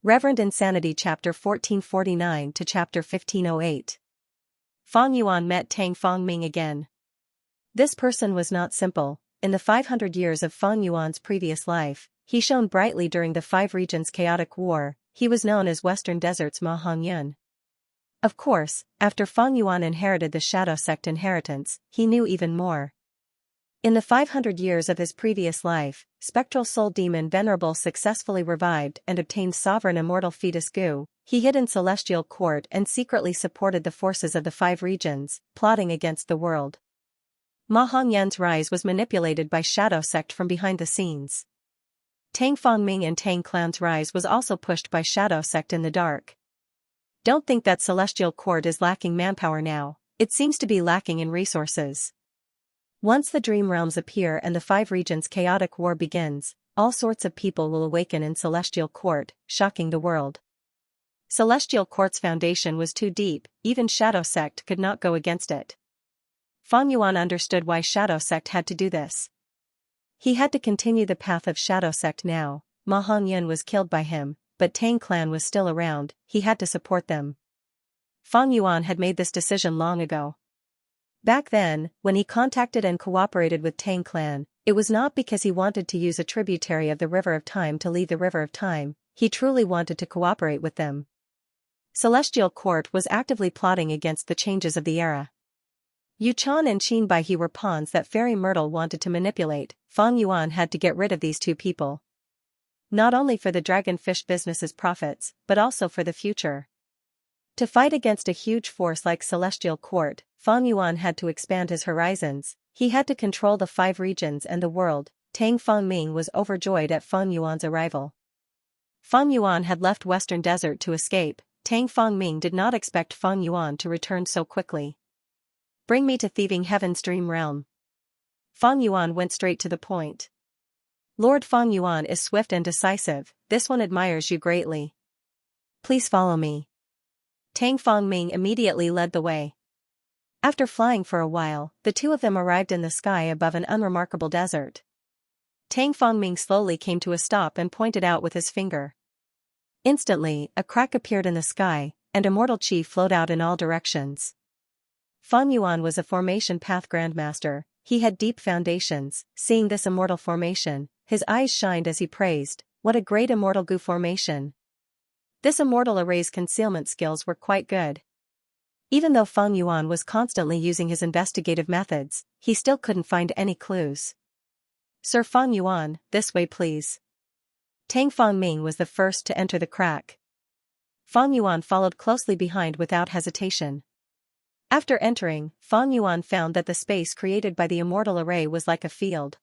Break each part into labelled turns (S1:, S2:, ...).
S1: Reverend Insanity Chapter 1449 to Chapter 1508. Fang Yuan met Tang Fangming again. This person was not simple. In the 500 years of Fang Yuan's previous life, he shone brightly during the Five Regions' chaotic war. He was known as Western Desert's Ma Hongyun. Of course, after Fang Yuan inherited the Shadow Sect inheritance, he knew even more. In the 500 years of his previous life, Spectral Soul Demon Venerable successfully revived and obtained Sovereign Immortal Fetus Gu. He hid in Celestial Court and secretly supported the forces of the Five Regions, plotting against the world. Ma Hongyun's rise was manipulated by Shadow Sect from behind the scenes. Tang Fangming and Tang Clan's rise was also pushed by Shadow Sect in the dark. Don't think that Celestial Court is lacking manpower now, it seems to be lacking in resources. Once the Dream Realms appear and the Five Regions' chaotic war begins, all sorts of people will awaken in Celestial Court, shocking the world. Celestial Court's foundation was too deep, even Shadow Sect could not go against it. Fang Yuan understood why Shadow Sect had to do this. He had to continue the path of Shadow Sect now. Ma Hongyun was killed by him, but Tang Clan was still around, he had to support them. Fang Yuan had made this decision long ago. Back then, when he contacted and cooperated with Tang Clan, it was not because he wanted to use a tributary of the River of Time to leave the River of Time, he truly wanted to cooperate with them. Celestial Court was actively plotting against the changes of the era. Yu Chan and Qin Baihe were pawns that Fairy Myrtle wanted to manipulate. Fang Yuan had to get rid of these two people. Not only for the dragonfish business's profits, but also for the future. To fight against a huge force like Celestial Court, Fang Yuan had to expand his horizons. He had to control the Five Regions and the world. Tang Fangming was overjoyed at Fang Yuan's arrival. Fang Yuan had left Western Desert to escape. Tang Fangming did not expect Fang Yuan to return so quickly. Bring me to Thieving Heaven's Dream Realm. Fang Yuan went straight to the point. Lord Fang Yuan is swift and decisive, this one admires you greatly. Please follow me. Tang Fangming immediately led the way. After flying for a while, the two of them arrived in the sky above an unremarkable desert. Tang Fangming slowly came to a stop and pointed out with his finger. Instantly, a crack appeared in the sky, and immortal chi flowed out in all directions. Fang Yuan was a formation path grandmaster, he had deep foundations. Seeing this immortal formation, his eyes shined as he praised, what a great immortal Gu formation. This immortal array's concealment skills were quite good. Even though Fang Yuan was constantly using his investigative methods, he still couldn't find any clues. Sir Fang Yuan, this way please. Tang Fangming was the first to enter the crack. Fang Yuan followed closely behind without hesitation. After entering, Fang Yuan found that the space created by the immortal array was like a field.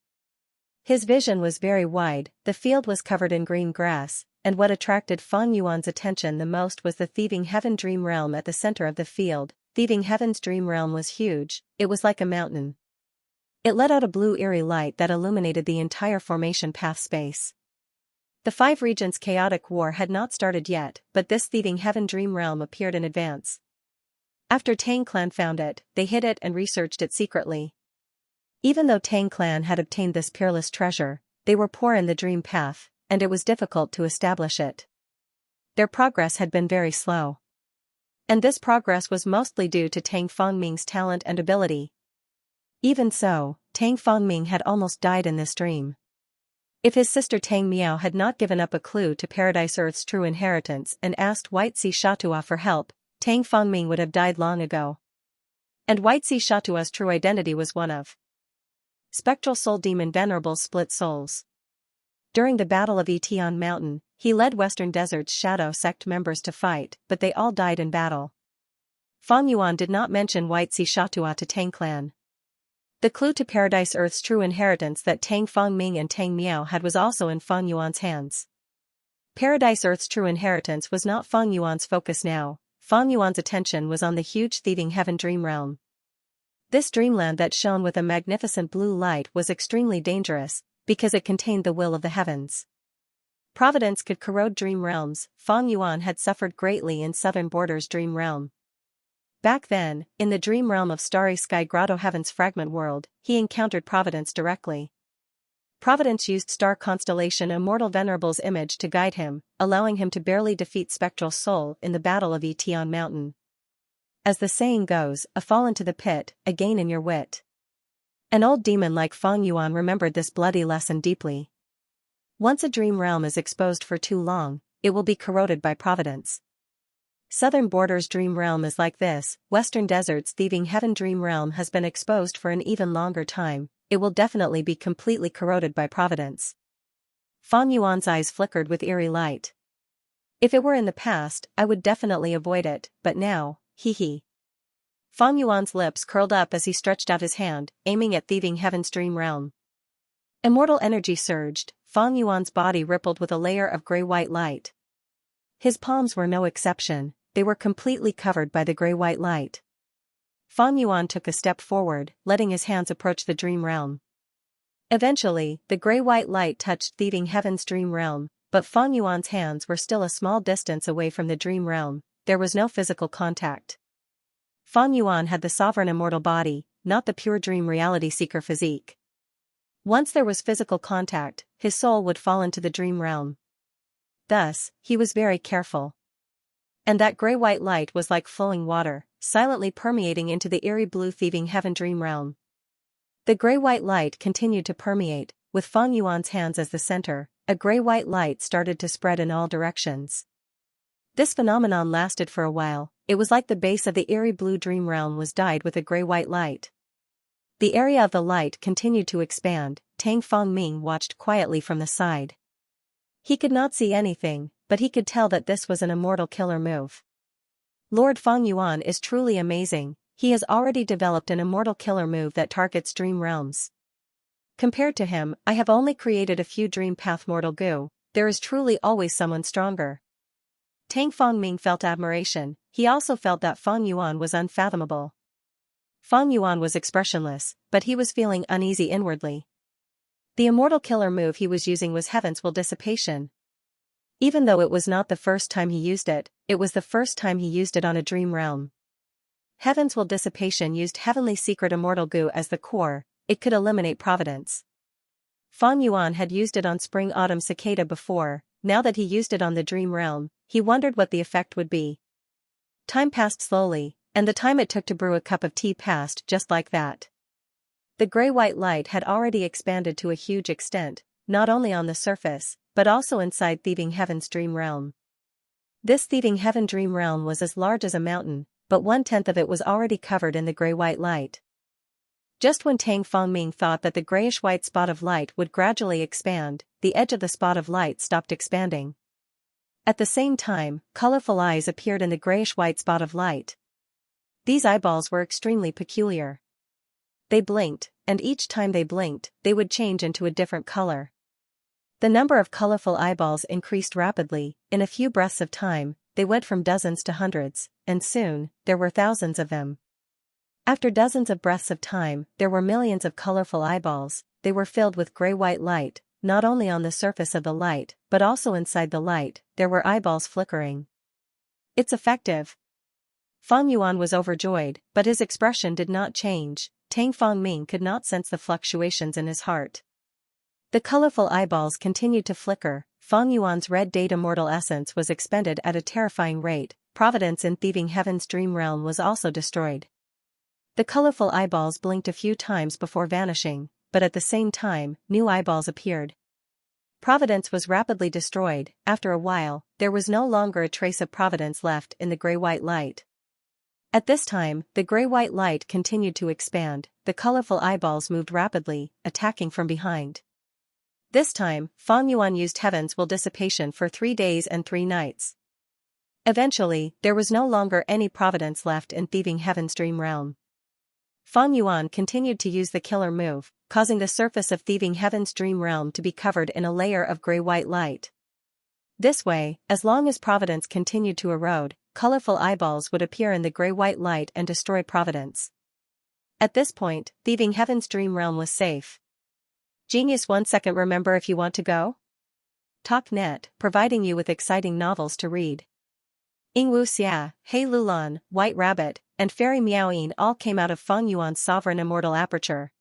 S1: His vision was very wide, the field was covered in green grass, and what attracted Fang Yuan's attention the most was the Thieving Heaven Dream Realm at the center of the field. Thieving Heaven's Dream Realm was huge, it was like a mountain. It let out a blue eerie light that illuminated the entire formation path space. The Five Regions' chaotic war had not started yet, but this Thieving Heaven Dream Realm appeared in advance. After Tang Clan found it, they hid it and researched it secretly. Even though Tang Clan had obtained this peerless treasure, they were poor in the dream path, and it was difficult to establish it. Their progress had been very slow. And this progress was mostly due to Tang Fangming's talent and ability. Even so, Tang Fangming had almost died in this dream. If his sister Tang Miao had not given up a clue to Paradise Earth's true inheritance and asked White Sea Shatua for help, Tang Fangming would have died long ago. And White Sea Shatua's true identity was one of Spectral Soul Demon Venerable's split souls. During the Battle of Etian Mountain, he led Western Desert's Shadow Sect members to fight, but they all died in battle. Fang Yuan did not mention White Sea Shatua to Tang Clan. The clue to Paradise Earth's true inheritance that Tang Fangming and Tang Miao had was also in Fang Yuan's hands. Paradise Earth's true inheritance was not Fang Yuan's focus now. Fang Yuan's attention was on the huge Thieving Heaven Dream Realm. This dreamland that shone with a magnificent blue light was extremely dangerous, because it contained the will of the heavens. Providence could corrode dream realms. Fang Yuan had suffered greatly in Southern Border's dream realm. Back then, in the dream realm of Starry Sky Grotto Heaven's fragment world, he encountered Providence directly. Providence used star constellation Immortal Venerable's image to guide him, allowing him to barely defeat Spectral Soul in the Battle of Etion Mountain. As the saying goes, a fall into the pit, a gain in your wit. An old demon like Feng Yuan remembered this bloody lesson deeply. Once a dream realm is exposed for too long, it will be corroded by Providence. Southern Borders Dream Realm is like this. Western Desert's Thieving Heaven Dream Realm has been exposed for an even longer time, it will definitely be completely corroded by Providence. Feng Yuan's eyes flickered with eerie light. If it were in the past, I would definitely avoid it, but now, hee. Feng Yuan's lips curled up as he stretched out his hand, aiming at Thieving Heaven's Dream Realm. Immortal energy surged, Feng Yuan's body rippled with a layer of gray-white light. His palms were no exception, they were completely covered by the gray-white light. Feng Yuan took a step forward, letting his hands approach the Dream Realm. Eventually, the gray-white light touched Thieving Heaven's Dream Realm, but Feng Yuan's hands were still a small distance away from the Dream Realm, there was no physical contact. Feng Yuan had the sovereign immortal body, not the pure dream reality seeker physique. Once there was physical contact, his soul would fall into the Dream Realm. Thus, he was very careful. And that gray-white light was like flowing water, silently permeating into the eerie blue Thieving Heaven Dream Realm. The gray-white light continued to permeate, with Feng Yuan's hands as the center, a gray-white light started to spread in all directions. This phenomenon lasted for a while, it was like the base of the eerie blue Dream Realm was dyed with a gray-white light. The area of the light continued to expand, Tang Fengming watched quietly from the side. He could not see anything, but he could tell that this was an immortal killer move. Lord Feng Yuan is truly amazing, he has already developed an immortal killer move that targets dream realms. Compared to him, I have only created a few dream path mortal goo, there is truly always someone stronger. Tang Fengming felt admiration, he also felt that Feng Yuan was unfathomable. Feng Yuan was expressionless, but he was feeling uneasy inwardly. The immortal killer move he was using was Heaven's Will Dissipation. Even though it was not the first time he used it, it was the first time he used it on a dream realm. Heaven's Will Dissipation used Heavenly Secret Immortal Goo as the core, it could eliminate Providence. Feng Yuan had used it on Spring Autumn Cicada before, now that he used it on the dream realm, he wondered what the effect would be. Time passed slowly, and the time it took to brew a cup of tea passed just like that. The gray-white light had already expanded to a huge extent, not only on the surface, but also inside Thieving Heaven's Dream Realm. This Thieving Heaven Dream Realm was as large as a mountain, but 1/10 of it was already covered in the gray-white light. Just when Tang Fengming thought that the grayish-white spot of light would gradually expand, the edge of the spot of light stopped expanding. At the same time, colorful eyes appeared in the grayish-white spot of light. These eyeballs were extremely peculiar. They blinked, and each time they blinked, they would change into a different color. The number of colorful eyeballs increased rapidly, in a few breaths of time, they went from dozens to hundreds, and soon, there were thousands of them. After dozens of breaths of time, there were millions of colorful eyeballs, they were filled with gray-white light, not only on the surface of the light, but also inside the light, there were eyeballs flickering. It's effective. Feng Yuan was overjoyed, but his expression did not change, Tang Fengming could not sense the fluctuations in his heart. The colorful eyeballs continued to flicker, Feng Yuan's red date immortal essence was expended at a terrifying rate, Providence in Thieving Heaven's Dream Realm was also destroyed. The colorful eyeballs blinked a few times before vanishing, but at the same time, new eyeballs appeared. Providence was rapidly destroyed, after a while, there was no longer a trace of Providence left in the gray-white light. At this time, the gray-white light continued to expand, the colorful eyeballs moved rapidly, attacking from behind. This time, Feng Yuan used Heaven's Will Dissipation for 3 days and 3 nights. Eventually, there was no longer any Providence left in Thieving Heaven's Dream Realm. Feng Yuan continued to use the killer move, causing the surface of Thieving Heaven's Dream Realm to be covered in a layer of gray-white light. This way, as long as Providence continued to erode, colorful eyeballs would appear in the gray-white light and destroy Providence. At this point, Thieving Heaven's Dream Realm was safe. Genius 1 second. Remember if you want to go? TalkNet, providing you with exciting novels to read. Yingwu Xia, Hei Lulan, White Rabbit, and Fairy Miaoyin all came out of Feng Yuan's sovereign immortal aperture.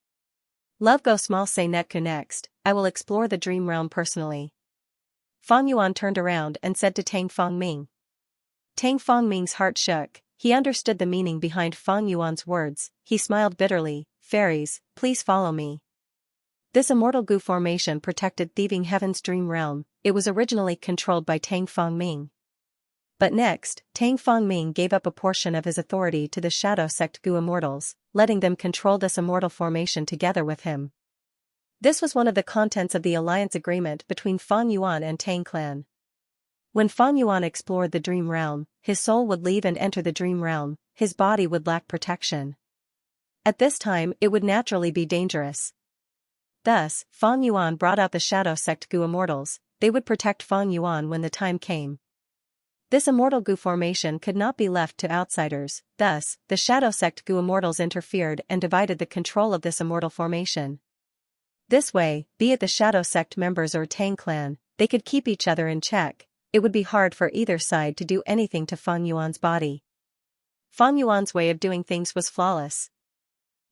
S1: Love go small say Netku next, I will explore the dream realm personally. Fang Yuan turned around and said to Tang Fangming. Tang Fangming's heart shook, he understood the meaning behind Fang Yuan's words, he smiled bitterly, fairies, please follow me. This immortal goo formation protected Thieving Heaven's dream realm, it was originally controlled by Tang Fangming. But next, Tang Fangming gave up a portion of his authority to the Shadow Sect Goo Immortals, letting them control this immortal formation together with him. This was one of the contents of the alliance agreement between Fang Yuan and Tang Clan. When Fang Yuan explored the dream realm, his soul would leave and enter the dream realm, his body would lack protection. At this time it would naturally be dangerous. Thus, Fang Yuan brought out the Shadow Sect Goo Immortals, they would protect Fang Yuan when the time came. This immortal goo formation could not be left to outsiders, thus, the Shadow Sect Goo Immortals interfered and divided the control of this immortal formation. This way, be it the Shadow Sect members or Tang Clan, they could keep each other in check, it would be hard for either side to do anything to Fang Yuan's body. Fang Yuan's way of doing things was flawless.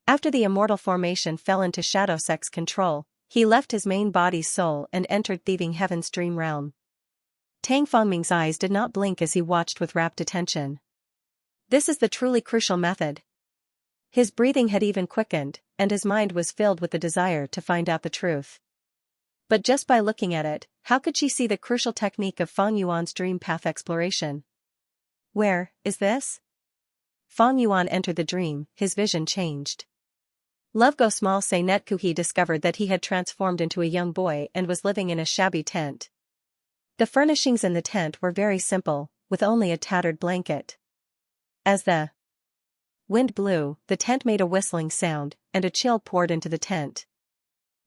S1: After the immortal formation fell into Shadow Sect's control, he left his main body's soul and entered Thieving Heaven's dream realm. Tang Fangming's eyes did not blink as he watched with rapt attention. This is the truly crucial method. His breathing had even quickened, and his mind was filled with the desire to find out the truth. But just by looking at it, how could she see the crucial technique of Fang Yuan's dream path exploration? Where is this? Fang Yuan entered the dream, his vision changed. Love go small say Netku he discovered that he had transformed into a young boy and was living in a shabby tent. The furnishings in the tent were very simple, with only a tattered blanket. As the wind blew, the tent made a whistling sound, and a chill poured into the tent.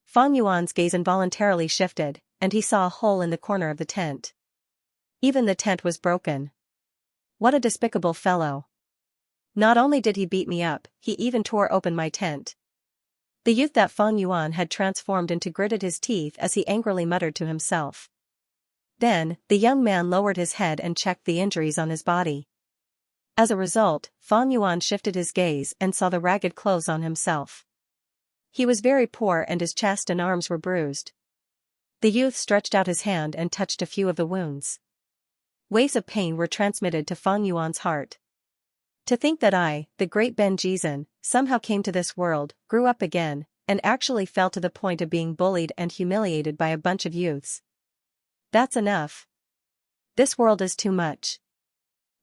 S1: Fang Yuan's gaze involuntarily shifted, and he saw a hole in the corner of the tent. Even the tent was broken. What a despicable fellow. Not only did he beat me up, he even tore open my tent. The youth that Fang Yuan had transformed into gritted his teeth as he angrily muttered to himself. Then, the young man lowered his head and checked the injuries on his body. As a result, Fang Yuan shifted his gaze and saw the ragged clothes on himself. He was very poor and his chest and arms were bruised. The youth stretched out his hand and touched a few of the wounds. Waves of pain were transmitted to Fang Yuan's heart. To think that I, the great Ben Jizan, somehow came to this world, grew up again, and actually fell to the point of being bullied and humiliated by a bunch of youths. That's enough. This world is too much.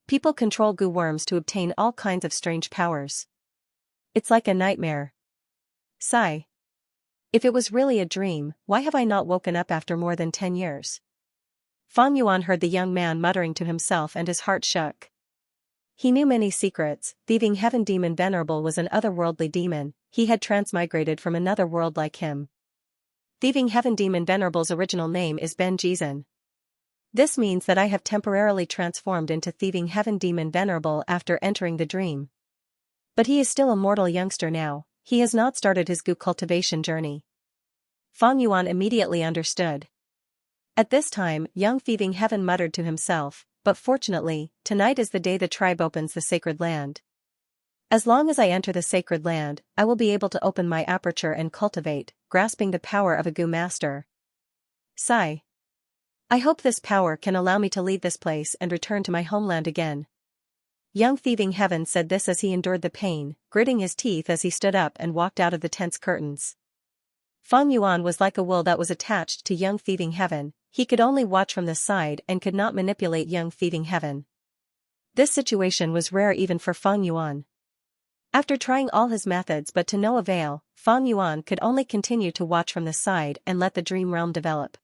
S1: People control goo worms to obtain all kinds of strange powers. It's like a nightmare. Sigh. If it was really a dream, why have I not woken up after more than 10 years? Fang Yuan heard the young man muttering to himself and his heart shook. He knew many secrets. Thieving Heaven Demon Venerable was an otherworldly demon, he had transmigrated from another world like him. Thieving Heaven Demon Venerable's original name is Ben Jizan. This means that I have temporarily transformed into Thieving Heaven Demon Venerable after entering the dream. But he is still a mortal youngster now, he has not started his goo cultivation journey. Fang Yuan immediately understood. At this time, young Thieving Heaven muttered to himself, but fortunately, tonight is the day the tribe opens the sacred land. As long as I enter the sacred land, I will be able to open my aperture and cultivate, grasping the power of a goo master. Sigh. I hope this power can allow me to leave this place and return to my homeland again. Young Thieving Heaven said this as he endured the pain, gritting his teeth as he stood up and walked out of the tent's curtains. Fang Yuan was like a wool that was attached to young Thieving Heaven, he could only watch from the side and could not manipulate young Thieving Heaven. This situation was rare even for Fang Yuan. After trying all his methods but to no avail, Fang Yuan could only continue to watch from the side and let the dream realm develop.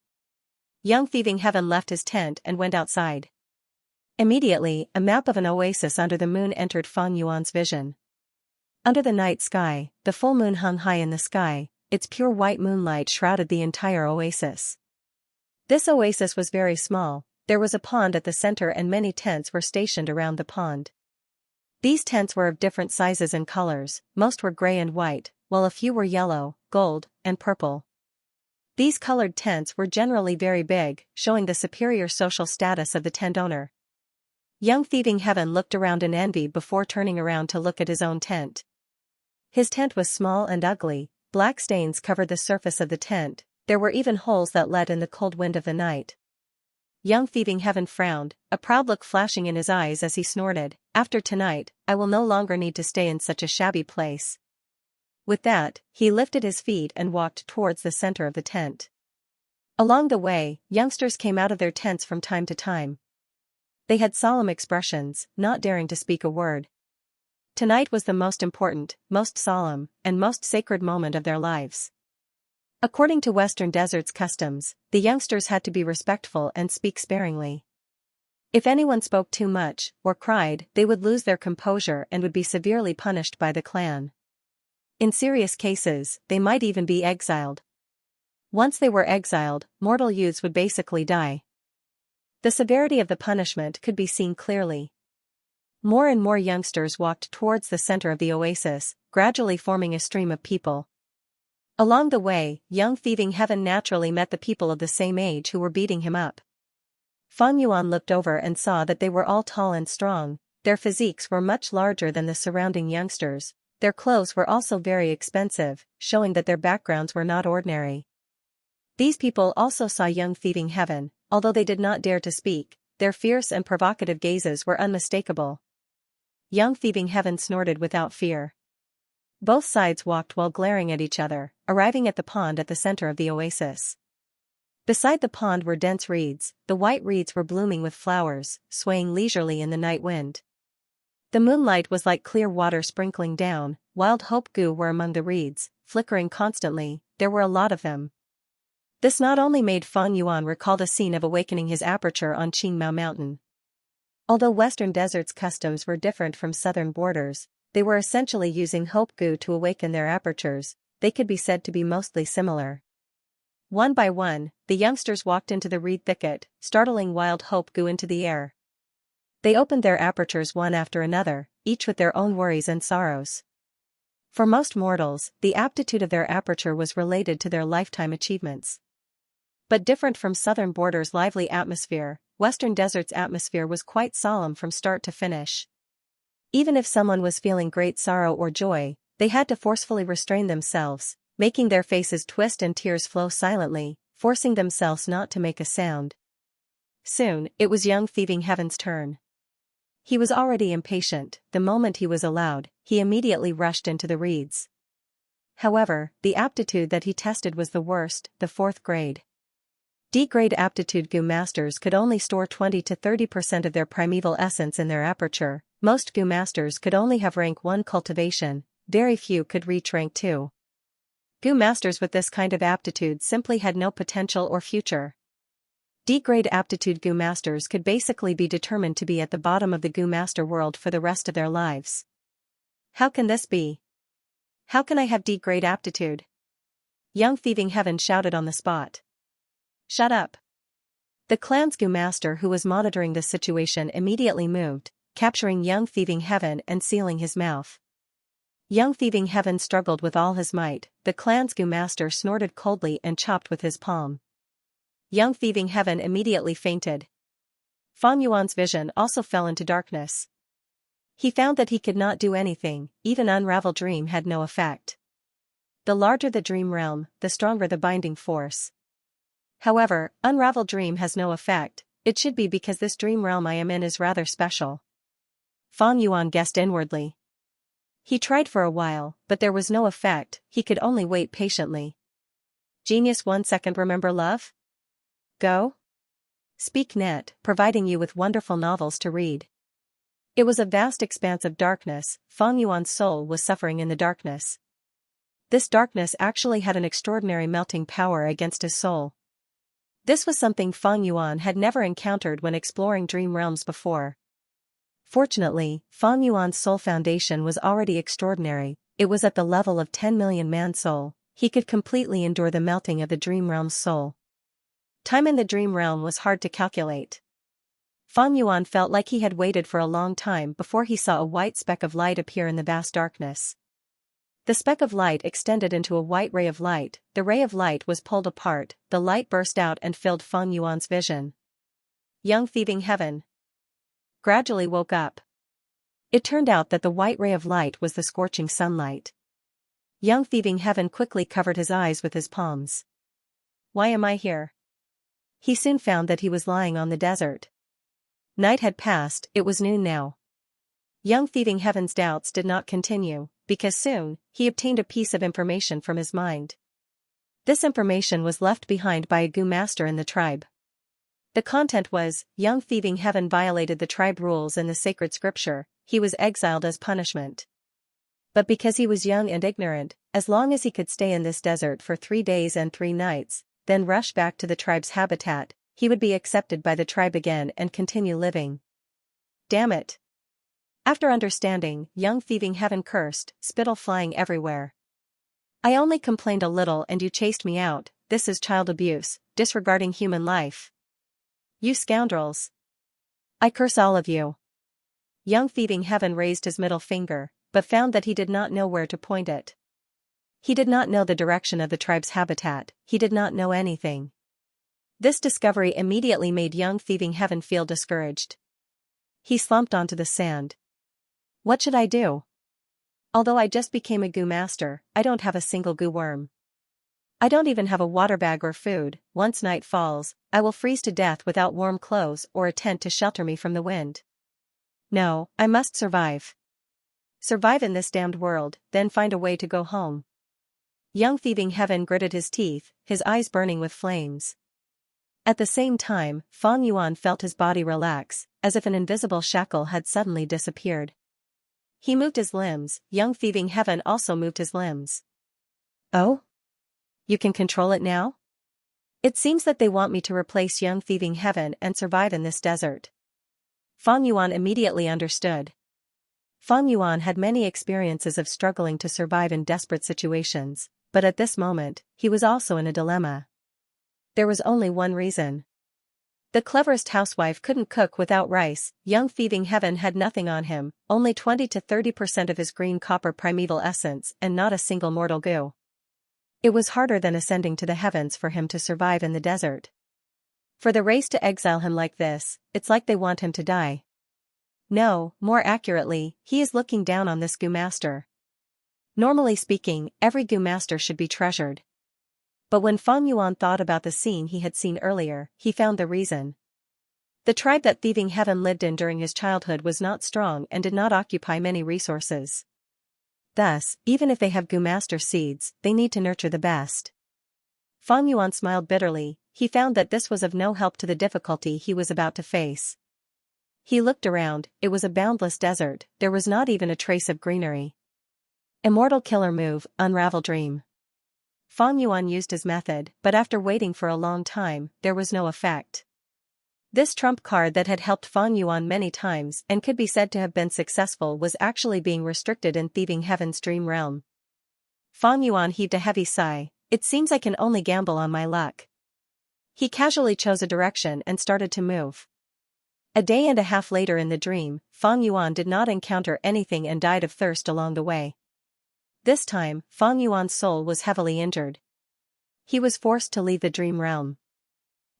S1: Young Thieving Heaven left his tent and went outside. Immediately, a map of an oasis under the moon entered Fang Yuan's vision. Under the night sky, the full moon hung high in the sky, its pure white moonlight shrouded the entire oasis. This oasis was very small, there was a pond at the center and many tents were stationed around the pond. These tents were of different sizes and colors, most were gray and white, while a few were yellow, gold, and purple. These colored tents were generally very big, showing the superior social status of the tent owner. Young Thieving Heaven looked around in envy before turning around to look at his own tent. His tent was small and ugly, Black stains covered the surface of the tent, there were even holes that let in the cold wind of the night. Young Thieving Heaven frowned, a proud look flashing in his eyes as he snorted, "After tonight, I will no longer need to stay in such a shabby place." With that, he lifted his feet and walked towards the center of the tent. Along the way, youngsters came out of their tents from time to time. They had solemn expressions, not daring to speak a word. Tonight was the most important, most solemn, and most sacred moment of their lives. According to Western Desert's customs, the youngsters had to be respectful and speak sparingly. If anyone spoke too much, or cried, they would lose their composure and would be severely punished by the clan. In serious cases, they might even be exiled. Once they were exiled, mortal youths would basically die. The severity of the punishment could be seen clearly. More and more youngsters walked towards the center of the oasis, gradually forming a stream of people. Along the way, young Thieving Heaven naturally met the people of the same age who were beating him up. Fang Yuan looked over and saw that they were all tall and strong, their physiques were much larger than the surrounding youngsters, their clothes were also very expensive, showing that their backgrounds were not ordinary. These people also saw young Thieving Heaven, although they did not dare to speak, their fierce and provocative gazes were unmistakable. Young Thieving Heaven snorted without fear. Both sides walked while glaring at each other, arriving at the pond at the center of the oasis. Beside the pond were dense reeds, the white reeds were blooming with flowers, swaying leisurely in the night wind. The moonlight was like clear water sprinkling down, wild hope goo were among the reeds, flickering constantly, there were a lot of them. This not only made Fang Yuan recall the scene of awakening his aperture on Qingmao Mountain. Although Western Desert's customs were different from southern borders, they were essentially using hope goo to awaken their apertures, they could be said to be mostly similar. One by one, the youngsters walked into the reed thicket, startling wild hope goo into the air. They opened their apertures one after another, each with their own worries and sorrows. For most mortals, the aptitude of their aperture was related to their lifetime achievements. But different from southern borders' lively atmosphere, Western Desert's atmosphere was quite solemn from start to finish. Even if someone was feeling great sorrow or joy, they had to forcefully restrain themselves, making their faces twist and tears flow silently, forcing themselves not to make a sound. Soon, it was young Thieving Heaven's turn. He was already impatient, the moment he was allowed, he immediately rushed into the reeds. However, the aptitude that he tested was the worst, the 4th grade. D-grade aptitude goo masters could only store 20 to 30% of their primeval essence in their aperture, most goo masters could only have rank 1 cultivation, very few could reach rank 2. Goo masters with this kind of aptitude simply had no potential or future. D-grade aptitude goo masters could basically be determined to be at the bottom of the goo master world for the rest of their lives. How can this be? How can I have D-grade aptitude? Young Thieving Heaven shouted on the spot. Shut up. The clan's goo master who was monitoring the situation immediately moved, capturing young Thieving Heaven and sealing his mouth. Young Thieving Heaven struggled with all his might, the clan's goo master snorted coldly and chopped with his palm. Young Thieving Heaven immediately fainted. Fang Yuan's vision also fell into darkness. He found that he could not do anything, even Unravel Dream had no effect. The larger the dream realm, the stronger the binding force. However, Unravel Dream has no effect, it should be because this dream realm I am in is rather special. Fang Yuan guessed inwardly. He tried for a while, but there was no effect, he could only wait patiently. Genius 1 second remember love? Go? Speak Net, providing you with wonderful novels to read. It was a vast expanse of darkness, Fang Yuan's soul was suffering in the darkness. This darkness actually had an extraordinary melting power against his soul. This was something Fang Yuan had never encountered when exploring dream realms before. Fortunately, Fang Yuan's soul foundation was already extraordinary, it was at the level of 10 million man-soul, he could completely endure the melting of the dream realm's soul. Time in the dream realm was hard to calculate. Fang Yuan felt like he had waited for a long time before he saw a white speck of light appear in the vast darkness. The speck of light extended into a white ray of light, the ray of light was pulled apart, the light burst out and filled Fang Yuan's vision. Young Thieving Heaven gradually woke up. It turned out that the white ray of light was the scorching sunlight. Young Thieving Heaven quickly covered his eyes with his palms. Why am I here? He soon found that he was lying on the desert. Night had passed, it was noon now. Young Thieving Heaven's doubts did not continue, because soon, he obtained a piece of information from his mind. This information was left behind by a Gu master in the tribe. The content was, Young Thieving Heaven violated the tribe rules in the sacred scripture, he was exiled as punishment. But because he was young and ignorant, as long as he could stay in this desert for 3 days and 3 nights, then rush back to the tribe's habitat, he would be accepted by the tribe again and continue living. Damn it! After understanding, Young Thieving Heaven cursed, spittle flying everywhere. I only complained a little and you chased me out, this is child abuse, disregarding human life. You scoundrels! I curse all of you. Young Thieving Heaven raised his middle finger, but found that he did not know where to point it. He did not know the direction of the tribe's habitat, he did not know anything. This discovery immediately made Young Thieving Heaven feel discouraged. He slumped onto the sand. What should I do? Although I just became a Gu master, I don't have a single Gu worm. I don't even have a water bag or food. Once night falls, I will freeze to death without warm clothes or a tent to shelter me from the wind. No, I must survive. Survive in this damned world, then find a way to go home. Young Thieving Heaven gritted his teeth, his eyes burning with flames. At the same time, Fang Yuan felt his body relax, as if an invisible shackle had suddenly disappeared. He moved his limbs, Young Thieving Heaven also moved his limbs. Oh? You can control it now? It seems that they want me to replace Young Thieving Heaven and survive in this desert. Fang Yuan immediately understood. Fang Yuan had many experiences of struggling to survive in desperate situations, but at this moment, he was also in a dilemma. There was only one reason. The cleverest housewife couldn't cook without rice. Young Thieving Heaven had nothing on him, only 20 to 30% of his green copper primeval essence and not a single mortal Gu. It was harder than ascending to the heavens for him to survive in the desert. For the race to exile him like this, it's like they want him to die. No, more accurately, he is looking down on this Gu master. Normally speaking, every Gu master should be treasured. But when Fang Yuan thought about the scene he had seen earlier, he found the reason. The tribe that Thieving Heaven lived in during his childhood was not strong and did not occupy many resources. Thus, even if they have Gu master seeds, they need to nurture the best. Fang Yuan smiled bitterly, he found that this was of no help to the difficulty he was about to face. He looked around, it was a boundless desert, there was not even a trace of greenery. Immortal killer move, unravel dream. Fang Yuan used his method, but after waiting for a long time, there was no effect. This trump card that had helped Fang Yuan many times and could be said to have been successful was actually being restricted in Thieving Heaven's dream realm. Fang Yuan heaved a heavy sigh, it seems I can only gamble on my luck. He casually chose a direction and started to move. A day and a half later in the dream, Fang Yuan did not encounter anything and died of thirst along the way. This time, Fang Yuan's soul was heavily injured. He was forced to leave the dream realm.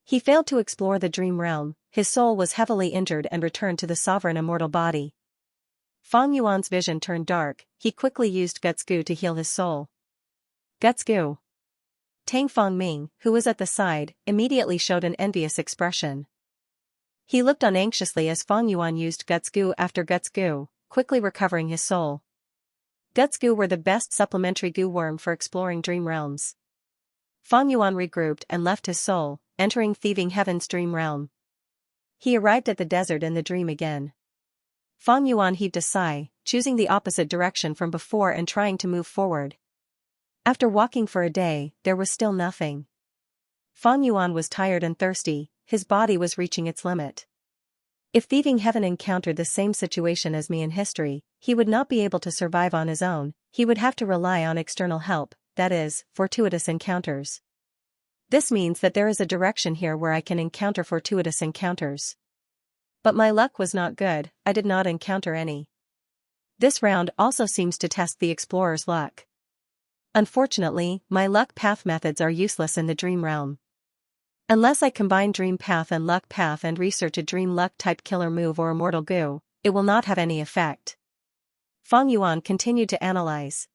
S1: He failed to explore the dream realm, his soul was heavily injured and returned to the sovereign immortal body. Fang Yuan's vision turned dark, he quickly used Guts Gu to heal his soul. Guts Gu. Tang Fang Ming, who was at the side, immediately showed an envious expression. He looked on anxiously as Fang Yuan used Guts Gu after Guts Gu, quickly recovering his soul. Guts Gu were the best supplementary Gu worm for exploring dream realms. Fang Yuan regrouped and left his soul, entering Thieving Heaven's dream realm. He arrived at the desert in the dream again. Fang Yuan heaved a sigh, choosing the opposite direction from before and trying to move forward. After walking for a day, there was still nothing. Fang Yuan was tired and thirsty, his body was reaching its limit. If Thieving Heaven encountered the same situation as me in history, he would not be able to survive on his own, he would have to rely on external help, that is, fortuitous encounters. This means that there is a direction here where I can encounter fortuitous encounters. But my luck was not good, I did not encounter any. This round also seems to test the explorer's luck. Unfortunately, my luck path methods are useless in the dream realm. Unless I combine Dream Path and Luck Path and research a Dream Luck type killer move or Immortal Gu, it will not have any effect. Fang Yuan continued to analyze.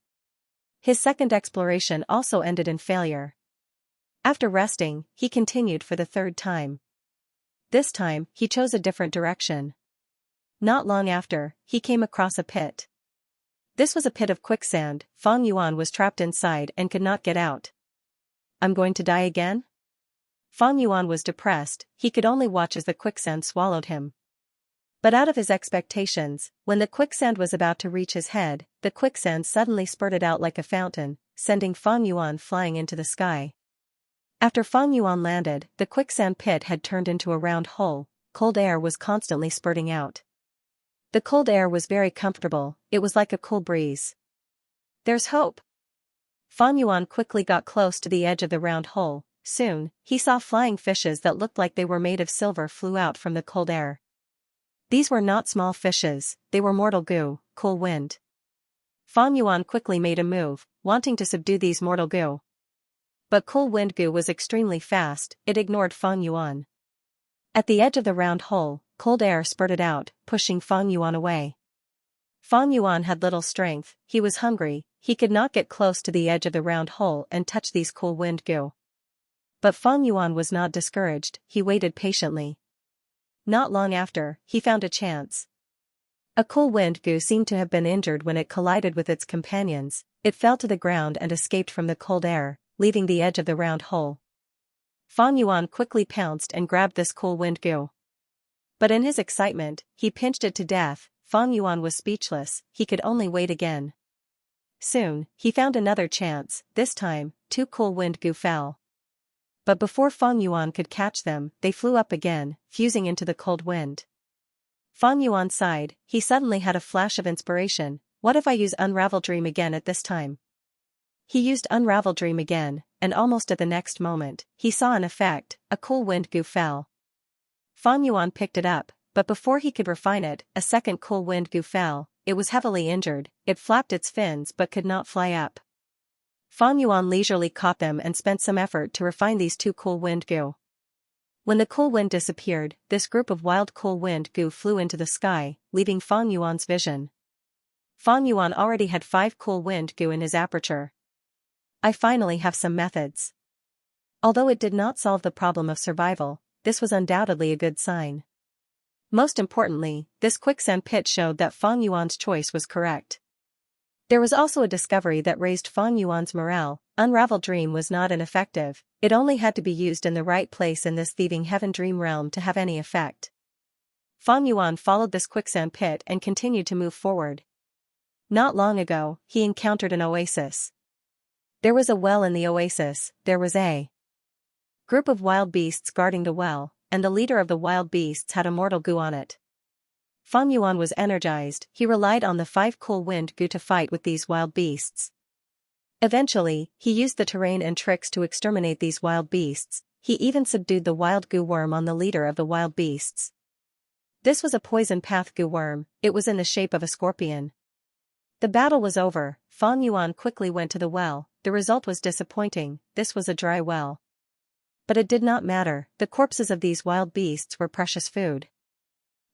S1: His second exploration also ended in failure. After resting, he continued for the third time. This time, he chose a different direction. Not long after, he came across a pit. This was a pit of quicksand. Fang Yuan was trapped inside and could not get out. I'm going to die again? Fang Yuan was depressed, he could only watch as the quicksand swallowed him. But out of his expectations, when the quicksand was about to reach his head, the quicksand suddenly spurted out like a fountain, sending Fang Yuan flying into the sky. After Fang Yuan landed, the quicksand pit had turned into a round hole. Cold air was constantly spurting out. The cold air was very comfortable, it was like a cool breeze. There's hope. Fang Yuan quickly got close to the edge of the round hole. Soon, he saw flying fishes that looked like they were made of silver flew out from the cold air. These were not small fishes, they were mortal goo, cool wind. Fang Yuan quickly made a move, wanting to subdue these mortal goo. But cool wind goo was extremely fast, it ignored Fang Yuan. At the edge of the round hole, cold air spurted out, pushing Fang Yuan away. Fang Yuan had little strength, he was hungry, he could not get close to the edge of the round hole and touch these cool wind goo. But Fang Yuan was not discouraged, he waited patiently. Not long after, he found a chance. A cool wind goo seemed to have been injured when it collided with its companions, it fell to the ground and escaped from the cold air, leaving the edge of the round hole. Fang Yuan quickly pounced and grabbed this cool wind goo. But in his excitement, he pinched it to death. Fang Yuan was speechless, he could only wait again. Soon, he found another chance, this time, 2 cool wind goo fell. But before Fang Yuan could catch them, they flew up again, fusing into the cold wind. Fang Yuan sighed, he suddenly had a flash of inspiration. What if I use Unravel Dream again at this time? He used Unravel Dream again, and almost at the next moment, he saw an effect, a cool wind goo fell. Fang Yuan picked it up, but before he could refine it, a second cool wind goo fell. It was heavily injured, it flapped its fins but could not fly up. Fang Yuan leisurely caught them and spent some effort to refine these 2 cool wind goo. When the cool wind disappeared, this group of wild cool wind goo flew into the sky, leaving Fang Yuan's vision. Fang Yuan already had 5 cool wind goo in his aperture. I finally have some methods. Although it did not solve the problem of survival, this was undoubtedly a good sign. Most importantly, this quicksand pit showed that Fang Yuan's choice was correct. There was also a discovery that raised Fang Yuan's morale. Unravel Dream was not ineffective, it only had to be used in the right place in this thieving heaven dream realm to have any effect. Fang Yuan followed this quicksand pit and continued to move forward. Not long ago, he encountered an oasis. There was a well in the oasis, there was a group of wild beasts guarding the well, and the leader of the wild beasts had a mortal goo on it. Fang Yuan was energized, he relied on the 5 cool wind goo to fight with these wild beasts. Eventually, he used the terrain and tricks to exterminate these wild beasts, he even subdued the wild goo worm on the leader of the wild beasts. This was a poison path goo worm, it was in the shape of a scorpion. The battle was over, Fang Yuan quickly went to the well, the result was disappointing, this was a dry well. But it did not matter, the corpses of these wild beasts were precious food.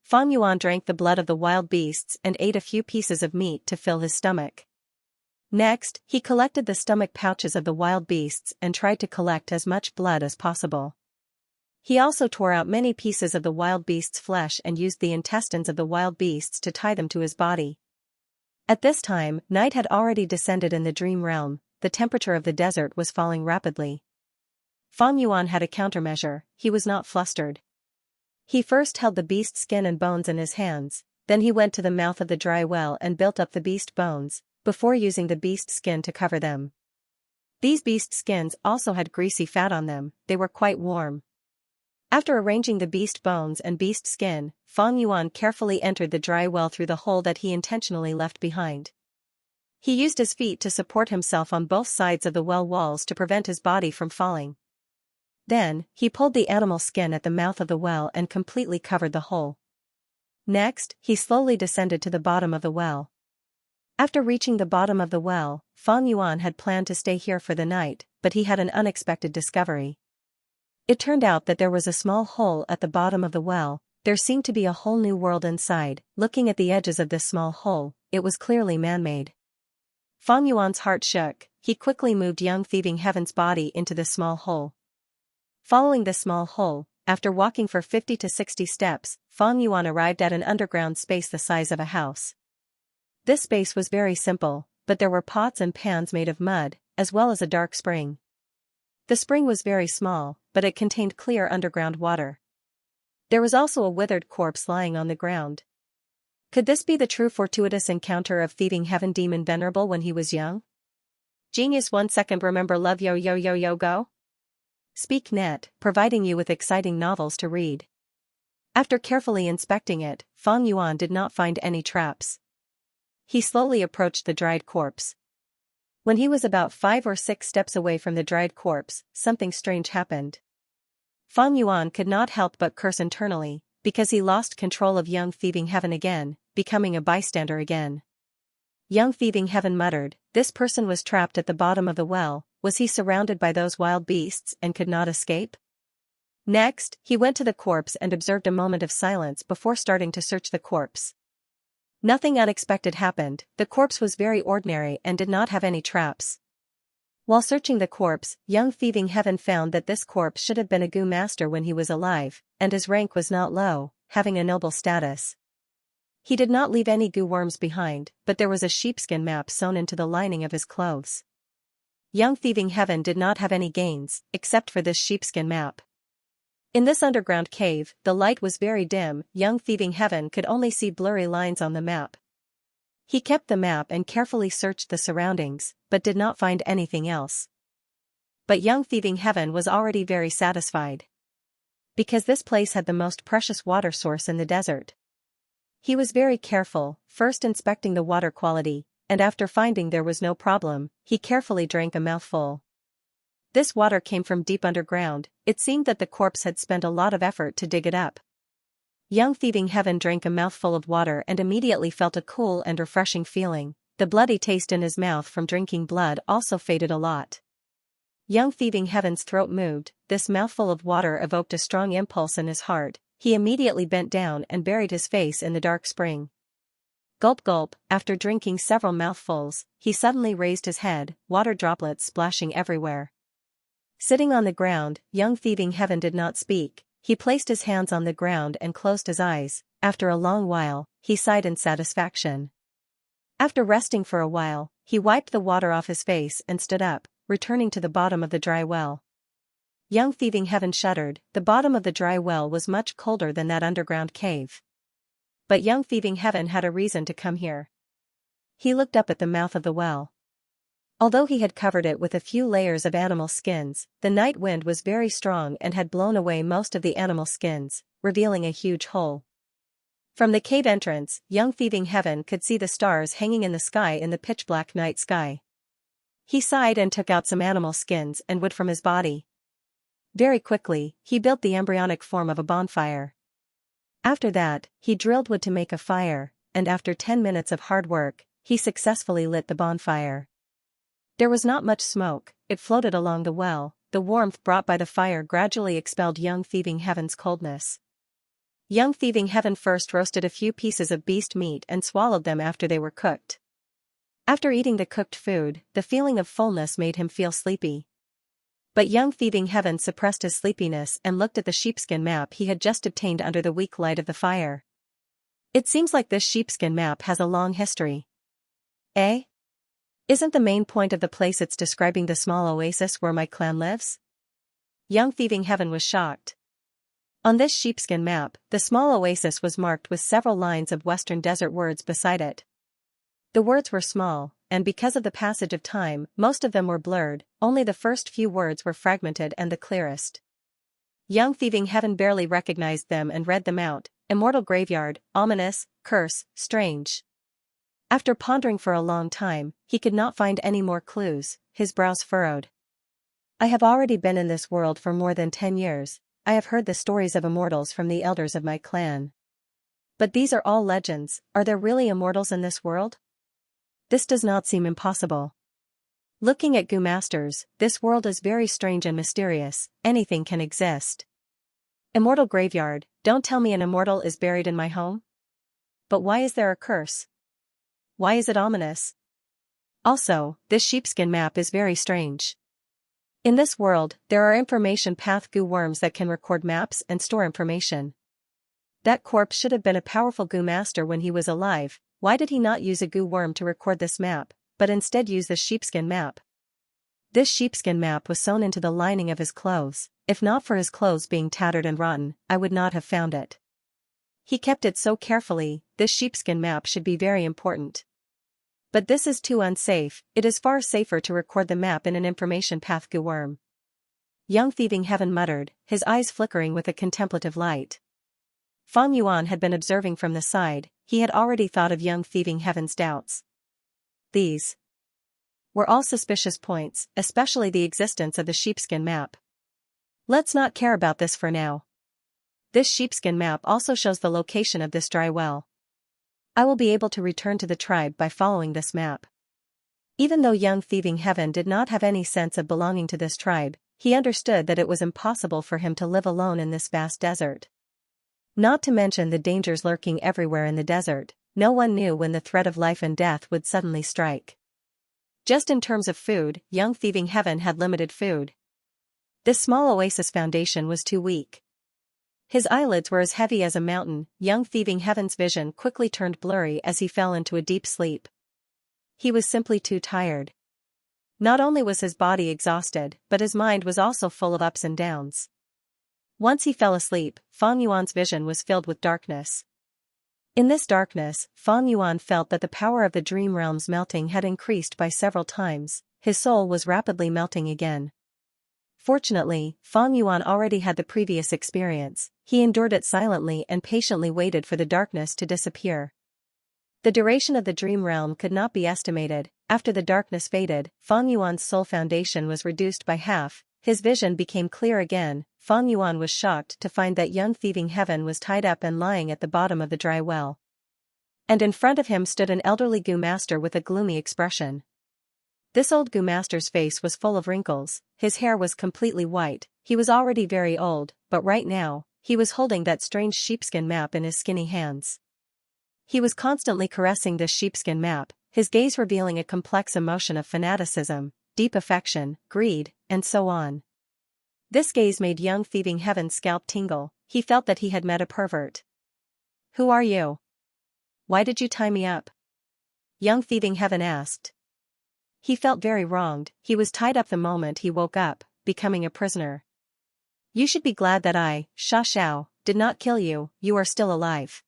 S1: Fang Yuan drank the blood of the wild beasts and ate a few pieces of meat to fill his stomach. Next, he collected the stomach pouches of the wild beasts and tried to collect as much blood as possible. He also tore out many pieces of the wild beast's flesh and used the intestines of the wild beasts to tie them to his body. At this time, night had already descended in the dream realm, the temperature of the desert was falling rapidly. Fang Yuan had a countermeasure, he was not flustered. He first held the beast skin and bones in his hands, then he went to the mouth of the dry well and built up the beast bones, before using the beast skin to cover them. These beast skins also had greasy fat on them, they were quite warm. After arranging the beast bones and beast skin, Fang Yuan carefully entered the dry well through the hole that he intentionally left behind. He used his feet to support himself on both sides of the well walls to prevent his body from falling. Then, he pulled the animal skin at the mouth of the well and completely covered the hole. Next, he slowly descended to the bottom of the well. After reaching the bottom of the well, Fang Yuan had planned to stay here for the night, but he had an unexpected discovery. It turned out that there was a small hole at the bottom of the well, there seemed to be a whole new world inside. Looking at the edges of this small hole, it was clearly man-made. Fang Yuan's heart shook. He quickly moved young thieving heaven's body into the small hole. Following the small hole, after walking for 50 to 60 steps, Fang Yuan arrived at an underground space the size of a house. This space was very simple, but there were pots and pans made of mud, as well as a dark spring. The spring was very small, but it contained clear underground water. There was also a withered corpse lying on the ground. Could this be the true fortuitous encounter of thieving heaven demon venerable when he was young? Genius 1 second remember love yo yo yo yo go? Speak Net, providing you with exciting novels to read. After carefully inspecting it, Fang Yuan did not find any traps. He slowly approached the dried corpse. When he was about 5 or 6 steps away from the dried corpse, something strange happened. Fang Yuan could not help but curse internally, because he lost control of young thieving heaven again, becoming a bystander again. Young thieving heaven muttered, this person was trapped at the bottom of the well. Was he surrounded by those wild beasts and could not escape? Next, he went to the corpse and observed a moment of silence before starting to search the corpse. Nothing unexpected happened. The corpse was very ordinary and did not have any traps. While searching the corpse, young thieving heaven found that this corpse should have been a gu master when he was alive, and his rank was not low, having a noble status. He did not leave any gu worms behind, but there was a sheepskin map sewn into the lining of his clothes. Young thieving heaven did not have any gains, except for this sheepskin map. In this underground cave, the light was very dim. Young thieving heaven could only see blurry lines on the map. He kept the map and carefully searched the surroundings, but did not find anything else. But young thieving heaven was already very satisfied. Because this place had the most precious water source in the desert. He was very careful, first inspecting the water quality, and after finding there was no problem, he carefully drank a mouthful. This water came from deep underground. It seemed that the corpse had spent a lot of effort to dig it up. Young thieving heaven drank a mouthful of water and immediately felt a cool and refreshing feeling. The bloody taste in his mouth from drinking blood also faded a lot. Young thieving heaven's throat moved. This mouthful of water evoked a strong impulse in his heart. He immediately bent down and buried his face in the dark spring. Gulp gulp, after drinking several mouthfuls, he suddenly raised his head, water droplets splashing everywhere. Sitting on the ground, young thieving heaven did not speak. He placed his hands on the ground and closed his eyes. After a long while, he sighed in satisfaction. After resting for a while, he wiped the water off his face and stood up, returning to the bottom of the dry well. Young thieving heaven shuddered. The bottom of the dry well was much colder than that underground cave. But young thieving heaven had a reason to come here. He looked up at the mouth of the well. Although he had covered it with a few layers of animal skins, the night wind was very strong and had blown away most of the animal skins, revealing a huge hole. From the cave entrance, young thieving heaven could see the stars hanging in the sky in the pitch-black night sky. He sighed and took out some animal skins and wood from his body. Very quickly, he built the embryonic form of a bonfire. After that, he drilled wood to make a fire, and after 10 minutes of hard work, he successfully lit the bonfire. There was not much smoke, it floated along the well. The warmth brought by the fire gradually expelled young thieving heaven's coldness. Young thieving heaven first roasted a few pieces of beast meat and swallowed them after they were cooked. After eating the cooked food, the feeling of fullness made him feel sleepy. But young thieving heaven suppressed his sleepiness and looked at the sheepskin map he had just obtained under the weak light of the fire. It seems like this sheepskin map has a long history. Eh? Isn't the main point of the place it's describing the small oasis where my clan lives? Young thieving heaven was shocked. On this sheepskin map, the small oasis was marked with several lines of Western desert words beside it. The words were small, and because of the passage of time, most of them were blurred. Only the first few words were fragmented and the clearest. Young thieving heaven barely recognized them and read them out: immortal graveyard, ominous, curse, strange. After pondering for a long time, he could not find any more clues. His brows furrowed. I have already been in this world for more than 10 years. I have heard the stories of immortals from the elders of my clan. But these are all legends. Are there really immortals in this world? This does not seem impossible. Looking at gu masters, this world is very strange and mysterious. Anything can exist. Immortal graveyard, don't tell me an immortal is buried in my home? But why is there a curse? Why is it ominous? Also, this sheepskin map is very strange. In this world, there are information path goo worms that can record maps and store information. That corpse should have been a powerful goo master when he was alive. Why did he not use a goo worm to record this map, but instead use the sheepskin map? This sheepskin map was sewn into the lining of his clothes. If not for his clothes being tattered and rotten, I would not have found it. He kept it so carefully. This sheepskin map should be very important. But this is too unsafe. It is far safer to record the map in an information path goo worm. Young Thieving Heaven muttered, his eyes flickering with a contemplative light. Fang Yuan had been observing from the side. He had already thought of Young Thieving Heaven's doubts. These were all suspicious points, especially the existence of the sheepskin map. Let's not care about this for now. This sheepskin map also shows the location of this dry well. I will be able to return to the tribe by following this map. Even though Young Thieving Heaven did not have any sense of belonging to this tribe, he understood that it was impossible for him to live alone in this vast desert. Not to mention the dangers lurking everywhere in the desert. No one knew when the threat of life and death would suddenly strike. Just in terms of food, Young Thieving Heaven had limited food. This small oasis foundation was too weak. His eyelids were as heavy as a mountain. Young Thieving Heaven's vision quickly turned blurry as he fell into a deep sleep. He was simply too tired. Not only was his body exhausted, but his mind was also full of ups and downs. Once he fell asleep, Fang Yuan's vision was filled with darkness. In this darkness, Fang Yuan felt that the power of the dream realm's melting had increased by several times. His soul was rapidly melting again. Fortunately, Fang Yuan already had the previous experience. He endured it silently and patiently waited for the darkness to disappear. The duration of the dream realm could not be estimated. After the darkness faded, Fang Yuan's soul foundation was reduced by half. His vision became clear again. Fang Yuan was shocked to find that Young Thieving Heaven was tied up and lying at the bottom of the dry well. And in front of him stood an elderly goo master with a gloomy expression. This old goo master's face was full of wrinkles. His hair was completely white. He was already very old, but right now, he was holding that strange sheepskin map in his skinny hands. He was constantly caressing this sheepskin map, his gaze revealing a complex emotion of fanaticism, deep affection, greed, and so on. This gaze made Young Thieving Heaven's scalp tingle. He felt that he had met a pervert. "Who are you? Why did you tie me up?" Young Thieving Heaven asked. He felt very wronged. He was tied up the moment he woke up, becoming a prisoner. "You should be glad that I, Xianxia, did not kill you. You are still alive."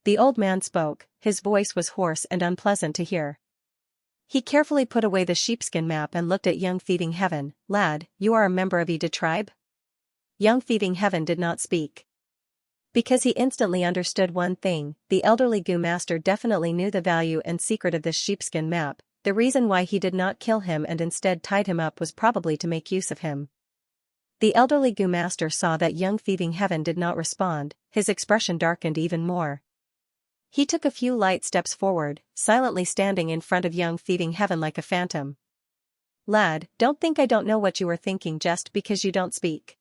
S1: The old man spoke. His voice was hoarse and unpleasant to hear. He carefully put away the sheepskin map and looked at Young Thieving Heaven. "Lad, you are a member of the tribe?" Young Thieving Heaven did not speak. Because he instantly understood one thing, the elderly goo master definitely knew the value and secret of this sheepskin map. The reason why he did not kill him and instead tied him up was probably to make use of him. The elderly goo master saw that Young Thieving Heaven did not respond. His expression darkened even more. He took a few light steps forward, silently standing in front of Young Thieving Heaven like a phantom. "Lad, don't think I don't know what you are thinking just because you don't speak.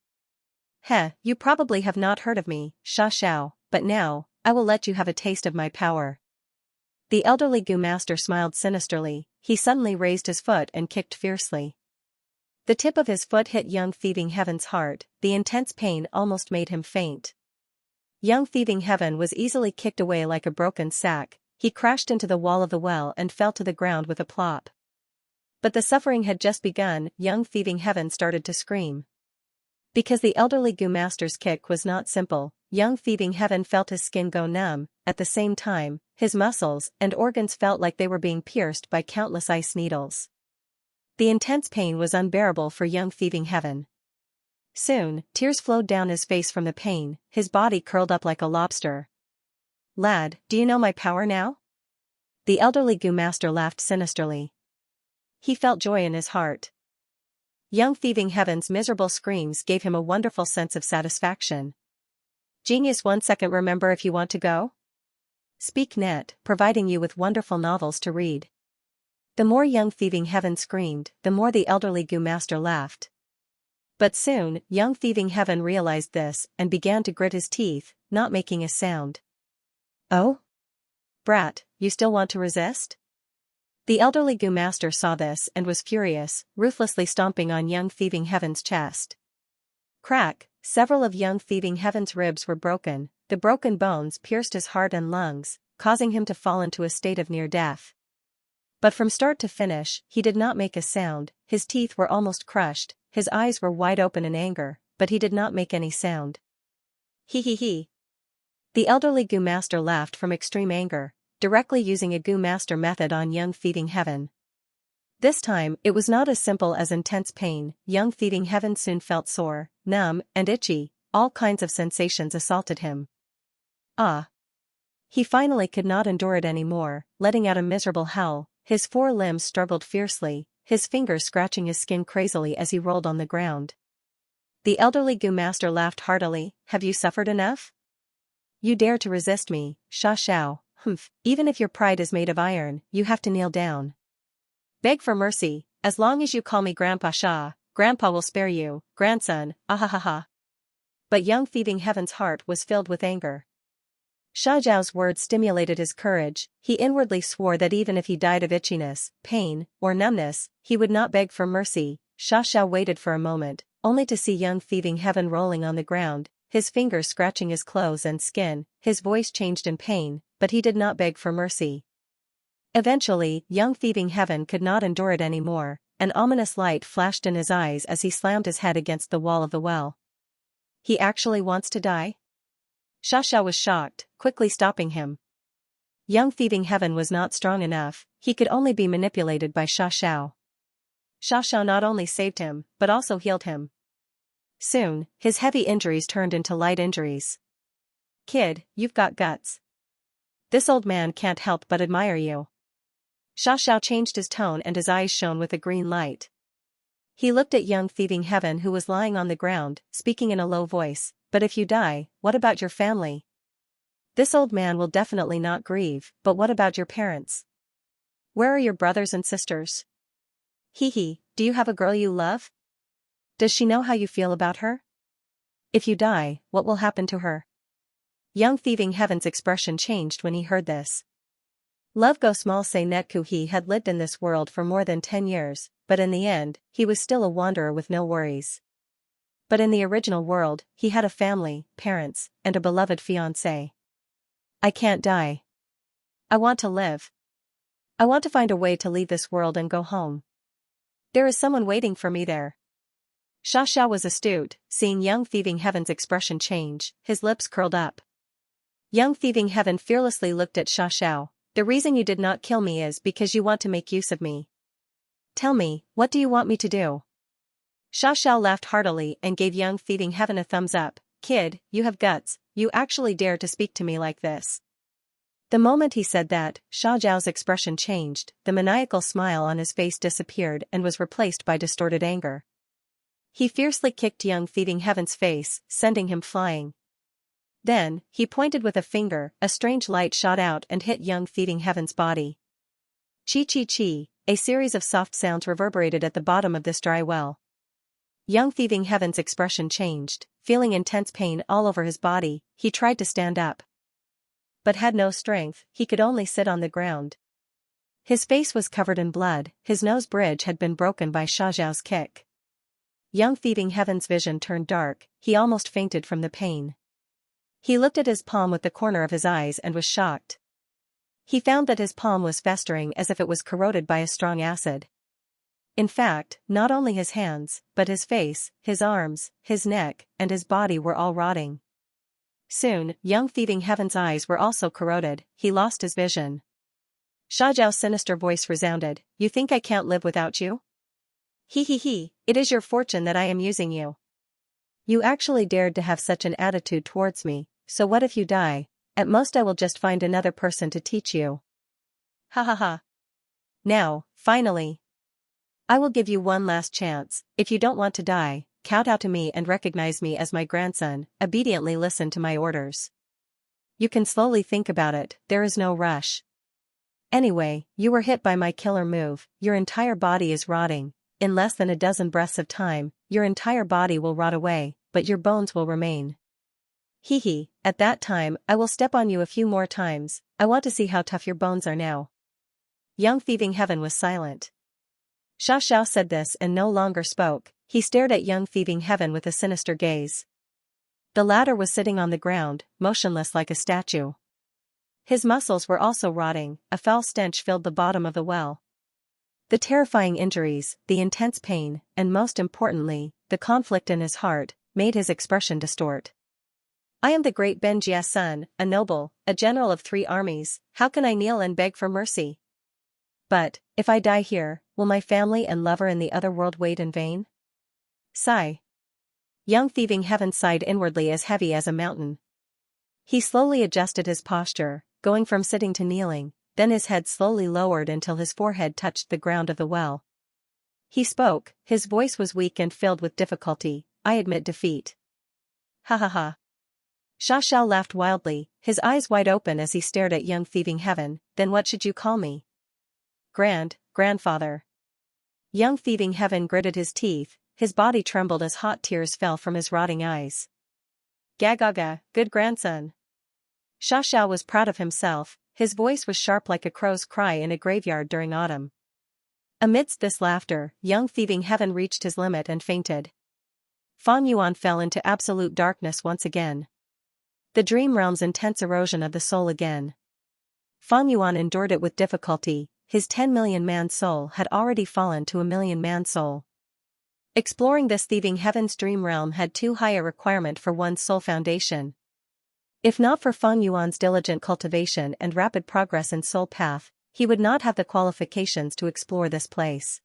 S1: You probably have not heard of me, Xianxia, but now, I will let you have a taste of my power." The elderly goo master smiled sinisterly. He suddenly raised his foot and kicked fiercely. The tip of his foot hit Young Thieving Heaven's heart. The intense pain almost made him faint. Young Thieving Heaven was easily kicked away like a broken sack. He crashed into the wall of the well and fell to the ground with a plop. But the suffering had just begun. Young Thieving Heaven started to scream. Because the elderly goo master's kick was not simple, Young Thieving Heaven felt his skin go numb. At the same time, his muscles and organs felt like they were being pierced by countless ice needles. The intense pain was unbearable for Young Thieving Heaven. Soon, tears flowed down his face from the pain. His body curled up like a lobster. "Lad, do you know my power now?" The elderly goo master laughed sinisterly. He felt joy in his heart. Young Thieving Heaven's miserable screams gave him a wonderful sense of satisfaction. Genius. 1 second. Remember, if you want to go? Speak net, providing you with wonderful novels to read. The more Young Thieving Heaven screamed, the more the elderly goo master laughed. But soon, Young Thieving Heaven realized this and began to grit his teeth, not making a sound. "Oh? Brat, you still want to resist?" The elderly Gu master saw this and was furious, ruthlessly stomping on young thieving Heaven's chest. Crack, several of young thieving Heaven's ribs were broken, the broken bones pierced his heart and lungs, causing him to fall into a state of near death. But from start to finish, he did not make a sound, his teeth were almost crushed, his eyes were wide open in anger, but he did not make any sound. He. The elderly Gu master laughed from extreme anger, directly using a Gu master method on young thieving Heaven. This time, it was not as simple as intense pain. Young thieving Heaven soon felt sore, numb, and itchy, all kinds of sensations assaulted him. He finally could not endure it anymore, letting out a miserable howl, his four limbs struggled fiercely, his fingers scratching his skin crazily as he rolled on the ground. The elderly Gu master laughed heartily. Have you suffered enough? You dare to resist me, Xianxia? Humph, even if your pride is made of iron, you have to kneel down. Beg for mercy, as long as you call me Grandpa Xia, Grandpa will spare you, grandson, ahahaha. But young thieving Heaven's heart was filled with anger. Xiaojiao's words stimulated his courage, he inwardly swore that even if he died of itchiness, pain, or numbness, he would not beg for mercy. Xiaoxiao waited for a moment, only to see young thieving Heaven rolling on the ground, his fingers scratching his clothes and skin, his voice changed in pain, but he did not beg for mercy. Eventually, young thieving Heaven could not endure it anymore, an ominous light flashed in his eyes as he slammed his head against the wall of the well. He actually wants to die? Xiaoxiao was shocked, quickly stopping him. Young thieving Heaven was not strong enough, he could only be manipulated by Xiaoxiao. Xiaoxiao not only saved him, but also healed him. Soon, his heavy injuries turned into light injuries. Kid, you've got guts. This old man can't help but admire you. Xiaoxiao changed his tone and his eyes shone with a green light. He looked at young thieving Heaven who was lying on the ground, speaking in a low voice, but if you die, what about your family? This old man will definitely not grieve, but what about your parents? Where are your brothers and sisters? Do you have a girl you love? Does she know how you feel about her? If you die, what will happen to her? Young thieving Heaven's expression changed when he heard this. Love go small say netku he had lived in this world for more than 10 years, but in the end, he was still a wanderer with no worries. But in the original world, he had a family, parents, and a beloved fiancé. I can't die. I want to live. I want to find a way to leave this world and go home. There is someone waiting for me there. Xiaoxiao was astute, seeing young thieving Heaven's expression change, his lips curled up. Young thieving Heaven fearlessly looked at Xiaoxiao. The reason you did not kill me is because you want to make use of me. Tell me, what do you want me to do? Xiaoxiao laughed heartily and gave young thieving Heaven a thumbs up. Kid, you have guts, you actually dare to speak to me like this. The moment he said that, Xiaojiao's expression changed, the maniacal smile on his face disappeared and was replaced by distorted anger. He fiercely kicked young thieving Heaven's face, sending him flying. Then, he pointed with a finger, a strange light shot out and hit young thieving Heaven's body. Chi, a series of soft sounds reverberated at the bottom of this dry well. Young thieving Heaven's expression changed, feeling intense pain all over his body, he tried to stand up. But had no strength, he could only sit on the ground. His face was covered in blood, his nose bridge had been broken by Xiaojiao's kick. Young thieving Heaven's vision turned dark, he almost fainted from the pain. He looked at his palm with the corner of his eyes and was shocked. He found that his palm was festering as if it was corroded by a strong acid. In fact, not only his hands, but his face, his arms, his neck, and his body were all rotting. Soon, young thieving Heaven's eyes were also corroded, he lost his vision. Xiaojiao's sinister voice resounded, You think I can't live without you? It is your fortune that I am using you. You actually dared to have such an attitude towards me, so what if you die? At most I will just find another person to teach you. Now, finally. I will give you one last chance, if you don't want to die, kowtow to me and recognize me as my grandson, obediently listen to my orders. You can slowly think about it, there is no rush. Anyway, you were hit by my killer move, your entire body is rotting, in less than a dozen breaths of time, your entire body will rot away, but your bones will remain. At that time, I will step on you a few more times, I want to see how tough your bones are now. Young Thieving Heaven was silent. Xiao said this and no longer spoke. He stared at Young Thieving Heaven with a sinister gaze. The latter was sitting on the ground, motionless like a statue. His muscles were also rotting, a foul stench filled the bottom of the well. The terrifying injuries, the intense pain, and most importantly, the conflict in his heart, made his expression distort. I am the great Ben Jia's son, a noble, a general of 3 armies, how can I kneel and beg for mercy? But, if I die here, will my family and lover in the other world wait in vain? Sigh. Young Thieving Heaven sighed inwardly as heavy as a mountain. He slowly adjusted his posture, going from sitting to kneeling, then his head slowly lowered until his forehead touched the ground of the well. He spoke, his voice was weak and filled with difficulty, I admit defeat. Ha ha ha. Xiao laughed wildly, his eyes wide open as he stared at Young Thieving Heaven, then what should you call me? Grandfather. Young Thieving Heaven gritted his teeth, his body trembled as hot tears fell from his rotting eyes. Gagaga, good grandson. Xiao was proud of himself, his voice was sharp like a crow's cry in a graveyard during autumn. Amidst this laughter, Young Thieving Heaven reached his limit and fainted. Fang Yuan fell into absolute darkness once again. The dream realm's intense erosion of the soul again. Fang Yuan endured it with difficulty, his 10 million man soul had already fallen to a 1 million man soul. Exploring this Thieving Heaven's dream realm had too high a requirement for one's soul foundation. If not for Fang Yuan's diligent cultivation and rapid progress in soul path, he would not have the qualifications to explore this place.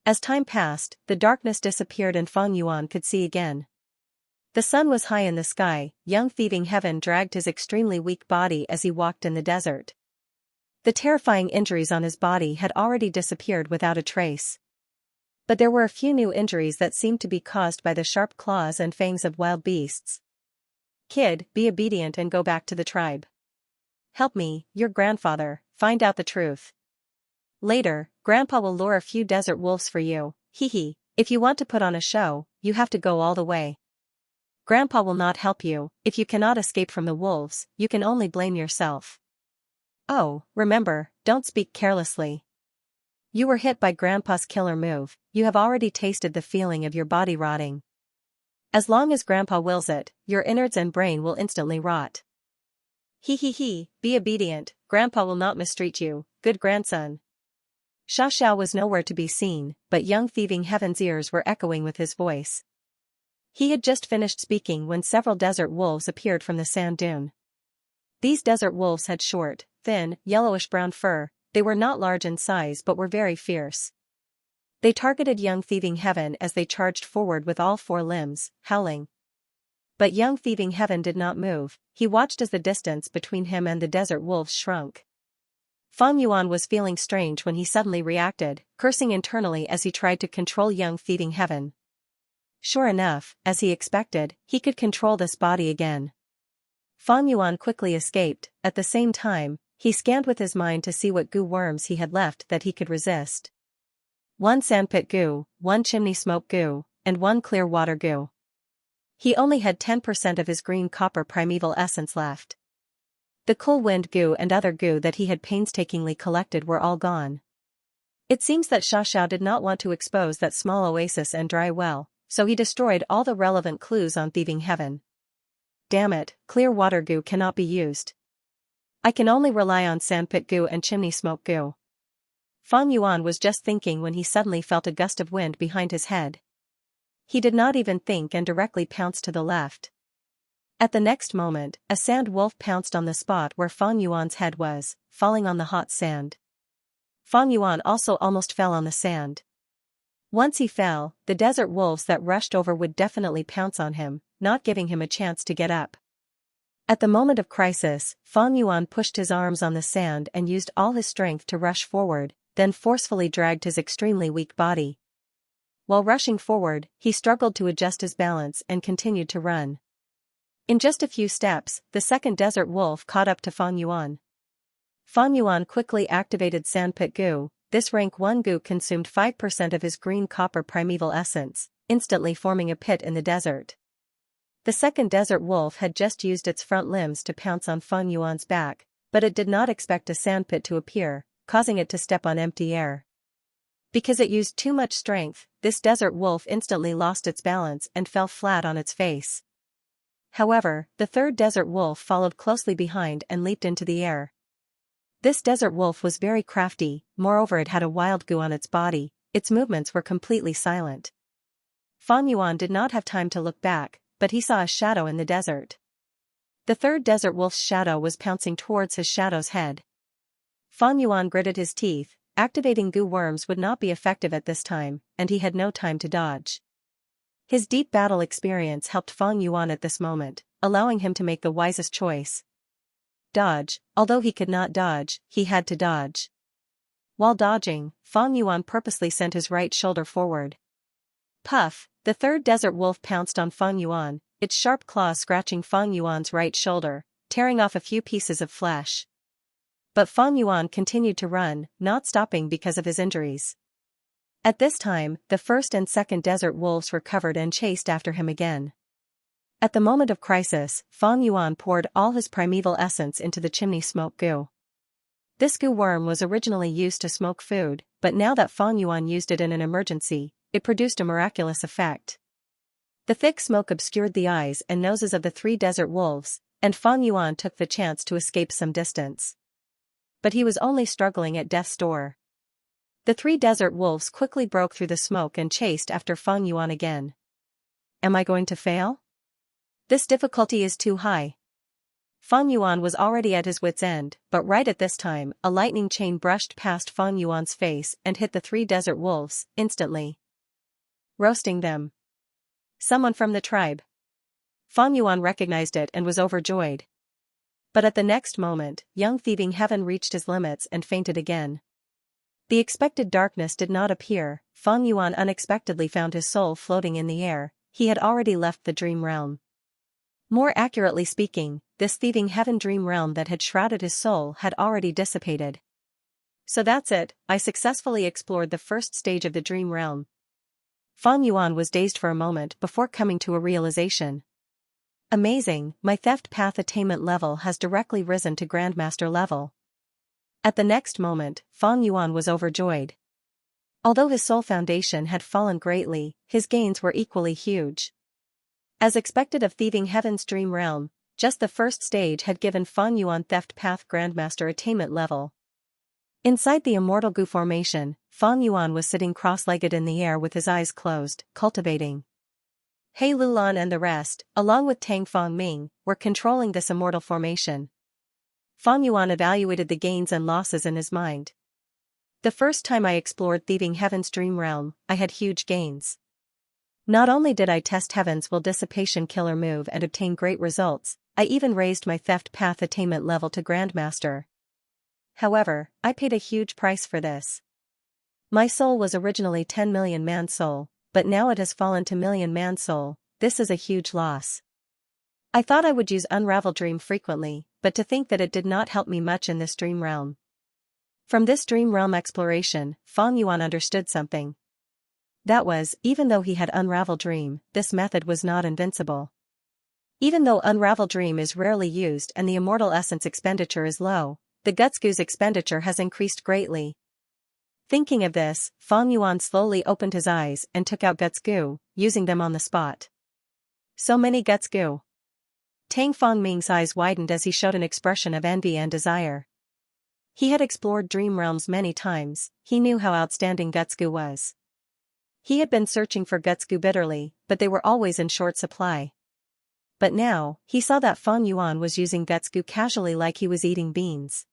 S1: As time passed, the darkness disappeared and Fang Yuan could see again. The sun was high in the sky, Young Thieving Heaven dragged his extremely weak body as he walked in the desert. The terrifying injuries on his body had already disappeared without a trace. But there were a few new injuries that seemed to be caused by the sharp claws and fangs of wild beasts. Kid, be obedient and go back to the tribe. Help me, your grandfather, find out the truth. Later, Grandpa will lure a few desert wolves for you, hee. If you want to put on a show, you have to go all the way. Grandpa will not help you, if you cannot escape from the wolves, you can only blame yourself. Oh, remember, don't speak carelessly. You were hit by Grandpa's killer move, you have already tasted the feeling of your body rotting. As long as Grandpa wills it, your innards and brain will instantly rot. He, be obedient, Grandpa will not mistreat you, good grandson. Xiao was nowhere to be seen, but Young Thieving Heaven's ears were echoing with his voice. He had just finished speaking when several desert wolves appeared from the sand dune. These desert wolves had short, thin, yellowish-brown fur, they were not large in size but were very fierce. They targeted Young Thieving Heaven as they charged forward with all 4 limbs, howling. But Young Thieving Heaven did not move, he watched as the distance between him and the desert wolves shrunk. Fang Yuan was feeling strange when he suddenly reacted, cursing internally as he tried to control Young Thieving Heaven. Sure enough, as he expected, he could control this body again. Fang Yuan quickly escaped, at the same time, he scanned with his mind to see what goo worms he had left that he could resist. 1 sandpit goo, 1 chimney smoke goo, and 1 clear water goo. He only had 10% of his green copper primeval essence left. The cool wind goo and other goo that he had painstakingly collected were all gone. It seems that Xiao did not want to expose that small oasis and dry well, so he destroyed all the relevant clues on Thieving Heaven. Damn it, clear water goo cannot be used. I can only rely on sandpit goo and chimney smoke goo. Fang Yuan was just thinking when he suddenly felt a gust of wind behind his head. He did not even think and directly pounced to the left. At the next moment, a sand wolf pounced on the spot where Fang Yuan's head was, falling on the hot sand. Fang Yuan also almost fell on the sand. Once he fell, the desert wolves that rushed over would definitely pounce on him, not giving him a chance to get up. At the moment of crisis, Fang Yuan pushed his arms on the sand and used all his strength to rush forward, then forcefully dragged his extremely weak body. While rushing forward, he struggled to adjust his balance and continued to run. In just a few steps, the second desert wolf caught up to Fang Yuan. Fang Yuan quickly activated Sandpit Goo. This rank 1 goo consumed 5% of his green copper primeval essence, instantly forming a pit in the desert. The second desert wolf had just used its front limbs to pounce on Fang Yuan's back, but it did not expect a sandpit to appear, causing it to step on empty air. Because it used too much strength, this desert wolf instantly lost its balance and fell flat on its face. However, the third desert wolf followed closely behind and leaped into the air. This desert wolf was very crafty, moreover it had a wild goo on its body, its movements were completely silent. Fang Yuan did not have time to look back, but he saw a shadow in the desert. The third desert wolf's shadow was pouncing towards his shadow's head. Fang Yuan gritted his teeth, activating goo worms would not be effective at this time, and he had no time to dodge. His deep battle experience helped Fang Yuan at this moment, allowing him to make the wisest choice. Dodge. Although he could not dodge, he had to dodge. While dodging, Fang Yuan purposely sent his right shoulder forward. Puff! The third desert wolf pounced on Fang Yuan, its sharp claws scratching Fang Yuan's right shoulder, tearing off a few pieces of flesh. But Fang Yuan continued to run, not stopping because of his injuries. At this time, the first and second desert wolves recovered and chased after him again. At the moment of crisis, Fang Yuan poured all his primeval essence into the chimney smoke goo. This goo worm was originally used to smoke food, but now that Fang Yuan used it in an emergency, it produced a miraculous effect. The thick smoke obscured the eyes and noses of the three desert wolves, and Fang Yuan took the chance to escape some distance. But he was only struggling at death's door. The three desert wolves quickly broke through the smoke and chased after Fang Yuan again. Am I going to fail? This difficulty is too high. Fang Yuan was already at his wit's end, but right at this time, a lightning chain brushed past Fang Yuan's face and hit the three desert wolves, instantly roasting them. Someone from the tribe. Fang Yuan recognized it and was overjoyed. But at the next moment, young thieving heaven reached his limits and fainted again. The expected darkness did not appear. Fang Yuan unexpectedly found his soul floating in the air. He had already left the dream realm. More accurately speaking, this thieving heaven dream realm that had shrouded his soul had already dissipated. So that's it, I successfully explored the first stage of the dream realm. Fang Yuan was dazed for a moment before coming to a realization. Amazing, my theft path attainment level has directly risen to Grandmaster level. At the next moment, Fang Yuan was overjoyed. Although his soul foundation had fallen greatly, his gains were equally huge. As expected of thieving heaven's dream realm, just the first stage had given Fang Yuan theft path Grandmaster attainment level. Inside the immortal goo formation, Fang Yuan was sitting cross-legged in the air with his eyes closed, cultivating. He Lulan and the rest, along with Tang Fangming, were controlling this immortal formation. Fang Yuan evaluated the gains and losses in his mind. The first time I explored thieving heaven's dream realm, I had huge gains. Not only did I test heaven's will dissipation killer move and obtain great results, I even raised my theft path attainment level to Grandmaster. However, I paid a huge price for this. My soul was originally 10 million man soul, but now it has fallen to million man soul. This is a huge loss. I thought I would use Unravel Dream frequently, but to think that it did not help me much in this dream realm. From this dream realm exploration, Fang Yuan understood something. That was, even though he had Unravel Dream, this method was not invincible. Even though Unravel Dream is rarely used and the immortal essence expenditure is low, the Guts Goo's expenditure has increased greatly. Thinking of this, Fang Yuan slowly opened his eyes and took out Guts Goo, using them on the spot. So many Guts Goo. Tang Fangming's eyes widened as he showed an expression of envy and desire. He had explored dream realms many times, he knew how outstanding Guts Goo was. He had been searching for Guts Goo bitterly, but they were always in short supply. But now, he saw that Fang Yuan was using Guts Goo casually like he was eating beans.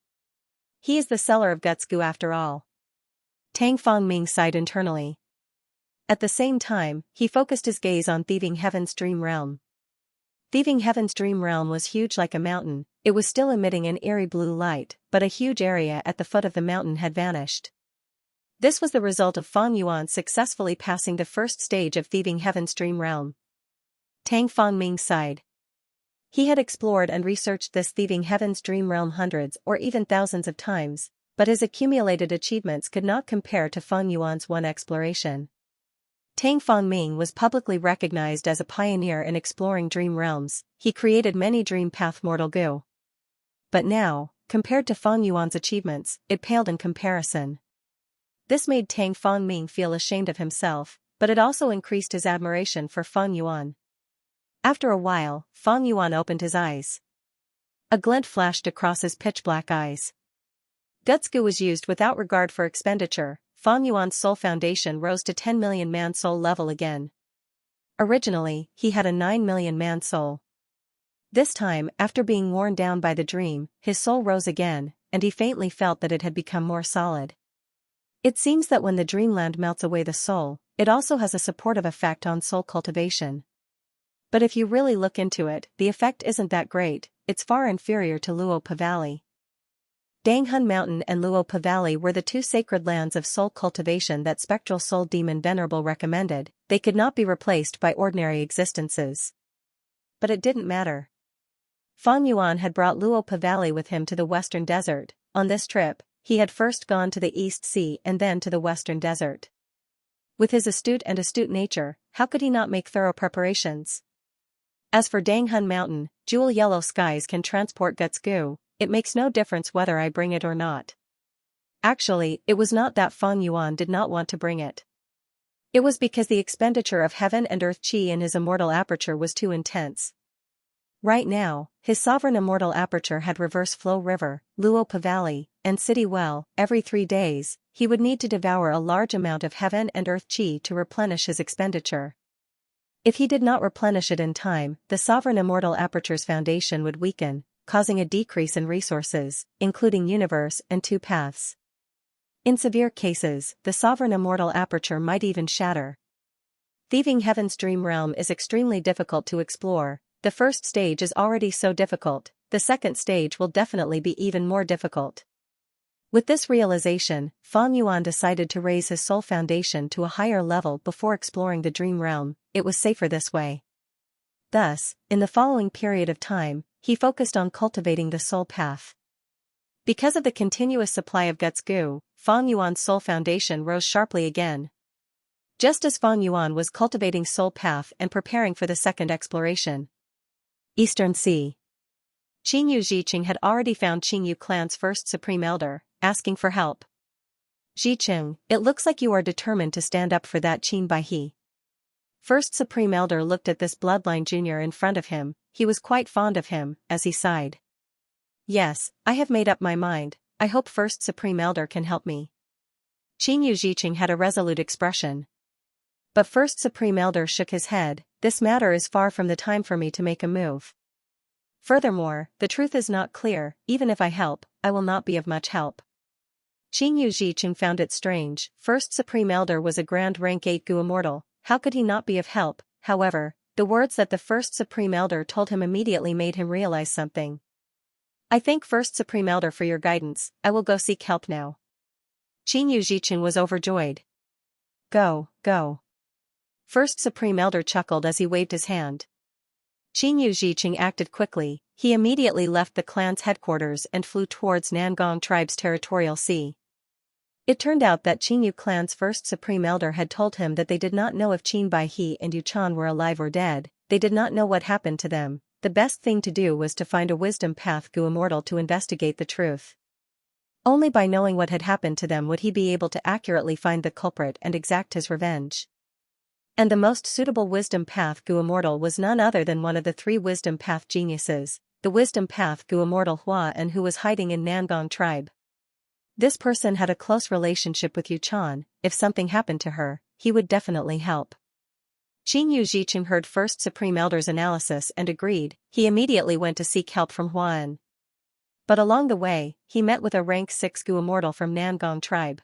S1: He is the seller of Guts Goo after all. Tang Fangming sighed internally. At the same time, he focused his gaze on thieving heaven's dream realm. Thieving heaven's dream realm was huge like a mountain, it was still emitting an eerie blue light, but a huge area at the foot of the mountain had vanished. This was the result of Fang Yuan successfully passing the first stage of thieving heaven's dream realm. Tang Fangming sighed. He had explored and researched this thieving heaven's dream realm hundreds or even thousands of times, but his accumulated achievements could not compare to Fang Yuan's one exploration. Tang Fangming was publicly recognized as a pioneer in exploring dream realms, he created many dream path mortal goo. But now, compared to Fang Yuan's achievements, it paled in comparison. This made Tang Fangming feel ashamed of himself, but it also increased his admiration for Fang Yuan. After a while, Fang Yuan opened his eyes. A glint flashed across his pitch-black eyes. Guts Gu was used without regard for expenditure. Fang Yuan's soul foundation rose to 10 million man soul level again. Originally, he had a 9 million man soul. This time, after being worn down by the dream, his soul rose again, and he faintly felt that it had become more solid. It seems that when the dreamland melts away the soul, it also has a supportive effect on soul cultivation. But if you really look into it, the effect isn't that great. It's far inferior to Luopa Valley. Danghun Mountain and Luopa Valley were the two sacred lands of soul cultivation that Spectral Soul Demon Venerable recommended. They could not be replaced by ordinary existences. But it didn't matter. Fang Yuan had brought Luopa Valley with him to the Western Desert. On this trip, he had first gone to the East Sea and then to the Western Desert. With his astute nature, how could he not make thorough preparations? As for Danghun Mountain, jewel yellow skies can transport Guts Gu. It makes no difference whether I bring it or not. Actually, it was not that Fang Yuan did not want to bring it. It was because the expenditure of heaven and earth chi in his immortal aperture was too intense. Right now, his sovereign immortal aperture had reverse flow river, Luopa Valley, and city well. Every 3 days, he would need to devour a large amount of heaven and earth chi to replenish his expenditure. If he did not replenish it in time, the sovereign immortal aperture's foundation would weaken, causing a decrease in resources, including universe and 2 paths. In severe cases, the sovereign immortal aperture might even shatter. Thieving Heaven's dream realm is extremely difficult to explore. The first stage is already so difficult, the second stage will definitely be even more difficult. With this realization, Fang Yuan decided to raise his soul foundation to a higher level before exploring the dream realm. It was safer this way. Thus, in the following period of time, he focused on cultivating the soul path. Because of the continuous supply of Guts Gu, Fang Yuan's soul foundation rose sharply again. Just as Fang Yuan was cultivating soul path and preparing for the second exploration. Eastern Sea. Qingyu Zhiqing had already found Qingyu clan's first supreme elder, asking for help. Zhiqing, it looks like you are determined to stand up for that Qin Bai He. First Supreme Elder looked at this bloodline junior in front of him. He was quite fond of him, as he sighed. Yes, I have made up my mind. I hope First Supreme Elder can help me. Qingyu Zhiqing had a resolute expression. But First Supreme Elder shook his head. This matter is far from the time for me to make a move. Furthermore, the truth is not clear. Even if I help, I will not be of much help. Qingyu Zhiqing found it strange. First Supreme Elder was a Grand Rank 8 Gu Immortal. How could he not be of help? However, the words that the First Supreme Elder told him immediately made him realize something. I thank First Supreme Elder for your guidance. I will go seek help now. Qingyu Zhiqing was overjoyed. Go, go. First Supreme Elder chuckled as he waved his hand. Qingyu Zhiqing acted quickly. He immediately left the clan's headquarters and flew towards Nangong tribe's territorial sea. It turned out that Qingyu clan's first Supreme Elder had told him that they did not know if Qin Bai He and Yuchan were alive or dead. They did not know what happened to them. The best thing to do was to find a wisdom path Gu Immortal to investigate the truth. Only by knowing what had happened to them would he be able to accurately find the culprit and exact his revenge. And the most suitable wisdom path Gu Immortal was none other than one of the 3 wisdom path geniuses, the wisdom path Gu Immortal Hua, and who was hiding in Nangong tribe. This person had a close relationship with Yuchan. If something happened to her, he would definitely help. Qingyu Zhiqing heard First Supreme Elder's analysis and agreed. He immediately went to seek help from Huan. But along the way, he met with a rank 6 Gu Immortal from Nangong tribe.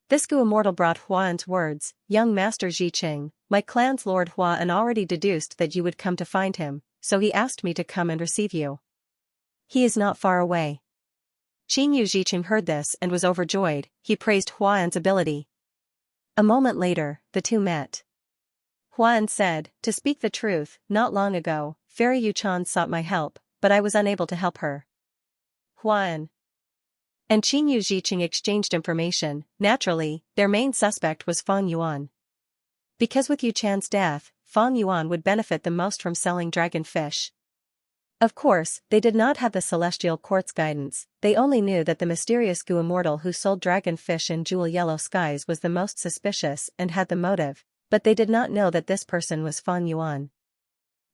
S1: This Gu Immortal brought Huan's words. Young Master Zhiqing, my clan's Lord Huan already deduced that you would come to find him, so he asked me to come and receive you. He is not far away. Qingyu Zhiqing heard this and was overjoyed. He praised Huan's ability. A moment later, the two met. Huan said, to speak the truth, not long ago, Fairy Yuchan sought my help, but I was unable to help her. Huan and Qingyu Zhiqing exchanged information. Naturally, their main suspect was Fang Yuan. Because with Yuchan's death, Fang Yuan would benefit the most from selling dragon fish. Of course, they did not have the celestial court's guidance, they only knew that the mysterious Gu immortal who sold dragon fish in jewel yellow skies was the most suspicious and had the motive, but they did not know that this person was Fang Yuan.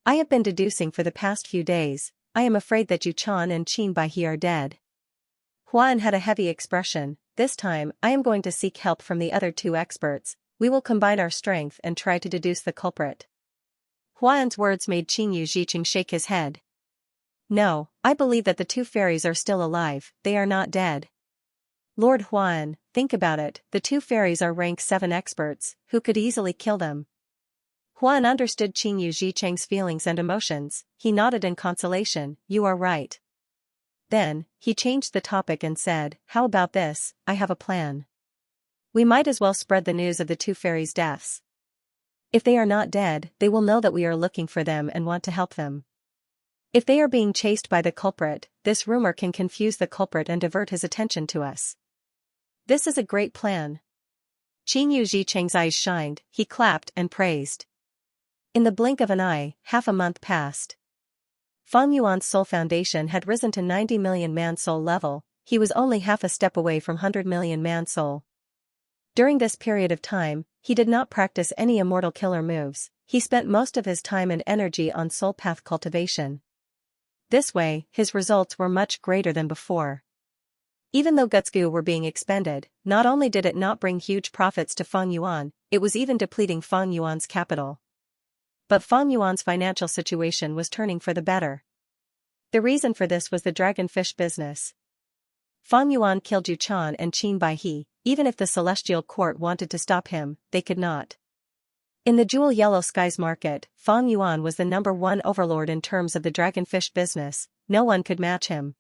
S1: I have been deducing for the past few days, I am afraid that Yu Chan and Qin Baihe are dead. Huan had a heavy expression. This time, I am going to seek help from the other two experts, we will combine our strength and try to deduce the culprit. Huan's words made Qin Yu Zhiqing shake his head. No, I believe that the two fairies are still alive, they are not dead. Lord Huan, think about it, the two fairies are rank 7 experts, who could easily kill them. Huan understood Qin Yu Zhiqing's feelings and emotions, he nodded in consolation, you are right. Then, he changed the topic and said, how about this, I have a plan. We might as well spread the news of the two fairies' deaths. If they are not dead, they will know that we are looking for them and want to help them. If they are being chased by the culprit, this rumor can confuse the culprit and divert his attention to us. This is a great plan. Qin Yu Zhiqing's eyes shined, he clapped and praised. In the blink of an eye, half a month passed. Fang Yuan's soul foundation had risen to 90 million man-soul level, he was only half a step away from 100 million man-soul. During this period of time, he did not practice any immortal killer moves, he spent most of his time and energy on soul path cultivation. This way, his results were much greater than before. Even though Gutsgu were being expended, not only did it not bring huge profits to Fang Yuan, it was even depleting Fang Yuan's capital. But Fang Yuan's financial situation was turning for the better. The reason for this was the dragonfish business. Fang Yuan killed Yu Chan and Qin Baihe, even if the celestial court wanted to stop him, they could not. In the jewel yellow skies market, Fang Yuan was the #1 overlord in terms of the dragonfish business, no one could match him.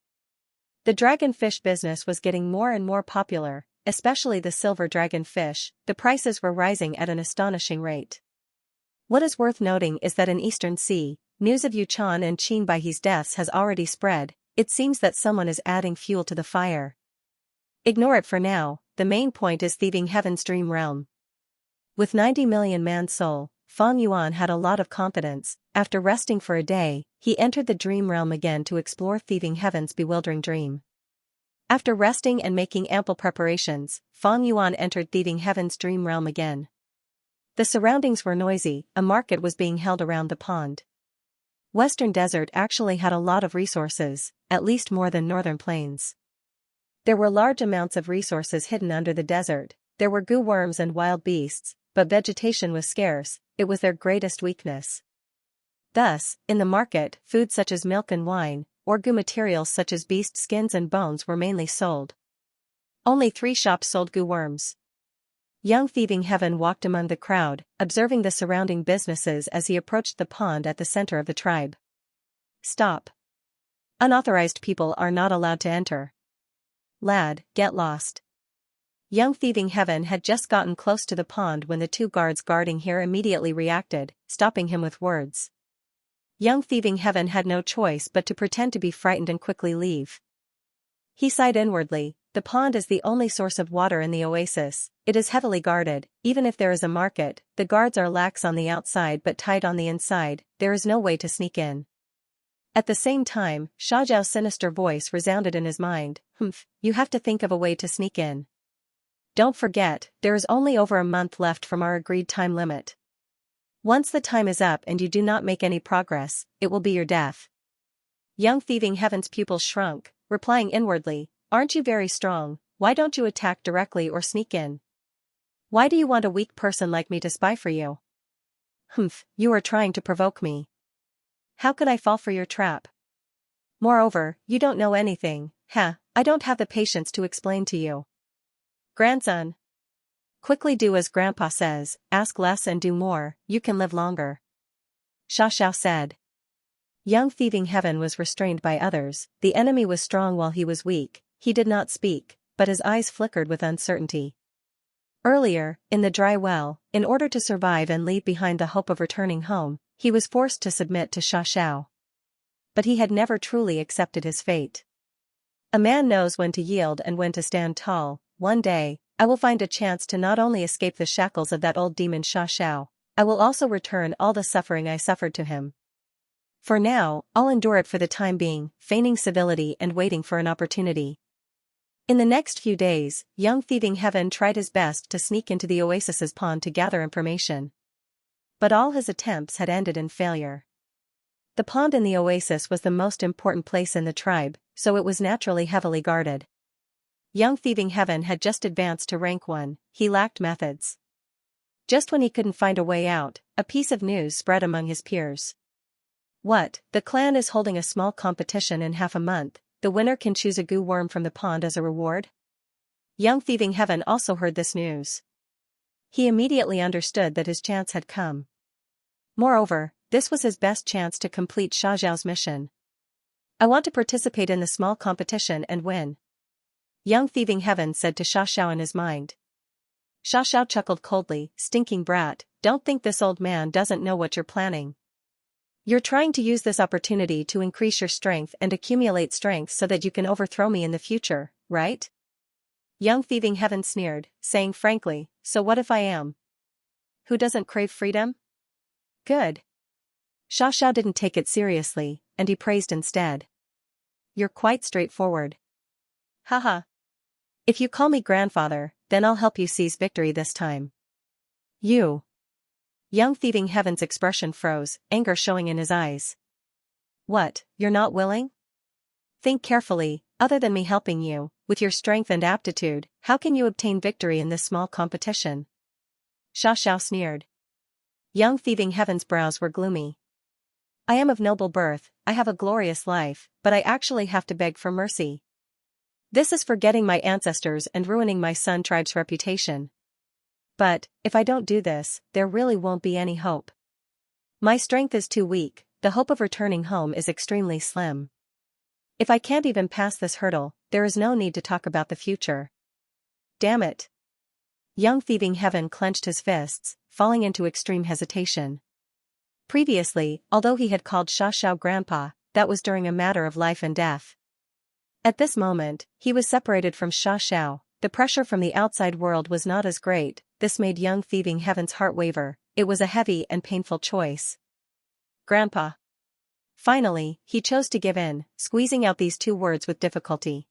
S1: The dragonfish business was getting more and more popular, especially the silver dragonfish, the prices were rising at an astonishing rate. What is worth noting is that in Eastern Sea, news of Yu Chan and Qin Baihe's deaths has already spread, it seems that someone is adding fuel to the fire. Ignore it for now, the main point is thieving Heaven's dream realm. With 90 million man-soul, Fang Yuan had a lot of confidence. After resting for a day, he entered the dream realm again to explore thieving Heaven's bewildering dream. After resting and making ample preparations, Fang Yuan entered thieving Heaven's dream realm again. The surroundings were noisy, a market was being held around the pond. Western Desert actually had a lot of resources, at least more than Northern Plains. There were large amounts of resources hidden under the desert, there were goo worms and wild beasts, but vegetation was scarce, it was their greatest weakness. Thus, in the market, food such as milk and wine, or goo materials such as beast skins and bones were mainly sold. Only 3 shops sold goo worms. Young Thieving Heaven walked among the crowd, observing the surrounding businesses as he approached the pond at the center of the tribe. Stop. Unauthorized people are not allowed to enter. Lad, get lost. Young Thieving Heaven had just gotten close to the pond when the 2 guards guarding here immediately reacted, stopping him with words. Young Thieving Heaven had no choice but to pretend to be frightened and quickly leave. He sighed inwardly, the pond is the only source of water in the oasis, it is heavily guarded, even if there is a market, the guards are lax on the outside but tight on the inside, there is no way to sneak in. At the same time, Xiaojiao's sinister voice resounded in his mind, you have to think of a way to sneak in. Don't forget, there is only over a month left from our agreed time limit. Once the time is up and you do not make any progress, it will be your death. Young Thieving Heaven's pupils shrunk, replying inwardly, aren't you very strong, why don't you attack directly or sneak in? Why do you want a weak person like me to spy for you? You are trying to provoke me. How could I fall for your trap? Moreover, you don't know anything, I don't have the patience to explain to you. Grandson. Quickly do as Grandpa says, ask less and do more, you can live longer. Xiaoxiao said. Young Thieving Heaven was restrained by others, the enemy was strong while he was weak, he did not speak, but his eyes flickered with uncertainty. Earlier, in the dry well, in order to survive and leave behind the hope of returning home, he was forced to submit to Xiaoxiao. But he had never truly accepted his fate. A man knows when to yield and when to stand tall. One day, I will find a chance to not only escape the shackles of that old demon Xiaoxiao, I will also return all the suffering I suffered to him. For now, I'll endure it for the time being, feigning civility and waiting for an opportunity. In the next few days, young thieving Heaven tried his best to sneak into the oasis's pond to gather information. But all his attempts had ended in failure. The pond in the oasis was the most important place in the tribe, so it was naturally heavily guarded. Young thieving Heaven had just advanced to rank 1, he lacked methods. Just when he couldn't find a way out, a piece of news spread among his peers. What? The clan is holding a small competition in half a month. The winner can choose a goo worm from the pond as a reward? Young thieving Heaven also heard this news. He immediately understood that his chance had come. Moreover, this was his best chance to complete Xiaoxiao's mission. I want to participate in the small competition and win. Young thieving Heaven said to Xiaoxiao in his mind. Xiaoxiao chuckled coldly, stinking brat, don't think this old man doesn't know what you're planning. You're trying to use this opportunity to increase your strength and accumulate strength so that you can overthrow me in the future, right? Young thieving Heaven sneered, saying frankly, so what if I am? Who doesn't crave freedom? Good. Xiaoxiao didn't take it seriously, and he praised instead. You're quite straightforward. Haha. If you call me grandfather, then I'll help you seize victory this time. You. Young thieving Heaven's expression froze, anger showing in his eyes. What, you're not willing? Think carefully, other than me helping you, with your strength and aptitude, how can you obtain victory in this small competition? Xiaoxiao sneered. Young thieving Heaven's brows were gloomy. I am of noble birth, I have a glorious life, but I actually have to beg for mercy. This is forgetting my ancestors and ruining my Sun tribe's reputation. But, if I don't do this, there really won't be any hope. My strength is too weak, the hope of returning home is extremely slim. If I can't even pass this hurdle, there is no need to talk about the future. Damn it. Young thieving Heaven clenched his fists, falling into extreme hesitation. Previously, although he had called Xiaoxiao grandpa, that was during a matter of life and death. At this moment, he was separated from Xiaoxiao. The pressure from the outside world was not as great. This made young thieving Heaven's heart waver. It was a heavy and painful choice. Grandpa. Finally, he chose to give in, squeezing out these two words with difficulty.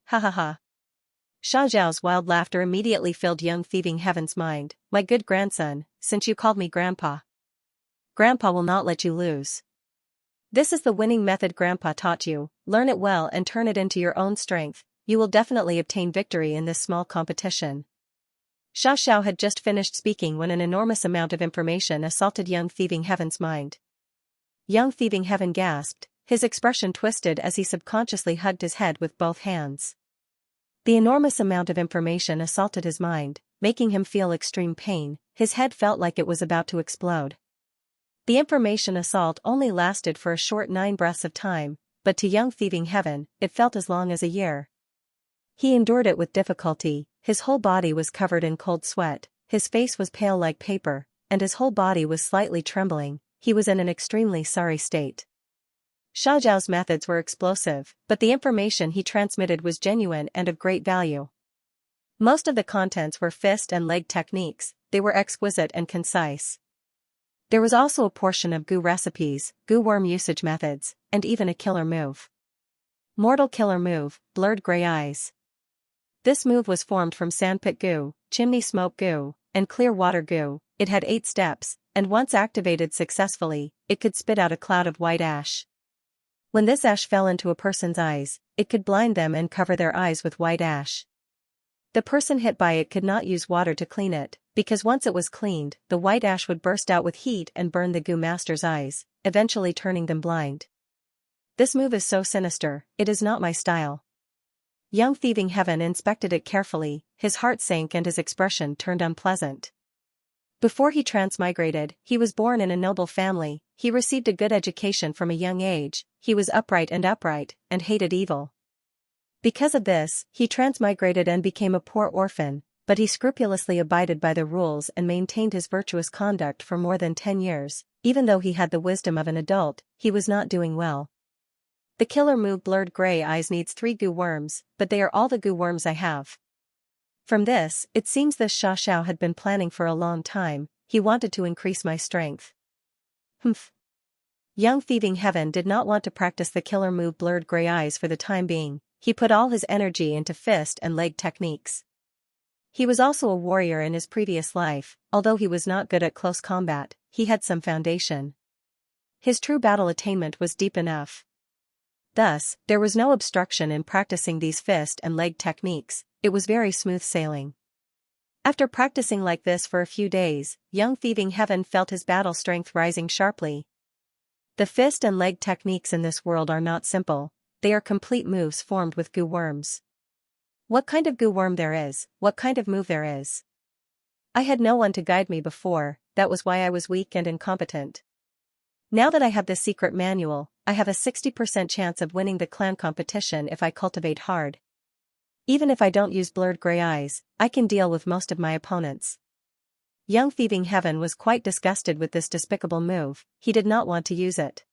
S1: Ha ha ha. Xiaoxiao's wild laughter immediately filled young thieving Heaven's mind. My good grandson, since you called me grandpa. Grandpa will not let you lose. This is the winning method Grandpa taught you. Learn it well and turn it into your own strength. You will definitely obtain victory in this small competition. Xiaoxiao had just finished speaking when an enormous amount of information assaulted young thieving Heaven's mind. Young thieving Heaven gasped, his expression twisted as he subconsciously hugged his head with both hands. The enormous amount of information assaulted his mind, making him feel extreme pain. His head felt like it was about to explode. The information assault only lasted for a short 9 breaths of time, but to young thieving Heaven, it felt as long as a year. He endured it with difficulty, his whole body was covered in cold sweat, his face was pale like paper, and his whole body was slightly trembling. He was in an extremely sorry state. Xiaoxiao's methods were explosive, but the information he transmitted was genuine and of great value. Most of the contents were fist and leg techniques, they were exquisite and concise. There was also a portion of goo recipes, goo worm usage methods, and even a killer move. Mortal killer move, blurred gray eyes. This move was formed from sandpit goo, chimney smoke goo, and clear water goo. It had 8 steps, and once activated successfully, it could spit out a cloud of white ash. When this ash fell into a person's eyes, it could blind them and cover their eyes with white ash. The person hit by it could not use water to clean it, because once it was cleaned, the white ash would burst out with heat and burn the goo master's eyes, eventually turning them blind. This move is so sinister, it is not my style. Young thieving Heaven inspected it carefully, his heart sank and his expression turned unpleasant. Before he transmigrated, he was born in a noble family, he received a good education from a young age, he was upright, and hated evil. Because of this, he transmigrated and became a poor orphan, but he scrupulously abided by the rules and maintained his virtuous conduct for more than 10 years. Even though he had the wisdom of an adult, he was not doing well. The killer move blurred gray eyes needs 3 goo worms, but they are all the goo worms I have. From this, it seems this Xiaoxiao had been planning for a long time. He wanted to increase my strength. Humph. Young Thieving Heaven did not want to practice the killer move Blurred Gray Eyes for the time being. He put all his energy into fist and leg techniques. He was also a warrior in his previous life, although he was not good at close combat, he had some foundation. His true battle attainment was deep enough. Thus, there was no obstruction in practicing these fist and leg techniques, it was very smooth sailing. After practicing like this for a few days, Young Thieving Heaven felt his battle strength rising sharply. The fist and leg techniques in this world are not simple, they are complete moves formed with goo worms. What kind of goo worm there is, what kind of move there is. I had no one to guide me before, that was why I was weak and incompetent. Now that I have this secret manual, I have a 60% chance of winning the clan competition if I cultivate hard. Even if I don't use Blurred Gray Eyes, I can deal with most of my opponents. Young Thieving Heaven was quite disgusted with this despicable move, he did not want to use it.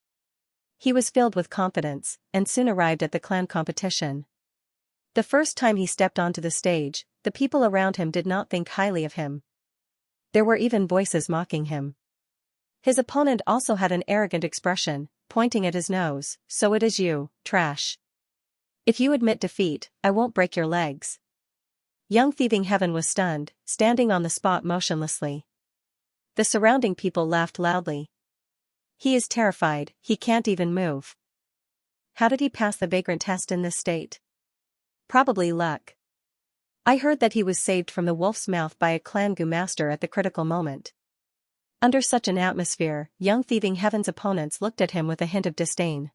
S1: He was filled with confidence, and soon arrived at the clan competition. The first time he stepped onto the stage, the people around him did not think highly of him. There were even voices mocking him. His opponent also had an arrogant expression, pointing at his nose, "So it is you, trash. If you admit defeat, I won't break your legs." Young Thieving Heaven was stunned, standing on the spot motionlessly. The surrounding people laughed loudly. He is terrified, he can't even move. How did he pass the vagrant test in this state? Probably luck. I heard that he was saved from the wolf's mouth by a clan goo master at the critical moment. Under such an atmosphere, Young Thieving Heaven's opponents looked at him with a hint of disdain.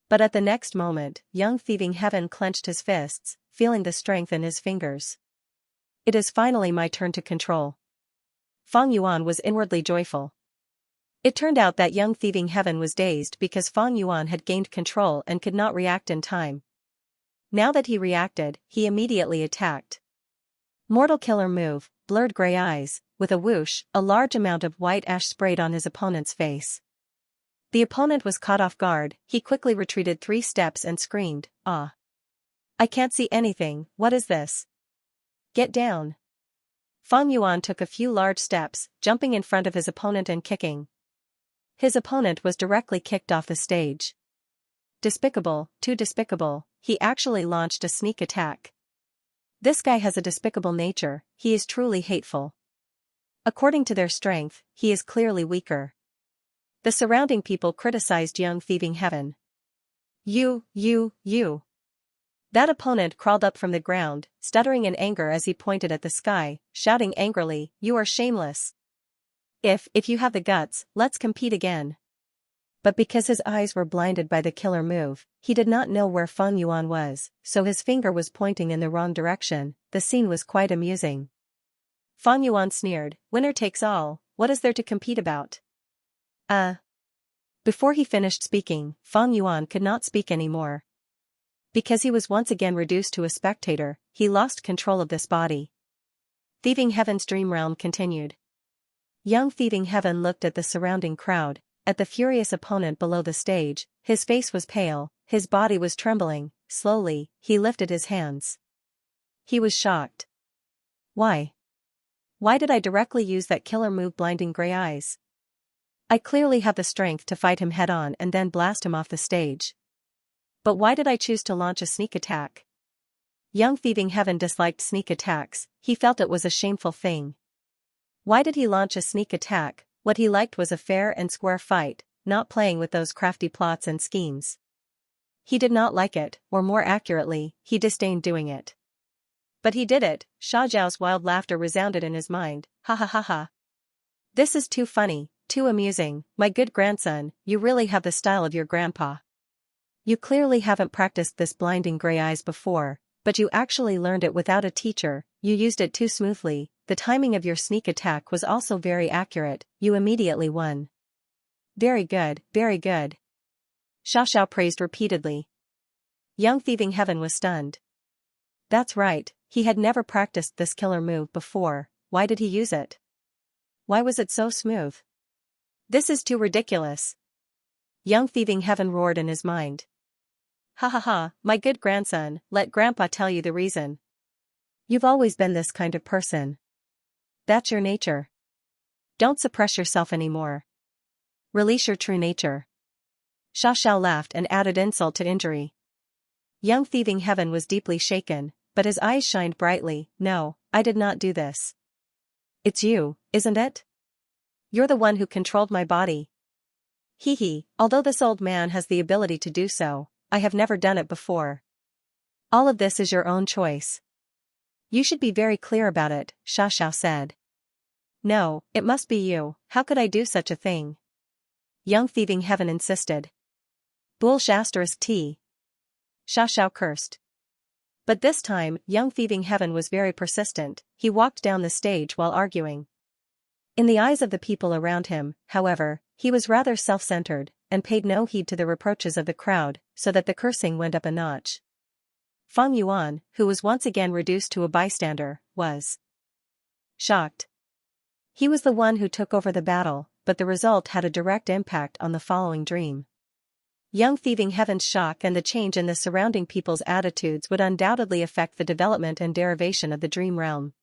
S1: But at the next moment, Young Thieving Heaven clenched his fists, feeling the strength in his fingers. It is finally my turn to control. Fang Yuan was inwardly joyful. It turned out that Young Thieving Heaven was dazed because Fang Yuan had gained control and could not react in time. Now that he reacted, he immediately attacked. Mortal killer move, Blurred Gray Eyes, with a whoosh, a large amount of white ash sprayed on his opponent's face. The opponent was caught off guard, he quickly retreated 3 steps and screamed, "Ah! I can't see anything, what is this? Get down!" Fang Yuan took a few large steps, jumping in front of his opponent and kicking. His opponent was directly kicked off the stage. Despicable, too despicable, he actually launched a sneak attack. This guy has a despicable nature, he is truly hateful. According to their strength, he is clearly weaker. The surrounding people criticized Young Thieving Heaven. You. That opponent crawled up from the ground, stuttering in anger as he pointed at the sky, shouting angrily, "You are shameless. If you have the guts, let's compete again." But because his eyes were blinded by the killer move, he did not know where Fang Yuan was, so his finger was pointing in the wrong direction. The scene was quite amusing. Fang Yuan sneered, "Winner takes all, what is there to compete about?" Before he finished speaking, Fang Yuan could not speak anymore. Because he was once again reduced to a spectator, he lost control of this body. Thieving Heaven's dream realm continued. Young Thieving Heaven looked at the surrounding crowd, at the furious opponent below the stage, his face was pale, his body was trembling, slowly, he lifted his hands. He was shocked. Why? Why did I directly use that killer move Blinding Gray Eyes? I clearly have the strength to fight him head-on and then blast him off the stage. But why did I choose to launch a sneak attack? Young Thieving Heaven disliked sneak attacks, he felt it was a shameful thing. Why did he launch a sneak attack? What he liked was a fair and square fight, not playing with those crafty plots and schemes. He did not like it, or more accurately, he disdained doing it. But he did it. Sha Zhao's wild laughter resounded in his mind, "Ha ha ha ha. This is too funny, too amusing, my good grandson, you really have the style of your grandpa. You clearly haven't practiced this Blinding Gray Eyes before, but you actually learned it without a teacher, you used it too smoothly, the timing of your sneak attack was also very accurate, you immediately won. Very good, very good." Sha Zhao praised repeatedly. Young Thieving Heaven was stunned. That's right, he had never practiced this killer move before, why did he use it? Why was it so smooth? This is too ridiculous. Young Thieving Heaven roared in his mind. Ha ha ha, my good grandson, let Grandpa tell you the reason. You've always been this kind of person. That's your nature. Don't suppress yourself anymore. Release your true nature. Xiao laughed and added insult to injury. Young Thieving Heaven was deeply shaken, but his eyes shined brightly. No, I did not do this. It's you, isn't it? You're the one who controlled my body. Hee hee, although this old man has the ability to do so, I have never done it before. All of this is your own choice. You should be very clear about it, Xiao said. No, it must be you, how could I do such a thing? Young Thieving Heaven insisted. Bullsh *T. Xiao cursed. But this time, Young Thieving Heaven was very persistent. He walked down the stage while arguing. In the eyes of the people around him, however, he was rather self-centered, and paid no heed to the reproaches of the crowd, so that the cursing went up a notch. Feng Yuan, who was once again reduced to a bystander, was shocked. He was the one who took over the battle, but the result had a direct impact on the following dream. Young Thieving Heaven's shock and the change in the surrounding people's attitudes would undoubtedly affect the development and derivation of the dream realm.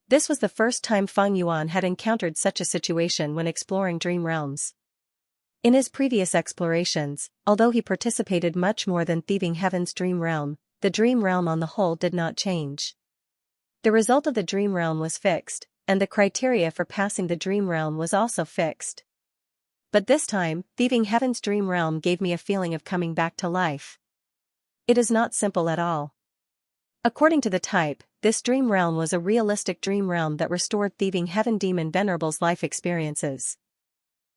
S1: This was the first time Feng Yuan had encountered such a situation when exploring dream realms. In his previous explorations, although he participated much more than Thieving Heaven's dream realm, the dream realm on the whole did not change. The result of the dream realm was fixed, and the criteria for passing the dream realm was also fixed. But this time, Thieving Heaven's dream realm gave me a feeling of coming back to life. It is not simple at all. According to the type, this dream realm was a realistic dream realm that restored Thieving Heaven Demon Venerable's life experiences.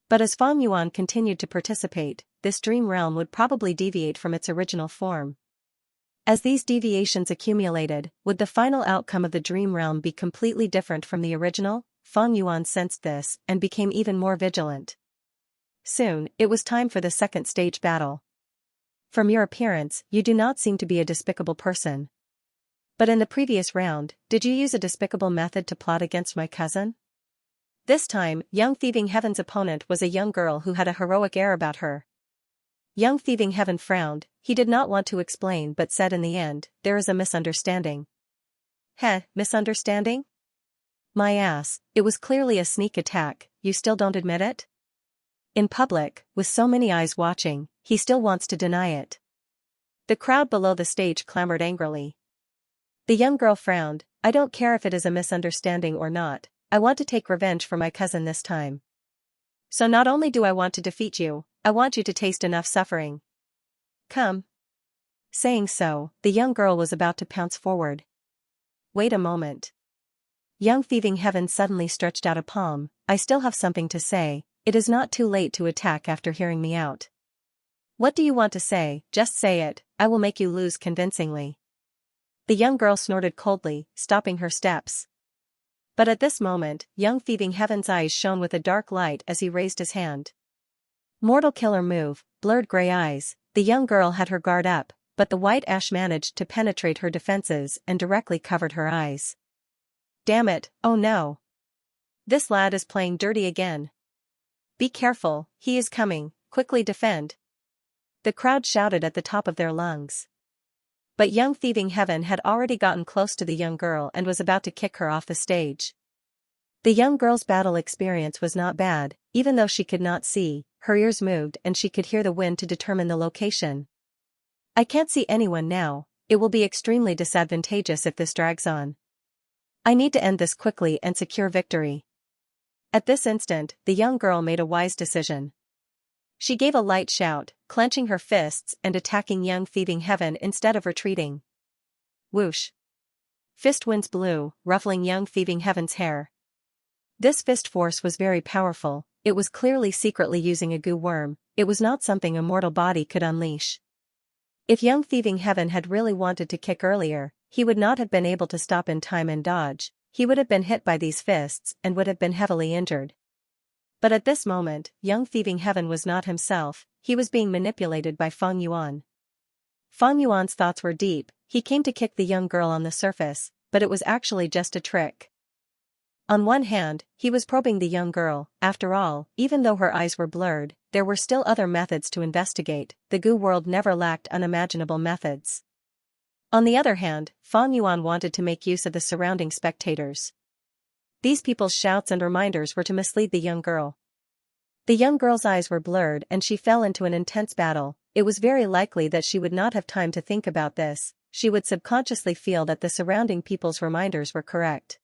S1: But as Feng Yuan continued to participate, this dream realm would probably deviate from its original form. As these deviations accumulated, would the final outcome of the dream realm be completely different from the original? Feng Yuan sensed this and became even more vigilant. Soon, it was time for the second stage battle. From your appearance, you do not seem to be a despicable person. But in the previous round, did you use a despicable method to plot against my cousin? This time, Young Thieving Heaven's opponent was a young girl who had a heroic air about her. Young Thieving Heaven frowned. He did not want to explain but said in the end, there is a misunderstanding. Heh, misunderstanding? My ass, it was clearly a sneak attack, you still don't admit it? In public, with so many eyes watching, he still wants to deny it. The crowd below the stage clamored angrily. The young girl frowned. I don't care if it is a misunderstanding or not, I want to take revenge for my cousin this time. So not only do I want to defeat you, I want you to taste enough suffering. Come. Saying so, the young girl was about to pounce forward. Wait a moment. Young Thieving Heaven suddenly stretched out a palm. I still have something to say. It is not too late to attack after hearing me out. What do you want to say? Just say it, I will make you lose convincingly. The young girl snorted coldly, stopping her steps. But at this moment, Young Thieving Heaven's eyes shone with a dark light as he raised his hand. Mortal killer move, blurred gray eyes. The young girl had her guard up, but the white ash managed to penetrate her defenses and directly covered her eyes. Damn it, oh no. This lad is playing dirty again. Be careful, he is coming, quickly defend. The crowd shouted at the top of their lungs. But Young Thieving Heaven had already gotten close to the young girl and was about to kick her off the stage. The young girl's battle experience was not bad, even though she could not see, her ears moved and she could hear the wind to determine the location. I can't see anyone now, it will be extremely disadvantageous if this drags on. I need to end this quickly and secure victory. At this instant, the young girl made a wise decision. She gave a light shout, clenching her fists and attacking Young Thieving Heaven instead of retreating. Whoosh! Fist winds blew, ruffling Young Thieving Heaven's hair. This fist force was very powerful, it was clearly secretly using a goo worm, it was not something a mortal body could unleash. If Young Thieving Heaven had really wanted to kick earlier, he would not have been able to stop in time and dodge, he would have been hit by these fists and would have been heavily injured. But at this moment, Young Thieving Heaven was not himself, he was being manipulated by Feng Yuan. Feng Yuan's thoughts were deep, he came to kick the young girl on the surface, but it was actually just a trick. On one hand, he was probing the young girl. After all, even though her eyes were blurred, there were still other methods to investigate, the goo world never lacked unimaginable methods. On the other hand, Feng Yuan wanted to make use of the surrounding spectators. These people's shouts and reminders were to mislead the young girl. The young girl's eyes were blurred and she fell into an intense battle. It was very likely that she would not have time to think about this. She would subconsciously feel that the surrounding people's reminders were correct.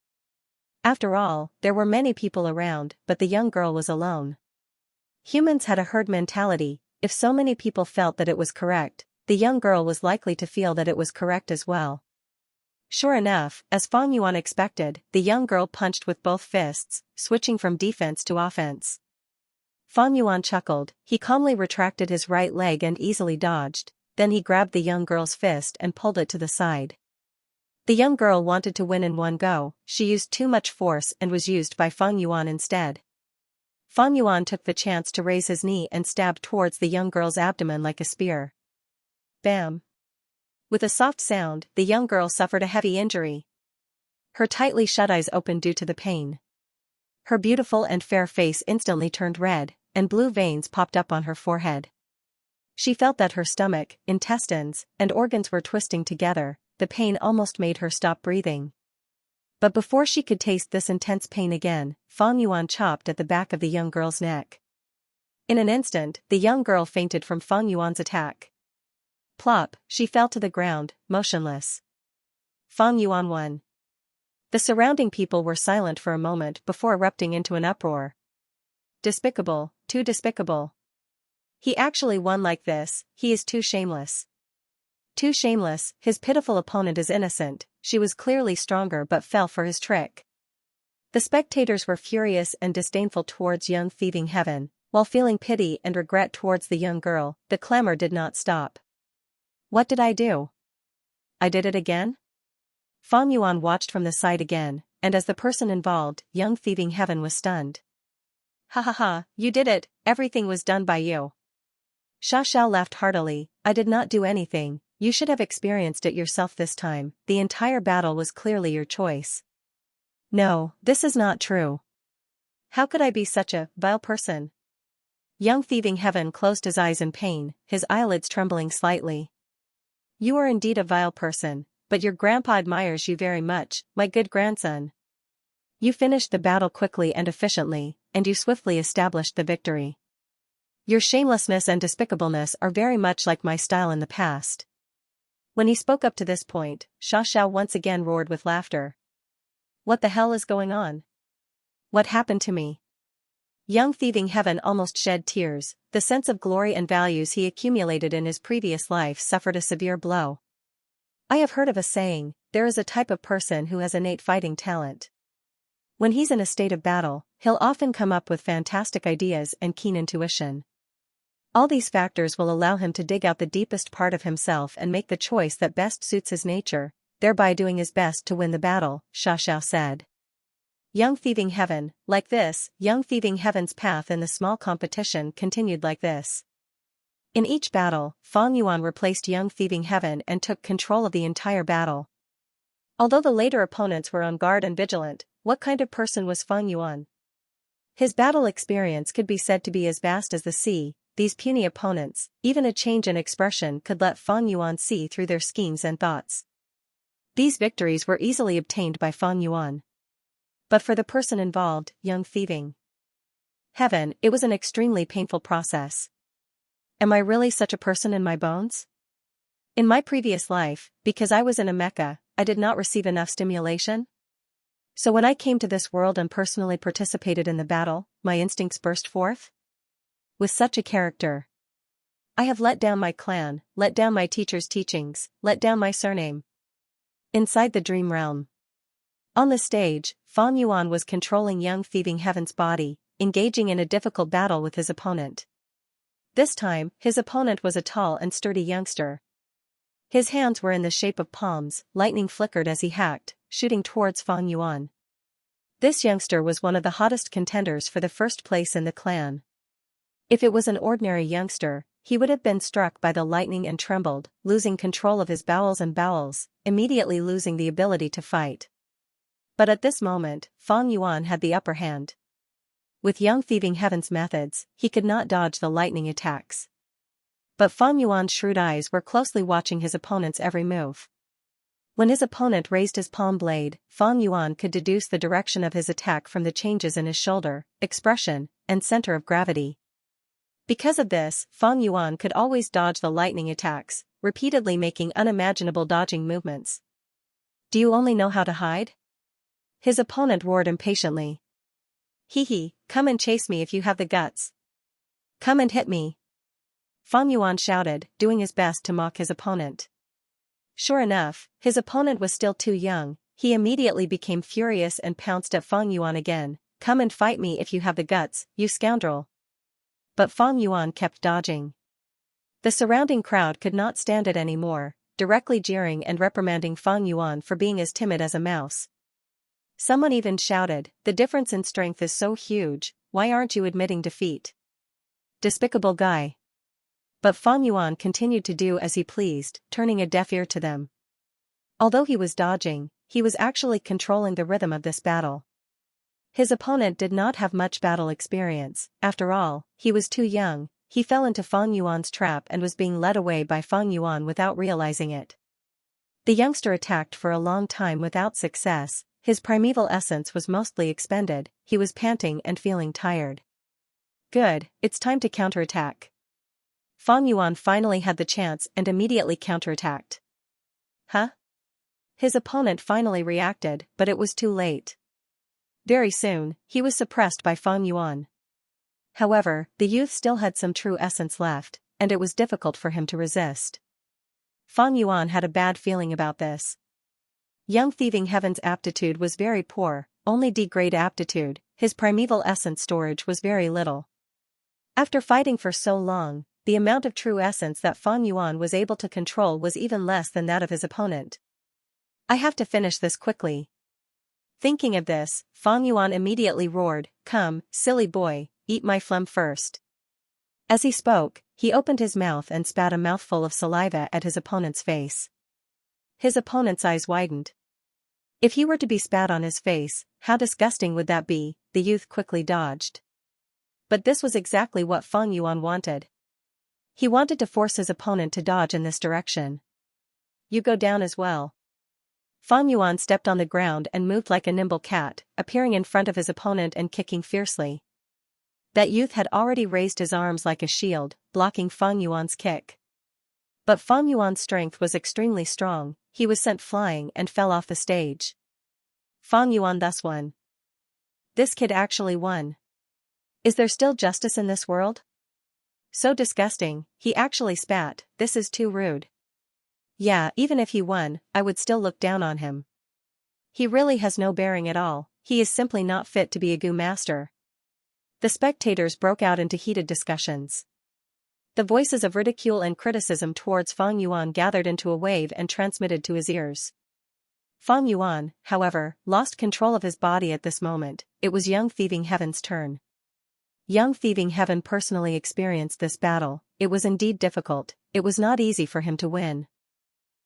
S1: After all, there were many people around, but the young girl was alone. Humans had a herd mentality. If so many people felt that it was correct, the young girl was likely to feel that it was correct as well. Sure enough, as Fang Yuan expected, the young girl punched with both fists, switching from defense to offense. Fang Yuan chuckled. He calmly retracted his right leg and easily dodged. Then he grabbed the young girl's fist and pulled it to the side. The young girl wanted to win in one go. She used too much force and was used by Fang Yuan instead. Fang Yuan took the chance to raise his knee and stabbed towards the young girl's abdomen like a spear. Bam! With a soft sound, the young girl suffered a heavy injury. Her tightly shut eyes opened due to the pain. Her beautiful and fair face instantly turned red, and blue veins popped up on her forehead. She felt that her stomach, intestines, and organs were twisting together. The pain almost made her stop breathing. But before she could taste this intense pain again, Fang Yuan chopped at the back of the young girl's neck. In an instant, the young girl fainted from Fang Yuan's attack. Plop, she fell to the ground, motionless. Fang Yuan won. The surrounding people were silent for a moment before erupting into an uproar. Despicable, too despicable. He actually won like this. He is too shameless. Too shameless. His pitiful opponent is innocent. She was clearly stronger but fell for his trick. The spectators were furious and disdainful towards young thieving Heaven, while feeling pity and regret towards the young girl. The clamor did not stop. What did I do? I did it again? Fang Yuan watched from the side again, and as the person involved, young thieving Heaven, was stunned. Ha ha ha, you did it, everything was done by you. Xianxia laughed heartily. I did not do anything, you should have experienced it yourself this time. The entire battle was clearly your choice. No, this is not true. How could I be such a vile person? Young thieving Heaven closed his eyes in pain, his eyelids trembling slightly. You are indeed a vile person, but your grandpa admires you very much, my good grandson. You finished the battle quickly and efficiently, and you swiftly established the victory. Your shamelessness and despicableness are very much like my style in the past. When he spoke up to this point, Xianxia once again roared with laughter. What the hell is going on? What happened to me? Young thieving Heaven almost shed tears. The sense of glory and values he accumulated in his previous life suffered a severe blow. I have heard of a saying, there is a type of person who has innate fighting talent. When he's in a state of battle, he'll often come up with fantastic ideas and keen intuition. All these factors will allow him to dig out the deepest part of himself and make the choice that best suits his nature, thereby doing his best to win the battle, Xianxia said. Young thieving Heaven, like this. Young thieving Heaven's path in the small competition continued like this. In each battle, Fang Yuan replaced young thieving Heaven and took control of the entire battle. Although the later opponents were on guard and vigilant, what kind of person was Fang Yuan? His battle experience could be said to be as vast as the sea. These puny opponents, even a change in expression could let Fang Yuan see through their schemes and thoughts. These victories were easily obtained by Fang Yuan. But for the person involved, young thieving Heaven, it was an extremely painful process. Am I really such a person in my bones? In my previous life, because I was in a mecha, I did not receive enough stimulation? So when I came to this world and personally participated in the battle, my instincts burst forth? With such a character, I have let down my clan, let down my teacher's teachings, let down my surname. Inside the dream realm. On the stage, Fang Yuan was controlling young thieving Heaven's body, engaging in a difficult battle with his opponent. This time, his opponent was a tall and sturdy youngster. His hands were in the shape of palms, lightning flickered as he hacked, shooting towards Fang Yuan. This youngster was one of the hottest contenders for the first place in the clan. If it was an ordinary youngster, he would have been struck by the lightning and trembled, losing control of his bowels, immediately losing the ability to fight. But at this moment, Fang Yuan had the upper hand. With young thieving Heaven's methods, he could not dodge the lightning attacks. But Fang Yuan's shrewd eyes were closely watching his opponent's every move. When his opponent raised his palm blade, Fang Yuan could deduce the direction of his attack from the changes in his shoulder, expression, and center of gravity. Because of this, Fang Yuan could always dodge the lightning attacks, repeatedly making unimaginable dodging movements. Do you only know how to hide? His opponent roared impatiently. Hee, come and chase me if you have the guts. Come and hit me. Fang Yuan shouted, doing his best to mock his opponent. Sure enough, his opponent was still too young. He immediately became furious and pounced at Fang Yuan again. Come and fight me if you have the guts, you scoundrel. But Fang Yuan kept dodging. The surrounding crowd could not stand it anymore, directly jeering and reprimanding Fang Yuan for being as timid as a mouse. Someone even shouted, the difference in strength is so huge, why aren't you admitting defeat? Despicable guy. But Fang Yuan continued to do as he pleased, turning a deaf ear to them. Although he was dodging, he was actually controlling the rhythm of this battle. His opponent did not have much battle experience. After all, he was too young. He fell into Fang Yuan's trap and was being led away by Fang Yuan without realizing it. The youngster attacked for a long time without success. His primeval essence was mostly expended. He was panting and feeling tired. Good, it's time to counterattack. Fang Yuan finally had the chance and immediately counterattacked. Huh? His opponent finally reacted, but it was too late. Very soon, he was suppressed by Fang Yuan. However, the youth still had some true essence left, and it was difficult for him to resist. Fang Yuan had a bad feeling about this. Young Thieving Heaven's aptitude was very poor, only D-grade aptitude. His primeval essence storage was very little. After fighting for so long, the amount of true essence that Fang Yuan was able to control was even less than that of his opponent. I have to finish this quickly. Thinking of this, Fang Yuan immediately roared, come, silly boy, eat my phlegm first. As he spoke, he opened his mouth and spat a mouthful of saliva at his opponent's face. His opponent's eyes widened. If he were to be spat on his face, how disgusting would that be? The youth quickly dodged. But this was exactly what Fang Yuan wanted. He wanted to force his opponent to dodge in this direction. You go down as well. Fang Yuan stepped on the ground and moved like a nimble cat, appearing in front of his opponent and kicking fiercely. That youth had already raised his arms like a shield, blocking Fang Yuan's kick. But Fang Yuan's strength was extremely strong. He was sent flying and fell off the stage. Fang Yuan thus won. This kid actually won. Is there still justice in this world? So disgusting, he actually spat, this is too rude. Yeah, even if he won, I would still look down on him. He really has no bearing at all, he is simply not fit to be a Gu master. The spectators broke out into heated discussions. The voices of ridicule and criticism towards Fang Yuan gathered into a wave and transmitted to his ears. Fang Yuan, however, lost control of his body at this moment. It was Young Thieving Heaven's turn. Young Thieving Heaven personally experienced this battle. It was indeed difficult. It was not easy for him to win.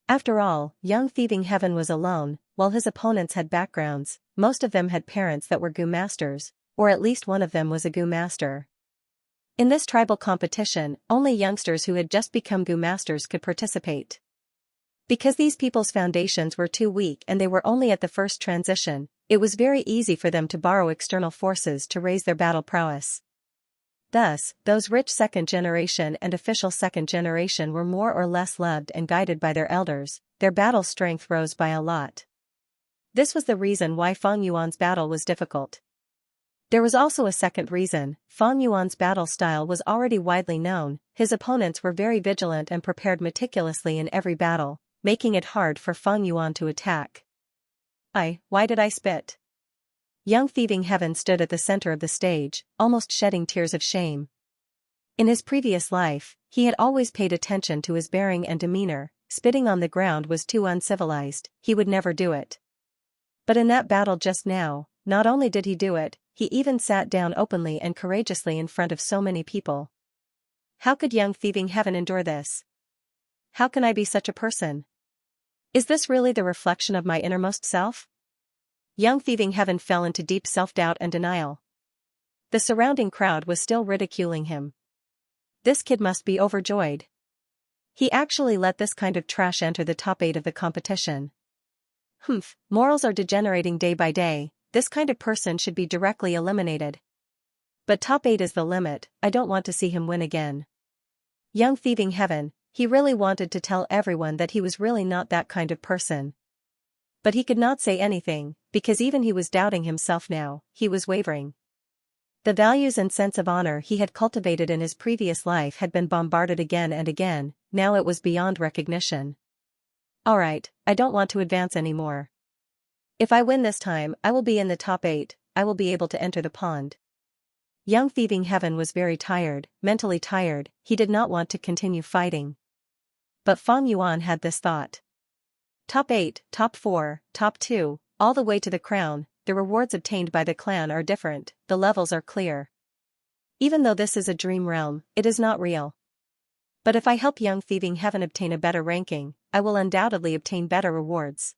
S1: After all, Young Thieving Heaven was alone, while his opponents had backgrounds. Most of them had parents that were Gu masters, or at least one of them was a Gu master. In this tribal competition, only youngsters who had just become Gu masters could participate. Because these people's foundations were too weak and they were only at the first transition, it was very easy for them to borrow external forces to raise their battle prowess. Thus, those rich second generation and official second generation were more or less loved and guided by their elders. Their battle strength rose by a lot. This was the reason why Fang Yuan's battle was difficult. There was also a second reason. Fang Yuan's battle style was already widely known. His opponents were very vigilant and prepared meticulously in every battle, making it hard for Fang Yuan to attack. Why did I spit? Young Thieving Heaven stood at the center of the stage, almost shedding tears of shame. In his previous life, he had always paid attention to his bearing and demeanor. Spitting on the ground was too uncivilized, he would never do it. But in that battle just now, not only did he do it, he even sat down openly and courageously in front of so many people. How could Young Thieving Heaven endure this? How can I be such a person? Is this really the reflection of my innermost self? Young Thieving Heaven fell into deep self-doubt and denial. The surrounding crowd was still ridiculing him. This kid must be overjoyed. He actually let this kind of trash enter the top 8 of the competition. Morals are degenerating day by day. This kind of person should be directly eliminated. But top 8 is the limit, I don't want to see him win again. Young thieving heaven, he really wanted to tell everyone that he was really not that kind of person. But he could not say anything, because even he was doubting himself now, he was wavering. The values and sense of honor he had cultivated in his previous life had been bombarded again and again, now it was beyond recognition. Alright, I don't want to advance anymore. If I win this time, I will be in the top 8, I will be able to enter the pond. Young thieving heaven was very tired, mentally tired, he did not want to continue fighting. But Fang Yuan had this thought. Top 8, top 4, top 2, all the way to the crown, the rewards obtained by the clan are different, the levels are clear. Even though this is a dream realm, it is not real. But if I help young thieving heaven obtain a better ranking, I will undoubtedly obtain better rewards.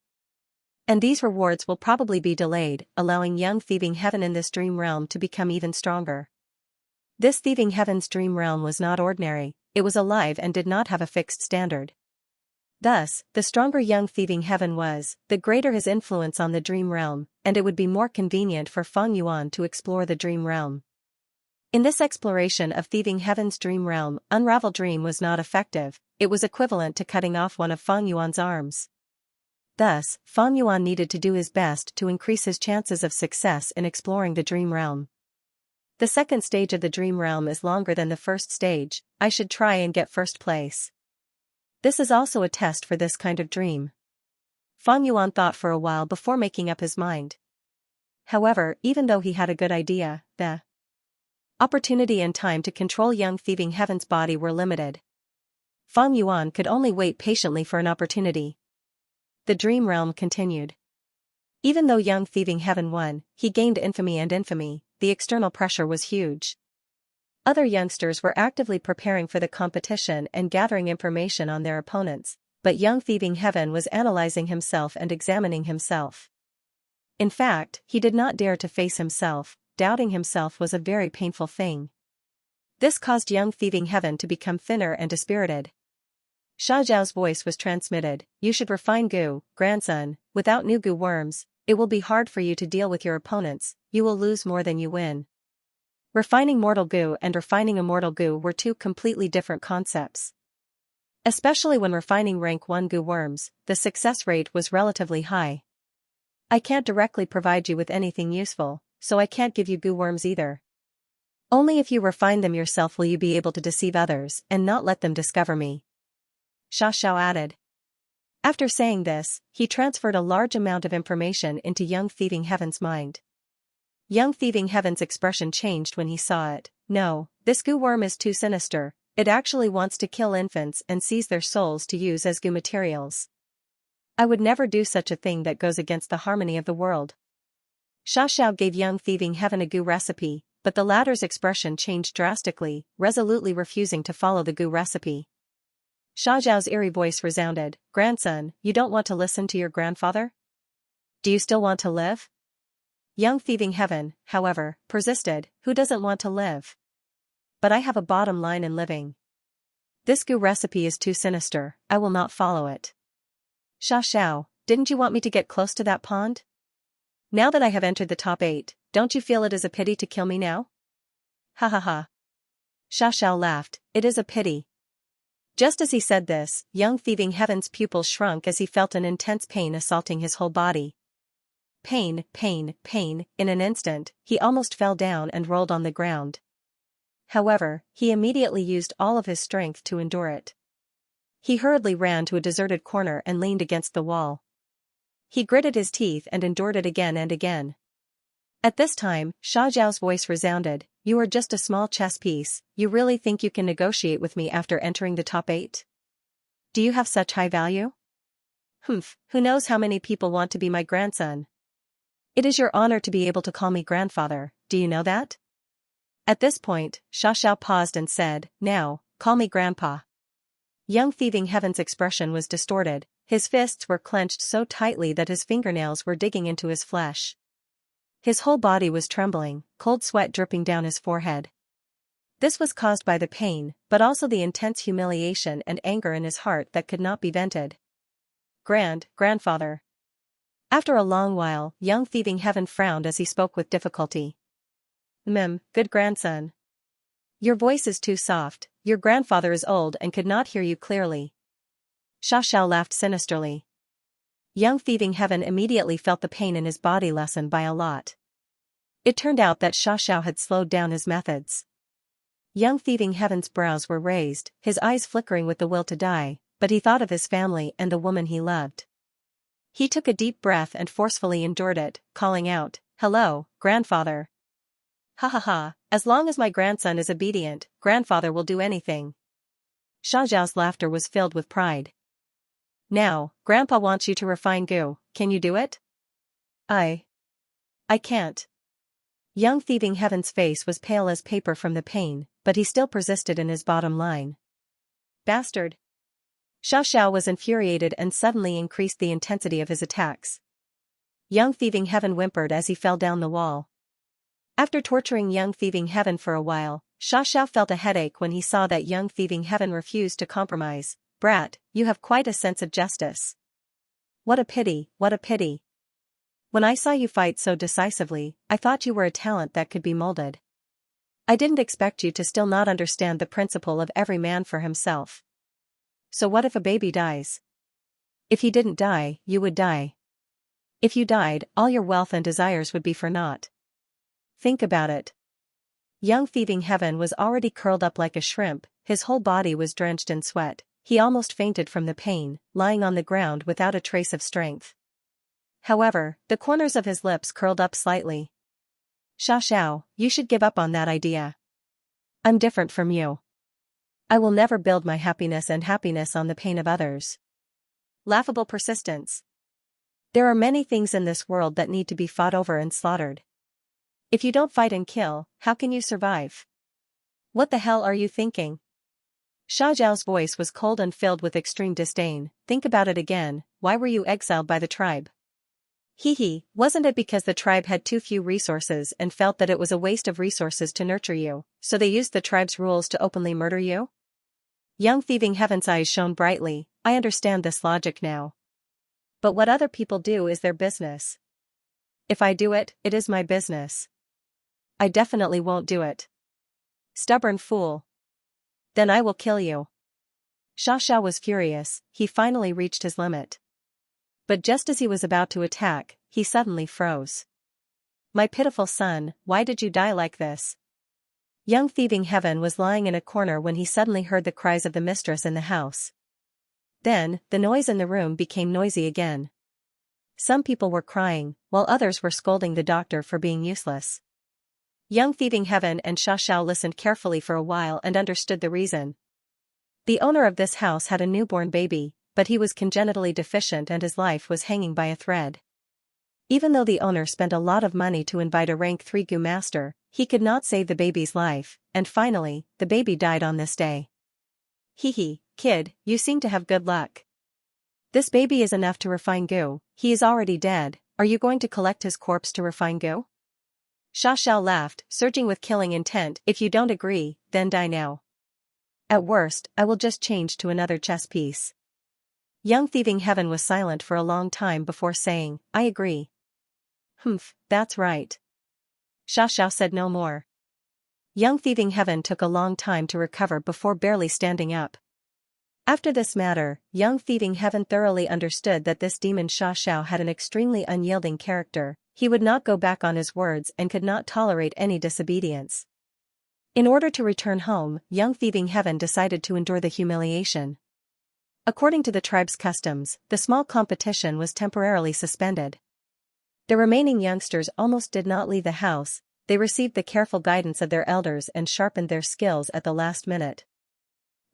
S1: And these rewards will probably be delayed, allowing young thieving heaven in this dream realm to become even stronger. This thieving heaven's dream realm was not ordinary, it was alive and did not have a fixed standard. Thus, the stronger young thieving heaven was, the greater his influence on the dream realm, and it would be more convenient for Fang Yuan to explore the dream realm. In this exploration of thieving heaven's dream realm, Unravel Dream was not effective, it was equivalent to cutting off one of Fang Yuan's arms. Thus, Fang Yuan needed to do his best to increase his chances of success in exploring the dream realm. The second stage of the dream realm is longer than the first stage, I should try and get first place. This is also a test for this kind of dream. Fang Yuan thought for a while before making up his mind. However, even though he had a good idea, the opportunity and time to control young thieving heaven's body were limited. Fang Yuan could only wait patiently for an opportunity. The dream realm continued. Even though young thieving heaven won, he gained infamy and infamy, the external pressure was huge. Other youngsters were actively preparing for the competition and gathering information on their opponents, but young thieving heaven was analyzing himself and examining himself. In fact, he did not dare to face himself, doubting himself was a very painful thing. This caused young thieving heaven to become thinner and dispirited. Sha Zhao's voice was transmitted, you should refine goo, grandson, without new goo worms, it will be hard for you to deal with your opponents, you will lose more than you win. Refining mortal goo and refining immortal goo were two completely different concepts. Especially when refining rank 1 goo worms, the success rate was relatively high. I can't directly provide you with anything useful, so I can't give you goo worms either. Only if you refine them yourself will you be able to deceive others and not let them discover me. Sha Xiao added. After saying this, he transferred a large amount of information into young thieving heaven's mind. Young thieving heaven's expression changed when he saw it. No, this goo worm is too sinister, it actually wants to kill infants and seize their souls to use as goo materials. I would never do such a thing that goes against the harmony of the world. Sha Xiao gave young thieving heaven a goo recipe, but the latter's expression changed drastically, resolutely refusing to follow the goo recipe. Sha Zhao's eerie voice resounded, grandson, you don't want to listen to your grandfather? Do you still want to live? Young thieving heaven, however, persisted, who doesn't want to live? But I have a bottom line in living. This goo recipe is too sinister, I will not follow it. Sha Xiao, didn't you want me to get close to that pond? Now that I have entered the top 8, don't you feel it is a pity to kill me now? Ha ha ha. Sha Xiao laughed, it is a pity. Just as he said this, young thieving heaven's pupils shrunk as he felt an intense pain assaulting his whole body. Pain, pain, pain, in an instant, he almost fell down and rolled on the ground. However, he immediately used all of his strength to endure it. He hurriedly ran to a deserted corner and leaned against the wall. He gritted his teeth and endured it again and again. At this time, Sha Zhao's voice resounded, you are just a small chess piece, you really think you can negotiate with me after entering the top 8? Do you have such high value? Humph, who knows how many people want to be my grandson? It is your honor to be able to call me grandfather, do you know that? At this point, Sha Xiao paused and said, now, call me grandpa. Young thieving heaven's expression was distorted, his fists were clenched so tightly that his fingernails were digging into his flesh. His whole body was trembling, cold sweat dripping down his forehead. This was caused by the pain, but also the intense humiliation and anger in his heart that could not be vented. Grandfather. After a long while, young thieving heaven frowned as he spoke with difficulty. Good grandson. Your voice is too soft, your grandfather is old and could not hear you clearly. Xiaoxiao laughed sinisterly. Young Thieving Heaven immediately felt the pain in his body lessen by a lot. It turned out that Xiaoxiao had slowed down his methods. Young Thieving Heaven's brows were raised, his eyes flickering with the will to die, but he thought of his family and the woman he loved. He took a deep breath and forcefully endured it, calling out, "Hello, grandfather." "Ha ha ha, as long as my grandson is obedient, grandfather will do anything." Xiaoxiao's laughter was filled with pride. "Now, grandpa wants you to refine goo, can you do it?" I can't." Young Thieving Heaven's face was pale as paper from the pain, but he still persisted in his bottom line. "Bastard." Xiaoxiao was infuriated and suddenly increased the intensity of his attacks. Young Thieving Heaven whimpered as he fell down the wall. After torturing Young Thieving Heaven for a while, Xiaoxiao felt a headache when he saw that Young Thieving Heaven refused to compromise. "Brat, you have quite a sense of justice. What a pity, what a pity. When I saw you fight so decisively, I thought you were a talent that could be molded. I didn't expect you to still not understand the principle of every man for himself. So what if a baby dies? If he didn't die, you would die. If you died, all your wealth and desires would be for naught. Think about it." Young Thieving Heaven was already curled up like a shrimp, his whole body was drenched in sweat, he almost fainted from the pain, lying on the ground without a trace of strength. However, the corners of his lips curled up slightly. "Xiaoxiao, you should give up on that idea. I'm different from you. I will never build my happiness on the pain of others." Laughable persistence. There are many things in this world that need to be fought over and slaughtered. If you don't fight and kill, how can you survive? What the hell are you thinking? Xiaoxiao's voice was cold and filled with extreme disdain. "Think about it again, why were you exiled by the tribe? Hee, wasn't it because the tribe had too few resources and felt that it was a waste of resources to nurture you, so they used the tribe's rules to openly murder you?" Young Thieving Heaven's eyes shone brightly. "I understand this logic now. But what other people do is their business. If I do it, it is my business. I definitely won't do it." "Stubborn fool. Then I will kill you." Xiaoxiao was furious, he finally reached his limit. But just as he was about to attack, he suddenly froze. "My pitiful son, why did you die like this?" Young Thieving Heaven was lying in a corner when he suddenly heard the cries of the mistress in the house. Then, the noise in the room became noisy again. Some people were crying, while others were scolding the doctor for being useless. Young Thieving Heaven and Xiaoxiao listened carefully for a while and understood the reason. The owner of this house had a newborn baby, but he was congenitally deficient and his life was hanging by a thread. Even though the owner spent a lot of money to invite a rank 3 Gu master, he could not save the baby's life, and finally, the baby died on this day. "Hee, kid, you seem to have good luck. This baby is enough to refine goo, he is already dead, are you going to collect his corpse to refine goo?" Xiaoxiao laughed, surging with killing intent. "If you don't agree, then die now. At worst, I will just change to another chess piece." Young Thieving Heaven was silent for a long time before saying, "I agree." That's right." Xiaoxiao said no more. Young Thieving Heaven took a long time to recover before barely standing up. After this matter, Young Thieving Heaven thoroughly understood that this demon Xiaoxiao had an extremely unyielding character, he would not go back on his words and could not tolerate any disobedience. In order to return home, Young Thieving Heaven decided to endure the humiliation. According to the tribe's customs, the small competition was temporarily suspended. The remaining youngsters almost did not leave the house, they received the careful guidance of their elders and sharpened their skills at the last minute.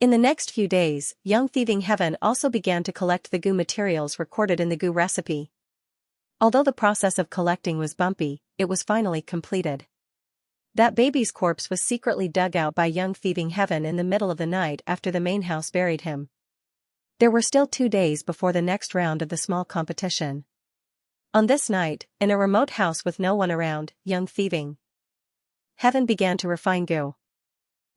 S1: In the next few days, Young Thieving Heaven also began to collect the goo materials recorded in the goo recipe. Although the process of collecting was bumpy, it was finally completed. That baby's corpse was secretly dug out by Young Thieving Heaven in the middle of the night after the main house buried him. There were still 2 days before the next round of the small competition. On this night, in a remote house with no one around, Young Thieving Heaven began to refine goo.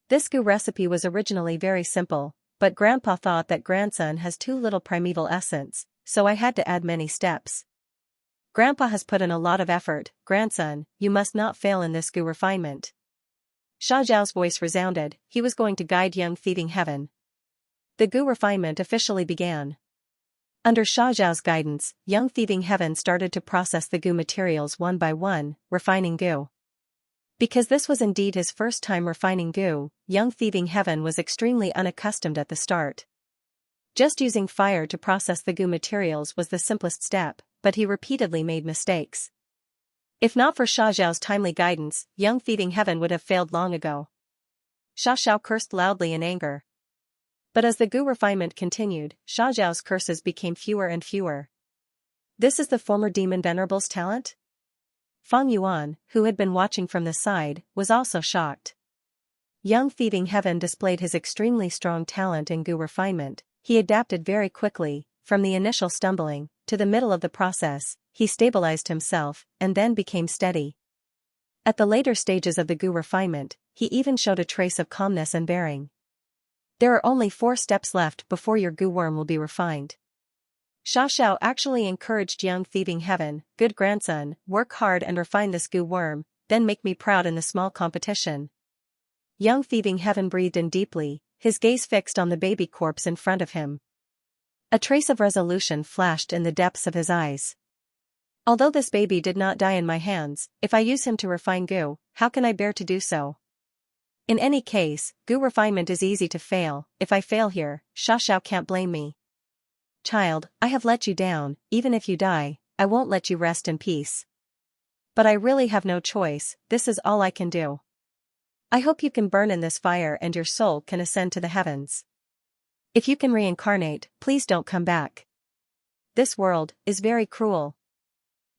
S1: This goo recipe was originally very simple, but Grandpa thought that grandson has too little primeval essence, so I had to add many steps. Grandpa has put in a lot of effort, grandson, you must not fail in this goo refinement. Xiaoxiao's voice resounded, he was going to guide young thieving heaven. The goo refinement officially began. Under Xiaoxiao's guidance, young thieving heaven started to process the goo materials one by one, refining goo. Because this was indeed his first time refining goo, young thieving heaven was extremely unaccustomed at the start. Just using fire to process the goo materials was the simplest step, but he repeatedly made mistakes. If not for Xiaoxiao's timely guidance, young thieving heaven would have failed long ago. Xiaoxiao cursed loudly in anger. But as the goo refinement continued, Xiaoxiao's curses became fewer and fewer. This is the former demon venerable's talent? Fang Yuan, who had been watching from the side, was also shocked. Young thieving heaven displayed his extremely strong talent in goo refinement. He adapted very quickly, from the initial stumbling, to the middle of the process, he stabilized himself, and then became steady. At the later stages of the goo refinement, he even showed a trace of calmness and bearing. There are only 4 steps left before your goo worm will be refined. Xiaoxiao actually encouraged young thieving heaven, good grandson, work hard and refine this goo worm, then make me proud in the small competition. Young thieving heaven breathed in deeply, his gaze fixed on the baby corpse in front of him. A trace of resolution flashed in the depths of his eyes. Although this baby did not die in my hands, if I use him to refine goo, how can I bear to do so? In any case, goo refinement is easy to fail. If I fail here, Xiaoxiao can't blame me. Child, I have let you down, even if you die, I won't let you rest in peace. But I really have no choice, this is all I can do. I hope you can burn in this fire and your soul can ascend to the heavens. If you can reincarnate, please don't come back. This world is very cruel.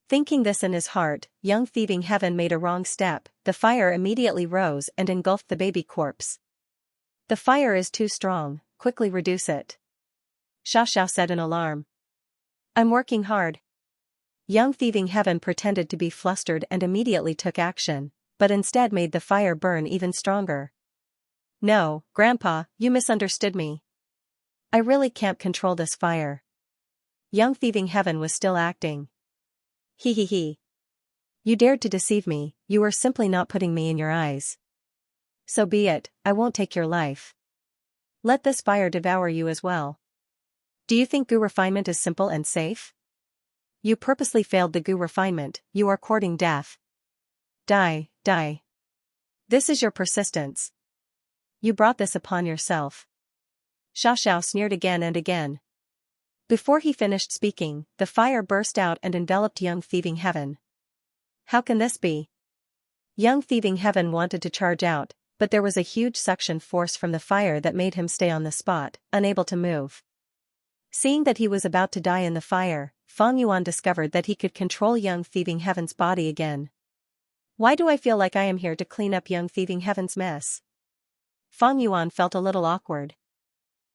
S1: Thinking this in his heart, young thieving heaven made a wrong step. The fire immediately rose and engulfed the baby corpse. The fire is too strong, quickly reduce it. Xiaoxiao said in alarm. I'm working hard. Young thieving heaven pretended to be flustered and immediately took action, but instead made the fire burn even stronger. No, Grandpa, you misunderstood me. I really can't control this fire. Young thieving heaven was still acting. He. You dared to deceive me, you were simply not putting me in your eyes. So be it, I won't take your life. Let this fire devour you as well. Do you think goo refinement is simple and safe? You purposely failed the goo refinement, you are courting death. Die. This is your persistence. You brought this upon yourself. Xiaoxiao sneered again and again. Before he finished speaking, the fire burst out and enveloped young thieving heaven. How can this be? Young thieving heaven wanted to charge out, but there was a huge suction force from the fire that made him stay on the spot, unable to move. Seeing that he was about to die in the fire, Fang Yuan discovered that he could control young thieving heaven's body again. Why do I feel like I am here to clean up young thieving heaven's mess? Fang Yuan felt a little awkward.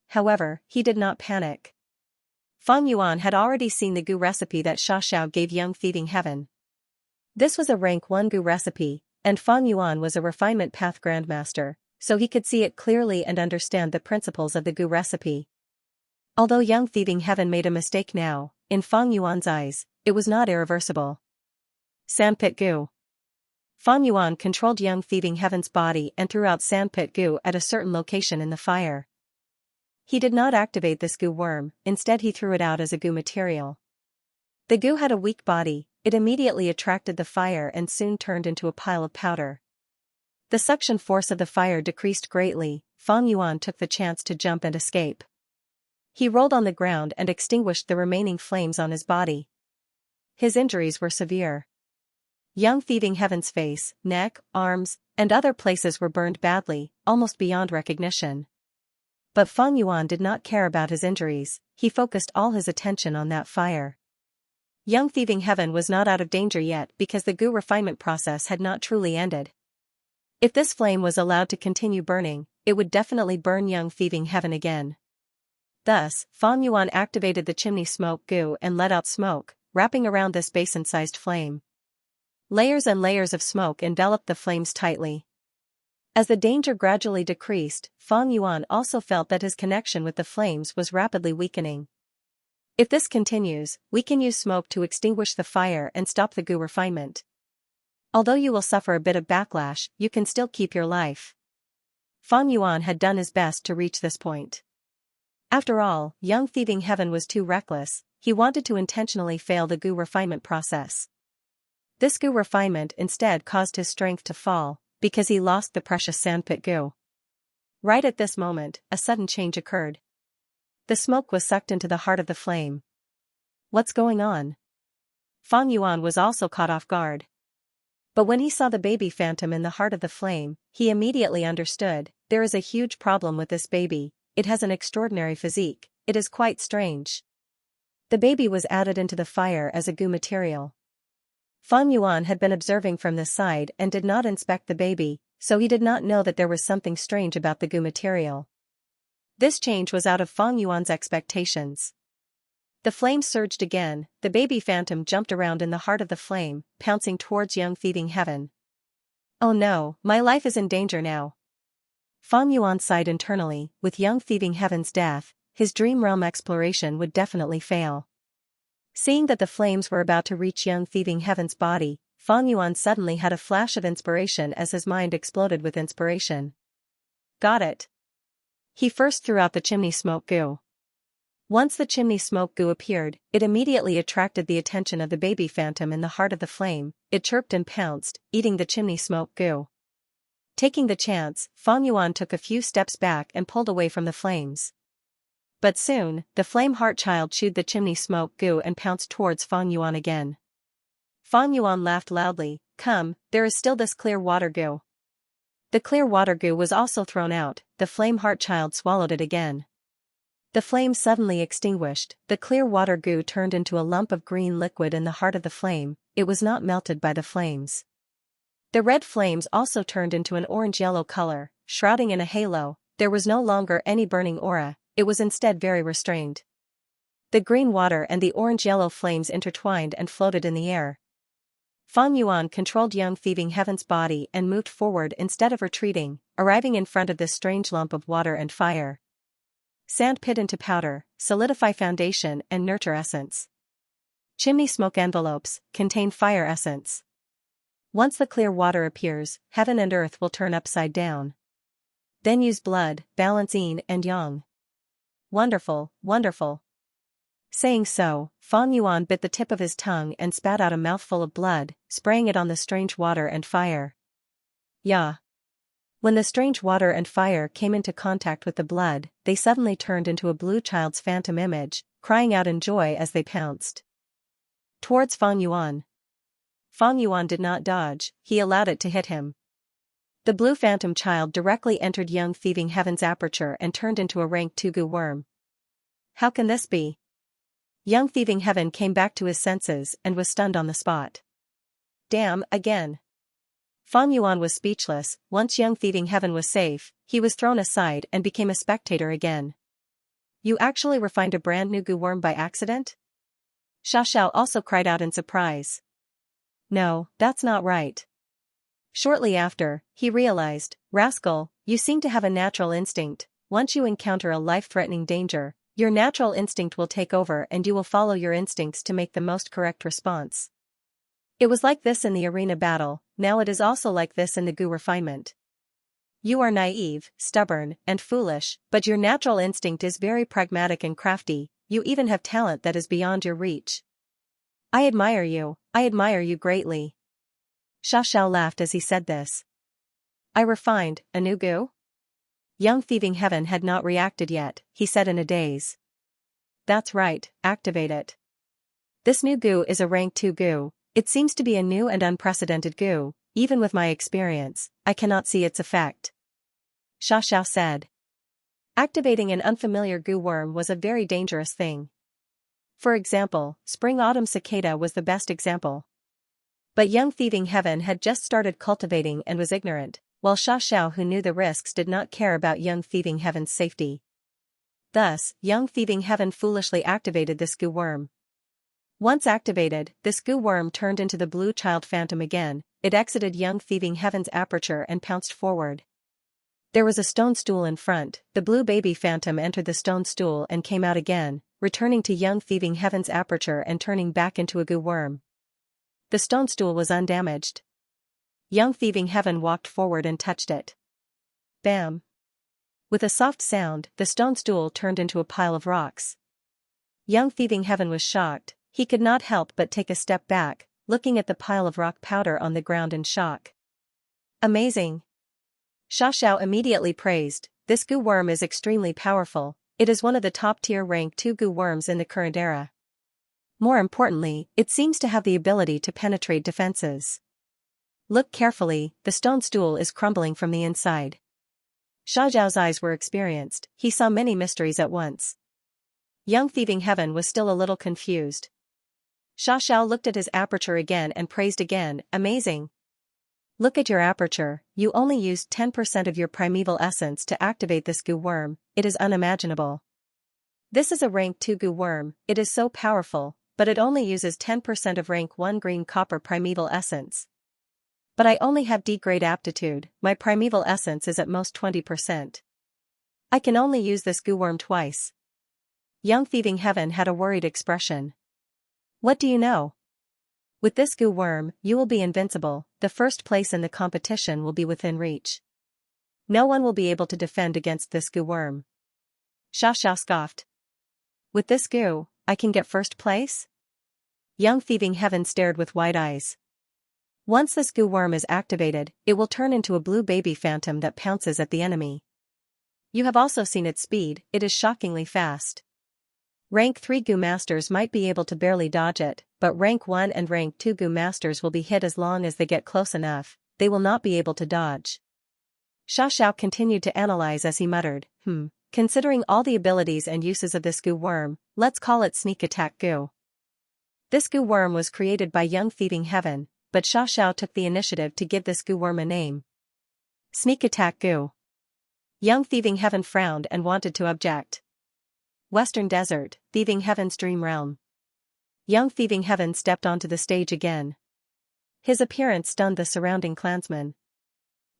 S1: However, he did not panic. Fang Yuan had already seen the goo recipe that Xiaoxiao gave young thieving heaven. This was a rank 1 goo recipe, and Fang Yuan was a refinement path grandmaster, so he could see it clearly and understand the principles of the goo recipe. Although young thieving heaven made a mistake now, in Fang Yuan's eyes, it was not irreversible. Sandpit goo. Fang Yuan controlled young thieving heaven's body and threw out sandpit goo at a certain location in the fire. He did not activate this goo worm, instead he threw it out as a goo material. The goo had a weak body, it immediately attracted the fire and soon turned into a pile of powder. The suction force of the fire decreased greatly. Fang Yuan took the chance to jump and escape. He rolled on the ground and extinguished the remaining flames on his body. His injuries were severe. Young thieving heaven's face, neck, arms, and other places were burned badly, almost beyond recognition. But Fang Yuan did not care about his injuries, he focused all his attention on that fire. Young thieving heaven was not out of danger yet because the goo refinement process had not truly ended. If this flame was allowed to continue burning, it would definitely burn young thieving heaven again. Thus, Fang Yuan activated the chimney smoke goo and let out smoke, wrapping around this basin-sized flame. Layers and layers of smoke enveloped the flames tightly. As the danger gradually decreased, Fang Yuan also felt that his connection with the flames was rapidly weakening. If this continues, we can use smoke to extinguish the fire and stop the goo refinement. Although you will suffer a bit of backlash, you can still keep your life. Fang Yuan had done his best to reach this point. After all, young thieving heaven was too reckless. He wanted to intentionally fail the goo refinement process. This goo refinement instead caused his strength to fall, because he lost the precious sandpit goo. Right at this moment, a sudden change occurred. The smoke was sucked into the heart of the flame. What's going on? Fang Yuan was also caught off guard. But when he saw the baby phantom in the heart of the flame, he immediately understood, there is a huge problem with this baby. It has an extraordinary physique. It is quite strange. The baby was added into the fire as a goo material. Fang Yuan had been observing from this side and did not inspect the baby, so he did not know that there was something strange about the goo material. This change was out of Fang Yuan's expectations. The flame surged again, the baby phantom jumped around in the heart of the flame, pouncing towards young thieving heaven. Oh no, my life is in danger now. Fang Yuan sighed internally. With young thieving heaven's death, his dream realm exploration would definitely fail. Seeing that the flames were about to reach young thieving heaven's body, Fang Yuan suddenly had a flash of inspiration as his mind exploded with inspiration. Got it. He first threw out the chimney smoke goo. Once the chimney smoke goo appeared, it immediately attracted the attention of the baby phantom in the heart of the flame. It chirped and pounced, eating the chimney smoke goo. Taking the chance, Fang Yuan took a few steps back and pulled away from the flames. But soon, the flame heart child chewed the chimney smoke goo and pounced towards Fang Yuan again. Fang Yuan laughed loudly. Come, there is still this clear water goo. The clear water goo was also thrown out. The flame heart child swallowed it again. The flame suddenly extinguished. The clear water goo turned into a lump of green liquid in the heart of the flame. It was not melted by the flames. The red flames also turned into an orange-yellow color, shrouding in a halo. There was no longer any burning aura, it was instead very restrained. The green water and the orange-yellow flames intertwined and floated in the air. Fang Yuan controlled young thieving heaven's body and moved forward instead of retreating, arriving in front of this strange lump of water and fire. Sand pit into powder, solidify foundation and nurture essence. Chimney smoke envelopes, contain fire essence. Once the clear water appears, heaven and earth will turn upside down. Then use blood, balance yin and yang. Wonderful, wonderful. Saying so, Fang Yuan bit the tip of his tongue and spat out a mouthful of blood, spraying it on the strange water and fire. Yeah. When the strange water and fire came into contact with the blood, they suddenly turned into a blue child's phantom image, crying out in joy as they pounced towards Fang Yuan. Fang Yuan did not dodge, he allowed it to hit him. The blue phantom child directly entered young thieving heaven's aperture and turned into a rank 2 goo worm. How can this be? Young thieving heaven came back to his senses and was stunned on the spot. Damn, again. Fang Yuan was speechless. Once young thieving heaven was safe, he was thrown aside and became a spectator again. You actually refined a brand new goo worm by accident? Xianxia also cried out in surprise. No, that's not right. Shortly after, he realized, rascal, you seem to have a natural instinct. Once you encounter a life-threatening danger, your natural instinct will take over and you will follow your instincts to make the most correct response. It was like this in the arena battle, now it is also like this in the goo refinement. You are naive, stubborn, and foolish, but your natural instinct is very pragmatic and crafty. You even have talent that is beyond your reach. I admire you greatly. Xianxia laughed as he said this. I refined, a new goo? Young thieving heaven had not reacted yet, he said in a daze. That's right, activate it. This new goo is a rank 2 goo, it seems to be a new and unprecedented goo, even with my experience, I cannot see its effect. Xianxia said. Activating an unfamiliar goo worm was a very dangerous thing. For example, spring-autumn cicada was the best example. But young thieving heaven had just started cultivating and was ignorant, while Xianxia who knew the risks did not care about young thieving heaven's safety. Thus, young thieving heaven foolishly activated this goo worm. Once activated, this goo worm turned into the blue child phantom again, it exited young thieving heaven's aperture and pounced forward. There was a stone stool in front, the blue baby phantom entered the stone stool and came out again, returning to young thieving heaven's aperture and turning back into a goo worm. The stone stool was undamaged. Young thieving heaven walked forward and touched it. Bam! With a soft sound, the stone stool turned into a pile of rocks. Young thieving heaven was shocked. He could not help but take a step back, looking at the pile of rock powder on the ground in shock. Amazing! Xiaoxiao immediately praised, "This goo worm is extremely powerful. It is one of the top-tier rank 2 goo worms in the current era. More importantly, it seems to have the ability to penetrate defenses. Look carefully, the stone stool is crumbling from the inside." Xiaoxiao's eyes were experienced, he saw many mysteries at once. Young thieving heaven was still a little confused. Xiaoxiao looked at his aperture again and praised again, "Amazing! Look at your aperture, you only used 10% of your primeval essence to activate this goo worm, it is unimaginable. This is a rank 2 goo worm, it is so powerful, but it only uses 10% of rank 1 green copper primeval essence. But I only have D-grade aptitude, my primeval essence is at most 20%. I can only use this goo worm twice." Young thieving heaven had a worried expression. "What do you know? With this goo worm, you will be invincible, the first place in the competition will be within reach. No one will be able to defend against this goo worm." Xiaoxiao scoffed. "With this goo, I can get first place?" Young thieving heaven stared with wide eyes. "Once this goo worm is activated, it will turn into a blue baby phantom that pounces at the enemy. You have also seen its speed, it is shockingly fast. Rank 3 goo masters might be able to barely dodge it, but rank 1 and rank 2 goo masters will be hit as long as they get close enough, they will not be able to dodge." Xiaoxiao continued to analyze as he muttered, "Considering all the abilities and uses of this goo worm, let's call it sneak attack goo." This goo worm was created by young thieving heaven, but Xiaoxiao took the initiative to give this goo worm a name. Sneak attack goo. Young thieving heaven frowned and wanted to object. Western Desert, thieving heaven's dream realm. Young thieving heaven stepped onto the stage again. His appearance stunned the surrounding clansmen.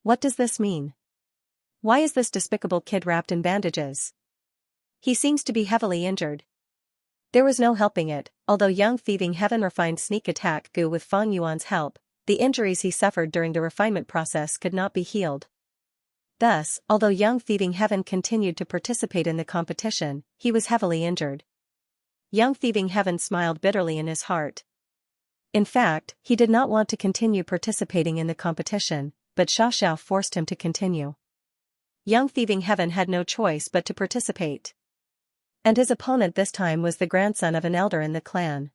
S1: What does this mean? Why is this despicable kid wrapped in bandages? He seems to be heavily injured. There was no helping it, although young thieving heaven refined sneak attack goo with Fang Yuan's help, the injuries he suffered during the refinement process could not be healed. Thus, although young thieving heaven continued to participate in the competition, he was heavily injured. Young thieving heaven smiled bitterly in his heart. In fact, he did not want to continue participating in the competition, but Xiaoxiao forced him to continue. Young thieving heaven had no choice but to participate. And his opponent this time was the grandson of an elder in the clan.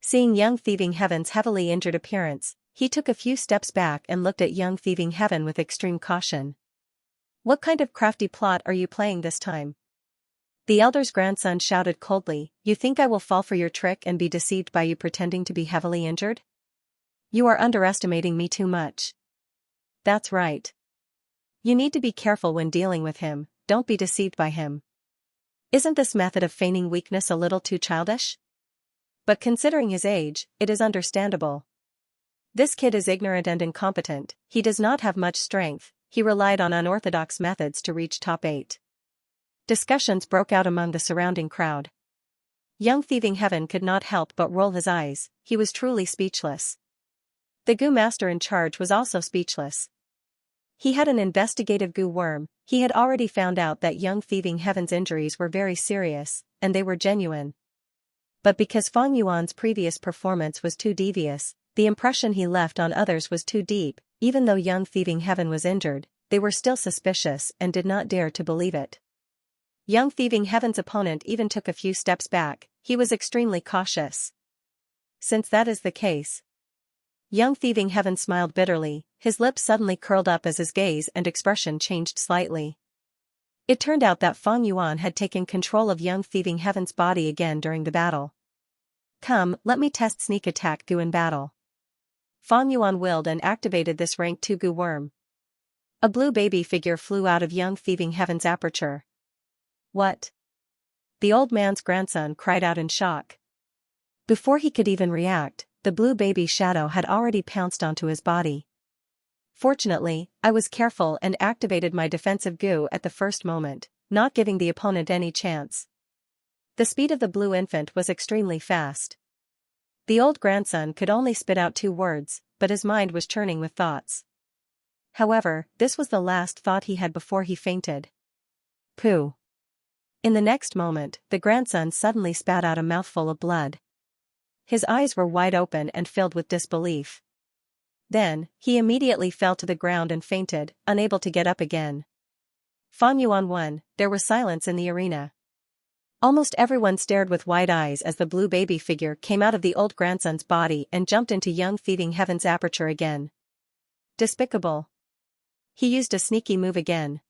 S1: Seeing young thieving heaven's heavily injured appearance, he took a few steps back and looked at young thieving heaven with extreme caution. "What kind of crafty plot are you playing this time?" The elder's grandson shouted coldly, "You think I will fall for your trick and be deceived by you pretending to be heavily injured? You are underestimating me too much." "That's right. You need to be careful when dealing with him, don't be deceived by him. Isn't this method of feigning weakness a little too childish? But considering his age, it is understandable. This kid is ignorant and incompetent, he does not have much strength, he relied on unorthodox methods to reach top 8. Discussions broke out among the surrounding crowd. Young thieving heaven could not help but roll his eyes, he was truly speechless. The goo master in charge was also speechless. He had an investigative goo worm, he had already found out that young thieving heaven's injuries were very serious, and they were genuine. But because Fang Yuan's previous performance was too devious, the impression he left on others was too deep, even though young thieving heaven was injured, they were still suspicious and did not dare to believe it. Young thieving heaven's opponent even took a few steps back, he was extremely cautious. Since that is the case. Young thieving heaven smiled bitterly, his lips suddenly curled up as his gaze and expression changed slightly. It turned out that Fang Yuan had taken control of young thieving heaven's body again during the battle. "Come, let me test sneak attack goo in battle." Fang Yuan willed and activated this rank 2 goo worm. A blue baby figure flew out of young thieving heaven's aperture. "What?" The old man's grandson cried out in shock. Before he could even react, the blue baby shadow had already pounced onto his body. Fortunately, I was careful and activated my defensive goo at the first moment, not giving the opponent any chance. The speed of the blue infant was extremely fast. The old grandson could only spit out 2 words, but his mind was churning with thoughts. However, this was the last thought he had before he fainted. Pooh. In the next moment, the grandson suddenly spat out a mouthful of blood. His eyes were wide open and filled with disbelief. Then, he immediately fell to the ground and fainted, unable to get up again. Fang Yuan won. There was silence in the arena. Almost everyone stared with wide eyes as the blue baby figure came out of the old grandson's body and jumped into young thieving Heaven's aperture again. Despicable. He used a sneaky move again.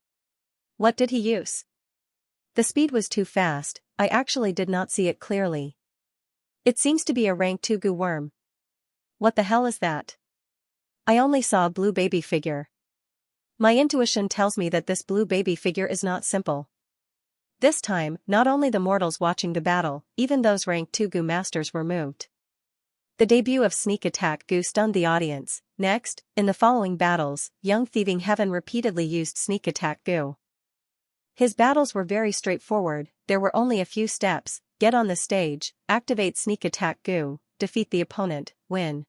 S1: What did he use? The speed was too fast, I actually did not see it clearly. It seems to be a rank 2 goo worm. What the hell is that? I only saw a blue baby figure. My intuition tells me that this blue baby figure is not simple. This time, not only the mortals watching the battle, even those rank 2 goo masters were moved. The debut of Sneak Attack Goo stunned the audience. Next, in the following battles, young thieving Heaven repeatedly used Sneak Attack Goo. His battles were very straightforward, there were only a few steps: get on the stage, activate Sneak Attack Goo, defeat the opponent, win.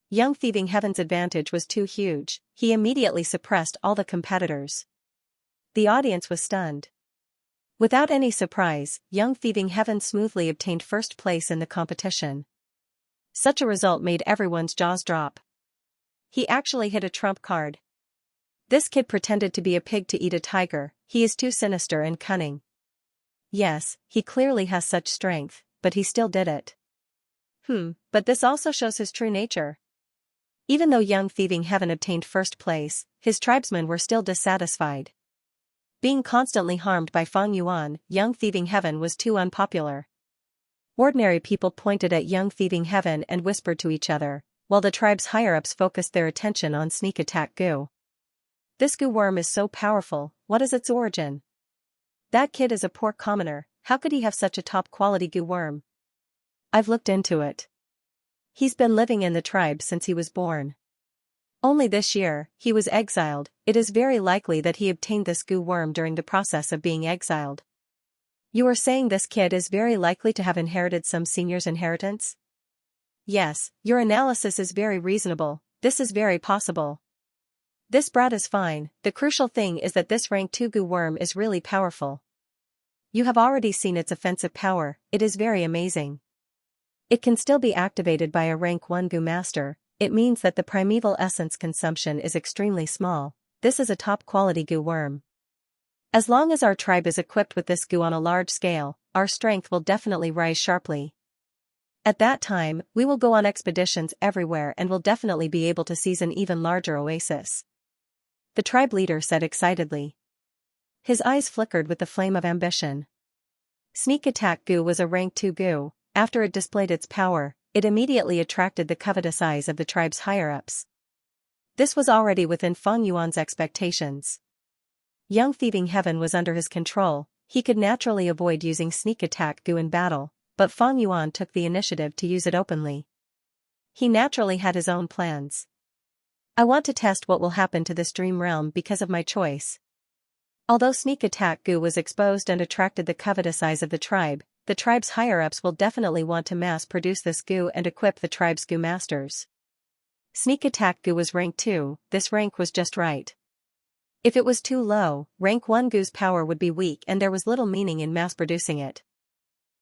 S1: Young thieving Heaven's advantage was too huge, he immediately suppressed all the competitors. The audience was stunned. Without any surprise, young thieving Heaven smoothly obtained first place in the competition. Such a result made everyone's jaws drop. He actually hit a trump card. This kid pretended to be a pig to eat a tiger, he is too sinister and cunning. Yes, he clearly has such strength, but he still did it. But this also shows his true nature. Even though young thieving Heaven obtained first place, his tribesmen were still dissatisfied. Being constantly harmed by Fang Yuan, young thieving Heaven was too unpopular. Ordinary people pointed at young thieving Heaven and whispered to each other, while the tribe's higher-ups focused their attention on Sneak Attack Goo. This goo worm is so powerful, what is its origin? That kid is a poor commoner, how could he have such a top-quality goo worm? I've looked into it. He's been living in the tribe since he was born. Only this year, he was exiled. It is very likely that he obtained this goo worm during the process of being exiled. You are saying this kid is very likely to have inherited some senior's inheritance? Yes, your analysis is very reasonable, this is very possible. This brat is fine, the crucial thing is that this rank 2 goo worm is really powerful. You have already seen its offensive power, it is very amazing. It can still be activated by a rank 1 goo master. It means that the primeval essence consumption is extremely small. This is a top-quality goo worm. As long as our tribe is equipped with this goo on a large scale, our strength will definitely rise sharply. At that time, we will go on expeditions everywhere and will definitely be able to seize an even larger oasis. The tribe leader said excitedly. His eyes flickered with the flame of ambition. Sneak Attack Goo was a rank 2 goo. After it displayed its power, it immediately attracted the covetous eyes of the tribe's higher-ups. This was already within Fang Yuan's expectations. Young thieving Heaven was under his control, he could naturally avoid using Sneak Attack Goo in battle, but Fang Yuan took the initiative to use it openly. He naturally had his own plans. I want to test what will happen to this dream realm because of my choice. Although Sneak Attack Goo was exposed and attracted the covetous eyes of the tribe's higher-ups will definitely want to mass-produce this goo and equip the tribe's goo masters. Sneak Attack Goo was rank 2, this rank was just right. If it was too low, rank 1 goo's power would be weak and there was little meaning in mass-producing it.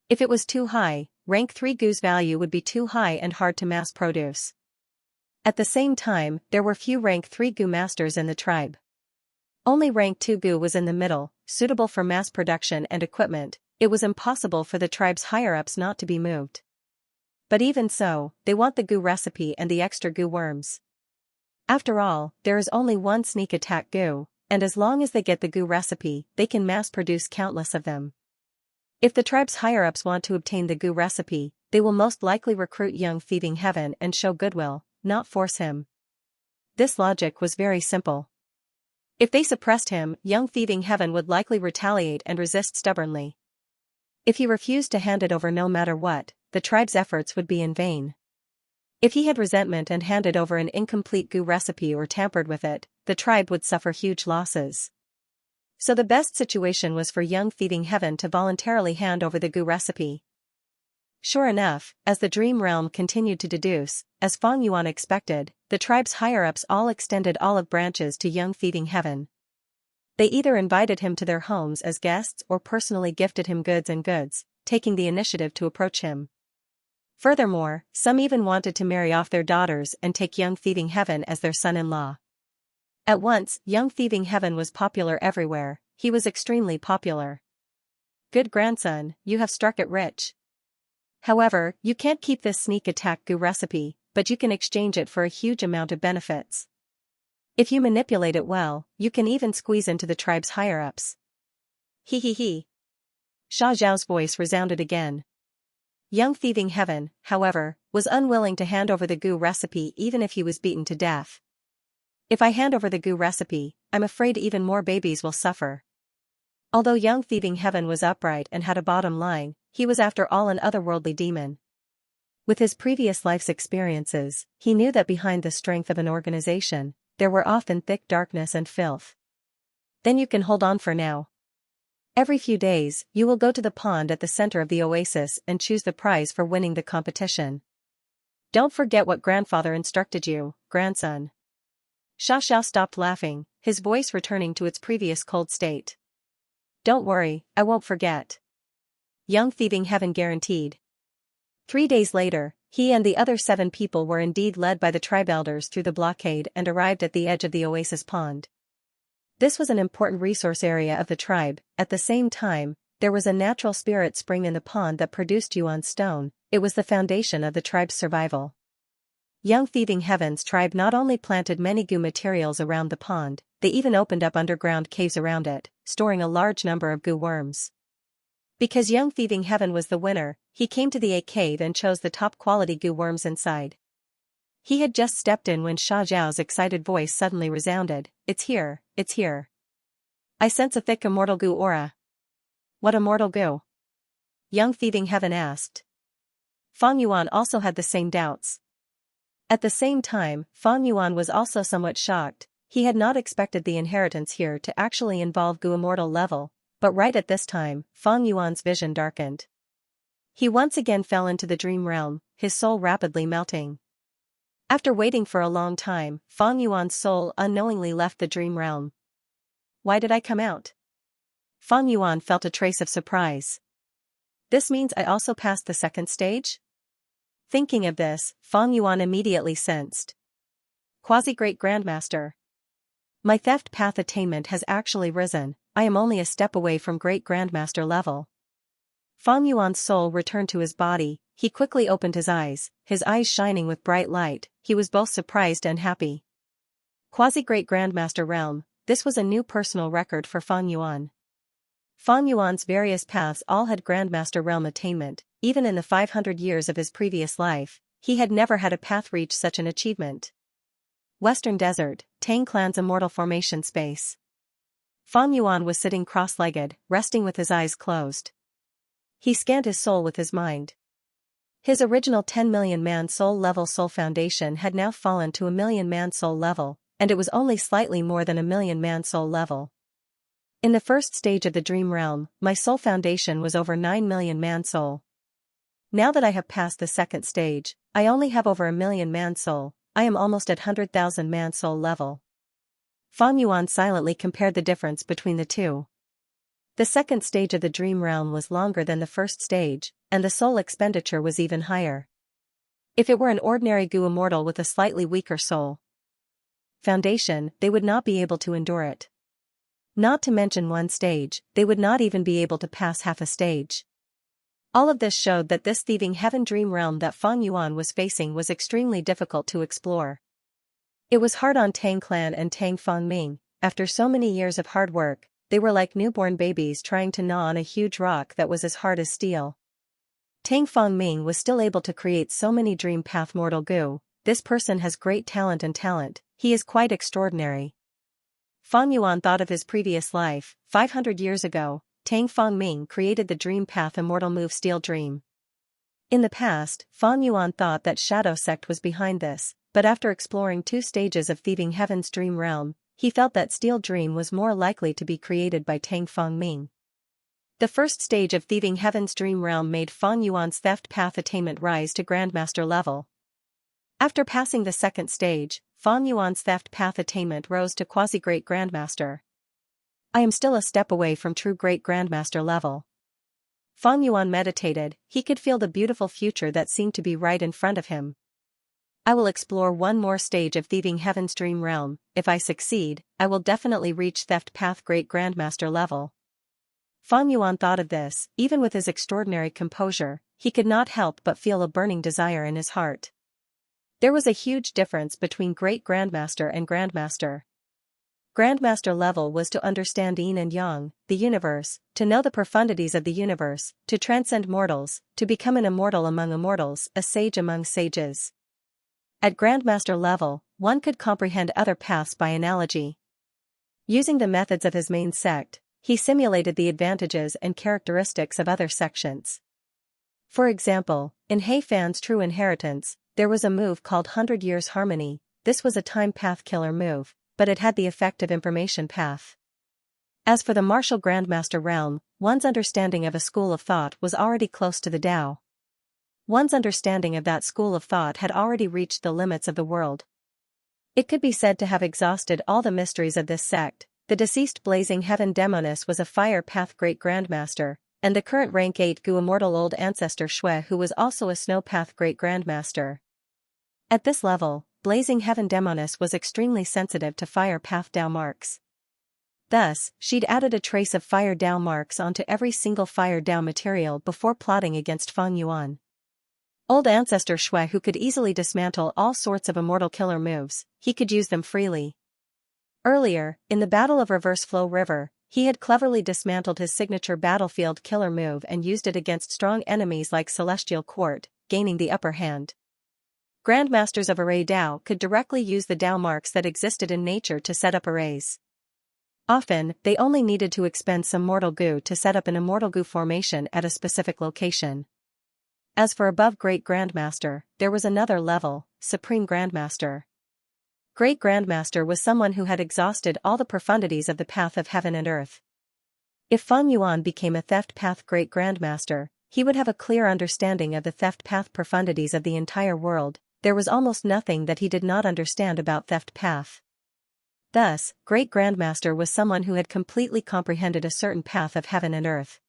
S1: If it was too high, rank 3 goo's value would be too high and hard to mass-produce. At the same time, there were few rank 3 goo masters in the tribe. Only rank 2 goo was in the middle, suitable for mass production and equipment. It was impossible for the tribe's higher-ups not to be moved. But even so, they want the goo recipe and the extra goo worms. After all, there is only one Sneak Attack Goo, and as long as they get the goo recipe, they can mass-produce countless of them. If the tribe's higher-ups want to obtain the goo recipe, they will most likely recruit young thieving Heaven and show goodwill, not force him. This logic was very simple. If they suppressed him, young thieving Heaven would likely retaliate and resist stubbornly. If he refused to hand it over no matter what, the tribe's efforts would be in vain. If he had resentment and handed over an incomplete goo recipe or tampered with it, the tribe would suffer huge losses. So the best situation was for young thieving heaven to voluntarily hand over the goo recipe. Sure enough, as the dream realm continued to deduce, as Fang Yuan expected, the tribe's higher-ups all extended olive branches to young thieving heaven. They either invited him to their homes as guests or personally gifted him goods, taking the initiative to approach him. Furthermore, some even wanted to marry off their daughters and take young thieving heaven as their son-in-law. At once, young thieving heaven was popular everywhere. He was extremely popular. Good grandson, you have struck it rich. However, you can't keep this sneak attack goo recipe, but you can exchange it for a huge amount of benefits. If you manipulate it well, you can even squeeze into the tribe's higher-ups. He. Xia Zhao's voice resounded again. Young thieving heaven, however, was unwilling to hand over the goo recipe even if he was beaten to death. If I hand over the goo recipe, I'm afraid even more babies will suffer. Although young thieving heaven was upright and had a bottom line, he was after all an otherworldly demon. With his previous life's experiences, he knew that behind the strength of an organization, there were often thick darkness and filth. Then you can hold on for now. Every few days, you will go to the pond at the center of the oasis and choose the prize for winning the competition. Don't forget what grandfather instructed you, grandson. Xiao stopped laughing, his voice returning to its previous cold state. Don't worry, I won't forget. Young thieving heaven guaranteed. 3 days later, he and the other 7 people were indeed led by the tribe elders through the blockade and arrived at the edge of the oasis pond. This was an important resource area of the tribe. At the same time, there was a natural spirit spring in the pond that produced yuan stone. It was the foundation of the tribe's survival. Young thieving heaven's tribe not only planted many goo materials around the pond, they even opened up underground caves around it, storing a large number of goo worms. Because young thieving heaven was the winner, he came to the A cave and chose the top quality goo worms inside. He had just stepped in when Xia Zhao's excited voice suddenly resounded. It's here, it's here. I sense a thick immortal goo aura. What immortal goo? Young thieving heaven asked. Fang Yuan also had the same doubts. At the same time, Fang Yuan was also somewhat shocked. He had not expected the inheritance here to actually involve goo immortal level, but right at this time, Fang Yuan's vision darkened. He once again fell into the dream realm, his soul rapidly melting. After waiting for a long time, Fang Yuan's soul unknowingly left the dream realm. Why did I come out? Fang Yuan felt a trace of surprise. This means I also passed the second stage? Thinking of this, Fang Yuan immediately sensed. Quasi-Great Grandmaster. My theft path attainment has actually risen. I am only a step away from Great Grandmaster level. Fang Yuan's soul returned to his body. He quickly opened his eyes shining with bright light. He was both surprised and happy. Quasi-Great Grandmaster realm, this was a new personal record for Fang Yuan. Fang Yuan's various paths all had Grandmaster realm attainment. Even in the 500 years of his previous life, he had never had a path reach such an achievement. Western Desert, Tang Clan's immortal formation space. Fang Yuan was sitting cross-legged, resting with his eyes closed. He scanned his soul with his mind. His original 10 million man soul level soul foundation had now fallen to a million man soul level, and it was only slightly more than a million man soul level. In the first stage of the dream realm, my soul foundation was over 9 million man soul. Now that I have passed the second stage, I only have over a million man soul. I am almost at 100,000 man soul level. Fang Yuan silently compared the difference between the two. The second stage of the dream realm was longer than the first stage, and the soul expenditure was even higher. If it were an ordinary goo immortal with a slightly weaker soul foundation, they would not be able to endure it. Not to mention one stage, they would not even be able to pass half a stage. All of this showed that this thieving heaven dream realm that Fang Yuan was facing was extremely difficult to explore. It was hard on Tang Clan and Tang Fangming. After so many years of hard work, they were like newborn babies trying to gnaw on a huge rock that was as hard as steel. Tang Fangming was still able to create so many dream path mortal goo. This person has great talent and talent. He is quite extraordinary. Fang Yuan thought of his previous life. 500 years ago, Tang Fangming created the dream path immortal move Steel Dream. In the past, Fang Yuan thought that Shadow Sect was behind this, but after exploring 2 stages of thieving heaven's dream realm, he felt that Steel Dream was more likely to be created by Tang Fongming. The first stage of Thieving Heaven's Dream Realm made Fang Yuan's theft path attainment rise to Grandmaster level. After passing the second stage, Fang Yuan's theft path attainment rose to Quasi-Great Grandmaster. I am still a step away from true Great Grandmaster level. Fang Yuan meditated. He could feel the beautiful future that seemed to be right in front of him. I will explore one more stage of Thieving Heaven's Dream Realm. If I succeed, I will definitely reach Theft Path Great Grandmaster level. Fang Yuan thought of this. Even with his extraordinary composure, he could not help but feel a burning desire in his heart. There was a huge difference between Great Grandmaster and Grandmaster. Grandmaster level was to understand yin and yang, the universe, to know the profundities of the universe, to transcend mortals, to become an immortal among immortals, a sage among sages. At Grandmaster level, one could comprehend other paths by analogy. Using the methods of his main sect, he simulated the advantages and characteristics of other sections. For example, in He Fan's True Inheritance, there was a move called 100 Years Harmony. This was a time path killer move, but it had the effect of information path. As for the martial Grandmaster realm, one's understanding of a school of thought was already close to the Tao. One's understanding of that school of thought had already reached the limits of the world. It could be said to have exhausted all the mysteries of this sect. The deceased Blazing Heaven Demoness was a Fire Path Great Grandmaster, and the current rank 8 Gu Immortal Old Ancestor Shui who was also a Snow Path Great Grandmaster. At this level, Blazing Heaven Demoness was extremely sensitive to Fire Path Tao marks. Thus, she'd added a trace of Fire Tao marks onto every single Fire Tao material before plotting against Fang Yuan. Old Ancestor Shui who could easily dismantle all sorts of immortal killer moves, he could use them freely. Earlier, in the Battle of Reverse Flow River, he had cleverly dismantled his signature battlefield killer move and used it against strong enemies like Celestial Court, gaining the upper hand. Grandmasters of Array Tao could directly use the Tao marks that existed in nature to set up arrays. Often, they only needed to expend some mortal goo to set up an immortal goo formation at a specific location. As for above Great Grandmaster, there was another level, Supreme Grandmaster. Great Grandmaster was someone who had exhausted all the profundities of the path of heaven and earth. If Fang Yuan became a Theft Path Great Grandmaster, he would have a clear understanding of the Theft Path profundities of the entire world. There was almost nothing that he did not understand about Theft Path. Thus, Great Grandmaster was someone who had completely comprehended a certain path of heaven and earth.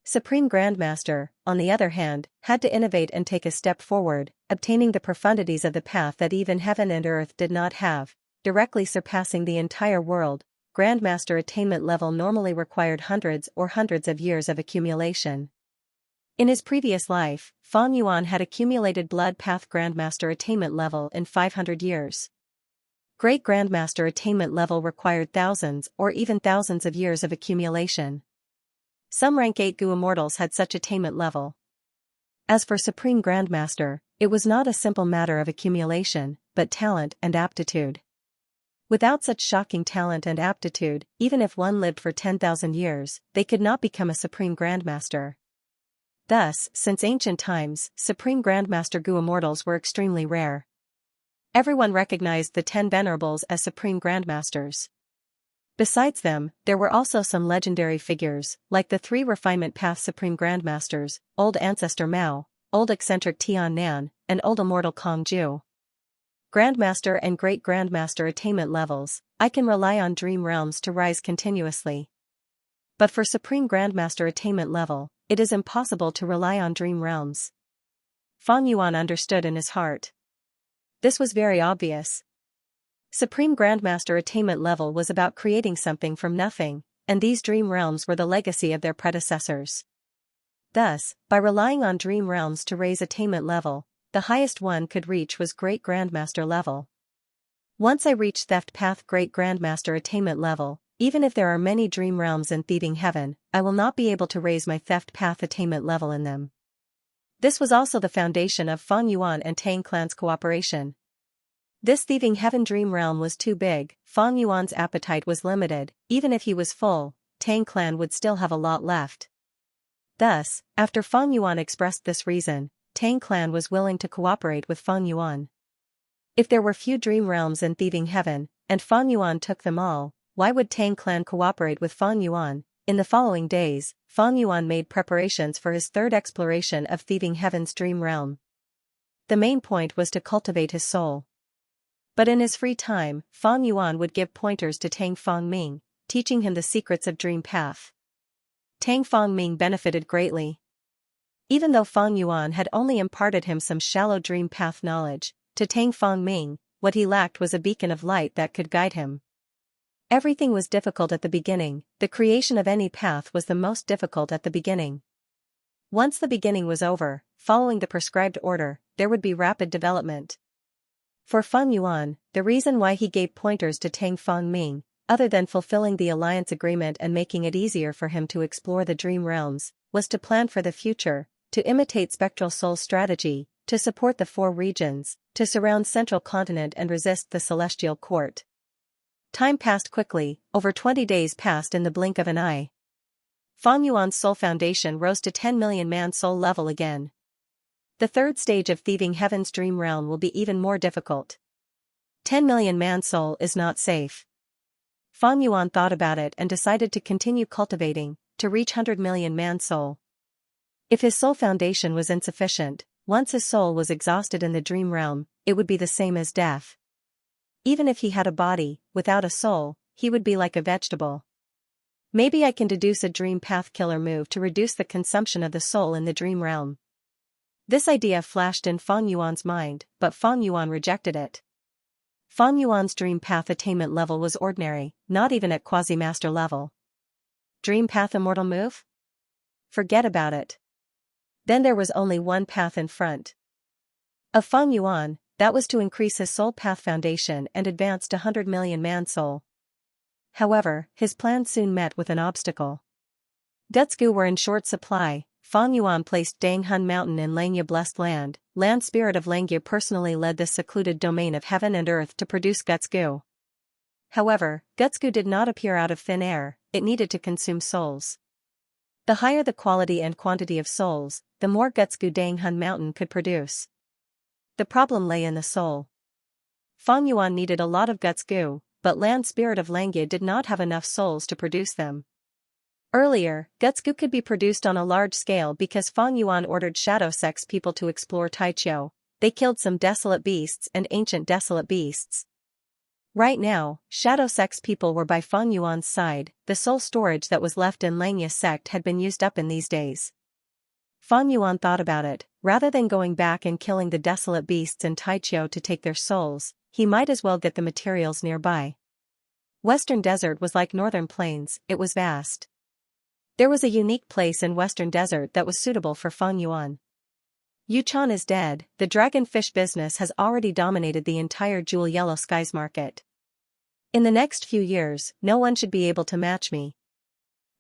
S1: Supreme Grandmaster, on the other hand, had to innovate and take a step forward, obtaining the profundities of the path that even heaven and earth did not have, directly surpassing the entire world. Grandmaster attainment level normally required hundreds of years of accumulation. In his previous life, Fang Yuan had accumulated Blood Path Grandmaster attainment level in 500 years. Great Grandmaster attainment level required thousands or even thousands of years of accumulation. Some rank 8 Gu Immortals had such attainment level. As for Supreme Grandmaster, it was not a simple matter of accumulation, but talent and aptitude. Without such shocking talent and aptitude, even if one lived for 10,000 years, they could not become a Supreme Grandmaster. Thus, since ancient times, Supreme Grandmaster Gu Immortals were extremely rare. Everyone recognized the 10 Venerables as Supreme Grandmasters. Besides them, there were also some legendary figures, like the 3 Refinement Path Supreme Grandmasters, Old Ancestor Mao, Old Eccentric Tian Nan, and Old Immortal Kong Ju. Grandmaster and Great Grandmaster attainment levels, I can rely on Dream Realms to rise continuously. But for Supreme Grandmaster attainment level, it is impossible to rely on Dream Realms. Fang Yuan understood in his heart. This was very obvious. Supreme Grandmaster attainment level was about creating something from nothing, and these Dream Realms were the legacy of their predecessors. Thus, by relying on Dream Realms to raise attainment level, the highest one could reach was Great Grandmaster level. Once I reach Theft Path Great Grandmaster attainment level, even if there are many Dream Realms in Thieving Heaven, I will not be able to raise my Theft Path attainment level in them. This was also the foundation of Fang Yuan and Tang Clan's cooperation. This Thieving Heaven Dream Realm was too big, Fang Yuan's appetite was limited. Even if he was full, Tang Clan would still have a lot left. Thus, after Fang Yuan expressed this reason, Tang Clan was willing to cooperate with Fang Yuan. If there were few Dream Realms in Thieving Heaven, and Fang Yuan took them all. Why would Tang clan cooperate with Fang Yuan? In the following days, Fang Yuan made preparations for his third exploration of thieving heaven's dream realm. The main point was to cultivate his soul. But in his free time, Fang Yuan would give pointers to Tang Fangming, teaching him the secrets of dream path. Tang Fangming benefited greatly. Even though Fang Yuan had only imparted him some shallow dream path knowledge, to Tang Fangming, what he lacked was a beacon of light that could guide him. Everything was difficult at the beginning. The creation of any path was the most difficult at the beginning. Once the beginning was over, following the prescribed order, there would be rapid development. For Fang Yuan, the reason why he gave pointers to Tang Fangming, other than fulfilling the alliance agreement and making it easier for him to explore the dream realms, was to plan for the future, to imitate Spectral Soul's strategy, to support the four regions, to surround Central Continent and resist the Celestial Court. Time passed quickly. Over 20 days passed in the blink of an eye. Fang Yuan's soul foundation rose to 10 million man soul level again. The third stage of thieving heaven's dream realm will be even more difficult. 10 million man soul is not safe. Fang Yuan thought about it and decided to continue cultivating, to reach 100 million man soul. If his soul foundation was insufficient, once his soul was exhausted in the dream realm, it would be the same as death. Even if he had a body, without a soul, he would be like a vegetable. Maybe I can deduce a dream path killer move to reduce the consumption of the soul in the dream realm. This idea flashed in Fang Yuan's mind, but Fang Yuan rejected it. Fang Yuan's dream path attainment level was ordinary, not even at quasi-master level. Dream path immortal move? Forget about it. Then there was only one path in front of Fang Yuan, that was to increase his soul path foundation and advance to 100 million man soul. However, his plan soon met with an obstacle. Gutsgu were in short supply. Fang Yuan placed Danghun Mountain in Langya Blessed Land. Land Spirit of Langya personally led this secluded domain of heaven and earth to produce Gutsgu. However, Gutsgu did not appear out of thin air, it needed to consume souls. The higher the quality and quantity of souls, the more Gutsgu Danghun Mountain could produce. The problem lay in the soul. Fang Yuan needed a lot of Gutsgu, but Land Spirit of Langya did not have enough souls to produce them. Earlier, Gutsgu could be produced on a large scale because Fang Yuan ordered Shadow Sect's people to explore Taichou. They killed some desolate beasts and ancient desolate beasts. Right now, Shadow Sect's people were by Fang Yuan's side. The soul storage that was left in Langya sect had been used up in these days. Fang Yuan thought about it. Rather than going back and killing the desolate beasts in Taichou to take their souls, he might as well get the materials nearby. Western Desert was like Northern Plains, it was vast. There was a unique place in Western Desert that was suitable for Fang Yuan. Yuchan is dead. The dragonfish business has already dominated the entire Jewel Yellow Skies market. In the next few years, no one should be able to match me.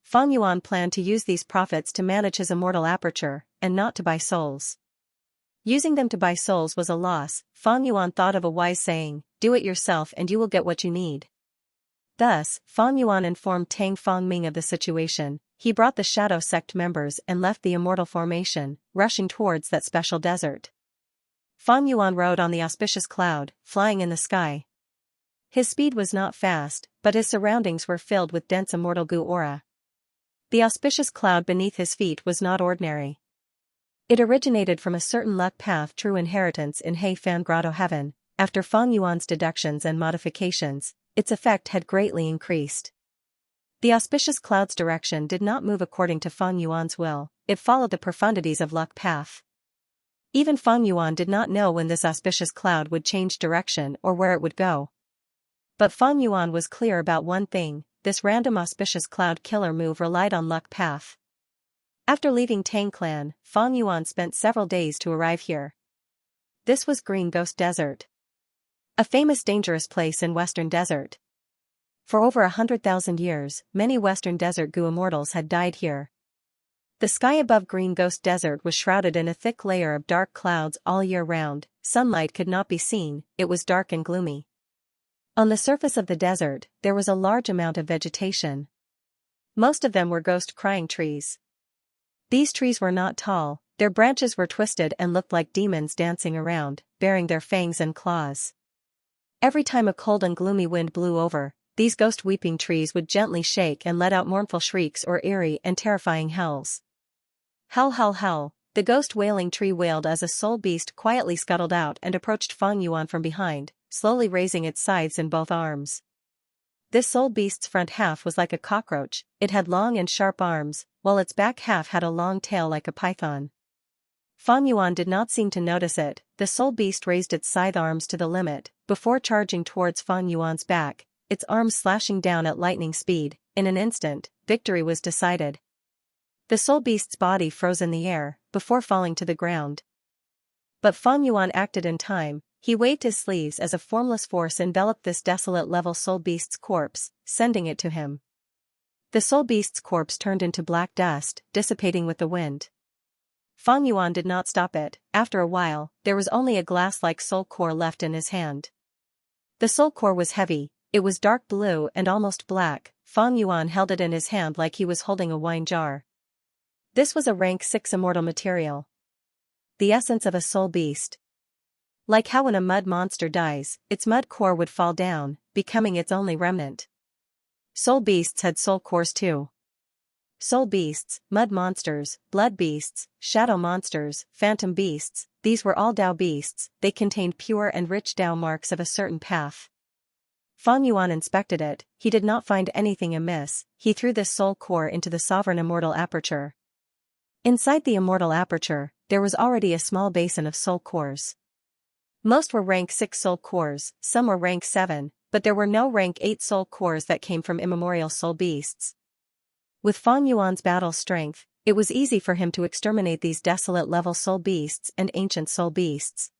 S1: Fang Yuan planned to use these profits to manage his immortal aperture, and not to buy souls. Using them to buy souls was a loss. Fang Yuan thought of a wise saying, do it yourself and you will get what you need. Thus, Fang Yuan informed Tang Fangming of the situation. He brought the Shadow Sect members and left the immortal formation, rushing towards that special desert. Fang Yuan rode on the auspicious cloud, flying in the sky. His speed was not fast, but his surroundings were filled with dense immortal goo aura. The auspicious cloud beneath his feet was not ordinary. It originated from a certain luck path true inheritance in Heifan Grotto Heaven. After Fang Yuan's deductions and modifications, its effect had greatly increased. The auspicious cloud's direction did not move according to Fang Yuan's will, it followed the profundities of luck path. Even Fang Yuan did not know when this auspicious cloud would change direction or where it would go. But Fang Yuan was clear about one thing. This random auspicious cloud killer move relied on luck path. After leaving Tang Clan, Fang Yuan spent several days to arrive here. This was Green Ghost Desert. A famous dangerous place in Western Desert. For over 100,000 years, many Western Desert Goo immortals had died here. The sky above Green Ghost Desert was shrouded in a thick layer of dark clouds all year round. Sunlight could not be seen, it was dark and gloomy. On the surface of the desert, there was a large amount of vegetation. Most of them were ghost-crying trees. These trees were not tall, their branches were twisted and looked like demons dancing around, baring their fangs and claws. Every time a cold and gloomy wind blew over, these ghost-weeping trees would gently shake and let out mournful shrieks or eerie and terrifying howls. Howl, howl, howl, the ghost-wailing tree wailed as a soul beast quietly scuttled out and approached Fang Yuan from behind, slowly raising its scythes in both arms. This soul beast's front half was like a cockroach, it had long and sharp arms, while its back half had a long tail like a python. Fang Yuan did not seem to notice it. The soul beast raised its scythe arms to the limit, before charging towards Fang Yuan's back, its arms slashing down at lightning speed. In an instant, victory was decided. The soul beast's body froze in the air, before falling to the ground. But Fang Yuan acted in time. He waved his sleeves as a formless force enveloped this desolate level soul beast's corpse, sending it to him. The soul beast's corpse turned into black dust, dissipating with the wind. Fang Yuan did not stop it. After a while, there was only a glass-like soul core left in his hand. The soul core was heavy, it was dark blue and almost black. Fang Yuan held it in his hand like he was holding a wine jar. This was a rank 6 immortal material. The essence of a soul beast. Like how when a mud monster dies, its mud core would fall down, becoming its only remnant. Soul beasts had soul cores too. Soul beasts, mud monsters, blood beasts, shadow monsters, phantom beasts, these were all Dao beasts. They contained pure and rich Dao marks of a certain path. Fang Yuan inspected it. He did not find anything amiss. He threw this soul core into the sovereign immortal aperture. Inside the immortal aperture, there was already a small basin of soul cores. Most were rank 6 soul cores, some were rank 7, but there were no rank 8 soul cores that came from immemorial soul beasts. With Fang Yuan's battle strength, it was easy for him to exterminate these desolate level soul beasts and ancient soul beasts.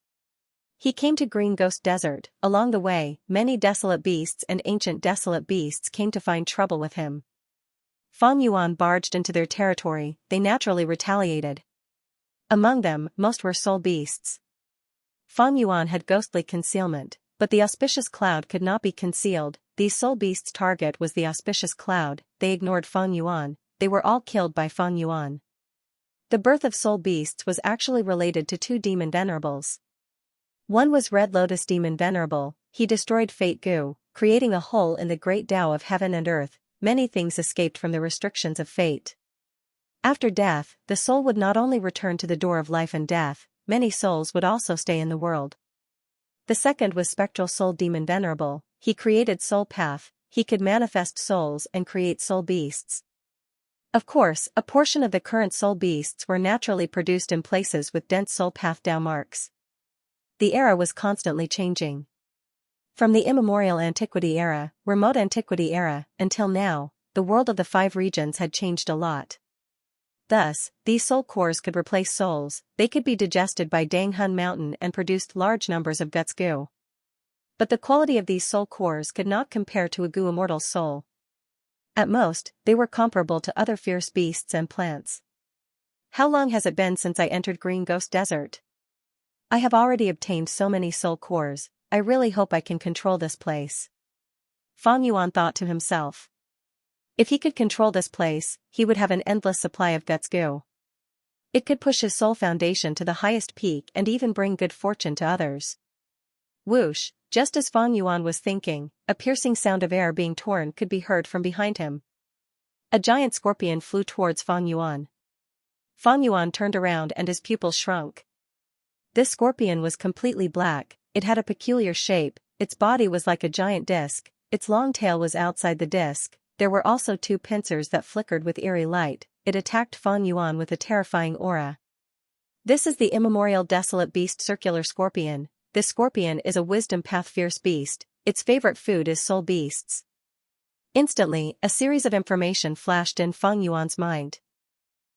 S1: He came to Green Ghost Desert. Along the way, many desolate beasts and ancient desolate beasts came to find trouble with him. Fang Yuan barged into their territory, they naturally retaliated. Among them, most were soul beasts. Fang Yuan had ghostly concealment, but the auspicious cloud could not be concealed. These soul beasts' target was the auspicious cloud. They ignored Fang Yuan. They were all killed by Fang Yuan. The birth of soul beasts was actually related to 2 demon venerables. One was Red Lotus Demon Venerable. He destroyed Fate Gu, creating a hole in the great Tao of heaven and earth. Many things escaped from the restrictions of fate. After death, the soul would not only return to the door of life and death, many souls would also stay in the world. The second was Spectral Soul Demon Venerable. He created Soul Path. He could manifest souls and create soul beasts. Of course, a portion of the current soul beasts were naturally produced in places with dense soul path Tao marks. The era was constantly changing. From the immemorial antiquity era, remote antiquity era, until now, the world of the 5 regions had changed a lot. Thus, these soul cores could replace souls. They could be digested by Danghun Mountain and produced large numbers of guts Gu. But the quality of these soul cores could not compare to a Gu immortal soul. At most, they were comparable to other fierce beasts and plants. How long has it been since I entered Green Ghost Desert? I have already obtained so many soul cores. I really hope I can control this place. Fang Yuan thought to himself. If he could control this place, he would have an endless supply of guts Gu. It could push his soul foundation to the highest peak and even bring good fortune to others. Whoosh, just as Fang Yuan was thinking, a piercing sound of air being torn could be heard from behind him. A giant scorpion flew towards Fang Yuan. Fang Yuan turned around and his pupils shrunk. This scorpion was completely black, it had a peculiar shape, its body was like a giant disc, its long tail was outside the disc. There were also 2 pincers that flickered with eerie light. It attacked Fang Yuan with a terrifying aura. This is the immemorial desolate beast circular scorpion. This scorpion is a wisdom path fierce beast. Its favorite food is soul beasts. Instantly, a series of information flashed in Fang Yuan's mind.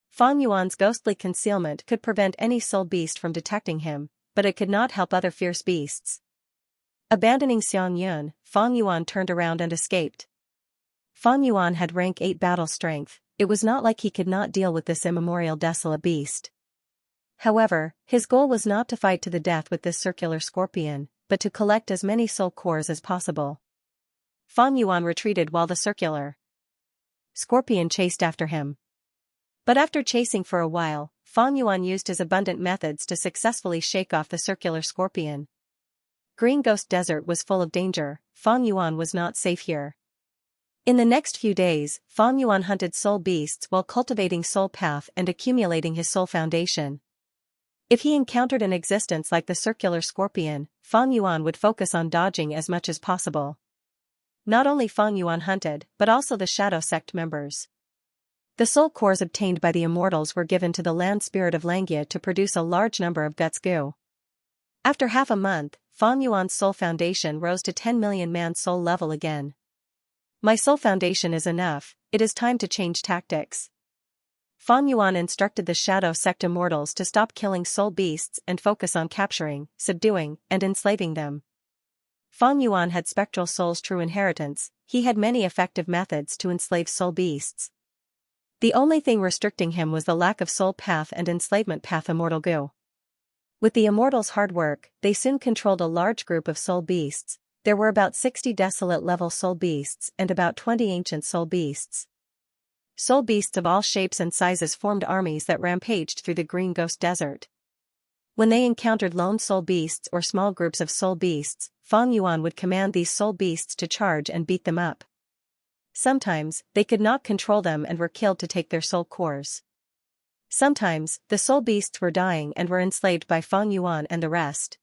S1: Fang Yuan's ghostly concealment could prevent any soul beast from detecting him, but it could not help other fierce beasts. Abandoning Xianxia, Fang Yuan turned around and escaped. Fang Yuan had rank 8 battle strength. It was not like he could not deal with this immemorial desolate beast. However, his goal was not to fight to the death with this circular scorpion, but to collect as many soul cores as possible. Fang Yuan retreated while the circular scorpion chased after him. But after chasing for a while, Fang Yuan used his abundant methods to successfully shake off the circular scorpion. Green Ghost Desert was full of danger. Fang Yuan was not safe here. In the next few days, Fang Yuan hunted soul beasts while cultivating soul path and accumulating his soul foundation. If he encountered an existence like the circular scorpion, Fang Yuan would focus on dodging as much as possible. Not only Fang Yuan hunted, but also the Shadow Sect members. The soul cores obtained by the immortals were given to the land spirit of Xianxia to produce a large number of guts goo. After half a month, Fang Yuan's soul foundation rose to 10 million man soul level again. My soul foundation is enough, it is time to change tactics. Fang Yuan instructed the Shadow Sect immortals to stop killing soul beasts and focus on capturing, subduing, and enslaving them. Fang Yuan had spectral soul's true inheritance, he had many effective methods to enslave soul beasts. The only thing restricting him was the lack of soul path and enslavement path immortal goo. With the immortals' hard work, they soon controlled a large group of soul beasts. There were about 60 desolate level soul beasts and about 20 ancient soul beasts. Soul beasts of all shapes and sizes formed armies that rampaged through the Green Ghost Desert. When they encountered lone soul beasts or small groups of soul beasts, Fang Yuan would command these soul beasts to charge and beat them up. Sometimes, they could not control them and were killed to take their soul cores. Sometimes, the soul beasts were dying and were enslaved by Fang Yuan and the rest.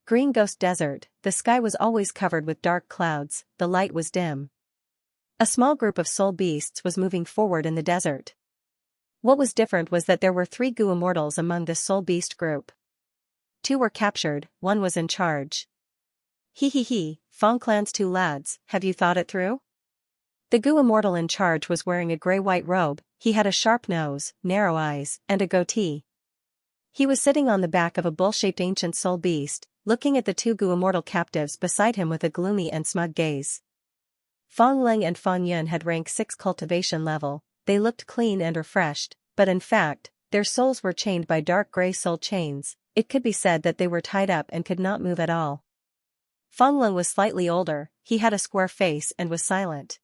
S1: Green Ghost Desert, the sky was always covered with dark clouds, the light was dim. A small group of soul beasts was moving forward in the desert. What was different was that there were 3 goo immortals among this soul beast group. 2 were captured, 1 was in charge. He, Fang Clan's 2 lads, have you thought it through? The goo immortal in charge was wearing a grey-white robe, he had a sharp nose, narrow eyes, and a goatee. He was sitting on the back of a bull-shaped ancient soul beast, looking at the 2 goo immortal captives beside him with a gloomy and smug gaze. Fang Ling and Fang Yun had rank 6 cultivation level, they looked clean and refreshed, but in fact, their souls were chained by dark grey soul chains. It could be said that they were tied up and could not move at all. Fang Ling was slightly older, he had a square face and was silent.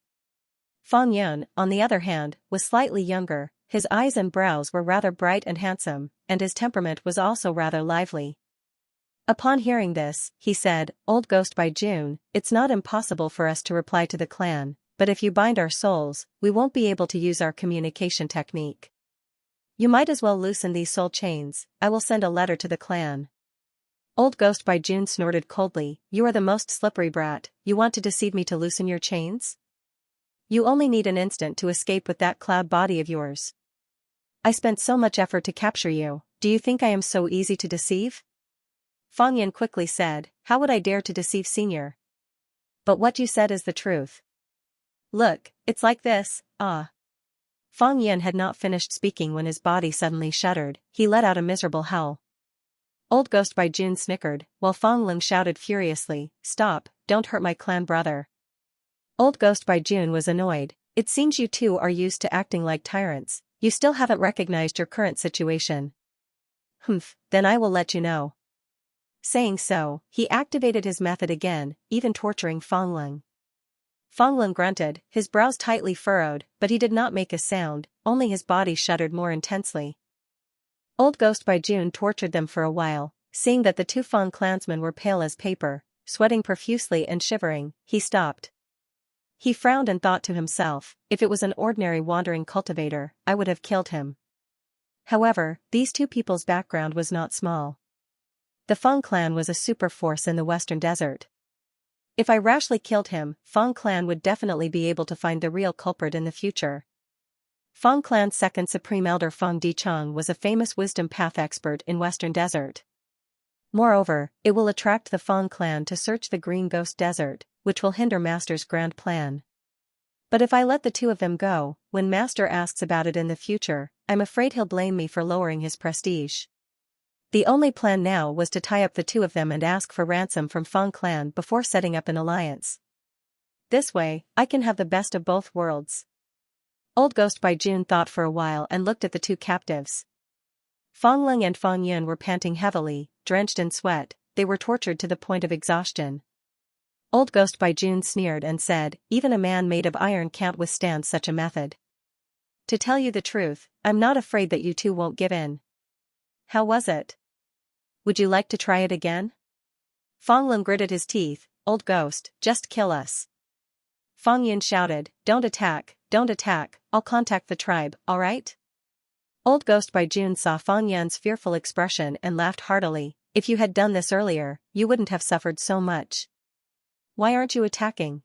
S1: Fang Yun, on the other hand, was slightly younger, his eyes and brows were rather bright and handsome, and his temperament was also rather lively. Upon hearing this, he said, "Old Ghost by June, it's not impossible for us to reply to the clan, but if you bind our souls, we won't be able to use our communication technique. You might as well loosen these soul chains, I will send a letter to the clan." Old Ghost by June snorted coldly, "You are the most slippery brat, you want to deceive me to loosen your chains? You only need an instant to escape with that cloud body of yours. I spent so much effort to capture you, do you think I am so easy to deceive?" Fang Yun quickly said, "How would I dare to deceive Senior? But what you said is the truth. Look, it's like this, ah." Fang Yun had not finished speaking when his body suddenly shuddered, he let out a miserable howl. Old Ghost by June snickered, while Fang Ling shouted furiously, "Stop, don't hurt my clan brother." Old Ghost by June was annoyed, "It seems you two are used to acting like tyrants, you still haven't recognized your current situation. Humph, then I will let you know." Saying so, he activated his method again, even torturing Fang Ling. Fang Ling grunted, his brows tightly furrowed, but he did not make a sound, only his body shuddered more intensely. Old Ghost by June tortured them for a while, seeing that the 2 Fang clansmen were pale as paper, sweating profusely and shivering, he stopped. He frowned and thought to himself, if it was an ordinary wandering cultivator, I would have killed him. However, these 2 people's background was not small. The Fang clan was a super force in the Western Desert. If I rashly killed him, Fang clan would definitely be able to find the real culprit in the future. Fang clan's second supreme elder Fang Dichang was a famous wisdom path expert in Western Desert. Moreover, it will attract the Fang clan to search the Green Ghost Desert, which will hinder Master's grand plan. But if I let the 2 of them go, when Master asks about it in the future, I'm afraid he'll blame me for lowering his prestige. The only plan now was to tie up the 2 of them and ask for ransom from Fang clan before setting up an alliance. This way, I can have the best of both worlds. Old Ghost by June thought for a while and looked at the 2 captives. Fang Ling and Fang Yun were panting heavily, drenched in sweat, they were tortured to the point of exhaustion. Old Ghost by June sneered and said, "Even a man made of iron can't withstand such a method. To tell you the truth, I'm not afraid that you 2 won't give in. How was it? Would you like to try it again?" Fong Lung gritted his teeth, old ghost, just kill us. Fong Yun shouted, don't attack, I'll contact the tribe, alright? Old Ghost Bai Jun saw Fong Yan's fearful expression and laughed heartily. If you had done this earlier, you wouldn't have suffered so much. Why aren't you attacking?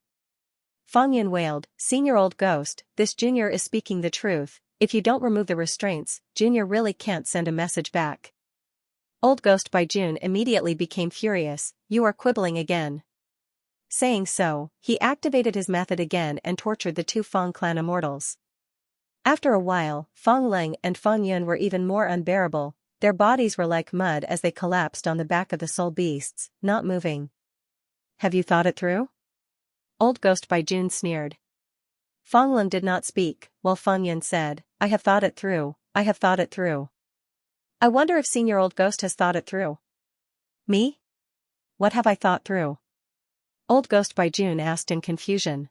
S1: Fong Yun wailed, Senior Old Ghost, this Junior is speaking the truth. If you don't remove the restraints, Junior really can't send a message back. Old Ghost Bai Jun immediately became furious, you are quibbling again. Saying so, he activated his method again and tortured the two Fong clan immortals. After a while, Fong Ling and Fong Yun were even more unbearable. Their bodies were like mud as they collapsed on the back of the soul beasts, not moving. Have you thought it through? Old Ghost Bai Jun sneered. Fong Ling did not speak, while Fong Yun said, I have thought it through. I wonder if Senior Old Ghost has thought it through. Me? What have I thought through? Old Ghost Bai Jun asked in confusion.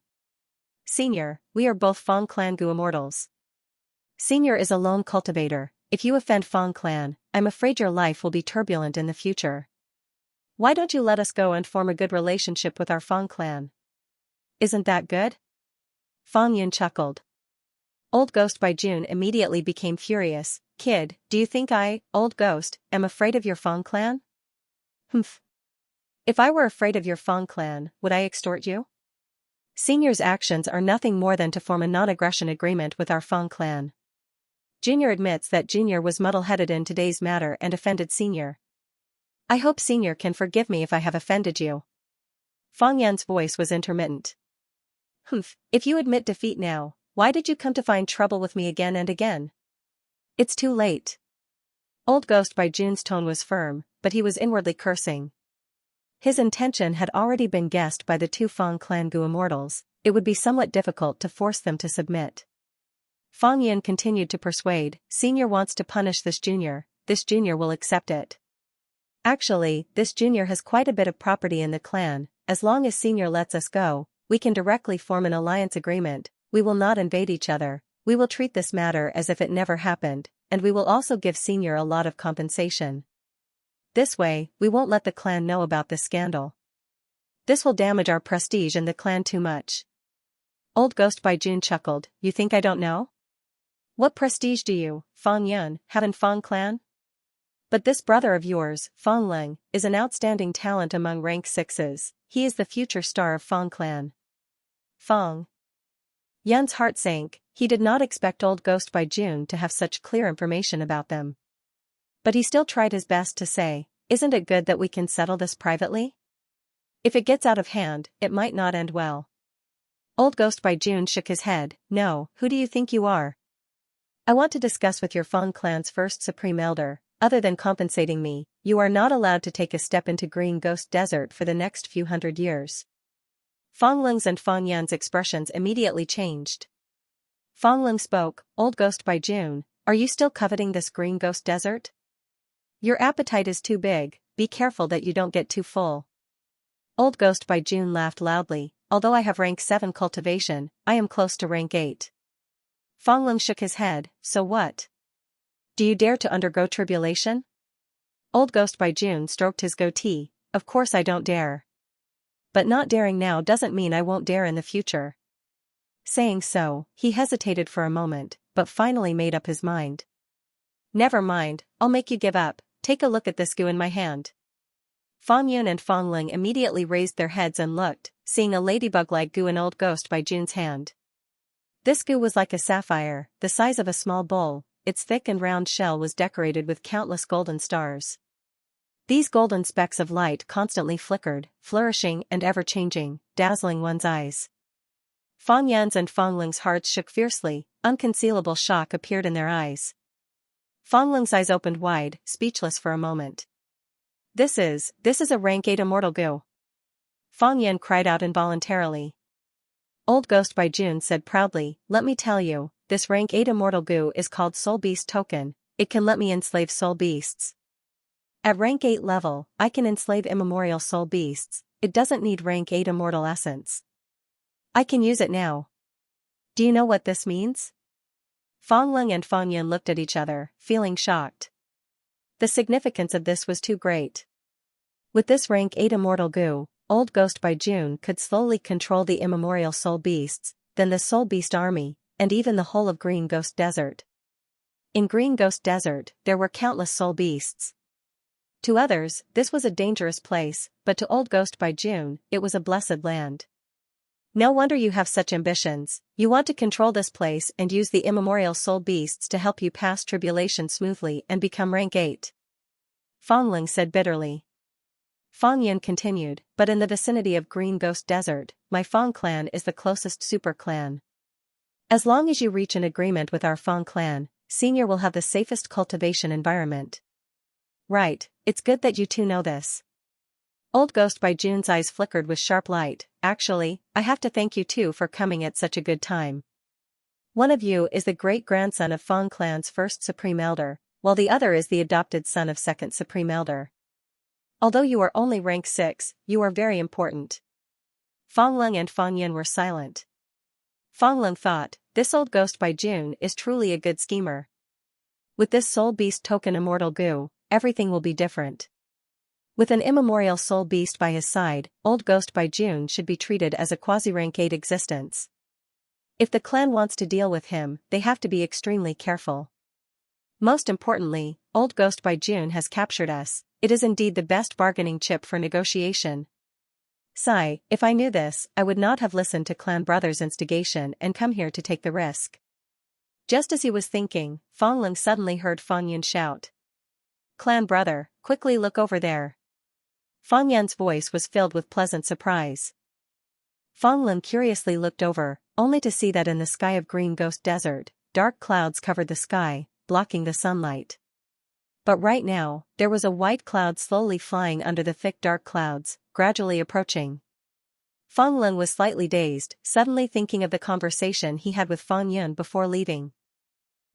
S1: Senior, we are both Fong Clan Gu immortals. Senior is a lone cultivator. If you offend Fong Clan, I'm afraid your life will be turbulent in the future. Why don't you let us go and form a good relationship with our Fong Clan? Isn't that good? Fong Yun chuckled. Old Ghost Bai Jun immediately became furious. Kid, do you think I, Old Ghost, am afraid of your Fong Clan? Humph. If I were afraid of your Fong Clan, would I extort you? Senior's actions are nothing more than to form a non-aggression agreement with our Fong Clan. Junior admits that Junior was muddle-headed in today's matter and offended Senior. I hope Senior can forgive me if I have offended you. Fong Yan's voice was intermittent. Humph, if you admit defeat now, why did you come to find trouble with me again and again? It's too late. Old Ghost Bai Jun's tone was firm, but he was inwardly cursing. His intention had already been guessed by the two Fong Clan Gu immortals. It would be somewhat difficult to force them to submit. Fong Yin continued to persuade, Senior wants to punish this Junior will accept it. Actually, this Junior has quite a bit of property in the clan. As long as Senior lets us go, we can directly form an alliance agreement. We will not invade each other. We will treat this matter as if it never happened, and we will also give Senior a lot of compensation. This way, we won't let the clan know about this scandal. This will damage our prestige in the clan too much. Old Ghost Bai Jun chuckled, you think I don't know? What prestige do you, Fong Yun, have in Fong Clan? But this brother of yours, Fong Ling, is an outstanding talent among rank 6s. He is the future star of Fong Clan. Fong Yun's heart sank. He did not expect Old Ghost Bai Jun to have such clear information about them. But he still tried his best to say, isn't it good that we can settle this privately? If it gets out of hand, it might not end well. Old Ghost Bai Jun shook his head, no, who do you think you are? I want to discuss with your Fong Clan's first Supreme Elder. Other than compensating me, you are not allowed to take a step into Green Ghost Desert for the next few hundred years. Fong Ling's and Fong Yan's expressions immediately changed. Fong Ling spoke, Old Ghost Bai Jun, are you still coveting this Green Ghost Desert? Your appetite is too big, be careful that you don't get too full. Old Ghost Bai Jun laughed loudly, although I have rank 7 cultivation, I am close to rank 8. Fong Ling shook his head, so what? Do you dare to undergo tribulation? Old Ghost Bai Jun stroked his goatee, of course I don't dare. But not daring now doesn't mean I won't dare in the future. Saying so, he hesitated for a moment, but finally made up his mind. Never mind, I'll make you give up, take a look at this goo in my hand. Fong Yun and Fong Ling immediately raised their heads and looked, seeing a ladybug-like goo in Old Ghost Bai Jun's hand. This goo was like a sapphire, the size of a small bowl. Its thick and round shell was decorated with countless golden stars. These golden specks of light constantly flickered, flourishing and ever-changing, dazzling one's eyes. Fong Yan's and Fong Ling's hearts shook fiercely, unconcealable shock appeared in their eyes. Fong Ling's eyes opened wide, speechless for a moment. This is a rank 8 immortal goo. Fong Yan cried out involuntarily. Old Ghost Bai Jun said proudly, let me tell you, this rank 8 immortal goo is called Soul Beast Token, it can let me enslave soul beasts. At rank 8 level, I can enslave immemorial soul beasts, it doesn't need rank 8 immortal essence. I can use it now. Do you know what this means? Fong Ling and Fong Yun looked at each other, feeling shocked. The significance of this was too great. With this rank 8 immortal goo, Old Ghost by June could slowly control the immemorial soul beasts, then the soul beast army, and even the whole of Green Ghost Desert. In Green Ghost Desert, there were countless soul beasts. To others, this was a dangerous place, but to Old Ghost by June, it was a blessed land. No wonder you have such ambitions. You want to control this place and use the immemorial soul beasts to help you pass tribulation smoothly and become rank 8. Fongling said bitterly. Fong Yun continued, but in the vicinity of Green Ghost Desert, my Fong clan is the closest super clan. As long as you reach an agreement with our Fong clan, Senior will have the safest cultivation environment. Right, it's good that you two know this. Old Ghost by June's eyes flickered with sharp light. Actually, I have to thank you two for coming at such a good time. One of you is the great-grandson of Fong clan's first Supreme Elder, while the other is the adopted son of second Supreme Elder. Although you are only rank 6, you are very important. Fong Lung and Fong Yin were silent. Fong Lung thought, this Old Ghost by June is truly a good schemer. With this soul beast token immortal goo, everything will be different. With an immemorial soul beast by his side, Old Ghost by June should be treated as a quasi-rank 8 existence. If the clan wants to deal with him, they have to be extremely careful. Most importantly, Old Ghost by June has captured us. It is indeed the best bargaining chip for negotiation. Sigh, if I knew this, I would not have listened to Clan Brother's instigation and come here to take the risk. Just as he was thinking, Fong Lung suddenly heard Fong Yun shout. Clan Brother, quickly look over there. Fong Yun's voice was filled with pleasant surprise. Fong Lung curiously looked over, only to see that in the sky of Green Ghost Desert, dark clouds covered the sky, blocking the sunlight. But right now, there was a white cloud slowly flying under the thick dark clouds, gradually approaching. Fong Lung was slightly dazed, suddenly thinking of the conversation he had with Fong Yun before leaving.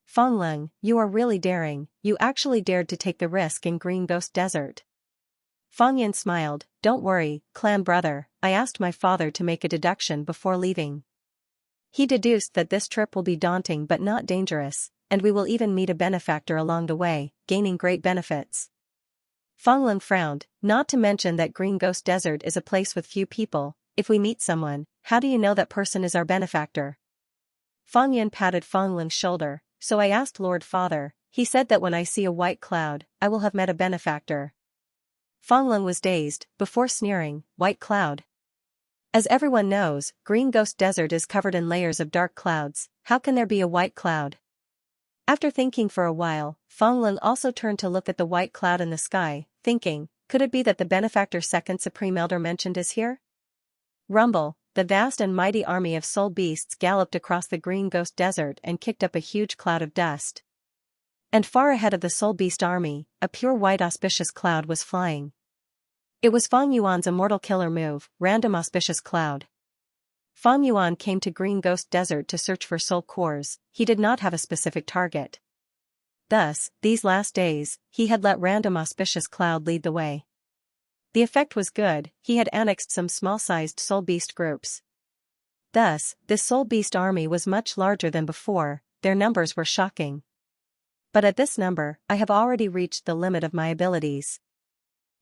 S1: Fong Lung, you are really daring, you actually dared to take the risk in Green Ghost Desert. Fong Yun smiled, don't worry, Clan Brother, I asked my father to make a deduction before leaving. He deduced that this trip will be daunting but not dangerous, and we will even meet a benefactor along the way, gaining great benefits. Fong Lung frowned, not to mention that Green Ghost Desert is a place with few people. If we meet someone, how do you know that person is our benefactor? Fong Yun patted Fong Lung's shoulder, so I asked Lord Father, he said that when I see a white cloud, I will have met a benefactor. Fong Lung was dazed, before sneering, white cloud. As everyone knows, Green Ghost Desert is covered in layers of dark clouds, how can there be a white cloud? After thinking for a while, Fong Lung also turned to look at the white cloud in the sky, thinking, could it be that the benefactor second Supreme Elder mentioned is here? Rumble, the vast and mighty army of soul beasts galloped across the Green Ghost Desert and kicked up a huge cloud of dust. And far ahead of the soul beast army, a pure white auspicious cloud was flying. It was Fong Yuan's immortal killer move, Random Auspicious Cloud. Fong Yuan came to Green Ghost Desert to search for soul cores, he did not have a specific target. Thus, these last days, he had let Random Auspicious Cloud lead the way. The effect was good, he had annexed some small-sized soul beast groups. Thus, this soul beast army was much larger than before, their numbers were shocking. But at this number, I have already reached the limit of my abilities.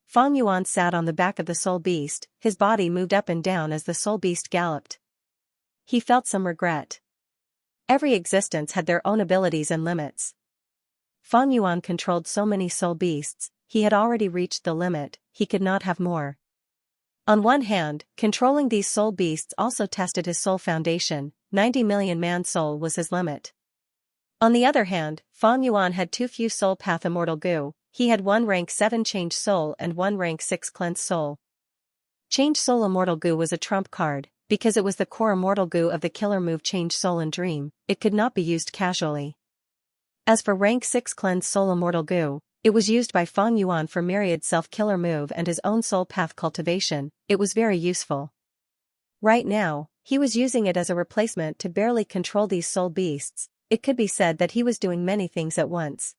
S1: Fong Yuan sat on the back of the soul beast, his body moved up and down as the soul beast galloped. He felt some regret. Every existence had their own abilities and limits. Fong Yuan controlled so many soul beasts, he had already reached the limit, he could not have more. On one hand, controlling these soul beasts also tested his soul foundation, 90 million man soul was his limit. On the other hand, Fong Yuan had too few soul path immortal goo, he had one rank 7 change soul and one rank 6 cleanse soul. Change soul immortal goo was a trump card, because it was the core immortal goo of the killer move Change Soul and Dream, it could not be used casually. As for rank 6 cleanse soul immortal goo, it was used by Fong Yuan for myriad self-killer move and his own soul path cultivation, it was very useful. Right now, he was using it as a replacement to barely control these soul beasts, it could be said that he was doing many things at once.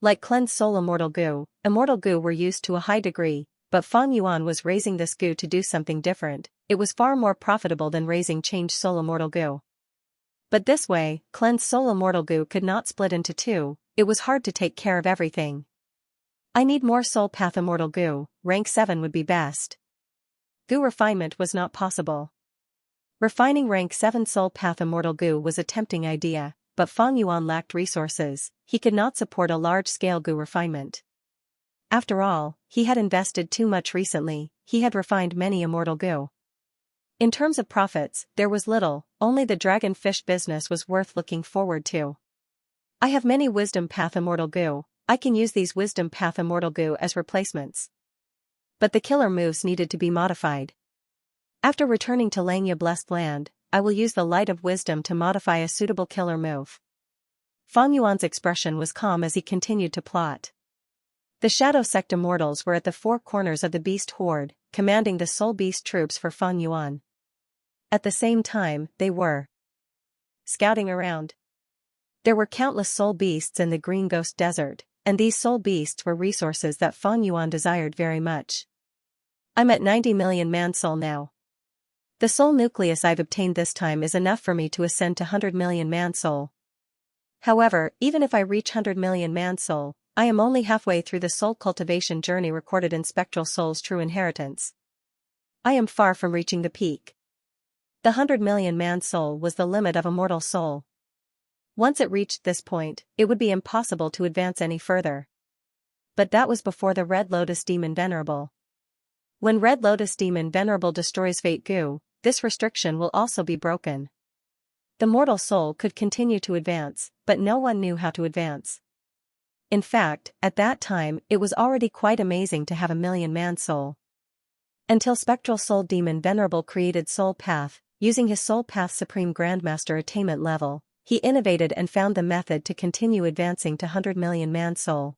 S1: Like cleanse soul immortal goo were used to a high degree, but Fong Yuan was raising this goo to do something different, it was far more profitable than raising change soul immortal goo. But this way, cleanse soul immortal goo could not split into two, it was hard to take care of everything. I need more soul path immortal goo, rank 7 would be best. Goo refinement was not possible. Refining rank 7 soul path immortal goo was a tempting idea, but Fang Yuan lacked resources, he could not support a large-scale goo refinement. After all, he had invested too much recently, he had refined many immortal goo. In terms of profits, there was little, only the dragon fish business was worth looking forward to. I have many wisdom path immortal goo, I can use these wisdom path immortal goo as replacements. But the killer moves needed to be modified. After returning to Xianxia blessed land, I will use the light of wisdom to modify a suitable killer move. Fang Yuan's expression was calm as he continued to plot. The Shadow Sect immortals were at the four corners of the beast horde, commanding the soul beast troops for Fang Yuan. At the same time, they were scouting around. There were countless soul beasts in the Green Ghost Desert, and these soul beasts were resources that Fang Yuan desired very much. I'm at 90 million man soul now. The soul nucleus I've obtained this time is enough for me to ascend to 100 million man soul. However, even if I reach 100 million man soul, I am only halfway through the soul cultivation journey recorded in Spectral Soul's True Inheritance. I am far from reaching the peak. The 100 million man soul was the limit of a mortal soul. Once it reached this point, it would be impossible to advance any further. But that was before the Red Lotus Demon Venerable. When Red Lotus Demon Venerable destroys Fate Goo, this restriction will also be broken. The mortal soul could continue to advance, but no one knew how to advance. In fact, at that time, it was already quite amazing to have a million man soul. Until Spectral Soul Demon Venerable created Soul Path, using his Soul Path Supreme Grandmaster attainment level, he innovated and found the method to continue advancing to 100 million man soul.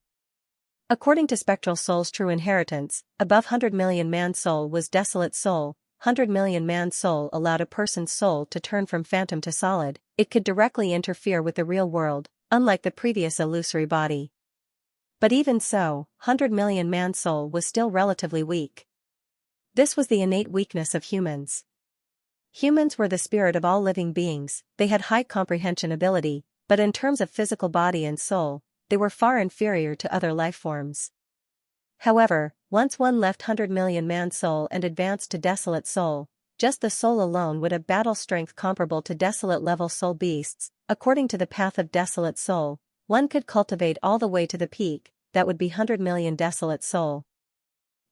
S1: According to Spectral Soul's True Inheritance, above 100 million man soul was Desolate Soul. 100 million man soul allowed a person's soul to turn from phantom to solid, it could directly interfere with the real world, unlike the previous illusory body. But even so, 100 million man soul was still relatively weak. This was the innate weakness of humans. Humans were the spirit of all living beings, they had high comprehension ability, but in terms of physical body and soul, they were far inferior to other life forms. However, once one left 100 million man soul and advanced to Desolate Soul, just the soul alone would have battle strength comparable to Desolate level soul beasts. According to the path of Desolate Soul, one could cultivate all the way to the peak, that would be 100 million Desolate Soul.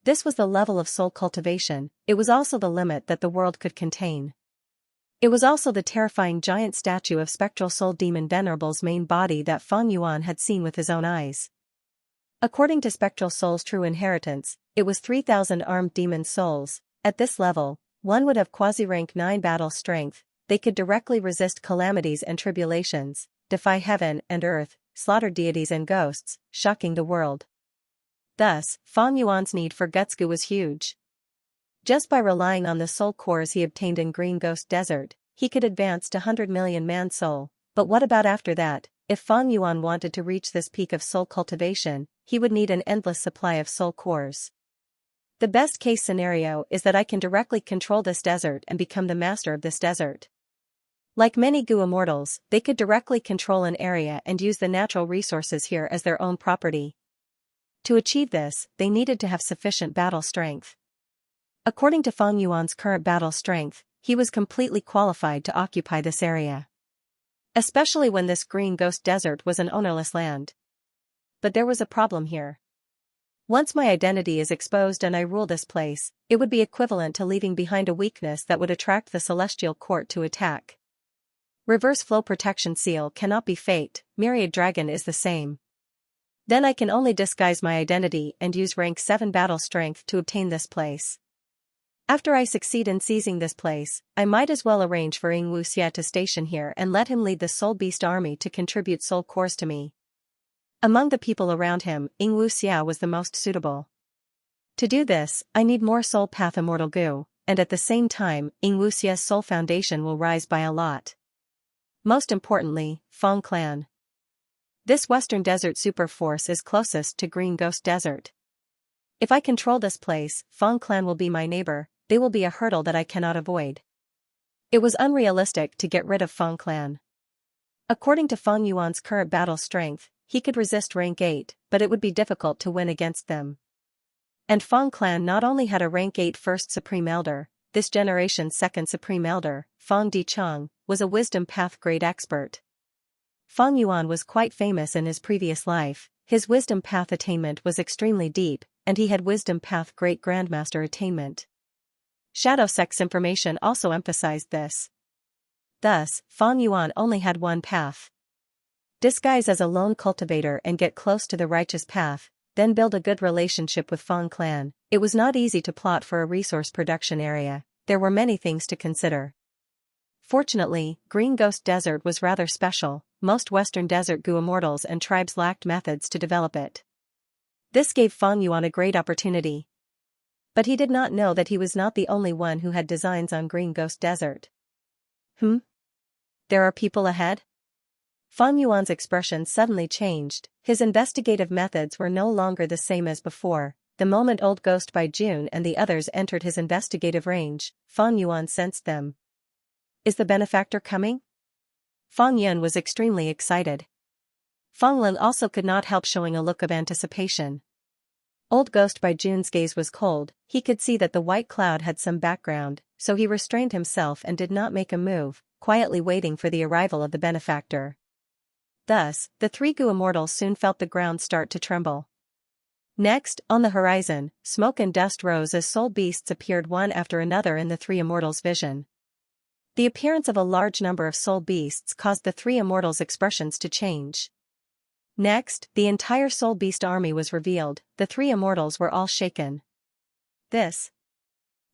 S1: This was the level of soul cultivation, it was also the limit that the world could contain. It was also the terrifying giant statue of Spectral Soul Demon Venerable's main body that Fang Yuan had seen with his own eyes. According to Spectral Soul's True Inheritance, it was 3,000 armed demon souls. At this level, one would have quasi-rank 9 battle strength, they could directly resist calamities and tribulations, defy heaven and earth, slaughter deities and ghosts, shocking the world. Thus, Fang Yuan's need for Gutsgu was huge. Just by relying on the soul cores he obtained in Green Ghost Desert, he could advance to 100 million man soul, but what about after that? If Fang Yuan wanted to reach this peak of soul cultivation, he would need an endless supply of soul cores. The best case scenario is that I can directly control this desert and become the master of this desert. Like many Goo immortals, they could directly control an area and use the natural resources here as their own property. To achieve this, they needed to have sufficient battle strength. According to Fang Yuan's current battle strength, he was completely qualified to occupy this area. Especially when this Green Ghost Desert was an ownerless land. But there was a problem here. Once my identity is exposed and I rule this place, it would be equivalent to leaving behind a weakness that would attract the Celestial Court to attack. Reverse Flow Protection Seal cannot be faked, Myriad Dragon is the same. Then I can only disguise my identity and use rank 7 battle strength to obtain this place. After I succeed in seizing this place, I might as well arrange for Xianxia to station here and let him lead the Soul Beast army to contribute soul cores to me. Among the people around him, Xianxia was the most suitable. To do this, I need more soul path immortal goo, and at the same time, Xianxia's soul foundation will rise by a lot. Most importantly, Fang Clan. This Western Desert super force is closest to Green Ghost Desert. If I control this place, Fang Clan will be my neighbor, they will be a hurdle that I cannot avoid. It was unrealistic to get rid of Fang Clan. According to Fang Yuan's current battle strength, he could resist rank 8, but it would be difficult to win against them. And Fang clan not only had a rank 8 first Supreme Elder, this generation's second Supreme Elder, Fang Dichang, was a wisdom path grade expert. Fang Yuan was quite famous in his previous life, his wisdom path attainment was extremely deep, and he had wisdom path great grandmaster attainment. Shadow sect's information also emphasized this. Thus, Fang Yuan only had one path. Disguise as a lone cultivator and get close to the righteous path, then build a good relationship with Fang clan. It was not easy to plot for a resource production area, there were many things to consider. Fortunately, Green Ghost Desert was rather special, most Western Desert Gu immortals and tribes lacked methods to develop it. This gave Fang Yuan a great opportunity. But he did not know that he was not the only one who had designs on Green Ghost Desert. There are people ahead? Fang Yuan's expression suddenly changed, his investigative methods were no longer the same as before. The moment Old Ghost by June and the others entered his investigative range, Fang Yuan sensed them. Is the benefactor coming? Fang Yun was extremely excited. Fang Lin also could not help showing a look of anticipation. Old Ghost by June's gaze was cold, he could see that the white cloud had some background, so he restrained himself and did not make a move, quietly waiting for the arrival of the benefactor. Thus, the three Gu immortals soon felt the ground start to tremble. Next, on the horizon, smoke and dust rose as soul beasts appeared one after another in the three immortals' vision. The appearance of a large number of soul beasts caused the three immortals' expressions to change. Next, the entire soul beast army was revealed, the three immortals were all shaken. This.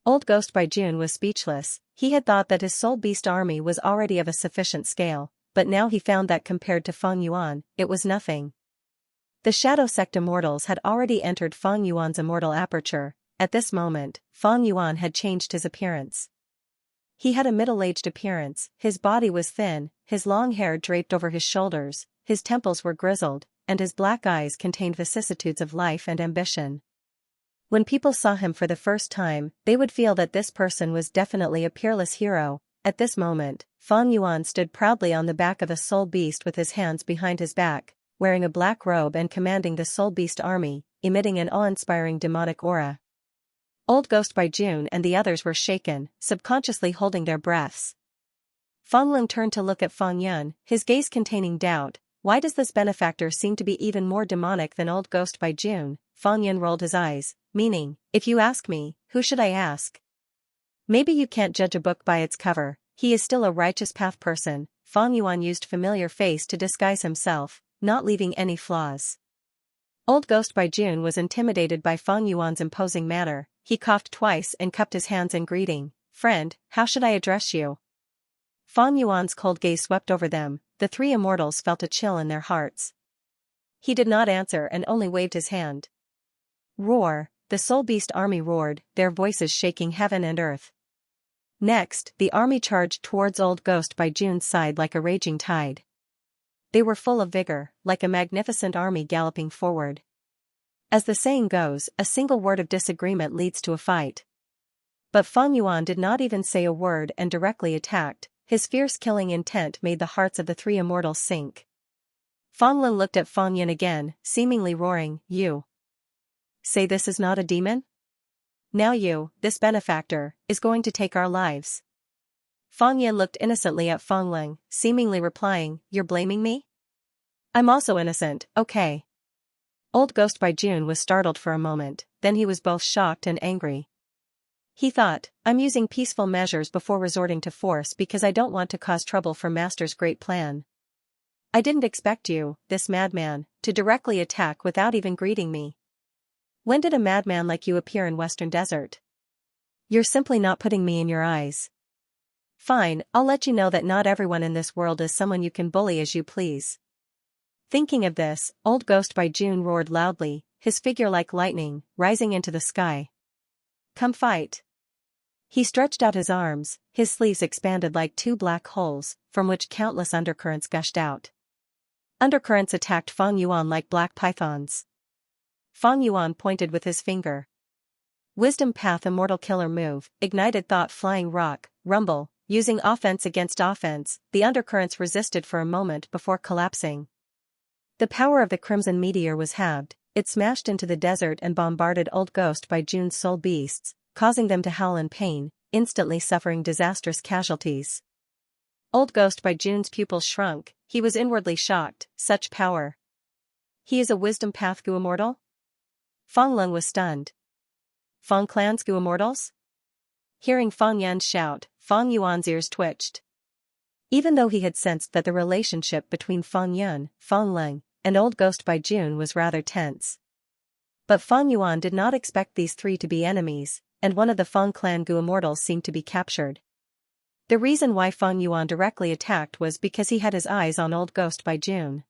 S1: Old Ghost by June was speechless, he had thought that his soul beast army was already of a sufficient scale, but now he found that compared to Fang Yuan, it was nothing. The Shadow Sect immortals had already entered Fang Yuan's immortal aperture. At this moment, Fang Yuan had changed his appearance. He had a middle-aged appearance, his body was thin, his long hair draped over his shoulders, his temples were grizzled, and his black eyes contained vicissitudes of life and ambition. When people saw him for the first time, they would feel that this person was definitely a peerless hero. At this moment, Fang Yuan stood proudly on the back of a soul beast with his hands behind his back, wearing a black robe and commanding the soul beast army, emitting an awe-inspiring demonic aura. Old Ghost by June and the others were shaken, subconsciously holding their breaths. Fang Lin turned to look at Fang Yun, his gaze containing doubt. Why does this benefactor seem to be even more demonic than Old Ghost by June? Fang Yun rolled his eyes, meaning, if you ask me, who should I ask? Maybe you can't judge a book by its cover, he is still a righteous path person. Fang Yuan used familiar face to disguise himself, not leaving any flaws. Old Ghost by June was intimidated by Fang Yuan's imposing manner, he coughed twice and cupped his hands in greeting. Friend, how should I address you? Fang Yuan's cold gaze swept over them, the three immortals felt a chill in their hearts. He did not answer and only waved his hand. Roar, the soul beast army roared, their voices shaking heaven and earth. Next, the army charged towards Old Ghost by June's side like a raging tide. They were full of vigor, like a magnificent army galloping forward. As the saying goes, a single word of disagreement leads to a fight. But Fang Yuan did not even say a word and directly attacked, his fierce killing intent made the hearts of the three immortals sink. Fang Lin looked at Fang Yun again, seemingly roaring, you say this is not a demon? Now you, this benefactor, is going to take our lives. Fang Yun looked innocently at Fang Lin, seemingly replying, you're blaming me? I'm also innocent, okay. Old Ghost by June was startled for a moment, then he was both shocked and angry. He thought, I'm using peaceful measures before resorting to force because I don't want to cause trouble for Master's great plan. I didn't expect you, this madman, to directly attack without even greeting me. When did a madman like you appear in Western Desert? You're simply not putting me in your eyes. Fine, I'll let you know that not everyone in this world is someone you can bully as you please. Thinking of this, Old Ghost by June roared loudly, his figure like lightning, rising into the sky. Come fight. He stretched out his arms, his sleeves expanded like two black holes, from which countless undercurrents gushed out. Undercurrents attacked Fang Yuan like black pythons. Fang Yuan pointed with his finger. Wisdom Path Immortal Killer Move, Ignited Thought Flying Rock, Rumble, using offense against offense, the undercurrents resisted for a moment before collapsing. The power of the Crimson Meteor was halved, it smashed into the desert and bombarded Old Ghost by June's soul beasts, causing them to howl in pain, instantly suffering disastrous casualties. Old Ghost by June's pupils shrunk, he was inwardly shocked, such power. He is a wisdom path Gu immortal? Fong Lung was stunned. Fong Clan's Gu immortals? Hearing Fong Yan's shout, Fong Yuan's ears twitched. Even though he had sensed that the relationship between Fong Yun, Fong Lung, and Old Ghost by June was rather tense. But Fong Yuan did not expect these three to be enemies, and one of the Fong clan Gu immortals seemed to be captured. The reason why Fong Yuan directly attacked was because he had his eyes on Old Ghost by June.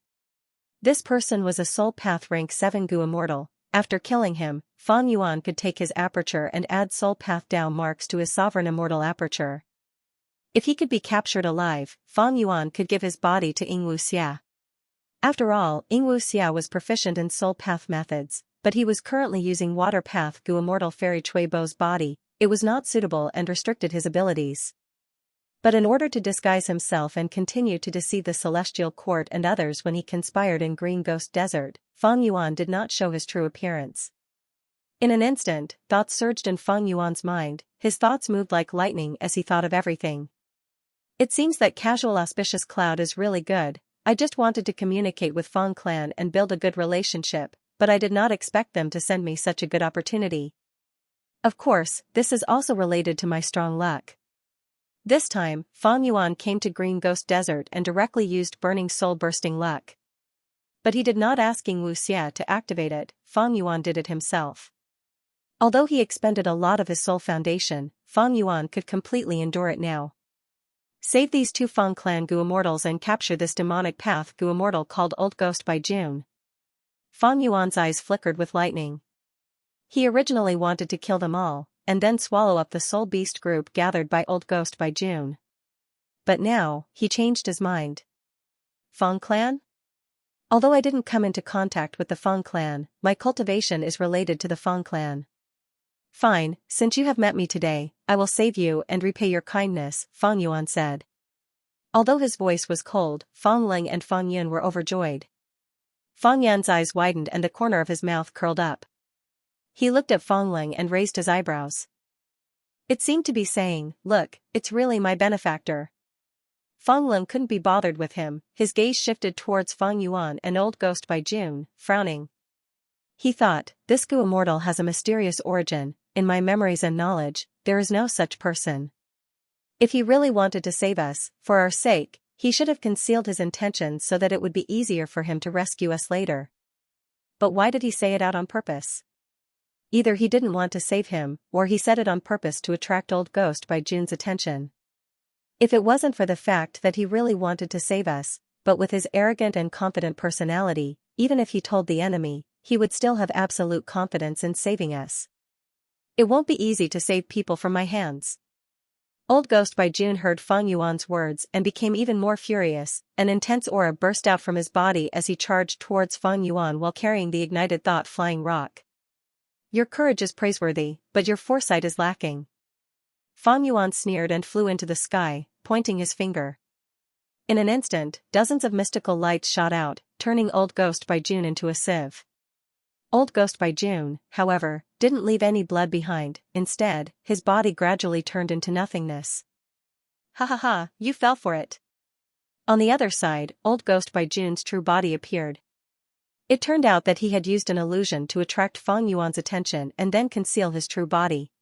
S1: This person was a Soul Path rank 7 Gu immortal. After killing him, Fong Yuan could take his aperture and add Soul Path Dao marks to his sovereign immortal aperture. If he could be captured alive, Fong Yuan could give his body to Yingwu Xia. After all, Yingwu Xia was proficient in Soul Path methods, but he was currently using Water Path Gu immortal Fairy Cui Bo's body. It was not suitable and restricted his abilities. But in order to disguise himself and continue to deceive the Celestial Court and others when he conspired in Green Ghost Desert, Fong Yuan did not show his true appearance. In an instant, thoughts surged in Fong Yuan's mind, his thoughts moved like lightning as he thought of everything. It seems that casual auspicious cloud is really good. I just wanted to communicate with Fong Clan and build a good relationship, but I did not expect them to send me such a good opportunity. Of course, this is also related to my strong luck. This time, Fong Yuan came to Green Ghost Desert and directly used Burning Soul Bursting Luck. But he did not ask Yingwu Xia to activate it, Fong Yuan did it himself. Although he expended a lot of his soul foundation, Fong Yuan could completely endure it now. Save these two Fong Clan Gu immortals and capture this demonic path Gu immortal called Old Ghost by June. Fong Yuan's eyes flickered with lightning. He originally wanted to kill them all, and then swallow up the soul beast group gathered by Old Ghost by June. But now, he changed his mind. Fong Clan? Although I didn't come into contact with the Fong Clan, my cultivation is related to the Fong Clan. Fine, since you have met me today, I will save you and repay your kindness, Fong Yuan said. Although his voice was cold, Fong Ling and Fong Yun were overjoyed. Fong Yan's eyes widened and the corner of his mouth curled up. He looked at Fong Ling and raised his eyebrows. It seemed to be saying, look, it's really my benefactor. Fong Ling couldn't be bothered with him, his gaze shifted towards Fong Yuan and Old Ghost by June, frowning. He thought, this Gu immortal has a mysterious origin, in my memories and knowledge, there is no such person. If he really wanted to save us, for our sake, he should have concealed his intentions so that it would be easier for him to rescue us later. But why did he say it out on purpose? Either he didn't want to save him, or he said it on purpose to attract Old Ghost by June's attention. If it wasn't for the fact that he really wanted to save us, but with his arrogant and confident personality, even if he told the enemy, he would still have absolute confidence in saving us. It won't be easy to save people from my hands. Old Ghost by June heard Fong Yuan's words and became even more furious. An intense aura burst out from his body as he charged towards Fong Yuan while carrying the ignited thought flying rock. Your courage is praiseworthy, but your foresight is lacking. Fong Yuan sneered and flew into the sky, pointing his finger. In an instant, dozens of mystical lights shot out, turning Old Ghost by June into a sieve. Old Ghost by June, however, didn't leave any blood behind. Instead, his body gradually turned into nothingness. Ha ha ha, you fell for it. On the other side, Old Ghost by June's true body appeared. It turned out that he had used an illusion to attract Fong Yuan's attention and then conceal his true body.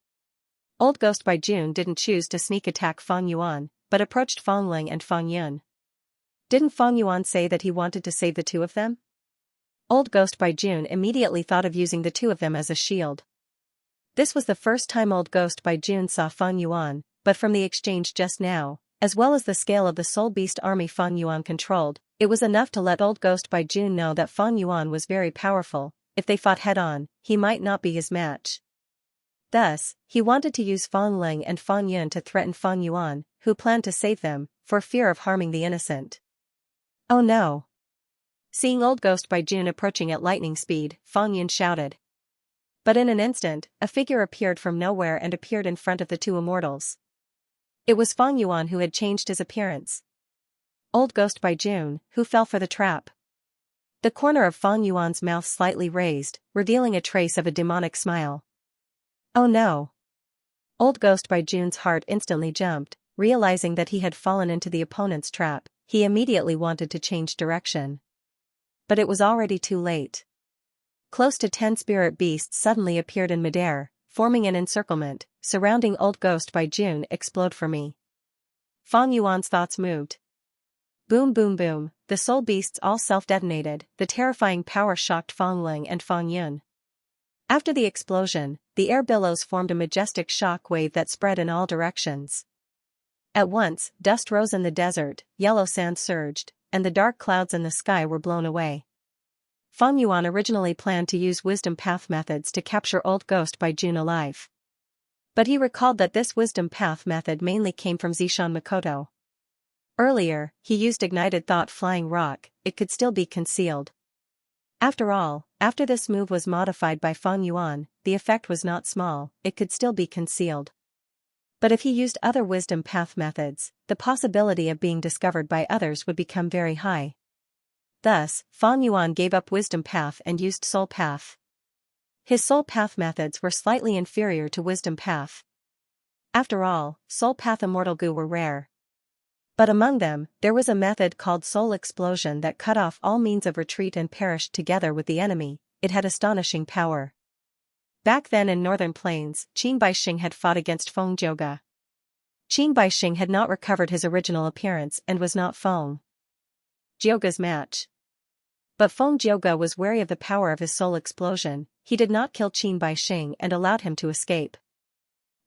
S1: Old Ghost by June didn't choose to sneak attack Fong Yuan, but approached Fong Ling and Fong Yun. Didn't Fong Yuan say that he wanted to save the two of them? Old Ghost by June immediately thought of using the two of them as a shield. This was the first time Old Ghost by June saw Fong Yuan, but from the exchange just now, as well as the scale of the Soul Beast army Fong Yuan controlled, it was enough to let Old Ghost by June know that Fong Yuan was very powerful. If they fought head-on, he might not be his match. Thus, he wanted to use Fong Ling and Fong Yun to threaten Fong Yuan, who planned to save them, for fear of harming the innocent. Oh no! Seeing Old Ghost by June approaching at lightning speed, Fong Yun shouted. But in an instant, a figure appeared from nowhere and appeared in front of the two immortals. It was Fong Yuan who had changed his appearance. Old Ghost by June, who fell for the trap. The corner of Fang Yuan's mouth slightly raised, revealing a trace of a demonic smile. Oh no! Old Ghost by June's heart instantly jumped, realizing that he had fallen into the opponent's trap. He immediately wanted to change direction. But it was already too late. Close to 10 spirit beasts suddenly appeared in midair, forming an encirclement, surrounding Old Ghost by June. Explode for me. Fang Yuan's thoughts moved. Boom boom boom, the soul beasts all self-detonated. The terrifying power shocked Fang Ling and Fang Yun. After the explosion, the air billows formed a majestic shock wave that spread in all directions. At once, dust rose in the desert, yellow sand surged, and the dark clouds in the sky were blown away. Fang Yuan originally planned to use wisdom path methods to capture Old Ghost by June alive. But he recalled that this wisdom path method mainly came from Zishan Makoto. Earlier, he used ignited thought flying rock. It could still be concealed. After all, after this move was modified by Fang Yuan, the effect was not small. It could still be concealed. But if he used other wisdom path methods, the possibility of being discovered by others would become very high. Thus, Fang Yuan gave up wisdom path and used soul path. His soul path methods were slightly inferior to wisdom path. After all, soul path immortal goo were rare. But among them, there was a method called soul explosion that cut off all means of retreat and perished together with the enemy. It had astonishing power. Back then in northern plains, Qin Baixing had fought against Feng Jioge. Qin Baixing had not recovered his original appearance and was not Feng Jioge's match. But Feng Jioge was wary of the power of his soul explosion. He did not kill Qin Baixing and allowed him to escape.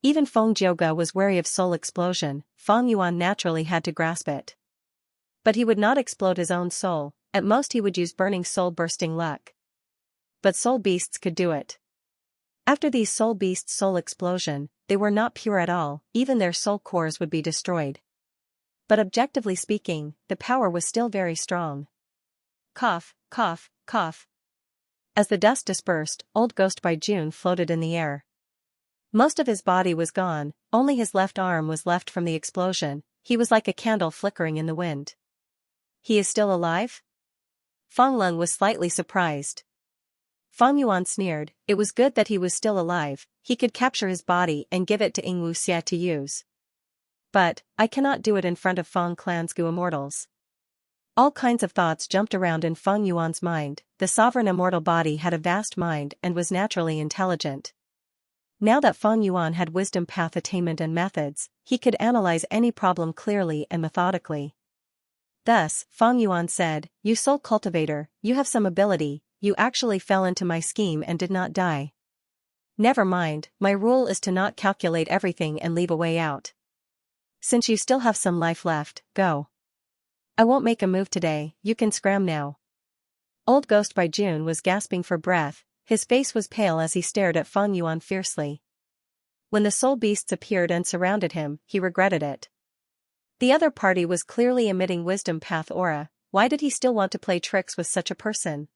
S1: Even Feng Jioge was wary of soul explosion. Fang Yuan naturally had to grasp it. But he would not explode his own soul. At most he would use burning soul bursting luck. But soul beasts could do it. After these soul beasts' soul explosion, they were not pure at all. Even their soul cores would be destroyed. But objectively speaking, the power was still very strong. Cough, cough, cough. As the dust dispersed, Old Ghost by June floated in the air. Most of his body was gone, only his left arm was left from the explosion. He was like a candle flickering in the wind. He is still alive? Fang Lung was slightly surprised. Fang Yuan sneered. It was good that he was still alive. He could capture his body and give it to Ying Wuxia to use. But, I cannot do it in front of Fang Clan's Gu immortals. All kinds of thoughts jumped around in Fang Yuan's mind. The sovereign immortal body had a vast mind and was naturally intelligent. Now that Fang Yuan had wisdom path attainment and methods, he could analyze any problem clearly and methodically. Thus, Fang Yuan said, "You soul cultivator, you have some ability, you actually fell into my scheme and did not die. Never mind, my rule is to not calculate everything and leave a way out. Since you still have some life left, go. I won't make a move today, you can scram now." Old Ghost by June was gasping for breath. His face was pale as he stared at Fang Yuan fiercely. When the soul beasts appeared and surrounded him, he regretted it. The other party was clearly emitting wisdom path aura. Why did he still want to play tricks with such a person?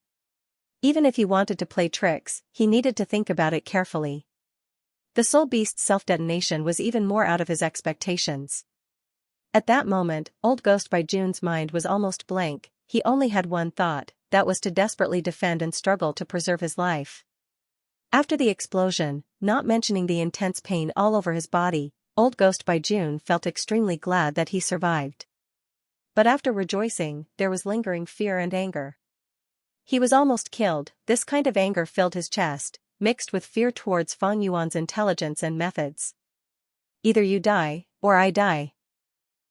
S1: Even if he wanted to play tricks, he needed to think about it carefully. The soul beast's self-detonation was even more out of his expectations. At that moment, Old Ghost by June's mind was almost blank. He only had one thought, that was to desperately defend and struggle to preserve his life. After the explosion, not mentioning the intense pain all over his body, Old Ghost by June felt extremely glad that he survived. But after rejoicing, there was lingering fear and anger. He was almost killed. This kind of anger filled his chest, mixed with fear towards Fang Yuan's intelligence and methods. Either you die, or I die.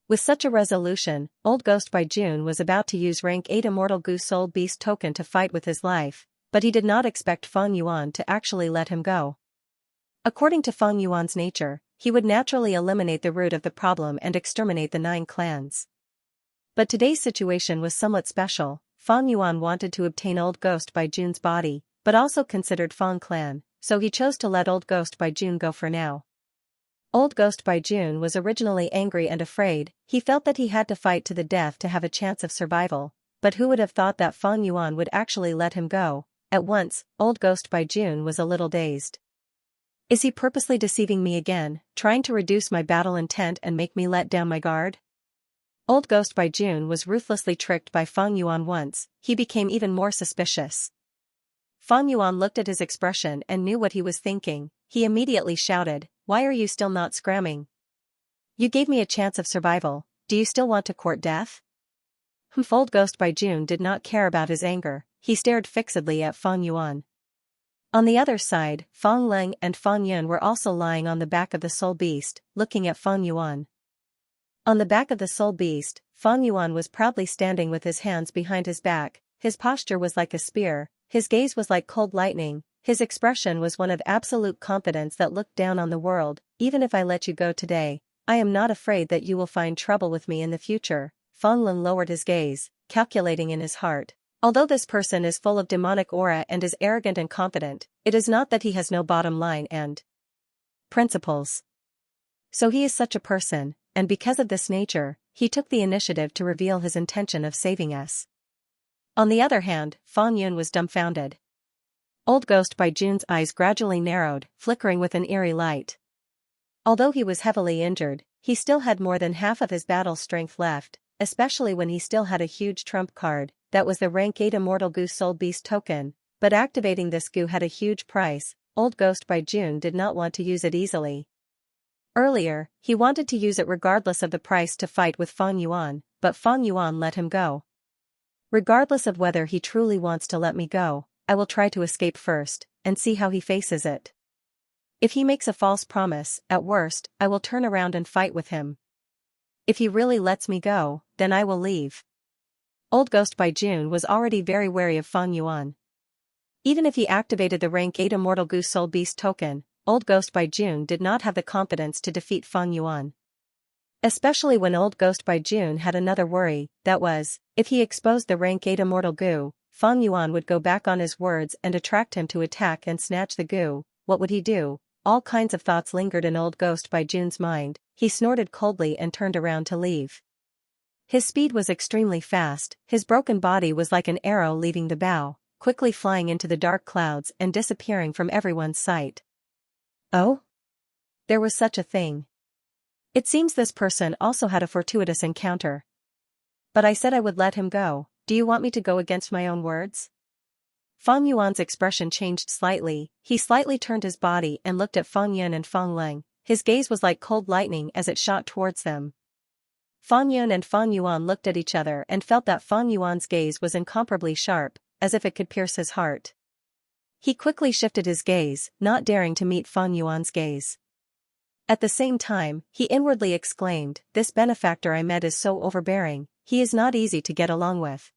S1: With such a resolution, Old Ghost by June was about to use rank 8 Immortal Gu Soul Beast token to fight with his life, but he did not expect Fang Yuan to actually let him go. According to Fang Yuan's nature, he would naturally eliminate the root of the problem and exterminate the 9 clans. But today's situation was somewhat special. Fang Yuan wanted to obtain Old Ghost by June's body, but also considered Fang Clan, so he chose to let Old Ghost by June go for now. Old Ghost by June was originally angry and afraid. He felt that he had to fight to the death to have a chance of survival, but who would have thought that Fang Yuan would actually let him go? At once, Old Ghost by June was a little dazed. Is he purposely deceiving me again, trying to reduce my battle intent and make me let down my guard? Old Ghost by June was ruthlessly tricked by Fang Yuan once, he became even more suspicious. Fang Yuan looked at his expression and knew what he was thinking. He immediately shouted, "Why are you still not scramming? You gave me a chance of survival, do you still want to court death?" Old Ghost by June did not care about his anger, he stared fixedly at Fang Yuan. On the other side, Fang Ling and Fang Yun were also lying on the back of the soul beast, looking at Fang Yuan. On the back of the soul beast, Fang Yuan was proudly standing with his hands behind his back, his posture was like a spear, his gaze was like cold lightning, his expression was one of absolute confidence that looked down on the world. "Even if I let you go today, I am not afraid that you will find trouble with me in the future." Fang Ling lowered his gaze, calculating in his heart. Although this person is full of demonic aura and is arrogant and confident, it is not that he has no bottom line and principles. So he is such a person, and because of this nature, he took the initiative to reveal his intention of saving us. On the other hand, Fang Yun was dumbfounded. Old Ghost by June's eyes gradually narrowed, flickering with an eerie light. Although he was heavily injured, he still had more than half of his battle strength left, especially when he still had a huge trump card, that was the rank 8 Immortal Goo Soul Beast token, but activating this goo had a huge price. Old Ghost by June did not want to use it easily. Earlier, he wanted to use it regardless of the price to fight with Fang Yuan, but Fang Yuan let him go. "Regardless of whether he truly wants to let me go, I will try to escape first, and see how he faces it. If he makes a false promise, at worst, I will turn around and fight with him. If he really lets me go, then I will leave." Old Ghost by June was already very wary of Fang Yuan. Even if he activated the rank 8 Immortal Goo Soul Beast token, Old Ghost by June did not have the confidence to defeat Fang Yuan. Especially when Old Ghost by June had another worry, that was, if he exposed the rank 8 Immortal Goo, Fang Yuan would go back on his words and attract him to attack and snatch the goo. What would he do? All kinds of thoughts lingered in Old Ghost by June's mind. He snorted coldly and turned around to leave. His speed was extremely fast, his broken body was like an arrow leaving the bow, quickly flying into the dark clouds and disappearing from everyone's sight. Oh? There was such a thing. It seems this person also had a fortuitous encounter. But I said I would let him go, do you want me to go against my own words? Fang Yuan's expression changed slightly, he slightly turned his body and looked at Fang Yun and Fang Ling, his gaze was like cold lightning as it shot towards them. Fang Yun and Fang Yuan looked at each other and felt that Fang Yuan's gaze was incomparably sharp, as if it could pierce his heart. He quickly shifted his gaze, not daring to meet Fang Yuan's gaze. At the same time, he inwardly exclaimed, "This benefactor I met is so overbearing, he is not easy to get along with."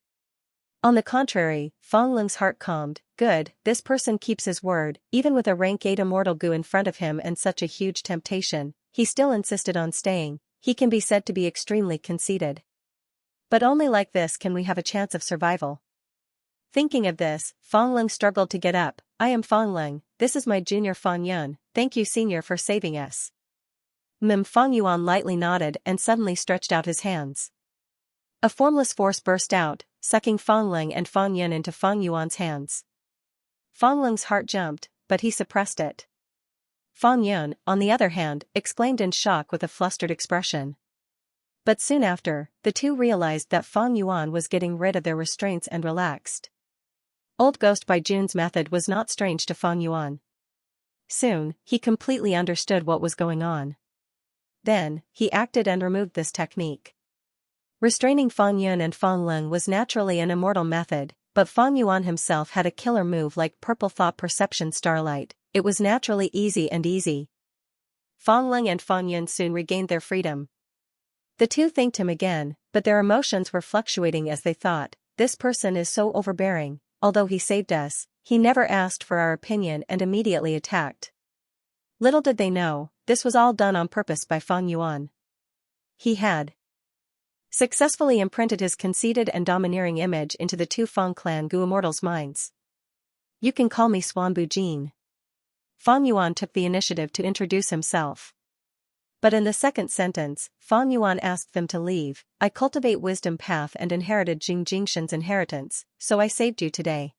S1: On the contrary, Fang Ling's heart calmed. Good, this person keeps his word, even with a rank 8 Immortal Goo in front of him and such a huge temptation, he still insisted on staying. He can be said to be extremely conceited. But only like this can we have a chance of survival. Thinking of this, Fang Ling struggled to get up. "I am Fang Ling, this is my junior Fang Yun, thank you senior for saving us." Fang Yuan lightly nodded and suddenly stretched out his hands. A formless force burst out, sucking Fang Ling and Fang Yun into Fang Yuan's hands. Fang Ling's heart jumped, but he suppressed it. Fang Yun, on the other hand, exclaimed in shock with a flustered expression. But soon after, the two realized that Fang Yuan was getting rid of their restraints and relaxed. Old Ghost by June's method was not strange to Fang Yuan. Soon, he completely understood what was going on. Then, he acted and removed this technique. Restraining Fang Yun and Fang Ling was naturally an immortal method, but Fang Yuan himself had a killer move like Purple Thought Perception Starlight. It was naturally easy. Fang Ling and Fang Yun soon regained their freedom. The two thanked him again, but their emotions were fluctuating as they thought, this person is so overbearing, although he saved us, he never asked for our opinion and immediately attacked. Little did they know, this was all done on purpose by Fang Yuan. He had successfully imprinted his conceited and domineering image into the two Fang clan Gu immortals' minds. "You can call me Swanbu Jin." Fang Yuan took the initiative to introduce himself. But in the second sentence, Fang Yuan asked them to leave. "I cultivate wisdom path and inherited Jing Jingshan's inheritance, so I saved you today.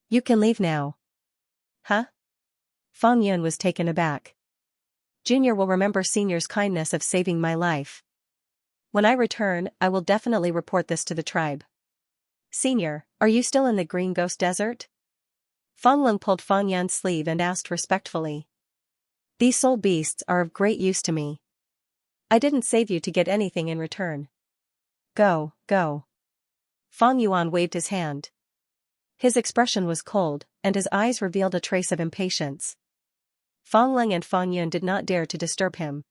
S1: You can leave now." Huh? Fang Yun was taken aback. Junior will remember senior's kindness of saving my life. When I return, I will definitely report this to the tribe. Senior, are you still in the Green Ghost Desert? Fang Lung pulled Fang Yan's sleeve and asked respectfully. These soul beasts are of great use to me. I didn't save you to get anything in return. Go, go. Fang Yuan waved his hand. His expression was cold, and his eyes revealed a trace of impatience. Fang Lung and Fang Yun did not dare to disturb him.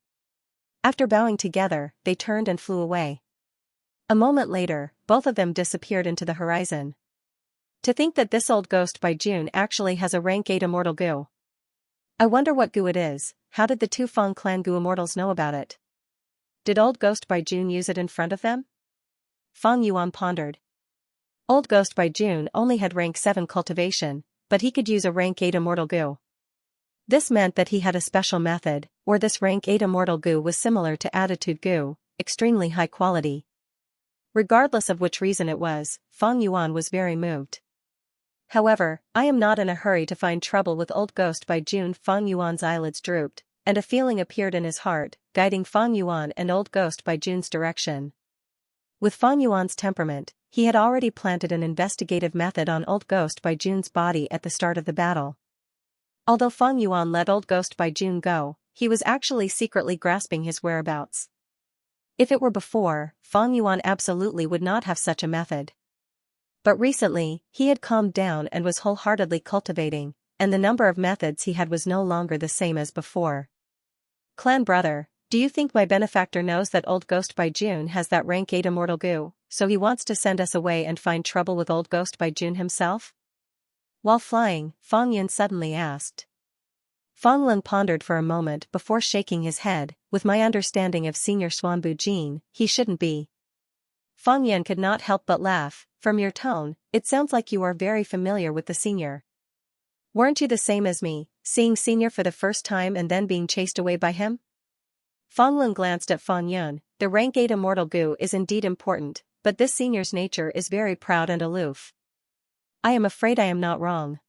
S1: After bowing together, they turned and flew away. A moment later, both of them disappeared into the horizon. To think that this old ghost by June actually has a rank 8 immortal goo. I wonder what goo it is. How did the two Fang clan goo immortals know about it? Did old ghost by June use it in front of them? Fang Yuan pondered. Old ghost by June only had rank 7 cultivation, but he could use a rank 8 immortal goo. This meant that he had a special method, or this rank 8 immortal goo was similar to attitude goo, extremely high quality. Regardless of which reason it was, Fang Yuan was very moved. However, I am not in a hurry to find trouble with old ghost by June. Fang Yuan's eyelids drooped, and a feeling appeared in his heart, guiding Fang Yuan and old ghost by June's direction. With Fang Yuan's temperament, he had already planted an investigative method on old ghost by June's body at the start of the battle. Although Fang Yuan let old ghost by June go, he was actually secretly grasping his whereabouts. If it were before, Fang Yuan absolutely would not have such a method. But recently, he had calmed down and was wholeheartedly cultivating, and the number of methods he had was no longer the same as before. Clan brother, do you think my benefactor knows that old ghost by June has that rank 8 immortal goo, so he wants to send us away and find trouble with old ghost by June himself? While flying, Fang Yun suddenly asked. Fang Lung pondered for a moment before shaking his head. With my understanding of Senior Xuanbu Jin, he shouldn't be. Fang Yun could not help but laugh. From your tone, it sounds like you are very familiar with the senior. Weren't you the same as me, seeing Senior for the first time and then being chased away by him? Fang Lung glanced at Fang Yun. The rank 8 immortal goo is indeed important, but this senior's nature is very proud and aloof. I am afraid I am not wrong.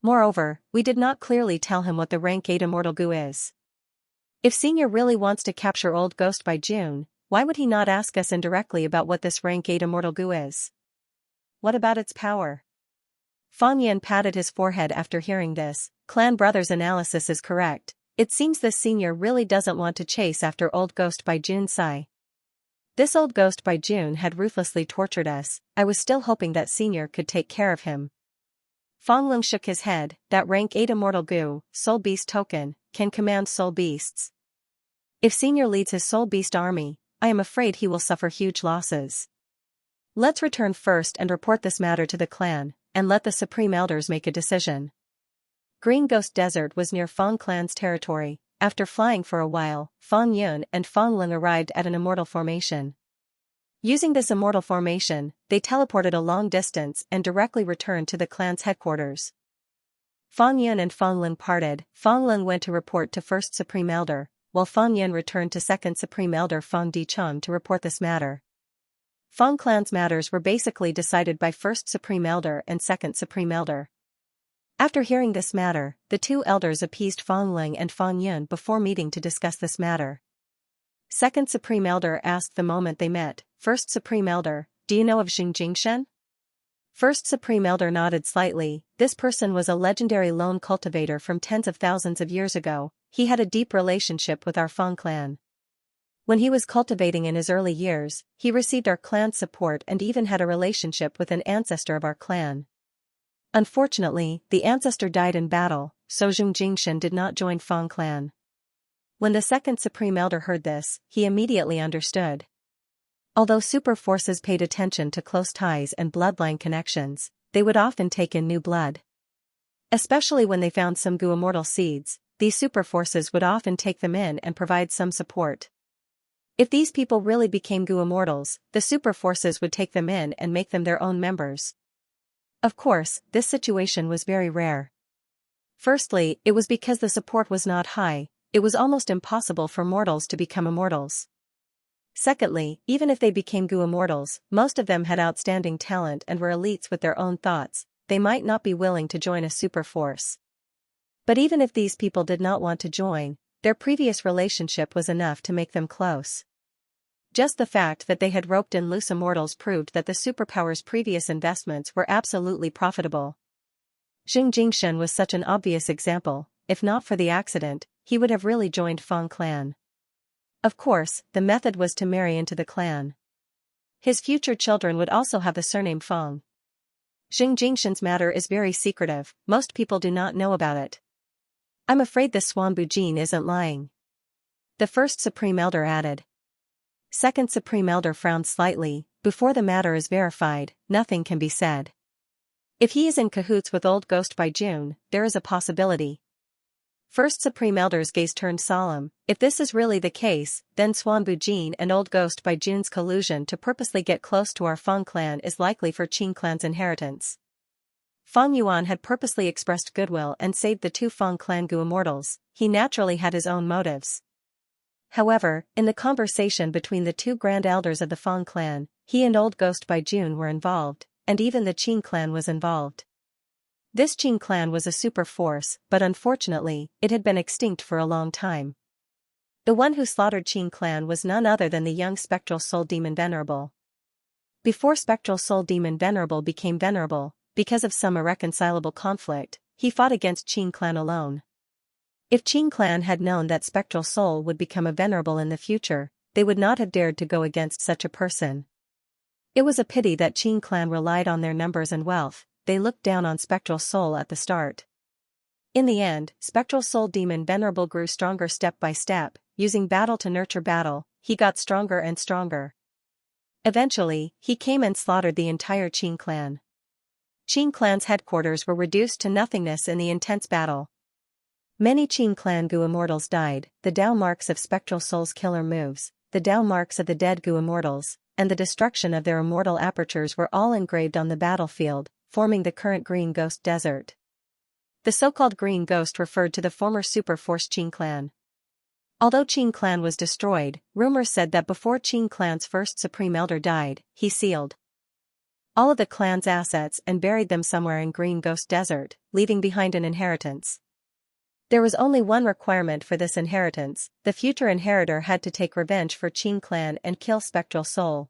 S1: Moreover, we did not clearly tell him what the rank 8 immortal goo is. If Senior really wants to capture old ghost by June, why would he not ask us indirectly about what this rank 8 immortal goo is? What about its power? Fang Yun patted his forehead after hearing this. Clan brother's analysis is correct. It seems this senior really doesn't want to chase after old ghost by June Sai. This old ghost by June had ruthlessly tortured us. I was still hoping that Senior could take care of him. Fang Lung shook his head. That rank 8 immortal goo, soul beast token, can command soul beasts. If Senior leads his soul beast army, I am afraid he will suffer huge losses. Let's return first and report this matter to the clan, and let the Supreme Elders make a decision. Green Ghost Desert was near Fang clan's territory. After flying for a while, Fang Yun and Fang Lung arrived at an immortal formation. Using this immortal formation, they teleported a long distance and directly returned to the clan's headquarters. Fang Yun and Fang Lung parted. Fang Lung went to report to First Supreme Elder, while Fang Yun returned to Second Supreme Elder Fang Dicheng to report this matter. Fang clan's matters were basically decided by First Supreme Elder and Second Supreme Elder. After hearing this matter, the two elders appeased Fang Lung and Fang Yun before meeting to discuss this matter. Second Supreme Elder asked the moment they met, First Supreme Elder, do you know of Xianxia? First Supreme Elder nodded slightly. This person was a legendary lone cultivator from tens of thousands of years ago. He had a deep relationship with our Fang clan. When he was cultivating in his early years, he received our clan's support and even had a relationship with an ancestor of our clan. Unfortunately, the ancestor died in battle, so Xianxia did not join Fang clan. When the Second Supreme Elder heard this, he immediately understood. Although super forces paid attention to close ties and bloodline connections, they would often take in new blood. Especially when they found some goo immortal seeds, these super forces would often take them in and provide some support. If these people really became goo immortals, the super forces would take them in and make them their own members. Of course, this situation was very rare. Firstly, it was because the support was not high. It was almost impossible for mortals to become immortals. Secondly, even if they became goo immortals, most of them had outstanding talent and were elites with their own thoughts. They might not be willing to join a super force. But even if these people did not want to join, their previous relationship was enough to make them close. Just the fact that they had roped in loose immortals proved that the superpower's previous investments were absolutely profitable. Xianxia was such an obvious example. If not for the accident, he would have really joined Fang clan. Of course, the method was to marry into the clan. His future children would also have the surname Fang. Xianxia's matter is very secretive, most people do not know about it. I'm afraid this Xuanbu Jin isn't lying. The first Supreme Elder added. Second Supreme Elder frowned slightly. Before the matter is verified, nothing can be said. If he is in cahoots with Old Ghost by June, there is a possibility. First Supreme Elder's gaze turned solemn. If this is really the case, then Xuanbu Jin and Old Ghost by June's collusion to purposely get close to our Fang clan is likely for Qing clan's inheritance. Fang Yuan had purposely expressed goodwill and saved the two Fang clan Gu immortals. He naturally had his own motives. However, in the conversation between the two grand elders of the Fang clan, he and Old Ghost by June were involved, and even the Qing clan was involved. This Qing clan was a super force, but unfortunately, it had been extinct for a long time. The one who slaughtered Qing clan was none other than the young spectral soul demon Venerable. Before spectral soul demon Venerable became venerable, because of some irreconcilable conflict, he fought against Qing clan alone. If Qing clan had known that spectral soul would become a venerable in the future, they would not have dared to go against such a person. It was a pity that Qing clan relied on their numbers and wealth. They looked down on spectral soul at the start. In the end, spectral soul demon Venerable grew stronger step by step, using battle to nurture battle. He got stronger and stronger. Eventually, he came and slaughtered the entire Qing clan. Qing clan's headquarters were reduced to nothingness in the intense battle. Many Qing clan Gu immortals died, the Dao marks of spectral soul's killer moves, the Dao marks of the dead Gu immortals, and the destruction of their immortal apertures were all engraved on the battlefield, forming the current Green Ghost Desert. The so-called Green Ghost referred to the former super force Qing clan. Although Qing clan was destroyed, rumors said that before Qing clan's first Supreme Elder died, he sealed all of the clan's assets and buried them somewhere in Green Ghost Desert, leaving behind an inheritance. There was only one requirement for this inheritance: the future inheritor had to take revenge for Qing clan and kill Spectral Soul.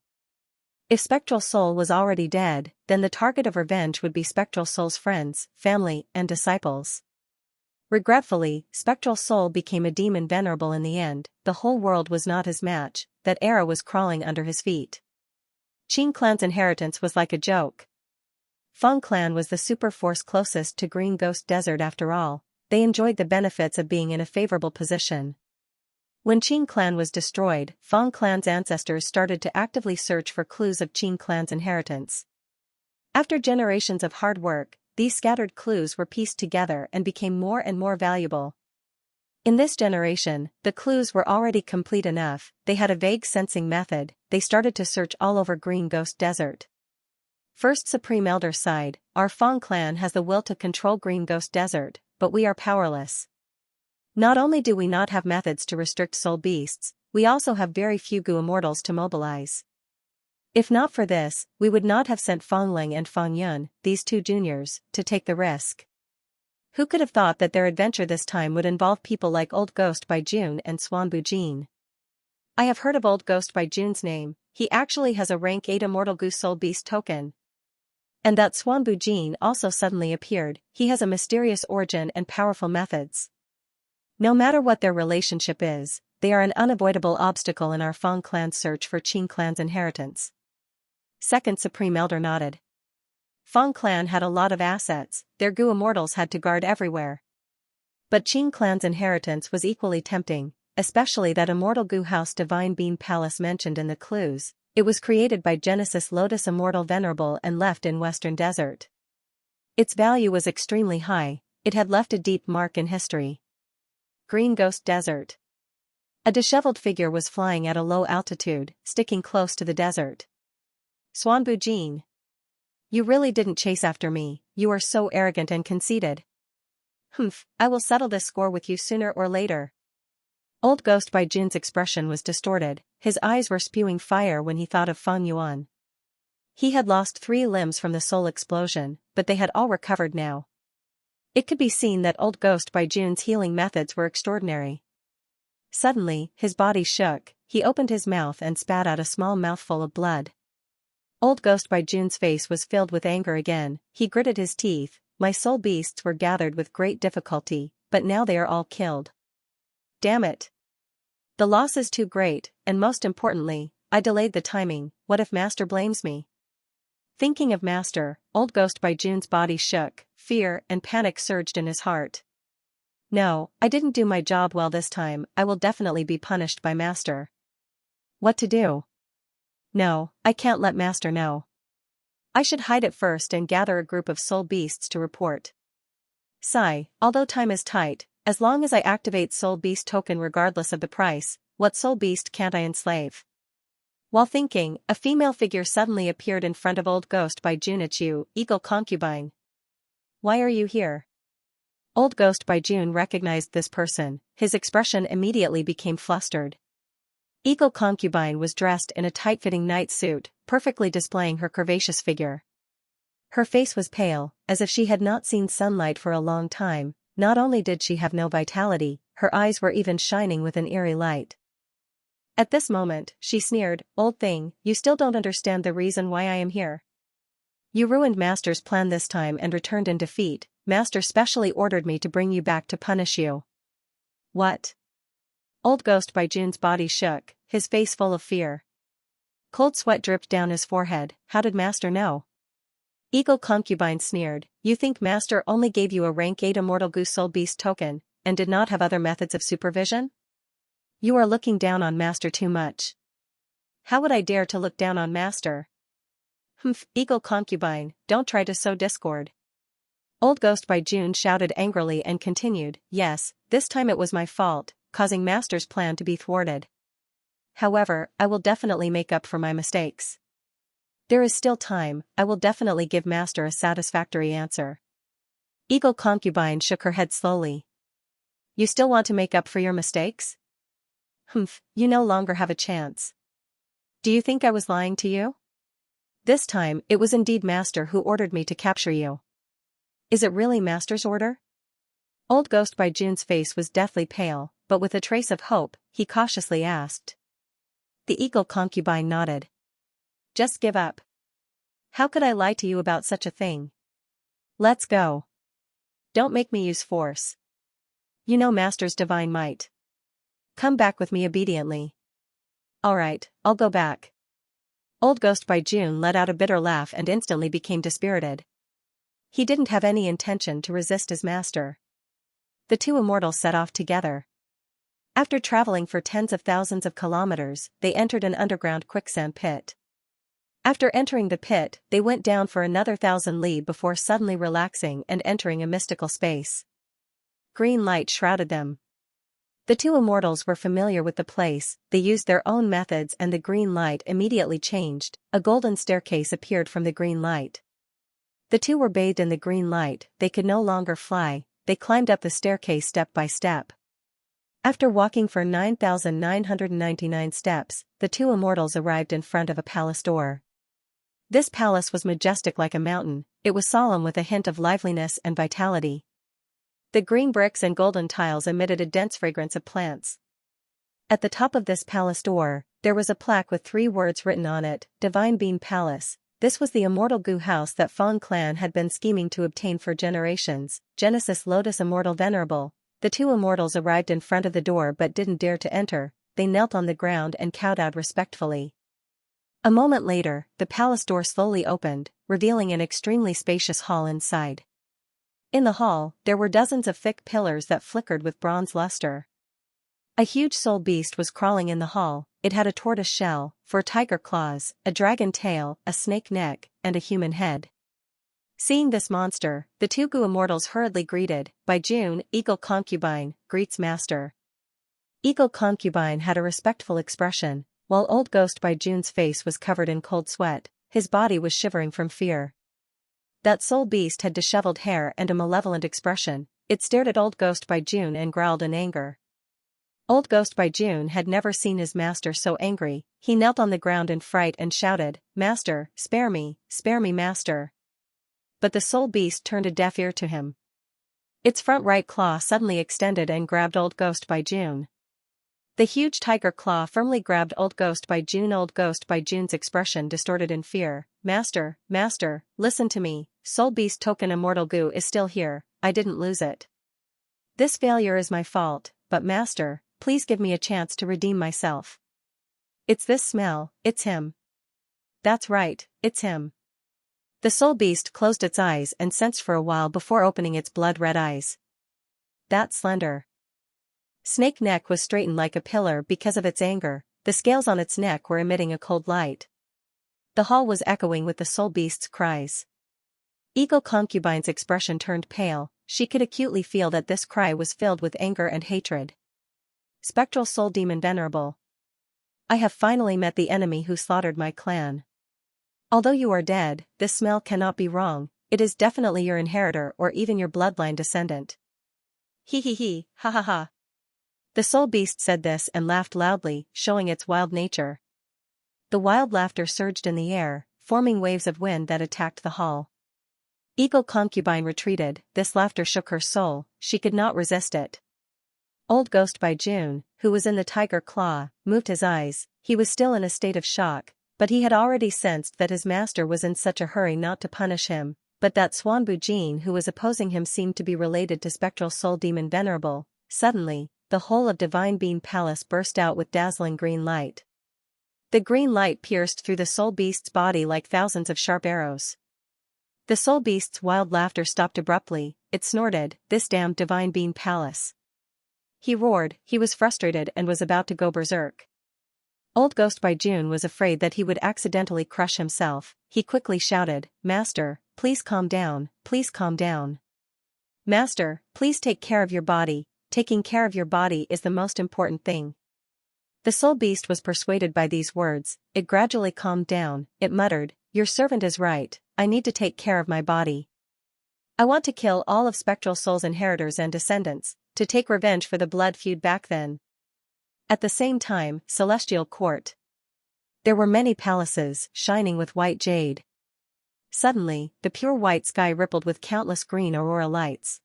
S1: If Spectral Soul was already dead, then the target of revenge would be Spectral Soul's friends, family, and disciples. Regretfully, Spectral Soul became a demon venerable in the end. The whole world was not his match, that era was crawling under his feet. Qing clan's inheritance was like a joke. Fang clan was the super force closest to Green Ghost Desert after all. They enjoyed the benefits of being in a favorable position. When Qing clan was destroyed, Fang clan's ancestors started to actively search for clues of Qing clan's inheritance. After generations of hard work, these scattered clues were pieced together and became more and more valuable. In this generation, the clues were already complete enough. They had a vague sensing method. They started to search all over Green Ghost Desert. First Supreme Elder sighed, "Our Fang clan has the will to control Green Ghost Desert, but we are powerless. Not only do we not have methods to restrict soul beasts, we also have very few Gu immortals to mobilize. If not for this, we would not have sent Fang Ling and Fang Yun, these two juniors, to take the risk." Who could have thought that their adventure this time would involve people like Old Ghost by June and Xuanbu Jin? I have heard of Old Ghost by June's name. He actually has a rank 8 Immortal Gu Soul Beast token. And that Xuanbu Jin also suddenly appeared. He has a mysterious origin and powerful methods. No matter what their relationship is, they are an unavoidable obstacle in our Fang clan's search for Qing clan's inheritance. Second Supreme Elder nodded. Fang clan had a lot of assets, their Gu immortals had to guard everywhere. But Qing clan's inheritance was equally tempting, especially that immortal Gu House Divine Bean Palace mentioned in the clues. It was created by Genesis Lotus Immortal Venerable and left in Western Desert. Its value was extremely high. It had left a deep mark in history. Green Ghost Desert. A disheveled figure was flying at a low altitude, sticking close to the desert. Xuanbu Jin. You really didn't chase after me, you are so arrogant and conceited. Humph, I will settle this score with you sooner or later. Old Ghost by Jun's expression was distorted, his eyes were spewing fire when he thought of Fang Yuan. He had lost 3 limbs from the soul explosion, but they had all recovered now. It could be seen that Old Ghost by Jun's healing methods were extraordinary. Suddenly, his body shook, he opened his mouth and spat out a small mouthful of blood. Old Ghost by June's face was filled with anger again, he gritted his teeth. My soul beasts were gathered with great difficulty, but now they are all killed. Damn it. The loss is too great, and most importantly, I delayed the timing. What if Master blames me? Thinking of Master, Old Ghost by June's body shook, fear and panic surged in his heart. No, I didn't do my job well this time, I will definitely be punished by Master. What to do? No, I can't let Master know. I should hide it first and gather a group of soul beasts to report. Sigh, although time is tight, as long as I activate soul beast token regardless of the price, what soul beast can't I enslave? While thinking, a female figure suddenly appeared in front of Old Ghost by June. It's you, Eagle Concubine. Why are you here? Old Ghost by June recognized this person, his expression immediately became flustered. Eagle Concubine was dressed in a tight-fitting night suit, perfectly displaying her curvaceous figure. Her face was pale, as if she had not seen sunlight for a long time. Not only did she have no vitality, her eyes were even shining with an eerie light. At this moment, she sneered, "Old thing, you still don't understand the reason why I am here. You ruined Master's plan this time and returned in defeat. Master specially ordered me to bring you back to punish you." What? Old Ghost by June's body shook, his face full of fear. Cold sweat dripped down his forehead. How did Master know? Eagle Concubine sneered, "You think Master only gave you a rank 8 Immortal Goose Soul Beast token, and did not have other methods of supervision? You are looking down on Master too much." How would I dare to look down on Master? Humph, Eagle Concubine, don't try to sow discord. Old Ghost by June shouted angrily and continued, "Yes, this time it was my fault, causing Master's plan to be thwarted. However, I will definitely make up for my mistakes. There is still time, I will definitely give Master a satisfactory answer." Eagle Concubine shook her head slowly. You still want to make up for your mistakes? Humph, you no longer have a chance. Do you think I was lying to you? This time, it was indeed Master who ordered me to capture you. Is it really Master's order? Old Ghost by June's face was deathly pale, but with a trace of hope, he cautiously asked. The Eagle Concubine nodded. Just give up. How could I lie to you about such a thing? Let's go. Don't make me use force. You know Master's divine might. Come back with me obediently. All right, I'll go back. Old Ghost by June let out a bitter laugh and instantly became dispirited. He didn't have any intention to resist his master. The two immortals set off together. After traveling for tens of thousands of kilometers, they entered an underground quicksand pit. After entering the pit, they went down for another 1,000 li before suddenly relaxing and entering a mystical space. Green light shrouded them. The two immortals were familiar with the place, they used their own methods and the green light immediately changed. A golden staircase appeared from the green light. The two were bathed in the green light, they could no longer fly, they climbed up the staircase step by step. After walking for 9,999 steps, the two immortals arrived in front of a palace door. This palace was majestic like a mountain, it was solemn with a hint of liveliness and vitality. The green bricks and golden tiles emitted a dense fragrance of plants. At the top of this palace door, there was a plaque with 3 words written on it, Divine Bean Palace. This was the immortal Gu house that Fong clan had been scheming to obtain for generations. Genesis Lotus Immortal Venerable. The two immortals arrived in front of the door but didn't dare to enter, they knelt on the ground and kowtowed respectfully. A moment later, the palace door slowly opened, revealing an extremely spacious hall inside. In the hall, there were dozens of thick pillars that flickered with bronze luster. A huge soul beast was crawling in the hall, it had a tortoise shell, 4 tiger claws, a dragon tail, a snake neck, and a human head. Seeing this monster, the two Gu immortals hurriedly greeted, by June, Eagle Concubine, greets Master. Eagle Concubine had a respectful expression, while Old Ghost by June's face was covered in cold sweat, his body was shivering from fear. That soul beast had disheveled hair and a malevolent expression, it stared at Old Ghost by June and growled in anger. Old Ghost by June had never seen his master so angry, he knelt on the ground in fright and shouted, Master, spare me, Master. But the soul beast turned a deaf ear to him. Its front right claw suddenly extended and grabbed Old Ghost by June. The huge tiger claw firmly grabbed Old Ghost by June. Old Ghost by June's expression distorted in fear. Master, master, listen to me, soul beast token immortal goo is still here, I didn't lose it. This failure is my fault, but master, please give me a chance to redeem myself. It's this smell, it's him. That's right, it's him. The soul beast closed its eyes and sensed for a while before opening its blood-red eyes. That slender snake neck was straightened like a pillar because of its anger, the scales on its neck were emitting a cold light. The hall was echoing with the soul beast's cries. Eagle Concubine's expression turned pale, she could acutely feel that this cry was filled with anger and hatred. Spectral soul demon venerable. I have finally met the enemy who slaughtered my clan. Although you are dead, this smell cannot be wrong, it is definitely your inheritor or even your bloodline descendant. He, ha ha ha. The soul beast said this and laughed loudly, showing its wild nature. The wild laughter surged in the air, forming waves of wind that attacked the hall. Eagle Concubine retreated, this laughter shook her soul, she could not resist it. Old Ghost by June, who was in the tiger claw, moved his eyes, he was still in a state of shock, but he had already sensed that his master was in such a hurry not to punish him, but that Swanbu Jin who was opposing him seemed to be related to spectral soul demon venerable. Suddenly, the whole of Divine Bean Palace burst out with dazzling green light. The green light pierced through the soul beast's body like thousands of sharp arrows. The soul beast's wild laughter stopped abruptly, it snorted, this damned Divine Bean Palace. He roared, he was frustrated and was about to go berserk. Old Ghost by June was afraid that he would accidentally crush himself, he quickly shouted, Master, please calm down, please calm down. Master, please take care of your body, taking care of your body is the most important thing. The soul beast was persuaded by these words, it gradually calmed down, it muttered, your servant is right, I need to take care of my body. I want to kill all of Spectral Soul's inheritors and descendants, to take revenge for the blood feud back then. At the same time, Celestial Court. There were many palaces, shining with white jade. Suddenly, the pure white sky rippled with countless green aurora lights.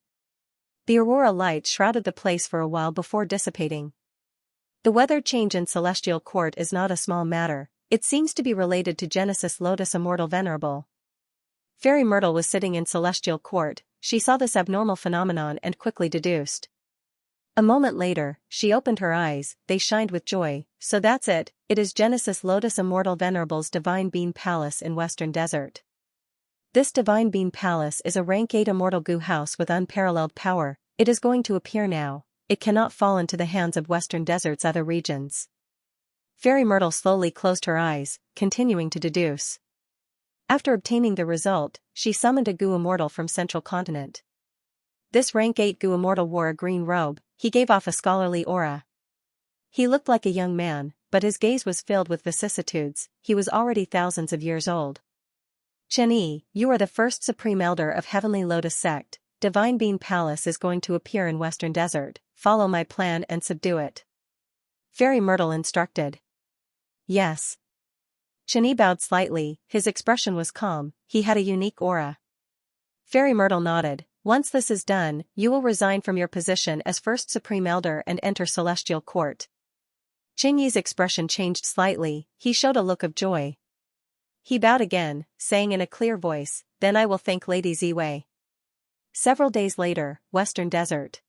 S1: The aurora lights shrouded the place for a while before dissipating. The weather change in Celestial Court is not a small matter, it seems to be related to Genesis Lotus Immortal Venerable. Fairy Myrtle was sitting in Celestial Court, she saw this abnormal phenomenon and quickly deduced. A moment later, she opened her eyes, they shined with joy, so that's it is Genesis Lotus Immortal Venerable's Divine Bean Palace in Western Desert. This Divine Bean Palace is a rank 8 immortal goo house with unparalleled power, it is going to appear now, it cannot fall into the hands of Western Desert's other regions. Fairy Myrtle slowly closed her eyes, continuing to deduce. After obtaining the result, she summoned a goo immortal from Central Continent. This rank 8 goo immortal wore a green robe, he gave off a scholarly aura. He looked like a young man, but his gaze was filled with vicissitudes, he was already thousands of years old. Chen Yi, you are the first Supreme Elder of Heavenly Lotus Sect, Divine Bean Palace is going to appear in Western Desert, follow my plan and subdue it. Fairy Myrtle instructed. Yes. Chen Yi bowed slightly, his expression was calm, he had a unique aura. Fairy Myrtle nodded, once this is done, you will resign from your position as First Supreme Elder and enter Celestial Court. Chen Yi's expression changed slightly, he showed a look of joy. He bowed again, saying in a clear voice, then I will thank Lady Ziwei. Several days later, Western Desert.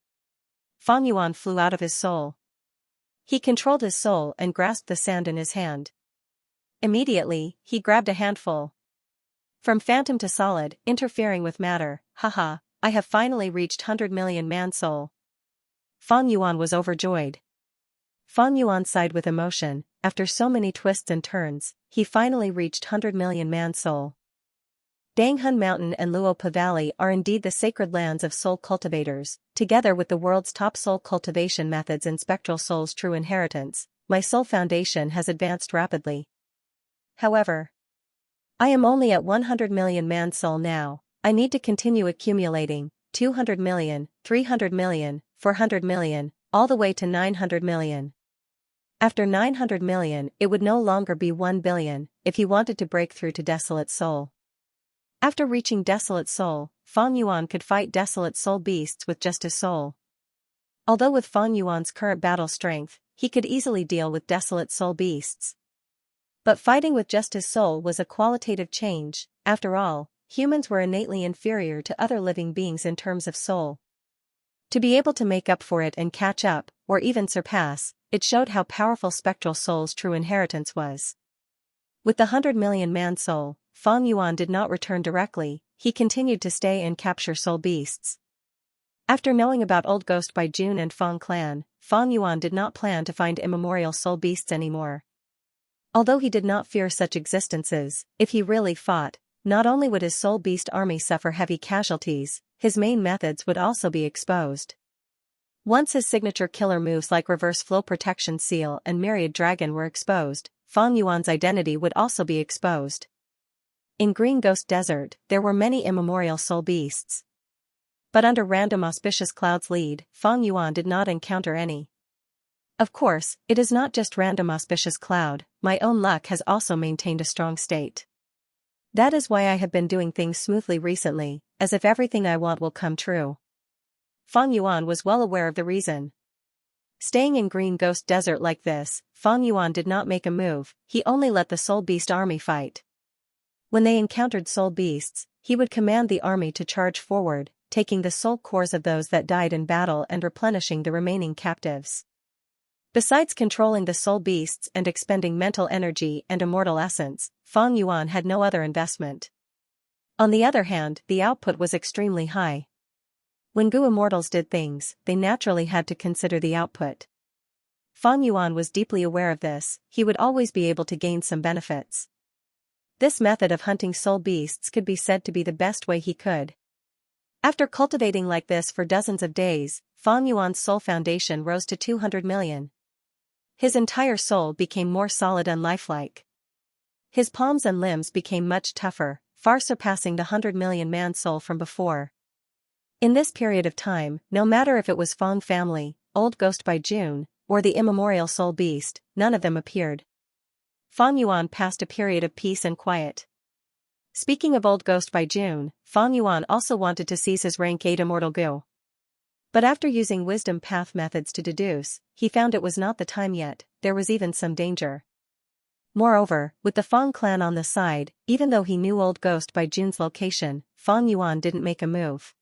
S1: Fang Yuan flew out of his soul. He controlled his soul and grasped the sand in his hand. Immediately, he grabbed a handful. From phantom to solid, interfering with matter, haha, I have finally reached 100 million man soul. Fang Yuan was overjoyed. Fang Yuan sighed with emotion, after so many twists and turns, he finally reached 100 million man soul. Danghun Mountain and Luopa Valley are indeed the sacred lands of soul cultivators, together with the world's top soul cultivation methods and Spectral Soul's true inheritance, my soul foundation has advanced rapidly. However, I am only at 100 million man soul now, I need to continue accumulating, 200 million, 300 million, 400 million, all the way to 900 million. After 900 million it would no longer be 1 billion, if he wanted to break through to Desolate Soul. After reaching Desolate Soul, Fang Yuan could fight Desolate Soul beasts with just his soul. Although with Fang Yuan's current battle strength, he could easily deal with desolate soul beasts. But fighting with just his soul was a qualitative change. After all, humans were innately inferior to other living beings in terms of soul. To be able to make up for it and catch up, or even surpass, it showed how powerful spectral soul's true inheritance was. With the 100 million man soul, Fang Yuan did not return directly, he continued to stay and capture soul beasts. After knowing about Old Ghost by Jun and Fang clan, Fang Yuan did not plan to find immemorial soul beasts anymore. Although he did not fear such existences, if he really fought, not only would his soul beast army suffer heavy casualties, his main methods would also be exposed. Once his signature killer moves like Reverse Flow Protection Seal and Myriad Dragon were exposed, Fang Yuan's identity would also be exposed. In Green Ghost Desert, there were many immemorial soul beasts. But under Random Auspicious Cloud's lead, Fang Yuan did not encounter any. Of course, it is not just Random Auspicious Cloud, my own luck has also maintained a strong state. That is why I have been doing things smoothly recently, as if everything I want will come true. Fang Yuan was well aware of the reason. Staying in Green Ghost Desert like this, Fang Yuan did not make a move, he only let the Soul Beast army fight. When they encountered soul beasts, he would command the army to charge forward, taking the soul cores of those that died in battle and replenishing the remaining captives. Besides controlling the soul beasts and expending mental energy and immortal essence, Fang Yuan had no other investment. On the other hand, the output was extremely high. When Gu immortals did things, they naturally had to consider the output. Fang Yuan was deeply aware of this, he would always be able to gain some benefits. This method of hunting soul beasts could be said to be the best way he could. After cultivating like this for dozens of days, Fang Yuan's soul foundation rose to 200 million. His entire soul became more solid and lifelike. His palms and limbs became much tougher, far surpassing the 100 million man soul from before. In this period of time, no matter if it was Fang family, Old Ghost by Jun, or the immemorial soul beast, none of them appeared. Fang Yuan passed a period of peace and quiet. Speaking of Old Ghost by Jun, Fang Yuan also wanted to seize his rank 8 immortal Gu. But after using wisdom path methods to deduce, he found it was not the time yet, there was even some danger. Moreover, with the Fang clan on the side, even though he knew Old Ghost by Jun's location, Fang Yuan didn't make a move.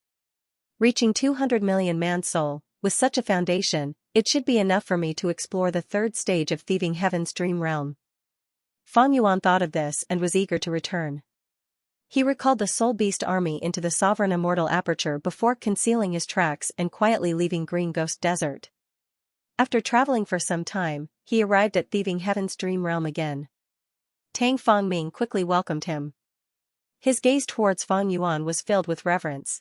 S1: Reaching 200 million man soul, with such a foundation, it should be enough for me to explore the third stage of Thieving Heaven's dream realm. Fang Yuan thought of this and was eager to return. He recalled the Soul Beast army into the Sovereign Immortal Aperture before concealing his tracks and quietly leaving Green Ghost Desert. After traveling for some time, he arrived at Thieving Heaven's dream realm again. Tang Fangming quickly welcomed him. His gaze towards Fang Yuan was filled with reverence.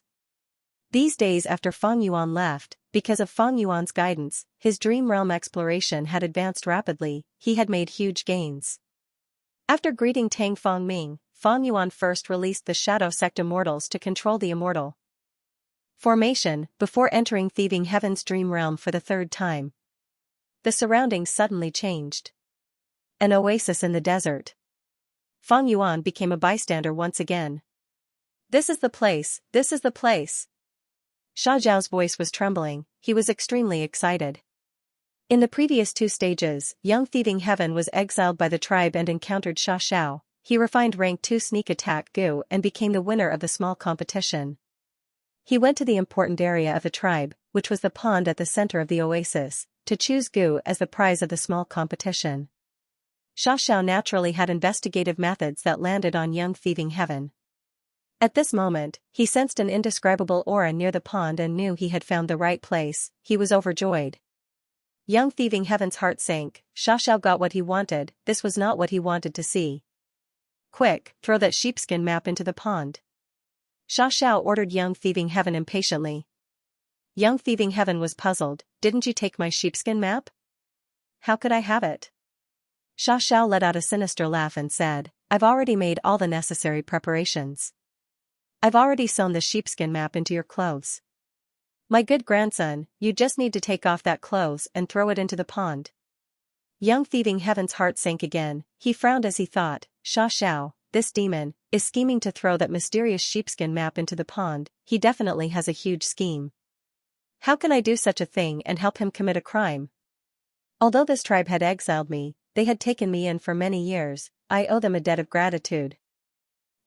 S1: These days after Fang Yuan left, because of Fang Yuan's guidance, his dream realm exploration had advanced rapidly, he had made huge gains. After greeting Tang Fangming, Fang Yuan first released the Shadow Sect Immortals to control the immortal formation, before entering Thieving Heaven's dream realm for the third time. The surroundings suddenly changed. An oasis in the desert. Fang Yuan became a bystander once again. This is the place, this is the place. Sha Zhao's voice was trembling, he was extremely excited. In the previous 2 stages, young Thieving Heaven was exiled by the tribe and encountered Sha Zhao. He refined rank 2 sneak attack Gu and became the winner of the small competition. He went to the important area of the tribe, which was the pond at the center of the oasis, to choose Gu as the prize of the small competition. Sha Zhao naturally had investigative methods that landed on young Thieving Heaven. At this moment, he sensed an indescribable aura near the pond and knew he had found the right place, he was overjoyed. Young Thieving Heaven's heart sank, Sha Zhao got what he wanted, this was not what he wanted to see. Quick, throw that sheepskin map into the pond. Sha Zhao ordered young Thieving Heaven impatiently. Young Thieving Heaven was puzzled, didn't you take my sheepskin map? How could I have it? Sha Zhao let out a sinister laugh and said, I've already made all the necessary preparations. I've already sewn the sheepskin map into your clothes. My good grandson, you just need to take off that clothes and throw it into the pond. Young Thieving Heaven's heart sank again, he frowned as he thought, Sha Zhao, this demon, is scheming to throw that mysterious sheepskin map into the pond, he definitely has a huge scheme. How can I do such a thing and help him commit a crime? Although this tribe had exiled me, they had taken me in for many years. I owe them a debt of gratitude.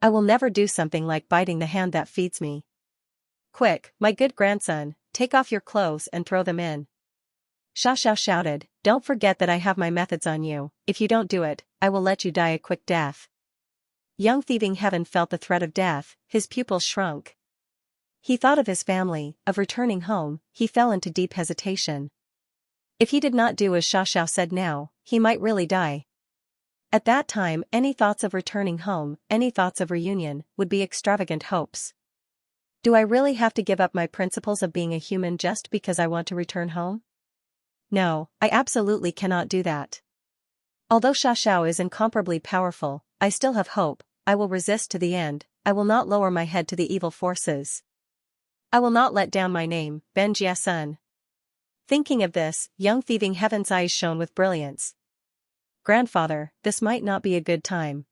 S1: I will never do something like biting the hand that feeds me. Quick, my good grandson, take off your clothes and throw them in. Xiaoxiao shouted, don't forget that I have my methods on you. If you don't do it, I will let you die a quick death. Young Thieving Heaven felt the threat of death, his pupils shrunk. He thought of his family, of returning home. He fell into deep hesitation. If he did not do as Xiaoxiao said now, he might really die. At that time, any thoughts of returning home, any thoughts of reunion, would be extravagant hopes. Do I really have to give up my principles of being a human just because I want to return home? No, I absolutely cannot do that. Although Xiaoxiao is incomparably powerful, I still have hope. I will resist to the end. I will not lower my head to the evil forces. I will not let down my name, Ben Jia-sun. Thinking of this, Young Thieving Heaven's eyes shone with brilliance. Grandfather, this might not be a good time.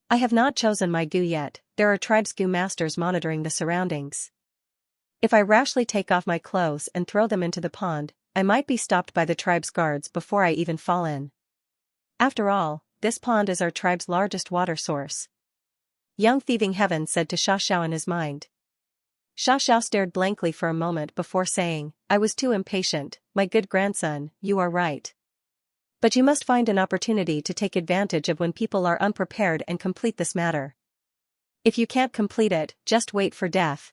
S1: I have not chosen my gu yet. There are tribes gu masters monitoring the surroundings. If I rashly take off my clothes and throw them into the pond, I might be stopped by the tribe's guards before I even fall in. After all, this pond is our tribe's largest water source. Young Thieving Heaven said to Xiaoxiao in his mind. Xiaoxiao stared blankly for a moment before saying, I was too impatient, my good grandson, you are right. But you must find an opportunity to take advantage of when people are unprepared and complete this matter. If you can't complete it, just wait for death.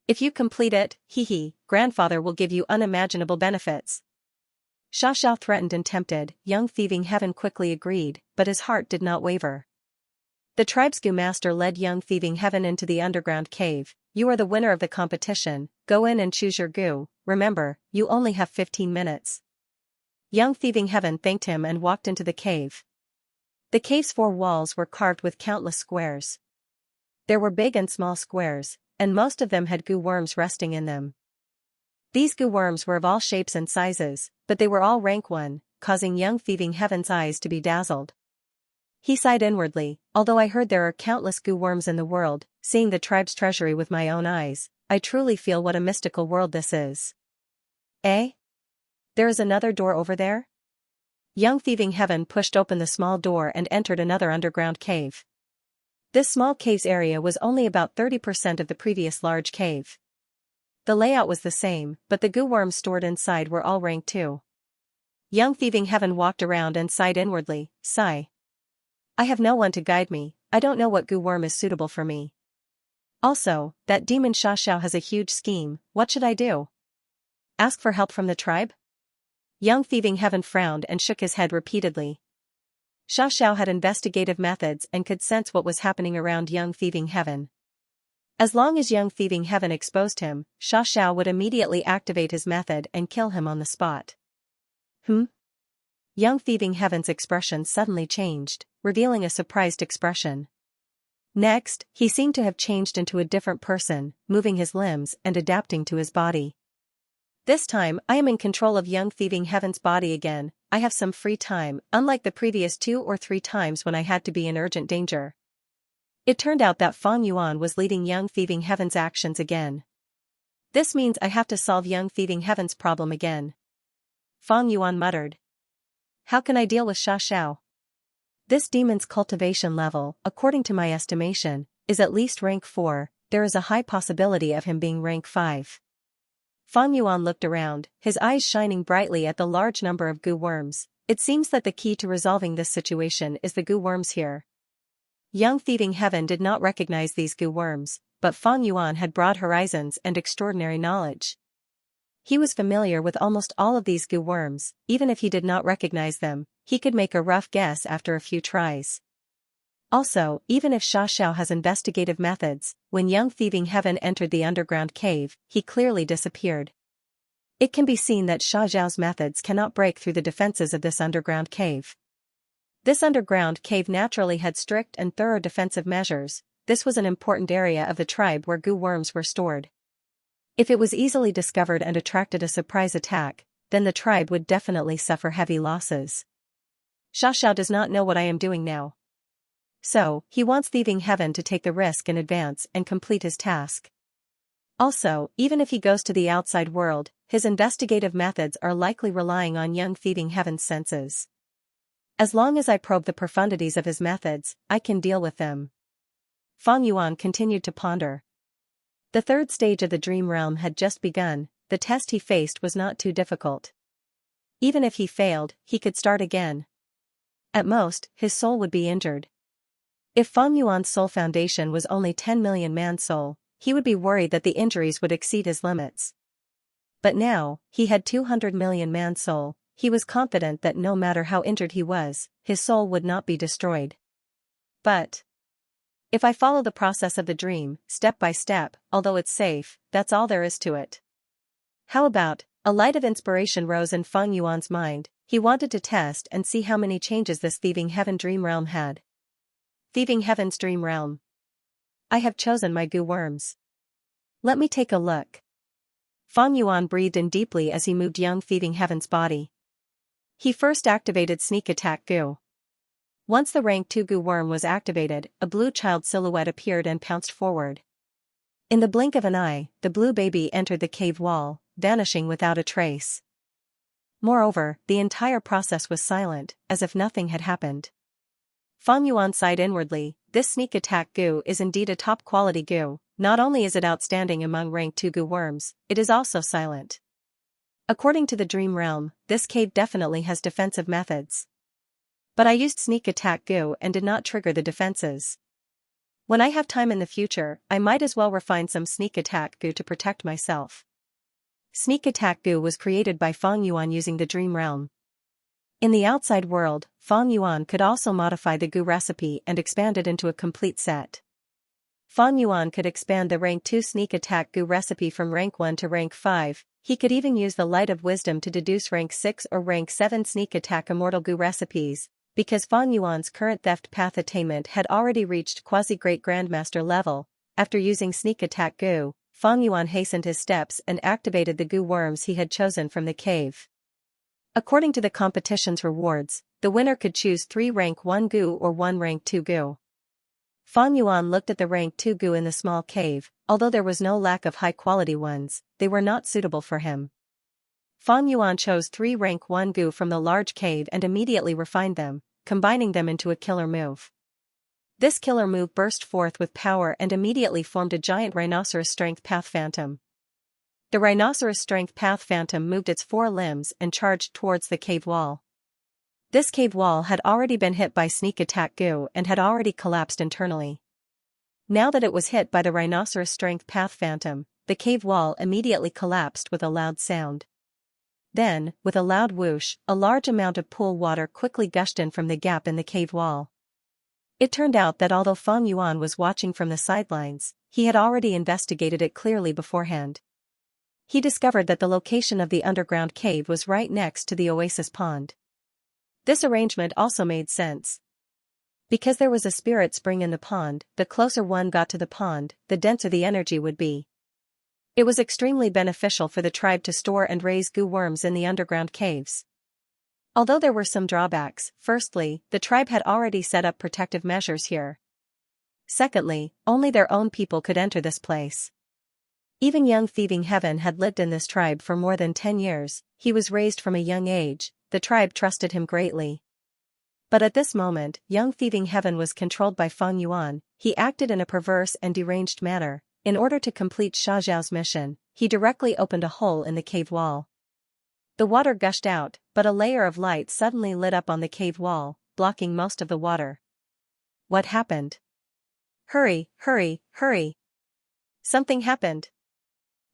S1: If you complete it, grandfather will give you unimaginable benefits. Xiaoxiao threatened and tempted. Young Thieving Heaven quickly agreed, but his heart did not waver. The tribe's gu master led Young Thieving Heaven into the underground cave. You are the winner of the competition, go in and choose your gu. Remember, you only have 15 minutes. Young Thieving Heaven thanked him and walked into the cave. The cave's 4 walls were carved with countless squares. There were big and small squares, and most of them had gu worms resting in them. These gu worms were of all shapes and sizes, but they were all rank 1, causing Young Thieving Heaven's eyes to be dazzled. He sighed inwardly, although I heard there are countless gu worms in the world, seeing the tribe's treasury with my own eyes, I truly feel what a mystical world this is. Eh? There is another door over there? Young Thieving Heaven pushed open the small door and entered another underground cave. This small cave's area was only about 30% of the previous large cave. The layout was the same, but the gu worms stored inside were all rank 2. Young Thieving Heaven walked around and sighed inwardly, sigh. I have no one to guide me, I don't know what gu worm is suitable for me. Also, that demon Xiaoxiao has a huge scheme, what should I do? Ask for help from the tribe? Young Thieving Heaven frowned and shook his head repeatedly. Xiaoxiao had investigative methods and could sense what was happening around Young Thieving Heaven. As long as Young Thieving Heaven exposed him, Xiaoxiao would immediately activate his method and kill him on the spot. Young Thieving Heaven's expression suddenly changed, revealing a surprised expression. Next, he seemed to have changed into a different person, moving his limbs and adapting to his body. This time, I am in control of Young Thieving Heaven's body again. I have some free time, unlike the previous 2 or 3 times when I had to be in urgent danger. It turned out that Fang Yuan was leading Young Thieving Heaven's actions again. This means I have to solve Young Thieving Heaven's problem again. Fang Yuan muttered. How can I deal with Xiaoxiao? This demon's cultivation level, according to my estimation, is at least rank 4, there is a high possibility of him being rank 5. Fang Yuan looked around, his eyes shining brightly at the large number of gu worms. It seems that the key to resolving this situation is the gu worms here. Young Thieving Heaven did not recognize these gu worms, but Fang Yuan had broad horizons and extraordinary knowledge. He was familiar with almost all of these gu worms. Even if he did not recognize them, he could make a rough guess after a few tries. Also, even if Xiaoxiao has investigative methods, when Young Thieving Heaven entered the underground cave, he clearly disappeared. It can be seen that Xiaoxiao's methods cannot break through the defenses of this underground cave. This underground cave naturally had strict and thorough defensive measures. This was an important area of the tribe where gu worms were stored. If it was easily discovered and attracted a surprise attack, then the tribe would definitely suffer heavy losses. Xiaoxiao does not know what I am doing now. So, he wants Thieving Heaven to take the risk in advance and complete his task. Also, even if he goes to the outside world, his investigative methods are likely relying on young thieving heaven's senses. As long as I probe the profundities of his methods, I can deal with them. Fang Yuan continued to ponder. The third stage of the dream realm had just begun. The test he faced was not too difficult. Even if he failed, he could start again. At most, his soul would be injured. If Fang Yuan's soul foundation was only 10 million man-soul, he would be worried that the injuries would exceed his limits. But now, he had 200 million man-soul, he was confident that no matter how injured he was, his soul would not be destroyed. But if I follow the process of the dream, step by step, although it's safe, that's all there is to it. How about, a light of inspiration rose in Fang Yuan's mind. He wanted to test and see how many changes this thieving heaven dream realm had. Thieving heaven's dream realm. I have chosen my goo worms. Let me take a look. Fang Yuan breathed in deeply as he moved young thieving heaven's body. He first activated sneak attack goo. Once the rank 2 goo worm was activated, a blue child silhouette appeared and pounced forward. In the blink of an eye, the blue baby entered the cave wall, vanishing without a trace. Moreover, the entire process was silent, as if nothing had happened. Fang Yuan sighed inwardly. This sneak attack goo is indeed a top-quality goo. Not only is it outstanding among rank 2 goo worms, it is also silent. According to the dream realm, this cave definitely has defensive methods. But I used sneak attack goo and did not trigger the defenses. When I have time in the future, I might as well refine some sneak attack goo to protect myself. Sneak attack goo was created by Fang Yuan using the dream realm. In the outside world, Fang Yuan could also modify the goo recipe and expand it into a complete set. Fang Yuan could expand the rank 2 sneak attack goo recipe from rank 1 to rank 5, he could even use the light of wisdom to deduce rank 6 or rank 7 sneak attack immortal goo recipes, because Fang Yuan's current theft path attainment had already reached quasi-great grandmaster level. After using sneak attack goo, Fang Yuan hastened his steps and activated the goo worms he had chosen from the cave. According to the competition's rewards, the winner could choose 3 rank 1 goo or 1 rank 2 goo. Fang Yuan looked at the rank 2 goo in the small cave. Although there was no lack of high-quality ones, they were not suitable for him. Fang Yuan chose 3 rank 1 goo from the large cave and immediately refined them, combining them into a killer move. This killer move burst forth with power and immediately formed a giant rhinoceros strength path phantom. The rhinoceros strength path phantom moved its 4 limbs and charged towards the cave wall. This cave wall had already been hit by sneak attack goo and had already collapsed internally. Now that it was hit by the rhinoceros strength path phantom, the cave wall immediately collapsed with a loud sound. Then, with a loud whoosh, a large amount of pool water quickly gushed in from the gap in the cave wall. It turned out that although Fang Yuan was watching from the sidelines, he had already investigated it clearly beforehand. He discovered that the location of the underground cave was right next to the oasis pond. This arrangement also made sense. Because there was a spirit spring in the pond, the closer one got to the pond, the denser the energy would be. It was extremely beneficial for the tribe to store and raise goo worms in the underground caves. Although there were some drawbacks, firstly, the tribe had already set up protective measures here. Secondly, only their own people could enter this place. Even young thieving heaven had lived in this tribe for more than 10 years, he was raised from a young age, the tribe trusted him greatly. But at this moment, young thieving heaven was controlled by Fang Yuan. He acted in a perverse and deranged manner. In order to complete Xiaoxiao's mission, he directly opened a hole in the cave wall. The water gushed out, but a layer of light suddenly lit up on the cave wall, blocking most of the water. What happened? Hurry, hurry, hurry! Something happened!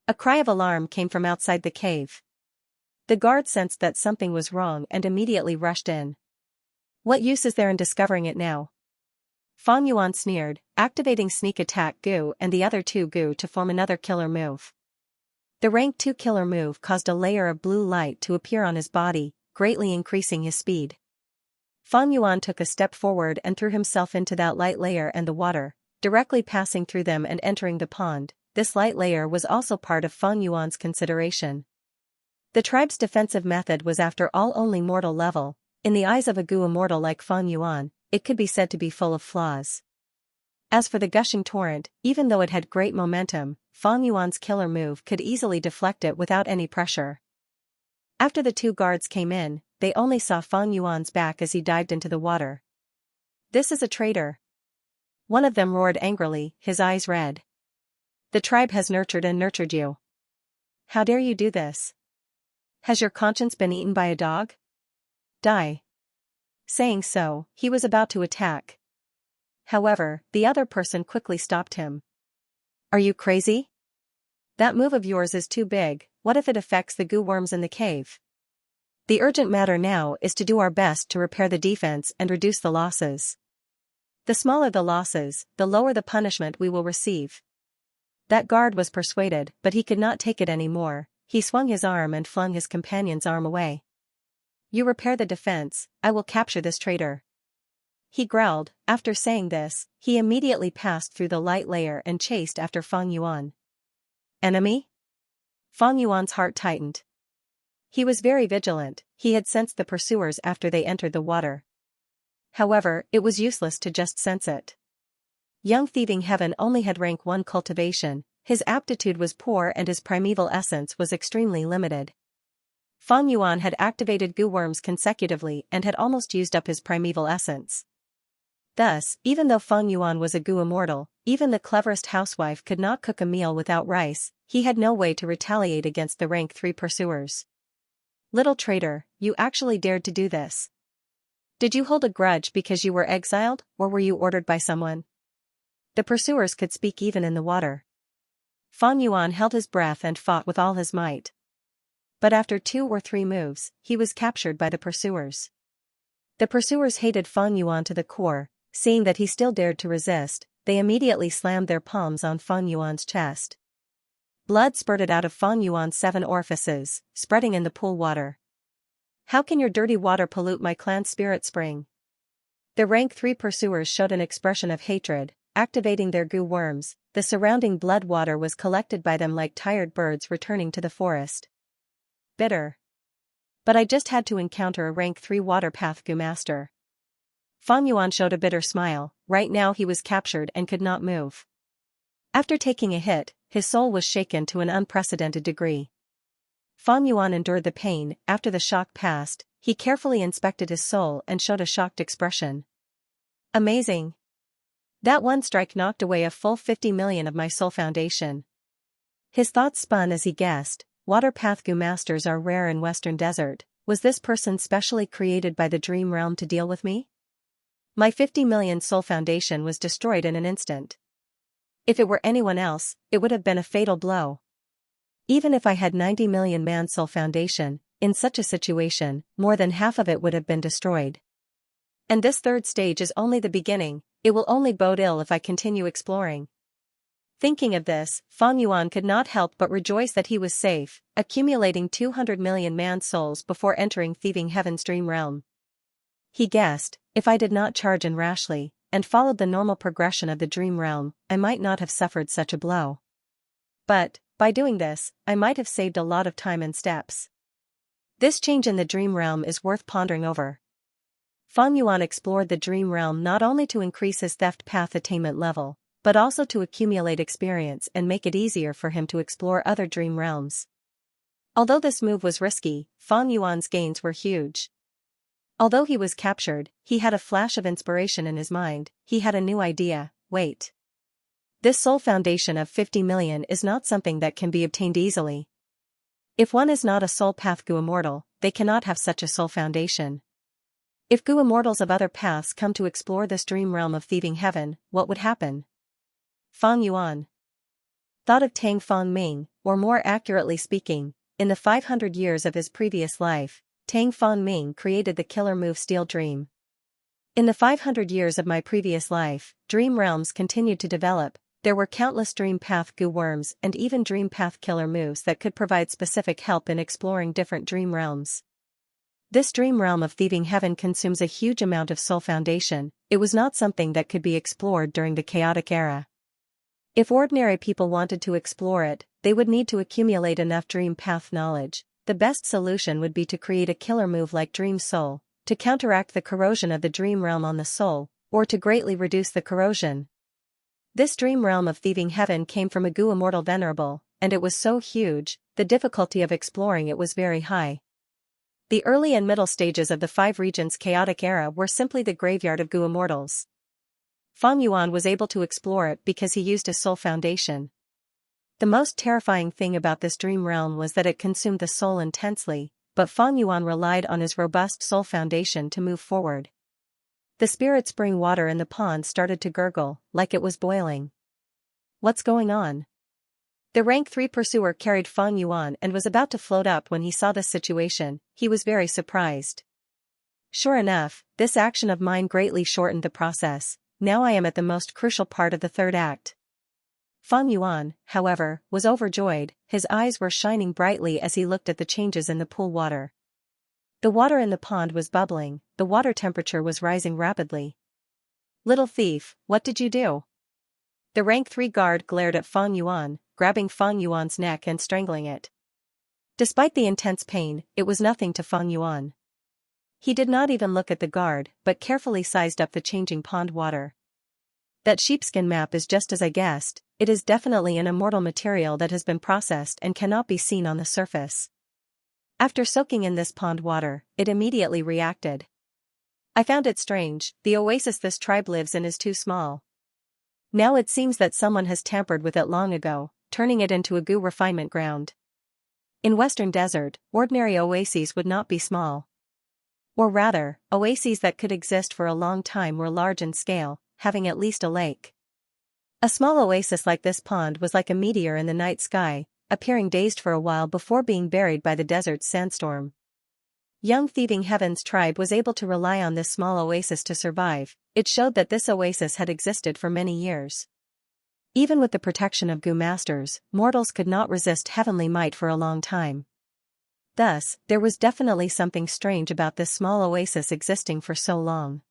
S1: A cry of alarm came from outside the cave. The guard sensed that something was wrong and immediately rushed in. What use is there in discovering it now? Fang Yuan sneered, activating sneak attack goo and the other 2 goo to form another killer move. The rank 2 killer move caused a layer of blue light to appear on his body, greatly increasing his speed. Fang Yuan took a step forward and threw himself into that light layer and the water, directly passing through them and entering the pond. This light layer was also part of Fang Yuan's consideration. The tribe's defensive method was after all only mortal level. In the eyes of a goo immortal like Fang Yuan, it could be said to be full of flaws. As for the gushing torrent, even though it had great momentum, Fang Yuan's killer move could easily deflect it without any pressure. After the two guards came in, they only saw Fang Yuan's back as he dived into the water. "This is a traitor." One of them roared angrily, his eyes red. "The tribe has nurtured you. How dare you do this? Has your conscience been eaten by a dog? Die." Saying so, he was about to attack. However, the other person quickly stopped him. "Are you crazy? That move of yours is too big. What if it affects the goo worms in the cave? The urgent matter now is to do our best to repair the defense and reduce the losses. The smaller the losses, the lower the punishment we will receive." That guard was persuaded, but he could not take it anymore. He swung his arm and flung his companion's arm away. "You repair the defense, I will capture this traitor," he growled. After saying this, he immediately passed through the light layer and chased after Fang Yuan. Enemy? Fang Yuan's heart tightened. He was very vigilant, he had sensed the pursuers after they entered the water. However, it was useless to just sense it. Young Thieving Heaven only had rank 1 cultivation, his aptitude was poor and his primeval essence was extremely limited. Fang Yuan had activated goo worms consecutively and had almost used up his primeval essence. Thus, even though Fang Yuan was a goo immortal, even the cleverest housewife could not cook a meal without rice, he had no way to retaliate against the rank 3 pursuers. "Little traitor, you actually dared to do this. Did you hold a grudge because you were exiled, or were you ordered by someone?" The pursuers could speak even in the water. Fang Yuan held his breath and fought with all his might. But after 2 or 3 moves, he was captured by the pursuers. The pursuers hated Fang Yuan to the core. Seeing that he still dared to resist, they immediately slammed their palms on Fang Yuan's chest. Blood spurted out of Fang Yuan's 7 orifices, spreading in the pool water. "How can your dirty water pollute my clan's spirit spring?" The rank 3 pursuers showed an expression of hatred, activating their goo worms. The surrounding blood water was collected by them like tired birds returning to the forest. Bitter. But I just had to encounter a rank 3 water path goo master. Fang Yuan showed a bitter smile. Right now he was captured and could not move. After taking a hit, his soul was shaken to an unprecedented degree. Fang Yuan endured the pain. After the shock passed, he carefully inspected his soul and showed a shocked expression. "Amazing. That one strike knocked away a full 50 million of my soul foundation." His thoughts spun as he guessed, water path goo masters are rare in Western Desert. Was this person specially created by the dream realm to deal with me? My 50 million soul foundation was destroyed in an instant. If it were anyone else, it would have been a fatal blow. Even if I had 90 million man soul foundation, in such a situation, more than half of it would have been destroyed. And this 3rd stage is only the beginning, it will only bode ill if I continue exploring. Thinking of this, Fang Yuan could not help but rejoice that he was safe, accumulating 200 million man souls before entering Thieving Heaven's dream realm. He guessed, if I did not charge in rashly, and followed the normal progression of the dream realm, I might not have suffered such a blow. But, by doing this, I might have saved a lot of time and steps. This change in the dream realm is worth pondering over. Fang Yuan explored the dream realm not only to increase his theft path attainment level, but also to accumulate experience and make it easier for him to explore other dream realms. Although this move was risky, Fang Yuan's gains were huge. Although he was captured, he had a flash of inspiration in his mind. He had a new idea. Wait. This soul foundation of 50 million is not something that can be obtained easily. If one is not a soul path goo immortal, they cannot have such a soul foundation. If goo immortals of other paths come to explore this dream realm of Thieving Heaven, what would happen? Fang Yuan thought of Tang Fang Ming, or more accurately speaking, in the 500 years of his previous life, Tang Fang Ming created the killer move Steel Dream. In the 500 years of my previous life, dream realms continued to develop. There were countless dream path goo worms and even dream path killer moves that could provide specific help in exploring different dream realms. This dream realm of Thieving Heaven consumes a huge amount of soul foundation. It was not something that could be explored during the chaotic era. If ordinary people wanted to explore it, they would need to accumulate enough dream path knowledge. The best solution would be to create a killer move like Dream Soul, to counteract the corrosion of the dream realm on the soul, or to greatly reduce the corrosion. This dream realm of thieving heaven came from a Gu immortal venerable, and it was so huge, the difficulty of exploring it was very high. The early and middle stages of the Five Regions' chaotic era were simply the graveyard of Gu immortals. Fang Yuan was able to explore it because he used his soul foundation. The most terrifying thing about this dream realm was that it consumed the soul intensely, but Fang Yuan relied on his robust soul foundation to move forward. The spirit spring water in the pond started to gurgle, like it was boiling. What's going on? The rank 3 pursuer carried Fang Yuan and was about to float up when he saw this situation. He was very surprised. Sure enough, this action of mine greatly shortened the process. Now I am at the most crucial part of the third act. Fang Yuan, however, was overjoyed. His eyes were shining brightly as he looked at the changes in the pool water. The water in the pond was bubbling, the water temperature was rising rapidly. Little thief, what did you do? The rank 3 guard glared at Fang Yuan, grabbing Fang Yuan's neck and strangling it. Despite the intense pain, it was nothing to Fang Yuan. He did not even look at the guard, but carefully sized up the changing pond water. That sheepskin map is just as I guessed, it is definitely an immortal material that has been processed and cannot be seen on the surface. After soaking in this pond water, it immediately reacted. I found it strange, the oasis this tribe lives in is too small. Now it seems that someone has tampered with it long ago, turning it into a Gu refinement ground. In Western Desert, ordinary oases would not be small. Or rather, oases that could exist for a long time were large in scale, having at least a lake. A small oasis like this pond was like a meteor in the night sky, appearing dazed for a while before being buried by the desert's sandstorm. Young Thieving Heaven's tribe was able to rely on this small oasis to survive. It showed that this oasis had existed for many years. Even with the protection of Gu masters, mortals could not resist heavenly might for a long time. Thus, there was definitely something strange about this small oasis existing for so long.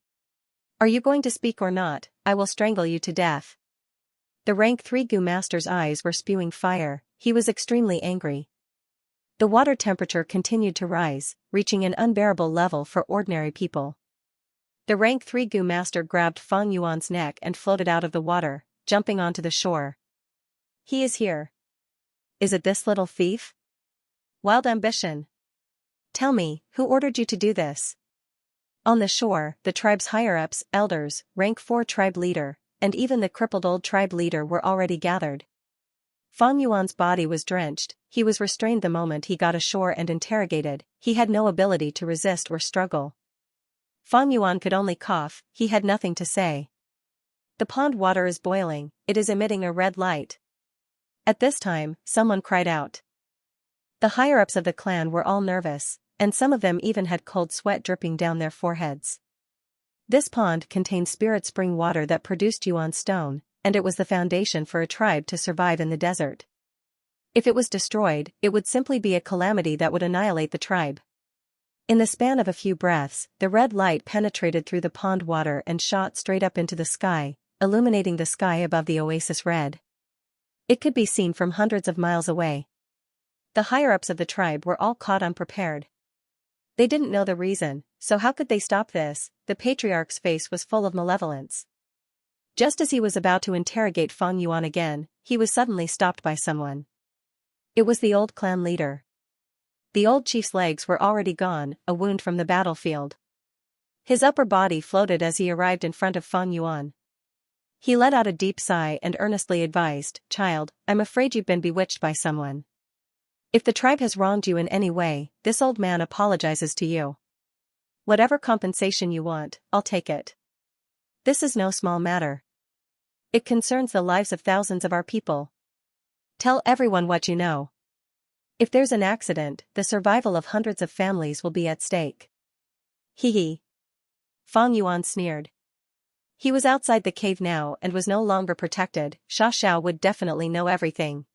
S1: Are you going to speak or not? I will strangle you to death. The rank 3 Gu master's eyes were spewing fire. He was extremely angry. The water temperature continued to rise, reaching an unbearable level for ordinary people. The rank 3 Gu master grabbed Fang Yuan's neck and floated out of the water, jumping onto the shore. He is here. Is it this little thief? Wild ambition. Tell me, who ordered you to do this? On the shore, the tribe's higher-ups, elders, rank 4 tribe leader, and even the crippled old tribe leader were already gathered. Fang Yuan's body was drenched, he was restrained the moment he got ashore and interrogated. He had no ability to resist or struggle. Fang Yuan could only cough, he had nothing to say. The pond water is boiling, it is emitting a red light. At this time, someone cried out. The higher-ups of the clan were all nervous, and some of them even had cold sweat dripping down their foreheads. This pond contained spirit spring water that produced Yuan stone, and it was the foundation for a tribe to survive in the desert. If it was destroyed, it would simply be a calamity that would annihilate the tribe. In the span of a few breaths, the red light penetrated through the pond water and shot straight up into the sky, illuminating the sky above the oasis red. It could be seen from hundreds of miles away. The higher-ups of the tribe were all caught unprepared. They didn't know the reason, so how could they stop this? The patriarch's face was full of malevolence. Just as he was about to interrogate Fang Yuan again, he was suddenly stopped by someone. It was the old clan leader. The old chief's legs were already gone, a wound from the battlefield. His upper body floated as he arrived in front of Fang Yuan. He let out a deep sigh and earnestly advised, "Child, I'm afraid you've been bewitched by someone. If the tribe has wronged you in any way, this old man apologizes to you. Whatever compensation you want, I'll take it. This is no small matter. It concerns the lives of thousands of our people. Tell everyone what you know. If there's an accident, the survival of hundreds of families will be at stake." Hee hee. Fang Yuan sneered. He was outside the cave now and was no longer protected. Xianxia would definitely know everything.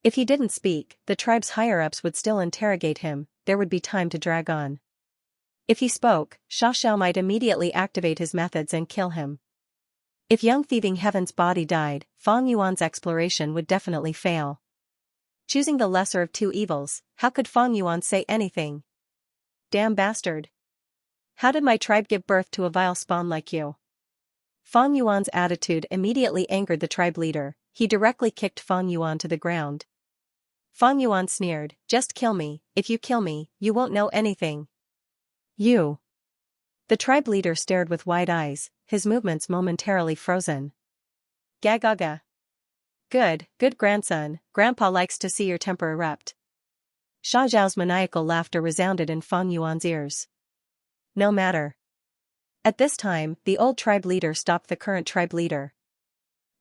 S1: If he didn't speak, the tribe's higher-ups would still interrogate him, there would be time to drag on. If he spoke, Xianxia might immediately activate his methods and kill him. If young Thieving Heaven's body died, Fang Yuan's exploration would definitely fail. Choosing the lesser of two evils, how could Fang Yuan say anything? Damn bastard. How did my tribe give birth to a vile spawn like you? Fang Yuan's attitude immediately angered the tribe leader. He directly kicked Fang Yuan to the ground. Fang Yuan sneered, "Just kill me. If you kill me, you won't know anything." "You." The tribe leader stared with wide eyes, his movements momentarily frozen. "Gagaga. Good, good grandson, Grandpa likes to see your temper erupt." Sha Zhao's maniacal laughter resounded in Fang Yuan's ears. "No matter." At this time, the old tribe leader stopped the current tribe leader.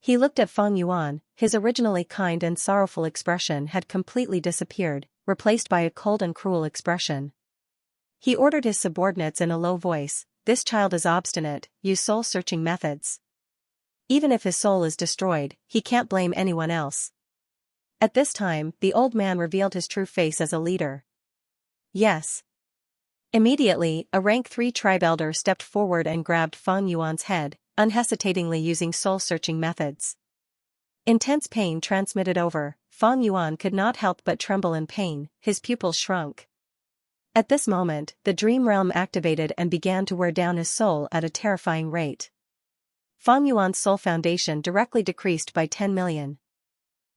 S1: He looked at Fang Yuan, his originally kind and sorrowful expression had completely disappeared, replaced by a cold and cruel expression. He ordered his subordinates in a low voice, "This child is obstinate, use soul-searching methods. Even if his soul is destroyed, he can't blame anyone else." At this time, the old man revealed his true face as a leader. "Yes." Immediately, a rank 3 tribe elder stepped forward and grabbed Fang Yuan's head, unhesitatingly using soul-searching methods. Intense pain transmitted over, Fang Yuan could not help but tremble in pain, his pupils shrunk. At this moment, the dream realm activated and began to wear down his soul at a terrifying rate. Fang Yuan's soul foundation directly decreased by 10 million.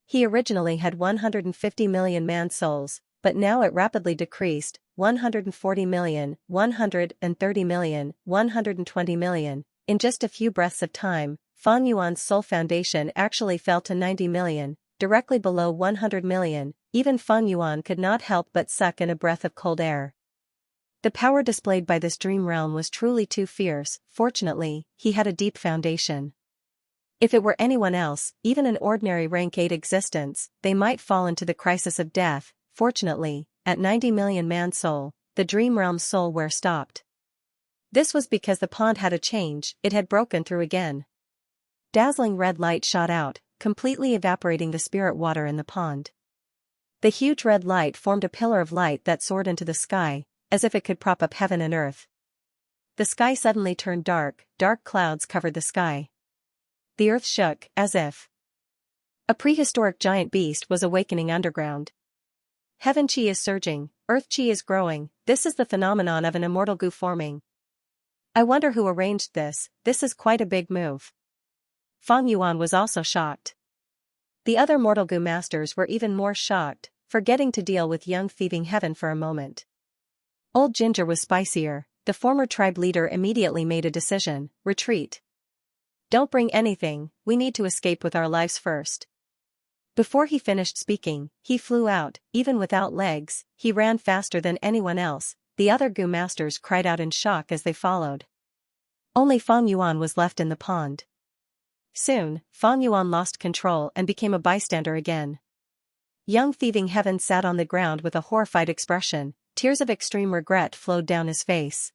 S1: He originally had 150 million man souls, but now it rapidly decreased, 140 million, 130 million, 120 million. In just a few breaths of time, Fang Yuan's soul foundation actually fell to 90 million, directly below 100 million. Even Fang Yuan could not help but suck in a breath of cold air. The power displayed by this dream realm was truly too fierce. Fortunately, he had a deep foundation. If it were anyone else, even an ordinary rank 8 existence, they might fall into the crisis of death. Fortunately, at 90 million man soul, the dream realm's soul wear stopped. This was because the pond had a change, it had broken through again. Dazzling red light shot out, completely evaporating the spirit water in the pond. The huge red light formed a pillar of light that soared into the sky, as if it could prop up heaven and earth. The sky suddenly turned dark, dark clouds covered the sky. The earth shook, as if a prehistoric giant beast was awakening underground. Heaven chi is surging, earth chi is growing, this is the phenomenon of an immortal goo forming. I wonder who arranged this is quite a big move. Fang Yuan was also shocked. The other mortal goo masters were even more shocked, forgetting to deal with young thieving heaven for a moment. Old Ginger was spicier, the former tribe leader immediately made a decision, retreat. Don't bring anything, we need to escape with our lives first. Before he finished speaking, he flew out, even without legs, he ran faster than anyone else, the other goo masters cried out in shock as they followed. Only Fang Yuan was left in the pond. Soon, Fang Yuan lost control and became a bystander again. Young thieving heaven sat on the ground with a horrified expression, tears of extreme regret flowed down his face.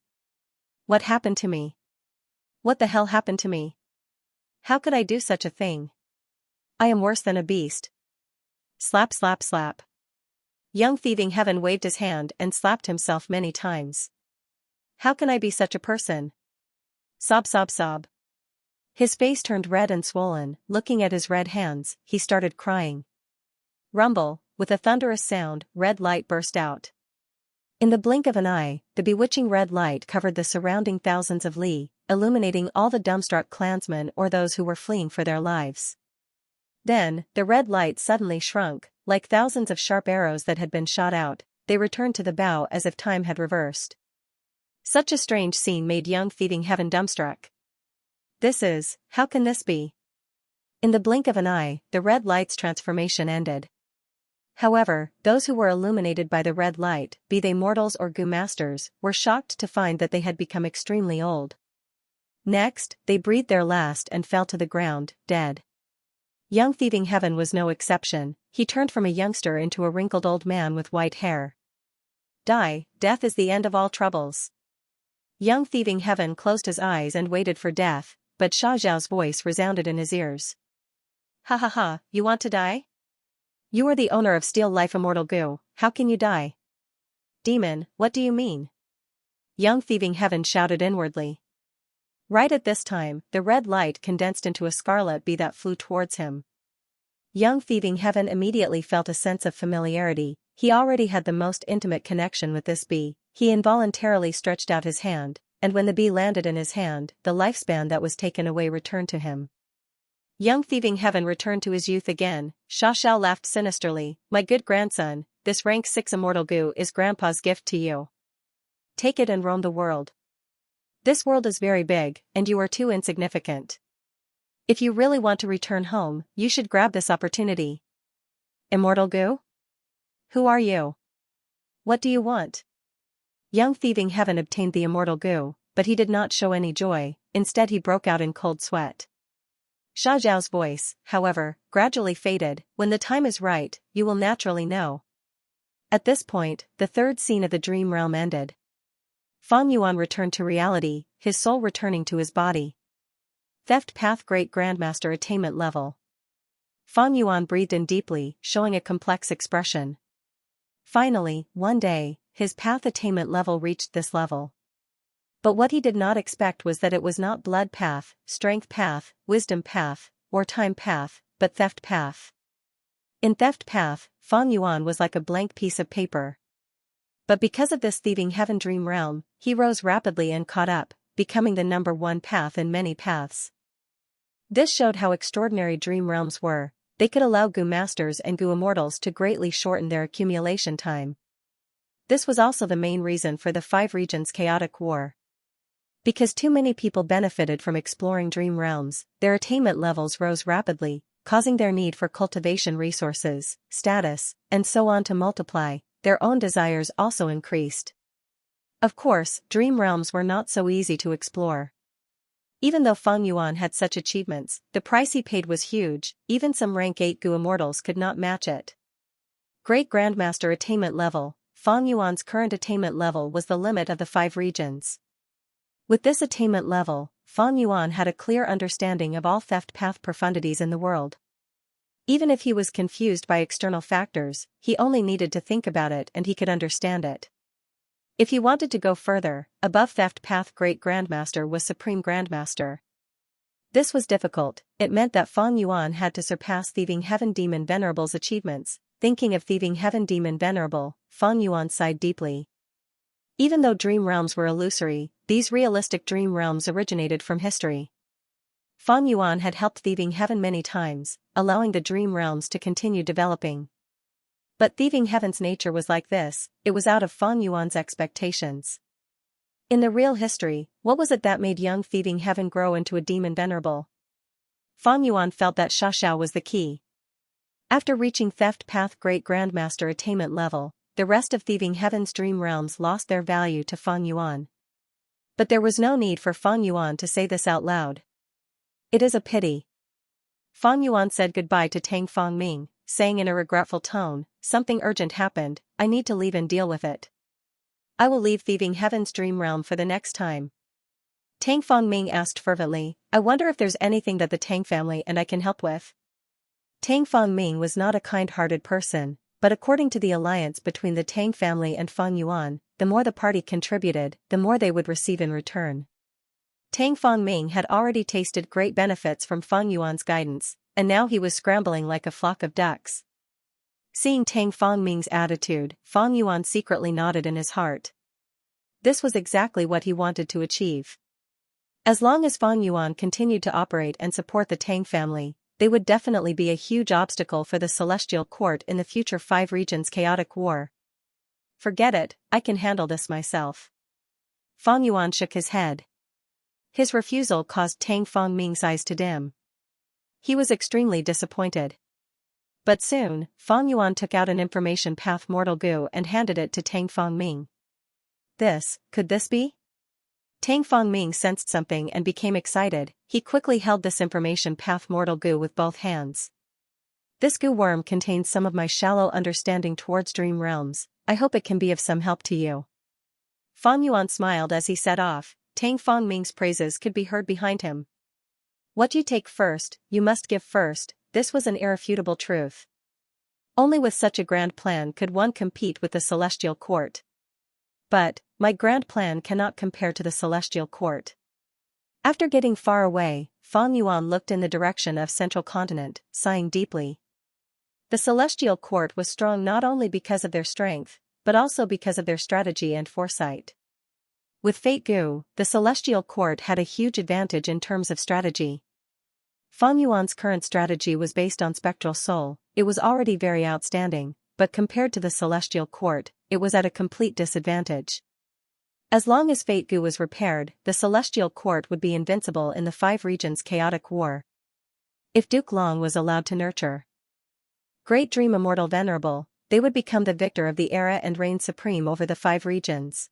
S1: What happened to me? What the hell happened to me? How could I do such a thing? I am worse than a beast. Slap slap slap. Young thieving heaven waved his hand and slapped himself many times. How can I be such a person? Sob sob sob. His face turned red and swollen, looking at his red hands, he started crying. Rumble, with a thunderous sound, red light burst out. In the blink of an eye, the bewitching red light covered the surrounding thousands of li, illuminating all the dumbstruck clansmen or those who were fleeing for their lives. Then, the red light suddenly shrunk, like thousands of sharp arrows that had been shot out, they returned to the bow as if time had reversed. Such a strange scene made young thieving heaven dumbstruck. How can this be? In the blink of an eye, the red light's transformation ended. However, those who were illuminated by the red light, be they mortals or goo masters, were shocked to find that they had become extremely old. Next, they breathed their last and fell to the ground, dead. Young thieving heaven was no exception, he turned from a youngster into a wrinkled old man with white hair. Die, death is the end of all troubles. Young thieving heaven closed his eyes and waited for death, but Sha Zhao's voice resounded in his ears. Ha ha ha, you want to die? You are the owner of Steel Life Immortal Goo, how can you die? Demon, what do you mean? Young thieving heaven shouted inwardly. Right at this time, the red light condensed into a scarlet bee that flew towards him. Young thieving heaven immediately felt a sense of familiarity, he already had the most intimate connection with this bee, he involuntarily stretched out his hand, and when the bee landed in his hand, the lifespan that was taken away returned to him. Young thieving heaven returned to his youth again. Xiaoxiao laughed sinisterly. My good grandson, this rank 6 immortal goo is Grandpa's gift to you. Take it and roam the world. This world is very big, and you are too insignificant. If you really want to return home, you should grab this opportunity. Immortal goo? Who are you? What do you want? Young thieving heaven obtained the immortal goo, but he did not show any joy, instead he broke out in cold sweat. Xiaoxiao's voice, however, gradually faded. When the time is right, you will naturally know. At this point, the third scene of the dream realm ended. Fang Yuan returned to reality, his soul returning to his body. Theft Path Great Grandmaster Attainment Level. Fang Yuan breathed in deeply, showing a complex expression. Finally, one day, his path attainment level reached this level. But what he did not expect was that it was not blood path, strength path, wisdom path, or time path, but theft path. In theft path, Fang Yuan was like a blank piece of paper. But because of this thieving heaven dream realm, he rose rapidly and caught up, becoming the number 1 path in many paths. This showed how extraordinary dream realms were. They could allow goo masters and goo immortals to greatly shorten their accumulation time. This was also the main reason for the 5 regions' chaotic war. Because too many people benefited from exploring dream realms, their attainment levels rose rapidly, causing their need for cultivation resources, status, and so on to multiply. Their own desires also increased. Of course, dream realms were not so easy to explore. Even though Fang Yuan had such achievements, the price he paid was huge. Even some rank 8 goo immortals could not match it. Great Grandmaster Attainment Level. Fang Yuan's current attainment level was the limit of the 5 regions. With this attainment level, Fang Yuan had a clear understanding of all theft path profundities in the world. Even if he was confused by external factors, he only needed to think about it and he could understand it. If he wanted to go further, above theft path Great Grandmaster was Supreme Grandmaster. This was difficult. It meant that Fang Yuan had to surpass Thieving Heaven Demon Venerable's achievements. Thinking of Thieving Heaven Demon Venerable, Fang Yuan sighed deeply. Even though dream realms were illusory, these realistic dream realms originated from history. Fang Yuan had helped Thieving Heaven many times, allowing the dream realms to continue developing. But Thieving Heaven's nature was like this, it was out of Fang Yuan's expectations. In the real history, what was it that made young Thieving Heaven grow into a demon venerable? Fang Yuan felt that Xiaoxiao was the key. After reaching Theft Path Great Grandmaster Attainment Level, the rest of Thieving Heaven's dream realms lost their value to Fang Yuan. But there was no need for Fang Yuan to say this out loud. It is a pity. Fang Yuan said goodbye to Tang Fangming, saying in a regretful tone, something urgent happened, I need to leave and deal with it. I will leave Thieving Heaven's dream realm for the next time. Tang Fangming asked fervently, I wonder if there's anything that the Tang family and I can help with. Tang Fangming was not a kind-hearted person, but according to the alliance between the Tang family and Fang Yuan, the more the party contributed, the more they would receive in return. Tang Fangming had already tasted great benefits from Fang Yuan's guidance, and now he was scrambling like a flock of ducks. Seeing Tang Fangming's attitude, Fang Yuan secretly nodded in his heart. This was exactly what he wanted to achieve. As long as Fang Yuan continued to operate and support the Tang family, they would definitely be a huge obstacle for the Celestial Court in the future 5 regions chaotic war. Forget it, I can handle this myself. Fang Yuan shook his head. His refusal caused Tang Fangming's eyes to dim. He was extremely disappointed. But soon, Fang Yuan took out an information path mortal goo and handed it to Tang Fangming. Could this be? Tang Fangming sensed something and became excited. He quickly held this information path mortal goo with both hands. This goo worm contains some of my shallow understanding towards dream realms. I hope it can be of some help to you. Fang Yuan smiled as he set off. Tang Fangming's praises could be heard behind him. What you take first, you must give first, this was an irrefutable truth. Only with such a grand plan could one compete with the Celestial Court. But, my grand plan cannot compare to the Celestial Court. After getting far away, Fang Yuan looked in the direction of Central Continent, sighing deeply. The Celestial Court was strong not only because of their strength, but also because of their strategy and foresight. With Fate Gu, the Celestial Court had a huge advantage in terms of strategy. Fang Yuan's current strategy was based on Spectral Soul. It was already very outstanding, but compared to the Celestial Court, it was at a complete disadvantage. As long as Fate Gu was repaired, the Celestial Court would be invincible in the 5 regions' chaotic war. If Duke Long was allowed to nurture Great Dream Immortal Venerable, they would become the victor of the era and reign supreme over the 5 regions.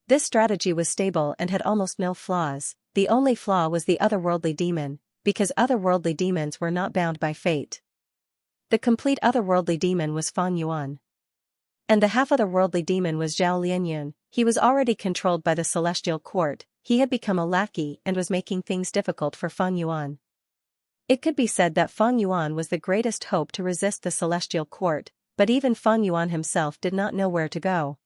S1: This strategy was stable and had almost no flaws. The only flaw was the otherworldly demon, because otherworldly demons were not bound by fate. The complete otherworldly demon was Fang Yuan. And the half-otherworldly demon was Zhao Lianyun. He was already controlled by the Celestial Court. He had become a lackey and was making things difficult for Fang Yuan. It could be said that Fang Yuan was the greatest hope to resist the Celestial Court, but even Fang Yuan himself did not know where to go.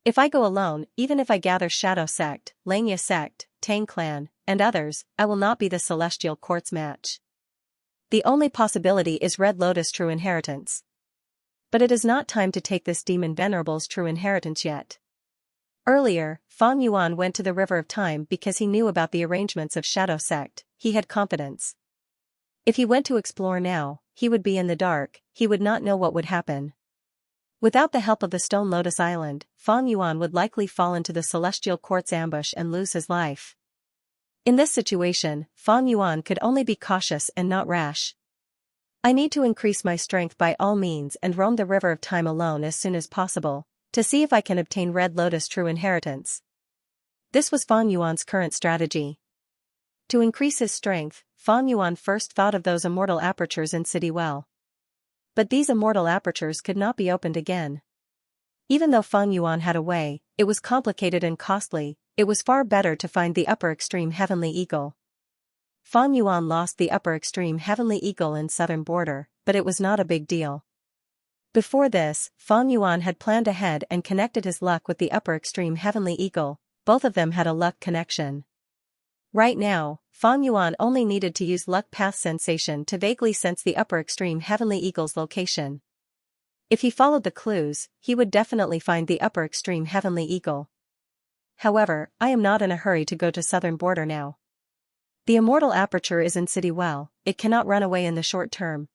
S1: If I go alone, even if I gather Shadow Sect, Langya Sect, Tang Clan, and others, I will not be the Celestial Court's match. The only possibility is Red Lotus True Inheritance. But it is not time to take this Demon Venerable's true inheritance yet. Earlier, Fang Yuan went to the River of Time because he knew about the arrangements of Shadow Sect. He had confidence. If he went to explore now, he would be in the dark, he would not know what would happen. Without the help of the Stone Lotus Island, Fang Yuan would likely fall into the Celestial Court's ambush and lose his life. In this situation, Fang Yuan could only be cautious and not rash. I need to increase my strength by all means and roam the River of Time alone as soon as possible, to see if I can obtain Red Lotus True Inheritance. This was Fang Yuan's current strategy. To increase his strength, Fang Yuan first thought of those immortal apertures in City Well. But these immortal apertures could not be opened again. Even though Fang Yuan had a way, it was complicated and costly. It was far better to find the upper extreme Heavenly Eagle. Fang Yuan lost the upper extreme Heavenly Eagle in southern border, but it was not a big deal. Before this, Fang Yuan had planned ahead and connected his luck with the upper extreme Heavenly Eagle. Both of them had a luck connection. Right now, Fang Yuan only needed to use Luck Path Sensation to vaguely sense the upper extreme Heavenly Eagle's location. If he followed the clues, he would definitely find the upper extreme Heavenly Eagle. However, I am not in a hurry to go to southern border now. The immortal aperture is in City Well, it cannot run away in the short term.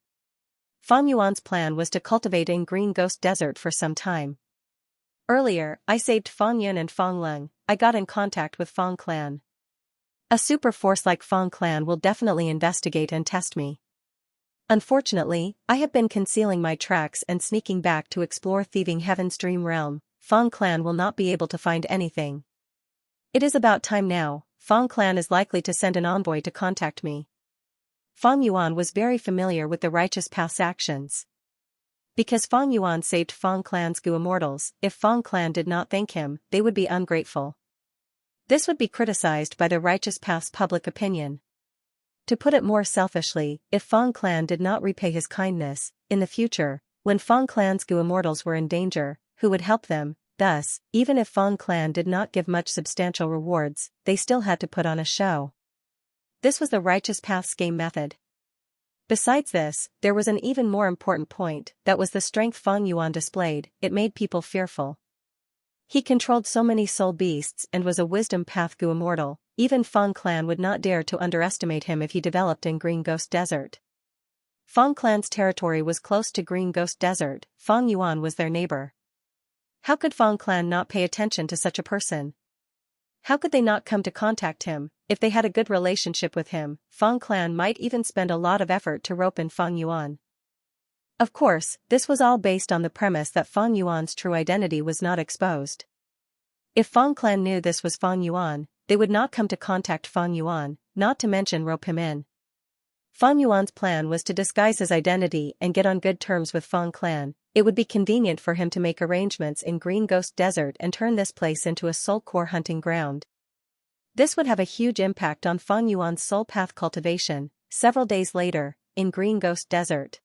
S1: Fang Yuan's plan was to cultivate in Green Ghost Desert for some time. Earlier, I saved Fang Yun and Fang Leng. I got in contact with Fang Clan. A super force like Fang Clan will definitely investigate and test me. Unfortunately, I have been concealing my tracks and sneaking back to explore Thieving Heaven's Dream Realm. Fang Clan will not be able to find anything. It is about time now. Fang Clan is likely to send an envoy to contact me. Fang Yuan was very familiar with the Righteous Path's actions. Because Fang Yuan saved Fang Clan's Gu Immortals, if Fang Clan did not thank him, they would be ungrateful. This would be criticized by the Righteous Path's public opinion. To put it more selfishly, if Fang Clan did not repay his kindness, in the future, when Fang Clan's Gu Immortals were in danger, who would help them? Thus, even if Fang Clan did not give much substantial rewards, they still had to put on a show. This was the Righteous Path's game method. Besides this, there was an even more important point, that was the strength Fang Yuan displayed. It made people fearful. He controlled so many soul beasts and was a wisdom path Gu Immortal. Even Fang Clan would not dare to underestimate him if he developed in Green Ghost Desert. Fang Clan's territory was close to Green Ghost Desert. Fang Yuan was their neighbor. How could Fang Clan not pay attention to such a person? How could they not come to contact him? If they had a good relationship with him, Fang Clan might even spend a lot of effort to rope in Fang Yuan. Of course, this was all based on the premise that Fang Yuan's true identity was not exposed. If Fang Clan knew this was Fang Yuan, they would not come to contact Fang Yuan, not to mention rope him in. Fang Yuan's plan was to disguise his identity and get on good terms with Fang Clan. It would be convenient for him to make arrangements in Green Ghost Desert and turn this place into a soul core hunting ground. This would have a huge impact on Fang Yuan's soul path cultivation. Several days later, in Green Ghost Desert,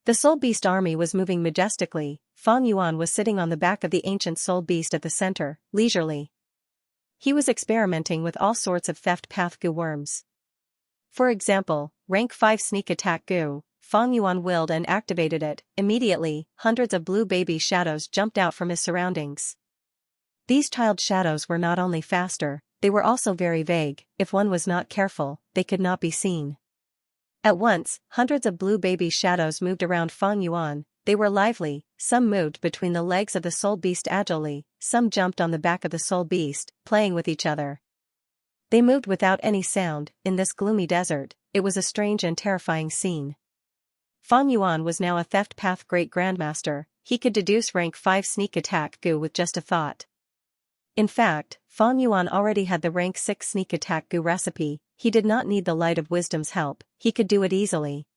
S1: the Soul Beast army was moving majestically. Fang Yuan was sitting on the back of the ancient Soul Beast at the center, leisurely. He was experimenting with all sorts of theft path Gu worms. For example, rank 5 sneak attack Gu. Fang Yuan willed and activated it. Immediately, hundreds of blue baby shadows jumped out from his surroundings. These child shadows were not only faster, they were also very vague. If one was not careful, they could not be seen. At once, hundreds of blue baby shadows moved around Feng Yuan. They were lively, some moved between the legs of the soul beast agilely, some jumped on the back of the soul beast, playing with each other. They moved without any sound. In this gloomy desert, it was a strange and terrifying scene. Feng Yuan was now a theft path great grandmaster. He could deduce rank 5 sneak attack Gu with just a thought. In fact, Feng Yuan already had the rank 6 sneak attack Gu recipe. He did not need the light of wisdom's help, he could do it easily.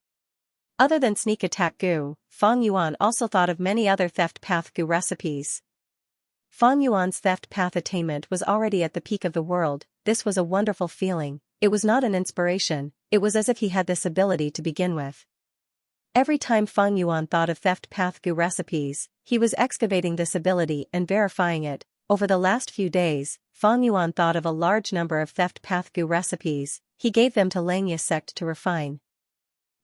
S1: Other than sneak attack Gu, Feng Yuan also thought of many other theft path Gu recipes. Feng Yuan's theft path attainment was already at the peak of the world. This was a wonderful feeling. It was not an inspiration, it was as if he had this ability to begin with. Every time Feng Yuan thought of theft path Gu recipes, he was excavating this ability and verifying it. Over the last few days, Feng Yuan thought of a large number of theft path Gu recipes. He gave them to Xianxia sect to refine.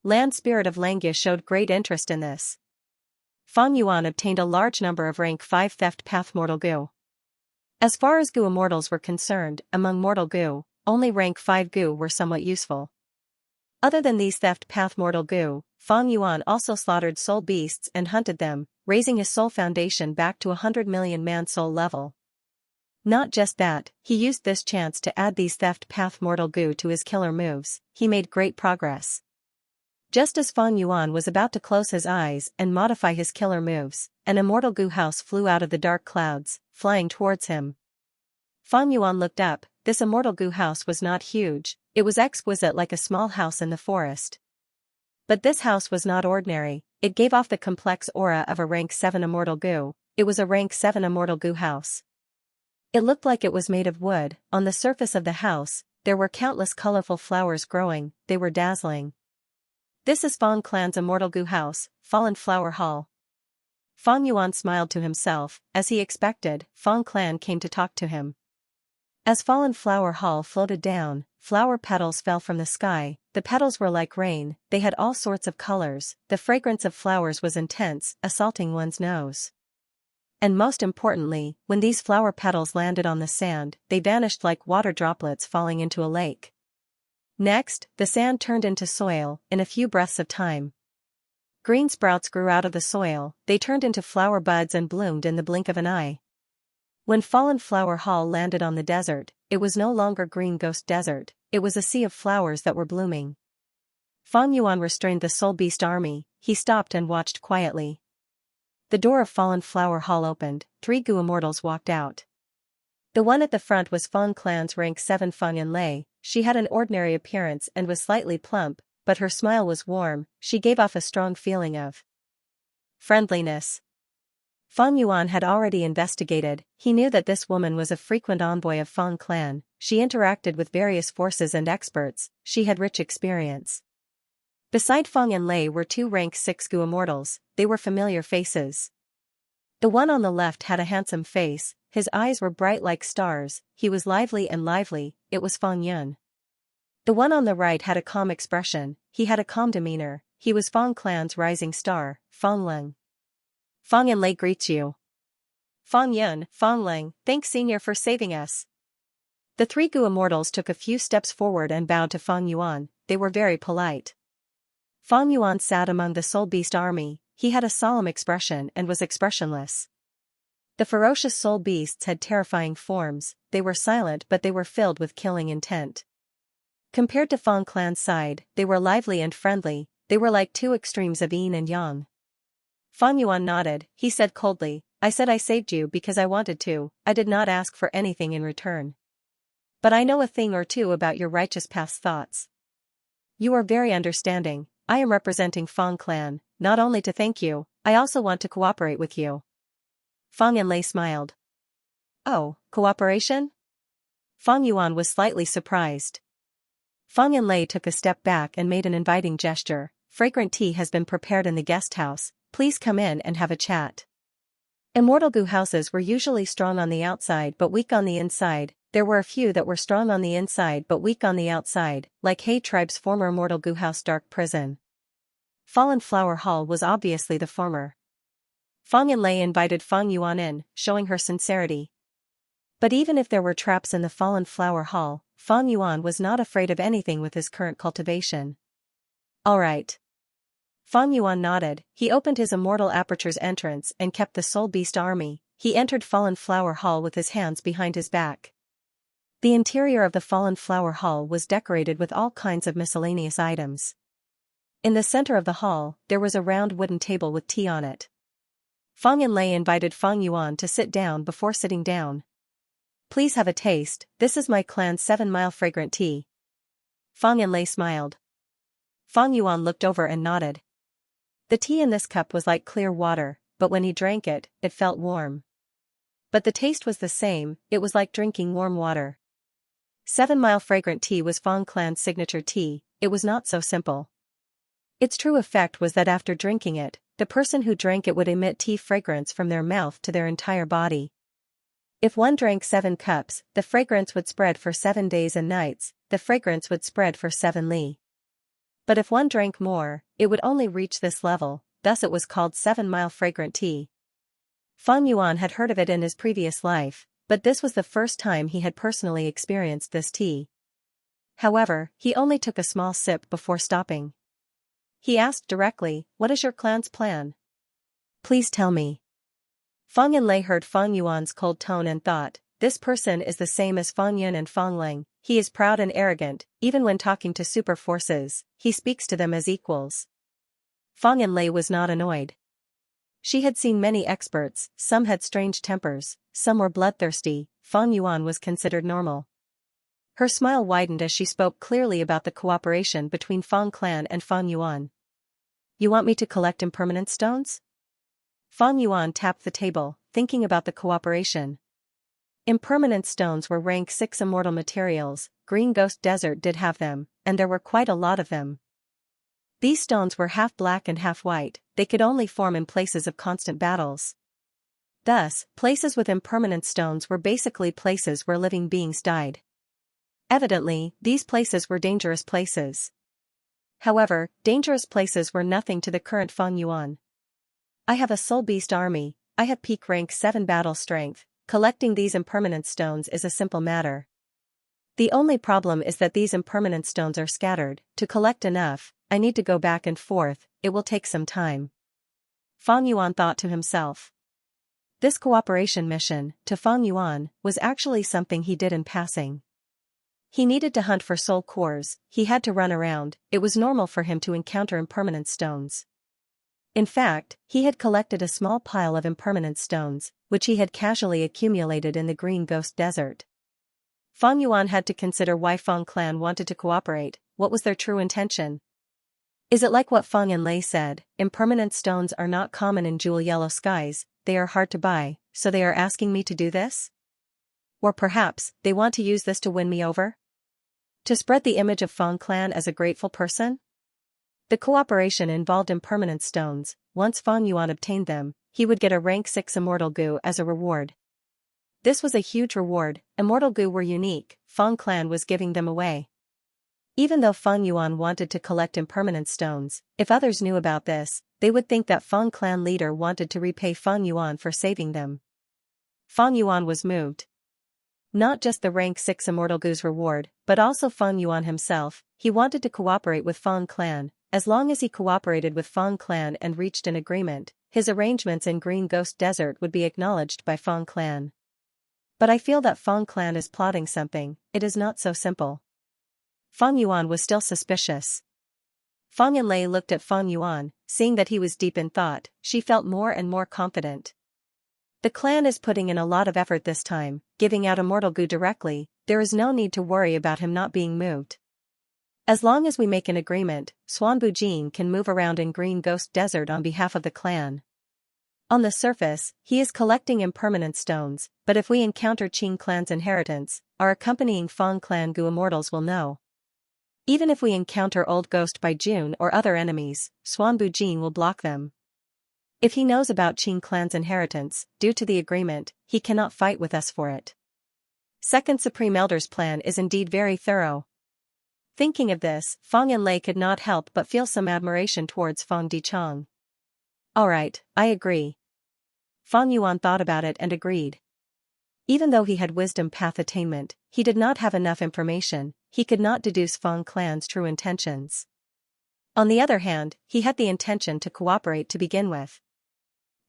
S1: Land spirit of Xianxia showed great interest in this. Feng Yuan obtained a large number of rank 5 theft path mortal Gu. As far as Gu immortals were concerned, among mortal Gu, only rank 5 Gu were somewhat useful. Other than these theft path mortal Gu, Feng Yuan also slaughtered soul beasts and hunted them, raising his soul foundation back to 100 million man soul level. Not just that, he used this chance to add these theft path mortal Gu to his killer moves. He made great progress. Just as Feng Yuan was about to close his eyes and modify his killer moves, an immortal Gu house flew out of the dark clouds, flying towards him. Feng Yuan looked up. This immortal Gu house was not huge, it was exquisite like a small house in the forest. But this house was not ordinary, it gave off the complex aura of a rank 7 immortal Gu. It was a rank 7 immortal Gu house. It looked like it was made of wood. On the surface of the house, there were countless colorful flowers growing, they were dazzling. This is Feng Clan's immortal Gu house, Fallen Flower Hall. Feng Yuan smiled to himself. As he expected, Feng Clan came to talk to him. As Fallen Flower Hall floated down, flower petals fell from the sky. The petals were like rain, they had all sorts of colors. The fragrance of flowers was intense, assaulting one's nose. And most importantly, when these flower petals landed on the sand, they vanished like water droplets falling into a lake. Next, the sand turned into soil, in a few breaths of time. Green sprouts grew out of the soil, they turned into flower buds and bloomed in the blink of an eye. When Fallen Flower Hall landed on the desert, it was no longer green ghost desert, it was a sea of flowers that were blooming. Feng Yuan restrained the soul beast army, he stopped and watched quietly. The door of Fallen Flower Hall opened, 3 Gu immortals walked out. The one at the front was Feng Clan's rank 7 Feng Yanlei. She had an ordinary appearance and was slightly plump, but her smile was warm. She gave off a strong feeling of friendliness. Feng Yuan had already investigated. He knew that this woman was a frequent envoy of Feng Clan. She interacted with various forces and experts. She had rich experience. Beside Feng Yanlei were 2 rank 6 Gu immortals. They were familiar faces. The one on the left had a handsome face. His eyes were bright like stars, he was lively. It was Feng Yun. The one on the right had a calm expression, he had a calm demeanor, he was Feng Clan's rising star, Feng Leng. Feng Yanlei greets you. Feng Yun, Feng Leng, thanks senior for saving us. The 3 Gu immortals took a few steps forward and bowed to Feng Yuan, they were very polite. Feng Yuan sat among the soul beast army, he had a solemn expression and was expressionless. The ferocious soul beasts had terrifying forms, they were silent but they were filled with killing intent. Compared to Feng Clan's side, they were lively and friendly, they were like 2 extremes of yin and yang. Feng Yuan nodded, he said coldly, I said I saved you because I wanted to, I did not ask for anything in return. But I know a thing or two about your righteous path's thoughts. You are very understanding, I am representing Feng Clan, not only to thank you, I also want to cooperate with you. Feng Yanlei smiled. Oh, cooperation? Feng Yuan was slightly surprised. Feng Yanlei took a step back and made an inviting gesture. Fragrant tea has been prepared in the guest house, please come in and have a chat. Immortal Gu houses were usually strong on the outside but weak on the inside. There were a few that were strong on the inside but weak on the outside, like He tribe's former Immortal Gu house dark prison. Fallen Flower Hall was obviously the former. Feng Yanlei invited Feng Yuan in, showing her sincerity. But even if there were traps in the fallen flower hall, Fang Yuan was not afraid of anything with his current cultivation. All right. Fang Yuan nodded. He opened his immortal aperture's entrance and kept the Soul Beast army. He entered Fallen Flower Hall with his hands behind his back. The interior of the Fallen Flower Hall was decorated with all kinds of miscellaneous items. In the center of the hall, there was a round wooden table with tea on it. Fang Yanlei invited Fang Yuan to sit down before sitting down. Please have a taste, this is my clan's 7-mile fragrant tea. Fang Yanlei smiled. Fang Yuan looked over and nodded. The tea in this cup was like clear water, but when he drank it, it felt warm. But the taste was the same, it was like drinking warm water. 7-mile fragrant tea was Fang clan's signature tea. It was not so simple. Its true effect was that after drinking it, the person who drank it would emit tea fragrance from their mouth to their entire body. If one drank 7 cups, the fragrance would spread for 7 days and nights, the fragrance would spread for 7 li. But if one drank more, it would only reach this level, thus it was called 7-mile fragrant tea. Fang Yuan had heard of it in his previous life, but this was the first time he had personally experienced this tea. However, he only took a small sip before stopping. He asked directly, "What is your clan's plan? Please tell me." Fang Yanlei heard Fang Yuan's cold tone and thought, this person is the same as Fang Yun and Fang Ling. He is proud and arrogant, even when talking to super forces, he speaks to them as equals. Fang Yanlei was not annoyed. She had seen many experts, some had strange tempers, some were bloodthirsty. Fang Yuan was considered normal. Her smile widened as she spoke clearly about the cooperation between Fang clan and Fang Yuan. You want me to collect impermanent stones? Fang Yuan tapped the table, thinking about the cooperation. Impermanent stones were rank 6 immortal materials, Green Ghost Desert did have them, and there were quite a lot of them. These stones were half black and half white, they could only form in places of constant battles. Thus, places with impermanent stones were basically places where living beings died. Evidently, these places were dangerous places. However, dangerous places were nothing to the current Fang Yuan. I have a Soul Beast army, I have peak rank 7 battle strength, collecting these impermanent stones is a simple matter. The only problem is that these impermanent stones are scattered. To collect enough, I need to go back and forth, it will take some time. Fang Yuan thought to himself. This cooperation mission, to Fang Yuan, was actually something he did in passing. He needed to hunt for soul cores, he had to run around, it was normal for him to encounter impermanent stones. In fact, he had collected a small pile of impermanent stones, which he had casually accumulated in the Green Ghost Desert. Fang Yuan had to consider why Fang clan wanted to cooperate, what was their true intention. Is it like what Fang Yanlei said, impermanent stones are not common in jewel yellow skies, they are hard to buy, so they are asking me to do this? Or perhaps, they want to use this to win me over? To spread the image of Fang clan as a grateful person? The cooperation involved impermanent stones. Once Fang Yuan obtained them, he would get a rank 6 immortal goo as a reward. This was a huge reward, immortal goo were unique, Fang clan was giving them away. Even though Fang Yuan wanted to collect impermanent stones, if others knew about this, they would think that Fang clan leader wanted to repay Fang Yuan for saving them. Fang Yuan was moved. Not just the rank 6 immortal goo's reward, but also Fang Yuan himself. He wanted to cooperate with Fang clan. As long as he cooperated with Fang clan and reached an agreement, his arrangements in Green Ghost Desert would be acknowledged by Fang clan. But I feel that Fang clan is plotting something, it is not so simple. Fang Yuan was still suspicious. Fang Yanlei looked at Fang Yuan, seeing that he was deep in thought, she felt more and more confident. The clan is putting in a lot of effort this time, giving out immortal goo directly, there is no need to worry about him not being moved. As long as we make an agreement, Xuan Bujin can move around in Green Ghost Desert on behalf of the clan. On the surface, he is collecting impermanent stones, but if we encounter Qing clan's inheritance, our accompanying Fang clan goo immortals will know. Even if we encounter Old Ghost by June or other enemies, Xuan Bujin will block them. If he knows about Qing clan's inheritance, due to the agreement, he cannot fight with us for it. Second Supreme Elder's plan is indeed very thorough. Thinking of this, Fang Yanlei could not help but feel some admiration towards Fang Dichang. Alright, I agree. Fang Yuan thought about it and agreed. Even though he had wisdom path attainment, he did not have enough information, he could not deduce Fang clan's true intentions. On the other hand, he had the intention to cooperate to begin with.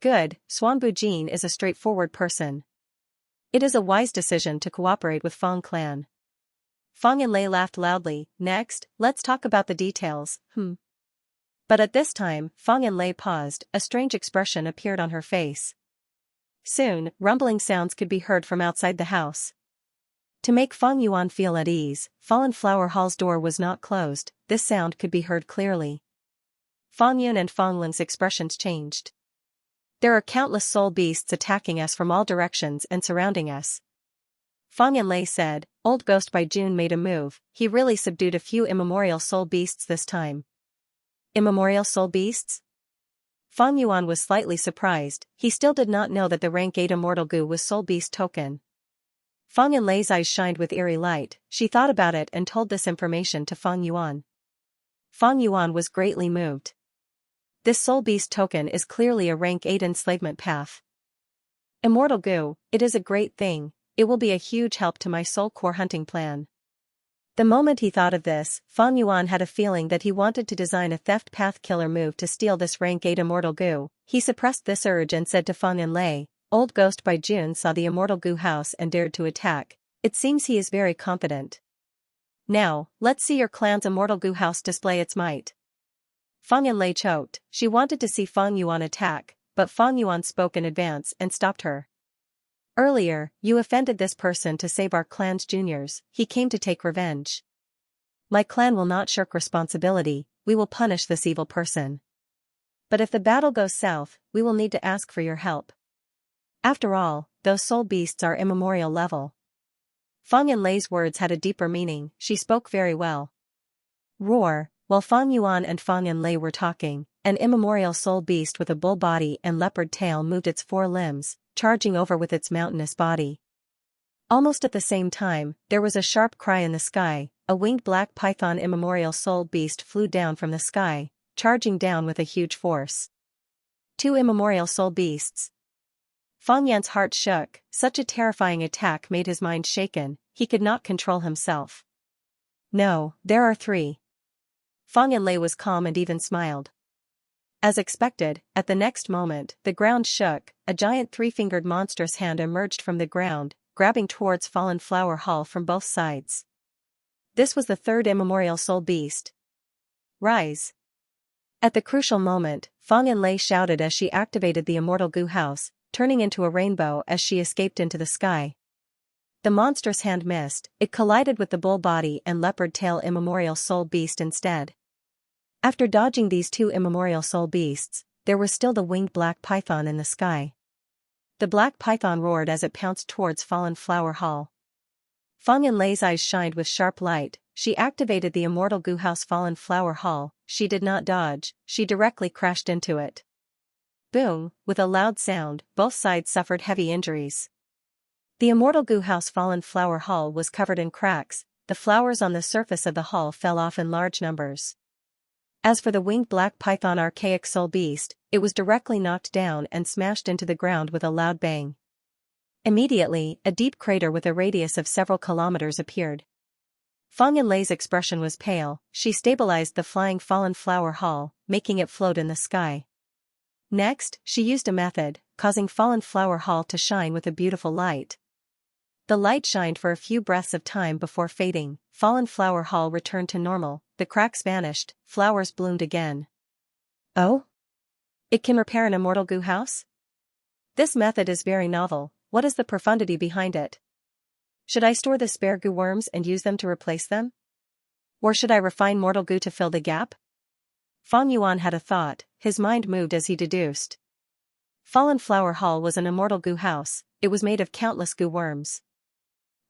S1: Good, Xuanbu Jin is a straightforward person. It is a wise decision to cooperate with Fang clan. Fang Yanlei laughed loudly. Next, let's talk about the details, But at this time, Fang Yanlei paused, a strange expression appeared on her face. Soon, rumbling sounds could be heard from outside the house. To make Fang Yuan feel at ease, Fallen Flower Hall's door was not closed, this sound could be heard clearly. Fang Yun and Fang Ling's expressions changed. There are countless soul beasts attacking us from all directions and surrounding us. Fang Yanlei said, Old Ghost by June made a move, he really subdued a few immemorial soul beasts this time. Immemorial soul beasts? Fang Yuan was slightly surprised, he still did not know that the rank 8 immortal goo was soul beast token. Fang Yanlei's eyes shined with eerie light, she thought about it and told this information to Fang Yuan. Fang Yuan was greatly moved. This soul beast token is clearly a rank 8 enslavement path. Immortal goo, it is a great thing, it will be a huge help to my soul core hunting plan. The moment he thought of this, Fang Yuan had a feeling that he wanted to design a theft path killer move to steal this rank 8 immortal goo. He suppressed this urge and said to Fang Yanlei, Old Ghost by June saw the immortal goo house and dared to attack, it seems he is very confident. Now, let's see your clan's immortal goo house display its might. Fang Yanlei choked, she wanted to see Fang Yuan attack, but Fang Yuan spoke in advance and stopped her. Earlier, you offended this person to save our clan's juniors, he came to take revenge. My clan will not shirk responsibility, we will punish this evil person. But if the battle goes south, we will need to ask for your help. After all, those soul beasts are immemorial level. Fang Yanlei's words had a deeper meaning, she spoke very well. Roar, while Fang Yuan and Fang Yanlei were talking, an immemorial soul beast with a bull body and leopard tail moved its 4 limbs, charging over with its mountainous body. Almost at the same time, there was a sharp cry in the sky, a winged black python immemorial soul beast flew down from the sky, charging down with a huge force. 2 immemorial soul beasts. Fang Yan's heart shook, such a terrifying attack made his mind shaken, he could not control himself. No, there are 3. Fang Yanlei was calm and even smiled. As expected, at the next moment, the ground shook, a giant 3-fingered monstrous hand emerged from the ground, grabbing towards Fallen Flower Hall from both sides. This was the 3rd immemorial soul beast. Rise! At the crucial moment, Fang Yanlei shouted as she activated the immortal goo house, turning into a rainbow as she escaped into the sky. The monstrous hand missed, it collided with the bull body and leopard tail immemorial soul beast instead. After dodging these 2 immemorial soul beasts, there was still the winged black python in the sky. The black python roared as it pounced towards Fallen Flower Hall. Fang Yanlei's eyes shined with sharp light, she activated the immortal goo house Fallen Flower Hall, she did not dodge, she directly crashed into it. Boom, with a loud sound, both sides suffered heavy injuries. The immortal goo house Fallen Flower Hall was covered in cracks, the flowers on the surface of the hall fell off in large numbers. As for the winged black python archaic soul beast, it was directly knocked down and smashed into the ground with a loud bang. Immediately, a deep crater with a radius of several kilometers appeared. Fang Yanlei's expression was pale, she stabilized the flying Fallen Flower Hall, making it float in the sky. Next, she used a method, causing Fallen Flower Hall to shine with a beautiful light. The light shined for a few breaths of time before fading, Fallen Flower Hall returned to normal, the cracks vanished, flowers bloomed again. Oh? It can repair an immortal goo house? This method is very novel, what is the profundity behind it? Should I store the spare goo worms and use them to replace them? Or should I refine mortal goo to fill the gap? Fang Yuan had a thought, his mind moved as he deduced. Fallen Flower Hall was an immortal goo house, it was made of countless goo worms.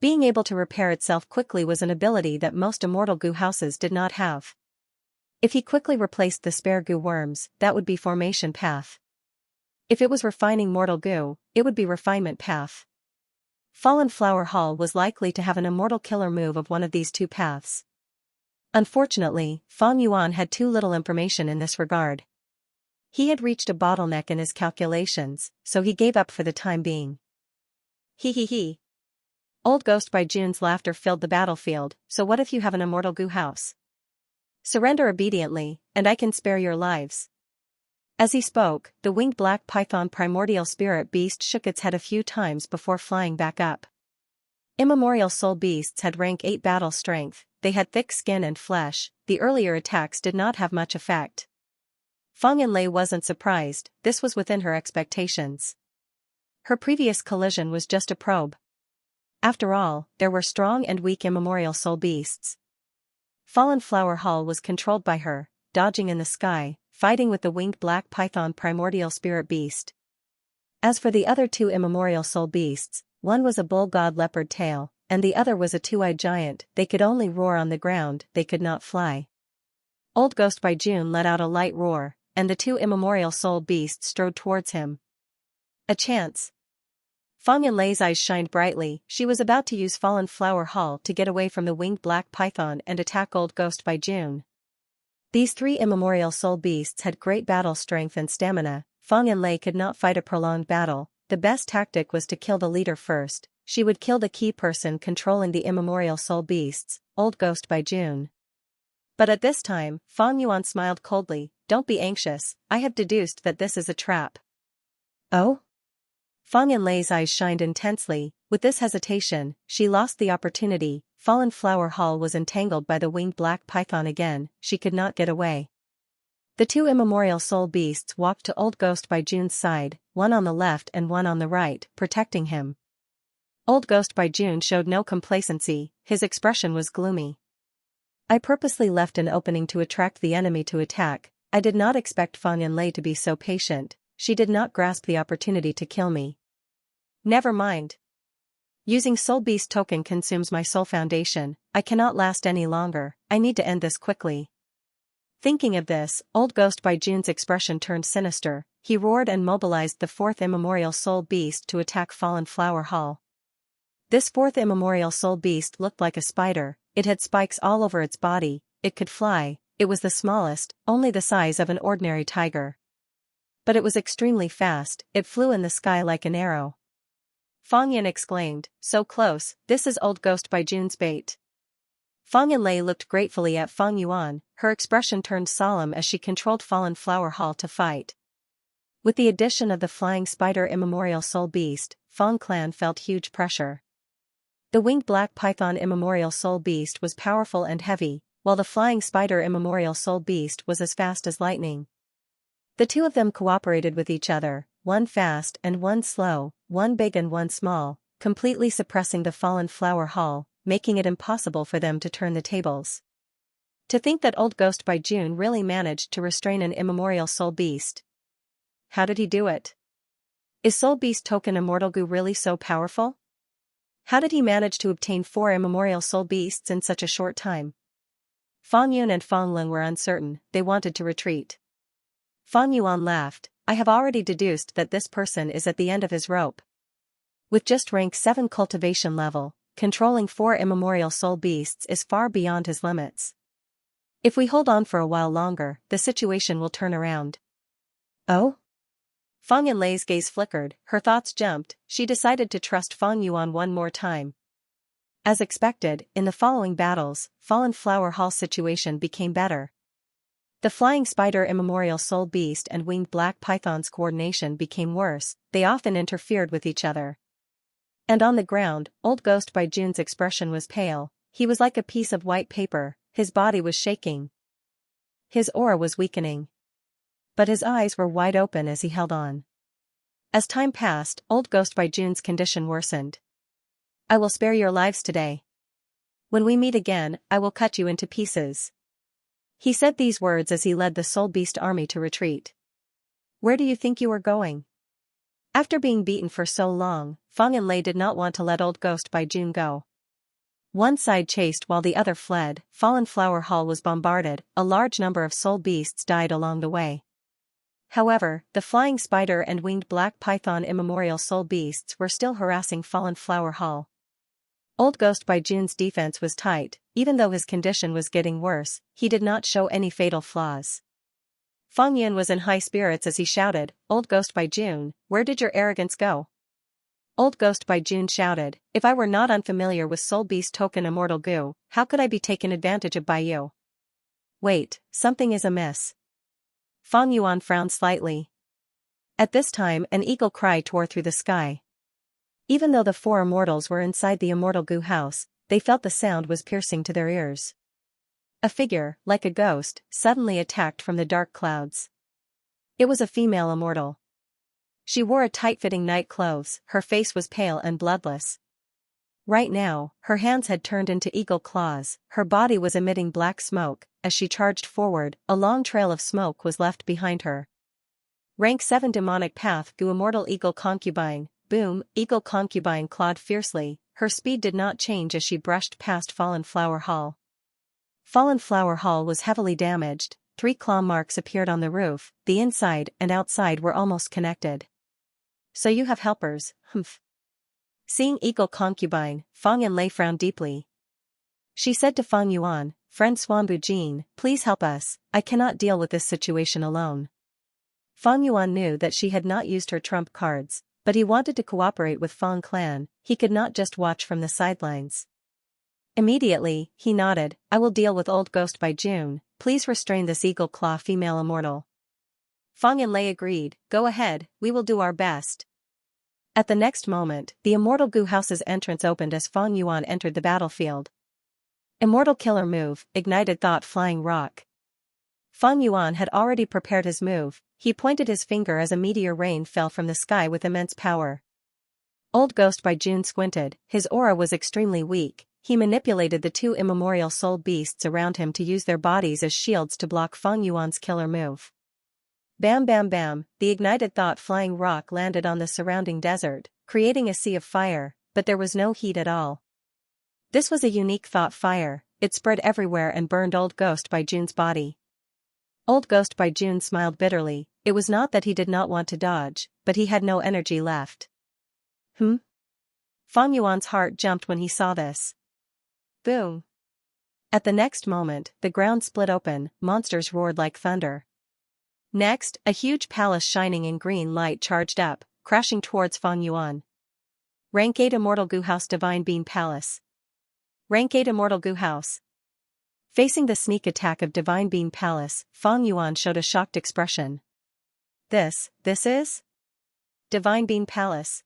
S1: Being able to repair itself quickly was an ability that most immortal goo houses did not have. If he quickly replaced the spare goo worms, that would be formation path. If it was refining mortal goo, it would be refinement path. Fallen Flower Hall was likely to have an immortal killer move of one of these 2 paths. Unfortunately, Fang Yuan had too little information in this regard. He had reached a bottleneck in his calculations, so he gave up for the time being. Hee hee hee. Old Ghost by June's laughter filled the battlefield. So what if you have an immortal goo house? Surrender obediently, and I can spare your lives. As he spoke, the winged black python primordial spirit beast shook its head a few times before flying back up. Immemorial soul beasts had rank 8 battle strength, they had thick skin and flesh, the earlier attacks did not have much effect. Fang Yanlei wasn't surprised, this was within her expectations. Her previous collision was just a probe. After all, there were strong and weak immemorial soul beasts. Fallen Flower Hall was controlled by her, dodging in the sky, fighting with the winged black python primordial spirit beast. As for the other 2 immemorial soul beasts, one was a bull god leopard tail, and the other was a 2-eyed giant. They could only roar on the ground, they could not fly. Old Ghost by June let out a light roar, and the 2 immemorial soul beasts strode towards him. A chance. Fang Yanlei's eyes shined brightly, she was about to use Fallen Flower Hall to get away from the winged black python and attack Old Ghost by June. These 3 immemorial soul beasts had great battle strength and stamina. Fang Yanlei could not fight a prolonged battle, the best tactic was to kill the leader first. She would kill the key person controlling the immemorial soul beasts, Old Ghost by June. But at this time, Fang Yuan smiled coldly, don't be anxious, I have deduced that this is a trap. Oh? Fang Yanlei's eyes shined intensely, with this hesitation, she lost the opportunity. Fallen Flower Hall was entangled by the winged black python again, she could not get away. The 2 immemorial soul beasts walked to Old Ghost by June's side, one on the left and one on the right, protecting him. Old Ghost by June showed no complacency, his expression was gloomy. I purposely left an opening to attract the enemy to attack. I did not expect Fang Yanlei to be so patient, she did not grasp the opportunity to kill me. Never mind. Using Soul Beast token consumes my soul foundation, I cannot last any longer, I need to end this quickly. Thinking of this, Old Ghost by June's expression turned sinister, he roared and mobilized the 4th immemorial soul beast to attack Fallen Flower Hall. This 4th immemorial soul beast looked like a spider, it had spikes all over its body, it could fly, it was the smallest, only the size of an ordinary tiger. But it was extremely fast, it flew in the sky like an arrow. Fang Yan exclaimed, so close, this is Old Ghost by June's bait. Fang Yanlei looked gratefully at Fang Yuan, her expression turned solemn as she controlled Fallen Flower Hall to fight. With the addition of the flying spider immemorial soul beast, Fang clan felt huge pressure. The winged black python immemorial soul beast was powerful and heavy, while the flying spider immemorial soul beast was as fast as lightning. The 2 of them cooperated with each other, one fast and one slow, one big and one small, completely suppressing the Fallen Flower Hall, making it impossible for them to turn the tables. To think that Old Ghost by June really managed to restrain an immemorial soul beast. How did he do it? Is Soul Beast token Immortal Goo really so powerful? How did he manage to obtain 4 immemorial soul beasts in such a short time? Fang Yun and Fang Lin were uncertain, they wanted to retreat. Fang Yuan laughed, I have already deduced that this person is at the end of his rope. With just rank 7 cultivation level, controlling 4 immemorial soul beasts is far beyond his limits. If we hold on for a while longer, the situation will turn around. Oh? Fang Yanlei's gaze flickered, her thoughts jumped, she decided to trust Fang Yuan one more time. As expected, in the following battles, Fallen Flower Hall situation became better. The flying spider immemorial soul beast and winged black python's coordination became worse, they often interfered with each other. And on the ground, Old Ghost by June's expression was pale, he was like a piece of white paper, his body was shaking. His aura was weakening. But his eyes were wide open as he held on. As time passed, Old Ghost by June's condition worsened. I will spare your lives today. When we meet again, I will cut you into pieces. He said these words as he led the Soul Beast army to retreat. Where do you think you are going? After being beaten for so long, Fang Yanlei did not want to let Old Ghost by June go. One side chased while the other fled, Fallen Flower Hall was bombarded, a large number of soul beasts died along the way. However, the flying spider and winged black python immemorial soul beasts were still harassing Fallen Flower Hall. Old Ghost by June's defense was tight, even though his condition was getting worse, he did not show any fatal flaws. Fang Yun was in high spirits as he shouted, Old Ghost by June, where did your arrogance go? Old Ghost by June shouted, if I were not unfamiliar with Soul Beast token immortal goo, how could I be taken advantage of by you? Wait, something is amiss. Fang Yuan frowned slightly. At this time an eagle cry tore through the sky. Even though the four immortals were inside the immortal goo house, they felt the sound was piercing to their ears. A figure, like a ghost, suddenly attacked from the dark clouds. It was a female immortal. She wore a tight-fitting night clothes, her face was pale and bloodless. Right now, her hands had turned into eagle claws, her body was emitting black smoke. As she charged forward, a long trail of smoke was left behind her. Rank 7 Demonic Path Goo Immortal Eagle Concubine. Boom, Eagle Concubine clawed fiercely, her speed did not change as she brushed past Fallen Flower Hall. Fallen Flower Hall was heavily damaged, 3 claw marks appeared on the roof, the inside and outside were almost connected. So you have helpers, humph. Seeing Eagle Concubine, Fang Yanlei frowned deeply. She said to Fang Yuan, friend Swanbu Jin, please help us, I cannot deal with this situation alone. Fang Yuan knew that she had not used her trump cards, but he wanted to cooperate with Fang clan, he could not just watch from the sidelines. Immediately, he nodded, I will deal with Old Ghost by June, please restrain this eagle claw female immortal. Fang Yanlei agreed, go ahead, we will do our best. At the next moment, the immortal goo house's entrance opened as Fang Yuan entered the battlefield. Immortal Killer Move, Ignited Thought Flying Rock. Fang Yuan had already prepared his move, he pointed his finger as a meteor rain fell from the sky with immense power. Old Ghost by June squinted, his aura was extremely weak, he manipulated the 2 immemorial soul beasts around him to use their bodies as shields to block Fang Yuan's killer move. Bam bam bam, the ignited thought flying rock landed on the surrounding desert, creating a sea of fire, but there was no heat at all. This was a unique thought fire, it spread everywhere and burned Old Ghost by June's body. Old Ghost by June smiled bitterly, it was not that he did not want to dodge, but he had no energy left. Fang Yuan's heart jumped when he saw this. Boom. At the next moment, the ground split open, monsters roared like thunder. Next, a huge palace shining in green light charged up, crashing towards Fang Yuan. Rank 8 Immortal Goo House Divine Beam Palace. Rank 8 Immortal Goo House. Facing the sneak attack of Divine Beam Palace, Fang Yuan showed a shocked expression. This is? Divine Beam Palace.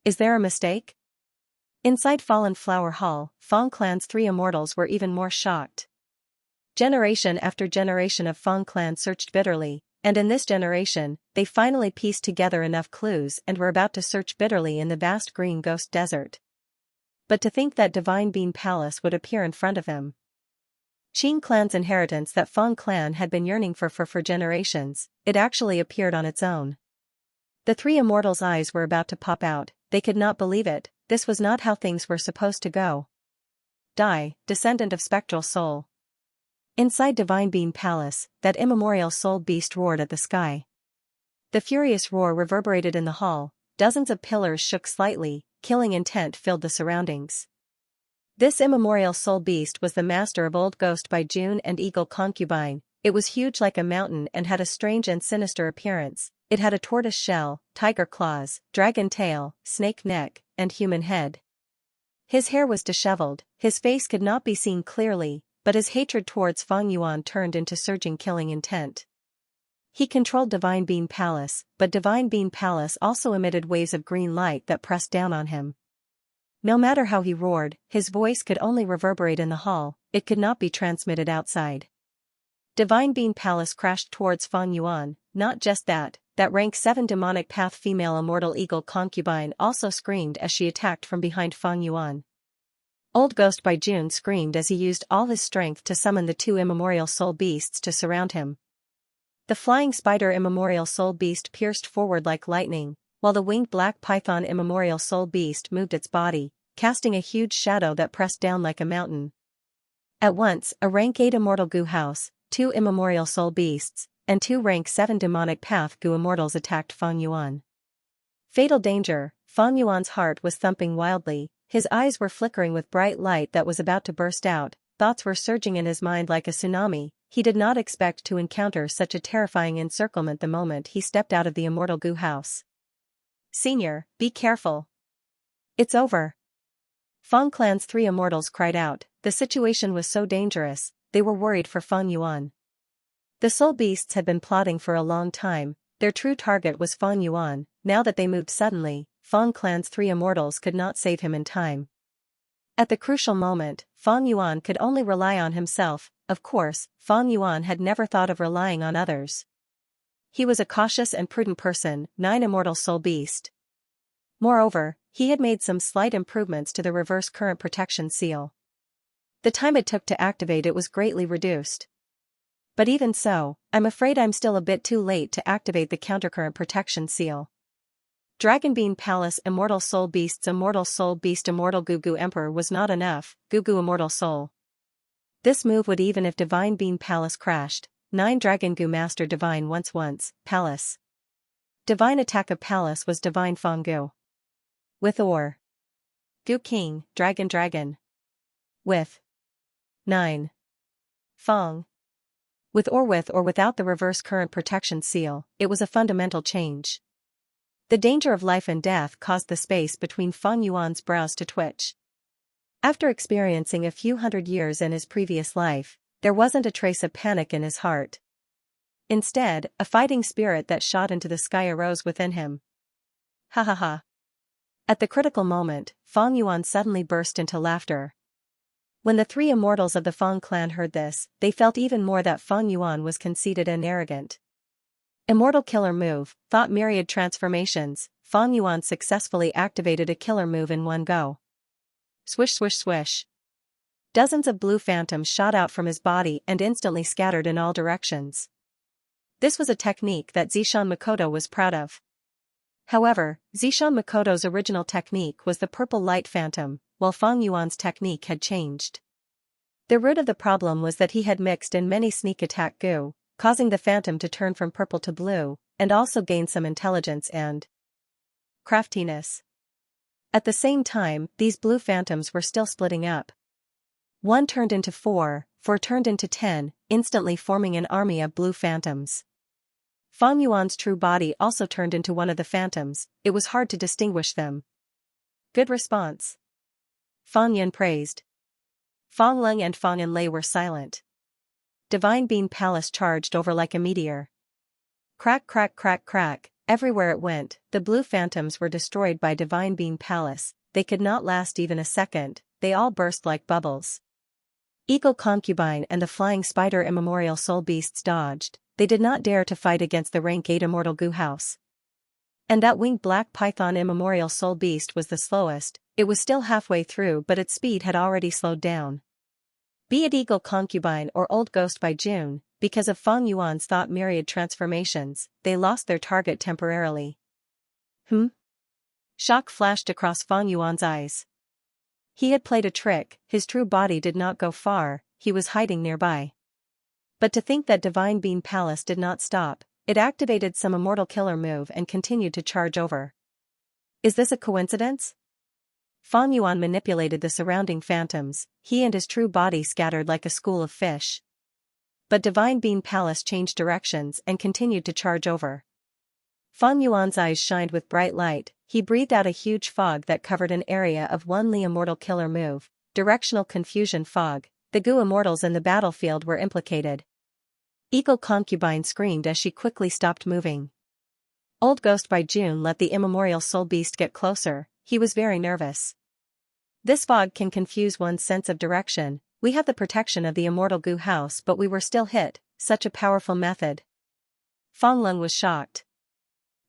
S1: Is there a mistake? Inside Fallen Flower Hall, Fang Clan's 3 immortals were even more shocked. Generation after generation of Fang Clan searched bitterly, and in this generation, they finally pieced together enough clues and were about to search bitterly in the vast green ghost desert. But to think that Divine Beam Palace would appear in front of him. Qin Clan's inheritance that Fang Clan had been yearning for generations, it actually appeared on its own. The 3 immortals' eyes were about to pop out, they could not believe it, this was not how things were supposed to go. Die, descendant of spectral soul. Inside Divine Beam Palace, that immemorial soul beast roared at the sky. The furious roar reverberated in the hall, dozens of pillars shook slightly, killing intent filled the surroundings. This immemorial soul beast was the master of Old Ghost by June and Eagle Concubine, it was huge like a mountain and had a strange and sinister appearance, it had a tortoise shell, tiger claws, dragon tail, snake neck, and human head. His hair was disheveled, his face could not be seen clearly, but his hatred towards Fang Yuan turned into surging killing intent. He controlled Divine Beam Palace, but Divine Beam Palace also emitted waves of green light that pressed down on him. No matter how he roared, his voice could only reverberate in the hall, it could not be transmitted outside. Divine Beam Palace crashed towards Fang Yuan, not just that rank 7 Demonic Path female immortal Eagle Concubine also screamed as she attacked from behind Fang Yuan. Old Ghost by June screamed as he used all his strength to summon the 2 immemorial soul beasts to surround him. The flying spider immemorial soul beast pierced forward like lightning, while the winged black python immemorial soul beast moved its body, casting a huge shadow that pressed down like a mountain. At once, a rank 8 immortal goo house, 2 immemorial soul beasts, and 2 rank 7 demonic path goo immortals attacked Fang Yuan. Fatal danger, Fang Yuan's heart was thumping wildly, his eyes were flickering with bright light that was about to burst out, thoughts were surging in his mind like a tsunami, he did not expect to encounter such a terrifying encirclement the moment he stepped out of the immortal goo house. Senior, be careful. It's over. Fang Clan's 3 immortals cried out. The situation was so dangerous, they were worried for Fang Yuan. The soul beasts had been plotting for a long time, their true target was Fang Yuan. Now that they moved suddenly, Fang Clan's 3 immortals could not save him in time. At the crucial moment, Fang Yuan could only rely on himself. Of course, Fang Yuan had never thought of relying on others. He was a cautious and prudent person, 9 immortal soul beast. Moreover, he had made some slight improvements to the reverse current protection seal. The time it took to activate it was greatly reduced. But even so, I'm afraid I'm still a bit too late to activate the countercurrent protection seal. Dragon Bean Palace Immortal Soul Beasts Immortal Soul Beast Immortal Gugu Emperor was not enough, Gugu Immortal Soul. This move would even if Divine Bean Palace crashed. 9 Dragon Gu Master Divine once Palace. Divine Attack of Palace was Divine Fang Gu. With or. Gu King, Dragon. With. 9. Fang. With or without the reverse current protection seal, it was a fundamental change. The danger of life and death caused the space between Fang Yuan's brows to twitch. After experiencing a few hundred years in his previous life, there wasn't a trace of panic in his heart. Instead, a fighting spirit that shot into the sky arose within him. Ha ha ha. At the critical moment, Fang Yuan suddenly burst into laughter. When the 3 immortals of the Fang clan heard this, they felt even more that Fang Yuan was conceited and arrogant. Immortal Killer Move, thought myriad transformations, Fang Yuan successfully activated a killer move in one go. Swish swish swish. Dozens of blue phantoms shot out from his body and instantly scattered in all directions. This was a technique that Zishan Makoto was proud of. However, Zishan Makoto's original technique was the purple light phantom, while Fang Yuan's technique had changed. The root of the problem was that he had mixed in many sneak attack goo, causing the phantom to turn from purple to blue, and also gain some intelligence and craftiness. At the same time, these blue phantoms were still splitting up. 1 turned into 4 turned into 10, instantly forming an army of blue phantoms. Fang Yuan's true body also turned into one of the phantoms, it was hard to distinguish them. Good response. Fang Yan praised. Fang Leng and Fang Enlei were silent. Divine Bean Palace charged over like a meteor. Crack crack crack crack, everywhere it went, the blue phantoms were destroyed by Divine Bean Palace, they could not last even a second, they all burst like bubbles. Eagle Concubine and the Flying Spider Immemorial Soul Beasts dodged, they did not dare to fight against the rank 8 Immortal Gu House. And that winged black python Immemorial Soul Beast was the slowest, it was still halfway through but its speed had already slowed down. Be it Eagle Concubine or Old Ghost by June, because of Fang Yuan's thought myriad transformations, they lost their target temporarily. Shock flashed across Fang Yuan's eyes. He had played a trick, his true body did not go far, he was hiding nearby. But to think that Divine Bean Palace did not stop, it activated some immortal killer move and continued to charge over. Is this a coincidence? Fang Yuan manipulated the surrounding phantoms, he and his true body scattered like a school of fish. But Divine Bean Palace changed directions and continued to charge over. Fang Yuan's eyes shined with bright light, he breathed out a huge fog that covered an area of 1 Li Immortal Killer Move, Directional Confusion Fog, the Gu Immortals in the battlefield were implicated. Eagle Concubine screamed as she quickly stopped moving. Old Ghost by June let the Immemorial Soul Beast get closer, he was very nervous. This fog can confuse one's sense of direction, we have the protection of the Immortal Gu House but we were still hit, such a powerful method. Fang Leng was shocked.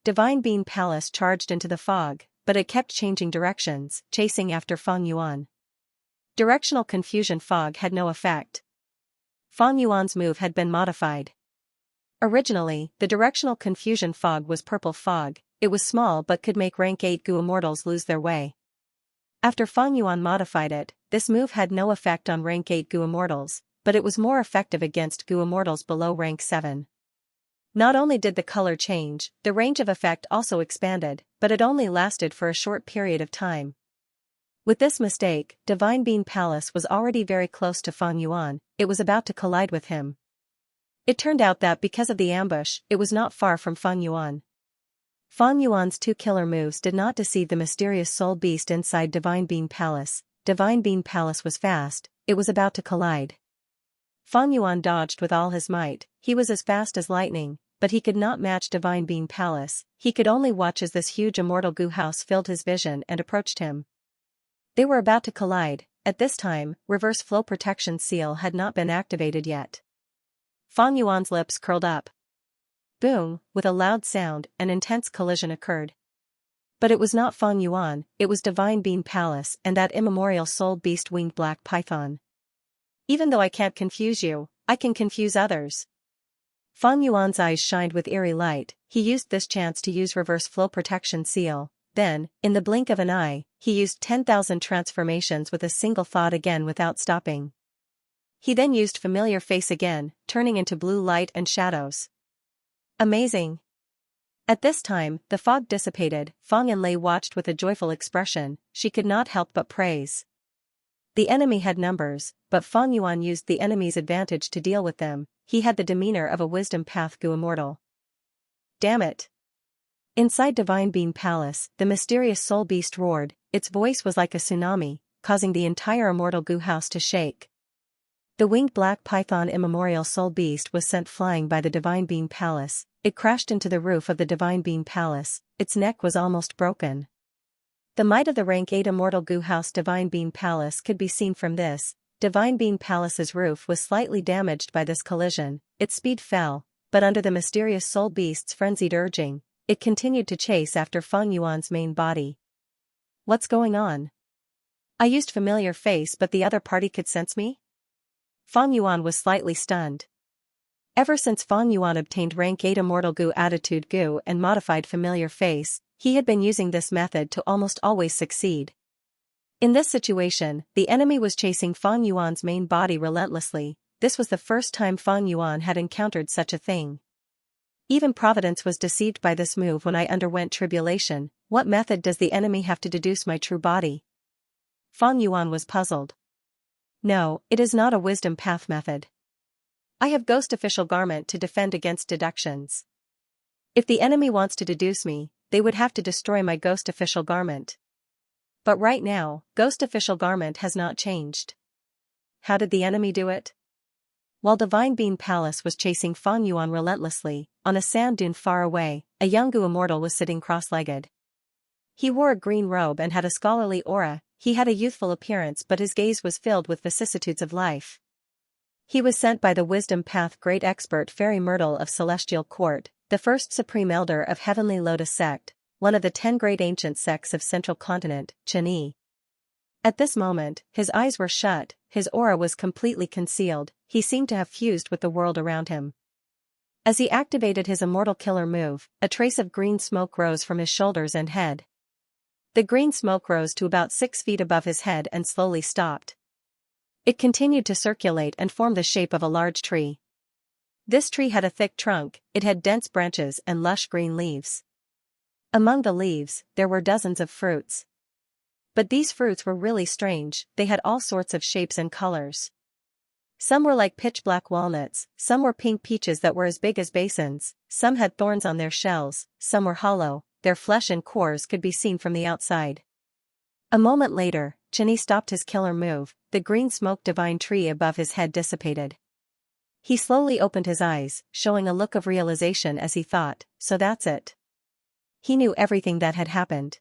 S1: Divine Bean Palace charged into the fog, but it kept changing directions, chasing after Fang Yuan. Directional Confusion Fog had no effect. Fang Yuan's move had been modified. Originally, the Directional Confusion Fog was purple fog, it was small but could make rank 8 Gu Immortals lose their way. After Fang Yuan modified it, this move had no effect on rank 8 Gu Immortals, but it was more effective against Gu Immortals below rank 7. Not only did the color change, the range of effect also expanded, but it only lasted for a short period of time. With this mistake, Divine Bean Palace was already very close to Fang Yuan, it was about to collide with him. It turned out that because of the ambush, it was not far from Fang Yuan. Fang Yuan's two killer moves did not deceive the mysterious soul beast inside Divine Being Palace. Divine Being Palace was fast, it was about to collide. Fang Yuan dodged with all his might, he was as fast as lightning, but he could not match Divine Being Palace. He could only watch as this huge immortal goo house filled his vision and approached him. They were about to collide. At this time, reverse flow protection seal had not been activated yet. Fang Yuan's lips curled up. Boom, with a loud sound, an intense collision occurred. But it was not Fang Yuan, it was Divine Being Palace and that immemorial soul beast winged black python. Even though I can't confuse you, I can confuse others. Fang Yuan's eyes shined with eerie light. He used this chance to use reverse flow protection seal. Then, in the blink of an eye, he used 10,000 transformations with a single thought again without stopping. He then used familiar face again, turning into blue light and shadows. Amazing. At this time, the fog dissipated. Fang Yanlei watched with a joyful expression. She could not help but praise. The enemy had numbers, but Fang Yuan used the enemy's advantage to deal with them. He had the demeanor of a wisdom path goo immortal. Damn it. Inside Divine Being Palace, the mysterious soul beast roared. Its voice was like a tsunami, causing the entire immortal goo house to shake. The winged black python immemorial soul beast was sent flying by the Divine Being Palace. It crashed into the roof of the Divine Being Palace. Its neck was almost broken. The might of the rank 8 immortal goo house Divine Being Palace could be seen from this. Divine Being Palace's roof was slightly damaged by this collision. Its speed fell, but under the mysterious soul beast's frenzied urging, it continued to chase after Fang Yuan's main body. What's going on? I used familiar face, but the other party could sense me? Fang Yuan was slightly stunned. Ever since Fang Yuan obtained rank 8 immortal goo attitude goo and modified familiar face, he had been using this method to almost always succeed. In this situation, the enemy was chasing Fang Yuan's main body relentlessly. This was the first time Fang Yuan had encountered such a thing. Even Providence was deceived by this move when I underwent tribulation. What method does the enemy have to deduce my true body? Fang Yuan was puzzled. No, it is not a wisdom path method. I have Ghost Official Garment to defend against deductions. If the enemy wants to deduce me, they would have to destroy my Ghost Official Garment. But right now, Ghost Official Garment has not changed. How did the enemy do it? While Divine Being Palace was chasing Fang Yuan relentlessly, on a sand dune far away, a young goo immortal was sitting cross-legged. He wore a green robe and had a scholarly aura. He had a youthful appearance, but his gaze was filled with vicissitudes of life. He was sent by the Wisdom Path Great Expert Fairy Myrtle of Celestial Court, the first Supreme Elder of Heavenly Lotus Sect, one of the 10 great ancient sects of Central Continent, Xianxia. At this moment, his eyes were shut, his aura was completely concealed, he seemed to have fused with the world around him. As he activated his immortal killer move, a trace of green smoke rose from his shoulders and head. The green smoke rose to about 6 feet above his head and slowly stopped. It continued to circulate and form the shape of a large tree. This tree had a thick trunk, it had dense branches and lush green leaves. Among the leaves, there were dozens of fruits. But these fruits were really strange, they had all sorts of shapes and colors. Some were like pitch-black walnuts, some were pink peaches that were as big as basins, some had thorns on their shells, some were hollow, their flesh and cores could be seen from the outside. A moment later, Xianxia stopped his killer move, the green smoke divine tree above his head dissipated. He slowly opened his eyes, showing a look of realization as he thought, so that's it. He knew everything that had happened.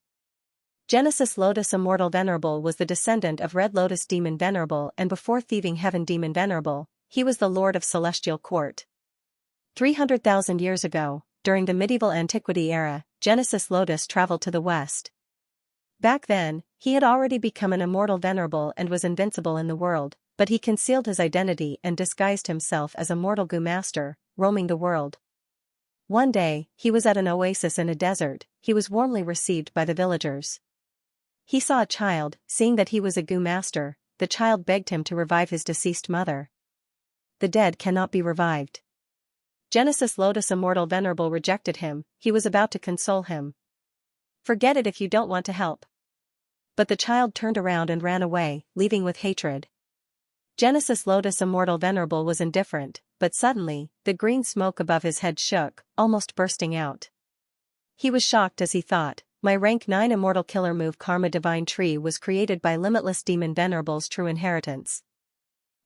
S1: Genesis Lotus Immortal Venerable was the descendant of Red Lotus Demon Venerable, and before Thieving Heaven Demon Venerable, he was the Lord of Celestial Court. 300,000 years ago, during the medieval antiquity era, Genesis Lotus traveled to the west. Back then, he had already become an immortal venerable and was invincible in the world, but he concealed his identity and disguised himself as a mortal goo master, roaming the world. One day, he was at an oasis in a desert. He was warmly received by the villagers. He saw a child. Seeing that he was a goo master, the child begged him to revive his deceased mother. The dead cannot be revived. Genesis Lotus Immortal Venerable rejected him. He was about to console him. Forget it if you don't want to help. But the child turned around and ran away, leaving with hatred. Genesis Lotus Immortal Venerable was indifferent, but suddenly, the green smoke above his head shook, almost bursting out. He was shocked as he thought, my rank 9 immortal killer move Karma Divine Tree was created by limitless demon venerables true inheritance.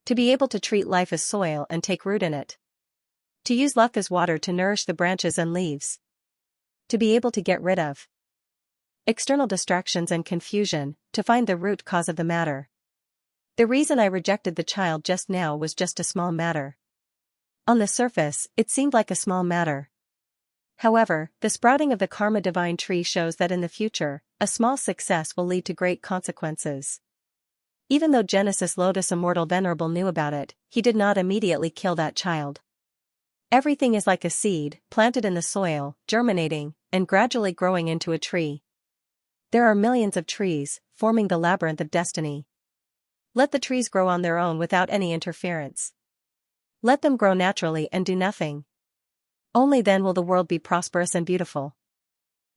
S1: To be able to treat life as soil and take root in it. To use luck as water to nourish the branches and leaves. To be able to get rid of external distractions and confusion, to find the root cause of the matter. The reason I rejected the child just now was just a small matter. On the surface, it seemed like a small matter. However, the sprouting of the Karma Divine Tree shows that in the future, a small success will lead to great consequences. Even though Genesis Lotus Immortal Venerable knew about it, he did not immediately kill that child. Everything is like a seed, planted in the soil, germinating, and gradually growing into a tree. There are millions of trees, forming the labyrinth of destiny. Let the trees grow on their own without any interference. Let them grow naturally and do nothing. Only then will the world be prosperous and beautiful.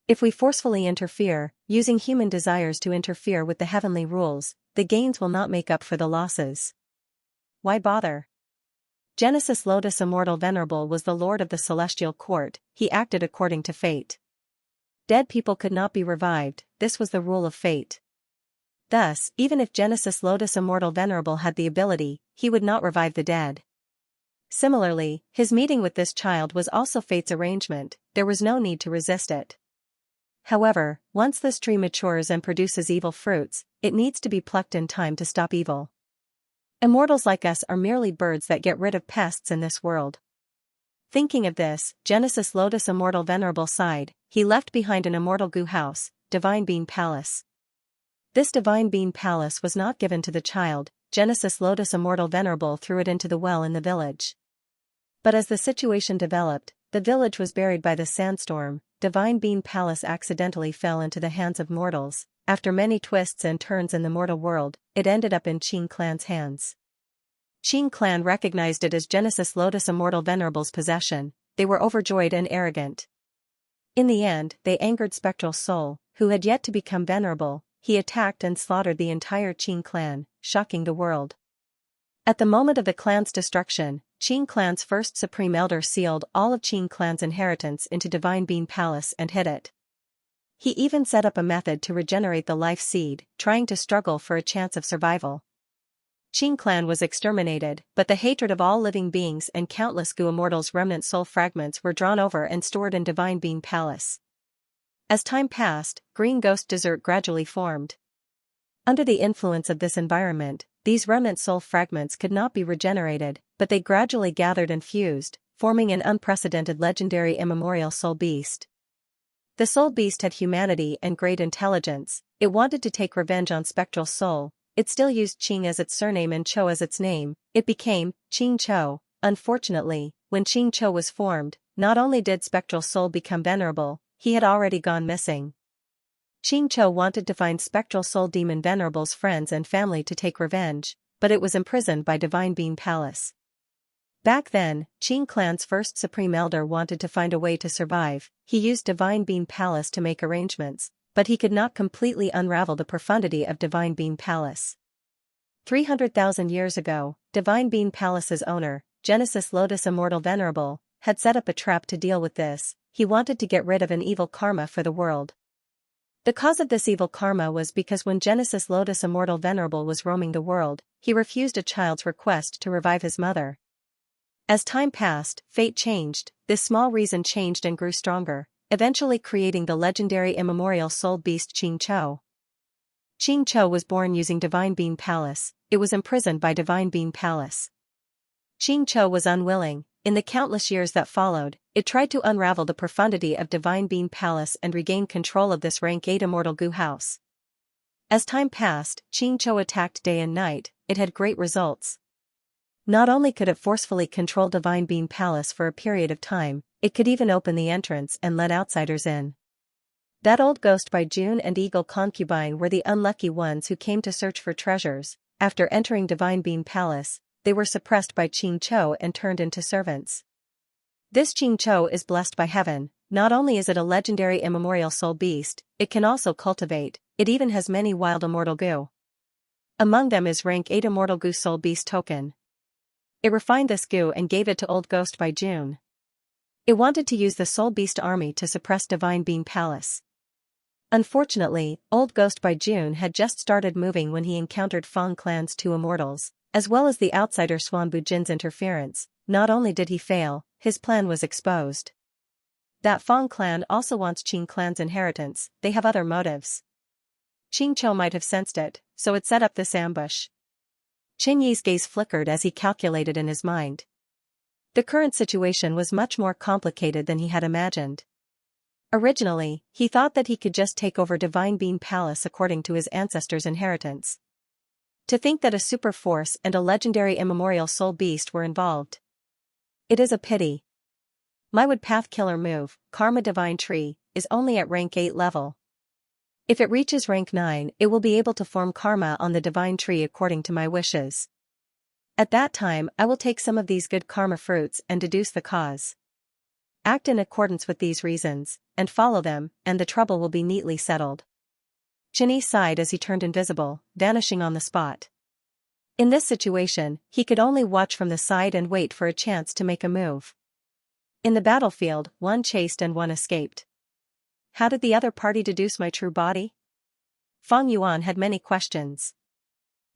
S1: If we forcefully interfere, using human desires to interfere with the heavenly rules, the gains will not make up for the losses. Why bother? Genesis Lotus Immortal Venerable was the lord of the celestial court, he acted according to fate. Dead people could not be revived, this was the rule of fate. Thus, even if Genesis Lotus Immortal Venerable had the ability, he would not revive the dead. Similarly, his meeting with this child was also fate's arrangement, there was no need to resist it. However, once this tree matures and produces evil fruits, it needs to be plucked in time to stop evil. Immortals like us are merely birds that get rid of pests in this world. Thinking of this, Genesis Lotus Immortal Venerable sighed, he left behind an immortal goo house, Divine Bean Palace. This Divine Bean Palace was not given to the child, Genesis Lotus Immortal Venerable threw it into the well in the village. But as the situation developed, the village was buried by the sandstorm, Divine Bean Palace accidentally fell into the hands of mortals. After many twists and turns in the mortal world, it ended up in Qing clan's hands. Qing clan recognized it as Genesis Lotus Immortal Venerable's possession, they were overjoyed and arrogant. In the end, they angered Spectral Soul, who had yet to become venerable, he attacked and slaughtered the entire Qing clan, shocking the world. At the moment of the clan's destruction, Qing clan's first supreme elder sealed all of Qing clan's inheritance into Divine Bean Palace and hid it. He even set up a method to regenerate the life seed, trying to struggle for a chance of survival. Qing clan was exterminated, but the hatred of all living beings and countless Gu immortals' remnant soul fragments were drawn over and stored in Divine Bean Palace. As time passed, green ghost desert gradually formed. Under the influence of this environment, these remnant soul fragments could not be regenerated, but they gradually gathered and fused, forming an unprecedented legendary immemorial soul beast. The soul beast had humanity and great intelligence, it wanted to take revenge on Spectral Soul, it still used Qing as its surname and Chou as its name, it became Qing Chou. Unfortunately, when Qing Chou was formed, not only did Spectral Soul become venerable, he had already gone missing. Qing Chou wanted to find Spectral Soul Demon Venerable's friends and family to take revenge, but it was imprisoned by Divine Bean Palace. Back then, Qing clan's first supreme elder wanted to find a way to survive, he used Divine Bean Palace to make arrangements, but he could not completely unravel the profundity of Divine Bean Palace. 300,000 years ago, Divine Bean Palace's owner, Genesis Lotus Immortal Venerable, had set up a trap to deal with this, he wanted to get rid of an evil karma for the world. The cause of this evil karma was because when Genesis Lotus Immortal Venerable was roaming the world, he refused a child's request to revive his mother. As time passed, fate changed, this small reason changed and grew stronger, eventually creating the legendary immemorial soul beast Qing Chou. Qing Chou was born using Divine Bean Palace, it was imprisoned by Divine Bean Palace. Qing Chou was unwilling, in the countless years that followed, it tried to unravel the profundity of Divine Bean Palace and regain control of this rank 8 immortal Gu house. As time passed, Qing Chou attacked day and night, it had great results. Not only could it forcefully control Divine Bean Palace for a period of time, it could even open the entrance and let outsiders in. That old ghost by June and Eagle concubine were the unlucky ones who came to search for treasures. After entering Divine Bean Palace, they were suppressed by Qing Chou and turned into servants. This Qing Chou is blessed by heaven, not only is it a legendary immemorial soul beast, it can also cultivate, it even has many wild immortal Gu. Among them is rank 8 immortal Gu soul beast token. It refined this Gu and gave it to old ghost by June. It wanted to use the Soul Beast army to suppress Divine Being Palace. Unfortunately, Old Ghost by June had just started moving when he encountered Fang Clan's two immortals, as well as the outsider Xuanbu Jin's interference. Not only did he fail, his plan was exposed. That Fang Clan also wants Qing Clan's inheritance, they have other motives. Qing Chou might have sensed it, so it set up this ambush. Qin Yi's gaze flickered as he calculated in his mind. The current situation was much more complicated than he had imagined. Originally, he thought that he could just take over Divine Being Palace according to his ancestors' inheritance. To think that a super force and a legendary immemorial soul beast were involved. It is a pity. My wood path killer move, Karma Divine Tree, is only at rank 8 level. If it reaches rank 9, it will be able to form karma on the divine tree according to my wishes. At that time, I will take some of these good karma fruits and deduce the cause. Act in accordance with these reasons, and follow them, and the trouble will be neatly settled. Qin Yi sighed as he turned invisible, vanishing on the spot. In this situation, he could only watch from the side and wait for a chance to make a move. In the battlefield, one chased and one escaped. How did the other party deduce my true body? Fang Yuan had many questions.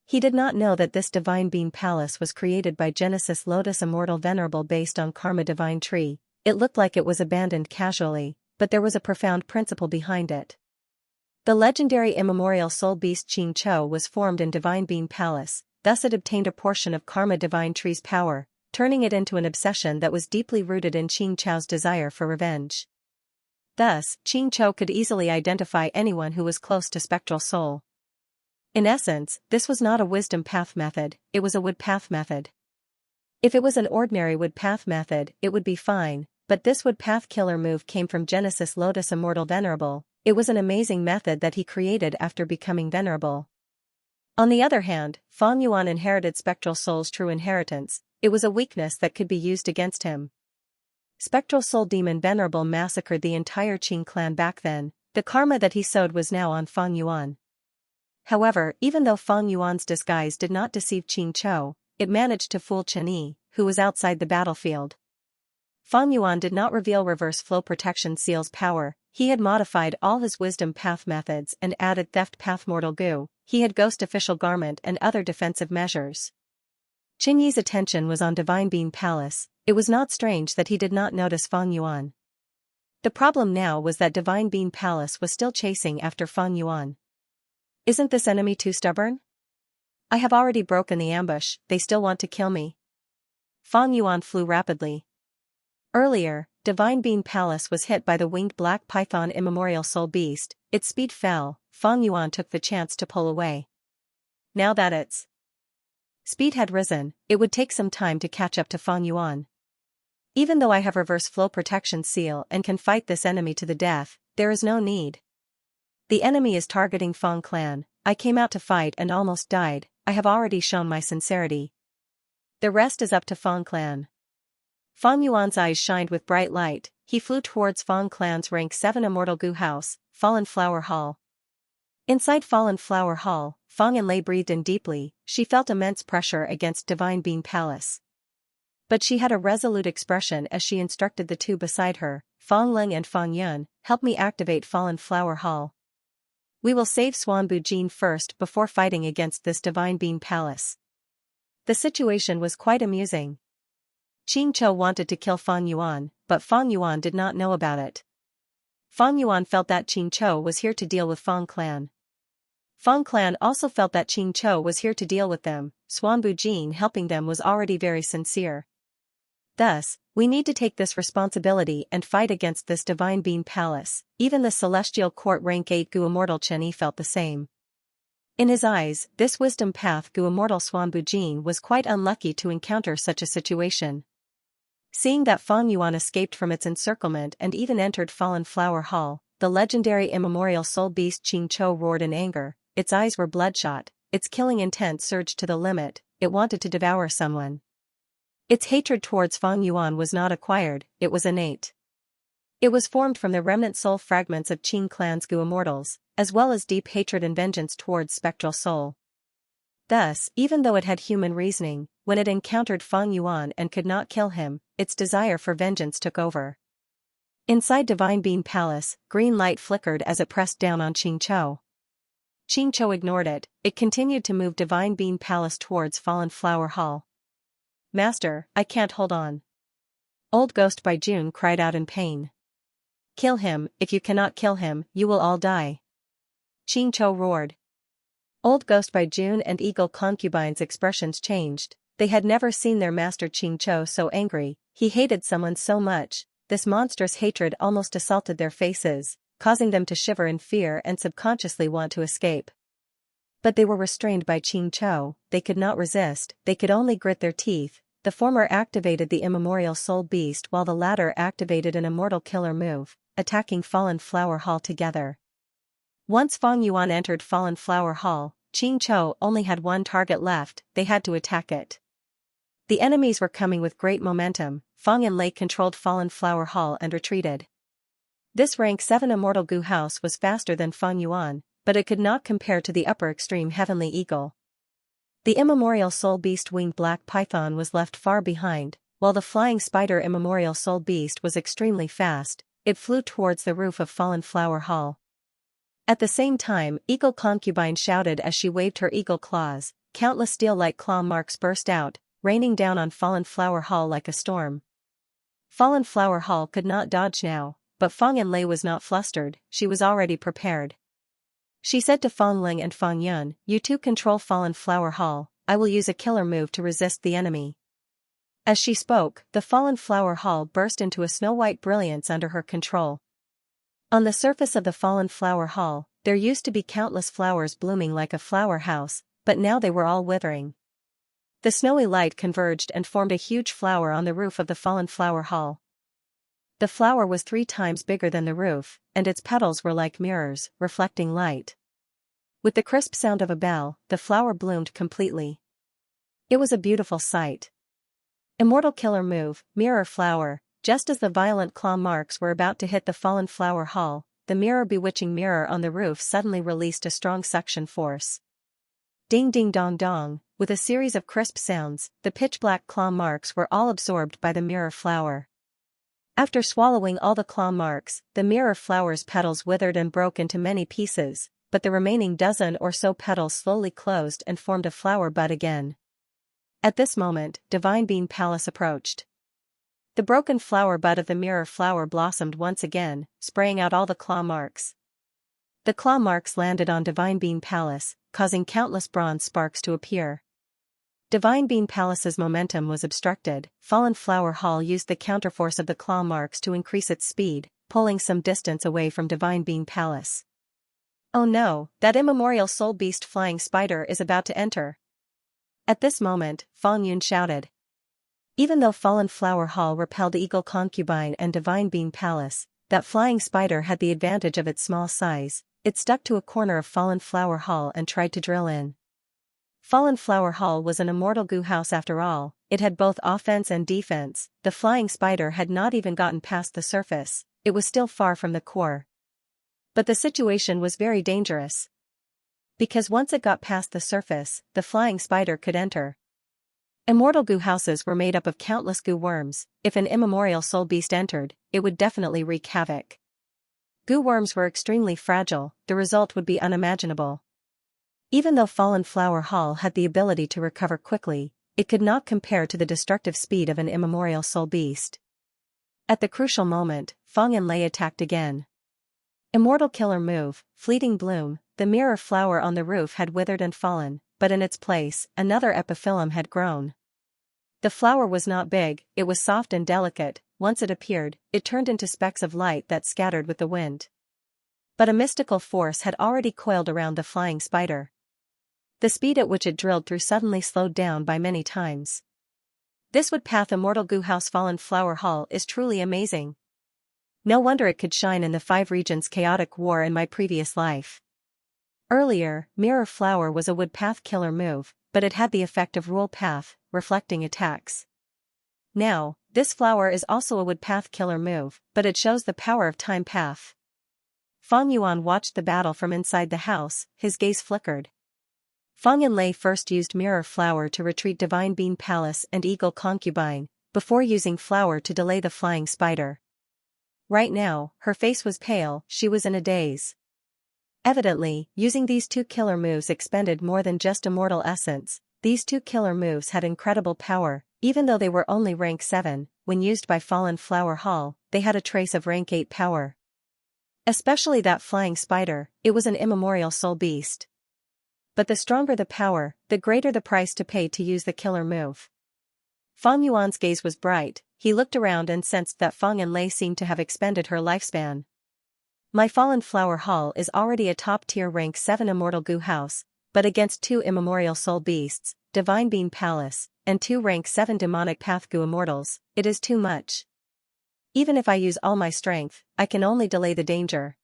S1: He did not know that this Divine Being Palace was created by Genesis Lotus Immortal Venerable based on Karma Divine Tree. It looked like it was abandoned casually, but there was a profound principle behind it. The legendary immemorial soul beast Qing Chou was formed in Divine Being Palace, thus it obtained a portion of Karma Divine Tree's power, turning it into an obsession that was deeply rooted in Qing Chou's desire for revenge. Thus, Qing Chou could easily identify anyone who was close to Spectral Soul. In essence, this was not a wisdom path method, it was a wood path method. If it was an ordinary wood path method, it would be fine, but this wood path killer move came from Genesis Lotus Immortal Venerable. It was an amazing method that he created after becoming venerable. On the other hand, Fang Yuan inherited Spectral Soul's true inheritance. It was a weakness that could be used against him. Spectral Soul Demon Venerable massacred the entire Qing clan back then. The karma that he sowed was now on Fang Yuan. However, even though Fang Yuan's disguise did not deceive Qing Chou, it managed to fool Qin Yi, who was outside the battlefield. Fang Yuan did not reveal Reverse Flow Protection Seal's power. He had modified all his wisdom path methods and added Theft Path Mortal Goo. He had Ghost Official Garment and other defensive measures. Qin Yi's attention was on Divine Being Palace. It was not strange that he did not notice Fang Yuan. The problem now was that Divine Being Palace was still chasing after Fang Yuan. Isn't this enemy too stubborn? I have already broken the ambush, they still want to kill me. Fang Yuan flew rapidly. Earlier, Divine Being Palace was hit by the winged black python immemorial soul beast. Its speed fell. Fang Yuan took the chance to pull away. Now that its speed had risen, it would take some time to catch up to Fang Yuan. Even though I have Reverse Flow Protection Seal and can fight this enemy to the death, there is no need. The enemy is targeting Fang Clan. I came out to fight and almost died. I have already shown my sincerity. The rest is up to Fang Clan. Fang Yuan's eyes shined with bright light. He flew towards Fang Clan's rank 7 Immortal Goo House, Fallen Flower Hall. Inside Fallen Flower Hall, Fang Yanlei breathed in deeply. She felt immense pressure against Divine Being Palace. But she had a resolute expression as she instructed the two beside her, Fang Ling and Fang Yun, help me activate Fallen Flower Hall. We will save Xuanbu Jin first before fighting against this Divine Being Palace. The situation was quite amusing. Qing Chou wanted to kill Fang Yuan, but Fang Yuan did not know about it. Fang Yuan felt that Qing Chou was here to deal with Fang Clan. Fang Clan also felt that Qing Chou was here to deal with them. Xuanbu Jin helping them was already very sincere. Thus, we need to take this responsibility and fight against this Divine Being Palace. Even the Celestial Court rank 8 Gu Immortal Chen Yi felt the same. In his eyes, this Wisdom Path Gu Immortal Xuanbu Jin was quite unlucky to encounter such a situation. Seeing that Fang Yuan escaped from its encirclement and even entered Fallen Flower Hall, the legendary immemorial soul beast Qing Chou roared in anger. Its eyes were bloodshot, its killing intent surged to the limit. It wanted to devour someone. Its hatred towards Fang Yuan was not acquired, it was innate. It was formed from the remnant soul fragments of Qing Clan's Gu Immortals, as well as deep hatred and vengeance towards Spectral Soul. Thus, even though it had human reasoning, when it encountered Fang Yuan and could not kill him, its desire for vengeance took over. Inside Divine Bean Palace, green light flickered as it pressed down on Xianxia. Xianxia ignored it. It continued to move Divine Bean Palace towards Fallen Flower Hall. "Master, I can't hold on." Old Ghost by June cried out in pain. "Kill him, if you cannot kill him, you will all die." Xianxia roared. Old Ghost by June and Eagle Concubine's expressions changed. They had never seen their master Xianxia so angry. He hated someone so much. This monstrous hatred almost assaulted their faces, causing them to shiver in fear and subconsciously want to escape. But they were restrained by Xianxia. They could not resist, they could only grit their teeth. The former activated the immemorial soul beast while the latter activated an immortal killer move, attacking Fallen Flower Hall together. Once Fang Yuan entered Fallen Flower Hall, Xianxia only had one target left. They had to attack it. The enemies were coming with great momentum. Fang Yanlei controlled Fallen Flower Hall and retreated. This rank 7 immortal Gu house was faster than Fang Yuan, but it could not compare to the upper extreme Heavenly Eagle. The immemorial soul beast winged black python was left far behind, while the flying spider immemorial soul beast was extremely fast. It flew towards the roof of Fallen Flower Hall. At the same time, Eagle Concubine shouted as she waved her eagle claws. Countless steel-like claw marks burst out, raining down on Fallen Flower Hall like a storm. Fallen Flower Hall could not dodge now, but Fang Yanlei was not flustered. She was already prepared. She said to Fang Ling and Fang Yun, "You two control Fallen Flower Hall. I will use a killer move to resist the enemy." As she spoke, the Fallen Flower Hall burst into a snow-white brilliance under her control. On the surface of the Fallen Flower Hall, there used to be countless flowers blooming like a flower house, but now they were all withering. The snowy light converged and formed a huge flower on the roof of the Fallen Flower Hall. The flower was 3 times bigger than the roof, and its petals were like mirrors, reflecting light. With the crisp sound of a bell, the flower bloomed completely. It was a beautiful sight. Immortal killer move, mirror flower. Just as the violent claw marks were about to hit the Fallen Flower Hall, the bewitching mirror on the roof suddenly released a strong suction force. Ding ding dong dong, with a series of crisp sounds, the pitch-black claw marks were all absorbed by the mirror flower. After swallowing all the claw marks, the mirror flower's petals withered and broke into many pieces, but the remaining dozen or so petals slowly closed and formed a flower bud again. At this moment, Divine Bean Palace approached. The broken flower bud of the mirror flower blossomed once again, spraying out all the claw marks. The claw marks landed on Divine Bean Palace, causing countless bronze sparks to appear. Divine Bean Palace's momentum was obstructed. Fallen Flower Hall used the counterforce of the claw marks to increase its speed, pulling some distance away from Divine Bean Palace. "Oh no, that immemorial soul beast flying spider is about to enter." At this moment, Fang Yun shouted. Even though Fallen Flower Hall repelled Eagle Concubine and Divine Bean Palace, that flying spider had the advantage of its small size. It stuck to a corner of Fallen Flower Hall and tried to drill in. Fallen Flower Hall was an immortal Gu house after all. It had both offense and defense. The flying spider had not even gotten past the surface. It was still far from the core. But the situation was very dangerous. Because once it got past the surface, the flying spider could enter. Immortal Gu houses were made up of countless Gu worms. If an immemorial soul beast entered, it would definitely wreak havoc. Gu worms were extremely fragile. The result would be unimaginable. Even though Fallen Flower Hall had the ability to recover quickly, it could not compare to the destructive speed of an immemorial soul beast. At the crucial moment, Fang Yanlei attacked again. Immortal killer move, fleeting bloom. The mirror flower on the roof had withered and fallen, but in its place, another epiphyllum had grown. The flower was not big, it was soft and delicate. Once it appeared, it turned into specks of light that scattered with the wind. But a mystical force had already coiled around the flying spider. The speed at which it drilled through suddenly slowed down by many times. This wood path immortal Gu house Fallen Flower Hall is truly amazing. No wonder it could shine in the 5 regions chaotic war in my previous life. Earlier, Mirror Flower was a wood path killer move, but it had the effect of rule path, reflecting attacks. Now, this flower is also a wood path killer move, but it shows the power of time path. Fang Yuan watched the battle from inside the house, his gaze flickered. Fang Yanlei first used mirror flower to retreat Divine Bean Palace and Eagle Concubine, before using flower to delay the flying spider. Right now, her face was pale, she was in a daze. Evidently, using these two killer moves expended more than just immortal essence. These two killer moves had incredible power, even though they were only rank 7, when used by Fallen Flower Hall, they had a trace of rank 8 power. Especially that flying spider, it was an immemorial soul beast. But the stronger the power, the greater the price to pay to use the killer move. Fang Yuan's gaze was bright, he looked around and sensed that Fang Yanlei seemed to have expended her lifespan. My Fallen Flower Hall is already a top-tier rank 7 immortal goo house, but against 2 immemorial soul beasts, Divine Bean Palace, and 2 rank 7 demonic path goo immortals, it is too much. Even if I use all my strength, I can only delay the danger.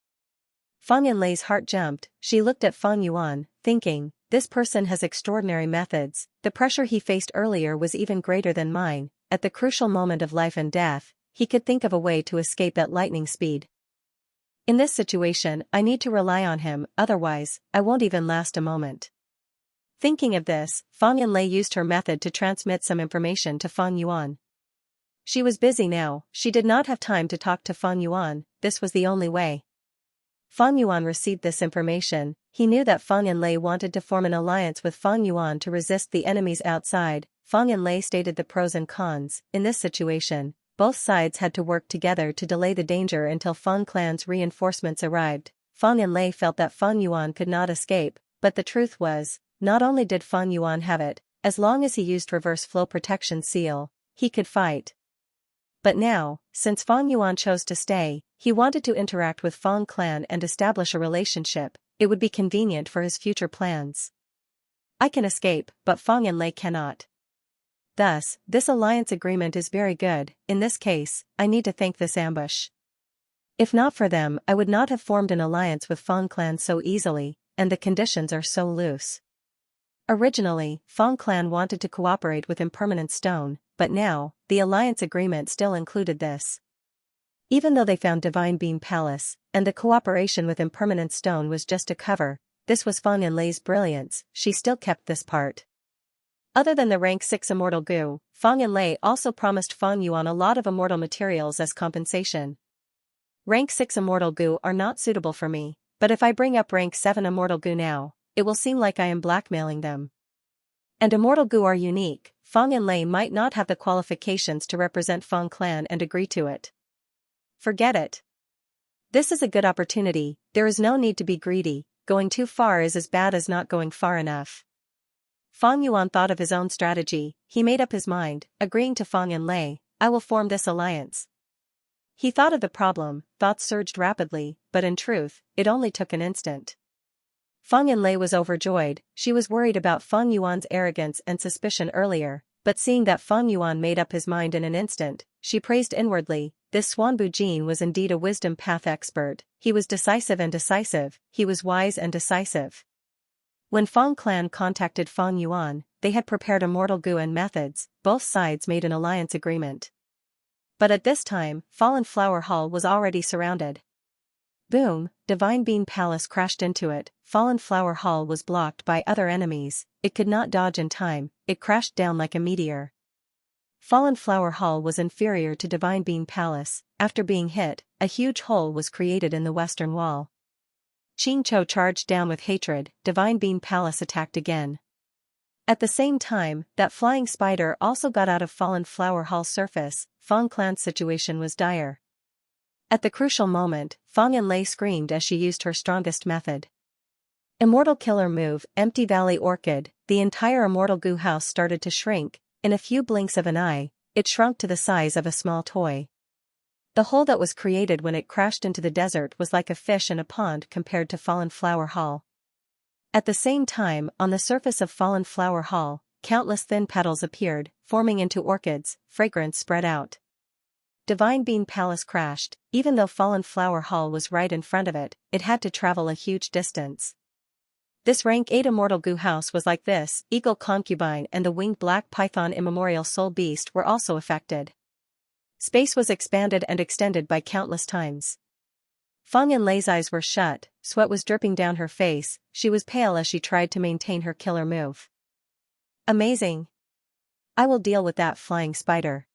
S1: Fang Yanlei's heart jumped, she looked at Fang Yuan, thinking, this person has extraordinary methods, the pressure he faced earlier was even greater than mine, at the crucial moment of life and death, he could think of a way to escape at lightning speed. In this situation, I need to rely on him, otherwise, I won't even last a moment. Thinking of this, Fang Yanlei used her method to transmit some information to Fang Yuan. She was busy now, she did not have time to talk to Fang Yuan, this was the only way. Fang Yuan received this information, he knew that Fang Yanlei wanted to form an alliance with Fang Yuan to resist the enemies outside. Fang Yanlei stated the pros and cons. In this situation, both sides had to work together to delay the danger until Fang clan's reinforcements arrived. Fang Yanlei felt that Fang Yuan could not escape, but the truth was, not only did Fang Yuan have it, as long as he used reverse flow protection seal, he could fight. But now, since Fang Yuan chose to stay, he wanted to interact with Fang clan and establish a relationship, it would be convenient for his future plans. I can escape, but Fang Yanlei cannot. Thus, this alliance agreement is very good. In this case, I need to thank this ambush. If not for them, I would not have formed an alliance with Fang clan so easily, and the conditions are so loose. Originally, Fang clan wanted to cooperate with Impermanent Stone, but now, the alliance agreement still included this. Even though they found Divine Bean Palace, and the cooperation with Impermanent Stone was just a cover, this was Fang Yanlei's brilliance, she still kept this part. Other than the rank 6 immortal goo, Fang Yanlei also promised Fang Yuan a lot of immortal materials as compensation. Rank 6 immortal goo are not suitable for me, but if I bring up rank 7 immortal goo now, it will seem like I am blackmailing them. And immortal goo are unique, Fang Yanlei might not have the qualifications to represent Fang clan and agree to it. Forget it. This is a good opportunity, there is no need to be greedy, going too far is as bad as not going far enough. Fang Yuan thought of his own strategy, he made up his mind, agreeing to Fang Yanlei, I will form this alliance. He thought of the problem, thoughts surged rapidly, but in truth, it only took an instant. Fang Yanlei was overjoyed, she was worried about Fang Yuan's arrogance and suspicion earlier, but seeing that Fang Yuan made up his mind in an instant, she praised inwardly, this Xuanbu Jin was indeed a wisdom path expert, he was decisive and decisive, he was wise and decisive. When Fang clan contacted Fang Yuan, they had prepared immortal goo and methods, both sides made an alliance agreement. But at this time, Fallen Flower Hall was already surrounded. Boom, Divine Bean Palace crashed into it, Fallen Flower Hall was blocked by other enemies, it could not dodge in time, it crashed down like a meteor. Fallen Flower Hall was inferior to Divine Bean Palace, after being hit, a huge hole was created in the western wall. Qingqiu charged down with hatred, Divine Bean Palace attacked again. At the same time, that flying spider also got out of Fallen Flower Hall's surface, Fang clan's situation was dire. At the crucial moment, Fang Yanlei screamed as she used her strongest method. Immortal Killer Move, Empty Valley Orchid, the entire immortal goo house started to shrink, in a few blinks of an eye, it shrunk to the size of a small toy. The hole that was created when it crashed into the desert was like a fish in a pond compared to Fallen Flower Hall. At the same time, on the surface of Fallen Flower Hall, countless thin petals appeared, forming into orchids, fragrance spread out. Divine Bean Palace crashed, even though Fallen Flower Hall was right in front of it, it had to travel a huge distance. This rank 8 immortal goo house was like this, Eagle Concubine and the winged black python immemorial soul beast were also affected. Space was expanded and extended by countless times. Fang Yanlei's eyes were shut, sweat was dripping down her face, she was pale as she tried to maintain her killer move. Amazing. I will deal with that flying spider.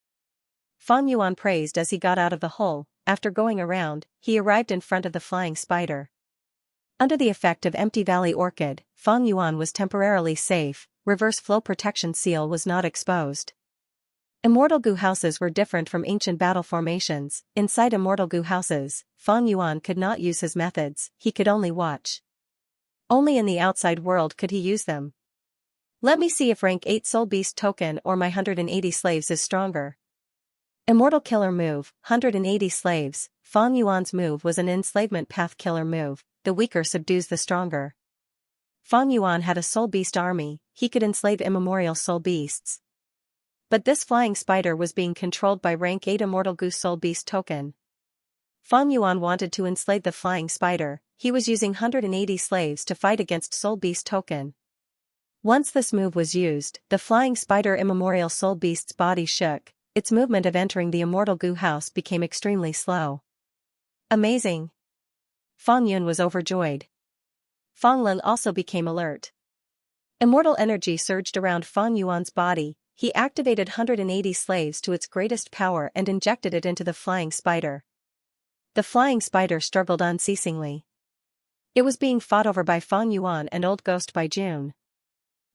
S1: Fang Yuan praised as he got out of the hole. After going around, he arrived in front of the flying spider. Under the effect of Empty Valley Orchid, Fang Yuan was temporarily safe, reverse flow protection seal was not exposed. Immortal Gu houses were different from ancient battle formations. Inside Immortal Gu houses, Fang Yuan could not use his methods, he could only watch. Only in the outside world could he use them. Let me see if rank 8 Soul Beast token or my 180 slaves is stronger. Immortal Killer Move, 180 slaves. Fang Yuan's move was an enslavement path killer move, the weaker subdues the stronger. Fang Yuan had a soul beast army, he could enslave immemorial soul beasts. But this flying spider was being controlled by rank 8 Immortal Gu soul beast token. Fang Yuan wanted to enslave the flying spider, he was using 180 slaves to fight against soul beast token. Once this move was used, the flying spider immemorial soul beast's body shook. Its movement of entering the Immortal Gu house became extremely slow. Amazing. Fang Yun was overjoyed. Fang Lin also became alert. Immortal energy surged around Fang Yuan's body, he activated 180 slaves to its greatest power and injected it into the flying spider. The flying spider struggled unceasingly. It was being fought over by Fang Yuan and Old Ghost by June.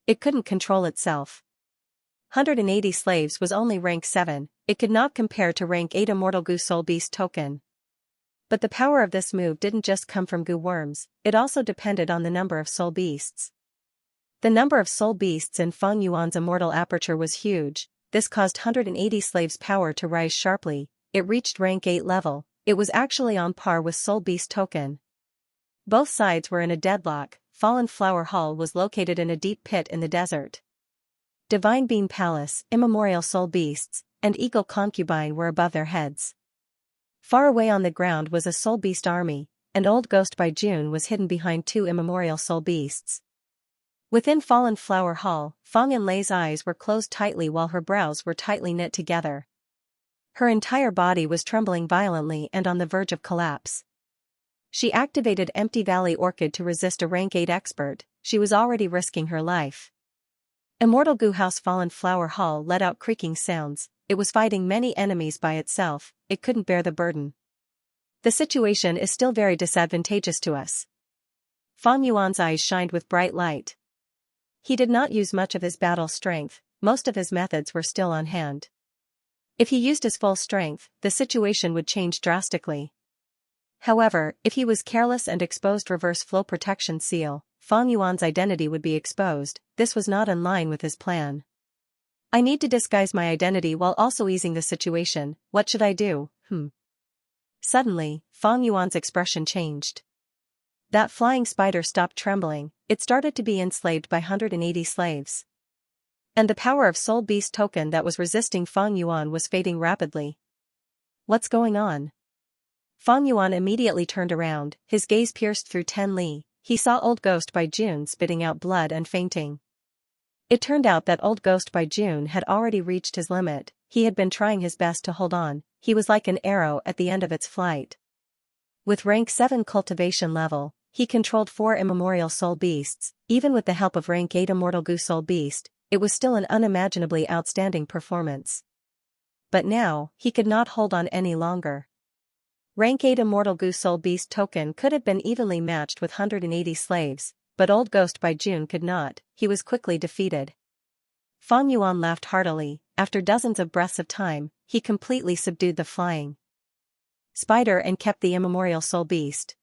S1: It couldn't control itself. 180 slaves was only rank 7, it could not compare to rank 8 Immortal Gu Soul Beast token. But the power of this move didn't just come from Gu worms, it also depended on the number of soul beasts. The number of soul beasts in Fang Yuan's immortal aperture was huge, this caused 180 slaves' power to rise sharply, it reached rank 8 level, it was actually on par with Soul Beast token. Both sides were in a deadlock. Fallen Flower Hall was located in a deep pit in the desert. Divine Beam Palace, immemorial soul beasts, and Eagle Concubine were above their heads. Far away on the ground was a soul beast army, and Old Ghost by June was hidden behind 2 immemorial soul beasts. Within Fallen Flower Hall, Fang Yanlei's eyes were closed tightly while her brows were tightly knit together. Her entire body was trembling violently and on the verge of collapse. She activated Empty Valley Orchid to resist a rank 8 expert, she was already risking her life. Immortal Gu House Fallen Flower Hall let out creaking sounds, it was fighting many enemies by itself, it couldn't bear the burden. The situation is still very disadvantageous to us. Fang Yuan's eyes shined with bright light. He did not use much of his battle strength, most of his methods were still on hand. If he used his full strength, the situation would change drastically. However, if he was careless and exposed reverse flow protection seal, Fang Yuan's identity would be exposed, this was not in line with his plan. I need to disguise my identity while also easing the situation, what should I do, Suddenly, Fang Yuan's expression changed. That flying spider stopped trembling, it started to be enslaved by 180 slaves. And the power of Soul Beast token that was resisting Fang Yuan was fading rapidly. What's going on? Fang Yuan immediately turned around, his gaze pierced through 10 li. He saw Old Ghost by June spitting out blood and fainting. It turned out that Old Ghost by June had already reached his limit, he had been trying his best to hold on, he was like an arrow at the end of its flight. With rank 7 cultivation level, he controlled 4 immemorial soul beasts, even with the help of rank 8 Immortal Gu soul beast, it was still an unimaginably outstanding performance. But now, he could not hold on any longer. Rank 8 Immortal Gu Soul Beast token could have been evenly matched with 180 slaves, but Old Ghost by June could not, he was quickly defeated. Fang Yuan laughed heartily, after dozens of breaths of time, he completely subdued the flying spider and kept the immemorial soul beast.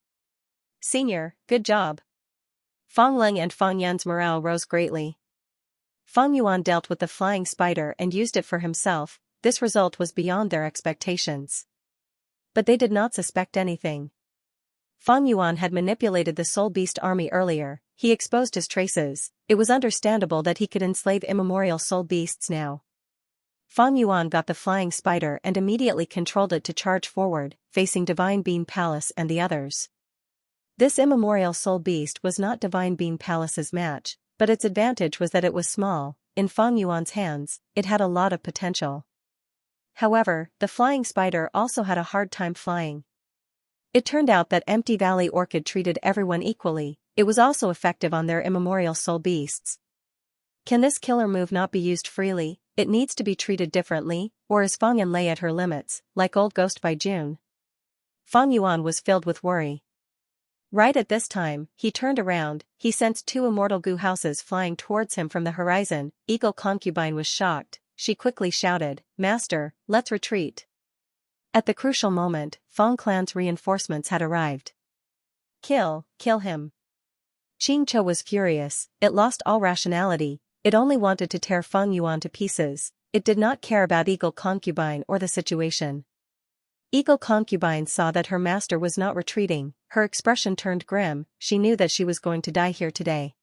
S1: Senior, good job. Fang Leng and Fang Yan's morale rose greatly. Fang Yuan dealt with the flying spider and used it for himself, this result was beyond their expectations. But they did not suspect anything. Fang Yuan had manipulated the Soul Beast army earlier, he exposed his traces, it was understandable that he could enslave immemorial soul beasts now. Fang Yuan got the flying spider and immediately controlled it to charge forward, facing Divine Beam Palace and the others. This immemorial soul beast was not Divine Beam Palace's match, but its advantage was that it was small, in Fang Yuan's hands, it had a lot of potential. However, the flying spider also had a hard time flying. It turned out that Empty Valley Orchid treated everyone equally. It was also effective on their immemorial soul beasts. Can this killer move not be used freely? It needs to be treated differently, or is Fang Yanlei at her limits, like Old Ghost by June? Fang Yuan was filled with worry. Right at this time, he turned around. He sensed two immortal goo houses flying towards him from the horizon. Eagle Concubine was shocked. She quickly shouted, "Master, let's retreat." At the crucial moment, Fang clan's reinforcements had arrived. Kill him. Xianxia was furious. It lost all rationality. It only wanted to tear Fang Yuan to pieces. It did not care about Eagle Concubine or the situation. Eagle Concubine saw that her master was not retreating. Her expression turned grim. She knew that she was going to die here today.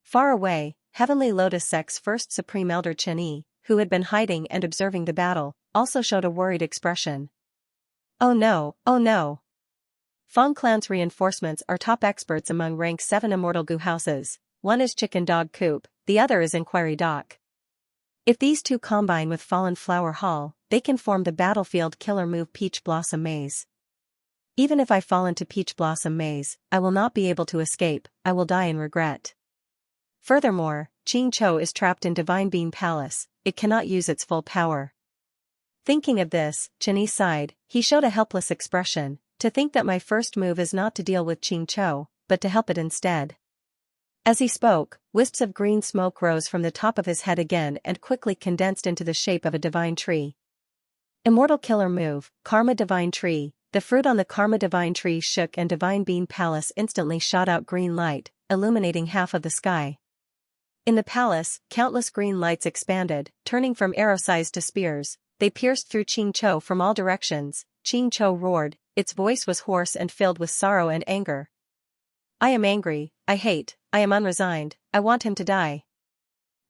S1: Far away, Heavenly Lotus Sect's first Supreme Elder Chen, who had been hiding and observing the battle, also showed a worried expression. Oh no, oh no. Fang clan's reinforcements are top experts among rank 7 immortal goo houses. One is Chicken Dog Coop, the other is Inquiry Dock. If these two combine with Fallen Flower Hall, they can form the battlefield killer move Peach Blossom Maze. Even if I fall into Peach Blossom Maze, I will not be able to escape. I will die in regret. Furthermore, Xianxia is trapped in Divine Beam Palace. It cannot use its full power. Thinking of this, Chen sighed. He showed a helpless expression. To think that my first move is not to deal with Xianxia, but to help it instead. As he spoke, wisps of green smoke rose from the top of his head again and quickly condensed into the shape of a divine tree. Immortal killer move, Karma Divine Tree. The fruit on the Karma Divine Tree shook and Divine Beam Palace instantly shot out green light, illuminating half of the sky. In the palace, countless green lights expanded, turning from arrow-sized to spears. They pierced through Xianxia from all directions. Xianxia roared. Its voice was hoarse and filled with sorrow and anger. I am angry, I hate, I am unresigned, I want him to die.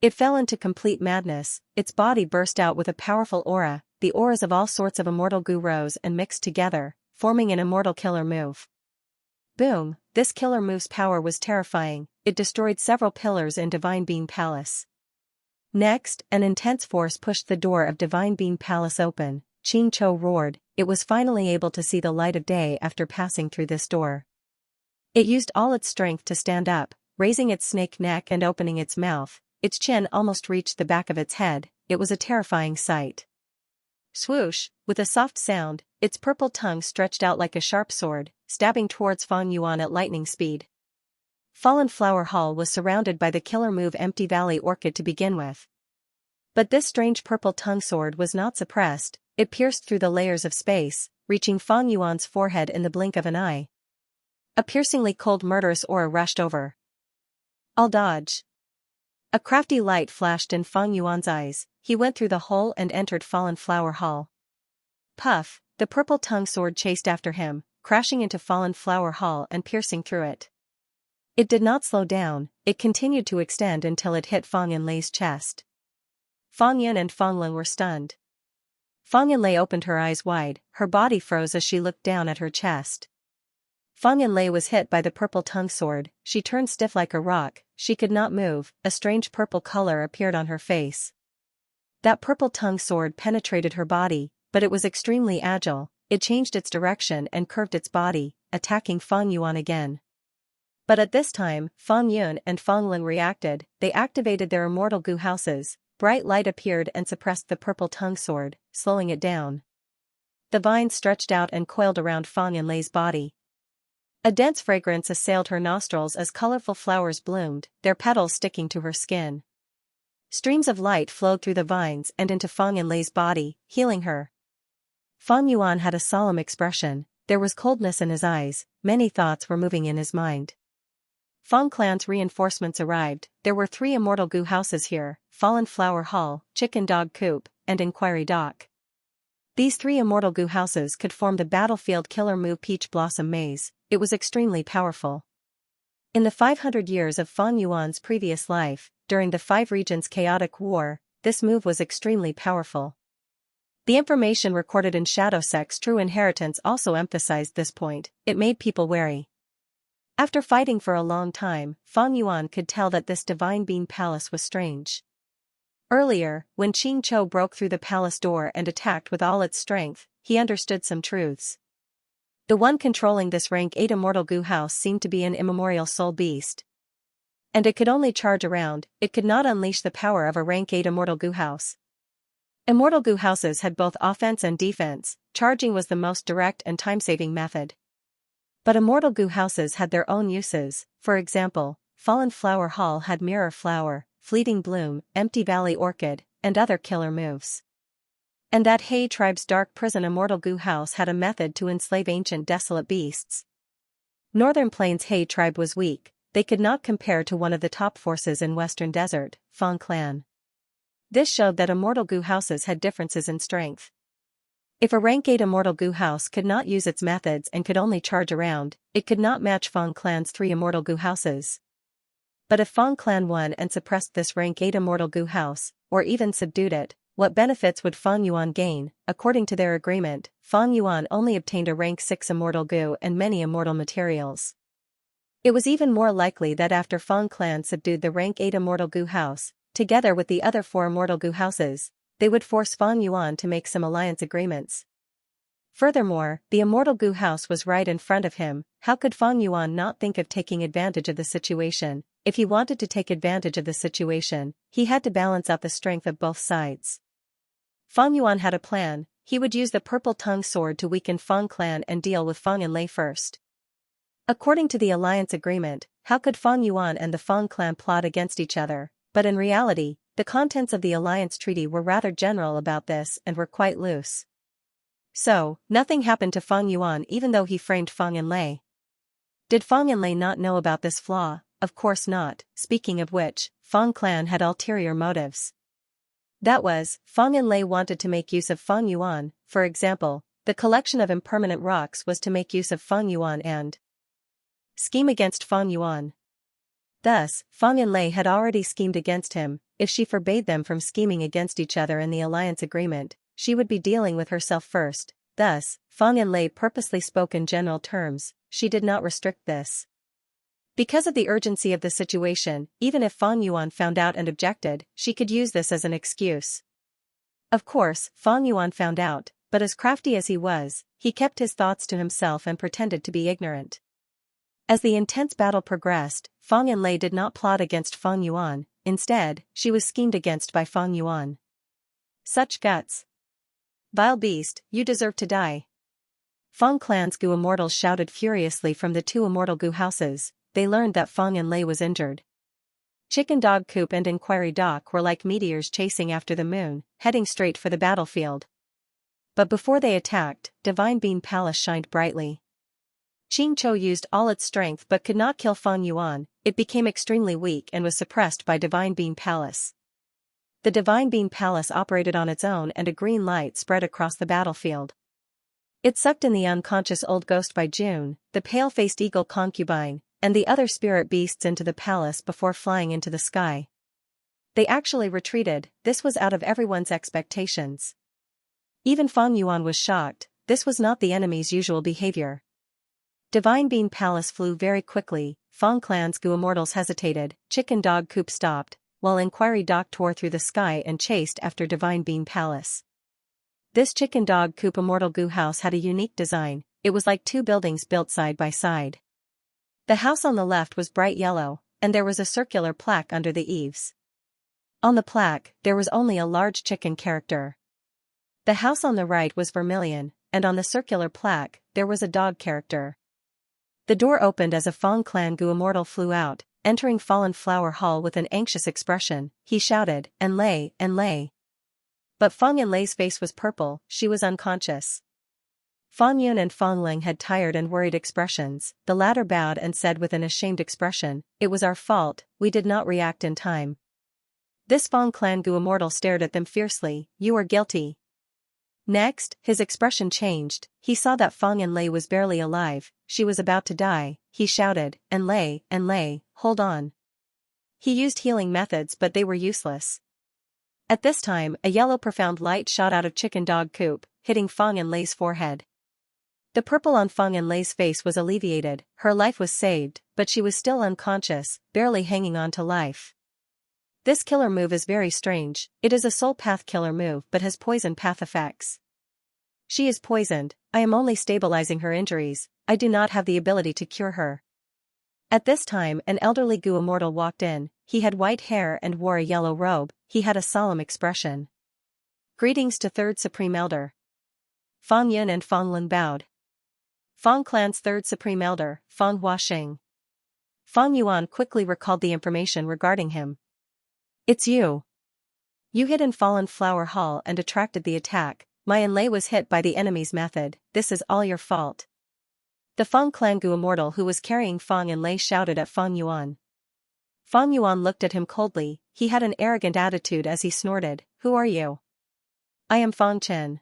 S1: It fell into complete madness. Its body burst out with a powerful aura. The auras of all sorts of immortal goo rose and mixed together, forming an immortal killer move. Boom! This killer move's power was terrifying. It destroyed several pillars in Divine Beam Palace. Next, an intense force pushed the door of Divine Beam Palace open. Xianxia roared. It was finally able to see the light of day after passing through this door. It used all its strength to stand up, raising its snake neck and opening its mouth. Its chin almost reached the back of its head. It was a terrifying sight. Swoosh! With a soft sound, its purple tongue stretched out like a sharp sword, stabbing towards Fang Yuan at lightning speed. Fallen Flower Hall was surrounded by the killer move Empty Valley Orchid to begin with. But this strange purple tongue sword was not suppressed. It pierced through the layers of space, reaching Fang Yuan's forehead in the blink of an eye. A piercingly cold murderous aura rushed over. I'll dodge. A crafty light flashed in Fang Yuan's eyes. He went through the hole and entered Fallen Flower Hall. Puff! The purple tongue sword chased after him, crashing into Fallen Flower Hall and piercing through it. It did not slow down. It continued to extend until it hit Fang Yanlei's chest. Fang Yun and Fang Lin were stunned. Fang Yanlei opened her eyes wide. Her body froze as she looked down at her chest. Fang Yanlei was hit by the purple tongue sword. She turned stiff like a rock. She could not move. A strange purple color appeared on her face. That purple tongue sword penetrated her body, but it was extremely agile. It changed its direction and curved its body, attacking Fang Yuan again. But at this time, Fang Yun and Fang Lin reacted. They activated their immortal goo houses. Bright light appeared and suppressed the purple tongue sword, slowing it down. The vines stretched out and coiled around Fang Yanlei's body. A dense fragrance assailed her nostrils as colorful flowers bloomed, their petals sticking to her skin. Streams of light flowed through the vines and into Fang Yanlei's body, healing her. Fang Yuan had a solemn expression. There was coldness in his eyes. Many thoughts were moving in his mind. Fang clan's reinforcements arrived. There were 3 immortal goo houses here: Fallen Flower Hall, Chicken Dog Coop, and Inquiry Dock. These 3 immortal goo houses could form the battlefield killer move Peach Blossom Maze. It was extremely powerful. In the 500 years of Fang Yuan's previous life, during the 5 regions' chaotic war, this move was extremely powerful. The information recorded in Shadow Sect's True Inheritance also emphasized this point. It made people wary. After fighting for a long time, Fang Yuan could tell that this Divine Beam Palace was strange. Earlier, when Xianxia broke through the palace door and attacked with all its strength, he understood some truths. The one controlling this rank 8 immortal goo house seemed to be an immemorial soul beast. And it could only charge around, it could not unleash the power of a rank 8 immortal goo house. Immortal goo houses had both offense and defense, charging was the most direct and time-saving method. But immortal goo houses had their own uses, for example, Fallen Flower Hall had Mirror Flower, Fleeting Bloom, Empty Valley Orchid, and other killer moves. And that Hay tribe's dark prison immortal goo house had a method to enslave ancient desolate beasts. Northern Plains Hay tribe was weak, they could not compare to one of the top forces in Western Desert, Fang clan. This showed that immortal goo houses had differences in strength. If a rank 8 immortal goo house could not use its methods and could only charge around, it could not match Fang clan's 3 immortal goo houses. But if Fang clan won and suppressed this rank 8 immortal goo house, or even subdued it, what benefits would Fang Yuan gain? According to their agreement, Fang Yuan only obtained a rank 6 immortal goo and many immortal materials. It was even more likely that after Fang clan subdued the rank 8 immortal goo house, together with the other 4 immortal goo houses, they would force Fang Yuan to make some alliance agreements. Furthermore, the immortal goo house was right in front of him. How could Fang Yuan not think of taking advantage of the situation? If he wanted to take advantage of the situation, he had to balance out the strength of both sides. Fang Yuan had a plan. He would use the purple tongue sword to weaken Fang clan and deal with Fang Yanlei first. According to the alliance agreement, how could Fang Yuan and the Fang clan plot against each other? But in reality, the contents of the alliance treaty were rather general about this and were quite loose. So, nothing happened to Fang Yuan even though he framed Fang Yanlei. Did Fang Yanlei not know about this flaw? Of course not. Speaking of which, Fang clan had ulterior motives. That was, Fang Yanlei wanted to make use of Fang Yuan. For example, the collection of impermanent rocks was to make use of Fang Yuan and scheme against Fang Yuan. Thus, Fang Yanlei had already schemed against him. If she forbade them from scheming against each other in the alliance agreement, she would be dealing with herself first. Thus, Fang Yanlei purposely spoke in general terms, she did not restrict this. Because of the urgency of the situation, even if Fang Yuan found out and objected, she could use this as an excuse. Of course, Fang Yuan found out, but as crafty as he was, he kept his thoughts to himself and pretended to be ignorant. As the intense battle progressed, Fang Yanlei did not plot against Fang Yuan, instead, she was schemed against by Fang Yuan. Such guts! Vile beast, you deserve to die. Fang clan's goo immortals shouted furiously from the 2 immortal goo houses. They learned that Fang Yanlei was injured. Chicken Dog Coop and Inquiry Dock were like meteors chasing after the moon, heading straight for the battlefield. But before they attacked, Divine Bean Palace shined brightly. Qing Chou used all its strength but could not kill Fang Yuan. It became extremely weak and was suppressed by Divine Bean Palace. The Divine Bean Palace operated on its own and a green light spread across the battlefield. It sucked in the unconscious old ghost by June, the pale-faced eagle concubine, and the other spirit beasts into the palace before flying into the sky. They actually retreated. This was out of everyone's expectations. Even Fang Yuan was shocked. This was not the enemy's usual behavior. Divine Bean Palace flew very quickly. Fang clan's goo immortals hesitated. Chicken Dog Coop stopped, while Inquiry Dock tore through the sky and chased after Divine Bean Palace. This Chicken Dog Coop immortal goo house had a unique design. It was like 2 buildings built side by side. The house on the left was bright yellow, and there was a circular plaque under the eaves. On the plaque, there was only a large chicken character. The house on the right was vermilion, and on the circular plaque, there was a dog character. The door opened as a Fang clan goo immortal flew out, entering Fallen Flower Hall with an anxious expression. He shouted, "Yanlei, Yanlei." But Fang Yanlei's face was purple, she was unconscious. Fang Yun and Fang Ling had tired and worried expressions. The latter bowed and said with an ashamed expression, "It was our fault, we did not react in time." This Fang clan goo immortal stared at them fiercely. "You are guilty." Next, his expression changed. He saw that Fang Yanlei was barely alive, she was about to die. He shouted, "Yanlei, Yanlei, hold on." He used healing methods but they were useless. At this time, a yellow profound light shot out of Chicken Dog Coop, hitting Fang Yanlei's forehead. The purple on Fang Yanlei's face was alleviated, her life was saved, but she was still unconscious, barely hanging on to life. This killer move is very strange. It is a soul path killer move but has poison path effects. She is poisoned, I am only stabilizing her injuries, I do not have the ability to cure her. At this time an elderly Gu immortal walked in, he had white hair and wore a yellow robe, he had a solemn expression. Greetings to Third Supreme Elder. Fang Yun and Fang Lin bowed. Fang Clan's Third Supreme Elder, Fang Huaxing. Fang Yuan quickly recalled the information regarding him. It's you. You hid in Fallen Flower Hall and attracted the attack, my Enlai was hit by the enemy's method, this is all your fault. The Fang Clan Gu immortal who was carrying Fang Enlai shouted at Fang Yuan. Fang Yuan looked at him coldly, he had an arrogant attitude as he snorted, who are you? I am Fang Chen.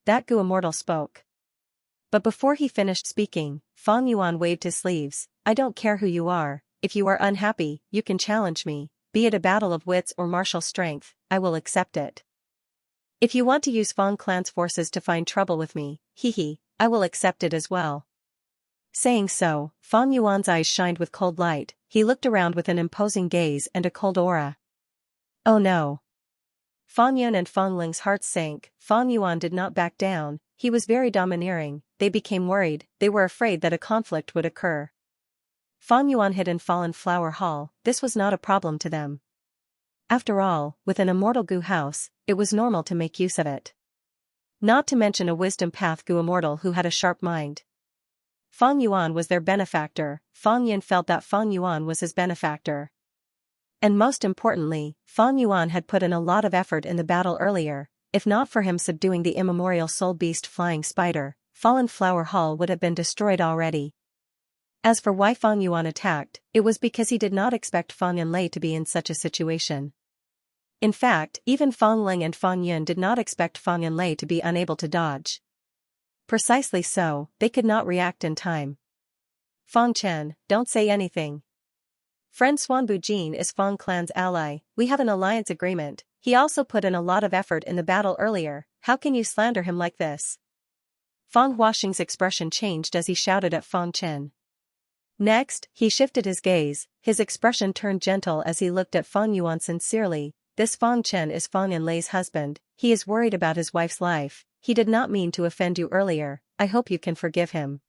S1: That Gu immortal spoke. But before he finished speaking, Fang Yuan waved his sleeves, I don't care who you are, if you are unhappy, you can challenge me, be it a battle of wits or martial strength, I will accept it. If you want to use Fang Clan's forces to find trouble with me, I will accept it as well. Saying so, Fang Yuan's eyes shined with cold light, he looked around with an imposing gaze and a cold aura. Oh no. Fang Yun and Fang Ling's hearts sank, Fang Yuan did not back down, he was very domineering, they became worried, they were afraid that a conflict would occur. Fang Yuan hid in Fallen Flower Hall, this was not a problem to them. After all, with an immortal Gu house, it was normal to make use of it. Not to mention a wisdom path Gu immortal who had a sharp mind. Fang Yuan was their benefactor, Fang Yun felt that Fang Yuan was his benefactor. And most importantly, Fang Yuan had put in a lot of effort in the battle earlier, if not for him subduing the immemorial soul beast Flying Spider, Fallen Flower Hall would have been destroyed already. As for why Fang Yuan attacked, it was because he did not expect Fang Enlai to be in such a situation. In fact, even Fang Ling and Fang Yun did not expect Fang Enlai to be unable to dodge. Precisely so, they could not react in time. Fang Chen, don't say anything. Friend Xuanbu Jin is Fang Clan's ally, we have an alliance agreement, he also put in a lot of effort in the battle earlier, how can you slander him like this? Fang Huaxing's expression changed as he shouted at Fang Chen. Next, he shifted his gaze, his expression turned gentle as he looked at Fang Yuan sincerely, this Fang Chen is Fang Enlai's husband, he is worried about his wife's life, he did not mean to offend you earlier, I hope you can forgive him.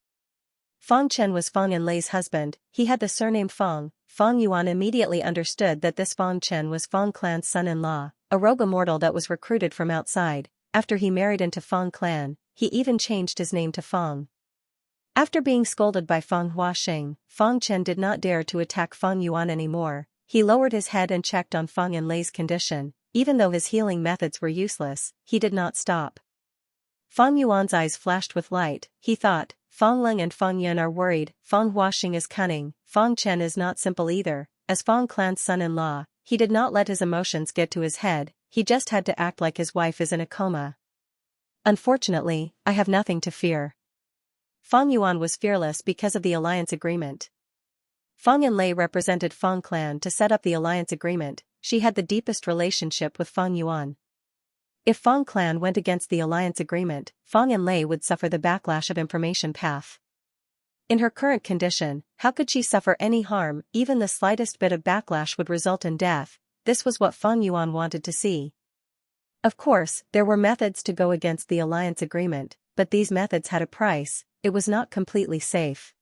S1: Fang Chen was Fang Enlai's husband, he had the surname Fang. Fang Yuan immediately understood that this Fang Chen was Fang Clan's son-in-law, a rogue immortal that was recruited from outside. After he married into Fang Clan, he even changed his name to Fang. After being scolded by Fang Huaxing, Fang Chen did not dare to attack Fang Yuan anymore, he lowered his head and checked on Fang Enlai's condition, even though his healing methods were useless, he did not stop. Fang Yuan's eyes flashed with light, he thought, Fang Ling and Fang Yun are worried, Fang Huaxing is cunning, Fang Chen is not simple either, as Fang Clan's son-in-law, he did not let his emotions get to his head, he just had to act like his wife is in a coma. Unfortunately, I have nothing to fear. Fang Yuan was fearless because of the alliance agreement. Fang Enlai represented Fang Clan to set up the alliance agreement, she had the deepest relationship with Fang Yuan. If Fang Clan went against the alliance agreement, Fang Enlai would suffer the backlash of information path. In her current condition, how could she suffer any harm, even the slightest bit of backlash would result in death, this was what Fang Yuan wanted to see. Of course, there were methods to go against the alliance agreement, but these methods had a price, it was not completely safe.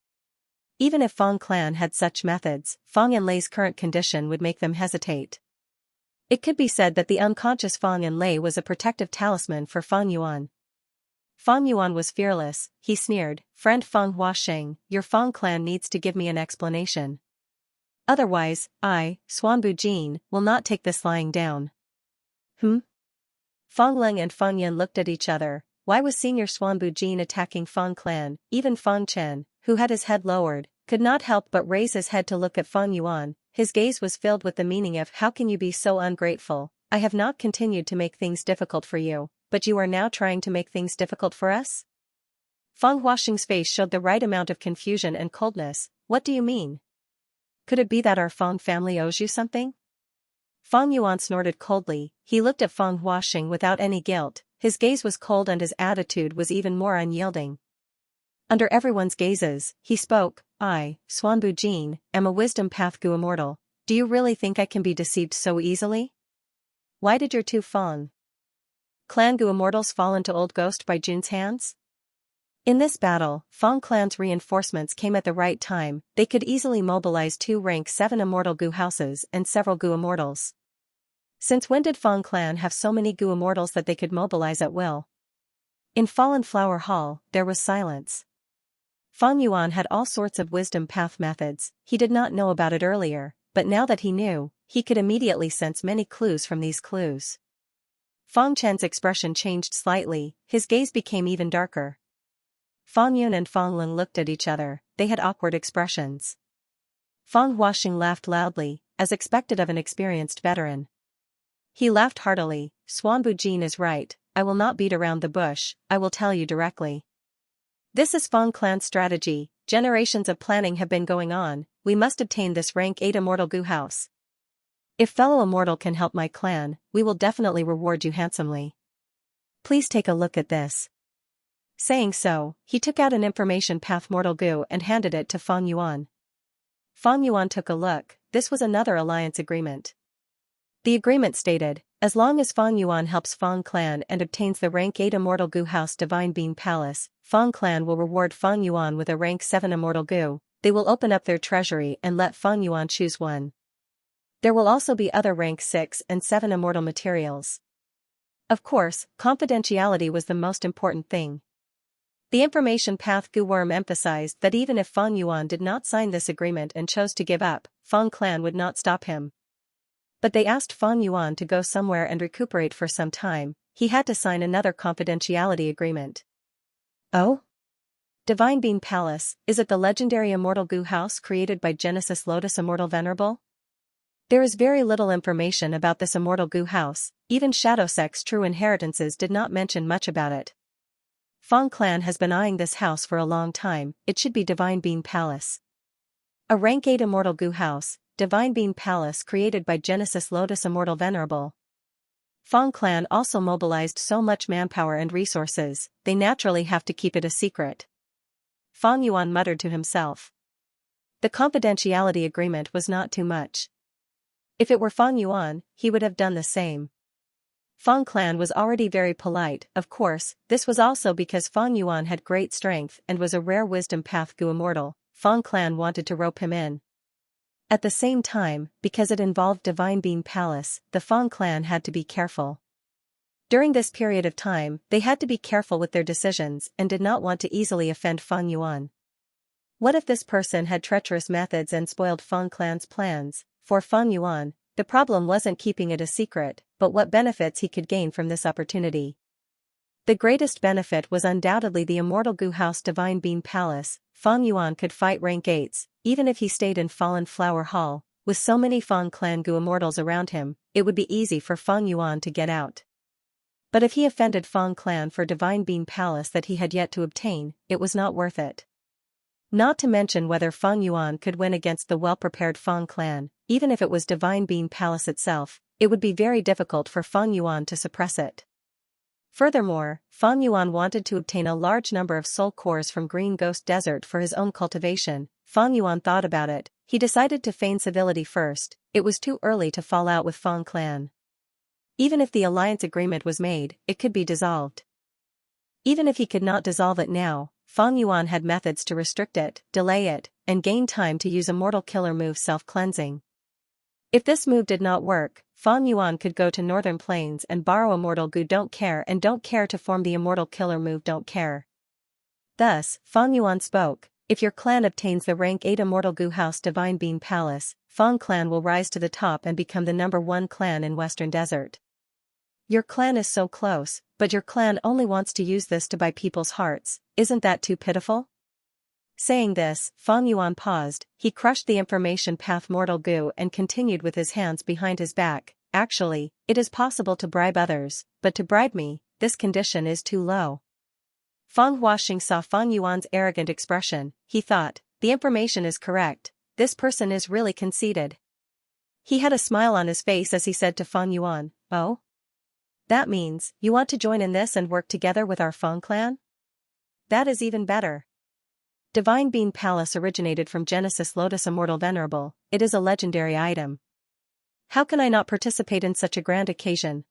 S1: Even if Fang Clan had such methods, Fang Enlai's current condition would make them hesitate. It could be said that the unconscious Fang Enlai was a protective talisman for Fang Yuan. Fang Yuan was fearless, he sneered, friend Fang Huaxing, your Fang Clan needs to give me an explanation. Otherwise, I, Xuanbu Jin, will not take this lying down. Fang Ling and Fang Yun looked at each other, why was senior Xuanbu Jin attacking Fang Clan, even Fang Chen, who had his head lowered, could not help but raise his head to look at Fang Yuan, his gaze was filled with the meaning of how can you be so ungrateful, I have not continued to make things difficult for you, but you are now trying to make things difficult for us? Fang Huaxing's face showed the right amount of confusion and coldness, what do you mean? Could it be that our Fang family owes you something? Fang Yuan snorted coldly, he looked at Fang Huaxing without any guilt, his gaze was cold and his attitude was even more unyielding. Under everyone's gazes, he spoke, I, Xuanbu Jin, am a wisdom path Gu immortal, do you really think I can be deceived so easily? Why did your two Fang Clan Gu Immortals fallen to Old Ghost by Jun's hands? In this battle, Fang Clan's reinforcements came at the right time. They could easily mobilize 2 rank 7 Immortal Gu houses and several Gu Immortals. Since when did Fang Clan have so many Gu Immortals that they could mobilize at will? In Fallen Flower Hall, there was silence. Fang Yuan had all sorts of wisdom path methods. He did not know about it earlier, but now that he knew, he could immediately sense many clues from these clues. Fang Chen's expression changed slightly, his gaze became even darker. Fang Yun and Fang Lin looked at each other, they had awkward expressions. Fang Huaxing laughed loudly, as expected of an experienced veteran. He laughed heartily. Xuanbu Jin is right, I will not beat around the bush, I will tell you directly. This is Fang Clan's strategy, generations of planning have been going on, we must obtain this rank 8 Immortal Gu house. If fellow Immortal can help my clan, we will definitely reward you handsomely. Please take a look at this. Saying so, he took out an information path Mortal Gu and handed it to Fang Yuan. Fang Yuan took a look, this was another alliance agreement. The agreement stated, as long as Fang Yuan helps Fang Clan and obtains the rank 8 Immortal Gu House Divine Being Palace, Fang Clan will reward Fang Yuan with a rank 7 Immortal Gu. They will open up their treasury and let Fang Yuan choose one. There will also be other rank 6 and 7 immortal materials. Of course, confidentiality was the most important thing. The information path Gu Worm emphasized that even if Fang Yuan did not sign this agreement and chose to give up, Fang Clan would not stop him. But they asked Fang Yuan to go somewhere and recuperate for some time, he had to sign another confidentiality agreement. Oh? Divine Being Palace, is it the legendary Immortal Gu House created by Genesis Lotus Immortal Venerable? There is very little information about this Immortal Gu House, even Shadowsek's True Inheritances did not mention much about it. Fang Clan has been eyeing this house for a long time, it should be Divine Being Palace. A rank 8 Immortal Gu House, Divine Being Palace created by Genesis Lotus Immortal Venerable. Fang Clan also mobilized so much manpower and resources, they naturally have to keep it a secret. Fang Yuan muttered to himself. The confidentiality agreement was not too much. If it were Fang Yuan, he would have done the same. Fang Clan was already very polite, of course, this was also because Fang Yuan had great strength and was a rare wisdom path Gu Immortal, Fang Clan wanted to rope him in. At the same time, because it involved Divine Being Palace, the Fang Clan had to be careful. During this period of time, they had to be careful with their decisions and did not want to easily offend Fang Yuan. What if this person had treacherous methods and spoiled Fang Clan's plans? For Fang Yuan, the problem wasn't keeping it a secret, but what benefits he could gain from this opportunity. The greatest benefit was undoubtedly the Immortal Gu House Divine Being Palace. Fang Yuan could fight rank 8s, even if he stayed in Fallen Flower Hall, with so many Fang Clan Gu Immortals around him, it would be easy for Fang Yuan to get out. But if he offended Fang Clan for Divine Being Palace that he had yet to obtain, it was not worth it. Not to mention whether Fang Yuan could win against the well-prepared Fang Clan, even if it was Divine Being Palace itself, it would be very difficult for Fang Yuan to suppress it. Furthermore, Fang Yuan wanted to obtain a large number of soul cores from Green Ghost Desert for his own cultivation. Fang Yuan thought about it, he decided to feign civility first, it was too early to fall out with Fang Clan. Even if the alliance agreement was made, it could be dissolved. Even if he could not dissolve it now, Fang Yuan had methods to restrict it, delay it, and gain time to use Immortal Killer move Self-Cleansing. If this move did not work, Fang Yuan could go to Northern Plains and borrow Immortal Gu Don't Care and Don't Care to form the Immortal Killer move Don't Care. Thus, Fang Yuan spoke, if your clan obtains the rank 8 Immortal Gu House Divine Being Palace, Fang Clan will rise to the top and become the #1 clan in Western Desert. Your clan is so close, but your clan only wants to use this to buy people's hearts, isn't that too pitiful? Saying this, Fang Yuan paused, he crushed the information path Mortal Gu and continued with his hands behind his back, actually, it is possible to bribe others, but to bribe me, this condition is too low. Fang Huaxing saw Fang Yuan's arrogant expression, he thought, the information is correct, this person is really conceited. He had a smile on his face as he said to Fang Yuan, oh? That means, you want to join in this and work together with our Fang Clan? That is even better. Divine Being Palace originated from Genesis Lotus Immortal Venerable, it is a legendary item. How can I not participate in such a grand occasion?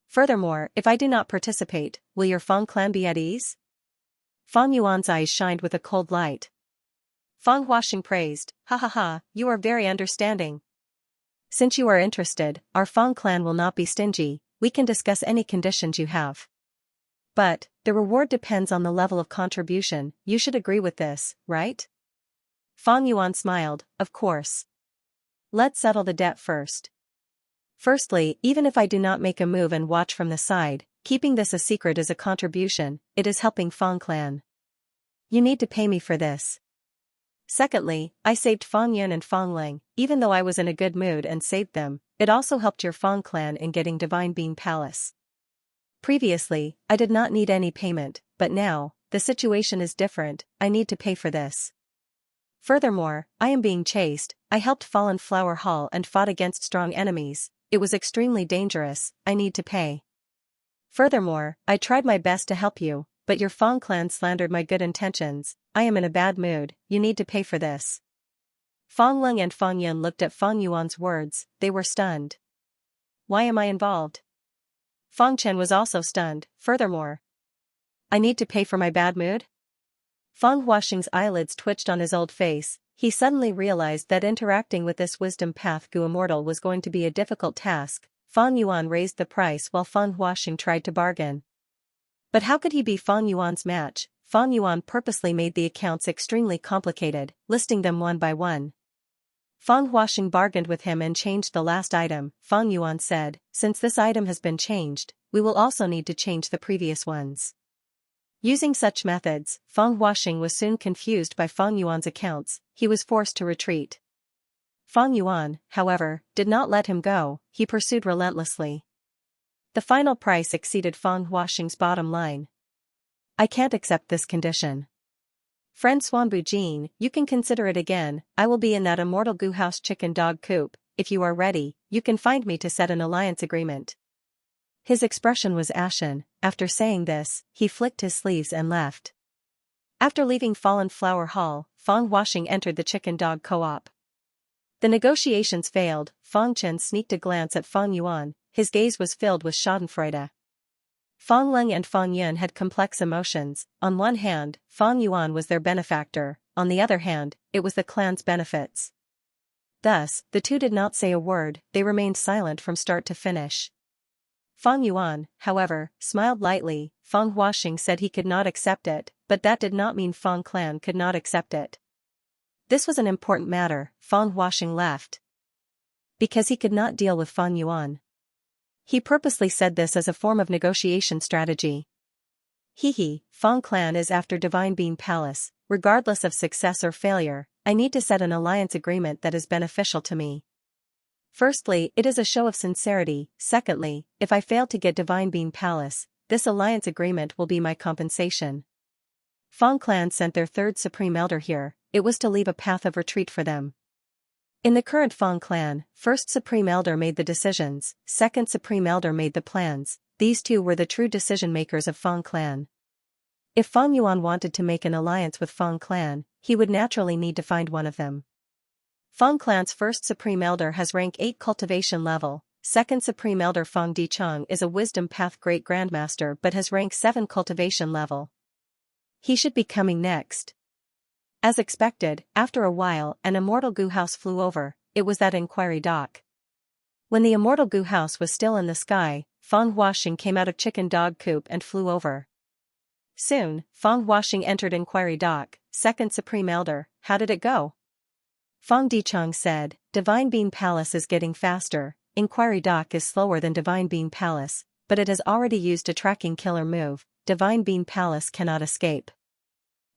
S1: Furthermore, if I do not participate, will your Fang clan be at ease? Fang Yuan's eyes shined with a cold light. Fang Huaxing praised, "Ha ha ha, you are very understanding. Since you are interested, our Fang clan will not be stingy, we can discuss any conditions you have. But, the reward depends on the level of contribution, you should agree with this, right?" Fang Yuan smiled, "Of course. Let's settle the debt first. Firstly, even if I do not make a move and watch from the side, keeping this a secret is a contribution, it is helping Fang clan. You need to pay me for this. Secondly, I saved Fang Yun and Fang Ling, even though I was in a good mood and saved them, it also helped your Fang clan in getting Divine Being Palace. Previously, I did not need any payment, but now, the situation is different, I need to pay for this. Furthermore, I am being chased, I helped Fallen Flower Hall and fought against strong enemies, it was extremely dangerous, I need to pay. Furthermore, I tried my best to help you, but your Fang clan slandered my good intentions, I am in a bad mood, you need to pay for this." Fang Ling and Fang Yun looked at Fang Yuan's words, they were stunned. "Why am I involved?" Fang Chen was also stunned, furthermore. "I need to pay for my bad mood?" Fang Huaxing's eyelids twitched on his old face, he suddenly realized that interacting with this wisdom path Gu immortal was going to be a difficult task. Fang Yuan raised the price while Fang Huaxing tried to bargain. But how could he be Fang Yuan's match? Fang Yuan purposely made the accounts extremely complicated, listing them one by one. Fang Huaxing bargained with him and changed the last item. Fang Yuan said, "Since this item has been changed, we will also need to change the previous ones." Using such methods, Fang Huaxing was soon confused by Fang Yuan's accounts, he was forced to retreat. Fang Yuan, however, did not let him go, he pursued relentlessly. The final price exceeded Fang Huaxing's bottom line. "I can't accept this condition. Friend Swanbu Jin, you can consider it again, I will be in that immortal Gu House chicken dog coop, if you are ready, you can find me to set an alliance agreement." His expression was ashen, after saying this, he flicked his sleeves and left. After leaving Fallen Flower Hall, Fang Huaxing entered the chicken dog co-op. The negotiations failed, Fang Chen sneaked a glance at Fang Yuan, his gaze was filled with schadenfreude. Fang Ling and Fang Yun had complex emotions, on one hand, Fang Yuan was their benefactor, on the other hand, it was the clan's benefits. Thus, the two did not say a word, they remained silent from start to finish. Fang Yuan, however, smiled lightly. Fang Huaxing said he could not accept it, but that did not mean Fang clan could not accept it. This was an important matter. Fang Huaxing left because he could not deal with Fang Yuan. He purposely said this as a form of negotiation strategy. Fang clan is after Divine Being Palace, regardless of success or failure, I need to set an alliance agreement that is beneficial to me. Firstly, it is a show of sincerity, secondly, if I fail to get Divine Being Palace, this alliance agreement will be my compensation. Fang clan sent their third Supreme Elder here, it was to leave a path of retreat for them. In the current Fang clan, first Supreme Elder made the decisions, second Supreme Elder made the plans, these two were the true decision makers of Fang clan. If Fang Yuan wanted to make an alliance with Fang clan, he would naturally need to find one of them. Fang clan's first Supreme Elder has rank 8 cultivation level, second Supreme Elder Fang Dicheng is a Wisdom Path Great Grandmaster but has rank 7 cultivation level. He should be coming next. As expected, after a while an immortal Gu house flew over, it was that inquiry dock. When the immortal Gu house was still in the sky, Fang Huaxing came out of chicken dog coop and flew over. Soon, Fang Huaxing entered inquiry dock, second Supreme Elder, how did it go? Fang Dicheng said, Divine Being Palace is getting faster, inquiry dock is slower than Divine Being Palace, but it has already used a tracking killer move, Divine Being Palace cannot escape.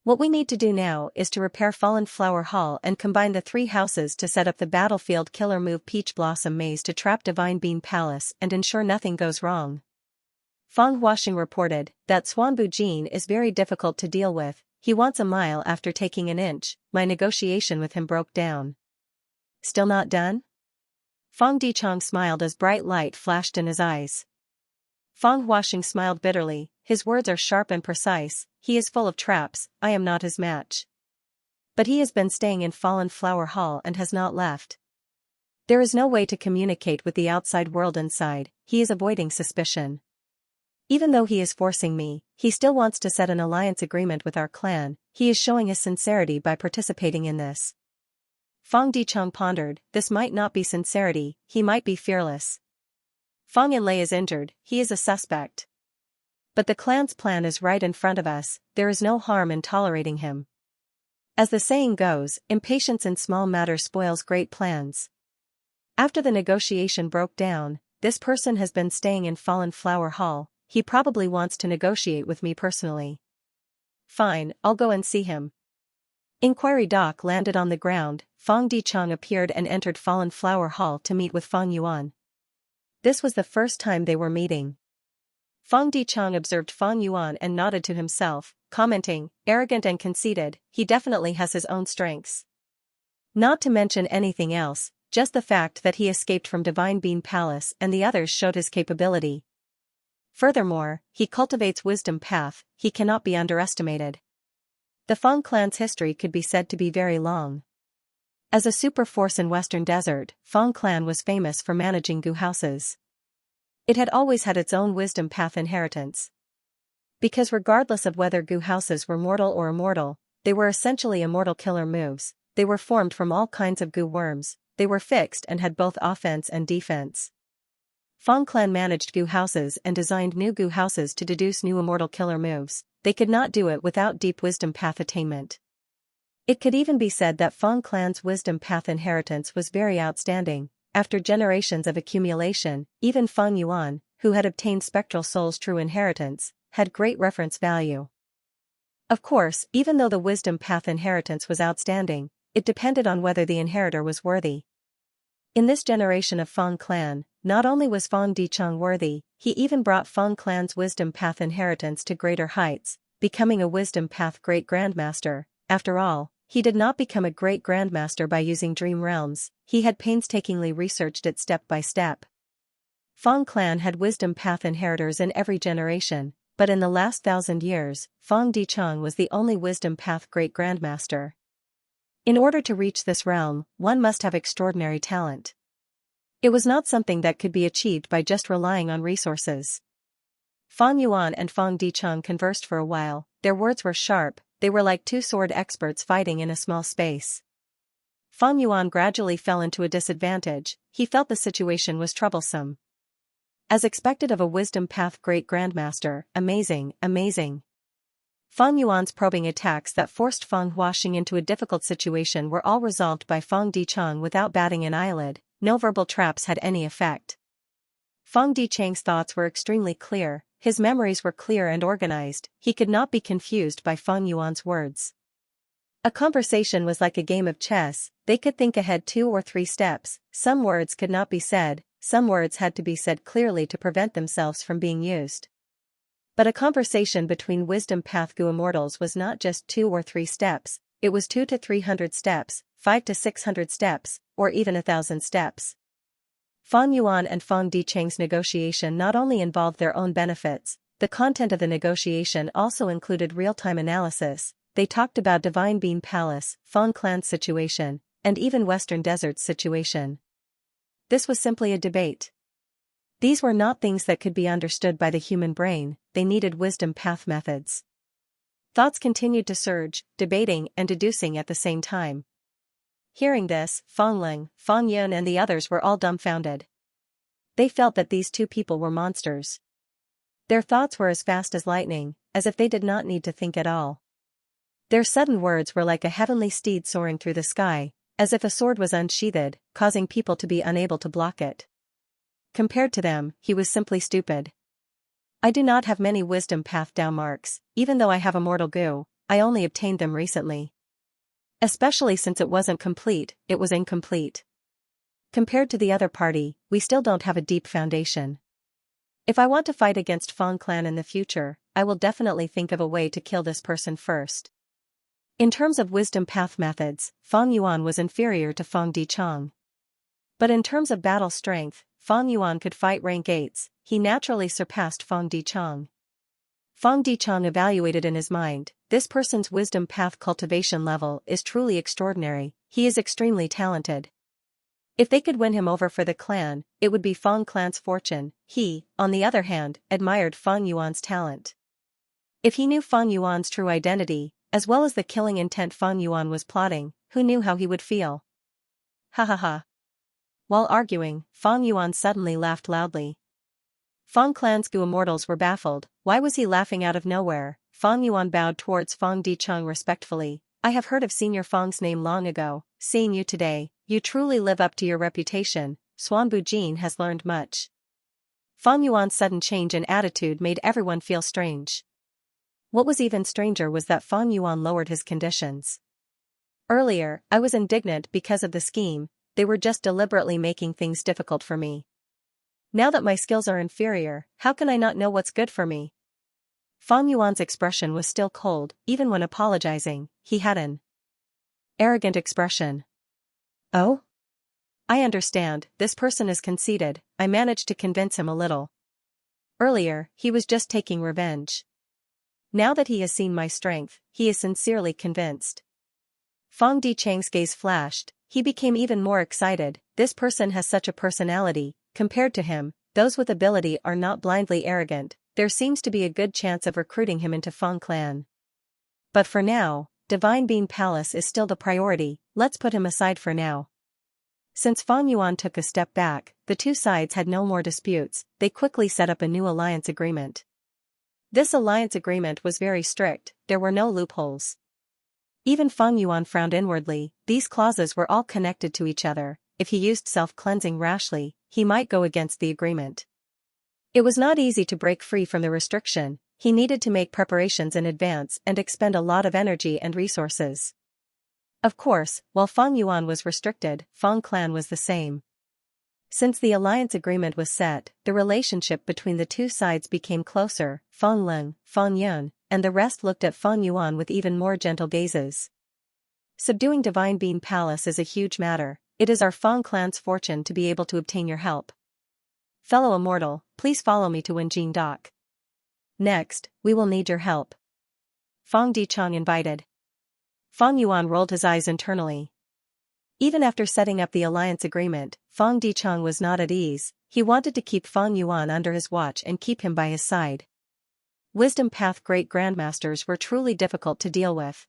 S1: What we need to do now is to repair Fallen Flower Hall and combine the 3 houses to set up the battlefield killer move Peach Blossom Maze to trap Divine Being Palace and ensure nothing goes wrong. Fang Huaxing reported that Swanbu Jin is very difficult to deal with, he wants a mile after taking an inch, my negotiation with him broke down. Still not done? Fang Dicheng smiled as bright light flashed in his eyes. Fang Huaxing smiled bitterly, his words are sharp and precise, he is full of traps, I am not his match. But he has been staying in Fallen Flower Hall and has not left. There is no way to communicate with the outside world inside, he is avoiding suspicion. Even though he is forcing me, he still wants to set an alliance agreement with our clan, he is showing his sincerity by participating in this. Fang Dicheng pondered, this might not be sincerity, he might be fearless. Fang Yanlei is injured, he is a suspect. But the clan's plan is right in front of us, there is no harm in tolerating him. As the saying goes, impatience in small matters spoils great plans. After the negotiation broke down, this person has been staying in Fallen Flower Hall, he probably wants to negotiate with me personally. Fine, I'll go and see him. Inquiry dock landed on the ground, Fang Dicheng appeared and entered Fallen Flower Hall to meet with Fang Yuan. This was the first time they were meeting. Fang Dicheng observed Fang Yuan and nodded to himself, commenting, arrogant and conceited, he definitely has his own strengths. Not to mention anything else, just the fact that he escaped from Divine Bean Palace and the others showed his capability. Furthermore, he cultivates wisdom path, he cannot be underestimated. The Fang clan's history could be said to be very long. As a super force in Western Desert, Fang clan was famous for managing gu houses. It had always had its own wisdom path inheritance. Because regardless of whether gu houses were mortal or immortal, they were essentially immortal killer moves, they were formed from all kinds of gu worms, they were fixed and had both offense and defense. Fang clan managed gu houses and designed new gu houses to deduce new immortal killer moves, they could not do it without deep wisdom path attainment. It could even be said that Fang clan's wisdom path inheritance was very outstanding. After generations of accumulation, even Fang Yuan, who had obtained Spectral Soul's true inheritance, had great reference value. Of course, even though the wisdom path inheritance was outstanding, it depended on whether the inheritor was worthy. In this generation of Fang clan, not only was Fang Dicheng worthy, he even brought Fang clan's wisdom path inheritance to greater heights, becoming a wisdom path great grandmaster. After all, he did not become a great grandmaster by using dream realms, he had painstakingly researched it step by step. Fang clan had wisdom path inheritors in every generation, but in the last 1,000 years, Fang Dicheng was the only wisdom path great grandmaster. In order to reach this realm, one must have extraordinary talent. It was not something that could be achieved by just relying on resources. Fang Yuan and Fang Dicheng conversed for a while, their words were sharp, they were like two sword experts fighting in a small space. Fang Yuan gradually fell into a disadvantage, he felt the situation was troublesome. As expected of a wisdom path great grandmaster, amazing. Fang Yuan's probing attacks that forced Fang Huaxing into a difficult situation were all resolved by Fang Dicheng without batting an eyelid, no verbal traps had any effect. Fang Dicheng's thoughts were extremely clear, his memories were clear and organized, he could not be confused by Fang Yuan's words. A conversation was like a game of chess, they could think ahead 2 or 3 steps, some words could not be said, some words had to be said clearly to prevent themselves from being used. But a conversation between wisdom path gu immortals was not just 2 or 3 steps, it was 200 to 300 steps, 500 to 600 steps, or even 1,000 steps. Fang Yuan and Fang Dicheng's negotiation not only involved their own benefits, the content of the negotiation also included real-time analysis, they talked about Divine Bean Palace, Fang clan's situation, and even Western Desert's situation. This was simply a debate. These were not things that could be understood by the human brain, they needed wisdom path methods. Thoughts continued to surge, debating and deducing at the same time. Hearing this, Fang Ling, Fang Yun and the others were all dumbfounded. They felt that these two people were monsters. Their thoughts were as fast as lightning, as if they did not need to think at all. Their sudden words were like a heavenly steed soaring through the sky, as if a sword was unsheathed, causing people to be unable to block it. Compared to them, he was simply stupid. I do not have many wisdom path Dao marks, even though I have immortal gu, I only obtained them recently. Especially since it wasn't complete, it was incomplete. Compared to the other party, we still don't have a deep foundation. If I want to fight against Fang clan in the future, I will definitely think of a way to kill this person first. In terms of wisdom path methods, Fang Yuan was inferior to Fang Dicheng. But in terms of battle strength, Fang Yuan could fight rank 8s, he naturally surpassed Fang Dicheng. Fang Dicheng evaluated in his mind, this person's wisdom path cultivation level is truly extraordinary, he is extremely talented. If they could win him over for the clan, it would be Fang clan's fortune. He, on the other hand, admired Fang Yuan's talent. If he knew Fang Yuan's true identity, as well as the killing intent Fang Yuan was plotting, who knew how he would feel? Ha ha ha. While arguing, Fang Yuan suddenly laughed loudly. Fang clan's Gu immortals were baffled. Why was he laughing out of nowhere? Fang Yuan bowed towards Fang Dicheng respectfully. I have heard of Senior Fang's name long ago. Seeing you today, you truly live up to your reputation. Xuanbu Jin has learned much. Fang Yuan's sudden change in attitude made everyone feel strange. What was even stranger was that Fang Yuan lowered his conditions. Earlier, I was indignant because of the scheme. They were just deliberately making things difficult for me. Now that my skills are inferior, how can I not know what's good for me? Fang Yuan's expression was still cold. Even when apologizing, he had an arrogant expression. Oh? I understand, this person is conceited. I managed to convince him a little. Earlier, he was just taking revenge. Now that he has seen my strength, he is sincerely convinced. Fang Dicheng's gaze flashed. He became even more excited. This person has such a personality. Compared to him, those with ability are not blindly arrogant. There seems to be a good chance of recruiting him into Fang clan. But for now, Divine Bean Palace is still the priority. Let's put him aside for now. Since Fang Yuan took a step back, the two sides had no more disputes. They quickly set up a new alliance agreement. This alliance agreement was very strict. There were no loopholes. Even Fang Yuan frowned inwardly. These clauses were all connected to each other. If he used self-cleansing rashly, he might go against the agreement. It was not easy to break free from the restriction. He needed to make preparations in advance and expend a lot of energy and resources. Of course, while Fang Yuan was restricted, Fang clan was the same. Since the alliance agreement was set, the relationship between the two sides became closer. Fang Leng, Fang Yun, and the rest looked at Fang Yuan with even more gentle gazes. Subduing Divine Bean Palace is a huge matter. It is our Fang clan's fortune to be able to obtain your help. Fellow immortal, please follow me to Wenjin Dock. Next, we will need your help. Fang Dicheng invited. Fang Yuan rolled his eyes internally. Even after setting up the alliance agreement, Fang Dicheng was not at ease. He wanted to keep Fang Yuan under his watch and keep him by his side. Wisdom Path Great Grandmasters were truly difficult to deal with.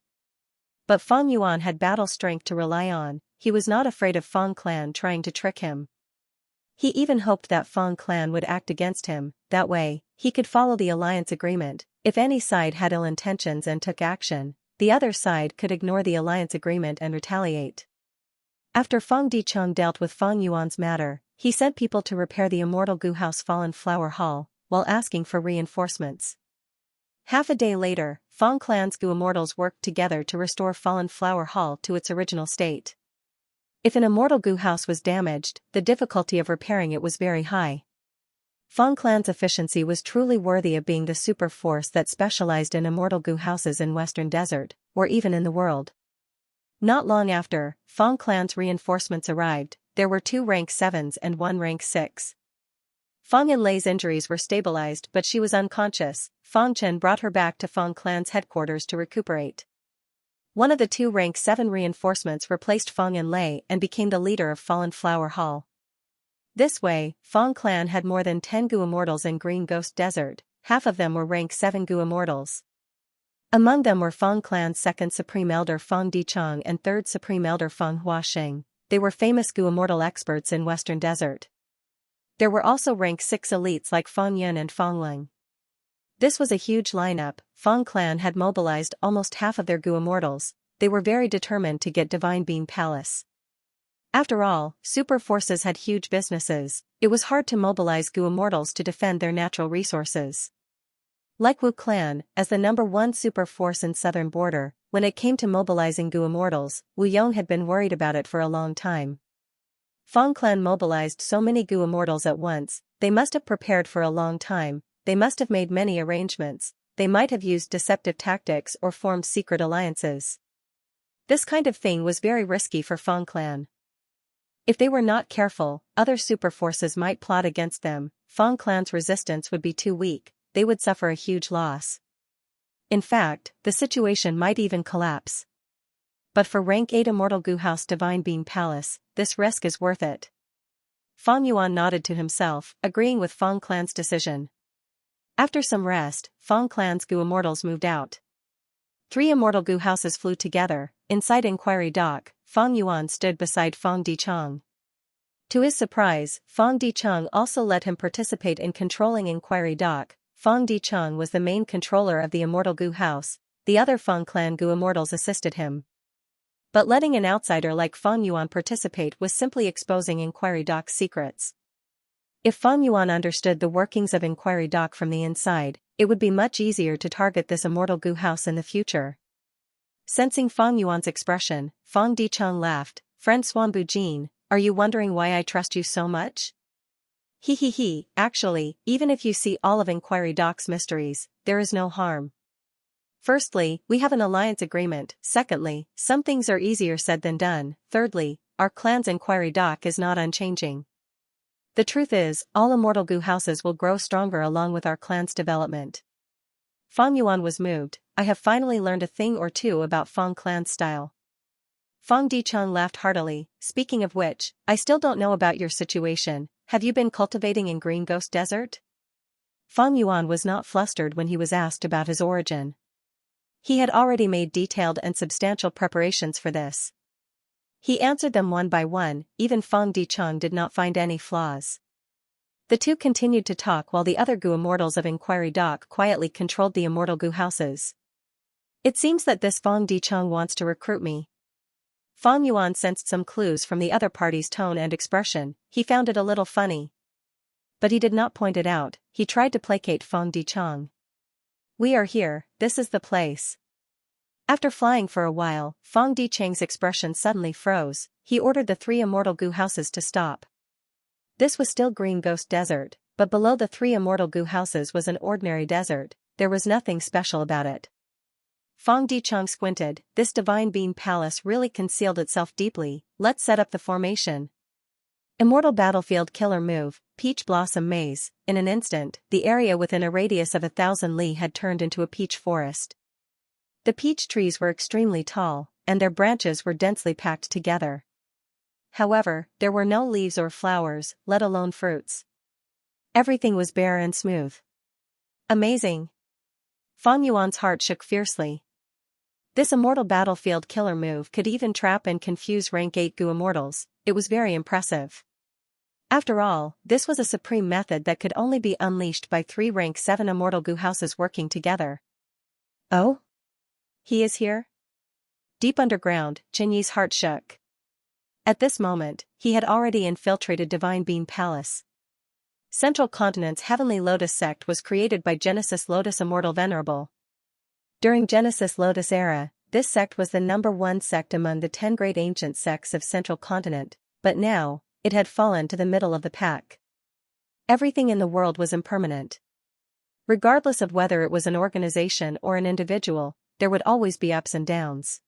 S1: But Fang Yuan had battle strength to rely on. He was not afraid of Fang clan trying to trick him. He even hoped that Fang clan would act against him. That way, he could follow the alliance agreement. If any side had ill intentions and took action, the other side could ignore the alliance agreement and retaliate. After Fang Dicheng dealt with Fang Yuan's matter, he sent people to repair the immortal Gu House Fallen Flower Hall, while asking for reinforcements. Half a day later, Fang clan's Gu immortals worked together to restore Fallen Flower Hall to its original state. If an immortal Gu house was damaged, the difficulty of repairing it was very high. Fang clan's efficiency was truly worthy of being the super force that specialized in immortal Gu houses in Western Desert, or even in the world. Not long after, Fang clan's reinforcements arrived. There were 2 rank 7s and 1 rank 6. Fang Yinlei's injuries were stabilized, but she was unconscious. Fang Chen brought her back to Fang clan's headquarters to recuperate. One of the 2 rank 7 reinforcements replaced Fang Yinlei and became the leader of Fallen Flower Hall. This way, Fang clan had more than 10 Gu immortals in Green Ghost Desert. Half of them were rank 7 Gu immortals. Among them were Fang clan's 2nd Supreme Elder Fang Dicheng and 3rd Supreme Elder Fang Huasheng. They were famous Gu immortal experts in Western Desert. There were also rank 6 elites like Fang Yun and Fang Leng. This was a huge lineup. Fang clan had mobilized almost half of their Gu immortals. They were very determined to get Divine Bean Palace. After all, super forces had huge businesses. It was hard to mobilize Gu immortals to defend their natural resources. Like Wu clan, as the #1 super force in southern border, when it came to mobilizing Gu immortals, Wu Yong had been worried about it for a long time. Fang clan mobilized so many Gu immortals at once. They must have prepared for a long time. They must have made many arrangements. They might have used deceptive tactics or formed secret alliances. This kind of thing was very risky for Fang clan. If they were not careful, other super forces might plot against them. Fang clan's resistance would be too weak. They would suffer a huge loss. In fact, the situation might even collapse. But for rank 8 Immortal Gu House Divine Being Palace, this risk is worth it. Fang Yuan nodded to himself, agreeing with Fang Clan's decision. After some rest, Fang Clan's Gu Immortals moved out. 3 Immortal Gu houses flew together. Inside Inquiry Dock, Fang Yuan stood beside Fang Dichang. To his surprise, Fang Dichang also let him participate in controlling Inquiry Dock. Fang Dichang was the main controller of the Immortal Gu house, the other Fang Clan Gu Immortals assisted him. But letting an outsider like Fang Yuan participate was simply exposing Inquiry Dock's secrets. If Fang Yuan understood the workings of Inquiry Dock from the inside, it would be much easier to target this Immortal Gu house in the future. Sensing Fang Yuan's expression, Fang Dichang laughed. Friend Swanbu Jin, are you wondering why I trust you so much? He, actually, even if you see all of Inquiry Dock's mysteries, there is no harm. Firstly, we have an alliance agreement. Secondly, some things are easier said than done. Thirdly, our clan's Inquiry Dock is not unchanging. The truth is, all Immortal Gu houses will grow stronger along with our clan's development. Fang Yuan was moved. I have finally learned a thing or two about Fang Clan's style. Fang Dichang laughed heartily. Speaking of which, I still don't know about your situation. Have you been cultivating in Green Ghost Desert? Fang Yuan was not flustered when he was asked about his origin. He had already made detailed and substantial preparations for this. He answered them one by one. Even Fang Dichang did not find any flaws. The two continued to talk while the other Gu Immortals of Inquiry Dock quietly controlled the Immortal Gu houses. It seems that this Fang Dichang wants to recruit me. Fang Yuan sensed some clues from the other party's tone and expression. He found it a little funny. But he did not point it out. He tried to placate Fang Dichang. We are here, this is the place. After flying for a while, Fang Dichang's expression suddenly froze. He ordered the 3 Immortal Gu houses to stop. This was still Green Ghost Desert, but below the 3 Immortal Gu houses was an ordinary desert. There was nothing special about it. Fang Dichang squinted. This Divine Being Palace really concealed itself deeply. Let's set up the formation. Immortal Battlefield Killer Move, Peach Blossom Maze. In an instant, the area within a radius of 1,000 li had turned into a peach forest. The peach trees were extremely tall, and their branches were densely packed together. However, there were no leaves or flowers, let alone fruits. Everything was bare and smooth. Amazing! Fang Yuan's heart shook fiercely. This Immortal Battlefield Killer Move could even trap and confuse rank 8 Gu Immortals. It was very impressive. After all, this was a supreme method that could only be unleashed by 3 rank 7 Immortal Gu houses working together. Oh? He is here? Deep underground, Chenyi's heart shook. At this moment, he had already infiltrated Divine Being Palace. Central Continent's Heavenly Lotus sect was created by Genesis Lotus Immortal Venerable. During Genesis Lotus era, this sect was the #1 sect among the 10 great ancient sects of Central Continent, but now, it had fallen to the middle of the pack. Everything in the world was impermanent. Regardless of whether it was an organization or an individual, there would always be ups and downs.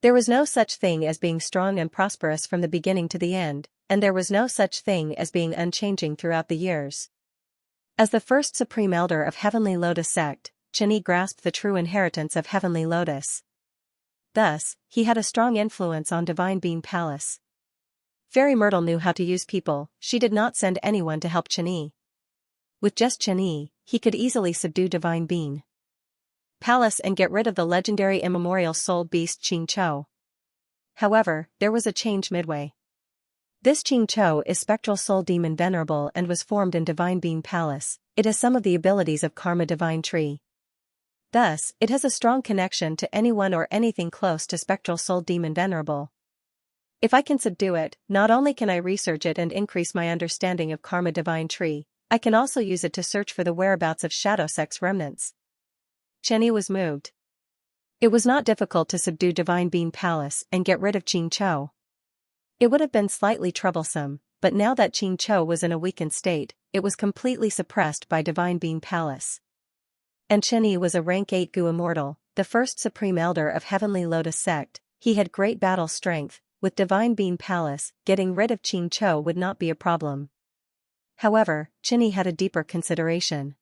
S1: There was no such thing as being strong and prosperous from the beginning to the end, and there was no such thing as being unchanging throughout the years. As the first Supreme Elder of Heavenly Lotus sect, Chenyi grasped the true inheritance of Heavenly Lotus. Thus, he had a strong influence on Divine Being Palace. Fairy Myrtle knew how to use people. She did not send anyone to help Chenyi. With just Chenyi, he could easily subdue Divine Being Palace and get rid of the legendary immemorial soul beast Xianxia. However, there was a change midway. This Xianxia is Spectral Soul Demon Venerable and was formed in Divine Being Palace. It has some of the abilities of Karma Divine Tree. Thus, it has a strong connection to anyone or anything close to Spectral Soul Demon Venerable. If I can subdue it, not only can I research it and increase my understanding of Karma Divine Tree, I can also use it to search for the whereabouts of Shadow Sect's remnants. Chenyi was moved. It was not difficult to subdue Divine Being Palace and get rid of Xianxia. It would have been slightly troublesome, but now that Xianxia was in a weakened state, it was completely suppressed by Divine Being Palace. And Chenyi was a rank 8 Gu Immortal, the first Supreme Elder of Heavenly Lotus sect. He had great battle strength. With Divine Being Palace, getting rid of Xianxia would not be a problem. However, Chenyi had a deeper consideration.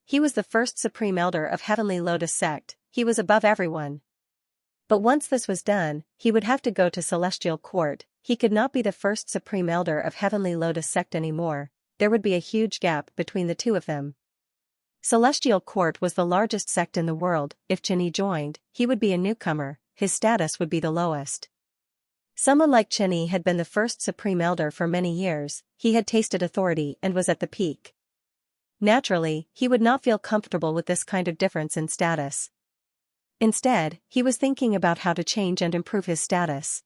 S1: He was the first Supreme Elder of Heavenly Lotus sect. He was above everyone. But once this was done, he would have to go to Celestial Court. He could not be the first Supreme Elder of Heavenly Lotus Sect anymore. There would be a huge gap between the two of them. Celestial Court was the largest sect in the world. If Qianyi joined, he would be a newcomer, his status would be the lowest. Someone like Qianyi had been the first Supreme Elder for many years, he had tasted authority and was at the peak. Naturally, he would not feel comfortable with this kind of difference in status. Instead, he was thinking about how to change and improve his status.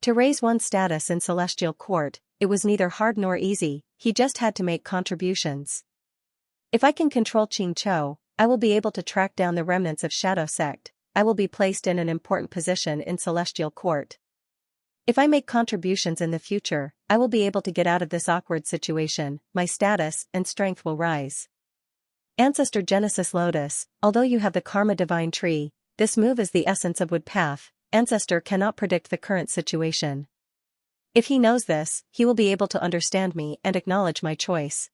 S1: To raise one's status in Celestial Court, it was neither hard nor easy, he just had to make contributions. If I can control Xianxia, I will be able to track down the remnants of Shadow Sect, I will be placed in an important position in Celestial Court. If I make contributions in the future, I will be able to get out of this awkward situation, my status and strength will rise. Ancestor Genesis Lotus, although you have the Karma Divine Tree, this move is the essence of Wood Path, Ancestor cannot predict the current situation. If he knows this, he will be able to understand me and acknowledge my choice.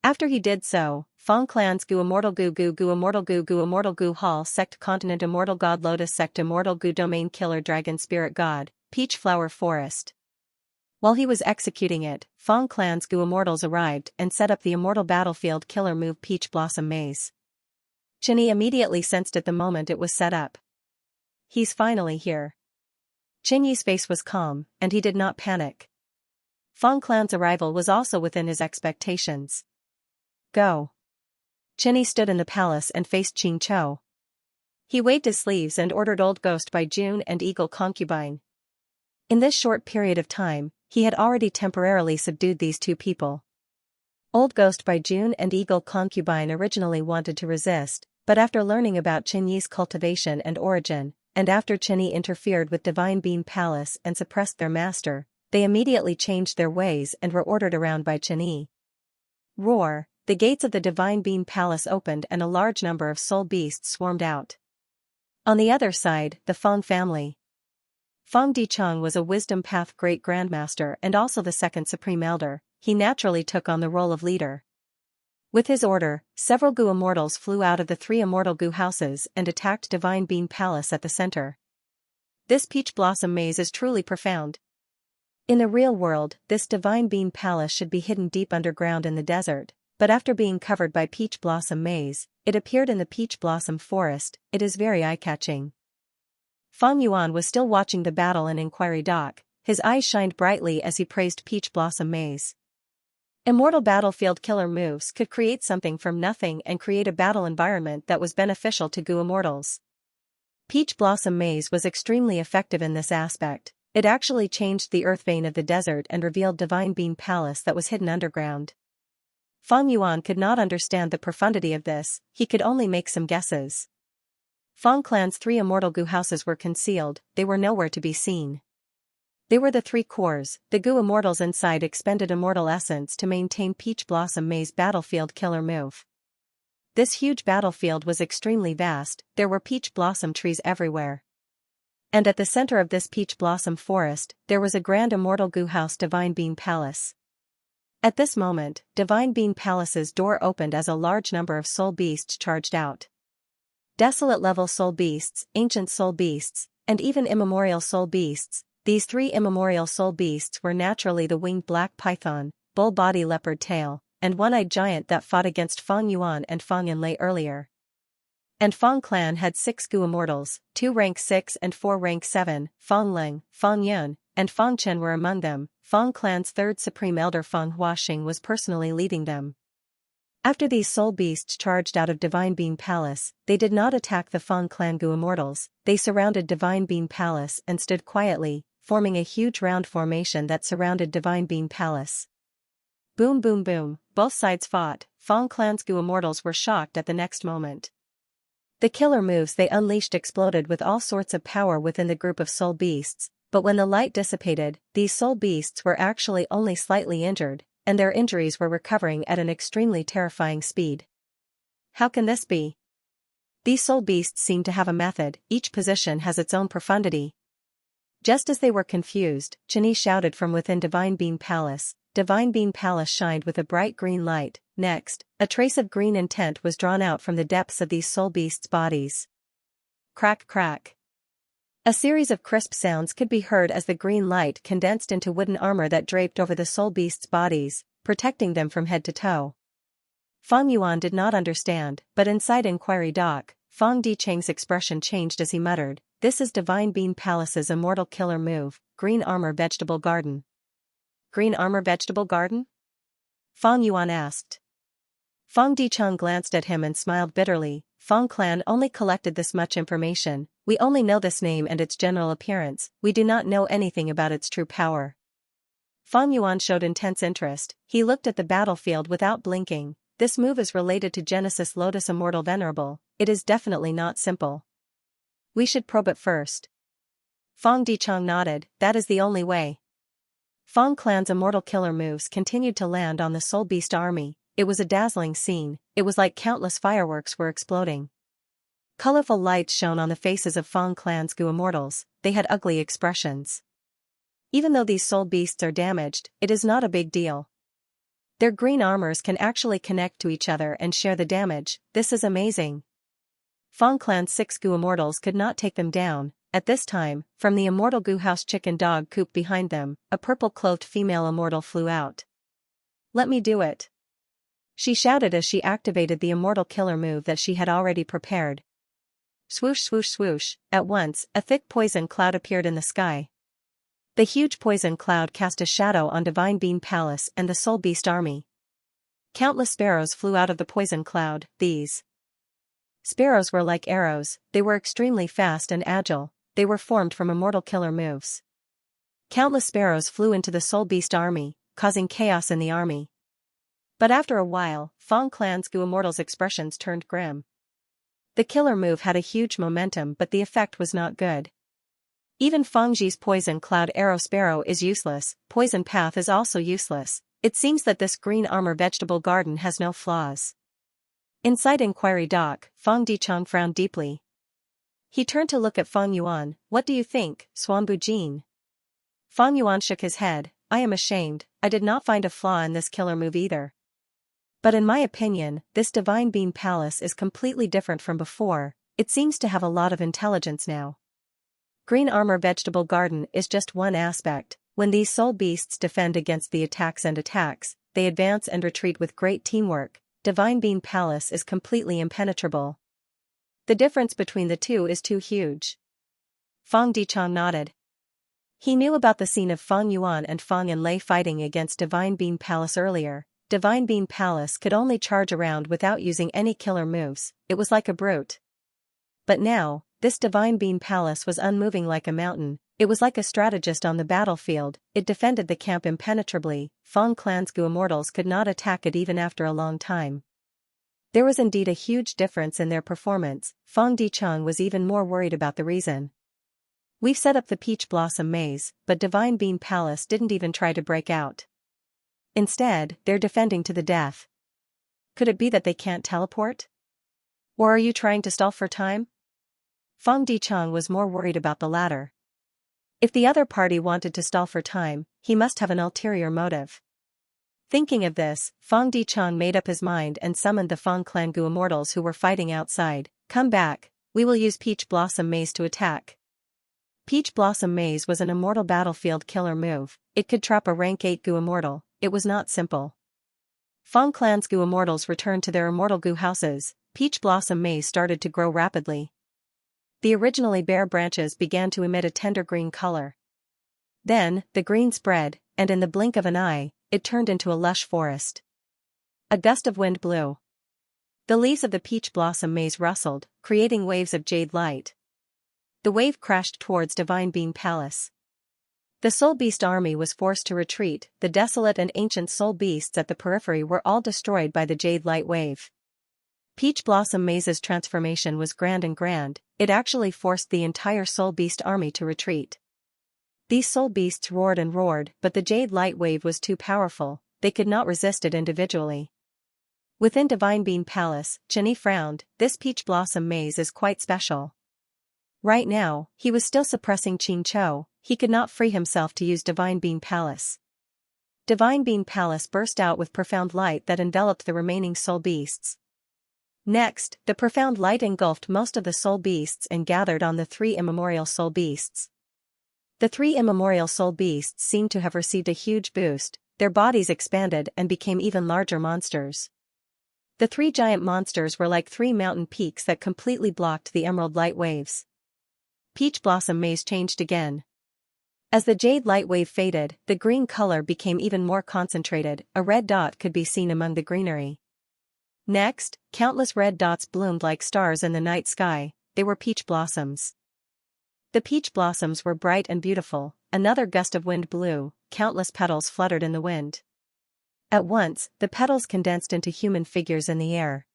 S1: After he did so, Fong Clans Gu Immortal Gu Gu Gu Immortal Gu Gu Immortal Gu Hall Sect Continent Immortal God Lotus Sect Immortal Gu Domain Killer Dragon Spirit God, Peach Flower Forest. While he was executing it, Fong Clans Gu Immortals arrived and set up the Immortal Battlefield Killer move Peach Blossom Maze. Qianyi immediately sensed it the moment it was set up. He's finally here. Qianyi's face was calm, and he did not panic. Fong Clan's arrival was also within his expectations. Go. Qianyi stood in the palace and faced Xianxia. He waved his sleeves and ordered Old Ghost by June and Eagle Concubine. In this short period of time, he had already temporarily subdued these two people. Old Ghost by June and Eagle Concubine originally wanted to resist, but after learning about Qianyi's cultivation and origin, and after Qianyi interfered with Divine Bean Palace and suppressed their master, they immediately changed their ways and were ordered around by Qianyi. Roar! The gates of the Divine Bean Palace opened and a large number of soul beasts swarmed out. On the other side, the Fong family. Fong Dicheng was a Wisdom Path Great Grandmaster and also the second Supreme Elder, he naturally took on the role of leader. With his order, several Gu Immortals flew out of the three Immortal Gu houses and attacked Divine Bean Palace at the center. This Peach Blossom Maze is truly profound. In the real world, this Divine Bean Palace should be hidden deep underground in the desert, but after being covered by Peach Blossom Maze, it appeared in the Peach Blossom Forest. It is very eye-catching. Fong Yuan was still watching the battle in Inquiry Dock, his eyes shined brightly as he praised Peach Blossom Maze. Immortal Battlefield Killer moves could create something from nothing and create a battle environment that was beneficial to Gu Immortals. Peach Blossom Maze was extremely effective in this aspect, it actually changed the earth vein of the desert and revealed Divine Bean Palace that was hidden underground. Fong Yuan could not understand the profundity of this, he could only make some guesses. Fong Clan's three Immortal Gu houses were concealed, they were nowhere to be seen. They were the three cores, the Gu Immortals inside expended immortal essence to maintain Peach Blossom Maze Battlefield Killer move. This huge battlefield was extremely vast, there were peach blossom trees everywhere. And at the center of this Peach Blossom Forest, there was a grand Immortal Gu house Divine Bean Palace. At this moment, Divine Bean Palace's door opened as a large number of soul beasts charged out. Desolate level soul beasts, ancient soul beasts, and even immemorial soul beasts. These three immemorial soul beasts were naturally the winged black python, bull body leopard tail, and one-eyed giant that fought against Fong Yuan and Fong Yanlei earlier. And Fong Clan had 6 Gu Immortals, 2 rank 6 and 4 rank 7, Fong Ling, Fong Yun, and Fong Chen were among them. Fong Clan's third Supreme Elder Fong Huaxing was personally leading them. After these soul beasts charged out of Divine Bean Palace, they did not attack the Fong Clan Gu Immortals, they surrounded Divine Bean Palace and stood quietly, forming a huge round formation that surrounded Divine Bean Palace. Boom boom boom, both sides fought, Fong Clan's Gu Immortals were shocked at the next moment. The killer moves they unleashed exploded with all sorts of power within the group of soul beasts, but when the light dissipated, these soul beasts were actually only slightly injured, and their injuries were recovering at an extremely terrifying speed. How can this be? These soul beasts seem to have a method, each position has its own profundity. Just as they were confused, Qianyi shouted from within Divine Bean Palace. Divine Bean Palace shined with a bright green light. Next, a trace of green intent was drawn out from the depths of these soul beasts' bodies. Crack crack. A series of crisp sounds could be heard as the green light condensed into wooden armor that draped over the soul beasts' bodies, protecting them from head to toe. Fang Yuan did not understand, but inside Inquiry Doc, Fang Dicheng's expression changed as he muttered, "This is Divine Bean Palace's immortal killer move, Green Armor Vegetable Garden." Green Armor Vegetable Garden? Fang Yuan asked. Fang Dicheng glanced at him and smiled bitterly. Fang clan only collected this much information. We only know this name and its general appearance. We do not know anything about its true power. Fang Yuan showed intense interest. He looked at the battlefield without blinking. This move is related to Genesis Lotus Immortal Venerable. It is definitely not simple. We should probe it first. Fang Dicheng nodded. That is the only way. Fang clan's immortal killer moves continued to land on the Soul Beast army. It was a dazzling scene. It was like countless fireworks were exploding. Colorful lights shone on the faces of Fang clan's Gu immortals. They had ugly expressions. Even though these soul beasts are damaged, it is not a big deal. Their green armors can actually connect to each other and share the damage. This is amazing. Fang clan's 6 Gu immortals could not take them down. At this time, from the immortal Gu house chicken dog coop behind them, a purple-cloaked female immortal flew out. "Let me do it," she shouted as she activated the immortal killer move that she had already prepared. Swoosh swoosh swoosh, at once, a thick poison cloud appeared in the sky. The huge poison cloud cast a shadow on Divine Bean Palace and the Soul Beast army. Countless sparrows flew out of the poison cloud. These sparrows were like arrows. They were extremely fast and agile. They were formed from immortal killer moves. Countless sparrows flew into the Soul Beast army, causing chaos in the army. But after a while, Fang clan's Gu immortals' expressions turned grim. The killer move had a huge momentum, but the effect was not good. Even Fang Ji's poison cloud arrow sparrow is useless. Poison path is also useless. It seems that this green armor vegetable garden has no flaws. Inside Inquiry Doc, Fang Dicheng frowned deeply. He turned to look at Fang Yuan. "What do you think, Xuanbu Jin?" Fang Yuan shook his head. "I am ashamed. I did not find a flaw in this killer move either. But in my opinion, this Divine Bean Palace is completely different from before. It seems to have a lot of intelligence now. Green Armor Vegetable Garden is just one aspect. When these soul beasts defend against the attacks, they advance and retreat with great teamwork. Divine Bean Palace is completely impenetrable. The difference between the two is too huge." Fang Dicheng nodded. He knew about the scene of Fang Yuan and Fang Yanlei fighting against Divine Bean Palace earlier. Divine Bean Palace could only charge around without using any killer moves. It was like a brute. But now, this Divine Bean Palace was unmoving like a mountain. It was like a strategist on the battlefield. It defended the camp impenetrably. Fang clan's Gu immortals could not attack it even after a long time. There was indeed a huge difference in their performance. Fang Dicheng was even more worried about the reason. "We've set up the Peach Blossom Maze, but Divine Bean Palace didn't even try to break out. Instead, they're defending to the death. Could it be that they can't teleport? Or are you trying to stall for time?" Fang Dicheng was more worried about the latter. If the other party wanted to stall for time, he must have an ulterior motive. Thinking of this, Fang Dicheng made up his mind and summoned the Fang clan Gu immortals who were fighting outside. "Come back, we will use Peach Blossom Maze to attack." Peach Blossom Maze was an immortal battlefield killer move. It could trap a rank 8 Gu immortal. It was not simple. Fang clan's Gu immortals returned to their immortal Gu houses. Peach Blossom Maze started to grow rapidly. The originally bare branches began to emit a tender green color. Then, the green spread, and in the blink of an eye, it turned into a lush forest. A gust of wind blew. The leaves of the Peach Blossom Maze rustled, creating waves of jade light. The wave crashed towards Divine Bean Palace. The Soul Beast army was forced to retreat. The desolate and ancient soul beasts at the periphery were all destroyed by the jade light wave. Peach Blossom Maze's transformation was grand. It actually forced the entire Soul Beast army to retreat. These soul beasts roared and roared, but the jade light wave was too powerful. They could not resist it individually. Within Divine Bean Palace, Jenny frowned. This Peach Blossom Maze is quite special. Right now, he was still suppressing Qing Chou. He could not free himself to use Divine Bean Palace. Divine Bean Palace burst out with profound light that enveloped the remaining soul beasts. Next, the profound light engulfed most of the soul beasts and gathered on the three immemorial soul beasts. The three immemorial soul beasts seemed to have received a huge boost, their bodies expanded and became even larger monsters. The three giant monsters were like three mountain peaks that completely blocked the emerald light waves. Peach Blossom Maze changed again. As the jade light wave faded, the green color became even more concentrated, a red dot could be seen among the greenery. Next, countless red dots bloomed like stars in the night sky, they were peach blossoms. The peach blossoms were bright and beautiful, another gust of wind blew, countless petals fluttered in the wind. At once, the petals condensed into human figures in the air.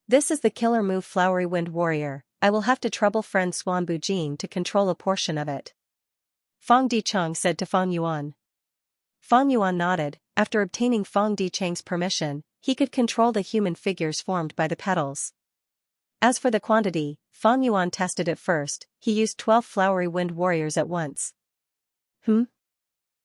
S1: This is the killer move Flowery Wind Warrior, I will have to trouble friend Swan Bujing to control a portion of it. Fong Dichang said to Fong Yuan. Fong Yuan nodded, after obtaining Fong Dichang's permission, he could control the human figures formed by the petals. As for the quantity, Fong Yuan tested it first, he used 12 Flowery Wind Warriors at once.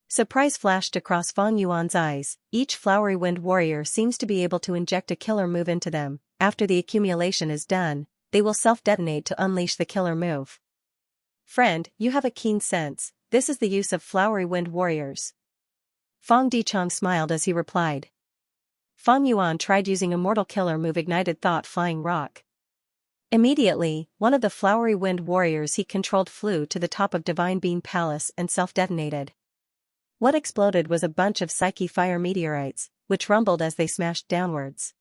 S1: Surprise flashed across Fong Yuan's eyes, each Flowery Wind Warrior seems to be able to inject a killer move into them, after the accumulation is done, they will self-detonate to unleash the killer move. Friend, you have a keen sense, this is the use of Flowery Wind Warriors. Fong Dichang smiled as he replied. Fong Yuan tried using Immortal Killer Move Ignited Thought Flying Rock. Immediately, one of the Flowery Wind Warriors he controlled flew to the top of Divine Beam Palace and self-detonated. What exploded was a bunch of Psyche Fire meteorites, which rumbled as they smashed downwards.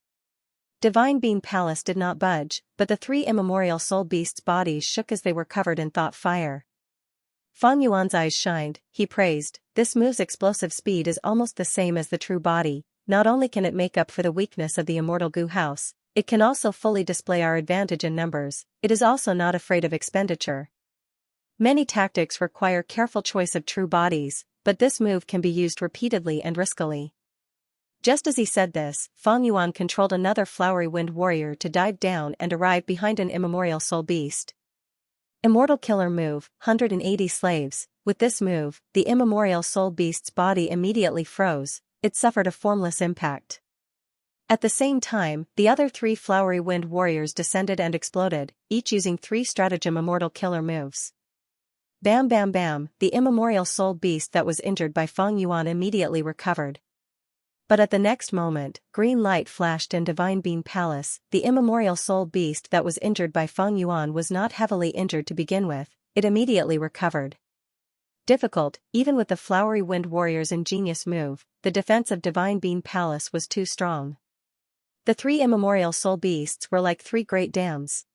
S1: Divine Beam Palace did not budge, but the three immemorial soul beasts' bodies shook as they were covered in thought fire. Fong Yuan's eyes shined, he praised, this move's explosive speed is almost the same as the true body, not only can it make up for the weakness of the immortal Gu House, it can also fully display our advantage in numbers, it is also not afraid of expenditure. Many tactics require careful choice of true bodies, but this move can be used repeatedly and riskily. Just as he said this, Fong Yuan controlled another Flowery Wind Warrior to dive down and arrive behind an immemorial soul beast. Immortal Killer Move, 180 Slaves. With this move, the immemorial soul beast's body immediately froze, it suffered a formless impact. At the same time, the other three Flowery Wind Warriors descended and exploded, each using 3 stratagem Immortal Killer moves. Bam bam bam, the immemorial soul beast that was injured by Fong Yuan immediately recovered. But at the next moment, green light flashed in Divine Beam Palace, the immemorial soul beast that was injured by Fong Yuan was not heavily injured to begin with, it immediately recovered. Difficult, even with the Flowery Wind Warrior's ingenious move, the defense of Divine Beam Palace was too strong. The 3 immemorial soul beasts were like 3 great dams.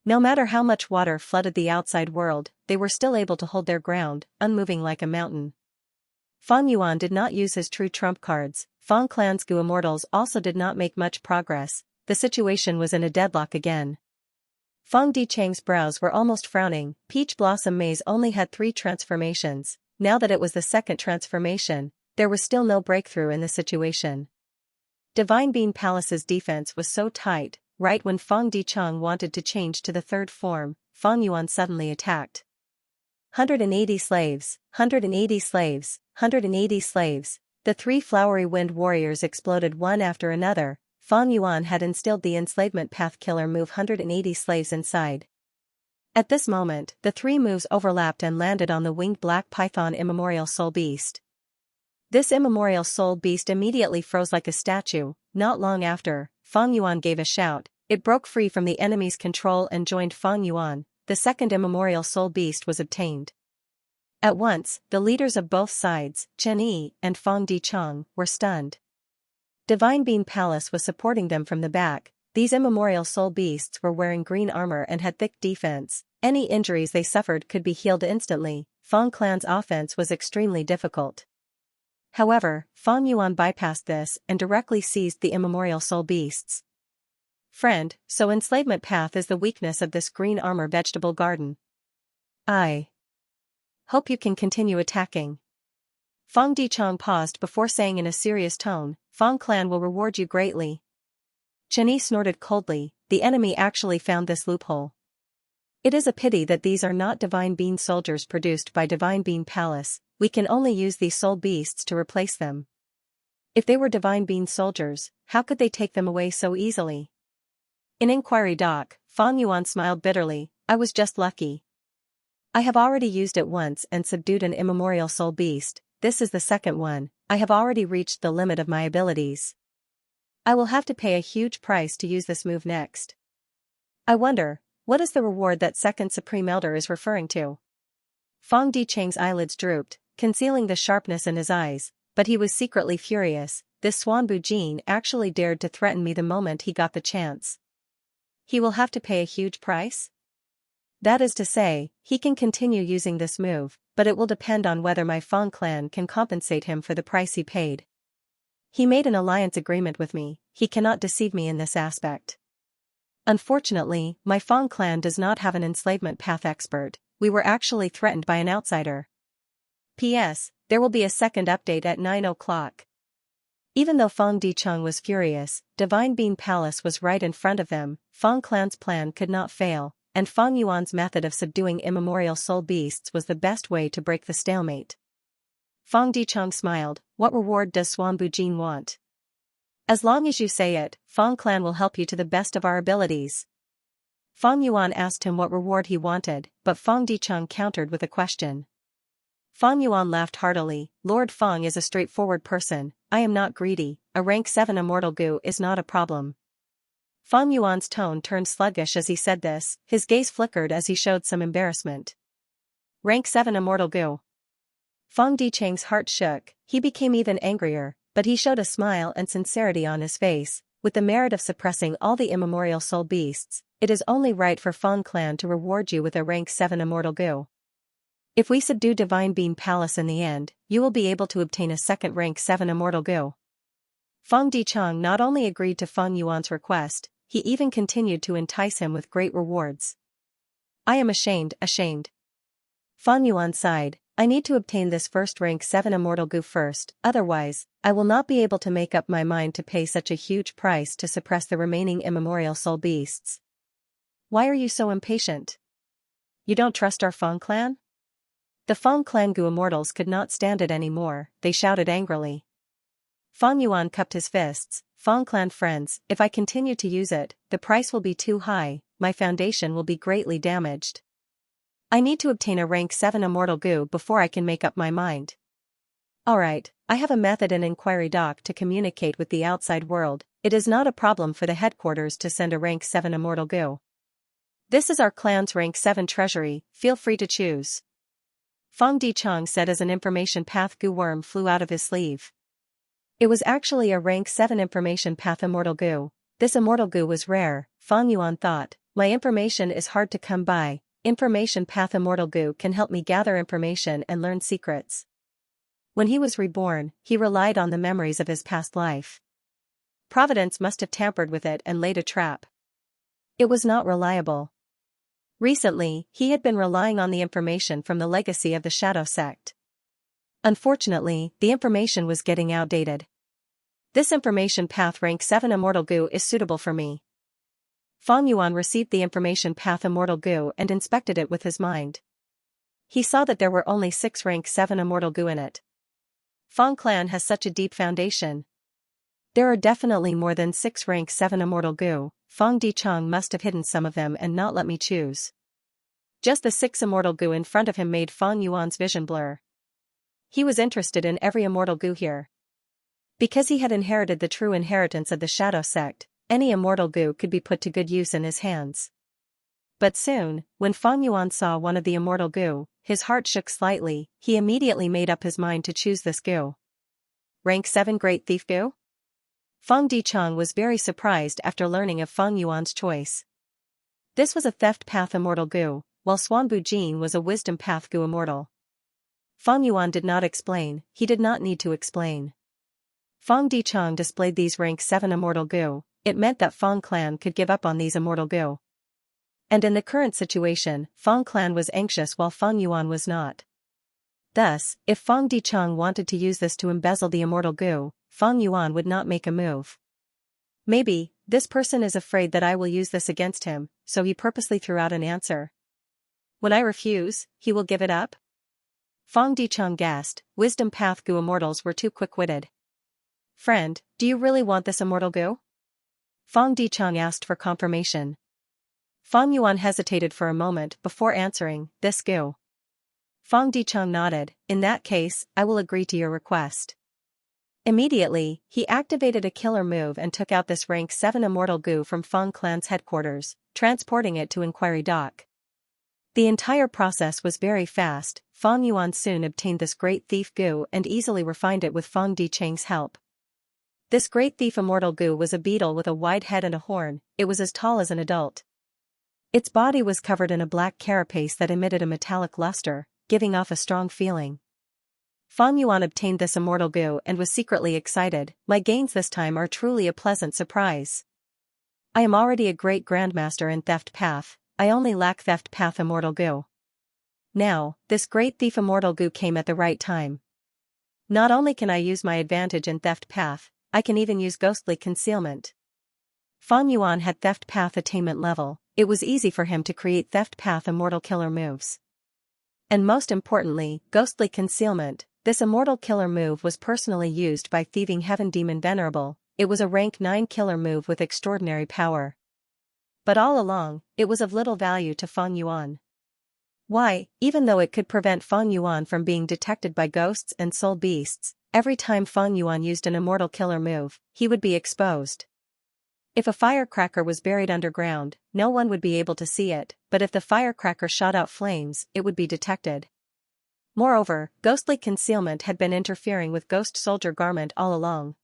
S1: No matter how much water flooded the outside world, they were still able to hold their ground, unmoving like a mountain. Fong Yuan did not use his true trump cards, Fong Clan's Gu Immortals also did not make much progress, the situation was in a deadlock again. Fong Dichang's brows were almost frowning, Peach Blossom Maze only had 3 transformations, now that it was the second transformation, there was still no breakthrough in the situation. Divine Beam Palace's defense was so tight, right when Fong Dichang wanted to change to the third form, Fong Yuan suddenly attacked. 180 slaves, 180 slaves, 180 slaves, the 3 Flowery Wind Warriors exploded one after another, Fong Yuan had instilled the enslavement path killer move 180 slaves inside. At this moment, the 3 moves overlapped and landed on the winged black python immemorial soul beast. This immemorial soul beast immediately froze like a statue, not long after, Fong Yuan gave a shout, it broke free from the enemy's control and joined Fong Yuan, the second immemorial soul beast was obtained. At once, the leaders of both sides, Chen Yi and Fong Dichang, were stunned. Divine Beam Palace was supporting them from the back, these immemorial soul beasts were wearing green armor and had thick defense, any injuries they suffered could be healed instantly, Fong Clan's offense was extremely difficult. However, Fong Yuan bypassed this and directly seized the immemorial soul beasts. Friend, so enslavement path is the weakness of this green armor vegetable garden. I hope you can continue attacking. Fong Dichang paused before saying in a serious tone, Fong Clan will reward you greatly. Chen Yi snorted coldly, the enemy actually found this loophole. It is a pity that these are not Divine Beam soldiers produced by Divine Beam Palace, we can only use these soul beasts to replace them. If they were Divine Beam soldiers, how could they take them away so easily? In Inquiry Doc, Fang Yuan smiled bitterly. I was just lucky. I have already used it once and subdued an immemorial soul beast. This is the second one. I have already reached the limit of my abilities. I will have to pay a huge price to use this move next. I wonder, what is the reward that second Supreme Elder is referring to? Fang Dicheng's eyelids drooped, concealing the sharpness in his eyes, but he was secretly furious. This Swan Bujin actually dared to threaten me the moment he got the chance. He will have to pay a huge price? That is to say, he can continue using this move, but it will depend on whether my Fang clan can compensate him for the price he paid. He made an alliance agreement with me, he cannot deceive me in this aspect. Unfortunately, my Fang clan does not have an enslavement path expert. We were actually threatened by an outsider. P.S. There will be a second update at 9 o'clock. Even though Fang Dicheng was furious, Divine Bean Palace was right in front of them. Fang clan's plan could not fail, and Fang Yuan's method of subduing immemorial soul beasts was the best way to break the stalemate. Fang Dicheng smiled. What reward does Swan Bujin want? As long as you say it, Fang clan will help you to the best of our abilities. Fang Yuan asked him what reward he wanted, but Fang Dicheng countered with a question. Fang Yuan laughed heartily. Lord Fang is a straightforward person. I am not greedy. A rank 7 immortal goo is not a problem. Fang Yuan's tone turned sluggish as he said this, his gaze flickered as he showed some embarrassment. Rank 7 immortal goo. Fang Dicheng's heart shook, he became even angrier, but he showed a smile and sincerity on his face. With the merit of suppressing all the immemorial soul beasts, it is only right for Fang clan to reward you with a rank 7 immortal goo. If we subdue Divine Bean Palace in the end, you will be able to obtain a second rank 7 immortal goo. Fang Dicheng not only agreed to Fang Yuan's request, he even continued to entice him with great rewards. I am ashamed. Fang Yuan sighed, I need to obtain this first rank 7 immortal goo first, otherwise, I will not be able to make up my mind to pay such a huge price to suppress the remaining immemorial soul beasts. Why are you so impatient? You don't trust our Fang clan? The Fang clan goo immortals could not stand it anymore, they shouted angrily. Fang Yuan cupped his fists. Fang clan friends, if I continue to use it, the price will be too high, my foundation will be greatly damaged. I need to obtain a rank 7 immortal goo before I can make up my mind. Alright, I have a method in Inquiry Doc to communicate with the outside world. It is not a problem for the headquarters to send a rank 7 immortal goo. This is our clan's rank 7 treasury, feel free to choose. Fang Dicheng said as an information path goo worm flew out of his sleeve. It was actually a rank 7 information path immortal goo. This immortal goo was rare, Fang Yuan thought. My information is hard to come by. Information path immortal goo can help me gather information and learn secrets. When he was reborn, he relied on the memories of his past life. Providence must have tampered with it and laid a trap. It was not reliable. Recently, he had been relying on the information from the legacy of the Shadow Sect. Unfortunately, the information was getting outdated. This information path rank 7 immortal goo is suitable for me. Fang Yuan received the information path immortal goo and inspected it with his mind. He saw that there were only 6 rank 7 immortal goo in it. Fang clan has such a deep foundation. There are definitely more than 6 rank 7 immortal goo. Fang Dicheng must have hidden some of them and not let me choose. Just the 6 immortal goo in front of him made Fang Yuan's vision blur. He was interested in every immortal goo here. Because he had inherited the true inheritance of the Shadow Sect, any immortal goo could be put to good use in his hands. But soon, when Fang Yuan saw one of the immortal goo, his heart shook slightly. He immediately made up his mind to choose this goo. Rank 7 Great Thief Goo? Fang Dicheng was very surprised after learning of Fang Yuan's choice. This was a theft path immortal goo, while Swan Bujin was a wisdom path goo immortal. Fang Yuan did not explain, he did not need to explain. Fang Dicheng displayed these rank 7 immortal goo, it meant that Fang clan could give up on these immortal goo. And in the current situation, Fang clan was anxious while Fang Yuan was not. Thus, if Fang Dicheng wanted to use this to embezzle the immortal goo, Fang Yuan would not make a move. Maybe, this person is afraid that I will use this against him, so he purposely threw out an answer. When I refuse, he will give it up? Fang Dicheng gasped, wisdom path goo immortals were too quick-witted. Friend, do you really want this immortal goo? Fang Dichang asked for confirmation. Fang Yuan hesitated for a moment before answering, this goo. Fang Dichang nodded, in that case, I will agree to your request. Immediately, he activated a killer move and took out this rank 7 immortal goo from Fang clan's headquarters, transporting it to Inquiry Dock. The entire process was very fast. Fang Yuan soon obtained this great thief goo and easily refined it with Fang Dichang's help. This great thief immortal goo was a beetle with a wide head and a horn. It was as tall as an adult. Its body was covered in a black carapace that emitted a metallic luster, giving off a strong feeling. Fang Yuan obtained this immortal goo and was secretly excited. My gains this time are truly a pleasant surprise. I am already a great grandmaster in Theft Path, I only lack Theft Path immortal goo. Now, this great thief immortal goo came at the right time. Not only can I use my advantage in Theft Path, I can even use ghostly concealment. Fang Yuan had Theft Path attainment level, it was easy for him to create Theft Path immortal killer moves. And most importantly, ghostly concealment. This immortal killer move was personally used by Thieving Heaven Demon Venerable. It was a rank 9 killer move with extraordinary power. But all along, it was of little value to Fang Yuan. Why, even though it could prevent Fang Yuan from being detected by ghosts and soul beasts, every time Fang Yuan used an immortal killer move, he would be exposed. If a firecracker was buried underground, no one would be able to see it, but if the firecracker shot out flames, it would be detected. Moreover, ghostly concealment had been interfering with Ghost Soldier Garment all along.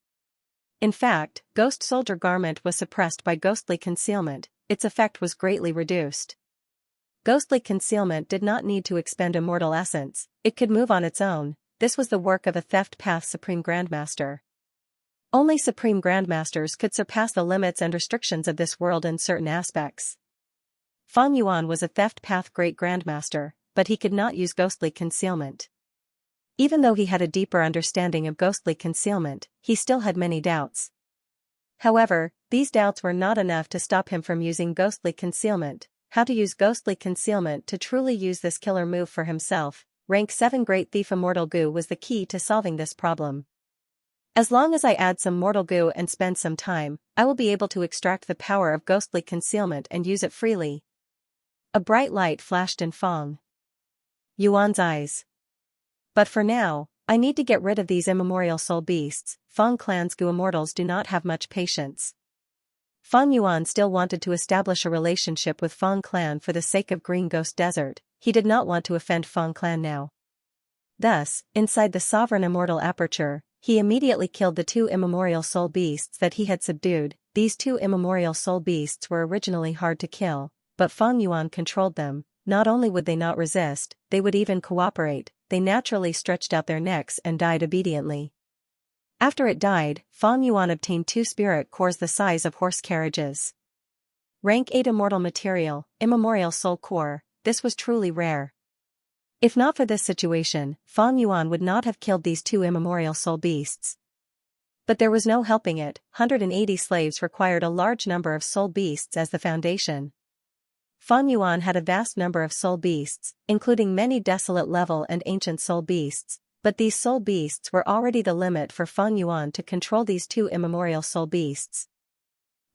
S1: In fact, Ghost Soldier Garment was suppressed by ghostly concealment, its effect was greatly reduced. Ghostly concealment did not need to expend immortal essence, it could move on its own. This was the work of a Theft Path Supreme Grandmaster. Only Supreme Grandmasters could surpass the limits and restrictions of this world in certain aspects. Fang Yuan was a Theft Path Great Grandmaster, but he could not use ghostly concealment. Even though he had a deeper understanding of ghostly concealment, he still had many doubts. However, these doubts were not enough to stop him from using ghostly concealment. How to use ghostly concealment to truly use this killer move for himself. Rank 7 Great Thief Immortal Goo was the key to solving this problem. As long as I add some mortal goo and spend some time, I will be able to extract the power of ghostly concealment and use it freely. A bright light flashed in Fang Yuan's eyes. But for now, I need to get rid of these immemorial soul beasts. Fang clan's goo immortals do not have much patience. Fang Yuan still wanted to establish a relationship with Fang clan for the sake of Green Ghost Desert. He did not want to offend Fang clan now. Thus, inside the sovereign immortal aperture, he immediately killed the 2 immemorial soul beasts that he had subdued. These 2 immemorial soul beasts were originally hard to kill, but Fang Yuan controlled them. Not only would they not resist, they would even cooperate. They naturally stretched out their necks and died obediently. After it died, Fang Yuan obtained 2 spirit cores the size of horse carriages. Rank 8 immortal material, immemorial soul core, this was truly rare. If not for this situation, Fang Yuan would not have killed these 2 immemorial soul beasts. But there was no helping it. 180 slaves required a large number of soul beasts as the foundation. Fang Yuan had a vast number of soul beasts, including many desolate level and ancient soul beasts, but these soul beasts were already the limit for Fang Yuan to control these 2 immemorial soul beasts.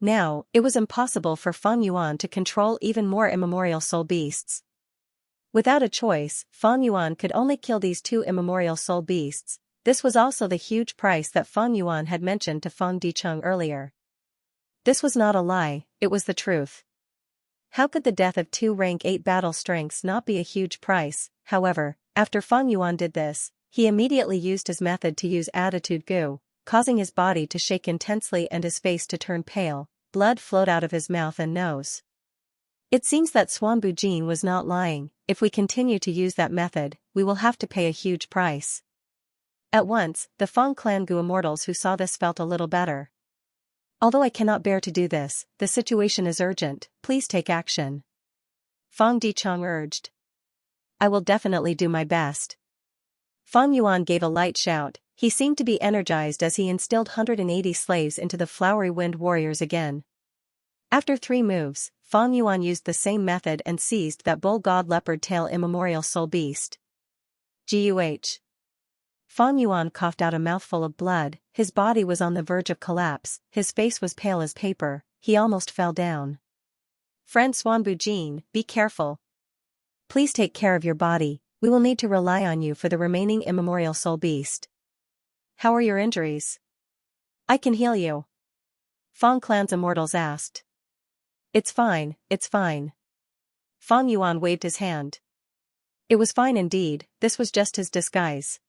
S1: Now, it was impossible for Fang Yuan to control even more immemorial soul beasts. Without a choice, Fang Yuan could only kill these 2 immemorial soul beasts. This was also the huge price that Fang Yuan had mentioned to Fang Dichang earlier. This was not a lie, it was the truth. How could the death of 2 rank 8 battle strengths not be a huge price? However, after Fang Yuan did this, he immediately used his method to use attitude goo, causing his body to shake intensely and his face to turn pale. Blood flowed out of his mouth and nose. It seems that Swanbu Jin was not lying. If we continue to use that method, we will have to pay a huge price. At once, the Fang clan goo immortals who saw this felt a little better. Although I cannot bear to do this, the situation is urgent, please take action. Fang Dichang urged. I will definitely do my best. Fang Yuan gave a light shout. He seemed to be energized as he instilled 180 slaves into the Flowery Wind Warriors again. After 3 moves, Fang Yuan used the same method and seized that Bull God Leopard Tail immemorial soul beast. Guh. Fang Yuan coughed out a mouthful of blood, his body was on the verge of collapse, his face was pale as paper, he almost fell down. Friend Swanbujin, be careful. Please take care of your body, we will need to rely on you for the remaining immemorial soul beast. How are your injuries? I can heal you. Fong Clan's immortals asked. It's fine, it's fine. Fong Yuan waved his hand. It was fine indeed, this was just his disguise.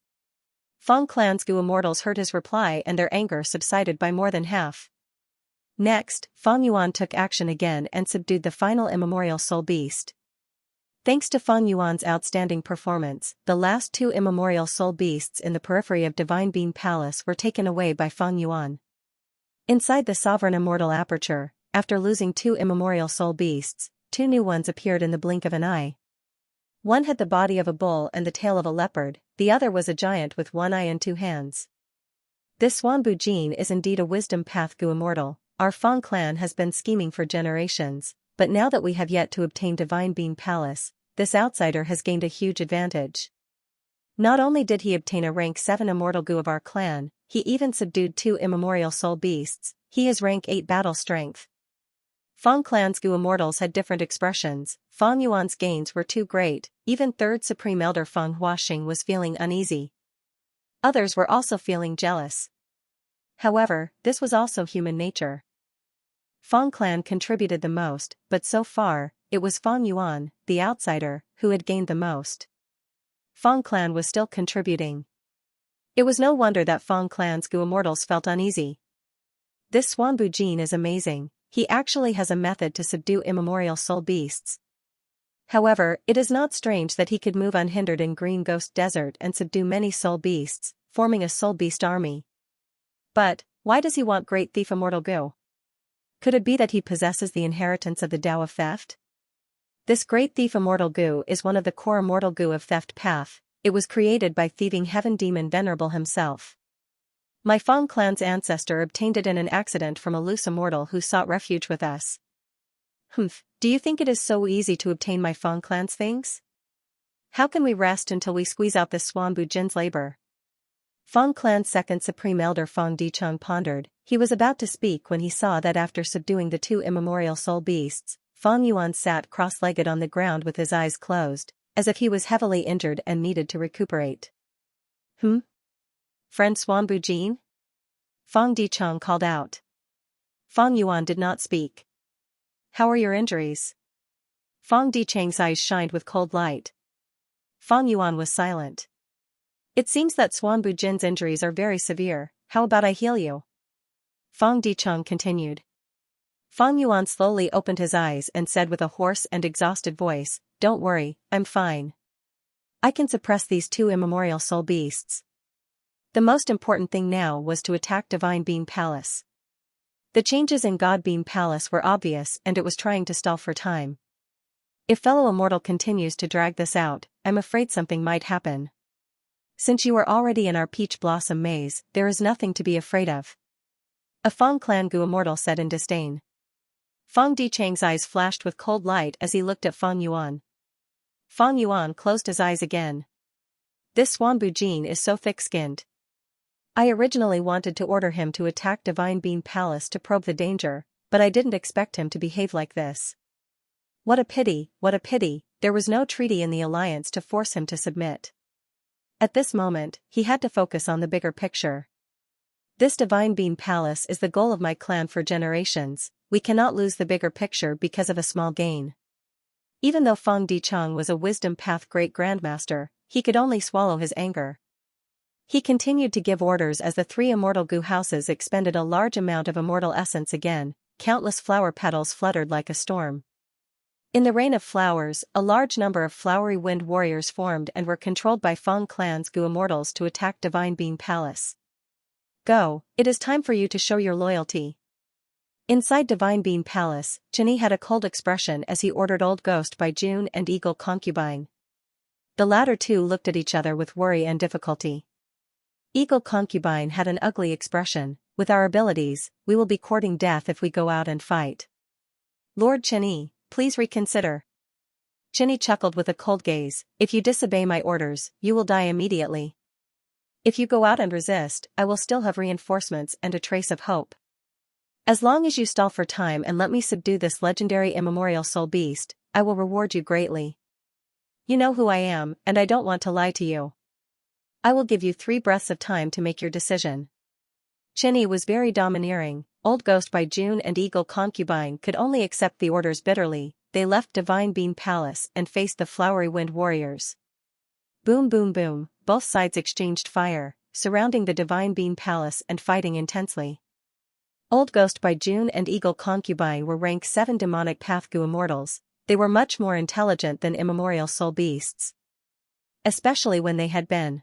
S1: Fong Clan's Gu immortals heard his reply and their anger subsided by more than half. Next, Fong Yuan took action again and subdued the final immemorial soul beast. Thanks to Fong Yuan's outstanding performance, the last two immemorial soul beasts in the periphery of Divine Being Palace were taken away by Fong Yuan. Inside the Sovereign Immortal Aperture, after losing two immemorial soul beasts, two new ones appeared in the blink of an eye. One had the body of a bull and the tail of a leopard, the other was a giant with one eye and two hands. This Swanbujin is indeed a wisdom path Gu immortal. Our Fong clan has been scheming for generations, but now that we have yet to obtain Divine Being Palace, this outsider has gained a huge advantage. Not only did he obtain a rank 7 immortal Gu of our clan, he even subdued two immemorial soul beasts, he is rank 8 battle strength. Fong clan's Gu immortals had different expressions, Fong Yuan's gains were too great, even 3rd Supreme Elder Fong Huaxing was feeling uneasy. Others were also feeling jealous. However, this was also human nature. Fong clan contributed the most, but so far, it was Fong Yuan, the outsider, who had gained the most. Fong clan was still contributing. It was no wonder that Fong clan's Gu immortals felt uneasy. This Swanbujin is amazing, he actually has a method to subdue immemorial soul beasts. However, it is not strange that he could move unhindered in Green Ghost Desert and subdue many soul beasts, forming a soul beast army. But, why does he want Great Thief Immortal Gu? Could it be that he possesses the inheritance of the Tao of Theft? This Great Thief Immortal Gu is one of the core immortal Gu of Theft path, it was created by thieving heaven demon Venerable himself. My Fong clan's ancestor obtained it in an accident from a loose immortal who sought refuge with us. Do you think it is so easy to obtain my Fong clan's things? How can we rest until we squeeze out this Swanbujin's labor? Fong clan's 2nd Supreme Elder Fong Dicheng pondered, he was about to speak when he saw that after subduing the two immemorial soul beasts, Fong Yuan sat cross-legged on the ground with his eyes closed, as if he was heavily injured and needed to recuperate. Friend Swanbujin? Fong Dicheng called out. Fong Yuan did not speak. How are your injuries? Fong Dicheng's eyes shined with cold light. Fong Yuan was silent. It seems that Swanbujin's injuries are very severe, how about I heal you? Fong Dicheng continued. Fong Yuan slowly opened his eyes and said with a hoarse and exhausted voice, Don't worry, I'm fine. I can suppress these two immemorial soul beasts. The most important thing now was to attack Divine Being Palace. The changes in God Being Palace were obvious and it was trying to stall for time. If fellow immortal continues to drag this out, I'm afraid something might happen. Since you are already in our peach blossom maze, there is nothing to be afraid of. A Fong clan Gu immortal said in disdain. Fong Dicheng's eyes flashed with cold light as he looked at Fong Yuan. Fong Yuan closed his eyes again. This Swanbujin is so thick-skinned. I originally wanted to order him to attack Divine Being Palace to probe the danger, but I didn't expect him to behave like this. What a pity, there was no treaty in the alliance to force him to submit. At this moment, he had to focus on the bigger picture. This Divine Being Palace is the goal of my clan for generations, we cannot lose the bigger picture because of a small gain. Even though Fong Dicheng was a wisdom path great grandmaster, he could only swallow his anger. He continued to give orders as the three immortal Gu houses expended a large amount of immortal essence again, countless flower petals fluttered like a storm. In the rain of flowers, a large number of flowery wind warriors formed and were controlled by Fong clan's Gu immortals to attack Divine Being Palace. Go, it is time for you to show your loyalty. Inside Divine Being Palace, Chini had a cold expression as he ordered Old Ghost by June and Eagle Concubine. The latter two looked at each other with worry and difficulty. Eagle Concubine had an ugly expression, with our abilities, we will be courting death if we go out and fight. Lord Chini, please reconsider. Chini chuckled with a cold gaze, if you disobey my orders, you will die immediately. If you go out and resist, I will still have reinforcements and a trace of hope. As long as you stall for time and let me subdue this legendary immemorial soul beast, I will reward you greatly. You know who I am, and I don't want to lie to you. I will give you 3 breaths of time to make your decision. Xianxia was very domineering. Old Ghost by June and Eagle Concubine could only accept the orders bitterly. They left Divine Beam Palace and faced the Flowery Wind Warriors. Boom boom boom, both sides exchanged fire, surrounding the Divine Beam Palace and fighting intensely. Old Ghost by June and Eagle Concubine were rank 7 demonic path Gu immortals. They were much more intelligent than immemorial soul beasts. Especially when they had been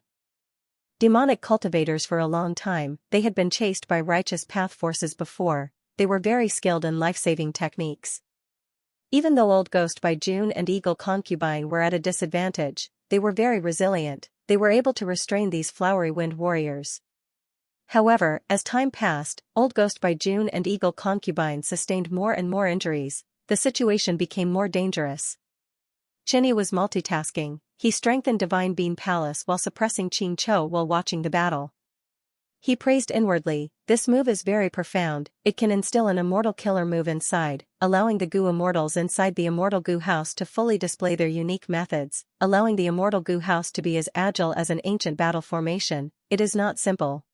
S1: demonic cultivators for a long time. They had been chased by righteous path forces before. They were very skilled in life-saving techniques. Even though Old Ghost by June and Eagle Concubine were at a disadvantage, they were very resilient. They were able to restrain these Flowery Wind Warriors. However, as time passed, Old Ghost by June and Eagle Concubine sustained more and more injuries. The situation became more dangerous. Xianxia was multitasking. He strengthened Divine Beam Palace while suppressing Xianxia while watching the battle. He praised inwardly, this move is very profound. It can instill an immortal killer move inside, allowing the Gu immortals inside the immortal Gu house to fully display their unique methods, allowing the immortal Gu house to be as agile as an ancient battle formation. It is not simple.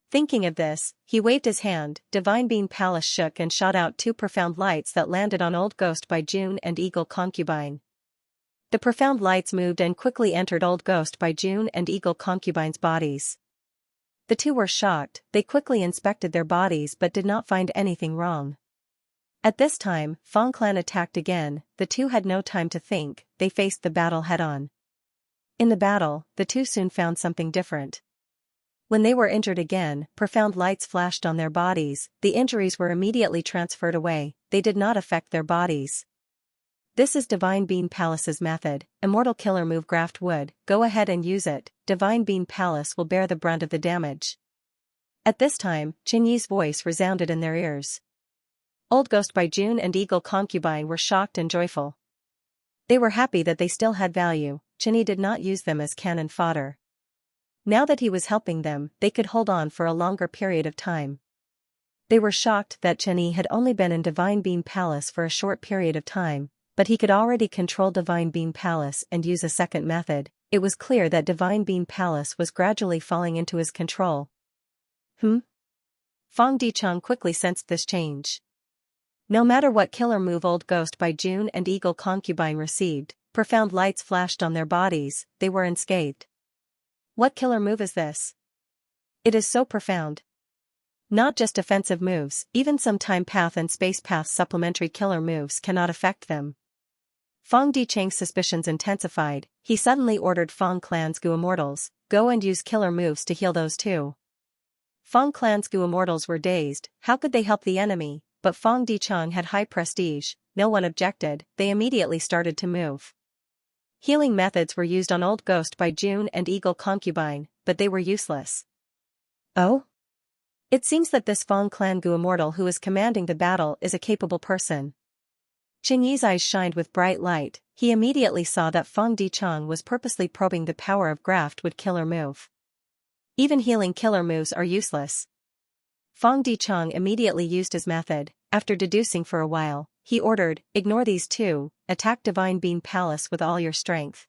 S1: Thinking of this, he waved his hand. Divine Beam Palace shook and shot out 2 profound lights that landed on Old Ghost by June and Eagle Concubine. The profound lights moved and quickly entered Old Ghost by June and Eagle Concubine's bodies. The 2 were shocked. They quickly inspected their bodies but did not find anything wrong. At this time, Fang Clan attacked again. The 2 had no time to think. They faced the battle head-on. In the battle, the 2 soon found something different. When they were injured again, profound lights flashed on their bodies. The injuries were immediately transferred away. They did not affect their bodies. This is Divine Beam Palace's method. Immortal killer move Graft Wood. Go ahead and use it. Divine Beam Palace will bear the brunt of the damage. At this time, Xianxia's voice resounded in their ears. Old Ghost by June and Eagle Concubine were shocked and joyful. They were happy that they still had value. Xianxia did not use them as cannon fodder. Now that he was helping them, they could hold on for a longer period of time. They were shocked that Xianxia had only been in Divine Beam Palace for a short period of time, but he could already control Divine Beam Palace and use a second method. It was clear that Divine Beam Palace was gradually falling into his control. Fang Dichang quickly sensed this change. No matter what killer move Old Ghost by June and Eagle Concubine received, profound lights flashed on their bodies. They were unscathed. What killer move is this? It is so profound. Not just offensive moves, even some time path and space path supplementary killer moves cannot affect them. Fang Dichang's suspicions intensified. He suddenly ordered Fang Clan's Gu immortals, go and use killer moves to heal those 2. Fang Clan's Gu immortals were dazed. How could they help the enemy? But Fang Dichang had high prestige. No one objected. They immediately started to move. Healing methods were used on Old Ghost by June and Eagle Concubine, but they were useless. Oh? It seems that this Fang Clan Gu immortal who is commanding the battle is a capable person. Xianxia's eyes shined with bright light. He immediately saw that Fang Dichang was purposely probing the power of Graft Wood killer move. Even healing killer moves are useless. Fang Dichang immediately used his method. After deducing for a while, he ordered, ignore these 2, attack Divine Beam Palace with all your strength.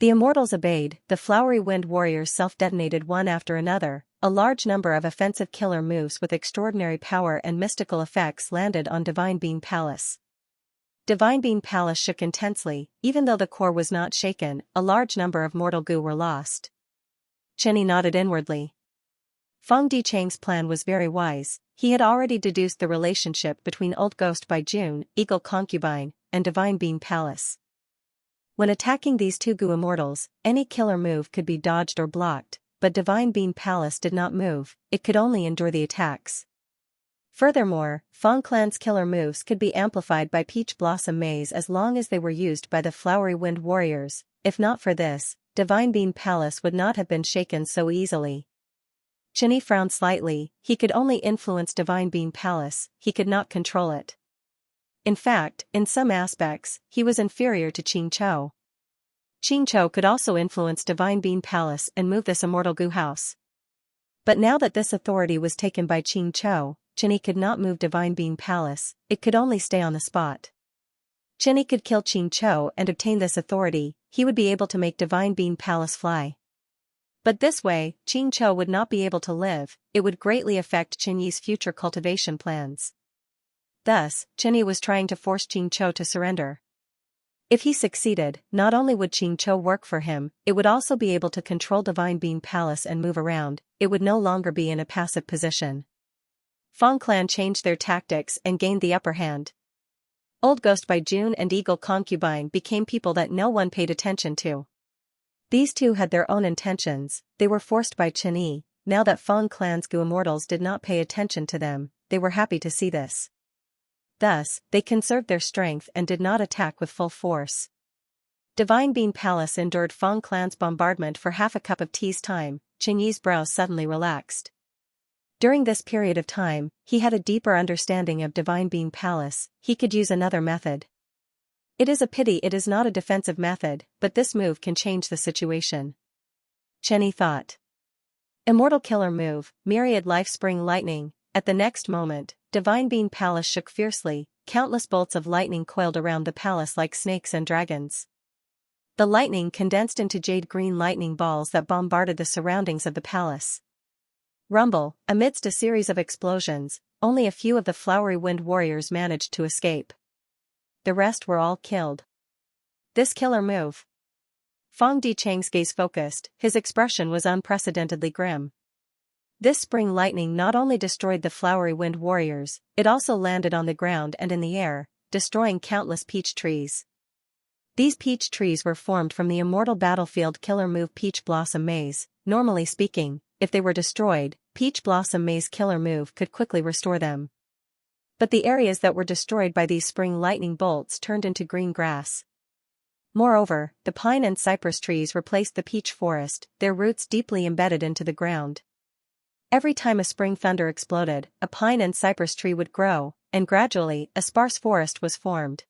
S1: The immortals obeyed. The Flowery Wind Warriors self-detonated one after another. A large number of offensive killer moves with extraordinary power and mystical effects landed on Divine Beam Palace. Divine Beam Palace shook intensely. Even though the core was not shaken, a large number of mortal Gu were lost. Xianxia nodded inwardly. Fang Dichang's plan was very wise. He had already deduced the relationship between Old Ghost by June, Eagle Concubine, and Divine Beam Palace. When attacking these 2 Gu immortals, any killer move could be dodged or blocked, but Divine Beam Palace did not move. It could only endure the attacks. Furthermore, Fang Clan's killer moves could be amplified by Peach Blossom Maze as long as they were used by the Flowery Wind Warriors. If not for this, Divine Beam Palace would not have been shaken so easily. Xianxia frowned slightly. He could only influence Divine Beam Palace, he could not control it. In fact, in some aspects, he was inferior to Xianxia. Xianxia could also influence Divine Beam Palace and move this immortal Gu house. But now that this authority was taken by Xianxia, Qinyi could not move Divine Being Palace, it could only stay on the spot. Qinyi could kill Xianxia and obtain this authority, he would be able to make Divine Being Palace fly. But this way, Xianxia would not be able to live, it would greatly affect Qinyi's future cultivation plans. Thus, Qinyi was trying to force Xianxia to surrender. If he succeeded, not only would Xianxia work for him, it would also be able to control Divine Being Palace and move around, it would no longer be in a passive position. Fang clan changed their tactics and gained the upper hand. Old Ghost by June and Eagle Concubine became people that no one paid attention to. These two had their own intentions, they were forced by Qinyi. Now that Fang clan's Gu immortals did not pay attention to them, they were happy to see this. Thus, they conserved their strength and did not attack with full force. Divine Being Palace endured Fang clan's bombardment for half a cup of tea's time. Qinyi's brows suddenly relaxed. During this period of time, he had a deeper understanding of Divine Being Palace, he could use another method. It is a pity it is not a defensive method, but this move can change the situation. Qinyi thought. Immortal Killer Move, Myriad Life Spring Lightning. At the next moment, Divine Being Palace shook fiercely, countless bolts of lightning coiled around the palace like snakes and dragons. The lightning condensed into jade-green lightning balls that bombarded the surroundings of the palace. Rumble, amidst a series of explosions, only a few of the flowery wind warriors managed to escape. The rest were all killed. This killer move. Fang Dichang's gaze focused, his expression was unprecedentedly grim. This spring lightning not only destroyed the flowery wind warriors, it also landed on the ground and in the air, destroying countless peach trees. These peach trees were formed from the immortal battlefield killer move Peach Blossom Maze. Normally speaking, if they were destroyed, Peach Blossom Maze killer move could quickly restore them. But the areas that were destroyed by these spring lightning bolts turned into green grass. Moreover, the pine and cypress trees replaced the peach forest, their roots deeply embedded into the ground. Every time a spring thunder exploded, a pine and cypress tree would grow, and gradually, a sparse forest was formed.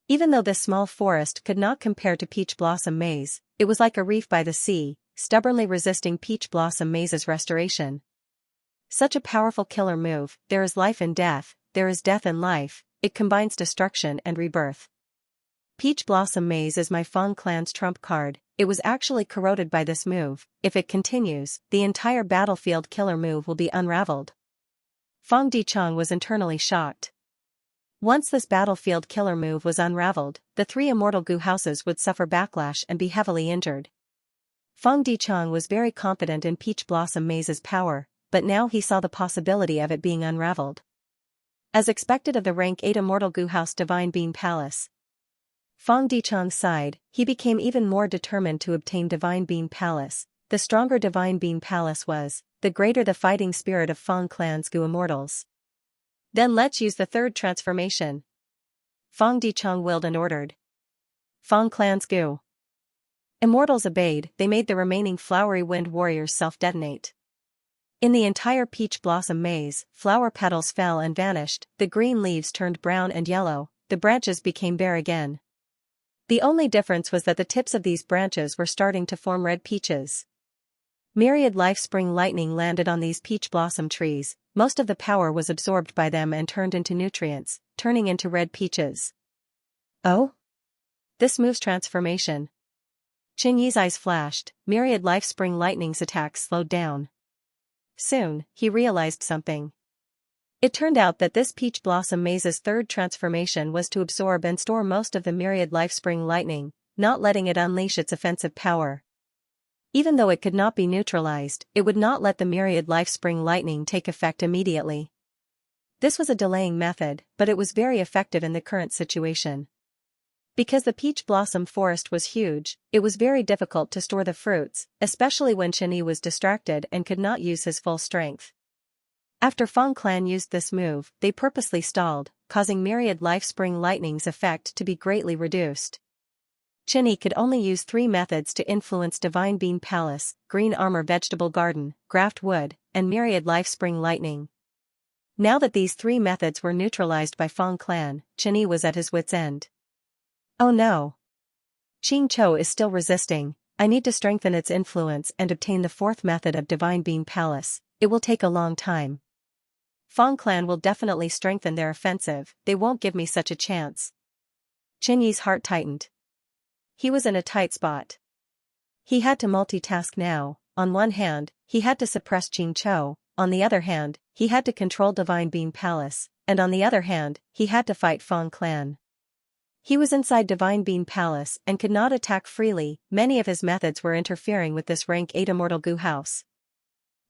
S1: Even though this small forest could not compare to Peach Blossom Maze, it was like a reef by the sea, stubbornly resisting Peach Blossom Maze's restoration. Such a powerful killer move, there is life and death, there is death and life, it combines destruction and rebirth. Peach Blossom Maze is my Fang clan's trump card, it was actually corroded by this move, if it continues, the entire battlefield killer move will be unraveled. Fang Dichang was internally shocked. Once this battlefield killer move was unraveled, the three immortal Gu houses would suffer backlash and be heavily injured. Fang Dichang was very confident in Peach Blossom Maze's power, but now he saw the possibility of it being unraveled. As expected of the rank 8 immortal Gu house Divine Being Palace, Fang Dichang sighed, he became even more determined to obtain Divine Being Palace. The stronger Divine Being Palace was, the greater the fighting spirit of Fang clan's Gu immortals. Then let's use the third transformation. Fang Dichang willed and ordered. Fang clan's Gu immortals obeyed, they made the remaining flowery wind warriors self-detonate. In the entire Peach Blossom Maze, flower petals fell and vanished, the green leaves turned brown and yellow, the branches became bare again. The only difference was that the tips of these branches were starting to form red peaches. Myriad Life Spring Lightning landed on these peach blossom trees, most of the power was absorbed by them and turned into nutrients, turning into red peaches. Oh? This move's transformation. Qinyi's eyes flashed, Myriad Life Spring Lightning's attacks slowed down. Soon, he realized something. It turned out that this Peach Blossom Maze's third transformation was to absorb and store most of the Myriad Life Spring Lightning, not letting it unleash its offensive power. Even though it could not be neutralized, it would not let the Myriad Life Spring Lightning take effect immediately. This was a delaying method, but it was very effective in the current situation. Because the peach blossom forest was huge, it was very difficult to store the fruits, especially when Qinyi was distracted and could not use his full strength. After Fang clan used this move, they purposely stalled, causing Myriad Life Spring Lightning's effect to be greatly reduced. Qinyi could only use 3 methods to influence Divine Being Palace: Green Armor Vegetable Garden, Graft Wood, and Myriad Life Spring Lightning. Now that these 3 methods were neutralized by Fang clan, Qinyi was at his wit's end. Oh no! Xianxia is still resisting, I need to strengthen its influence and obtain the 4th method of Divine Being Palace, it will take a long time. Fang clan will definitely strengthen their offensive, they won't give me such a chance. Qin Yi's heart tightened. He was in a tight spot. He had to multitask now. On one hand, he had to suppress Qin Chou, on the other hand, he had to control Divine Beam Palace, and on the other hand, he had to fight Fang clan. He was inside Divine Beam Palace and could not attack freely. Many of his methods were interfering with this rank 8 Immortal Gu house.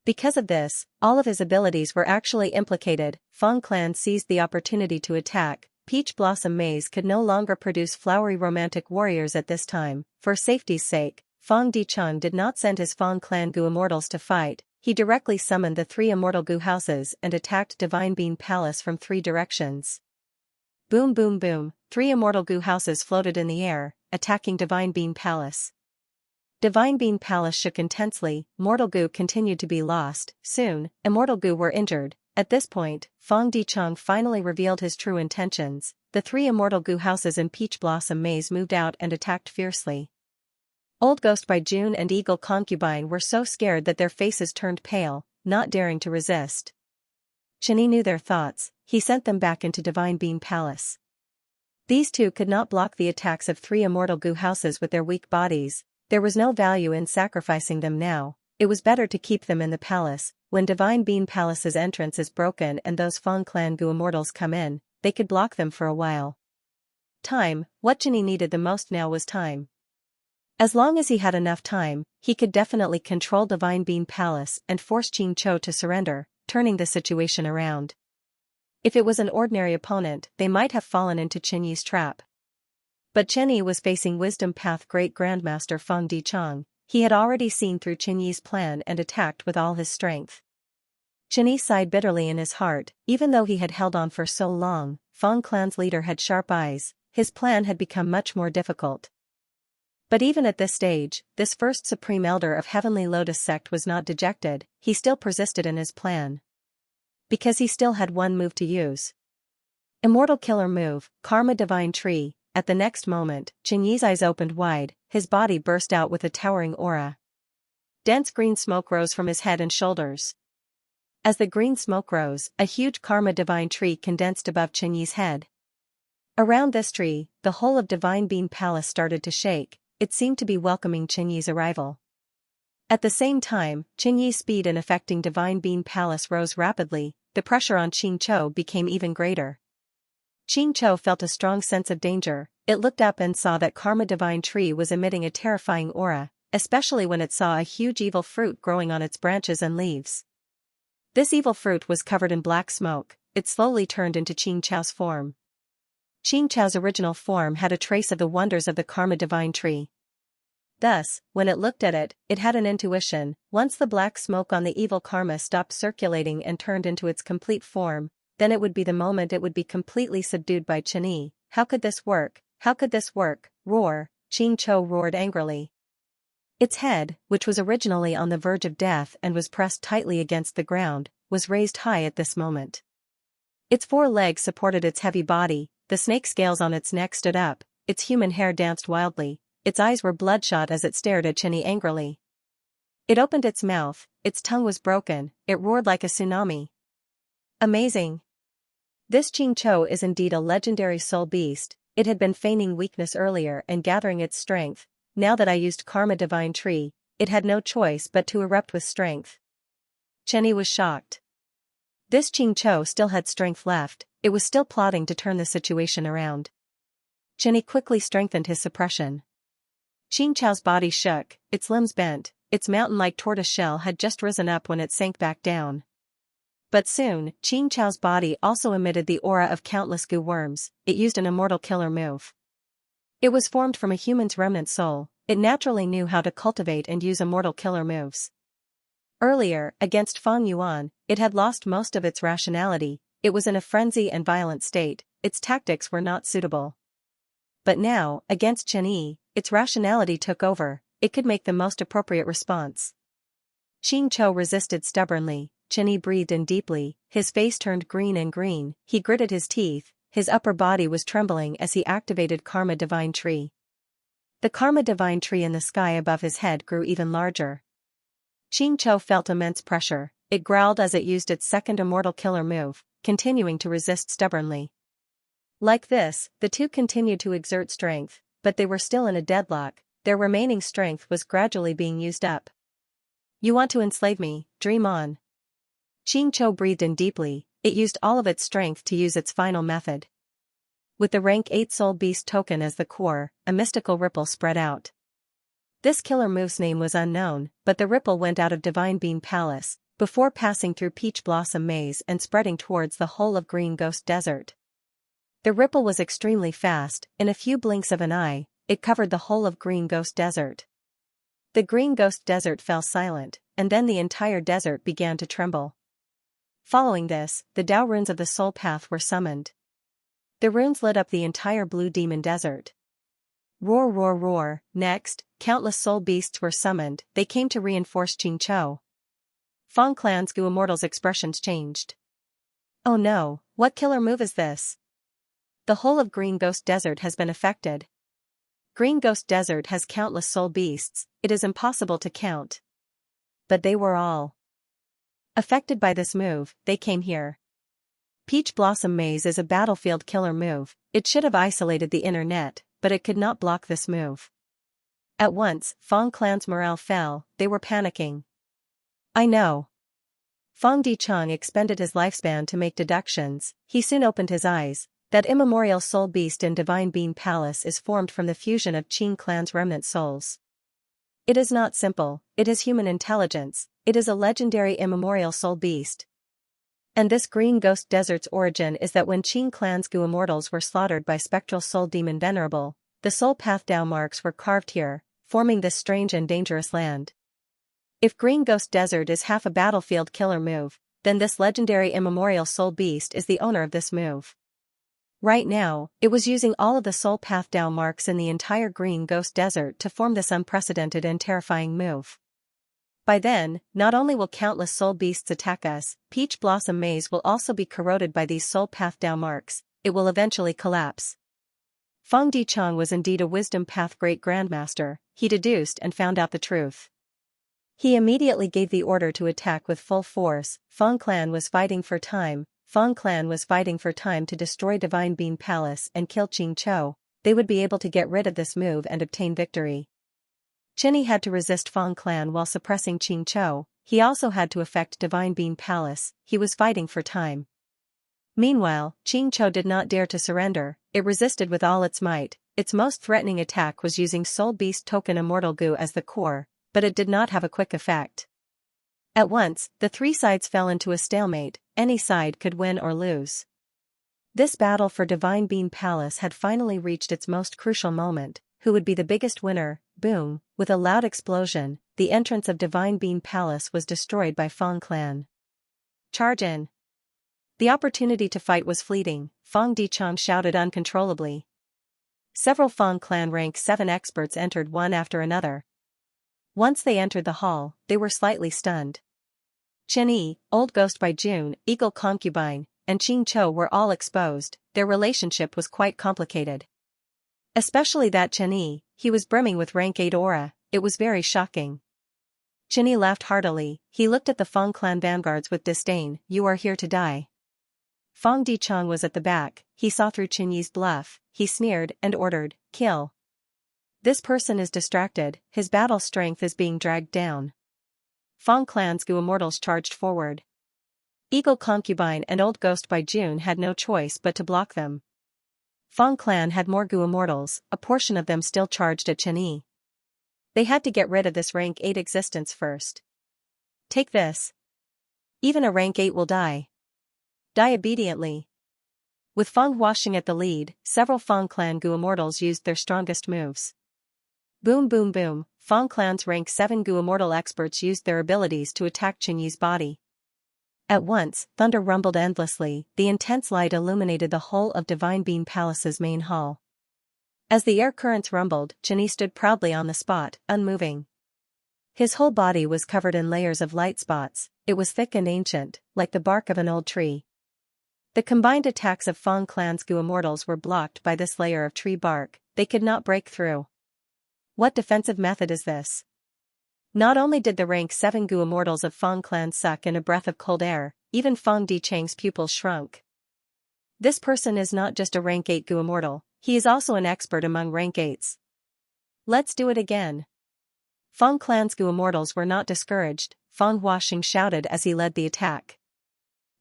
S1: Because of this, all of his abilities were actually implicated. Fang clan seized the opportunity to attack. Peach Blossom Maze could no longer produce flowery romantic warriors at this time. For safety's sake, Fang Dicheng did not send his Fang clan Gu immortals to fight. He directly summoned the 3 Immortal Gu houses and attacked Divine Beam Palace from 3 directions. Boom boom boom, 3 Immortal Gu houses floated in the air, attacking Divine Beam Palace. Divine Beam Palace shook intensely. Mortal Gu continued to be lost. Soon, Immortal Gu were injured. At this point, Fang Dicheng finally revealed his true intentions. The 3 Immortal Gu houses in Peach Blossom Maze moved out and attacked fiercely. Old Ghost by June and Eagle Concubine were so scared that their faces turned pale, not daring to resist. Qin Yi knew their thoughts. He sent them back into Divine Beam Palace. These two could not block the attacks of 3 Immortal Gu houses with their weak bodies. There was no value in sacrificing them now. It was better to keep them in the palace. When Divine Beam Palace's entrance is broken and those Fang clan Gu immortals come in, they could block them for a while. Time. What Qin Yi needed the most now was time. As long as he had enough time, he could definitely control Divine Beam Palace and force Qin Chou to surrender, turning the situation around. If it was an ordinary opponent, they might have fallen into Qin Yi's trap. But Qin Yi was facing Wisdom Path Great Grandmaster Fang Dicheng. He had already seen through Qin Yi's plan and attacked with all his strength. Qin Yi sighed bitterly in his heart. Even though he had held on for so long, Fang clan's leader had sharp eyes. His plan had become much more difficult. But even at this stage, this first Supreme Elder of Heavenly Lotus Sect was not dejected. He still persisted in his plan. Because he still had one move to use. Immortal Killer Move, Karma Divine Tree. At the next moment, Qin Yi's eyes opened wide, his body burst out with a towering aura. Dense green smoke rose from his head and shoulders. As the green smoke rose, a huge Karma Divine Tree condensed above Qin Yi's head. Around this tree, the whole of Divine Beam Palace started to shake. It seemed to be welcoming Qin Yi's arrival. At the same time, Qin Yi's speed in affecting Divine Beam Palace rose rapidly. The pressure on Qin Chou became even greater. Qin Chou felt a strong sense of danger. It looked up and saw that Karma Divine Tree was emitting a terrifying aura, especially when it saw a huge evil fruit growing on its branches and leaves. This evil fruit was covered in black smoke. It slowly turned into Qin Chou's form. Qin Chou's original form had a trace of the wonders of the Karma Divine Tree. Thus, when it looked at it, it had an intuition. Once the black smoke on the evil karma stopped circulating and turned into its complete form, then it would be the moment it would be completely subdued by Qin Yi. How could this work? How could this work? Roar! Qin Chou roared angrily. Its head, which was originally on the verge of death and was pressed tightly against the ground, was raised high at this moment. Its 4 legs supported its heavy body, the snake scales on its neck stood up, its human hair danced wildly, its eyes were bloodshot as it stared at Qin Yi angrily. It opened its mouth, its tongue was broken, it roared like a tsunami. Amazing! This Qin Chou is indeed a legendary soul beast. It had been feigning weakness earlier and gathering its strength. Now that I used Karma Divine Tree, it had no choice but to erupt with strength. Qin Yi was shocked. This Qin Chou still had strength left, it was still plotting to turn the situation around. Qin Yi quickly strengthened his suppression. Qin Chou's body shook, its limbs bent, its mountain-like tortoise shell had just risen up when it sank back down. But soon, Qin Chou's body also emitted the aura of countless goo worms. It used an immortal killer move. It was formed from a human's remnant soul. It naturally knew how to cultivate and use immortal killer moves. Earlier, against Fang Yuan, it had lost most of its rationality. It was in a frenzy and violent state. Its tactics were not suitable. But now, against Qin Yi, its rationality took over. It could make the most appropriate response. Qin Chou resisted stubbornly. Qin Yi breathed in deeply, his face turned green and green, he gritted his teeth, his upper body was trembling as he activated Karma Divine Tree. The Karma Divine Tree in the sky above his head grew even larger. Qin Chou felt immense pressure. it growled as it used its second immortal killer move, continuing to resist stubbornly. Like this, the two continued to exert strength, but they were still in a deadlock. Their remaining strength was gradually being used up. You want to enslave me, dream on. Xianxia breathed in deeply, it used all of its strength to use its final method. With the rank 8 soul beast token as the core, a mystical ripple spread out. This killer move's name was unknown, but the ripple went out of Divine Beam Palace, before passing through Peach Blossom Maze and spreading towards the whole of Green Ghost Desert. The ripple was extremely fast, in a few blinks of an eye, it covered the whole of Green Ghost Desert. The Green Ghost Desert fell silent, and then the entire desert began to tremble. Following this, the Tao runes of the Soul Path were summoned. The runes lit up the entire Blue Demon Desert. Roar roar roar, next, countless soul beasts were summoned, they came to reinforce Xianxia. Fang Clan's Gu Immortals' expressions changed. Oh no, what killer move is this? The whole of Green Ghost Desert has been affected. Green Ghost Desert has countless soul beasts, it is impossible to count. But they were all affected by this move, they came here. Peach Blossom Maze is a battlefield killer move, it should have isolated the inner net, but it could not block this move. At once, Fang Clan's morale fell, they were panicking. I know. Fang Dichang expended his lifespan to make deductions, he soon opened his eyes. That immemorial soul beast in Divine Beam Palace is formed from the fusion of Qing Clan's remnant souls. It is not simple, it is human intelligence, it is a legendary immemorial soul beast. And this Green Ghost Desert's origin is that when Qing Clan's Gu Immortals were slaughtered by spectral soul demon Venerable, the soul path Tao marks were carved here, forming this strange and dangerous land. If Green Ghost Desert is half a battlefield killer move, then this legendary immemorial soul beast is the owner of this move. Right now, it was using all of the soul path Tao marks in the entire Green Ghost Desert to form this unprecedented and terrifying move. By then, not only will countless soul beasts attack us, Peach Blossom Maze will also be corroded by these soul path Tao marks, it will eventually collapse. Fang Dichang was indeed a wisdom path great grandmaster, he deduced and found out the truth. He immediately gave the order to attack with full force. Fang Clan was fighting for time to destroy Divine Beam Palace and kill Xianxia. They would be able to get rid of this move and obtain victory. Qinny had to resist Fang Clan while suppressing Xianxia, he also had to affect Divine Beam Palace, he was fighting for time. Meanwhile, Xianxia did not dare to surrender, it resisted with all its might, its most threatening attack was using Soul Beast Token Immortal Gu as the core, but it did not have a quick effect. At once, the three sides fell into a stalemate, any side could win or lose. This battle for Divine Beam Palace had finally reached its most crucial moment, who would be the biggest winner? Boom, with a loud explosion, the entrance of Divine Beam Palace was destroyed by Fang Clan. Charge in. The opportunity to fight was fleeting, Fang Dichang shouted uncontrollably. Several Fang Clan rank 7 experts entered one after another. Once they entered the hall, they were slightly stunned. Qinny, Old Ghost by June, Eagle Concubine, and Xianxia were all exposed, their relationship was quite complicated. Especially that Qinny, he was brimming with rank 8 aura, it was very shocking. Qinny laughed heartily, he looked at the Fang Clan vanguards with disdain, you are here to die. Fang Dichang was at the back, he saw through Qinyi's bluff, he sneered and ordered, kill. This person is distracted, his battle strength is being dragged down. Fang Clan's Gu Immortals charged forward. Eagle Concubine and Old Ghost by June had no choice but to block them. Fang Clan had more Gu Immortals, a portion of them still charged at Qinny. They had to get rid of this rank 8 existence first. Take this. Even a rank 8 will die. Die obediently. With Fang Huaxing at the lead, several Fang Clan Gu Immortals used their strongest moves. Boom boom boom, Fang Clan's rank 7 Gu Immortal experts used their abilities to attack Qinyi's body. At once, thunder rumbled endlessly, the intense light illuminated the whole of Divine Beam Palace's main hall. As the air currents rumbled, Qinyi stood proudly on the spot, unmoving. His whole body was covered in layers of light spots, it was thick and ancient, like the bark of an old tree. The combined attacks of Fang Clan's Gu Immortals were blocked by this layer of tree bark, they could not break through. What defensive method is this? Not only did the rank 7 Gu immortals of Fang clan suck in a breath of cold air, even Fang Dichang's pupils shrunk. This person is not just a rank 8 Gu immortal, he is also an expert among rank 8s. Let's do it again. Fang clan's Gu immortals were not discouraged, Fang Huaxing shouted as he led the attack.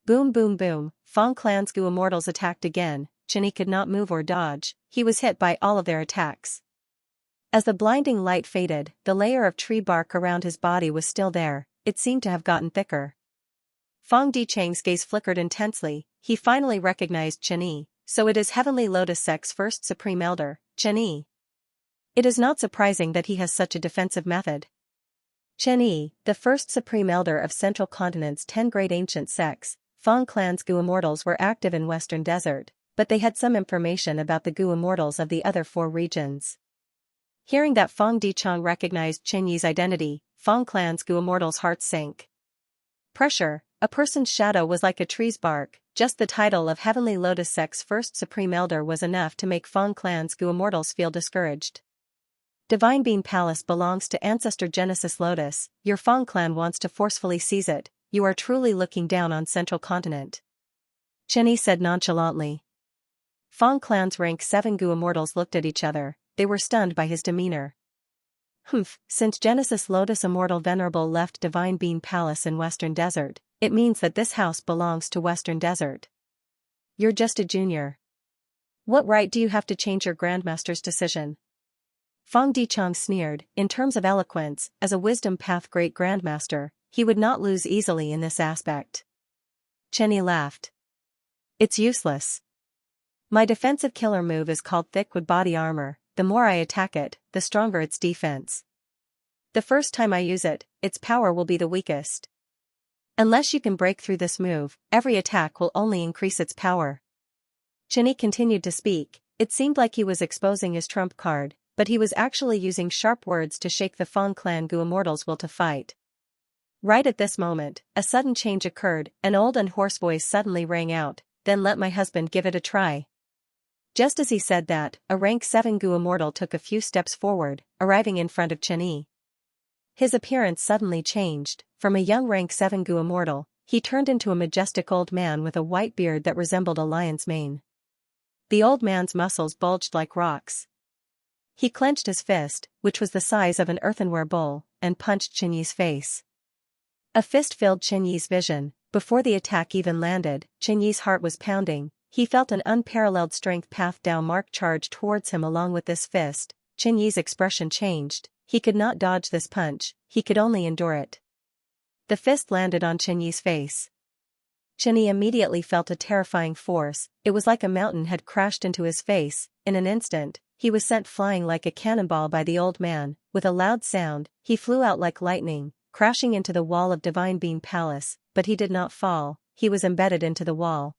S1: Boom boom boom, Fang clan's Gu immortals attacked again. Qianyi could not move or dodge, he was hit by all of their attacks. As the blinding light faded, the layer of tree bark around his body was still there, it seemed to have gotten thicker. Fang Dichang's gaze flickered intensely, he finally recognized Qianyi, so it is Heavenly Lotus Sect's first Supreme Elder, Qianyi. It is not surprising that he has such a defensive method. Qianyi, the first Supreme Elder of Central Continent's 10 great ancient sects, Fang clan's Gu immortals were active in Western Desert, but they had some information about the Gu immortals of the other 4 regions. Hearing that Fang Dichang recognized Qianyi's identity, Fang clan's Gu immortals' hearts sank. Pressure, a person's shadow was like a tree's bark, just the title of Heavenly Lotus Sect's first Supreme Elder was enough to make Fang clan's Gu immortals feel discouraged. Divine Being Palace belongs to Ancestor Genesis Lotus, your Fang clan wants to forcefully seize it, you are truly looking down on Central Continent. Qianyi said nonchalantly. Fang clan's rank 7 Gu immortals looked at each other, they were stunned by his demeanor. Since Genesis Lotus Immortal Venerable left Divine Being Palace in Western Desert, it means that this house belongs to Western Desert. You're just a junior. What right do you have to change your Grandmaster's decision? Fang Dichang sneered, in terms of eloquence, as a Wisdom Path Great Grandmaster, he would not lose easily in this aspect. Qianyi laughed. It's useless. My defensive killer move is called Thick Wood Body Armor, the more I attack it, the stronger its defense. The first time I use it, its power will be the weakest. Unless you can break through this move, every attack will only increase its power. Qianyi continued to speak, it seemed like he was exposing his trump card, but he was actually using sharp words to shake the Fang clan Gu immortals' will to fight. Right at this moment, a sudden change occurred, an old and hoarse voice suddenly rang out, then let my husband give it a try. Just as he said that, a rank 7 Gu immortal took a few steps forward, arriving in front of Qianyi. His appearance suddenly changed, from a young rank 7 Gu immortal, he turned into a majestic old man with a white beard that resembled a lion's mane. The old man's muscles bulged like rocks. He clenched his fist, which was the size of an earthenware bowl, and punched Qianyi's face. A fist filled Qianyi's vision. Before the attack even landed, Qianyi's heart was pounding. He felt an unparalleled strength path Dao Mark charge towards him along with this fist. Qianyi's expression changed, he could not dodge this punch, he could only endure it. The fist landed on Qianyi's face. Qianyi immediately felt a terrifying force, it was like a mountain had crashed into his face. In an instant, he was sent flying like a cannonball by the old man. With a loud sound, he flew out like lightning, crashing into the wall of Divine Being Palace, but he did not fall, he was embedded into the wall.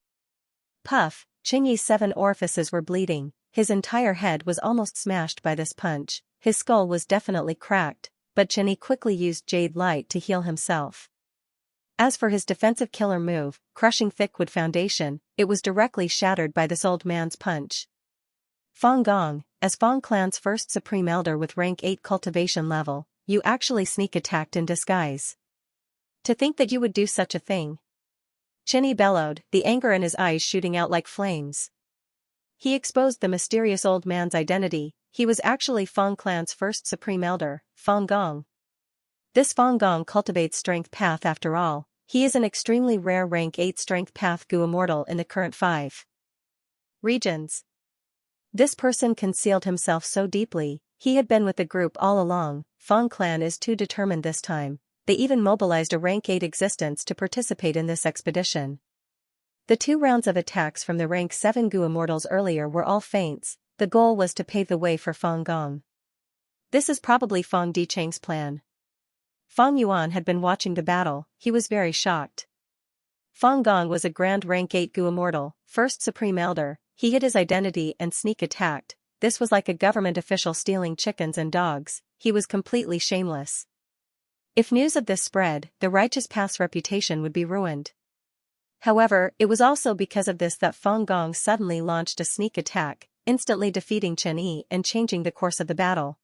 S1: Puff, Qianyi's 7 orifices were bleeding, his entire head was almost smashed by this punch, his skull was definitely cracked, but Qianyi quickly used Jade Light to heal himself. As for his defensive killer move, crushing Thickwood Foundation, it was directly shattered by this old man's punch. Fang Gong, as Fang clan's first Supreme Elder with rank 8 cultivation level, you actually sneak attacked in disguise. To think that you would do such a thing. Qianyi bellowed, the anger in his eyes shooting out like flames. He exposed the mysterious old man's identity, he was actually Fang clan's first Supreme Elder, Fang Gong. This Fang Gong cultivates Strength Path after all, he is an extremely rare rank 8 Strength Path Gu immortal in the current 5 regions. This person concealed himself so deeply, he had been with the group all along. Fang clan is too determined this time. They even mobilized a rank 8 existence to participate in this expedition. The 2 rounds of attacks from the rank 7 Gu immortals earlier were all feints, the goal was to pave the way for Fang Gong. This is probably Fang Dichang's plan. Fang Yuan had been watching the battle, he was very shocked. Fang Gong was a grand rank 8 Gu immortal, first Supreme Elder, he hid his identity and sneak attacked, this was like a government official stealing chickens and dogs, he was completely shameless. If news of this spread, the Righteous Path's reputation would be ruined. However, it was also because of this that Fang Gong suddenly launched a sneak attack, instantly defeating Qianyi and changing the course of the battle.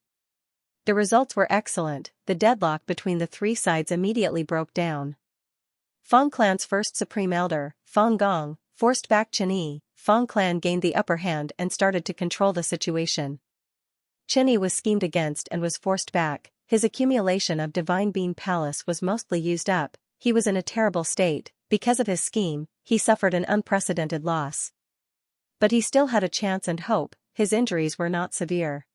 S1: The results were excellent. The deadlock between the three sides immediately broke down. Fang Clan's first supreme elder, Fang Gong, forced back Chen Yi. Fang Clan gained the upper hand and started to control the situation. Chen Yi was schemed against and was forced back. His accumulation of Divine Bean Palace was mostly used up. He was in a terrible state. Because of his scheme, he suffered an unprecedented loss. But he still had a chance and hope. His injuries were not severe.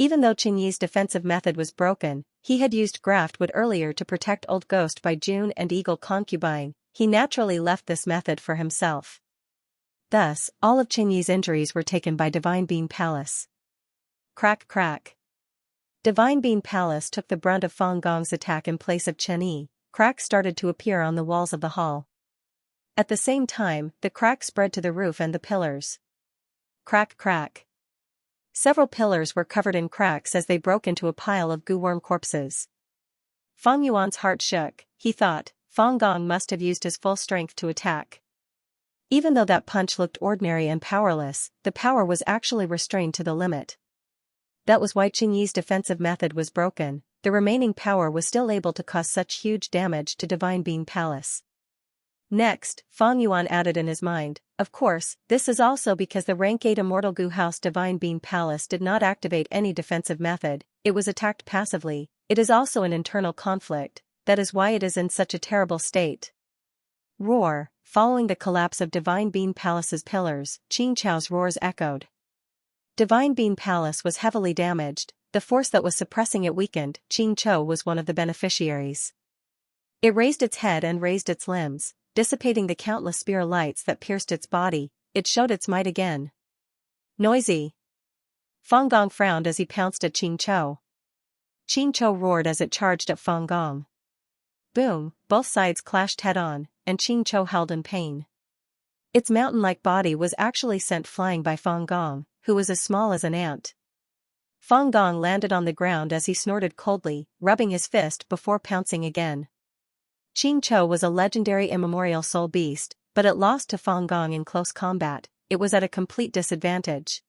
S1: Even though Chen Yi's defensive method was broken, he had used Graftwood earlier to protect Old Ghost by June and Eagle Concubine. He naturally left this method for himself. Thus, all of Chen Yi's injuries were taken by Divine Bean Palace. Crack crack. Divine Bean Palace took the brunt of Fang Gong's attack in place of Chen Yi. Cracks started to appear on the walls of the hall. At the same time, the crack spread to the roof and the pillars. Crack crack. Several pillars were covered in cracks as they broke into a pile of goo-worm corpses. Fang Yuan's heart shook. He thought, Fang Gong must have used his full strength to attack. Even though that punch looked ordinary and powerless, the power was actually restrained to the limit. That was why Chen Yi's defensive method was broken. The remaining power was still able to cause such huge damage to Divine Bean Palace. Next, Fang Yuan added in his mind, of course, this is also because the rank 8 Immortal Goo House Divine Bean Palace did not activate any defensive method, it was attacked passively. It is also an internal conflict, that is why it is in such a terrible state. Roar. Following the collapse of Divine Bean Palace's pillars, Xianxia's roars echoed. Divine Bean Palace was heavily damaged. The force that was suppressing it weakened. Xianxia was one of the beneficiaries. It raised its head and raised its limbs, dissipating the countless spear lights that pierced its body. It showed its might again. Noisy. Fang Gong frowned as he pounced at Xianxia. Xianxia roared as it charged at Fang Gong. Boom, both sides clashed head-on, and Xianxia howled in pain. Its mountain-like body was actually sent flying by Fang Gong, who was as small as an ant. Fang Gong landed on the ground as he snorted coldly, rubbing his fist before pouncing again. Xianxia was a legendary immemorial soul beast, but it lost to Fang Gong in close combat. It was at a complete disadvantage.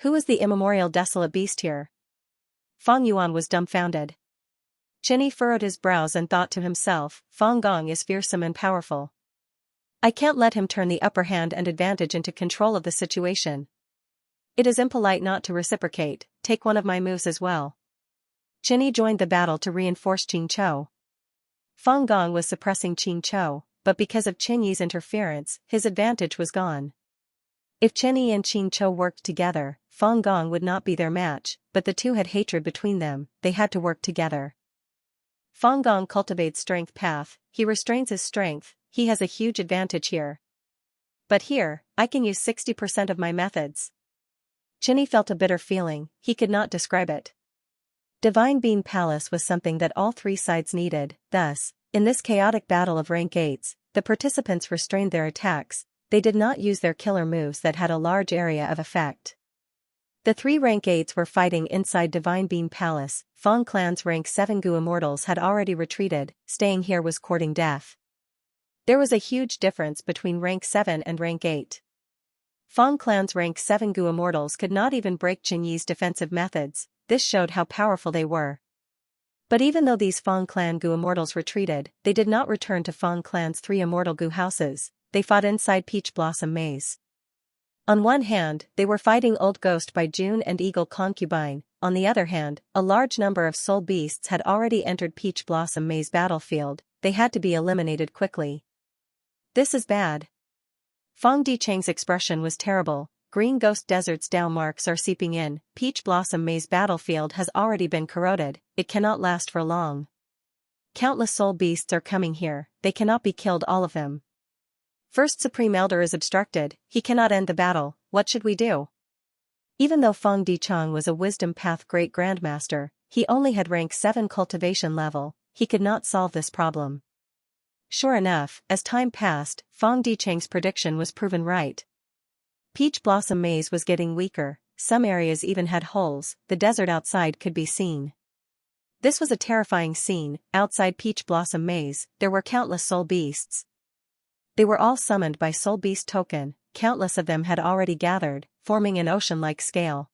S1: Who is the immemorial desolate beast here? Fang Yuan was dumbfounded. Chen Yi furrowed his brows and thought to himself, Fang Gong is fearsome and powerful. I can't let him turn the upper hand and advantage into control of the situation. It is impolite not to reciprocate. Take one of my moves as well. Chen Yi joined the battle to reinforce Xianxia. Fang Gong was suppressing Xianxia, but because of Chen Yi's interference, his advantage was gone. If Chen Yi and Xianxia worked together, Fang Gong would not be their match, but the two had hatred between them. They had to work together. Fang Gong cultivates strength path. He restrains his strength. He has a huge advantage here. But here, I can use 60% of my methods. Chen Yi felt a bitter feeling. He could not describe it. Divine Bean Palace was something that all three sides needed. Thus, in this chaotic battle of rank 8s, the participants restrained their attacks. They did not use their killer moves that had a large area of effect. The three rank 8s were fighting inside Divine Bean Palace. Fang Clan's rank 7 Goo Immortals had already retreated. Staying here was courting death. There was a huge difference between rank 7 and rank 8. Fang Clan's rank 7 Goo Immortals could not even break Chen Yi's defensive methods. This showed how powerful they were. But even though these Fang Clan Goo Immortals retreated, they did not return to Fang Clan's 3 Immortal Goo houses. They fought inside Peach Blossom Maze. On one hand, they were fighting Old Ghost by June and Eagle Concubine. On the other hand, a large number of soul beasts had already entered Peach Blossom Maze battlefield. They had to be eliminated quickly. This is bad. Fang Dicheng's expression was terrible. Green Ghost Desert's Dao marks are seeping in. Peach Blossom Maze battlefield has already been corroded. It cannot last for long. Countless soul beasts are coming here. They cannot be killed, all of them. First Supreme Elder is obstructed. He cannot end the battle. What should we do? Even though Fang Dicheng was a Wisdom Path Great Grandmaster, he only had rank 7 cultivation level. He could not solve this problem. Sure enough, as time passed, Fang Dicheng's prediction was proven right. Peach Blossom Maze was getting weaker. Some areas even had holes. The desert outside could be seen. This was a terrifying scene. Outside Peach Blossom Maze, there were countless soul beasts. They were all summoned by Soul Beast Token. Countless of them had already gathered, forming an ocean-like scale.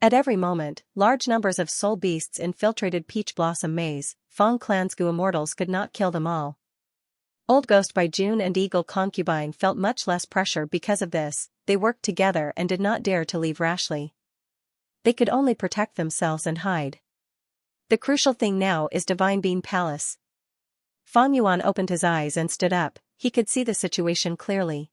S1: At every moment, large numbers of soul beasts infiltrated Peach Blossom Maze. Fong Clan's Gu immortals could not kill them all. Old Ghost by June and Eagle Concubine felt much less pressure because of this. They worked together and did not dare to leave rashly. They could only protect themselves and hide. The crucial thing now is Divine Bean Palace. Fong Yuan opened his eyes and stood up. He could see the situation clearly.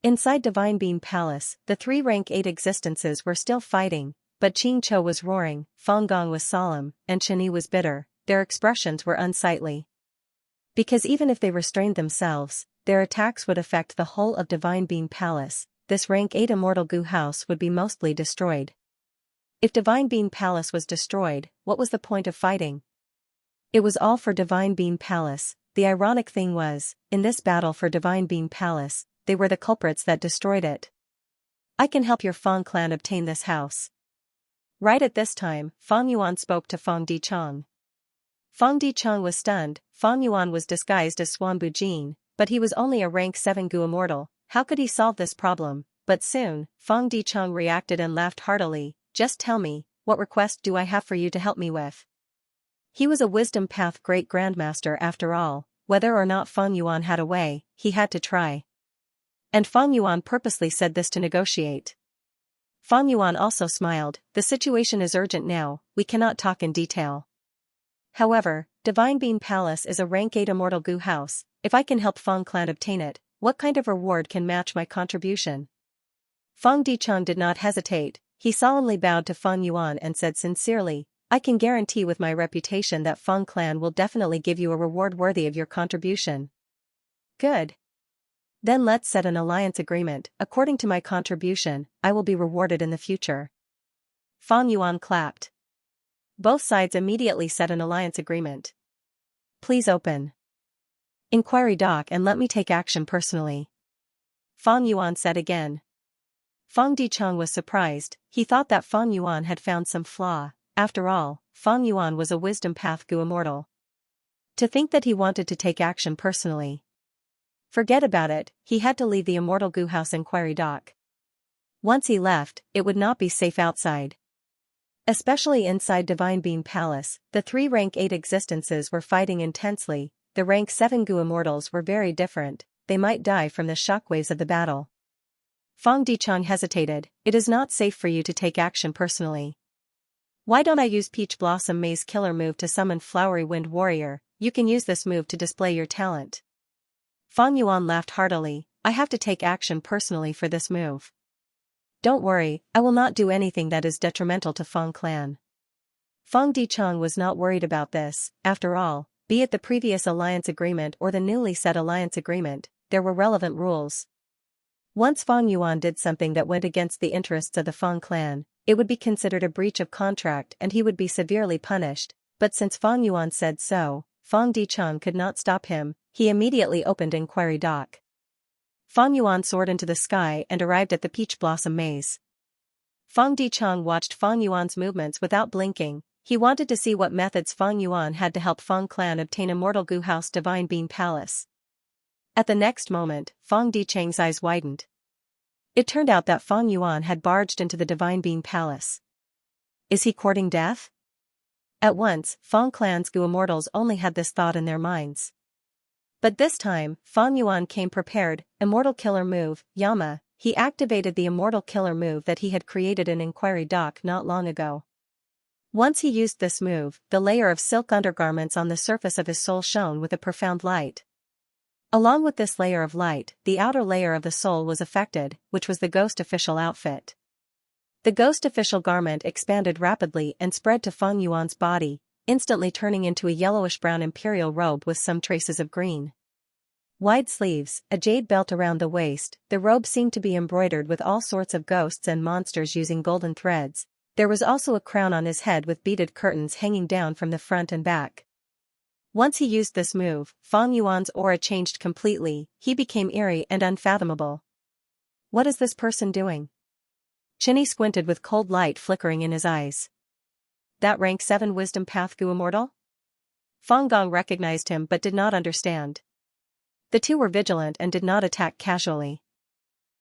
S1: Inside Divine Bean Palace, the 3 rank 8 existences were still fighting, but Qing Cho was roaring, Fong Gong was solemn, and Chen Yi was bitter. Their expressions were unsightly. Because even if they restrained themselves, their attacks would affect the whole of Divine Bean Palace. This rank 8 immortal Gu house would be mostly destroyed. If Divine Bean Palace was destroyed, what was the point of fighting? It was all for Divine Bean Palace. The ironic thing was, in this battle for Divine Bean Palace, they were the culprits that destroyed it. I can help your Fong clan obtain this house. Right at this time, Fong Yuan spoke to Fong Dichang. Fong Dichang was stunned. Fong Yuan was disguised as Swan Bujin, but he was only a rank 7 Gu immortal. How could he solve this problem? But soon, Fong Dichang reacted and laughed heartily. Just tell me, what request do I have for you to help me with? He was a Wisdom Path Great Grandmaster after all. Whether or not Fong Yuan had a way, he had to try. And Fong Yuan purposely said this to negotiate. Fong Yuan also smiled. The situation is urgent now, we cannot talk in detail. However, Divine Bean Palace is a rank 8 immortal Gu house. If I can help Fong clan obtain it, what kind of reward can match my contribution? Fong Dichang did not hesitate. He solemnly bowed to Fong Yuan and said sincerely, I can guarantee with my reputation that Fong clan will definitely give you a reward worthy of your contribution. Good. Then let's set an alliance agreement. According to my contribution, I will be rewarded in the future. Fong Yuan clapped. Both sides immediately set an alliance agreement. Please open inquiry doc and let me take action personally. Fong Yuan said again. Fong Dichang was surprised. He thought that Fong Yuan had found some flaw. After all, Fong Yuan was a Wisdom Path Gu immortal. To think that he wanted to take action personally. Forget about it, he had to leave the Immortal Gu House inquiry doc. Once he left, it would not be safe outside. Especially inside Divine Bean Palace, the 3 rank 8 existences were fighting intensely. The rank 7 Gu immortals were very different. They might die from the shockwaves of the battle. Fong Dichang hesitated. It is not safe for you to take action personally. Why don't I use Peach Blossom Maze Killer move to summon Flowery Wind Warrior? You can use this move to display your talent. Fong Yuan laughed heartily. I have to take action personally for this move. Don't worry, I will not do anything that is detrimental to Fong clan. Fong Dichang was not worried about this. After all, be it the previous alliance agreement or the newly set alliance agreement, there were relevant rules. Once Fong Yuan did something that went against the interests of the Fong clan, it would be considered a breach of contract and he would be severely punished. But since Fong Yuan said so, Fong Dichang could not stop him. He immediately opened inquiry doc. Fong Yuan soared into the sky and arrived at the Peach Blossom Maze. Fong Dichang watched Fong Yuan's movements without blinking. He wanted to see what methods Fong Yuan had to help Fong clan obtain Immortal Gu House Divine Bean Palace. At the next moment, Fong Dichang's eyes widened. It turned out that Fong Yuan had barged into the Divine Bean Palace. Is he courting death? At once, Fong clan's Gu immortals only had this thought in their minds. But this time, Fong Yuan came prepared. Immortal Killer Move, Yama. He activated the Immortal Killer Move that he had created in Inquiry Doc not long ago. Once he used this move, the layer of silk undergarments on the surface of his soul shone with a profound light. Along with this layer of light, the outer layer of the soul was affected, which was the Ghost Official outfit. The Ghost Official garment expanded rapidly and spread to Fong Yuan's body, instantly turning into a yellowish-brown imperial robe with some traces of green. Wide sleeves, a jade belt around the waist, the robe seemed to be embroidered with all sorts of ghosts and monsters using golden threads. There was also a crown on his head with beaded curtains hanging down from the front and back. Once he used this move, Fong Yuan's aura changed completely. He became eerie and unfathomable. What is this person doing? Chinny squinted with cold light flickering in his eyes. That rank 7 Wisdom Path Gu immortal? Fong Gong recognized him but did not understand. The two were vigilant and did not attack casually.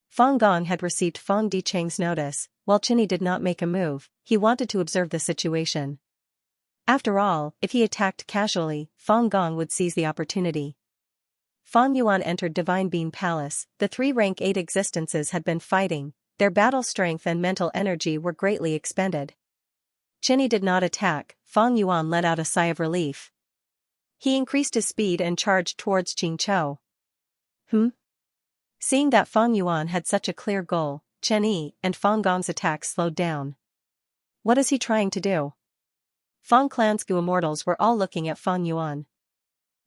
S1: Fong Gong had received Fong Dichang's notice. while Qinyi did not make a move, he wanted to observe the situation. After all, if he attacked casually, Fang Gong would seize the opportunity. Fang Yuan entered Divine Being Palace. The three rank 8 existences had been fighting. Their battle strength and mental energy were greatly expended. Qinyi did not attack. Fang Yuan let out a sigh of relief. He increased his speed and charged towards Qingqiu. Seeing that Fang Yuan had such a clear goal, Qinyi and Fang Gong's attacks slowed down. What is he trying to do? Fang Clan's Gu Immortals were all looking at Fang Yuan.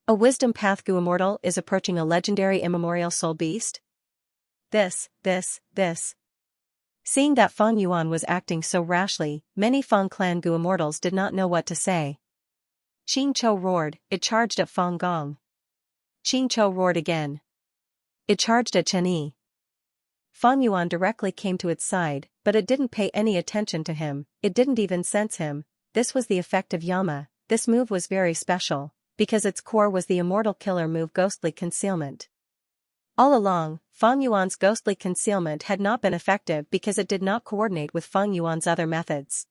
S1: A Wisdom Path Gu Immortal is approaching a legendary immemorial soul beast? This. Seeing that Fang Yuan was acting so rashly, many Fang Clan Gu Immortals did not know what to say. Qingqiu roared. It charged at Fang Gong. Qingqiu roared again. It charged at Qinyi. Fang Yuan directly came to its side, but it didn't pay any attention to him, it didn't even sense him. This was the effect of Yama. This move was very special, because its core was the immortal killer move Ghostly Concealment. All along, Fang Yuan's Ghostly Concealment had not been effective because it did not coordinate with Fang Yuan's other methods.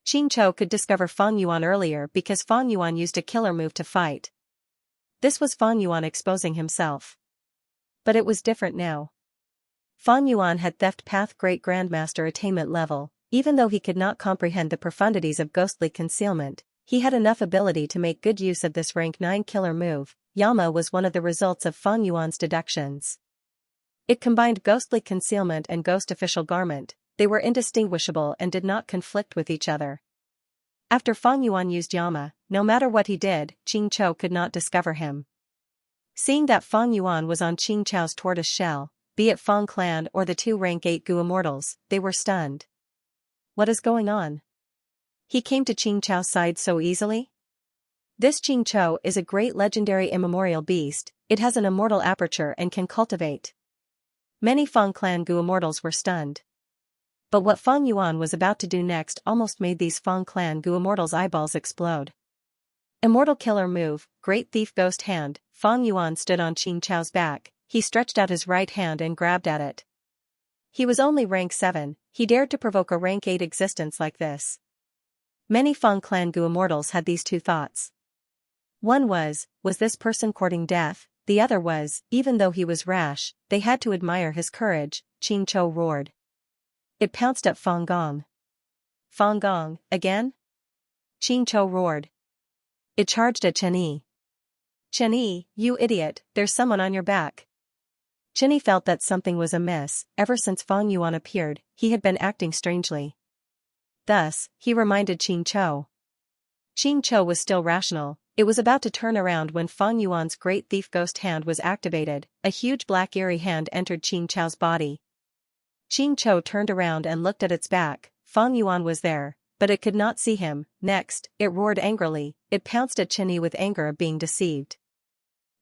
S1: Qingqiu could discover Fang Yuan earlier because Fang Yuan used a killer move to fight. This was Fang Yuan exposing himself. But it was different now. Fang Yuan had Theft Path Great Grandmaster attainment level. Even though he could not comprehend the profundities of Ghostly Concealment, he had enough ability to make good use of this rank 9 killer move. Yama was one of the results of Fang Yuan's deductions. It combined Ghostly Concealment and Ghost Official Garment. They were indistinguishable and did not conflict with each other. After Fang Yuan used Yama, no matter what he did, Qingqiu could not discover him. Seeing that Fang Yuan was on Qingqiu's tortoise shell, be it Fang Clan or the 2 rank 8 Gu Immortals, they were stunned. What is going on? He came to Qingqiu's side so easily? This Qingqiu is a great legendary immemorial beast. It has an immortal aperture and can cultivate. Many Fang Clan Gu Immortals were stunned. But what Fang Yuan was about to do next almost made these Fang Clan Gu Immortals' eyeballs explode. Immortal killer move, Great Thief Ghost Hand. Fang Yuan stood on Qingqiu's back. He stretched out his right hand and grabbed at it. He was only rank 7, he dared to provoke a rank 8 existence like this. Many Fang Clan Gu Immortals had these two thoughts. One was this person courting death? The other was, even though he was rash, they had to admire his courage. Qingqiu roared. It pounced at Fang Gong. Fang Gong, again? Qingqiu roared. It charged at Qinyi. Qinyi, you idiot, there's someone on your back. Qinyi felt that something was amiss. Ever since Fang Yuan appeared, he had been acting strangely. Thus, he reminded Qingqiu. Qingqiu was still rational. It was about to turn around when Fang Yuan's Great Thief Ghost Hand was activated. A huge black eerie hand entered Qingqiu's body. Qingqiu turned around and looked at its back. Fang Yuan was there, but it could not see him. Next, it roared angrily. It pounced at Qinyi with anger of being deceived.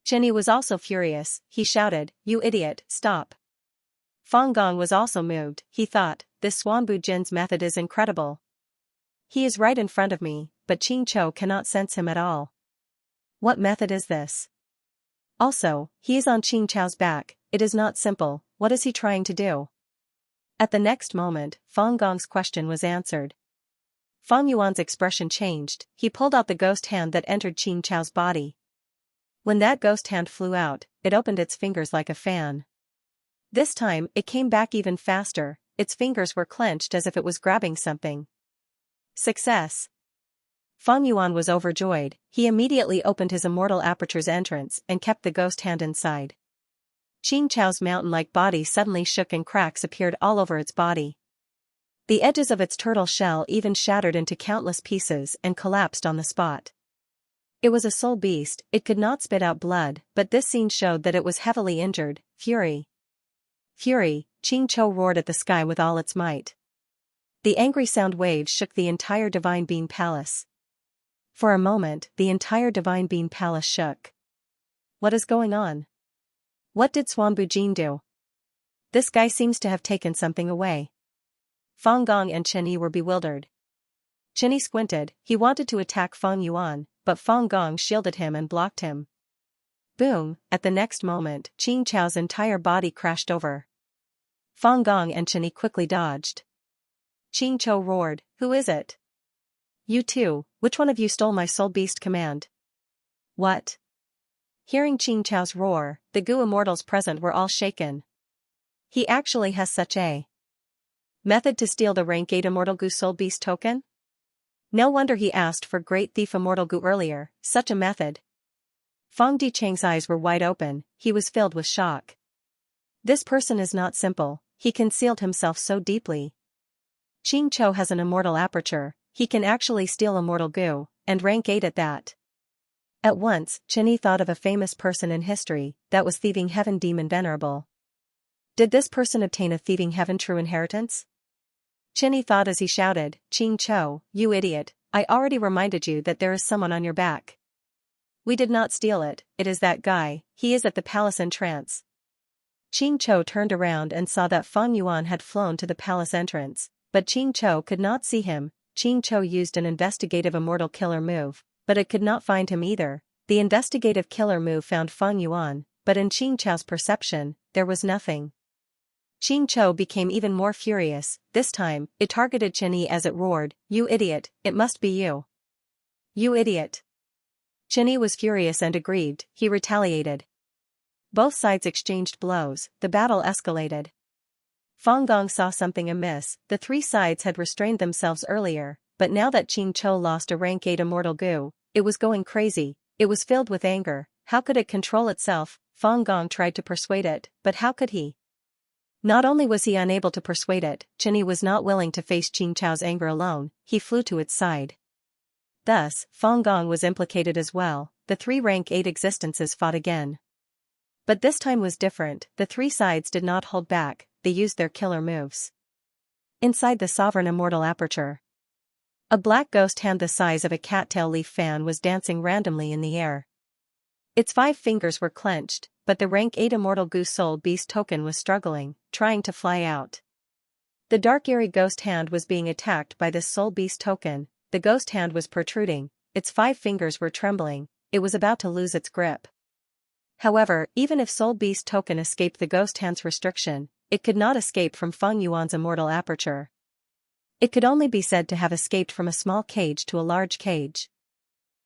S1: Qinyi was also furious. He shouted, "You idiot, stop." Fang Gong was also moved. He thought, this Xuanbu Jin's method is incredible. He is right in front of me, but Qingqiu cannot sense him at all. What method is this? Also, he is on Qingqiu's back. It is not simple. What is he trying to do? At the next moment, Fang Gong's question was answered. Fang Yuan's expression changed. He pulled out the ghost hand that entered Qingqiu's body. When that ghost hand flew out, it opened its fingers like a fan. This time, it came back even faster. Its fingers were clenched as if it was grabbing something. Success! Fang Yuan was overjoyed. He immediately opened his immortal aperture's entrance and kept the ghost hand inside. Qingqiu's mountain-like body suddenly shook and cracks appeared all over its body. The edges of its turtle shell even shattered into countless pieces and collapsed on the spot. It was a soul beast. It could not spit out blood, but this scene showed that it was heavily injured. Fury! Fury! Qingqiu roared at the sky with all its might. The angry sound waves shook the entire Divine Being Palace. For a moment, the entire Divine Being Palace shook. What is going on? What did Xuanbu Jin do? This guy seems to have taken something away. Fang Gong and Qinyi were bewildered. Qinyi squinted. He wanted to attack Fang Yuan, but Fang Gong shielded him and blocked him. Boom! At the next moment, Qingqiu's entire body crashed over. Fang Gong and Qinyi quickly dodged. Xianxia roared, "Who is it?" "You too, which one of you stole my soul beast command?" "What?" Hearing Xianxia's roar, the Gu immortals present were all shaken. He actually has such a method to steal the rank 8 immortal Gu soul beast token? No wonder he asked for Great Thief Immortal Gu earlier, such a method. Fang Dicheng's eyes were wide open, he was filled with shock. This person is not simple, he concealed himself so deeply. Xianxia has an immortal aperture, he can actually steal immortal Gu, and rank 8 at that. At once, Chenyi thought of a famous person in history, that was thieving heaven demon venerable. Did this person obtain a thieving heaven true inheritance? Chenyi thought as he shouted, "Xianxia, you idiot, I already reminded you that there is someone on your back. We did not steal it, it is that guy, he is at the palace entrance." Xianxia turned around and saw that Fang Yuan had flown to the palace entrance, but Xianxia could not see him. Xianxia used an investigative immortal killer move, but it could not find him either. The investigative killer move found Fang Yuan, but in Xianxia's perception, there was nothing. Xianxia became even more furious, this time, it targeted Chenyi as it roared, "You idiot, it must be you. You idiot." Chenyi was furious and aggrieved, he retaliated. Both sides exchanged blows, the battle escalated. Fang Gong saw something amiss, the three sides had restrained themselves earlier, but now that Xianxia lost a rank 8 immortal Gu, it was going crazy, it was filled with anger. How could it control itself? Fang Gong tried to persuade it, but how could he? Not only was he unable to persuade it, Chenyi was not willing to face Xianxia's anger alone, he flew to its side. Thus, Fang Gong was implicated as well, the three rank 8 existences fought again. But this time was different, the three sides did not hold back, they used their killer moves. Inside the sovereign immortal aperture, a black ghost hand the size of a cattail leaf fan was dancing randomly in the air. Its 5 fingers were clenched, but the rank 8 immortal Gu soul beast token was struggling, trying to fly out. The dark eerie ghost hand was being attacked by this soul beast token, the ghost hand was protruding, its 5 fingers were trembling, it was about to lose its grip. However, even if soul beast token escaped the ghost hand's restriction, it could not escape from Fang Yuan's immortal aperture. It could only be said to have escaped from a small cage to a large cage.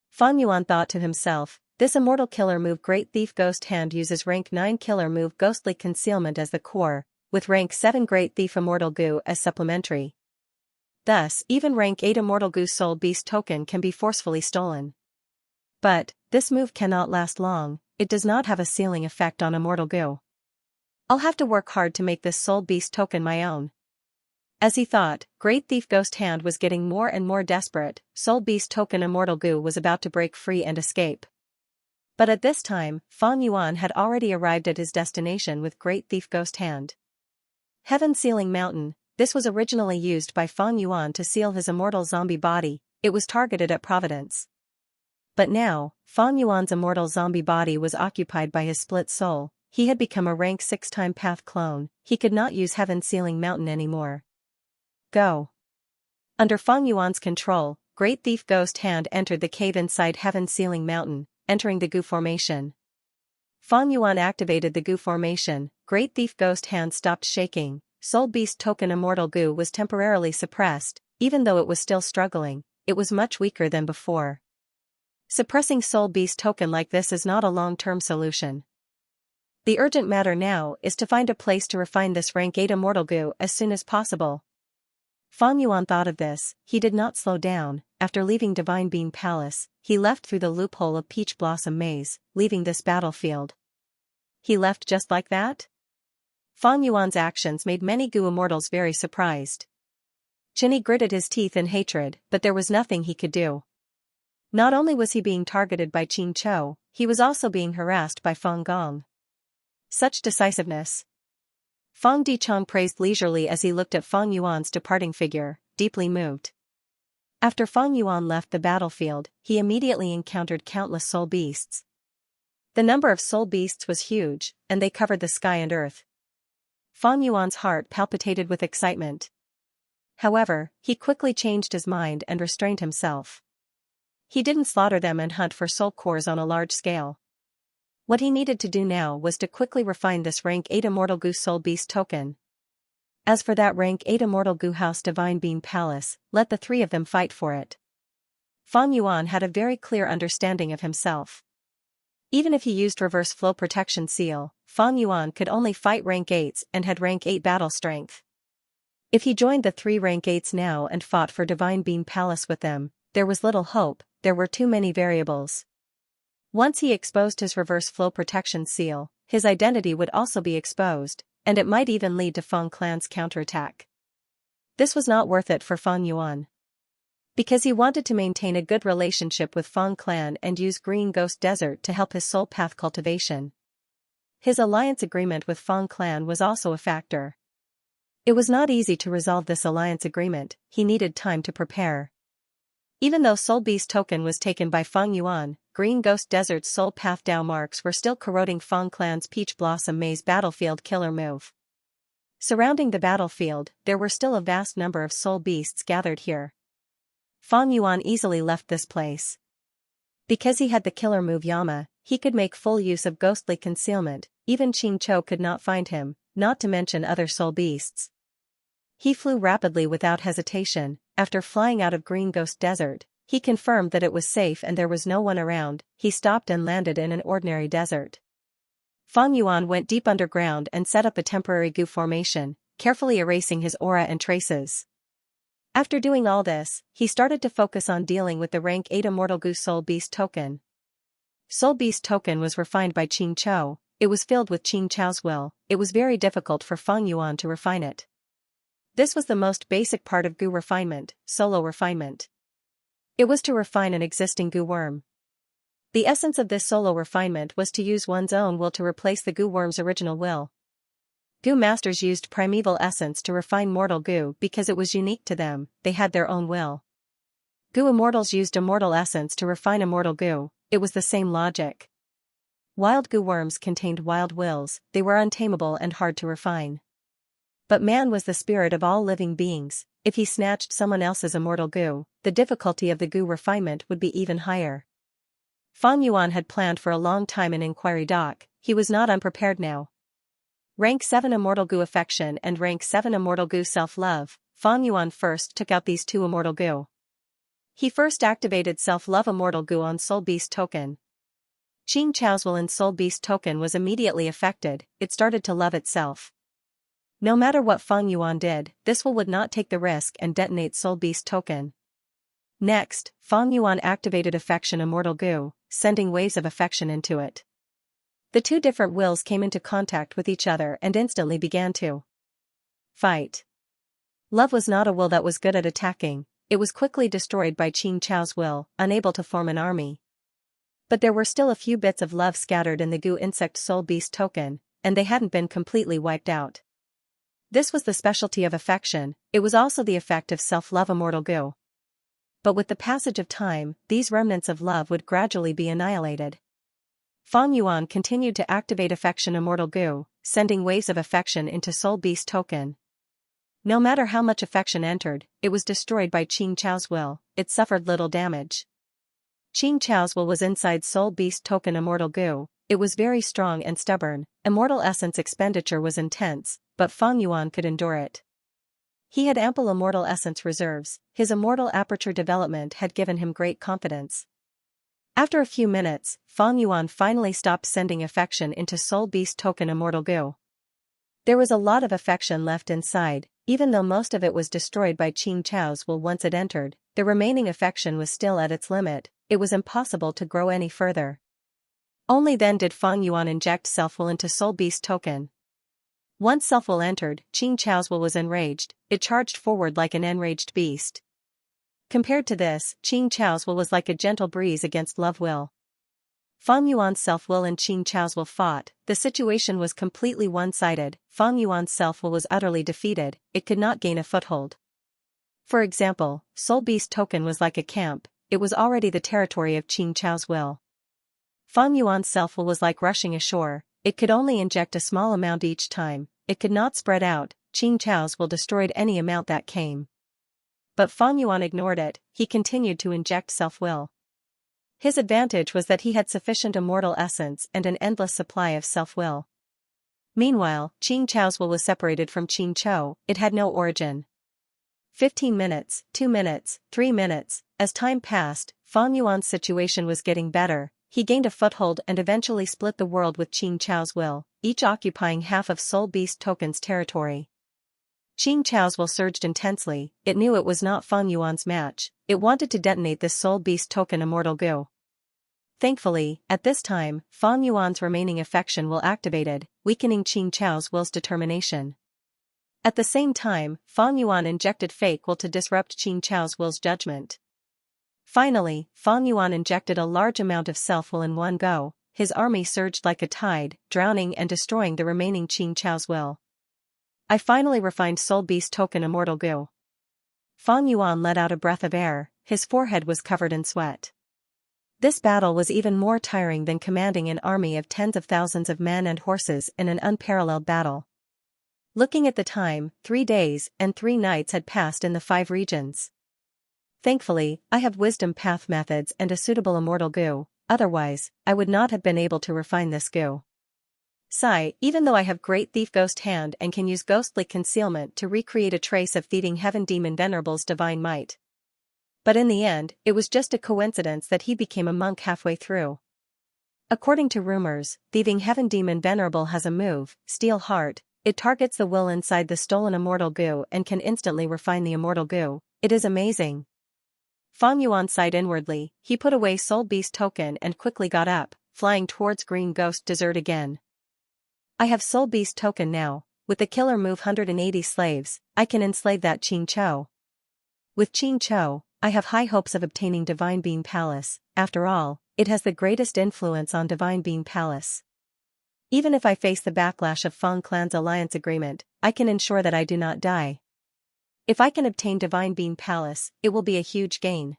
S1: Fang Yuan thought to himself, this immortal killer move Great Thief Ghost Hand uses rank 9 killer move Ghostly Concealment as the core, with rank 7 Great Thief Immortal Gu as supplementary. Thus, even rank 8 Immortal Gu Soul Beast token can be forcefully stolen. But, this move cannot last long, it does not have a ceiling effect on Immortal Gu. I'll have to work hard to make this Soul Beast token my own. As he thought, Great Thief Ghost Hand was getting more and more desperate, Soul Beast token Immortal Gu was about to break free and escape. But at this time, Fang Yuan had already arrived at his destination with Great Thief Ghost Hand. Heaven Sealing Mountain, this was originally used by Fang Yuan to seal his immortal zombie body, it was targeted at Providence. But now, Fang Yuan's immortal zombie body was occupied by his split soul, he had become a rank 6 time path clone, he could not use Heaven Sealing Mountain anymore. Go. Under Fang Yuan's control, Great Thief Ghost Hand entered the cave inside Heaven Sealing Mountain, entering the Gu formation. Fang Yuan activated the Gu formation, Great Thief Ghost Hand stopped shaking, Soul Beast token Immortal Gu was temporarily suppressed, even though it was still struggling, it was much weaker than before. Suppressing Soul Beast token like this is not a long-term solution. The urgent matter now is to find a place to refine this rank 8 Immortal Gu as soon as possible. Fang Yuan thought of this, he did not slow down. After leaving Divine Bean Palace, he left through the loophole of Peach Blossom Maze, leaving this battlefield. He left just like that? Fang Yuan's actions made many Gu immortals very surprised. Chenyi gritted his teeth in hatred, but there was nothing he could do. Not only was he being targeted by Xianxia, he was also being harassed by Fang Gong. Such decisiveness. Fang Dicheng praised leisurely as he looked at Fang Yuan's departing figure, deeply moved. After Fang Yuan left the battlefield, he immediately encountered countless soul beasts. The number of soul beasts was huge, and they covered the sky and earth. Fang Yuan's heart palpitated with excitement. However, he quickly changed his mind and restrained himself. He didn't slaughter them and hunt for soul cores on a large scale. What he needed to do now was to quickly refine this rank 8 Immortal Gu Soul Beast token. As for that rank 8 immortal Gu House Divine Being Palace, let the three of them fight for it. Fang Yuan had a very clear understanding of himself. Even if he used reverse flow protection seal, Fang Yuan could only fight rank 8s and had rank 8 battle strength. If he joined the three rank 8s now and fought for Divine Being Palace with them, there was little hope, there were too many variables. Once he exposed his reverse flow protection seal, his identity would also be exposed, and it might even lead to Fang Clan's counterattack. This was not worth it for Fang Yuan. Because he wanted to maintain a good relationship with Fang Clan and use Green Ghost Desert to help his soul path cultivation. His alliance agreement with Fang Clan was also a factor. It was not easy to resolve this alliance agreement, he needed time to prepare. Even though Soul Beast token was taken by Fang Yuan, Green Ghost Desert's Soul Path Dao marks were still corroding Fang Clan's Peach Blossom Maze battlefield killer move. Surrounding the battlefield, there were still a vast number of soul beasts gathered here. Fang Yuan easily left this place. Because he had the killer move Yama, he could make full use of ghostly concealment, even Qingqiu could not find him, not to mention other soul beasts. He flew rapidly without hesitation. After flying out of Green Ghost Desert, he confirmed that it was safe and there was no one around. He stopped and landed in an ordinary desert. Fang Yuan went deep underground and set up a temporary Gu formation, carefully erasing his aura and traces. After doing all this, he started to focus on dealing with the rank 8 Immortal Gu Soul Beast token. Soul Beast token was refined by Qingqiu, it was filled with Qingqiu's will, it was very difficult for Fang Yuan to refine it. This was the most basic part of Gu refinement, solo refinement. It was to refine an existing Gu worm. The essence of this solo refinement was to use one's own will to replace the Gu worm's original will. Gu masters used primeval essence to refine mortal Gu because it was unique to them, they had their own will. Gu immortals used immortal essence to refine immortal Gu, it was the same logic. Wild Gu worms contained wild wills, they were untamable and hard to refine. But man was the spirit of all living beings, if he snatched someone else's immortal Gu, the difficulty of the Gu refinement would be even higher. Fang Yuan had planned for a long time in Inquiry Dock, he was not unprepared now. Rank 7 Immortal Gu Affection and Rank 7 Immortal Gu Self-Love, Fang Yuan first took out these two Immortal Gu. He first activated Self-Love Immortal Gu on Soul Beast token. Qingqiu's will in Soul Beast token was immediately affected, it started to love itself. No matter what Fang Yuan did, this will would not take the risk and detonate Soul Beast token. Next, Fang Yuan activated Affection Immortal Gu, sending waves of affection into it. The two different wills came into contact with each other and instantly began to fight. Love was not a will that was good at attacking, it was quickly destroyed by Qingqiu's will, unable to form an army. But there were still a few bits of love scattered in the Gu Insect Soul Beast token, and they hadn't been completely wiped out. This was the specialty of affection, it was also the effect of self-love Immortal Gu. But with the passage of time, these remnants of love would gradually be annihilated. Fang Yuan continued to activate Affection Immortal Gu, sending waves of affection into Soul Beast token. No matter how much affection entered, it was destroyed by Qingqiu's will, it suffered little damage. Qingqiu's will was inside Soul Beast token Immortal Gu, it was very strong and stubborn, immortal essence expenditure was intense, but Fang Yuan could endure it. He had ample immortal essence reserves, his immortal aperture development had given him great confidence. After a few minutes, Fang Yuan finally stopped sending affection into Soul Beast token Immortal Gu. There was a lot of affection left inside, even though most of it was destroyed by Qingqiu's will once it entered, the remaining affection was still at its limit, it was impossible to grow any further. Only then did Fang Yuan inject self-will into Soul Beast token. Once self-will entered, Qingqiu's will was enraged, it charged forward like an enraged beast. Compared to this, Qingqiu's will was like a gentle breeze against love will. Fang Yuan's self-will and Qingqiu's will fought, the situation was completely one-sided, Fang Yuan's self-will was utterly defeated, it could not gain a foothold. For example, Soul Beast token was like a camp, it was already the territory of Qingqiu's will. Fang Yuan's self-will was like rushing ashore, it could only inject a small amount each time, it could not spread out, Qingqiu's will destroyed any amount that came. But Fang Yuan ignored it, he continued to inject self-will. His advantage was that he had sufficient immortal essence and an endless supply of self-will. Meanwhile, Xianxia's will was separated from Xianqiu, it had no origin. 15 minutes, 2 minutes, 3 minutes, as time passed, Fang Yuan's situation was getting better, he gained a foothold and eventually split the world with Xianqia's will, each occupying half of Soul Beast Token's territory. Xianqia's will surged intensely, it knew it was not Fang Yuan's match, it wanted to detonate this Soul Beast Token immortal goo. Thankfully, at this time, Fang Yuan's remaining affection will activated, weakening Xianqia's will's determination. At the same time, Fang Yuan injected fake will to disrupt Xianqia's will's judgment. Finally, Fang Yuan injected a large amount of self-will in one go, his army surged like a tide, drowning and destroying the remaining Xianqia's will. I finally refined Soul Beast Token immortal goo. Fang Yuan let out a breath of air, his forehead was covered in sweat. This battle was even more tiring than commanding an army of tens of thousands of men and horses in an unparalleled battle. Looking at the time, 3 days and 3 nights had passed in the 5 regions. Thankfully, I have wisdom path methods and a suitable immortal goo, otherwise, I would not have been able to refine this goo. Sigh, even though I have great thief ghost hand and can use ghostly concealment to recreate a trace of thieving heaven demon venerable's divine might. But in the end, it was just a coincidence that he became a monk halfway through. According to rumors, thieving heaven demon venerable has a move, Steel Heart. It targets the will inside the stolen immortal goo and can instantly refine the immortal goo. It is amazing. Fang Yuan sighed inwardly, he put away Soul Beast Token and quickly got up, flying towards Green Ghost Desert again. I have Soul Beast Token now, with the killer move 180 slaves, I can enslave that Xianqiu. With Xianqiu, I have high hopes of obtaining Divine Being Palace, after all, it has the greatest influence on Divine Being Palace. Even if I face the backlash of Fang Clan's alliance agreement, I can ensure that I do not die. If I can obtain Divine Being Palace, it will be a huge gain.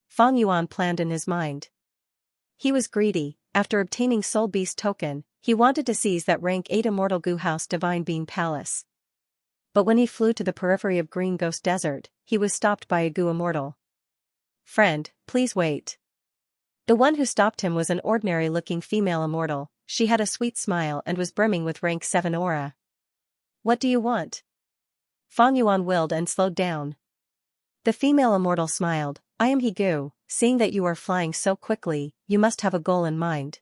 S1: Fang Yuan planned in his mind. He was greedy, after obtaining Soul Beast Token, he wanted to seize that rank 8 Immortal Goo House Divine Being Palace. But when he flew to the periphery of Green Ghost Desert, he was stopped by a Goo Immortal. Friend, please wait. The one who stopped him was an ordinary-looking female immortal. She had a sweet smile and was brimming with rank 7 aura. What do you want? Fang Yuan willed and slowed down. The female immortal smiled, I am He-Goo, seeing that you are flying so quickly, you must have a goal in mind.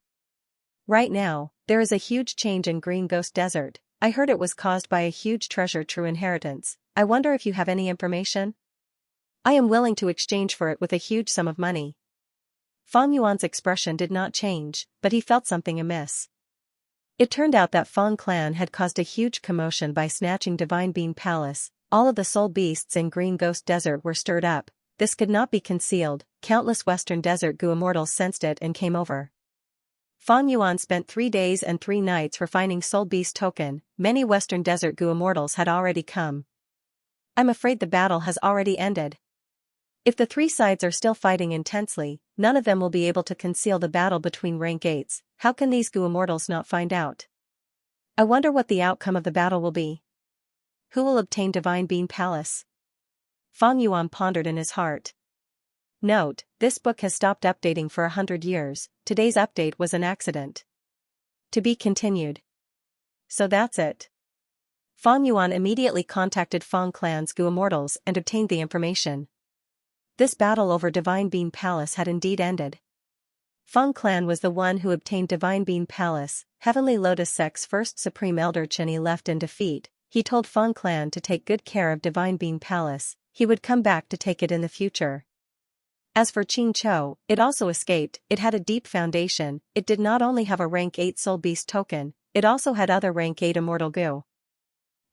S1: Right now, there is a huge change in Green Ghost Desert, I heard it was caused by a huge treasure true inheritance, I wonder if you have any information? I am willing to exchange for it with a huge sum of money. Fang Yuan's expression did not change, but he felt something amiss. It turned out that Fang Clan had caused a huge commotion by snatching Divine Being Palace, all of the soul beasts in Green Ghost Desert were stirred up, this could not be concealed, countless Western Desert Goo Immortals sensed it and came over. Fang Yuan spent 3 days and 3 nights refining Soul Beast Token, many Western Desert Goo Immortals had already come. I'm afraid the battle has already ended. If the 3 sides are still fighting intensely, none of them will be able to conceal the battle between rank 8s, how can these Goo Immortals not find out? I wonder what the outcome of the battle will be. Who will obtain Divine Being Palace? Fang Yuan pondered in his heart. Note, this book has stopped updating for 100 years, today's update was an accident. To be continued. So that's it. Fang Yuan immediately contacted Fang Clan's Goo Immortals and obtained the information. This battle over Divine Being Palace had indeed ended. Fang Clan was the one who obtained Divine Being Palace, Heavenly Lotus Sect's first Supreme Elder Chenyi left in defeat, he told Fang Clan to take good care of Divine Being Palace, he would come back to take it in the future. As for Xianqiu, it also escaped, it had a deep foundation, it did not only have a rank 8 Soul Beast Token, it also had other rank 8 Immortal Goo.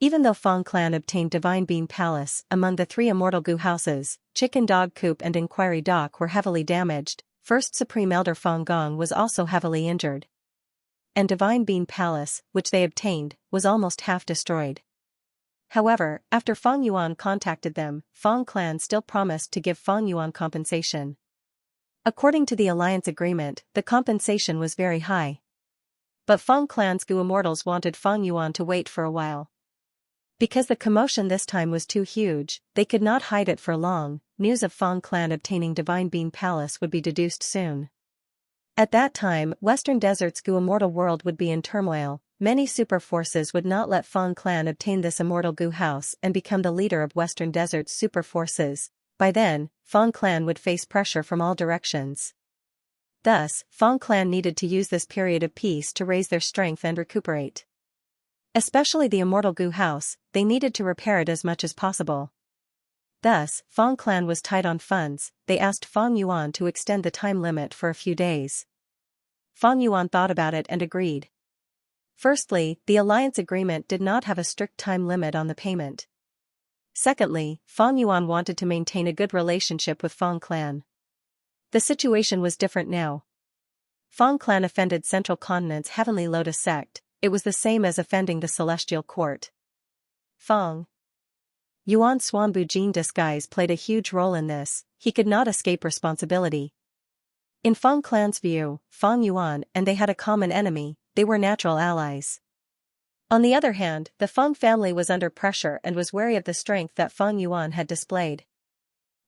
S1: Even though Fang Clan obtained Divine Being Palace, among the 3 Immortal Goo houses, Chicken Dog Coop and Inquiry Dock were heavily damaged, First Supreme Elder Fang Gong was also heavily injured. And Divine Being Palace, which they obtained, was almost half destroyed. However, after Fang Yuan contacted them, Fang Clan still promised to give Fang Yuan compensation. According to the alliance agreement, the compensation was very high. But Fang Clan's Goo Immortals wanted Fang Yuan to wait for a while. Because the commotion this time was too huge, they could not hide it for long, news of Fang Clan obtaining Divine Being Palace would be deduced soon. At that time, Western Desert's Goo Immortal world would be in turmoil, many super forces would not let Fang clan obtain this immortal Gu house and become the leader of Western Desert's super forces. By then, Fang clan would face pressure from all directions. Thus, Fang clan needed to use this period of peace to raise their strength and recuperate. Especially the immortal Gu house, they needed to repair it as much as possible. Thus, Fang clan was tight on funds. They asked Fang Yuan to extend the time limit for a few days. Fang Yuan thought about it and agreed. Firstly, the alliance agreement did not have a strict time limit on the payment. Secondly, Fang Yuan wanted to maintain a good relationship with Fang clan. The situation was different now. Fang clan offended Central Continent's Heavenly Lotus sect. It was the same as offending the Celestial Court. Fang Yuan Xuanbu Jin disguise played a huge role in this. He could not escape responsibility. In Fang clan's view, Fang Yuan and they had a common enemy. They were natural allies. On the other hand, the Fang family was under pressure and was wary of the strength that Fang Yuan had displayed.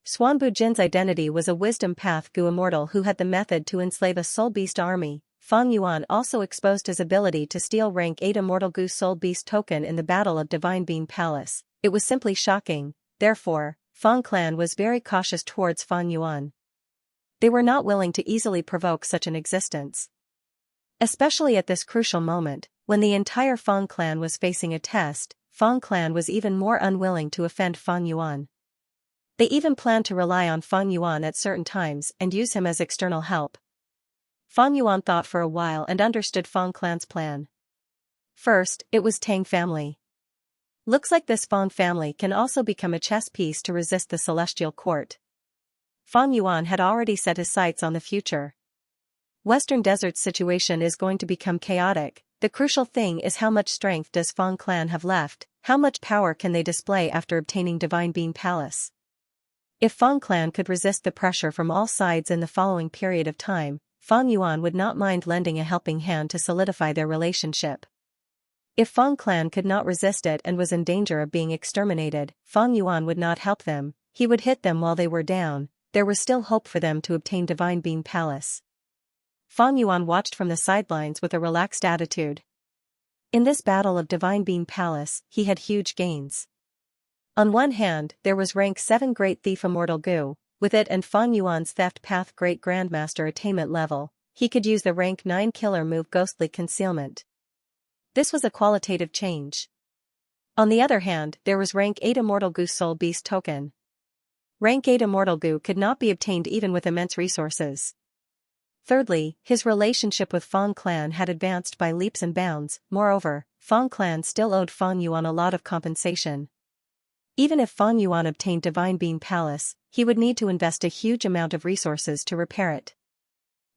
S1: Xuanbu Jin's identity was a wisdom path Gu immortal who had the method to enslave a soul beast army. Fang Yuan also exposed his ability to steal rank 8 immortal Gu soul beast token in the Battle of Divine Beam Palace. It was simply shocking. Therefore, Fang clan was very cautious towards Fang Yuan. They were not willing to easily provoke such an existence. Especially at this crucial moment, when the entire Fang clan was facing a test, Fang clan was even more unwilling to offend Fang Yuan. They even planned to rely on Fang Yuan at certain times and use him as external help. Fang Yuan thought for a while and understood Fang clan's plan. First, it was Tang family. Looks like this Fang family can also become a chess piece to resist the Celestial Court. Fang Yuan had already set his sights on the future. Western Desert's situation is going to become chaotic. The crucial thing is how much strength does Fang clan have left, how much power can they display after obtaining Divine Beam Palace. If Fang clan could resist the pressure from all sides in the following period of time, Fang Yuan would not mind lending a helping hand to solidify their relationship. If Fang clan could not resist it and was in danger of being exterminated, Fang Yuan would not help them. He would hit them while they were down. There was still hope for them to obtain Divine Beam Palace. Fang Yuan watched from the sidelines with a relaxed attitude. In this battle of Divine Beam Palace, he had huge gains. On one hand, there was rank 7 Great Thief Immortal Gu. With it and Fang Yuan's Theft Path Great Grandmaster attainment level, he could use the rank 9 killer move Ghostly Concealment. This was a qualitative change. On the other hand, there was rank 8 Immortal Gu Soul Beast token. Rank 8 Immortal Gu could not be obtained even with immense resources. Thirdly, his relationship with Fang clan had advanced by leaps and bounds. Moreover, Fang clan still owed Fang Yuan a lot of compensation. Even if Fang Yuan obtained Divine Beam Palace, he would need to invest a huge amount of resources to repair it.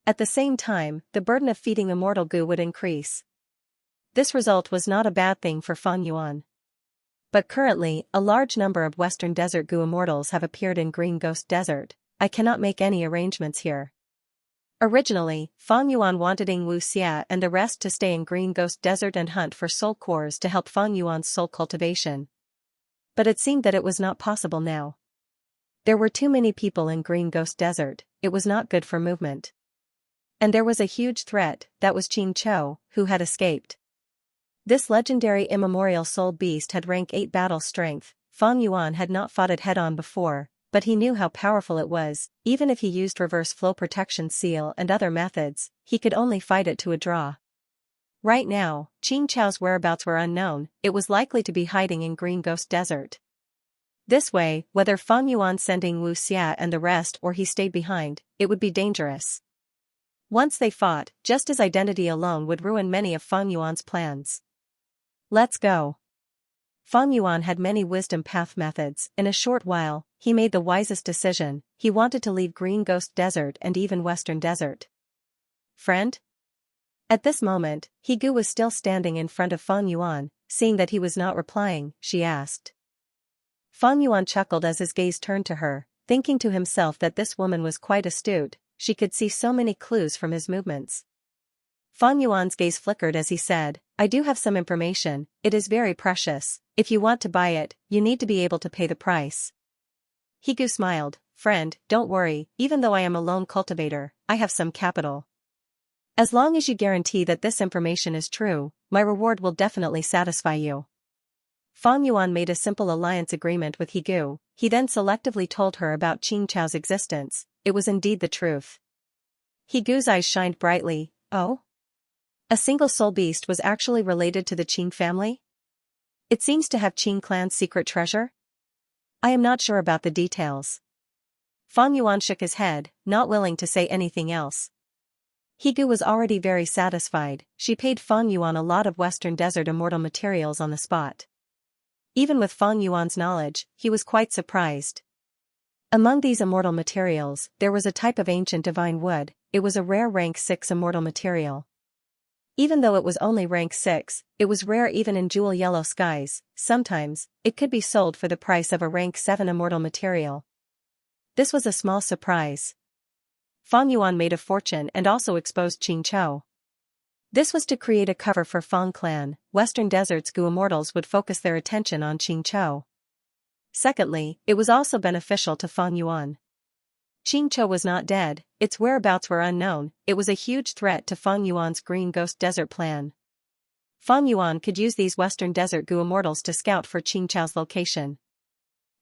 S1: At the same time, the burden of feeding Immortal Gu would increase. This result was not a bad thing for Fang Yuan. But currently, a large number of Western Desert Gu immortals have appeared in Green Ghost Desert. I cannot make any arrangements here. Originally, Fang Yuan wanted Xianxia and the rest to stay in Green Ghost Desert and hunt for soul cores to help Fang Yuan's soul cultivation. But it seemed that it was not possible now. There were too many people in Green Ghost Desert. It was not good for movement. And there was a huge threat, that was Xianxia, who had escaped. This legendary immemorial soul beast had rank 8 battle strength. Fang Yuan had not fought it head-on before, but he knew how powerful it was. Even if he used reverse flow protection seal and other methods, he could only fight it to a draw. Right now, Xianxia's whereabouts were unknown. It was likely to be hiding in Green Ghost Desert. This way, whether Fang Yuan sending Xianxia and the rest or he stayed behind, it would be dangerous. Once they fought, just his identity alone would ruin many of Fang Yuan's plans. Let's go. Fang Yuan had many wisdom path methods. In a short while, he made the wisest decision. He wanted to leave Green Ghost Desert and even Western Desert. Friend? At this moment, Gu was still standing in front of Fang Yuan. Seeing that he was not replying, she asked. Fang Yuan chuckled as his gaze turned to her, thinking to himself that this woman was quite astute. She could see so many clues from his movements. Fang Yuan's gaze flickered as he said, I do have some information. It is very precious. If you want to buy it, you need to be able to pay the price. Gu smiled. Friend, don't worry, even though I am a lone cultivator, I have some capital. As long as you guarantee that this information is true, my reward will definitely satisfy you. Fang Yuan made a simple alliance agreement with He Gu. He then selectively told her about Xianxia's existence. It was indeed the truth. He Gu's eyes shined brightly. Oh? A single soul beast was actually related to the Qing family? It seems to have Qing clan's secret treasure? I am not sure about the details. Fang Yuan shook his head, not willing to say anything else. He Gu was already very satisfied. She paid Fang Yuan a lot of Western Desert immortal materials on the spot. Even with Fang Yuan's knowledge, he was quite surprised. Among these immortal materials, there was a type of ancient divine wood. It was a rare rank 6 immortal material. Even though it was only rank 6, it was rare even in jewel yellow skies. Sometimes, it could be sold for the price of a rank 7 immortal material. This was a small surprise. Fang Yuan made a fortune and also exposed Xianxia. This was to create a cover for Fang clan. Western Desert's Gu immortals would focus their attention on Xianxia. Secondly, it was also beneficial to Fang Yuan. Xianxia was not dead, its whereabouts were unknown. It was a huge threat to Fang Yuan's Green Ghost Desert plan. Fang Yuan could use these Western Desert Gu immortals to scout for Xianxia's location.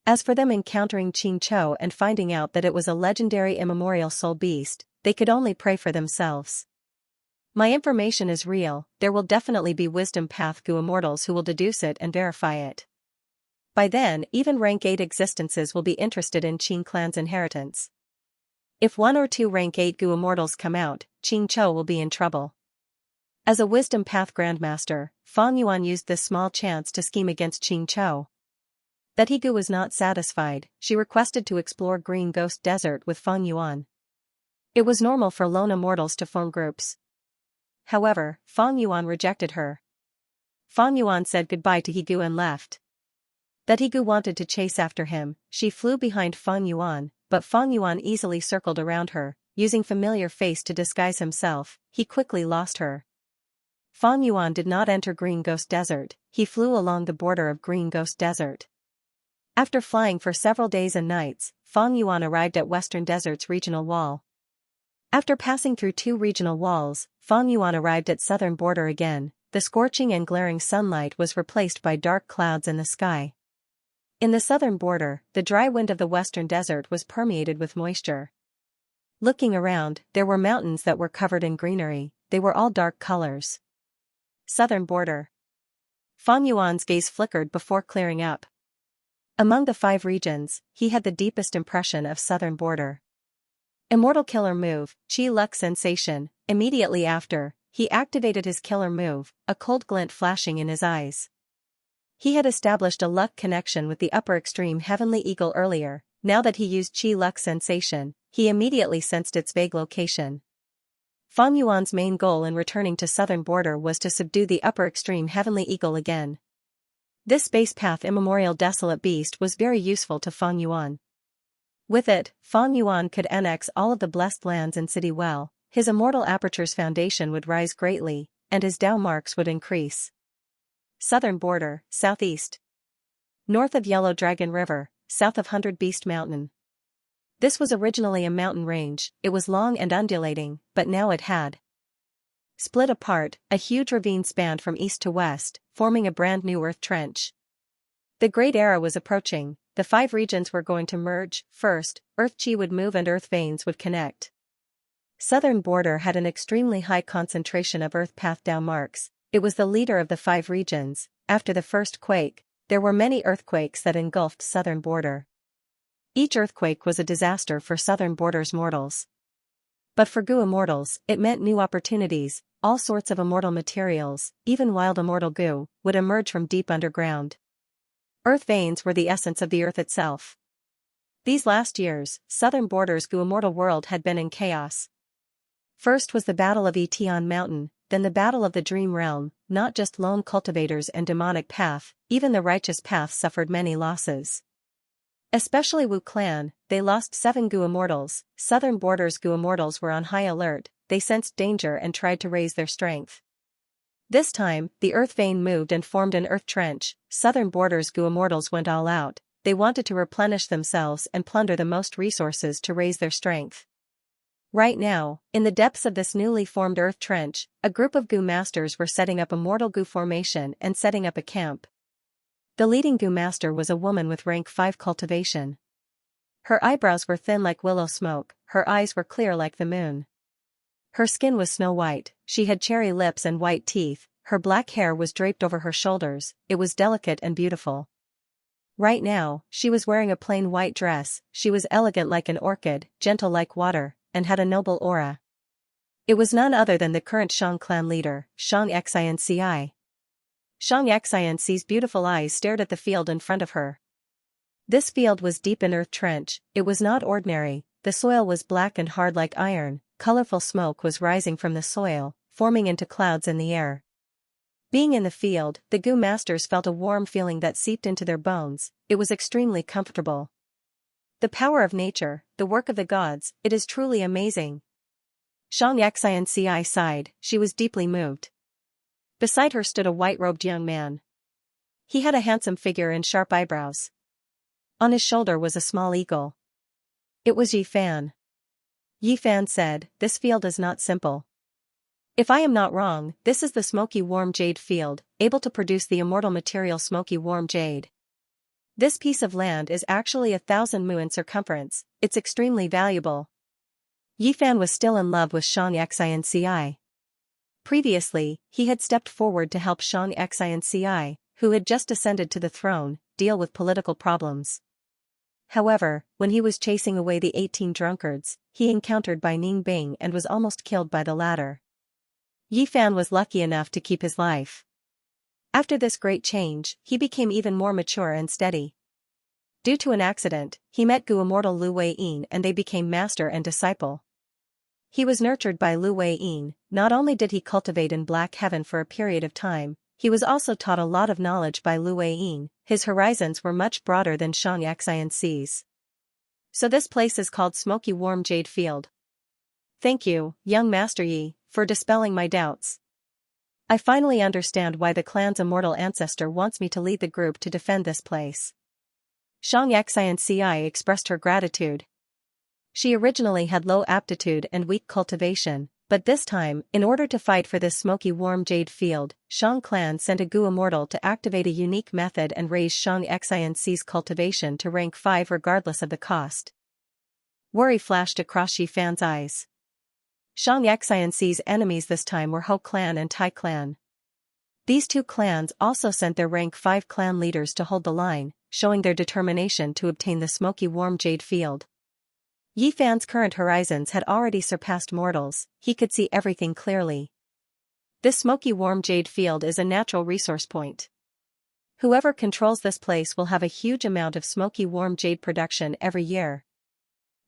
S1: As for them encountering Xianxia and finding out that it was a legendary immemorial soul beast, they could only pray for themselves. My information is real. There will definitely be wisdom path Gu immortals who will deduce it and verify it. By then, even rank 8 existences will be interested in Qing clan's inheritance. If 1 or 2 rank 8 Gu immortals come out, Xianxia will be in trouble. As a wisdom path grandmaster, Fang Yuan used this small chance to scheme against Xianxia. That He Gu was not satisfied, she requested to explore Green Ghost Desert with Fang Yuan. It was normal for lone immortals to form groups. However, Fang Yuan rejected her. Fang Yuan said goodbye to He Gu and left. That He Gu wanted to chase after him, she flew behind Fang Yuan, but Fang Yuan easily circled around her, using familiar face to disguise himself. He quickly lost her. Fang Yuan did not enter Green Ghost Desert, he flew along the border of Green Ghost Desert. After flying for several days and nights, Fang Yuan arrived at Western Desert's regional wall. After passing through 2 regional walls, Fang Yuan arrived at southern border again. The scorching and glaring sunlight was replaced by dark clouds in the sky. In the southern border, the dry wind of the Western Desert was permeated with moisture. Looking around, there were mountains that were covered in greenery. They were all dark colors. Southern border. Fang Yuan's gaze flickered before clearing up. Among the 5 regions, he had the deepest impression of southern border. Immortal killer move, Qi Luck sensation. Immediately after, he activated his killer move, a cold glint flashing in his eyes. He had established a luck connection with the upper extreme Heavenly Eagle earlier. Now that he used Qi Luck sensation, he immediately sensed its vague location. Fang Yuan's main goal in returning to southern border was to subdue the upper extreme Heavenly Eagle again. This space path immemorial desolate beast was very useful to Fang Yuan. With it, Fang Yuan could annex all of the blessed lands in City Well. His immortal aperture's foundation would rise greatly, and his Dao marks would increase. Southern border, southeast. North of Yellow Dragon River, south of 100 Beast Mountain. This was originally a mountain range. It was long and undulating, but now it had split apart. A huge ravine spanned from east to west, forming a brand new earth trench. The Great Era was approaching. The 5 regions were going to merge. First, earth chi would move and earth veins would connect. Southern border had an extremely high concentration of earth path Dao marks. It was the leader of the 5 regions. After the first quake, there were many earthquakes that engulfed southern border. Each earthquake was a disaster for southern border's mortals. But for Gu immortals, it meant new opportunities. All sorts of immortal materials, even wild immortal Gu, would emerge from deep underground. Earth veins were the essence of the earth itself. These last years, southern border's Gu immortal world had been in chaos. First was the Battle of Etian Mountain, then the Battle of the Dream Realm. Not just lone cultivators and demonic path, even the righteous path suffered many losses. Especially Wu clan, they lost 7 Gu immortals. Southern border's Gu immortals were on high alert, they sensed danger and tried to raise their strength. This time, the earth vein moved and formed an earth trench. Southern border's Gu immortals went all out. They wanted to replenish themselves and plunder the most resources to raise their strength. Right now, in the depths of this newly formed earth trench, a group of Gu masters were setting up a mortal Gu formation and setting up a camp. The leading Gu master was a woman with rank 5 cultivation. Her eyebrows were thin like willow smoke, her eyes were clear like the moon. Her skin was snow white, she had cherry lips and white teeth, her black hair was draped over her shoulders, it was delicate and beautiful. Right now, she was wearing a plain white dress, she was elegant like an orchid, gentle like water, and had a noble aura. It was none other than the current Xiang clan leader, Xianxia. Xianxia's beautiful eyes stared at the field in front of her. This field was deep in earth trench, it was not ordinary, the soil was black and hard like iron, colorful smoke was rising from the soil, forming into clouds in the air. Being in the field, the Gu masters felt a warm feeling that seeped into their bones, it was extremely comfortable. The power of nature, the work of the gods, it is truly amazing. Xianxia sighed, she was deeply moved. Beside her stood a white-robed young man. He had a handsome figure and sharp eyebrows. On his shoulder was a small eagle. It was Yi Fan. Yi Fan said, "This field is not simple. If I am not wrong, this is the smoky warm jade field, able to produce the immortal material smoky warm jade. This piece of land is actually 1,000 mu in circumference, it's extremely valuable." Yi Fan was still in love with Xianxia. Previously, he had stepped forward to help Xianxia, who had just ascended to the throne, deal with political problems. However, when he was chasing away the 18 drunkards, he encountered Bai Ningbing and was almost killed by the latter. Yi Fan was lucky enough to keep his life. After this great change, he became even more mature and steady. Due to an accident, he met Gu immortal Lu Weiyin and they became master and disciple. He was nurtured by Lu Weiyin, not only did he cultivate in Black Heaven for a period of time, he was also taught a lot of knowledge by Lu Weiyin, his horizons were much broader than Xianxia's. So this place is called Smoky Warm Jade Field. Thank you, young Master Yi, for dispelling my doubts. I finally understand why the clan's immortal ancestor wants me to lead the group to defend this place. Xianxia expressed her gratitude. She originally had low aptitude and weak cultivation, but this time, in order to fight for this smoky warm jade field, Xiang clan sent a Gu immortal to activate a unique method and raise Xianxia's cultivation to rank 5 regardless of the cost. Worry flashed across Yi Fan's eyes. Xianxia's enemies this time were Ho clan and Tai clan. These two clans also sent their rank 5 clan leaders to hold the line, showing their determination to obtain the smoky warm jade field. Yi Fan's current horizons had already surpassed mortals, he could see everything clearly. This smoky warm jade field is a natural resource point. Whoever controls this place will have a huge amount of smoky warm jade production every year.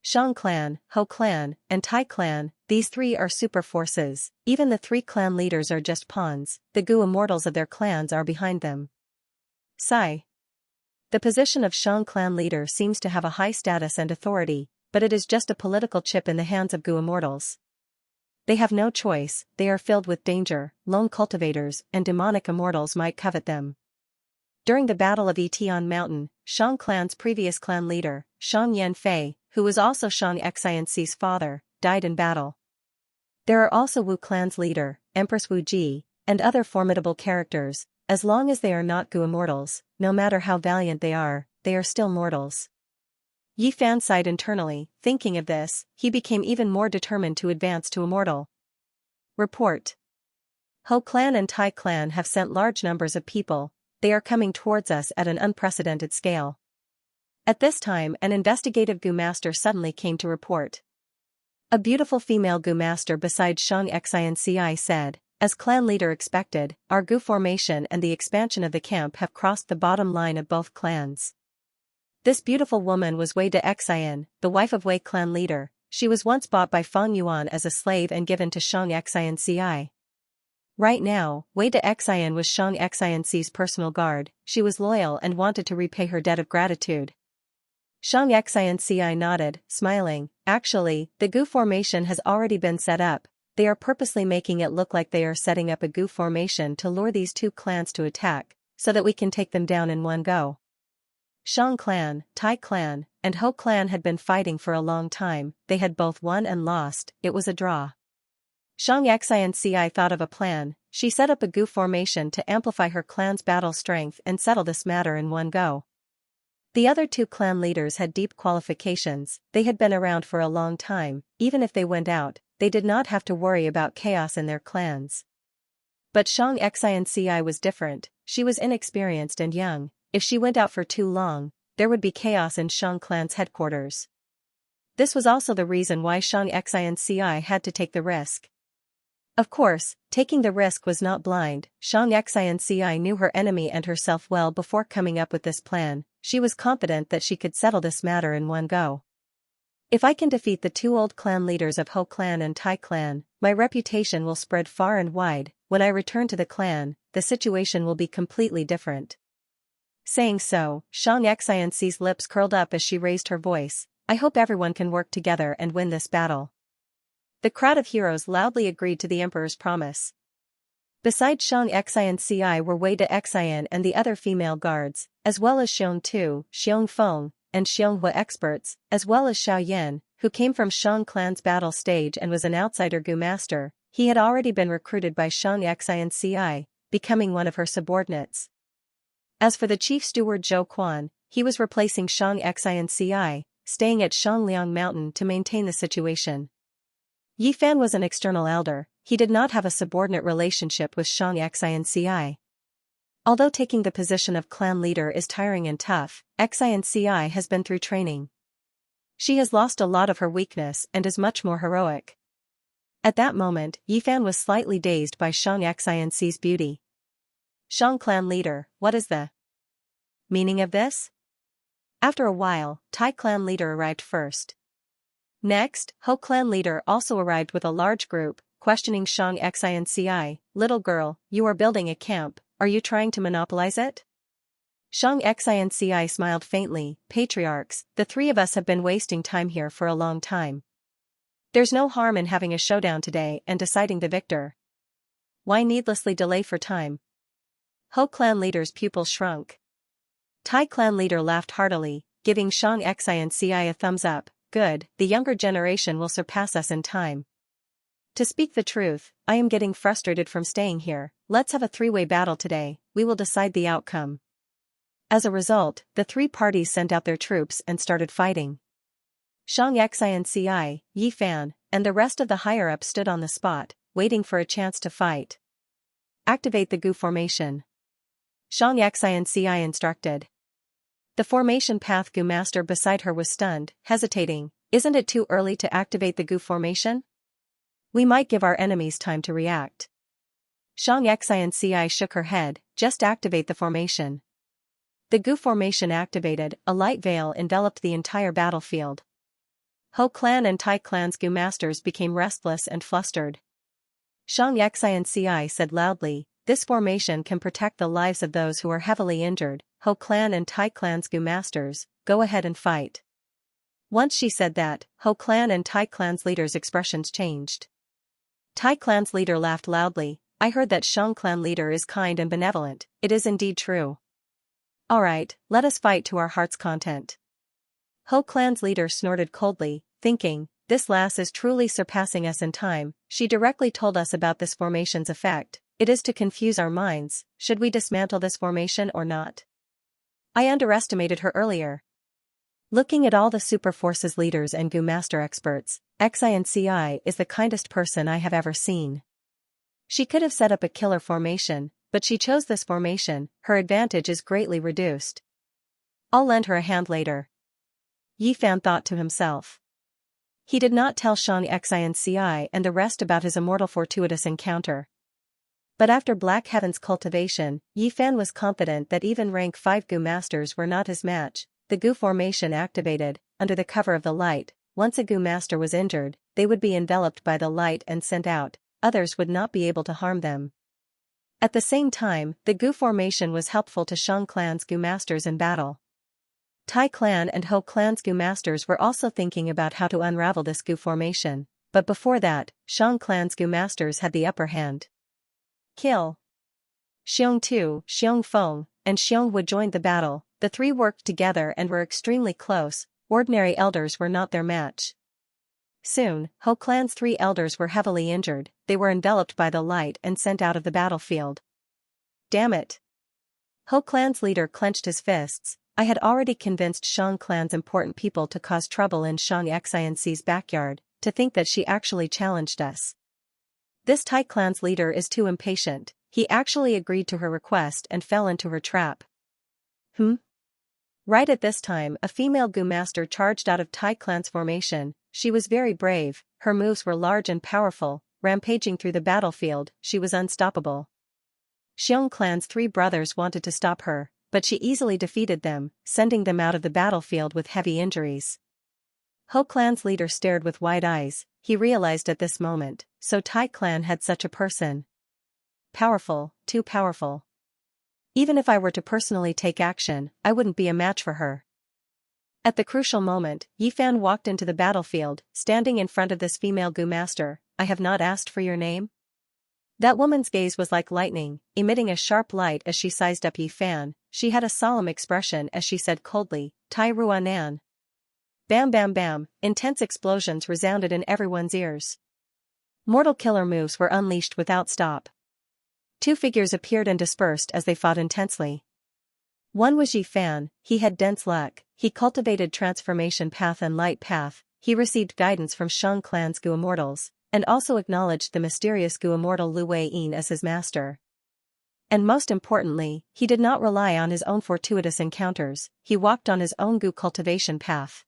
S1: Xiang clan, Ho clan, and Tai clan, these three are super forces, even the 3 clan leaders are just pawns, the Gu immortals of their clans are behind them. Sigh. The position of Xiang clan leader seems to have a high status and authority, but it is just a political chip in the hands of Gu immortals. They have no choice, they are filled with danger, lone cultivators and demonic immortals might covet them. During the Battle of Etian Mountain, Xiang clan's previous clan leader, Shang Yanfei, who was also Xianxia's father, died in battle. There are also Wu clan's leader, Empress Wu Ji, and other formidable characters, as long as they are not Gu immortals, no matter how valiant they are still mortals. Yi Fan sighed internally, thinking of this, he became even more determined to advance to immortal. Report. Ho clan and Tai clan have sent large numbers of people, they are coming towards us at an unprecedented scale. At this time an investigative Gu master suddenly came to report. A beautiful female Gu master beside Xianxia said, "As clan leader expected, our Gu formation and the expansion of the camp have crossed the bottom line of both clans." This beautiful woman was Wei de Xian, the wife of Wei clan leader. She was once bought by Fang Yuan as a slave and given to Xianxia. Right now, Wei de Xian was Xianxia's personal guard, she was loyal and wanted to repay her debt of gratitude. Xianxia nodded, smiling, "Actually, the Gu formation has already been set up, they are purposely making it look like they are setting up a Gu formation to lure these 2 clans to attack, so that we can take them down in one go." Xiang clan, Tai clan, and Ho clan had been fighting for a long time, they had both won and lost, it was a draw. Xianxia thought of a plan. She set up a gu formation to amplify her clan's battle strength and settle this matter in one go. The other two clan leaders had deep qualifications, they had been around for a long time, even if they went out, they did not have to worry about chaos in their clans. But Xianxia was different, she was inexperienced and young, if she went out for too long, there would be chaos in Xiang clan's headquarters. This was also the reason why Xianxia had to take the risk. Of course, taking the risk was not blind. Xianxia knew her enemy and herself well before coming up with this plan, she was confident that she could settle this matter in one go. If I can defeat the two old clan leaders of Ho clan and Tai clan, my reputation will spread far and wide, when I return to the clan, the situation will be completely different. Saying so, Xianxia's lips curled up as she raised her voice, I hope everyone can work together and win this battle. The crowd of heroes loudly agreed to the emperor's promise. Besides Xianxia were Wei de Xian and the other female guards, as well as Xiongtu, Xiongfeng, and Xianghua experts, as well as Xiao Yan, who came from Xiang clan's battle stage and was an outsider gu master. He had already been recruited by Xianxia, becoming one of her subordinates. As for the chief steward Zhou Quan, he was replacing Xianxia, staying at Shangliang Mountain to maintain the situation. Yi Fan was an external elder, he did not have a subordinate relationship with Xianxia. Although taking the position of clan leader is tiring and tough, Xianxia has been through training. She has lost a lot of her weakness and is much more heroic. At that moment, Yi Fan was slightly dazed by Xianxia's beauty. Xiang clan leader, what is the meaning of this? After a while, Tai clan leader arrived first. Next, Ho clan leader also arrived with a large group, questioning Xianxia, little girl, you are building a camp, are you trying to monopolize it? Xianxia smiled faintly, patriarchs, the three of us have been wasting time here for a long time. There's no harm in having a showdown today and deciding the victor. Why needlessly delay for time? Ho clan leader's pupils shrunk. Tai clan leader laughed heartily, giving Xianxia a thumbs up, good, the younger generation will surpass us in time. To speak the truth, I am getting frustrated from staying here, let's have a three-way battle today, we will decide the outcome. As a result, the three parties sent out their troops and started fighting. Xianxia, Yi Fan, and the rest of the higher-ups stood on the spot, waiting for a chance to fight. Activate the gu formation. Xianxia instructed. The formation path gu master beside her was stunned, hesitating, isn't it too early to activate the gu formation? We might give our enemies time to react. Xianxia shook her head, just activate the formation. The gu formation activated, a light veil enveloped the entire battlefield. Ho clan and Tai clan's gu masters became restless and flustered. Xianxia said loudly, this formation can protect the lives of those who are heavily injured, Ho clan and Tai clan's gu masters, go ahead and fight. Once she said that, Ho clan and Tai clan's leaders' expressions changed. Tai clan's leader laughed loudly, I heard that Xiang clan leader is kind and benevolent, it is indeed true. Alright, let us fight to our heart's content. Ho clan's leader snorted coldly, thinking, this lass is truly surpassing us in time, she directly told us about this formation's effect, it is to confuse our minds, should we dismantle this formation or not? I underestimated her earlier. Looking at all the super forces leaders and gu master experts, Xianxia is the kindest person I have ever seen. She could have set up a killer formation, but she chose this formation, her advantage is greatly reduced. I'll lend her a hand later. Yi Fan thought to himself. He did not tell Xianxia and the rest about his immortal fortuitous encounter. But after Black Heaven's cultivation, Yi Fan was confident that even rank 5 gu masters were not his match. The gu formation activated, under the cover of the light, once a gu master was injured, they would be enveloped by the light and sent out, others would not be able to harm them. At the same time, the gu formation was helpful to Xiang clan's gu masters in battle. Tai clan and Ho clan's gu masters were also thinking about how to unravel this gu formation, but before that, Xiang clan's gu masters had the upper hand. Kill. Xiongtu, Xiongfeng, and Xianghua joined the battle, the three worked together and were extremely close, ordinary elders were not their match. Soon, Ho clan's 3 elders were heavily injured, they were enveloped by the light and sent out of the battlefield. Damn it! Ho clan's leader clenched his fists. I had already convinced Xiang clan's important people to cause trouble in Xianxia's backyard, to think that she actually challenged us. This Tai clan's leader is too impatient, he actually agreed to her request and fell into her trap. Right at this time a female Gu master charged out of Tai clan's formation. She was very brave, her moves were large and powerful, rampaging through the battlefield, she was unstoppable. Xiong clan's 3 brothers wanted to stop her, but she easily defeated them, sending them out of the battlefield with heavy injuries. Ho clan's leader stared with wide eyes, he realized at this moment, so Tai clan had such a person. Powerful, too powerful. Even if I were to personally take action, I wouldn't be a match for her. At the crucial moment, Yifan walked into the battlefield, standing in front of this female Gu master. I have not asked for your name? That woman's gaze was like lightning, emitting a sharp light as she sized up Yifan. She had a solemn expression as she said coldly, Tai Ruanan. Bam bam bam, intense explosions resounded in everyone's ears. Mortal killer moves were unleashed without stop. 2 figures appeared and dispersed as they fought intensely. One was Yifan, he had dense luck, he cultivated transformation path and light path, he received guidance from Xiang clan's Gu immortals, and also acknowledged the mysterious Gu immortal Lu Weiyin as his master. And most importantly, he did not rely on his own fortuitous encounters, he walked on his own Gu cultivation path.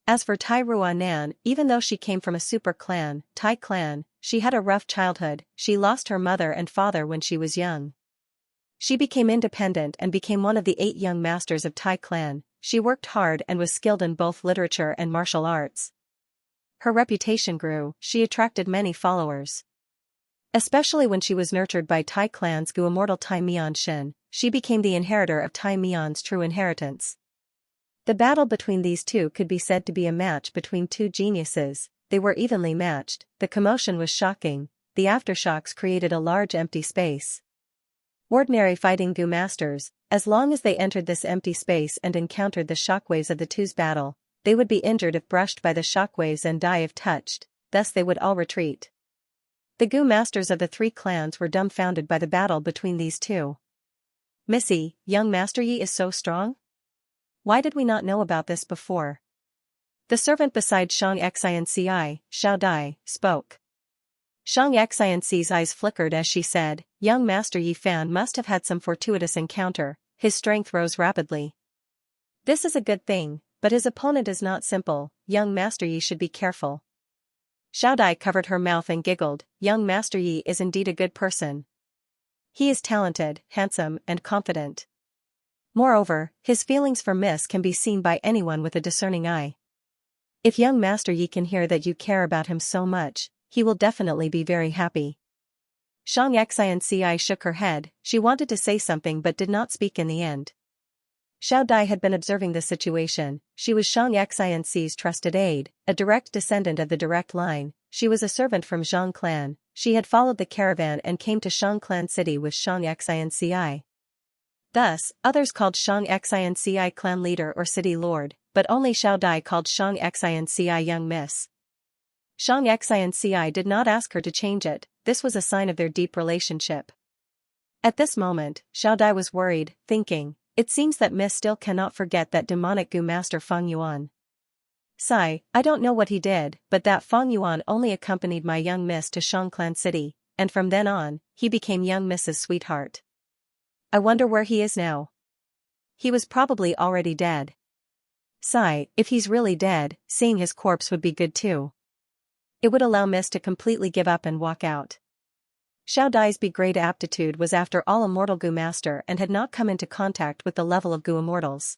S1: As for Tai Ruanan, even though she came from a super clan, Tai clan, she had a rough childhood, she lost her mother and father when she was young. She became independent and became one of the 8 young masters of Tai clan. She worked hard and was skilled in both literature and martial arts. Her reputation grew, she attracted many followers. Especially when she was nurtured by Tai clan's Gu immortal Tai Mian Shin, she became the inheritor of Tai Mian's true inheritance. The battle between these 2 could be said to be a match between 2 geniuses, they were evenly matched, the commotion was shocking, the aftershocks created a large empty space. Ordinary fighting Gu masters, as long as they entered this empty space and encountered the shockwaves of the 2's battle, they would be injured if brushed by the shockwaves and die if touched, thus they would all retreat. The Gu masters of the 3 clans were dumbfounded by the battle between these 2. Missy, young Master Yi is so strong? Why did we not know about this before? The servant beside Xianxia, Xiao Dai, spoke. Xianxia's eyes flickered as she said, young Master Yifan must have had some fortuitous encounter, his strength rose rapidly. This is a good thing, but his opponent is not simple, young Master Yi should be careful. Xiao Dai covered her mouth and giggled, young Master Yi is indeed a good person. He is talented, handsome, and confident. Moreover, his feelings for Miss can be seen by anyone with a discerning eye. If young Master Yi can hear that you care about him so much, he will definitely be very happy. Xianxia shook her head, she wanted to say something but did not speak in the end. Xiao Dai had been observing the situation, she was Xianxia's trusted aide, a direct descendant of the direct line, she was a servant from Zhang clan, she had followed the caravan and came to Shang clan city with Xianxia. Thus, others called Xianxia clan leader or city lord, but only Xiao Dai called Xianxia young miss. Xianxia did not ask her to change it, this was a sign of their deep relationship. At this moment, Xiao Dai was worried, thinking, it seems that Miss still cannot forget that demonic Gu master Feng Yuan. Sigh, I don't know what he did, but that Feng Yuan only accompanied my young miss to Shang clan city, and from then on, he became young Miss's sweetheart. I wonder where he is now. He was probably already dead. Sigh, if he's really dead, seeing his corpse would be good too. It would allow Miss to completely give up and walk out. Xiao Dai's great aptitude was after all a mortal Gu master and had not come into contact with the level of Gu immortals.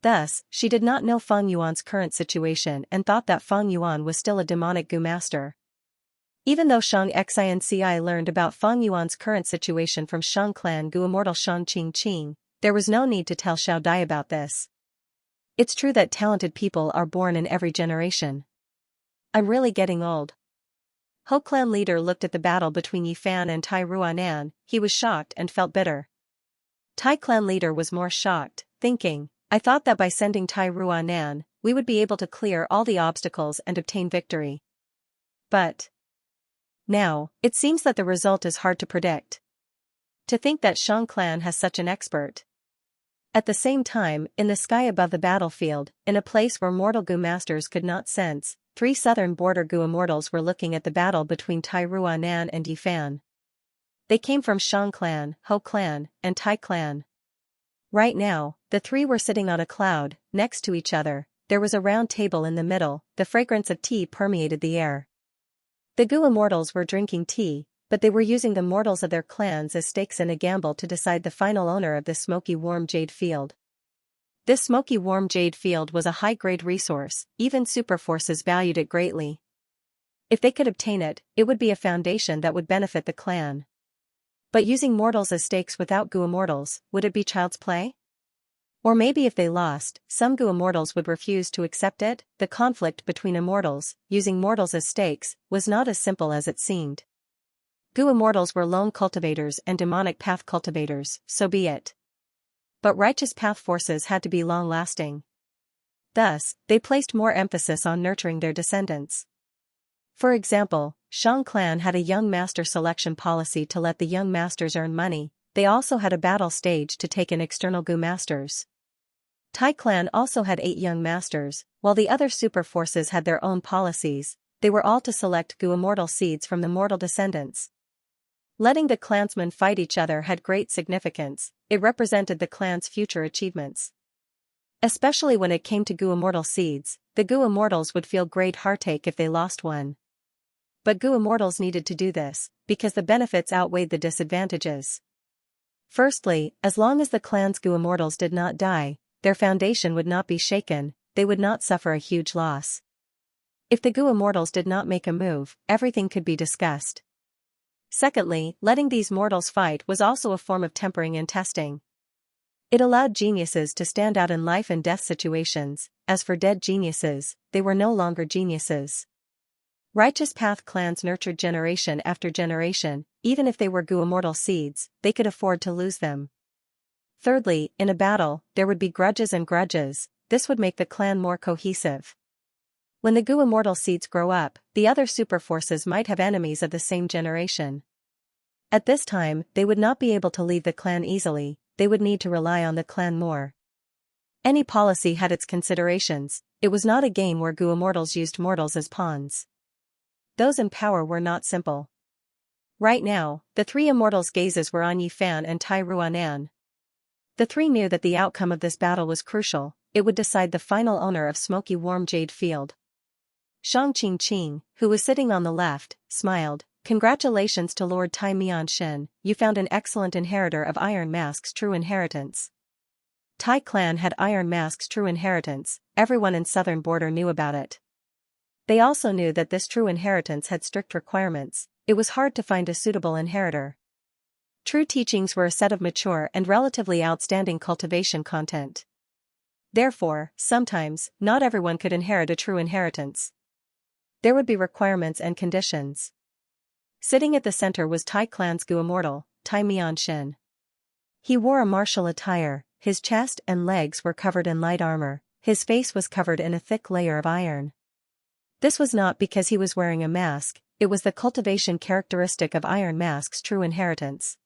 S1: Thus, she did not know Feng Yuan's current situation and thought that Feng Yuan was still a demonic Gu master. Even though Xianxia learned about Feng Yuan's current situation from Shang clan Gu immortal Shang Qing, there was no need to tell Xiao Dai about this. It's true that talented people are born in every generation. I'm really getting old. Ho clan leader looked at the battle between Yifan and Tai Ruanan, he was shocked and felt bitter. Tai clan leader was more shocked, thinking, I thought that by sending Tai Ruanan, we would be able to clear all the obstacles and obtain victory. But now, it seems that the result is hard to predict. To think that Xiang clan has such an expert. At the same time, in the sky above the battlefield, in a place where mortal Gu masters could not sense, 3 southern border Gu immortals were looking at the battle between Tai Ruanan and Yifan. They came from Xiang clan, Ho clan, and Tai clan. Right now, the 3 were sitting on a cloud, next to each other. There was a round table in the middle, the fragrance of tea permeated the air. The Gu immortals were drinking tea, but they were using the mortals of their clans as stakes in a gamble to decide the final owner of this smoky warm jade field. This smoky warm jade field was a high-grade resource, even superforces valued it greatly. If they could obtain it, it would be a foundation that would benefit the clan. But using mortals as stakes without Gu immortals, would it be child's play? Or maybe if they lost, some Gu immortals would refuse to accept it. The conflict between immortals, using mortals as stakes, was not as simple as it seemed. Gu immortals were lone cultivators and demonic path cultivators, so be it. But righteous path forces had to be long-lasting. Thus, they placed more emphasis on nurturing their descendants. For example, Xiang clan had a young master selection policy to let the young masters earn money. They also had a battle stage to take in external Gu masters. Tai clan also had 8 young masters, while the other super forces had their own policies. They were all to select Gu immortal seeds from the mortal descendants. Letting the clansmen fight each other had great significance. It represented the clan's future achievements. Especially when it came to Gu immortal seeds, the Gu immortals would feel great heartache if they lost one. But Gu immortals needed to do this, because the benefits outweighed the disadvantages. Firstly, as long as the clan's Gu immortals did not die, their foundation would not be shaken, they would not suffer a huge loss. If the Gu immortals did not make a move, everything could be discussed. Secondly, letting these mortals fight was also a form of tempering and testing. It allowed geniuses to stand out in life and death situations. As for dead geniuses, they were no longer geniuses. Righteous path clans nurtured generation after generation. Even if they were Gu immortal seeds, they could afford to lose them. Thirdly, in a battle, there would be grudges and grudges. This would make the clan more cohesive. When the Gu immortal seeds grow up, the other superforces might have enemies of the same generation. At this time, they would not be able to leave the clan easily, they would need to rely on the clan more. Any policy had its considerations. It was not a game where Gu immortals used mortals as pawns. Those in power were not simple. Right now, the 3 immortals' gazes were on Yifan and Tai Ruanan. The 3 knew that the outcome of this battle was crucial. It would decide the final owner of smoky warm jade field. Shang Qingqing, who was sitting on the left, smiled. Congratulations to Lord Tai Mianshen, you found an excellent inheritor of Iron Mask's true inheritance. Tai clan had Iron Mask's true inheritance, everyone in southern border knew about it. They also knew that this true inheritance had strict requirements. It was hard to find a suitable inheritor. True teachings were a set of mature and relatively outstanding cultivation content. Therefore, sometimes, not everyone could inherit a true inheritance. There would be requirements and conditions. Sitting at the center was Tai clan's Gu immortal, Tai Mianshen. He wore a martial attire, his chest and legs were covered in light armor, his face was covered in a thick layer of iron. This was not because he was wearing a mask, it was the cultivation characteristic of Iron Mask's true inheritance.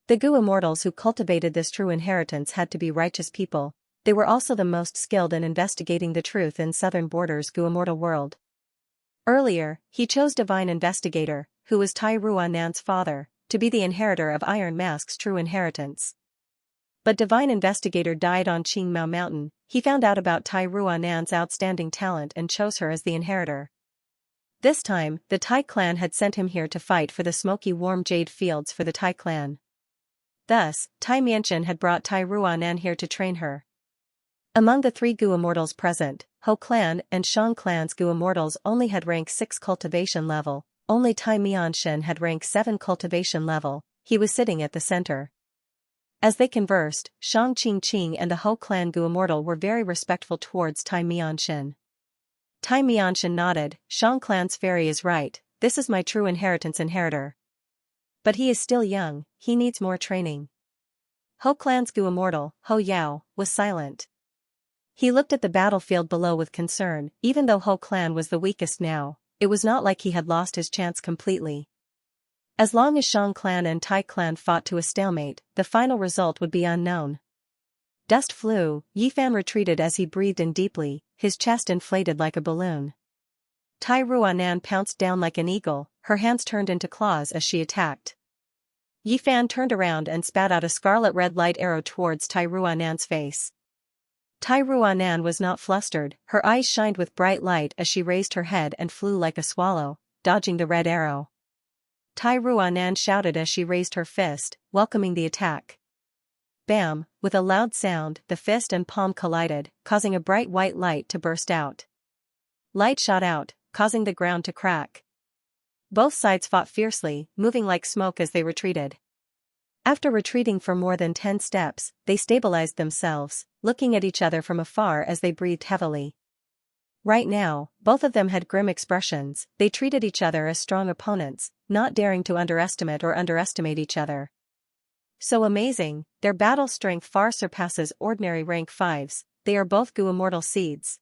S1: The Gu immortals who cultivated this true inheritance had to be righteous people. They were also the most skilled in investigating the truth in southern border's Gu immortal world. Earlier, he chose Divine Investigator, who was Tai Ruanan's father, to be the inheritor of Iron Mask's true inheritance. But Divine Investigator died on Qingmao Mountain. He found out about Tai Ruanan's outstanding talent and chose her as the inheritor. This time, the Tai clan had sent him here to fight for the smoky warm jade fields for the Tai clan. Thus, Tai Mianshen had brought Tai Ruanan here to train her. Among the 3 Gu immortals present, Ho clan and Xiang clan's Gu immortals only had rank 6 cultivation level, only Tai Mianshen had rank 7 cultivation level. He was sitting at the center. As they conversed, Shang Qingqing and the Ho clan Gu immortal were very respectful towards Tai Mianshen. Tai Mianshen nodded. Shang clan's fairy is right, this is my true inheritor. But he is still young, he needs more training. Ho clan's Gu immortal, Ho Yao, was silent. He looked at the battlefield below with concern. Even though Ho clan was the weakest now, it was not like he had lost his chance completely. As long as Xiang clan and Tai clan fought to a stalemate, the final result would be unknown. Dust flew. Yifan retreated as he breathed in deeply, his chest inflated like a balloon. Tai Ruanan pounced down like an eagle, her hands turned into claws as she attacked. Yifan turned around and spat out a scarlet-red light arrow towards Tai Ruanan's face. Tai Ruanan was not flustered, her eyes shined with bright light as she raised her head and flew like a swallow, dodging the red arrow. Tai Ruanan shouted as she raised her fist, welcoming the attack. Bam! With a loud sound, the fist and palm collided, causing a bright white light to burst out. Light shot out, causing the ground to crack. Both sides fought fiercely, moving like smoke as they retreated. After retreating for more than 10 steps, they stabilized themselves, looking at each other from afar as they breathed heavily. Right now, both of them had grim expressions. They treated each other as strong opponents, not daring to underestimate each other. So amazing, their battle strength far surpasses ordinary rank 5s, they are both Gu immortal seeds.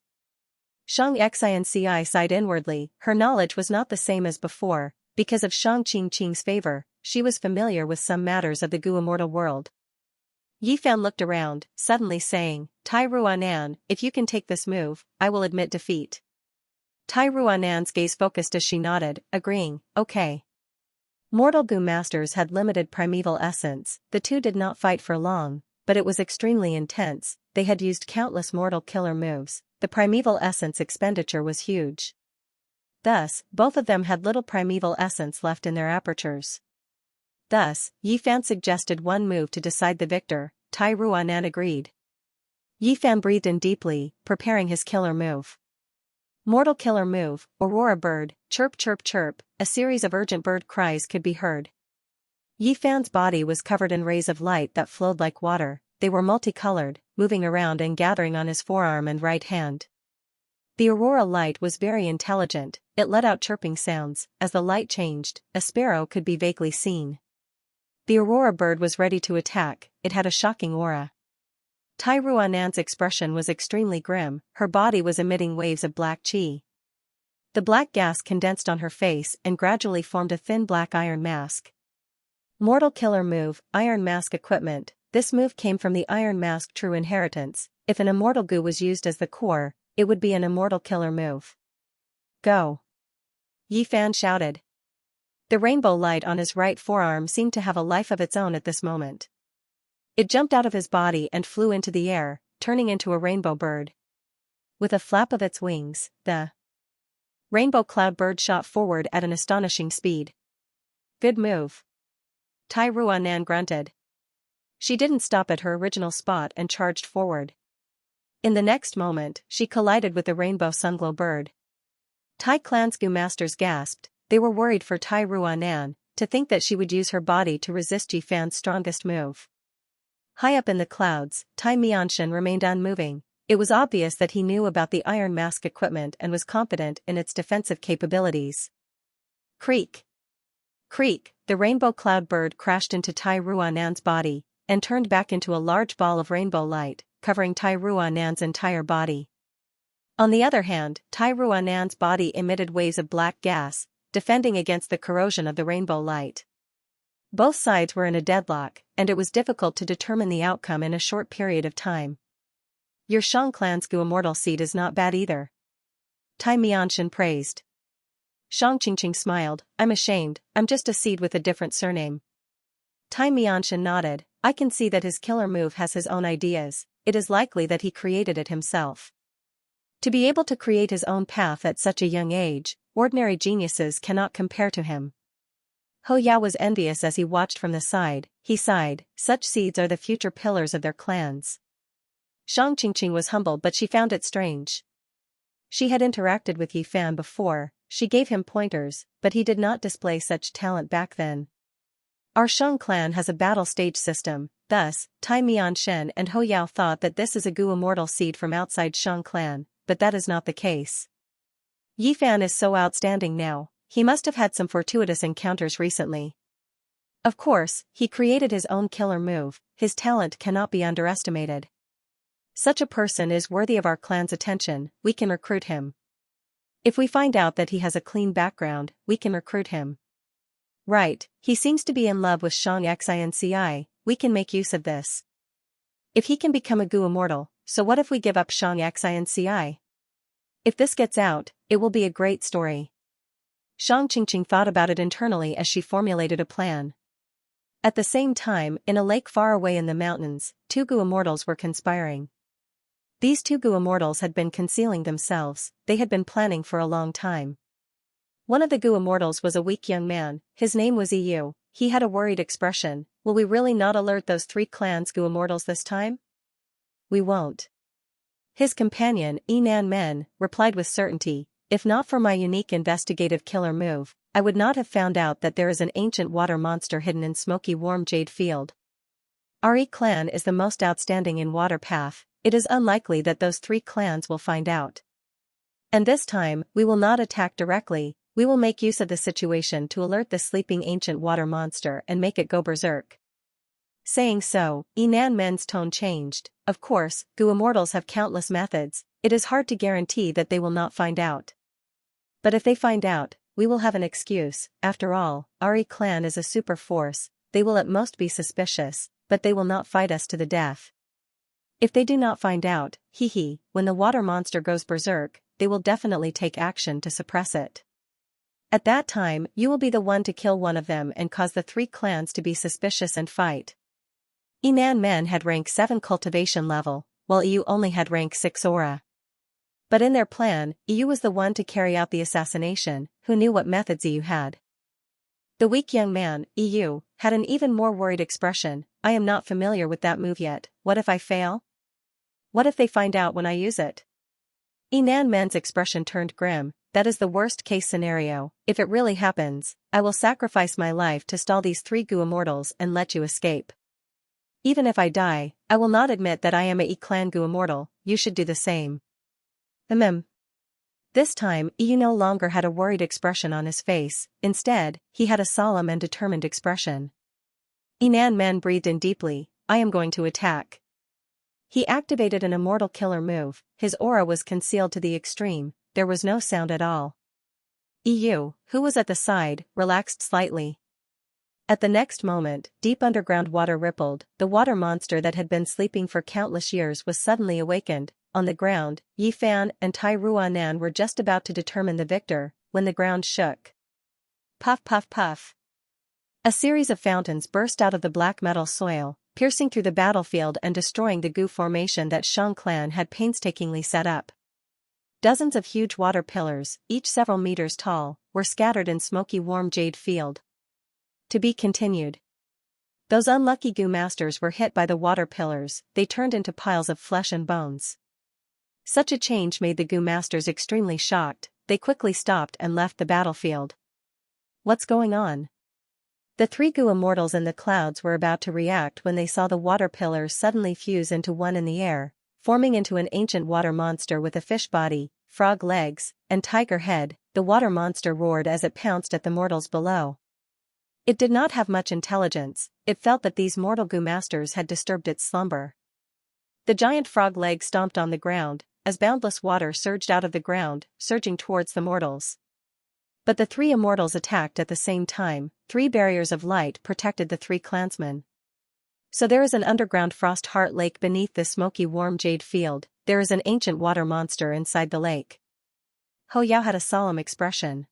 S1: Xianxia sighed inwardly, her knowledge was not the same as before, because of Shang Qingqing's favor, she was familiar with some matters of the Gu immortal world. Yifan looked around, suddenly saying, Tai Ruanan, if you can take this move, I will admit defeat. Tai Ruanan's gaze focused as she nodded, agreeing, okay. Mortal Gu masters had limited primeval essence, the two did not fight for long, but it was extremely intense, they had used countless mortal killer moves, the primeval essence expenditure was huge. Thus, both of them had little primeval essence left in their apertures. Thus, Yifan suggested one move to decide the victor, Tai Ruanan agreed. Yifan breathed in deeply, preparing his killer move. Mortal killer move, Aurora bird, chirp chirp chirp, a series of urgent bird cries could be heard. Yifan's body was covered in rays of light that flowed like water, they were multicolored, moving around and gathering on his forearm and right hand. The aurora light was very intelligent, it let out chirping sounds, as the light changed, a sparrow could be vaguely seen. The aurora bird was ready to attack, it had a shocking aura. Tai Ruanan's expression was extremely grim, her body was emitting waves of black qi. The black gas condensed on her face and gradually formed a thin black iron mask. Mortal killer move, Iron Mask equipment, this move came from the Iron Mask true inheritance, if an immortal Gu was used as the core, it would be an immortal killer move. Go! Yifan shouted. The rainbow light on his right forearm seemed to have a life of its own at this moment. It jumped out of his body and flew into the air, turning into a rainbow bird. With a flap of its wings, the rainbow cloud bird shot forward at an astonishing speed. Good move. Tai Ruanan grunted. She didn't stop at her original spot and charged forward. In the next moment, she collided with the rainbow sunglow bird. Tai clan's Gu masters gasped, they were worried for Tai Ruanan, to think that she would use her body to resist Yifan's strongest move. High up in the clouds, Tai Mianshan remained unmoving, it was obvious that he knew about the Iron Mask equipment and was confident in its defensive capabilities. Creak! Creak! The rainbow cloud bird crashed into Tai Ruanan's body, and turned back into a large ball of rainbow light, covering Tai Ruanan's entire body. On the other hand, Tai Ruanan's body emitted waves of black gas, defending against the corrosion of the rainbow light. Both sides were in a deadlock, and it was difficult to determine the outcome in a short period of time. Your Shang clan's Gu immortal seed is not bad either. Tai Mianshan praised. Shang Qingqing smiled, I'm ashamed, I'm just a seed with a different surname. Tai Mianshan nodded, I can see that his killer move has his own ideas, it is likely that he created it himself. To be able to create his own path at such a young age, ordinary geniuses cannot compare to him. Ho Ya was envious as he watched from the side, he sighed, such seeds are the future pillars of their clans. Shang Qingqing was humbled but she found it strange. She had interacted with Yifan before, she gave him pointers, but he did not display such talent back then. Our Shang clan has a battle stage system, thus, Tai Mianshan and Ho Yao thought that this is a Gu immortal seed from outside Shang clan, but that is not the case. Yifan is so outstanding now, he must have had some fortuitous encounters recently. Of course, he created his own killer move, his talent cannot be underestimated. Such a person is worthy of our clan's attention, we can recruit him. If we find out that he has a clean background, we can recruit him. Right, he seems to be in love with Xianxia, we can make use of this. If he can become a Gu immortal, so what if we give up Xianxia? If this gets out, it will be a great story. Shang Qingqing thought about it internally as she formulated a plan. At the same time, in a lake far away in the mountains, two Gu immortals were conspiring. These two Gu immortals had been concealing themselves, they had been planning for a long time. One of the Gu immortals was a weak young man, his name was Yu. He had a worried expression. Will we really not alert those three clans Gu immortals this time? We won't. His companion, Nan Men, replied with certainty, if not for my unique investigative killer move, I would not have found out that there is an ancient water monster hidden in smoky warm jade field. Our clan is the most outstanding in water path, it is unlikely that those three clans will find out. And this time, we will not attack directly, we will make use of the situation to alert the sleeping ancient water monster and make it go berserk. Saying so, Nan Men's tone changed. Of course, Gu immortals have countless methods, it is hard to guarantee that they will not find out. But if they find out, we will have an excuse. After all, our clan is a super force, they will at most be suspicious, but they will not fight us to the death. If they do not find out, when the water monster goes berserk, they will definitely take action to suppress it. At that time, you will be the one to kill one of them and cause the three clans to be suspicious and fight. Nan Men had rank 7 cultivation level, while Yu only had rank 6 aura. But in their plan, Yu was the one to carry out the assassination, who knew what methods Yu had. The weak young man, Yu, had an even more worried expression. I am not familiar with that move yet, what if I fail? What if they find out when I use it? Nan Men's expression turned grim. That is the worst case scenario. If it really happens, I will sacrifice my life to stall these three Gu immortals and let you escape. Even if I die, I will not admit that I am a clan Gu immortal, you should do the same. This time, Yu no longer had a worried expression on his face, instead, he had a solemn and determined expression. Nan Men breathed in deeply, I am going to attack. He activated an immortal killer move, his aura was concealed to the extreme, there was no sound at all. Yu, who was at the side, relaxed slightly. At the next moment, deep underground water rippled, the water monster that had been sleeping for countless years was suddenly awakened. On the ground, Yi Fan and Tai Ruanan were just about to determine the victor, when the ground shook. Puff puff puff. A series of fountains burst out of the black metal soil, piercing through the battlefield and destroying the Gu formation that Shang clan had painstakingly set up. Dozens of huge water pillars, each several meters tall, were scattered in smoky warm jade field. To be continued. Those unlucky Gu masters were hit by the water pillars, they turned into piles of flesh and bones. Such a change made the Gu masters extremely shocked, they quickly stopped and left the battlefield. What's going on? The three Gu immortals in the clouds were about to react when they saw the water pillars suddenly fuse into one in the air, forming into an ancient water monster with a fish body, frog legs, and tiger head. The water monster roared as it pounced at the mortals below. It did not have much intelligence, it felt that these mortal Gu masters had disturbed its slumber. The giant frog leg stomped on the ground, as boundless water surged out of the ground, surging towards the mortals. But the three immortals attacked at the same time, 3 barriers of light protected the 3 clansmen. So there is an underground frost heart lake beneath this smoky warm jade field, there is an ancient water monster inside the lake. Ho Yao had a solemn expression.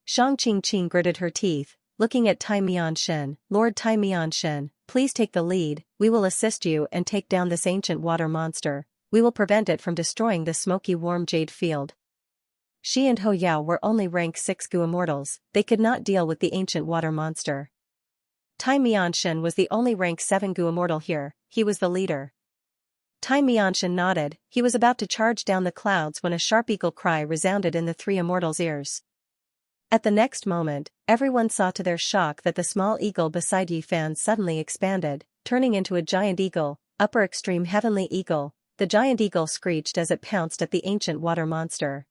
S1: Shang Qingqing gritted her teeth, looking at Tai Mianshen. Lord Tai Mianshen, please take the lead, we will assist you and take down this ancient water monster, we will prevent it from destroying the smoky warm jade field. She and Ho Yao were only rank 6 Gu immortals, they could not deal with the ancient water monster. Tai Mianshen was the only rank 7 Gu immortal here, he was the leader. Tai Mianshen nodded, he was about to charge down the clouds when a sharp eagle cry resounded in the 3 immortals' ears. At the next moment, everyone saw to their shock that the small eagle beside Yi Fan suddenly expanded, turning into a giant eagle, upper extreme heavenly eagle. The giant eagle screeched as it pounced at the ancient water monster.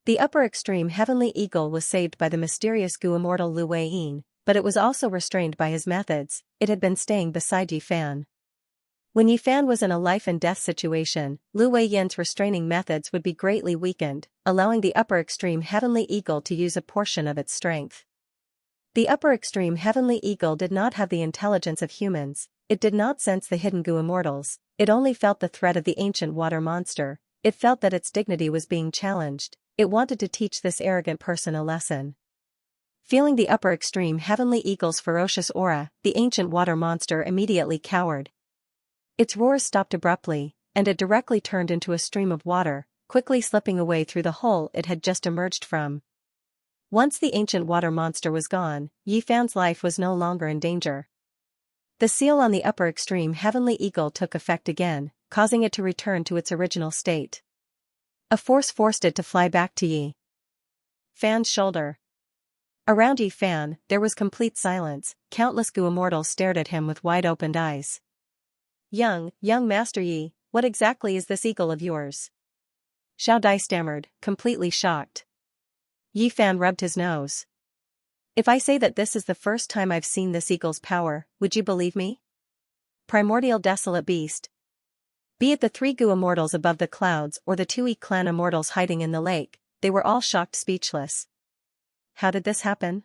S1: The upper extreme heavenly eagle was saved by the mysterious Gu immortal Lu Weiyin, but it was also restrained by his methods, it had been staying beside Yi Fan. When Yifan was in a life-and-death situation, Lu Weiyin's restraining methods would be greatly weakened, allowing the upper extreme heavenly eagle to use a portion of its strength. The upper extreme heavenly eagle did not have the intelligence of humans, it did not sense the hidden Gu immortals, it only felt the threat of the ancient water monster, it felt that its dignity was being challenged, it wanted to teach this arrogant person a lesson. Feeling the upper extreme heavenly eagle's ferocious aura, the ancient water monster immediately cowered. Its roars stopped abruptly, and it directly turned into a stream of water, quickly slipping away through the hole it had just emerged from. Once the ancient water monster was gone, Yifan's life was no longer in danger. The seal on the upper extreme heavenly eagle took effect again, causing it to return to its original state. A force forced it to fly back to Yifan's shoulder. Around Yifan, there was complete silence, countless Gu immortals stared at him with wide-opened eyes. Young Master Yi, what exactly is this eagle of yours? Xiao Dai stammered, completely shocked. Yifan rubbed his nose. If I say that this is the first time I've seen this eagle's power, would you believe me? Primordial desolate beast. Be it the 3 Gu immortals above the clouds or the 2 Yi clan immortals hiding in the lake, they were all shocked speechless. How did this happen?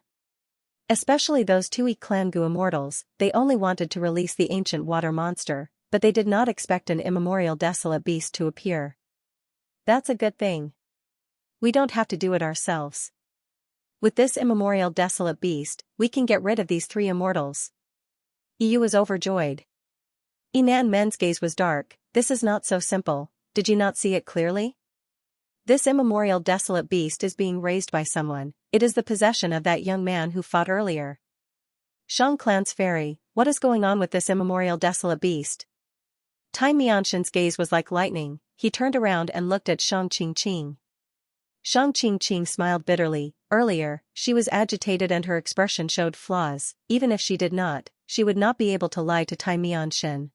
S1: Especially those 2 Yi clan Gu immortals, they only wanted to release the ancient water monster, but they did not expect an immemorial desolate beast to appear. That's a good thing. We don't have to do it ourselves. With this immemorial desolate beast, we can get rid of these 3 immortals. Yu was overjoyed. Yinan Men's gaze was dark. This is not so simple, did you not see it clearly? This immemorial desolate beast is being raised by someone, it is the possession of that young man who fought earlier. Shang Clan's fairy, what is going on with this immemorial desolate beast? Tai Mianshan's gaze was like lightning, he turned around and looked at Shang Qingqing. Shang Qingqing smiled bitterly, earlier, she was agitated and her expression showed flaws, even if she did not, she would not be able to lie to Tai Mianshan.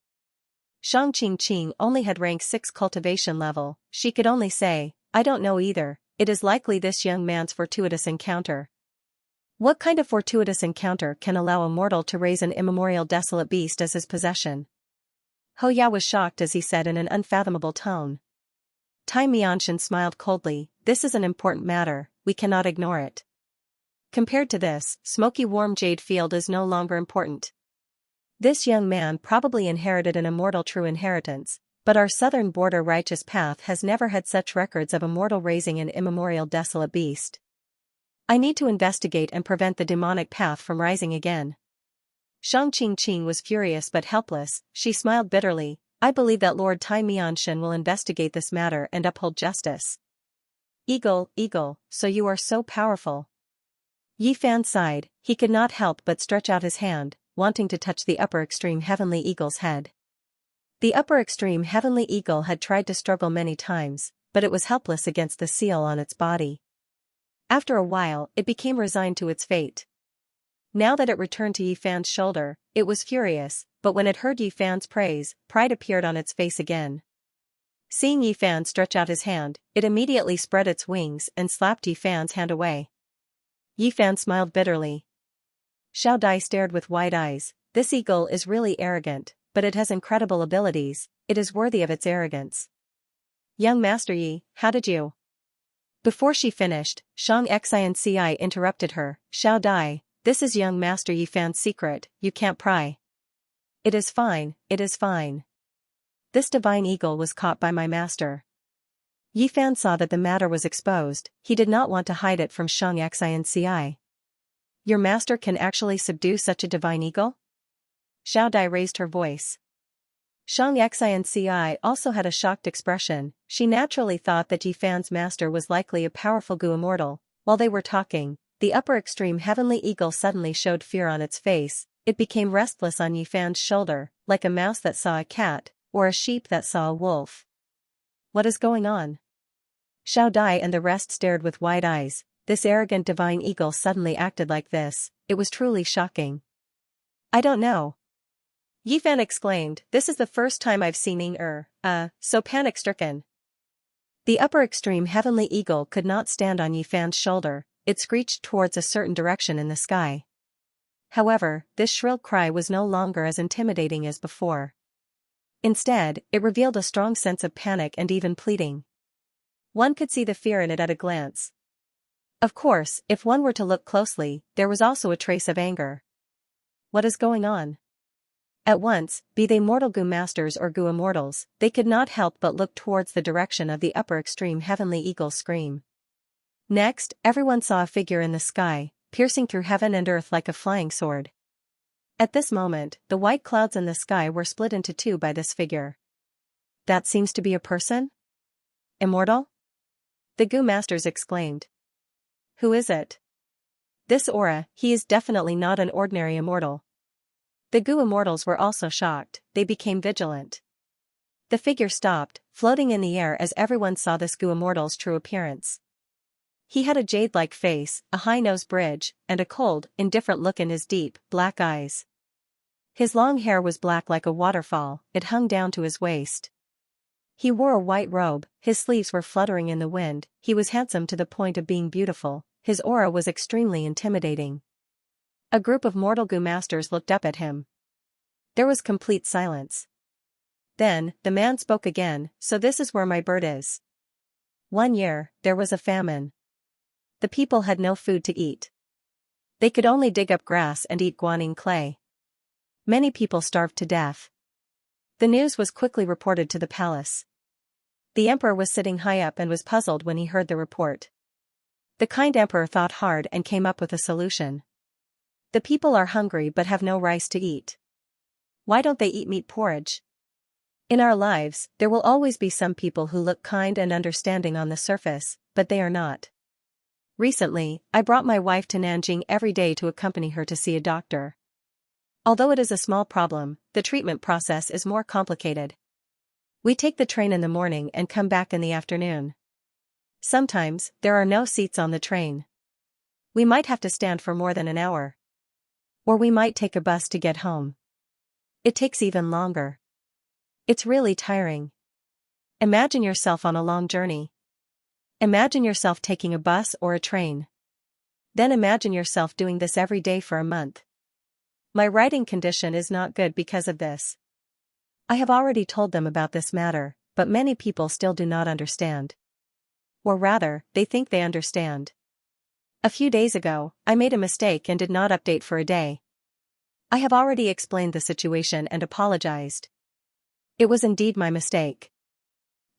S1: Shang Qingqing only had rank 6 cultivation level, she could only say, I don't know either, it is likely this young man's fortuitous encounter. What kind of fortuitous encounter can allow a mortal to raise an immemorial desolate beast as his possession? Ho Ya was shocked as he said in an unfathomable tone. Tai Mianshan smiled coldly, this is an important matter, we cannot ignore it. Compared to this, smoky warm jade field is no longer important. This young man probably inherited an immortal true inheritance, but our southern border righteous path has never had such records of a mortal raising an immemorial desolate beast. I need to investigate and prevent the demonic path from rising again. Shang Qingqing was furious but helpless, she smiled bitterly, I believe that Lord Tai Mianshan will investigate this matter and uphold justice. Eagle, so you are so powerful. Yifan sighed, he could not help but stretch out his hand, wanting to touch the upper extreme heavenly eagle's head. The upper extreme heavenly eagle had tried to struggle many times, but it was helpless against the seal on its body. After a while, it became resigned to its fate. Now that it returned to Yifan's shoulder, it was furious, but when it heard Yifan's praise, pride appeared on its face again. Seeing Yifan stretch out his hand, it immediately spread its wings and slapped Yifan's hand away. Yifan smiled bitterly. Xiao Dai stared with wide eyes, this eagle is really arrogant, but it has incredible abilities, it is worthy of its arrogance. Young Master Yi, how did you? Before she finished, Xianxia interrupted her, Xiao Dai, this is young Master Yifan's secret, you can't pry. It is fine, it is fine. This divine eagle was caught by my master. Yifan saw that the matter was exposed, he did not want to hide it from Xianxia. Your master can actually subdue such a divine eagle? Xiao Dai raised her voice. Xianxia also had a shocked expression, she naturally thought that Yifan's master was likely a powerful Gu immortal. While they were talking, the upper extreme heavenly eagle suddenly showed fear on its face, it became restless on Yifan's shoulder, like a mouse that saw a cat, or a sheep that saw a wolf. What is going on? Xiao Dai and the rest stared with wide eyes, this arrogant divine eagle suddenly acted like this, it was truly shocking. I don't know. Yifan exclaimed, this is the first time I've seen so panic-stricken. The upper extreme heavenly eagle could not stand on Yifan's shoulder, it screeched towards a certain direction in the sky. However, this shrill cry was no longer as intimidating as before. Instead, it revealed a strong sense of panic and even pleading. One could see the fear in it at a glance. Of course, if one were to look closely, there was also a trace of anger. What is going on? At once, be they mortal Gu masters or Gu immortals, they could not help but look towards the direction of the upper extreme heavenly eagle's scream. Next, everyone saw a figure in the sky, piercing through heaven and earth like a flying sword. At this moment, the white clouds in the sky were split into two by this figure. That seems to be a person? Immortal? The Gu masters exclaimed. Who is it? This aura, he is definitely not an ordinary immortal. The Gu immortals were also shocked, they became vigilant. The figure stopped, floating in the air as everyone saw this Gu immortal's true appearance. He had a jade-like face, a high nose bridge, and a cold, indifferent look in his deep, black eyes. His long hair was black like a waterfall, it hung down to his waist. He wore a white robe, his sleeves were fluttering in the wind, he was handsome to the point of being beautiful, his aura was extremely intimidating. A group of mortal Gu masters looked up at him. There was complete silence. Then, the man spoke again, so this is where my bird is. 1 year, there was a famine. The people had no food to eat. They could only dig up grass and eat guanine clay. Many people starved to death. The news was quickly reported to the palace. The emperor was sitting high up and was puzzled when he heard the report. The kind emperor thought hard and came up with a solution. The people are hungry but have no rice to eat. Why don't they eat meat porridge? In our lives, there will always be some people who look kind and understanding on the surface, but they are not. Recently, I brought my wife to Nanjing every day to accompany her to see a doctor. Although it is a small problem, the treatment process is more complicated. We take the train in the morning and come back in the afternoon. Sometimes, there are no seats on the train. We might have to stand for more than an hour. Or we might take a bus to get home. It takes even longer. It's really tiring. Imagine yourself on a long journey. Imagine yourself taking a bus or a train. Then imagine yourself doing this every day for a month. My writing condition is not good because of this. I have already told them about this matter, but many people still do not understand. Or rather, they think they understand. A few days ago, I made a mistake and did not update for a day. I have already explained the situation and apologized. It was indeed my mistake.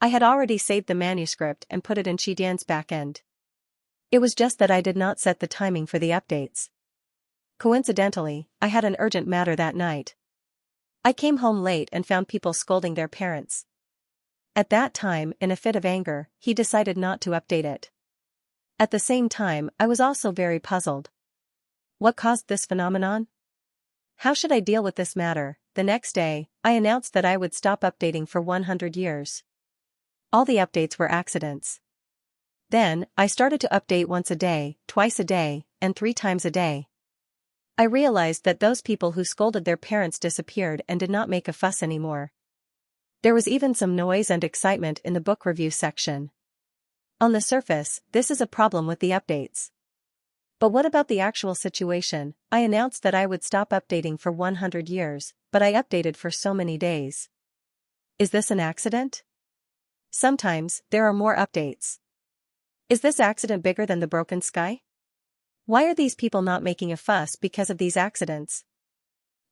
S1: I had already saved the manuscript and put it in Xidian's backend. It was just that I did not set the timing for the updates. Coincidentally, I had an urgent matter that night. I came home late and found people scolding their parents. At that time, in a fit of anger, he decided not to update it. At the same time, I was also very puzzled. What caused this phenomenon? How should I deal with this matter? The next day, I announced that I would stop updating for 100 years. All the updates were accidents. Then, I started to update once a day, twice a day, and 3 times a day. I realized that those people who scolded their parents disappeared and did not make a fuss anymore. There was even some noise and excitement in the book review section. On the surface, this is a problem with the updates. But what about the actual situation? I announced that I would stop updating for 100 years, but I updated for so many days. Is this an accident? Sometimes, there are more updates. Is this accident bigger than the broken sky? Why are these people not making a fuss because of these accidents?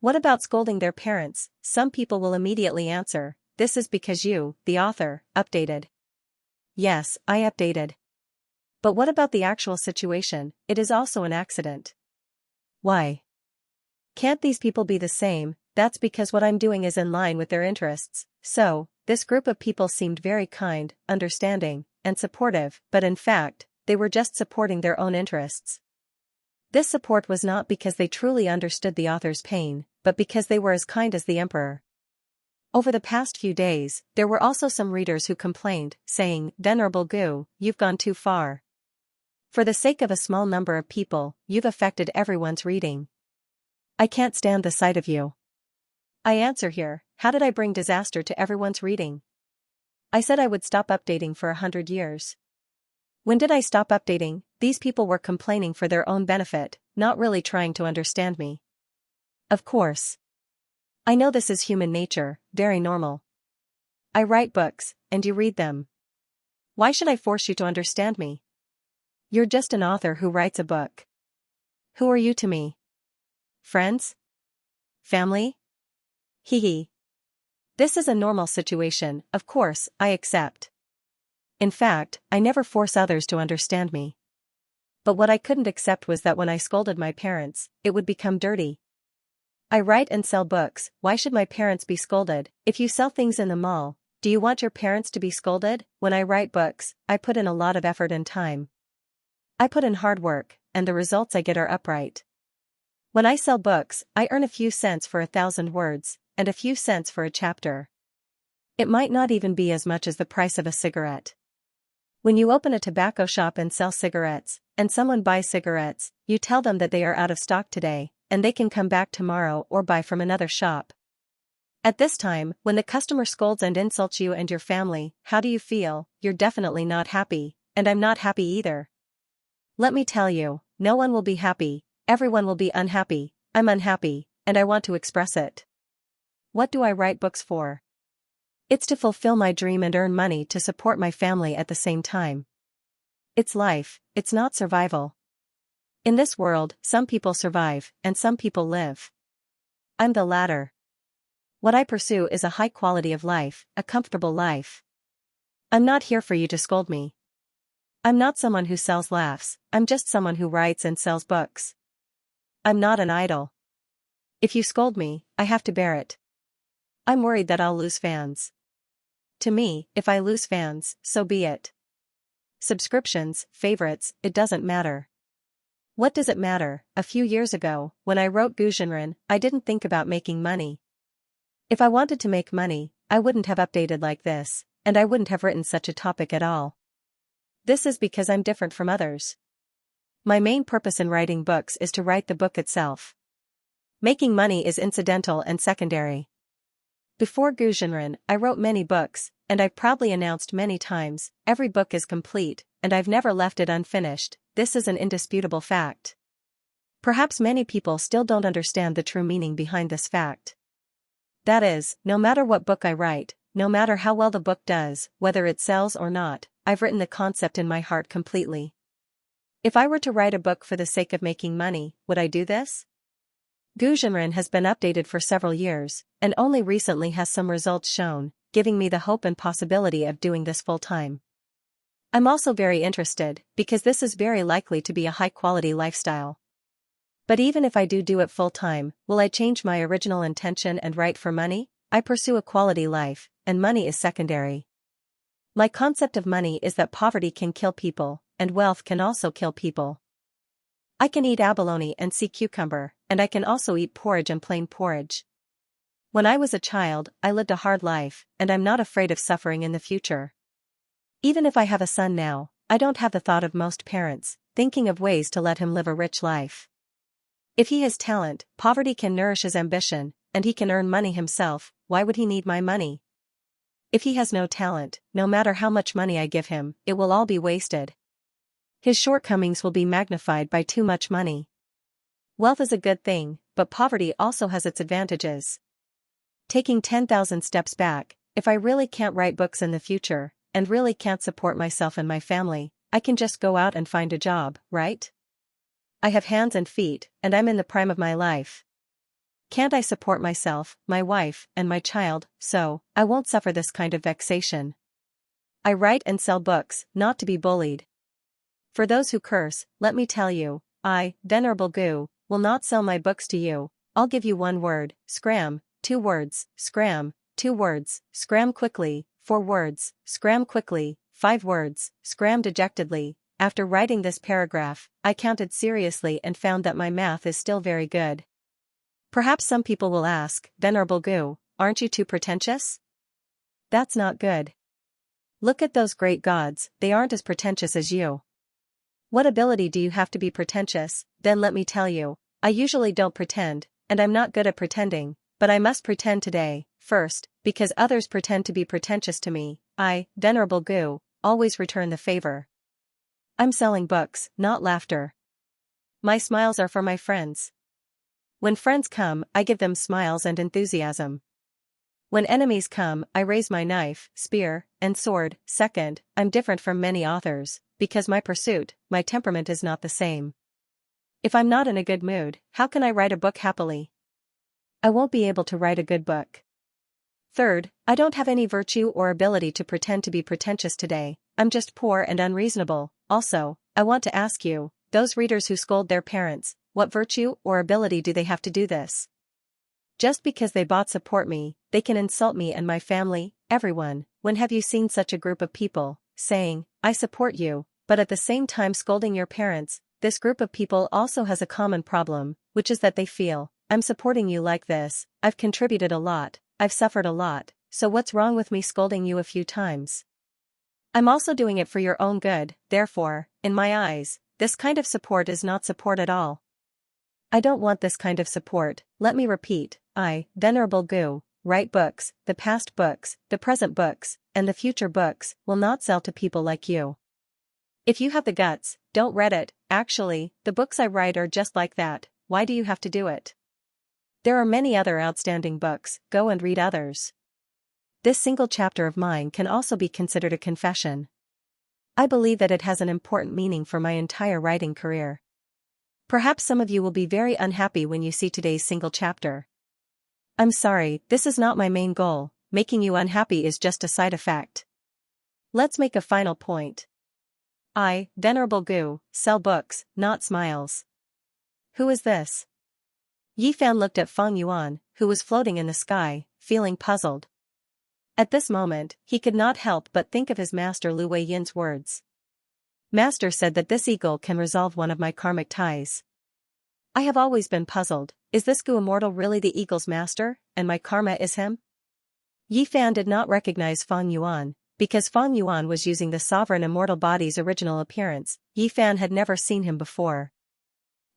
S1: What about scolding their parents? Some people will immediately answer, this is because you, the author, updated. Yes, I updated. But what about the actual situation? It is also an accident. Why? Can't these people be the same? That's because what I'm doing is in line with their interests. So, this group of people seemed very kind, understanding, and supportive, but in fact, they were just supporting their own interests. This support was not because they truly understood the author's pain, but because they were as kind as the emperor. Over the past few days, there were also some readers who complained, saying, Venerable Gu, you've gone too far. For the sake of a small number of people, you've affected everyone's reading. I can't stand the sight of you. I answer here, how did I bring disaster to everyone's reading? I said I would stop updating for 100 years. When did I stop updating? These people were complaining for their own benefit, not really trying to understand me. Of course. I know this is human nature, very normal. I write books, and you read them. Why should I force you to understand me? You're just an author who writes a book. Who are you to me? Friends? Family? Hee hee. This is a normal situation, of course, I accept. In fact, I never force others to understand me. But what I couldn't accept was that when I scolded my parents, it would become dirty. I write and sell books, why should my parents be scolded? If you sell things in the mall, do you want your parents to be scolded? When I write books, I put in a lot of effort and time. I put in hard work, and the results I get are upright. When I sell books, I earn a few cents for 1,000 words, and a few cents for a chapter. It might not even be as much as the price of a cigarette. When you open a tobacco shop and sell cigarettes, and someone buys cigarettes, you tell them that they are out of stock today, and they can come back tomorrow or buy from another shop. At this time, when the customer scolds and insults you and your family, how do you feel? You're definitely not happy, and I'm not happy either. Let me tell you, no one will be happy, everyone will be unhappy, I'm unhappy, and I want to express it. What do I write books for? It's to fulfill my dream and earn money to support my family at the same time. It's life, it's not survival. In this world, some people survive, and some people live. I'm the latter. What I pursue is a high quality of life, a comfortable life. I'm not here for you to scold me. I'm not someone who sells laughs, I'm just someone who writes and sells books. I'm not an idol. If you scold me, I have to bear it. I'm worried that I'll lose fans. To me, if I lose fans, so be it. Subscriptions, favorites, it doesn't matter. What does it matter? A few years ago, when I wrote Xianxia, I didn't think about making money. If I wanted to make money, I wouldn't have updated like this, and I wouldn't have written such a topic at all. This is because I'm different from others. My main purpose in writing books is to write the book itself. Making money is incidental and secondary. Before Xianxia, I wrote many books, and I've proudly announced many times, every book is complete, and I've never left it unfinished. This is an indisputable fact. Perhaps many people still don't understand the true meaning behind this fact. That is, no matter what book I write, no matter how well the book does, whether it sells or not, I've written the concept in my heart completely. If I were to write a book for the sake of making money, would I do this? Xianxia has been updated for several years, and only recently has some results shown, giving me the hope and possibility of doing this full-time. I'm also very interested, because this is very likely to be a high-quality lifestyle. But even if I do it full-time, will I change my original intention and write for money? I pursue a quality life, and money is secondary. My concept of money is that poverty can kill people, and wealth can also kill people. I can eat abalone and sea cucumber, and I can also eat porridge and plain porridge. When I was a child, I lived a hard life, and I'm not afraid of suffering in the future. Even if I have a son now, I don't have the thought of most parents, thinking of ways to let him live a rich life. If he has talent, poverty can nourish his ambition, and he can earn money himself, why would he need my money? If he has no talent, no matter how much money I give him, it will all be wasted. His shortcomings will be magnified by too much money. Wealth is a good thing, but poverty also has its advantages. Taking 10,000 steps back, if I really can't write books in the future, and really can't support myself and my family, I can just go out and find a job, right? I have hands and feet, and I'm in the prime of my life. Can't I support myself, my wife, and my child, so I won't suffer this kind of vexation. I write and sell books, not to be bullied. For those who curse, let me tell you, I, Venerable Gu, will not sell my books to you. I'll give you one word, scram, 2 words, scram, 2 words, scram quickly, 4 words, scram quickly, 5 words, scram dejectedly. After writing this paragraph, I counted seriously and found that my math is still very good. Perhaps some people will ask, Venerable Gu, aren't you too pretentious? That's not good. Look at those great gods, they aren't as pretentious as you. What ability do you have to be pretentious? Then let me tell you, I usually don't pretend, and I'm not good at pretending, but I must pretend today, first, because others pretend to be pretentious to me. I, Venerable Gu, always return the favor. I'm selling books, not laughter. My smiles are for my friends. When friends come, I give them smiles and enthusiasm. When enemies come, I raise my knife, spear, and sword. Second, I'm different from many authors, because my temperament is not the same. If I'm not in a good mood, how can I write a book happily? I won't be able to write a good book. Third, I don't have any virtue or ability to pretend to be pretentious today, I'm just poor and unreasonable. Also, I want to ask you, those readers who scold their parents, what virtue or ability do they have to do this? Just because they bought support me, they can insult me and my family, everyone. When have you seen such a group of people, saying, I support you, but at the same time scolding your parents? This group of people also has a common problem, which is that they feel, I'm supporting you like this, I've contributed a lot, I've suffered a lot, so what's wrong with me scolding you a few times? I'm also doing it for your own good, therefore, in my eyes, this kind of support is not support at all. I don't want this kind of support. Let me repeat, I, Venerable Gu, write books, the past books, the present books, and the future books, will not sell to people like you. If you have the guts, don't read it. Actually, the books I write are just like that, why do you have to do it? There are many other outstanding books, go and read others. This single chapter of mine can also be considered a confession. I believe that it has an important meaning for my entire writing career. Perhaps some of you will be very unhappy when you see today's single chapter. I'm sorry, this is not my main goal, making you unhappy is just a side effect. Let's make a final point. I, Venerable Gu, sell books, not smiles. Who is this? Yi Fan looked at Feng Yuan, who was floating in the sky, feeling puzzled. At this moment, he could not help but think of his master Lu Weiyin's words. Master said that this eagle can resolve one of my karmic ties. I have always been puzzled, is this Gu immortal really the eagle's master, and my karma is him? Yi Fan did not recognize Feng Yuan, because Feng Yuan was using the sovereign immortal body's original appearance. Yi Fan had never seen him before.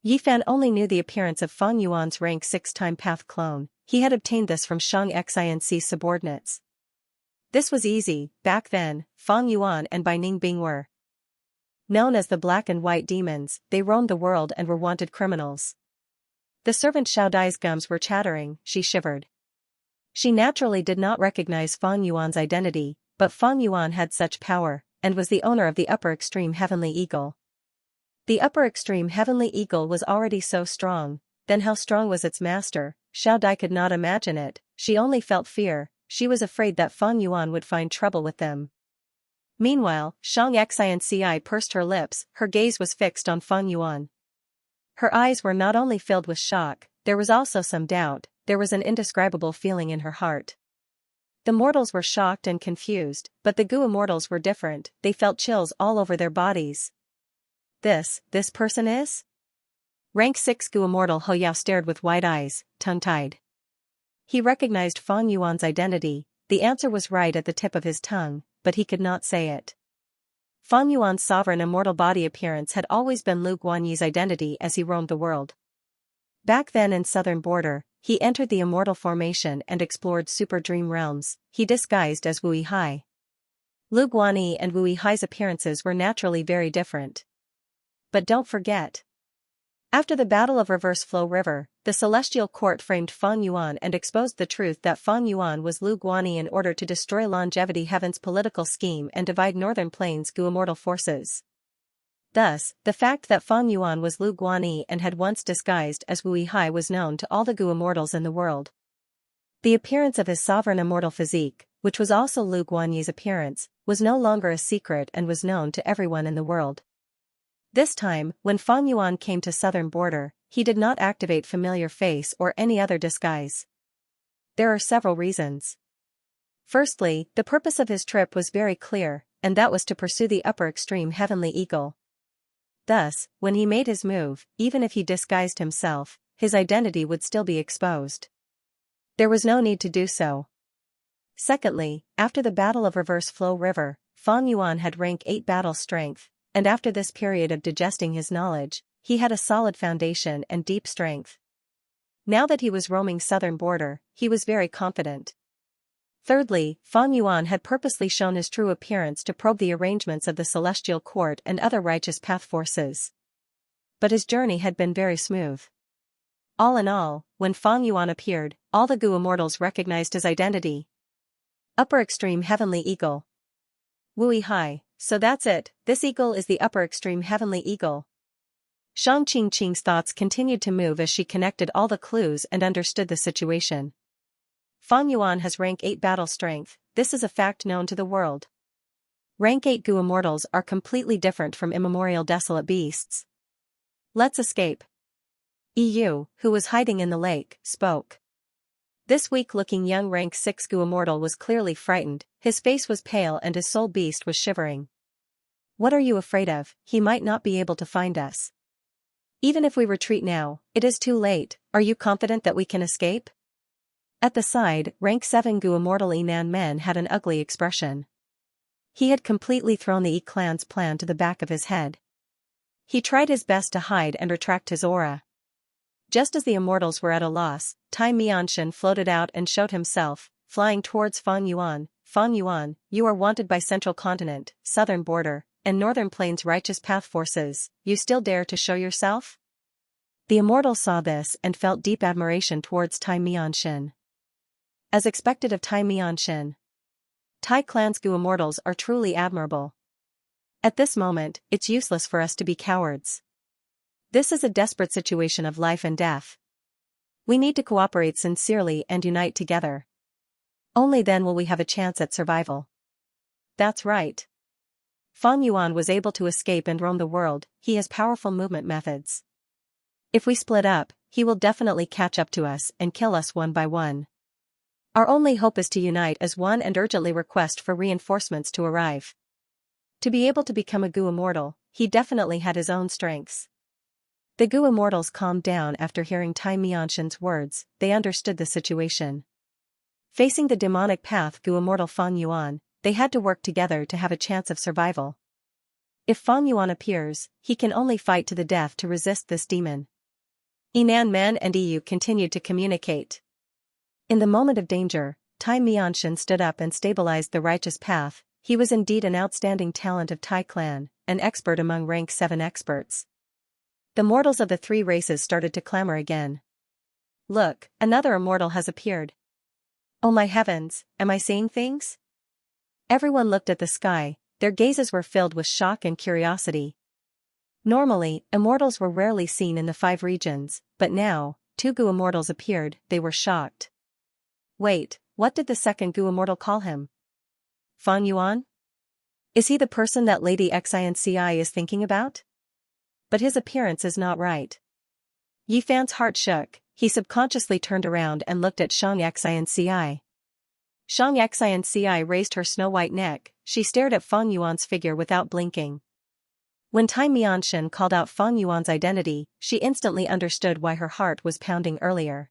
S1: Yi Fan only knew the appearance of Feng Yuan's rank 6-time path clone, he had obtained this from Xianxia's subordinates. This was easy, back then, Feng Yuan and Bai Ningbing were known as the Black and White Demons, they roamed the world and were wanted criminals. The servant Xiao Dai's gums were chattering, she shivered. She naturally did not recognize Feng Yuan's identity, but Feng Yuan had such power, and was the owner of the upper extreme heavenly eagle. The upper extreme heavenly eagle was already so strong, then how strong was its master? Xiao Dai could not imagine it, she only felt fear, she was afraid that Feng Yuan would find trouble with them. Meanwhile, Xianxia pursed her lips, her gaze was fixed on Feng Yuan. Her eyes were not only filled with shock, there was also some doubt, there was an indescribable feeling in her heart. The mortals were shocked and confused, but the Gu immortals were different, they felt chills all over their bodies. This person is? Rank 6 Gu immortal Ho Yao stared with wide eyes, tongue-tied. He recognized Feng Yuan's identity, the answer was right at the tip of his tongue, but he could not say it. Feng Yuan's sovereign immortal body appearance had always been Lu Guanyi's identity as he roamed the world. Back then in southern border, he entered the immortal formation and explored super dream realms, he disguised as Wu Yihai. Lu Guanyi and Wu Yihai's appearances were naturally very different. But don't forget. After the Battle of Reverse Flow River, the Celestial Court framed Feng Yuan and exposed the truth that Feng Yuan was Lu Guanyi in order to destroy Longevity Heaven's political scheme and divide Northern Plains Gu immortal forces. Thus, the fact that Feng Yuan was Lu Guanyi and had once disguised as Wu Yihai was known to all the Gu immortals in the world. The appearance of his sovereign immortal physique, which was also Lu Guanyi's appearance, was no longer a secret and was known to everyone in the world. This time, when Feng Yuan came to southern border, he did not activate familiar face or any other disguise. There are several reasons. Firstly, the purpose of his trip was very clear, and that was to pursue the upper extreme heavenly eagle. Thus, when he made his move, even if he disguised himself, his identity would still be exposed. There was no need to do so. Secondly, after the Battle of Reverse Flow River, Feng Yuan had rank 8 battle strength, and after this period of digesting his knowledge, he had a solid foundation and deep strength. Now that he was roaming southern border, he was very confident. Thirdly, Feng Yuan had purposely shown his true appearance to probe the arrangements of the Celestial Court and other righteous path forces. But his journey had been very smooth. All in all, when Fang Yuan appeared, all the Gu immortals recognized his identity. Upper Extreme Heavenly Eagle. Wui Hai, so that's it, this eagle is the Upper Extreme Heavenly Eagle. Shang Qingqing's thoughts continued to move as she connected all the clues and understood the situation. Fang Yuan has rank 8 battle strength, this is a fact known to the world. Rank 8 Gu immortals are completely different from immemorial desolate beasts. Let's escape. EU, who was hiding in the lake, spoke. This weak-looking young rank 6 Gu immortal was clearly frightened, his face was pale and his soul beast was shivering. What are you afraid of? He might not be able to find us. Even if we retreat now, it is too late, are you confident that we can escape? At the side, rank 7 Gu immortal Enan Men had an ugly expression. He had completely thrown the Yi clan's plan to the back of his head. He tried his best to hide and retract his aura. Just as the immortals were at a loss, Tai Mianshan floated out and showed himself, flying towards Fang Yuan. Fang Yuan, you are wanted by Central Continent, Southern Border, and Northern Plains Righteous Path Forces, you still dare to show yourself? The immortal saw this and felt deep admiration towards Tai Mianshan. As expected of Tai Mianshan, Tai clan's Gu immortals are truly admirable. At this moment, it's useless for us to be cowards. This is a desperate situation of life and death. We need to cooperate sincerely and unite together. Only then will we have a chance at survival. That's right. Fang Yuan was able to escape and roam the world, he has powerful movement methods. If we split up, he will definitely catch up to us and kill us one by one. Our only hope is to unite as one and urgently request for reinforcements to arrive. To be able to become a Gu immortal, he definitely had his own strengths. The Gu immortals calmed down after hearing Tai Mianshan's words, they understood the situation. Facing the demonic path Gu immortal Fang Yuan, they had to work together to have a chance of survival. If Fang Yuan appears, he can only fight to the death to resist this demon. Enan Men and EU continued to communicate. In the moment of danger, Tai Mianshan stood up and stabilized the righteous path. He was indeed an outstanding talent of Tai clan, an expert among rank 7 experts. The mortals of the 3 races started to clamor again. Look, another immortal has appeared. Oh my heavens, am I seeing things? Everyone looked at the sky, their gazes were filled with shock and curiosity. Normally, immortals were rarely seen in the 5 regions, but now, 2 Gu immortals appeared, they were shocked. Wait, what did the second Gu immortal call him? Fang Yuan? Is he the person that Lady Xianxia is thinking about? But his appearance is not right. Yi Fan's heart shook, he subconsciously turned around and looked at Xianxia. Xianxia raised her snow-white neck, she stared at Fang Yuan's figure without blinking. When Tai Mianshan called out Fang Yuan's identity, she instantly understood why her heart was pounding earlier.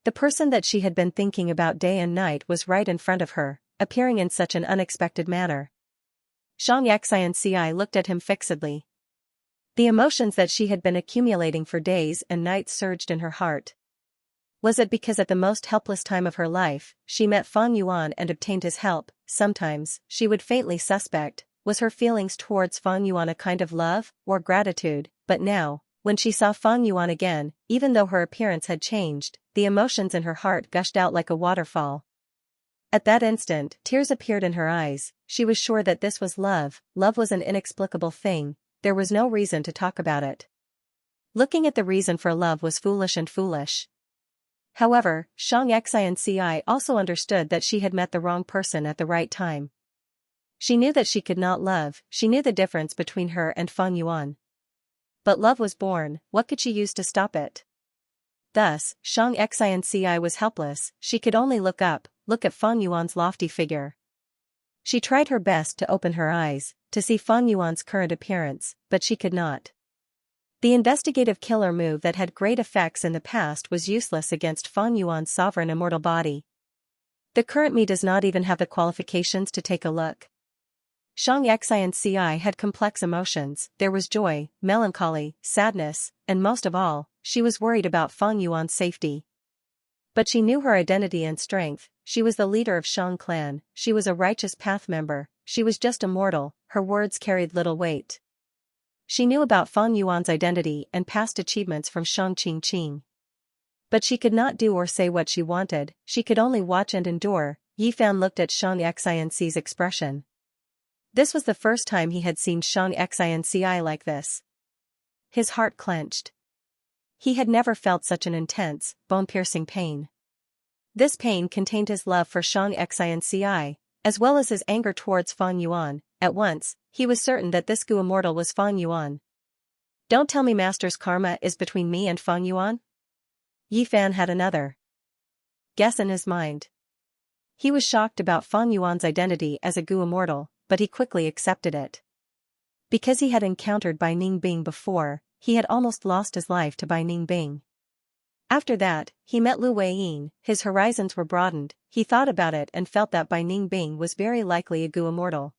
S1: The person that she had been thinking about day and night was right in front of her, appearing in such an unexpected manner. Xianxia looked at him fixedly. The emotions that she had been accumulating for days and nights surged in her heart. Was it because at the most helpless time of her life, she met Fang Yuan and obtained his help? Sometimes, she would faintly suspect, was her feelings towards Fang Yuan a kind of love or gratitude, but now, when she saw Fang Yuan again, even though her appearance had changed, the emotions in her heart gushed out like a waterfall. At that instant, tears appeared in her eyes, she was sure that this was love. Love was an inexplicable thing, there was no reason to talk about it. Looking at the reason for love was foolish and foolish. However, Xianxia also understood that she had met the wrong person at the right time. She knew that she could not love, she knew the difference between her and Fang Yuan. But love was born, what could she use to stop it? Thus, Xianxia was helpless, she could only look up, look at Fang Yuan's lofty figure. She tried her best to open her eyes, to see Fang Yuan's current appearance, but she could not. The investigative killer move that had great effects in the past was useless against Fang Yuan's sovereign immortal body. The current me does not even have the qualifications to take a look. Xianxia had complex emotions, there was joy, melancholy, sadness, and most of all, she was worried about Fang Yuan's safety. But she knew her identity and strength, she was the leader of Shang clan, she was a righteous path member, she was just a mortal, her words carried little weight. She knew about Fang Yuan's identity and past achievements from Shang Qingqing. But she could not do or say what she wanted, she could only watch and endure. Yifan looked at Xianxia's expression. This was the first time he had seen Xianxia like this. His heart clenched. He had never felt such an intense, bone-piercing pain. This pain contained his love for Xianxia, as well as his anger towards Fang Yuan. At once, he was certain that this Gu immortal was Fang Yuan. Don't tell me Master's karma is between me and Fang Yuan? Yifan had another guess in his mind. He was shocked about Fang Yuan's identity as a Gu immortal, but he quickly accepted it. Because he had encountered Bai Ningbing before, he had almost lost his life to Bai Ningbing. After that, he met Lu Weiyin, his horizons were broadened, he thought about it and felt that Bai Ningbing was very likely a Gu immortal.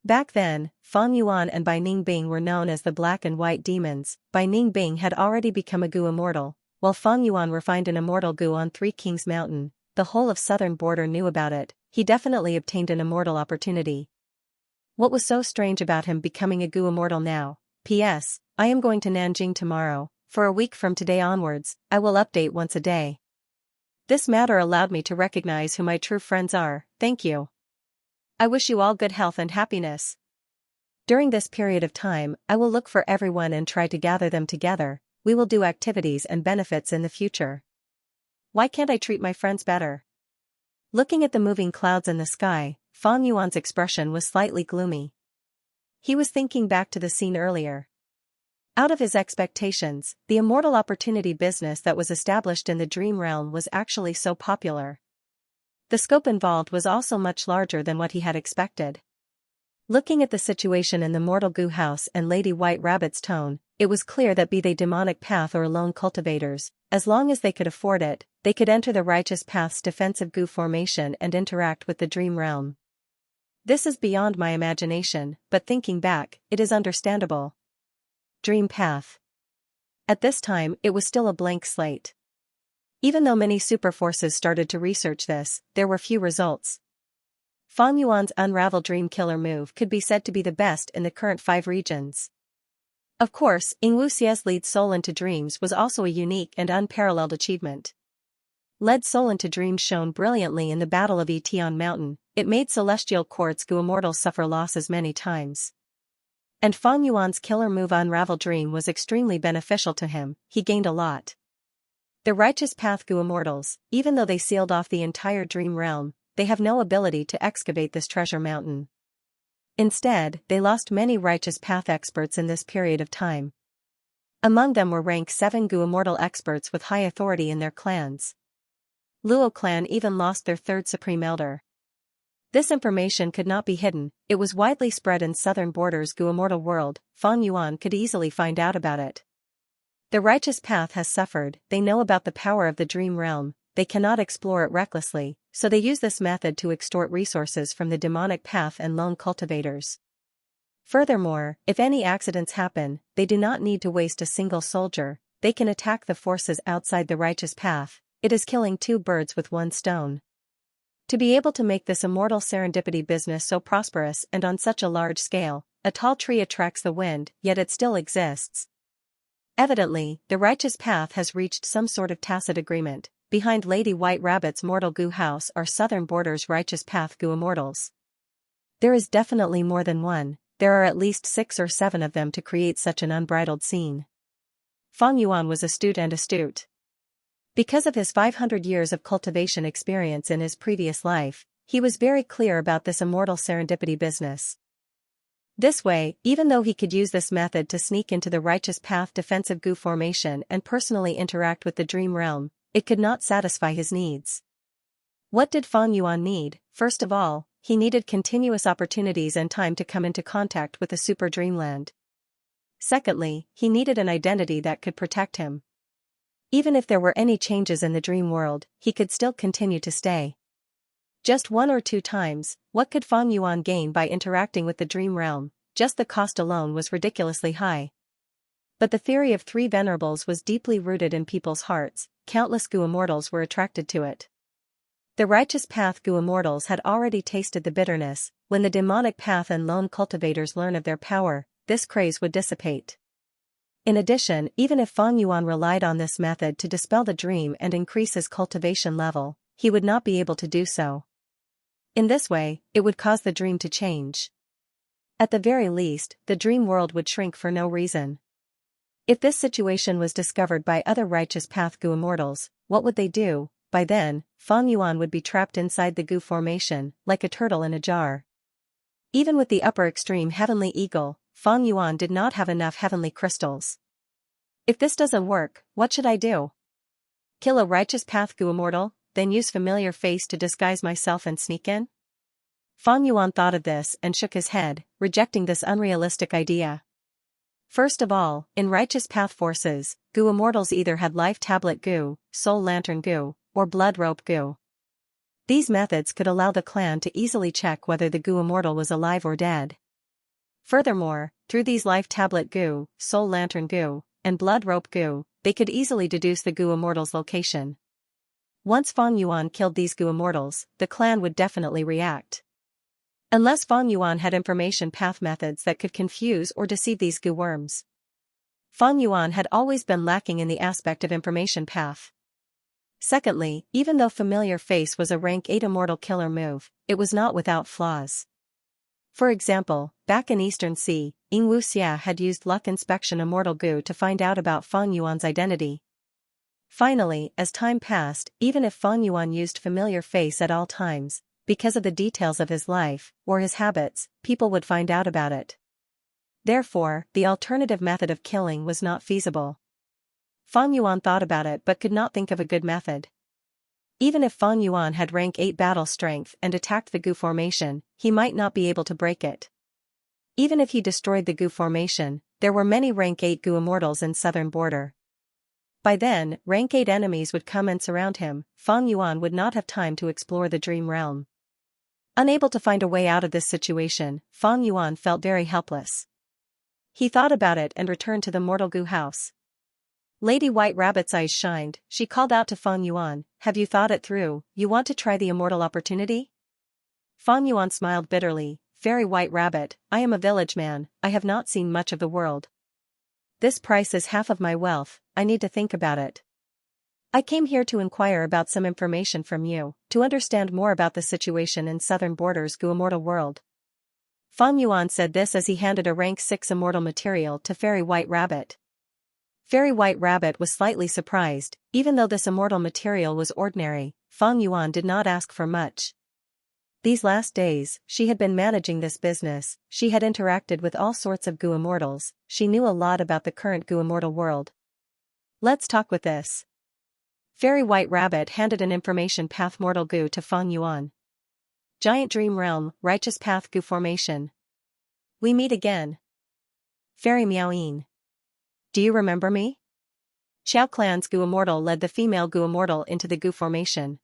S1: Back then, Fang Yuan and Bai Ningbing were known as the Black and White Demons. Bai Ningbing had already become a Gu immortal, while Fang Yuan refined an immortal Gu on Three Kings Mountain. The whole of southern border knew about it. He definitely obtained an immortal opportunity. What was so strange about him becoming a Gu immortal now? P.S. I am going to Nanjing tomorrow. For a week from today onwards, I will update once a day. This matter allowed me to recognize who my true friends are. Thank you. I wish you all good health and happiness. During this period of time, I will look for everyone and try to gather them together. We will do activities and benefits in the future. Why can't I treat my friends better? Looking at the moving clouds in the sky, Fang Yuan's expression was slightly gloomy. He was thinking back to the scene earlier. Out of his expectations, the immortal opportunity business that was established in the dream realm was actually so popular. The scope involved was also much larger than what he had expected. Looking at the situation in the Mortal Gu house and Lady White Rabbit's tone, it was clear that be they demonic path or lone cultivators, as long as they could afford it, they could enter the righteous path's defensive Gu formation and interact with the dream realm. This is beyond my imagination, but thinking back, it is understandable. Dream path. At this time, it was still a blank slate. Even though many superforces started to research this, there were few results. Fang Yuan's Unravel Dream Killer move could be said to be the best in the current 5 regions. Of course, Ying Wuxia's lead soul into dreams was also a unique and unparalleled achievement. Led soul into dreams shone brilliantly in the Battle of Etian Mountain. It made Celestial Quartz Gu immortals suffer losses many times. And Fang Yuan's killer move Unravel Dream was extremely beneficial to him, he gained a lot. The Righteous Path Gu immortals, even though they sealed off the entire dream realm, they have no ability to excavate this treasure mountain. Instead, they lost many Righteous Path experts in this period of time. Among them were rank 7 Gu immortal experts with high authority in their clans. Luo clan even lost their 3rd supreme elder. This information could not be hidden, it was widely spread in southern borders Gu immortal world. Fang Yuan could easily find out about it. The righteous path has suffered, they know about the power of the dream realm, they cannot explore it recklessly, so they use this method to extort resources from the demonic path and lone cultivators. Furthermore, if any accidents happen, they do not need to waste a single soldier, they can attack the forces outside the righteous path. It is killing 2 birds with 1 stone. To be able to make this immortal serendipity business so prosperous and on such a large scale, a tall tree attracts the wind, yet it still exists. Evidently, the righteous path has reached some sort of tacit agreement. Behind Lady White Rabbit's Mortal Gu house are southern borders righteous path Gu immortals. There is definitely more than one, there are at least 6 or 7 of them to create such an unbridled scene. Fang Yuan was astute. Because of his 500 years of cultivation experience in his previous life, he was very clear about this immortal serendipity business. This way, even though he could use this method to sneak into the righteous path defensive Gu formation and personally interact with the dream realm, it could not satisfy his needs. What did Fang Yuan need? First of all, he needed continuous opportunities and time to come into contact with the super dreamland. Secondly, he needed an identity that could protect him. Even if there were any changes in the dream world, he could still continue to stay. Just 1 or 2 times, what could Fang Yuan gain by interacting with the dream realm? Just the cost alone was ridiculously high. But the theory of 3 venerables was deeply rooted in people's hearts, countless Gu immortals were attracted to it. The righteous path Gu immortals had already tasted the bitterness, when the demonic path and lone cultivators learn of their power, this craze would dissipate. In addition, even if Fang Yuan relied on this method to dispel the dream and increase his cultivation level, he would not be able to do so. In this way, it would cause the dream to change. At the very least, the dream world would shrink for no reason. If this situation was discovered by other righteous path Gu immortals, what would they do? By then, Fang Yuan would be trapped inside the Gu formation, like a turtle in a jar. Even with the upper extreme heavenly eagle, Fang Yuan did not have enough heavenly crystals. If this doesn't work, what should I do? Kill a righteous path Gu immortal, then use familiar face to disguise myself and sneak in? Fang Yuan thought of this and shook his head, rejecting this unrealistic idea. First of all, in righteous path forces, Gu immortals either had life tablet Gu, soul lantern Gu, or blood rope Gu. These methods could allow the clan to easily check whether the Gu immortal was alive or dead. Furthermore, through these life tablet Gu, soul lantern Gu, and blood rope Gu, they could easily deduce the Gu immortal's location. Once Fang Yuan killed these Gu immortals, the clan would definitely react. Unless Fang Yuan had information path methods that could confuse or deceive these Gu worms. Fang Yuan had always been lacking in the aspect of information path. Secondly, even though familiar face was a rank 8 immortal killer move, it was not without flaws. For example, back in Eastern Sea, Xianxia had used luck inspection immortal Gu to find out about Fang Yuan's identity. Finally, as time passed, even if Fang Yuan used familiar face at all times, because of the details of his life, or his habits, people would find out about it. Therefore, the alternative method of killing was not feasible. Fang Yuan thought about it but could not think of a good method. Even if Fang Yuan had rank 8 battle strength and attacked the Gu formation, he might not be able to break it. Even if he destroyed the Gu formation, there were many rank 8 Gu immortals in southern border. By then, rank 8 enemies would come and surround him. Fang Yuan would not have time to explore the dream realm. Unable to find a way out of this situation, Fang Yuan felt very helpless. He thought about it and returned to the mortal Gu house. Lady White Rabbit's eyes shined. She called out to Fang Yuan, "Have you thought it through? You want to try the immortal opportunity?" Fang Yuan smiled bitterly. "Fairy White Rabbit, I am a village man, I have not seen much of the world. This price is half of my wealth, I need to think about it. I came here to inquire about some information from you, to understand more about the situation in southern borders Gu immortal world." Fang Yuan said this as he handed a rank 6 immortal material to Fairy White Rabbit. Fairy White Rabbit was slightly surprised. Even though this immortal material was ordinary, Fang Yuan did not ask for much. These last days, she had been managing this business, she had interacted with all sorts of Gu immortals, she knew a lot about the current Gu immortal world. "Let's talk with this." Fairy White Rabbit handed an information path mortal Gu to Fang Yuan. "Giant Dream Realm, Righteous Path Gu Formation. We meet again. Fairy Miaoyin. Do you remember me?" Xiao Clan's Gu immortal led the female Gu immortal into the Gu formation.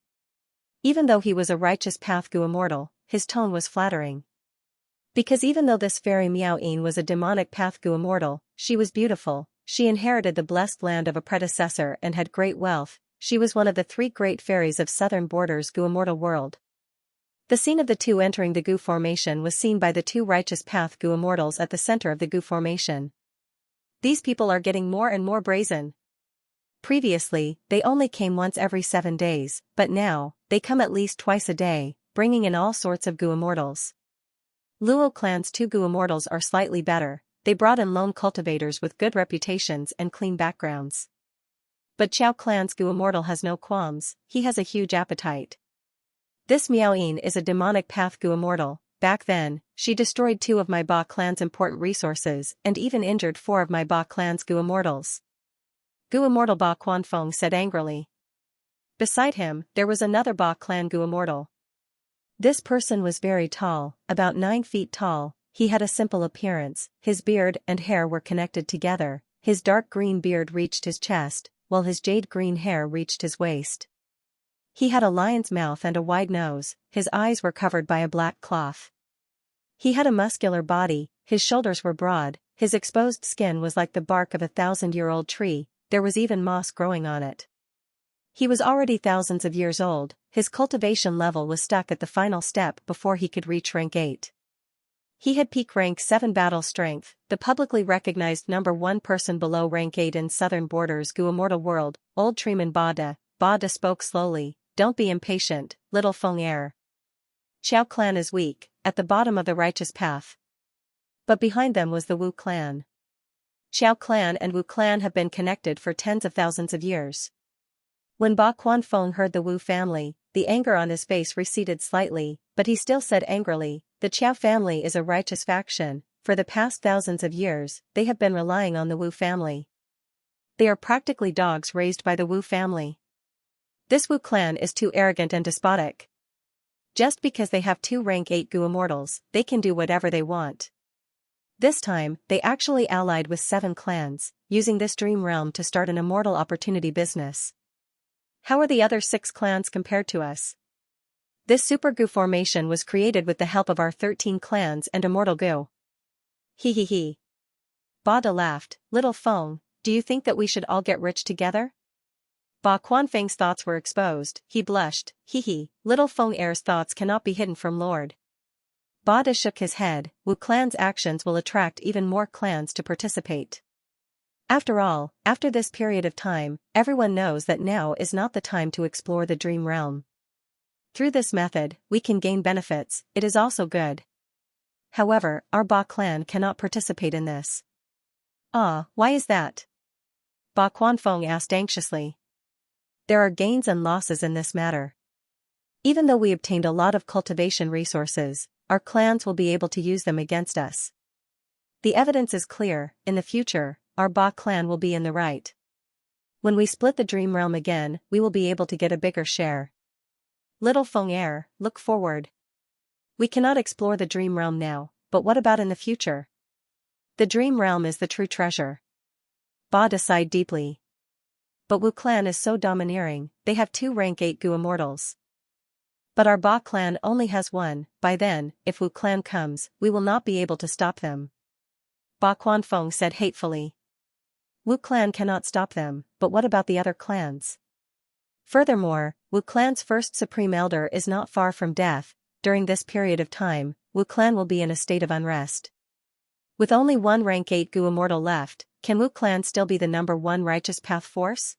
S1: Even though he was a righteous path Gu immortal, his tone was flattering. Because even though this Fairy Miaoyin was a demonic path Gu immortal, she was beautiful, she inherited the blessed land of a predecessor and had great wealth, she was one of the 3 great fairies of southern borders Gu immortal world. The scene of the two entering the Gu formation was seen by the 2 righteous path Gu immortals at the center of the Gu formation. These people are getting more and more brazen. Previously, they only came once every 7 days, but now, they come at least twice a day, bringing in all sorts of Gu immortals. Luo clan's 2 Gu immortals are slightly better, they brought in lone cultivators with good reputations and clean backgrounds. But Xiao clan's Gu immortal has no qualms, he has a huge appetite. This Miaoyin is a demonic path Gu immortal. Back then, she destroyed 2 of my Ba clan's important resources and even injured 4 of my Ba clan's Gu immortals. Gu immortal Ba Quanfeng said angrily. Beside him, there was another Ba clan Gu immortal. This person was very tall, about 9 feet tall, he had a simple appearance, his beard and hair were connected together, his dark green beard reached his chest, while his jade green hair reached his waist. He had a lion's mouth and a wide nose, his eyes were covered by a black cloth. He had a muscular body, his shoulders were broad, his exposed skin was like the bark of a 1,000-year-old tree, there was even moss growing on it. He was already thousands of years old, his cultivation level was stuck at the final step before he could reach rank 8. He had peak rank 7 battle strength, the publicly recognized #1 person below rank 8 in southern borders Gu immortal world. Old Treeman Bada. Bada spoke slowly. Don't be impatient, little Feng heir. Xiao clan is weak, at the bottom of the righteous path. But behind them was the Wu clan. Xiao clan and Wu clan have been connected for tens of thousands of years. When Ba Quanfeng heard the Wu family, the anger on his face receded slightly, but he still said angrily, the Qiao family is a righteous faction. For the past thousands of years, they have been relying on the Wu family. They are practically dogs raised by the Wu family. This Wu clan is too arrogant and despotic. Just because they have 2 rank 8 Gu immortals, they can do whatever they want. This time, they actually allied with 7 clans, using this dream realm to start an immortal opportunity business. How are the other 6 clans compared to us? This Super Gu formation was created with the help of our 13 clans and Immortal Gu. He. Bada laughed. Little Feng, do you think that we should all get rich together? Ba Quanfeng's thoughts were exposed. He blushed. Little Feng heir's thoughts cannot be hidden from Lord. Bada shook his head. Wu clan's actions will attract even more clans to participate. After all, after this period of time, everyone knows that now is not the time to explore the dream realm. Through this method, we can gain benefits. It is also good. However, our Ba clan cannot participate in this. Why is that? Ba Quanfeng asked anxiously. There are gains and losses in this matter. Even though we obtained a lot of cultivation resources, our clans will be able to use them against us. The evidence is clear. In the future, our Ba clan will be in the right. When we split the dream realm again, we will be able to get a bigger share. Little Feng heir, look forward. We cannot explore the dream realm now, but what about in the future? The dream realm is the true treasure. Bada sighed deeply. But Wu clan is so domineering, they have 2 rank 8 Gu immortals. But our Ba clan only has 1, by then, if Wu clan comes, we will not be able to stop them. Ba Quanfeng said hatefully. Wu clan cannot stop them, but what about the other clans? Furthermore, Wu clan's first supreme elder is not far from death. During this period of time, Wu clan will be in a state of unrest. With only 1 rank 8 Gu immortal left, can Wu clan still be the #1 righteous path force?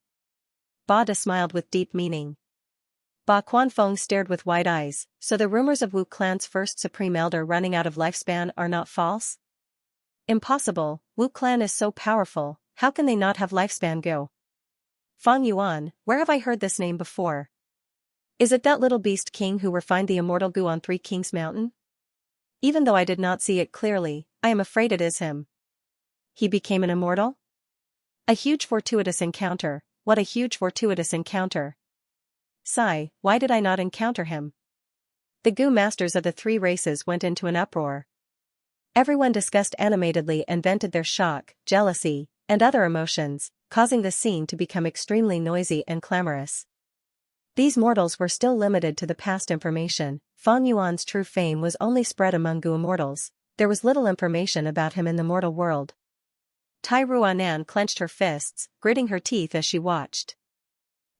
S1: Bada smiled with deep meaning. Ba Quanfeng stared with wide eyes. So the rumors of Wu clan's first supreme elder running out of lifespan are not false? Impossible. Wu clan is so powerful, how can they not have lifespan Gu? Fang Yuan, where have I heard this name before? Is it that little beast king who refined the immortal Gu on 3 Kings Mountain? Even though I did not see it clearly, I am afraid it is him. He became an immortal? A huge fortuitous encounter. What a huge fortuitous encounter. Sigh, why did I not encounter him? The Gu masters of the 3 races went into an uproar. Everyone discussed animatedly and vented their shock, jealousy, and other emotions, causing the scene to become extremely noisy and clamorous. These mortals were still limited to the past information. Fang Yuan's true fame was only spread among Gu immortals. There was little information about him in the mortal world. Tai Ruanan clenched her fists, gritting her teeth as she watched.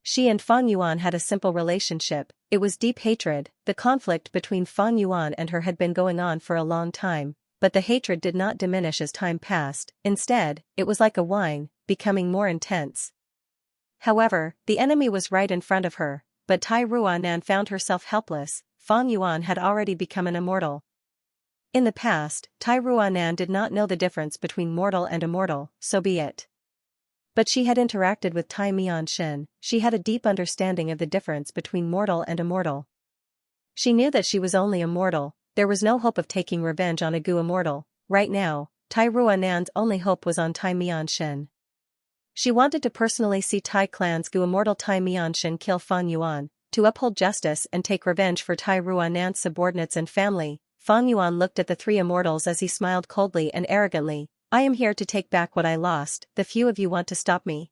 S1: She and Fang Yuan had a simple relationship. It was deep hatred. The conflict between Fang Yuan and her had been going on for a long time, but the hatred did not diminish as time passed. Instead, it was like a wine, becoming more intense. However, the enemy was right in front of her, but Tai Ruanan found herself helpless. Fang Yuan had already become an immortal. In the past, Tai Ruanan did not know the difference between mortal and immortal, so be it. But she had interacted with Tai Mianshin. She had a deep understanding of the difference between mortal and immortal. She knew that she was only immortal. There was no hope of taking revenge on a Gu immortal. Right now, Tai Ruanan's only hope was on Tai Mianshin. She wanted to personally see Tai clan's Gu immortal Tai Mianshin kill Fang Yuan, to uphold justice and take revenge for Tai Ruanan's subordinates and family. Fang Yuan looked at the 3 immortals as he smiled coldly and arrogantly. I am here to take back what I lost. The few of you want to stop me.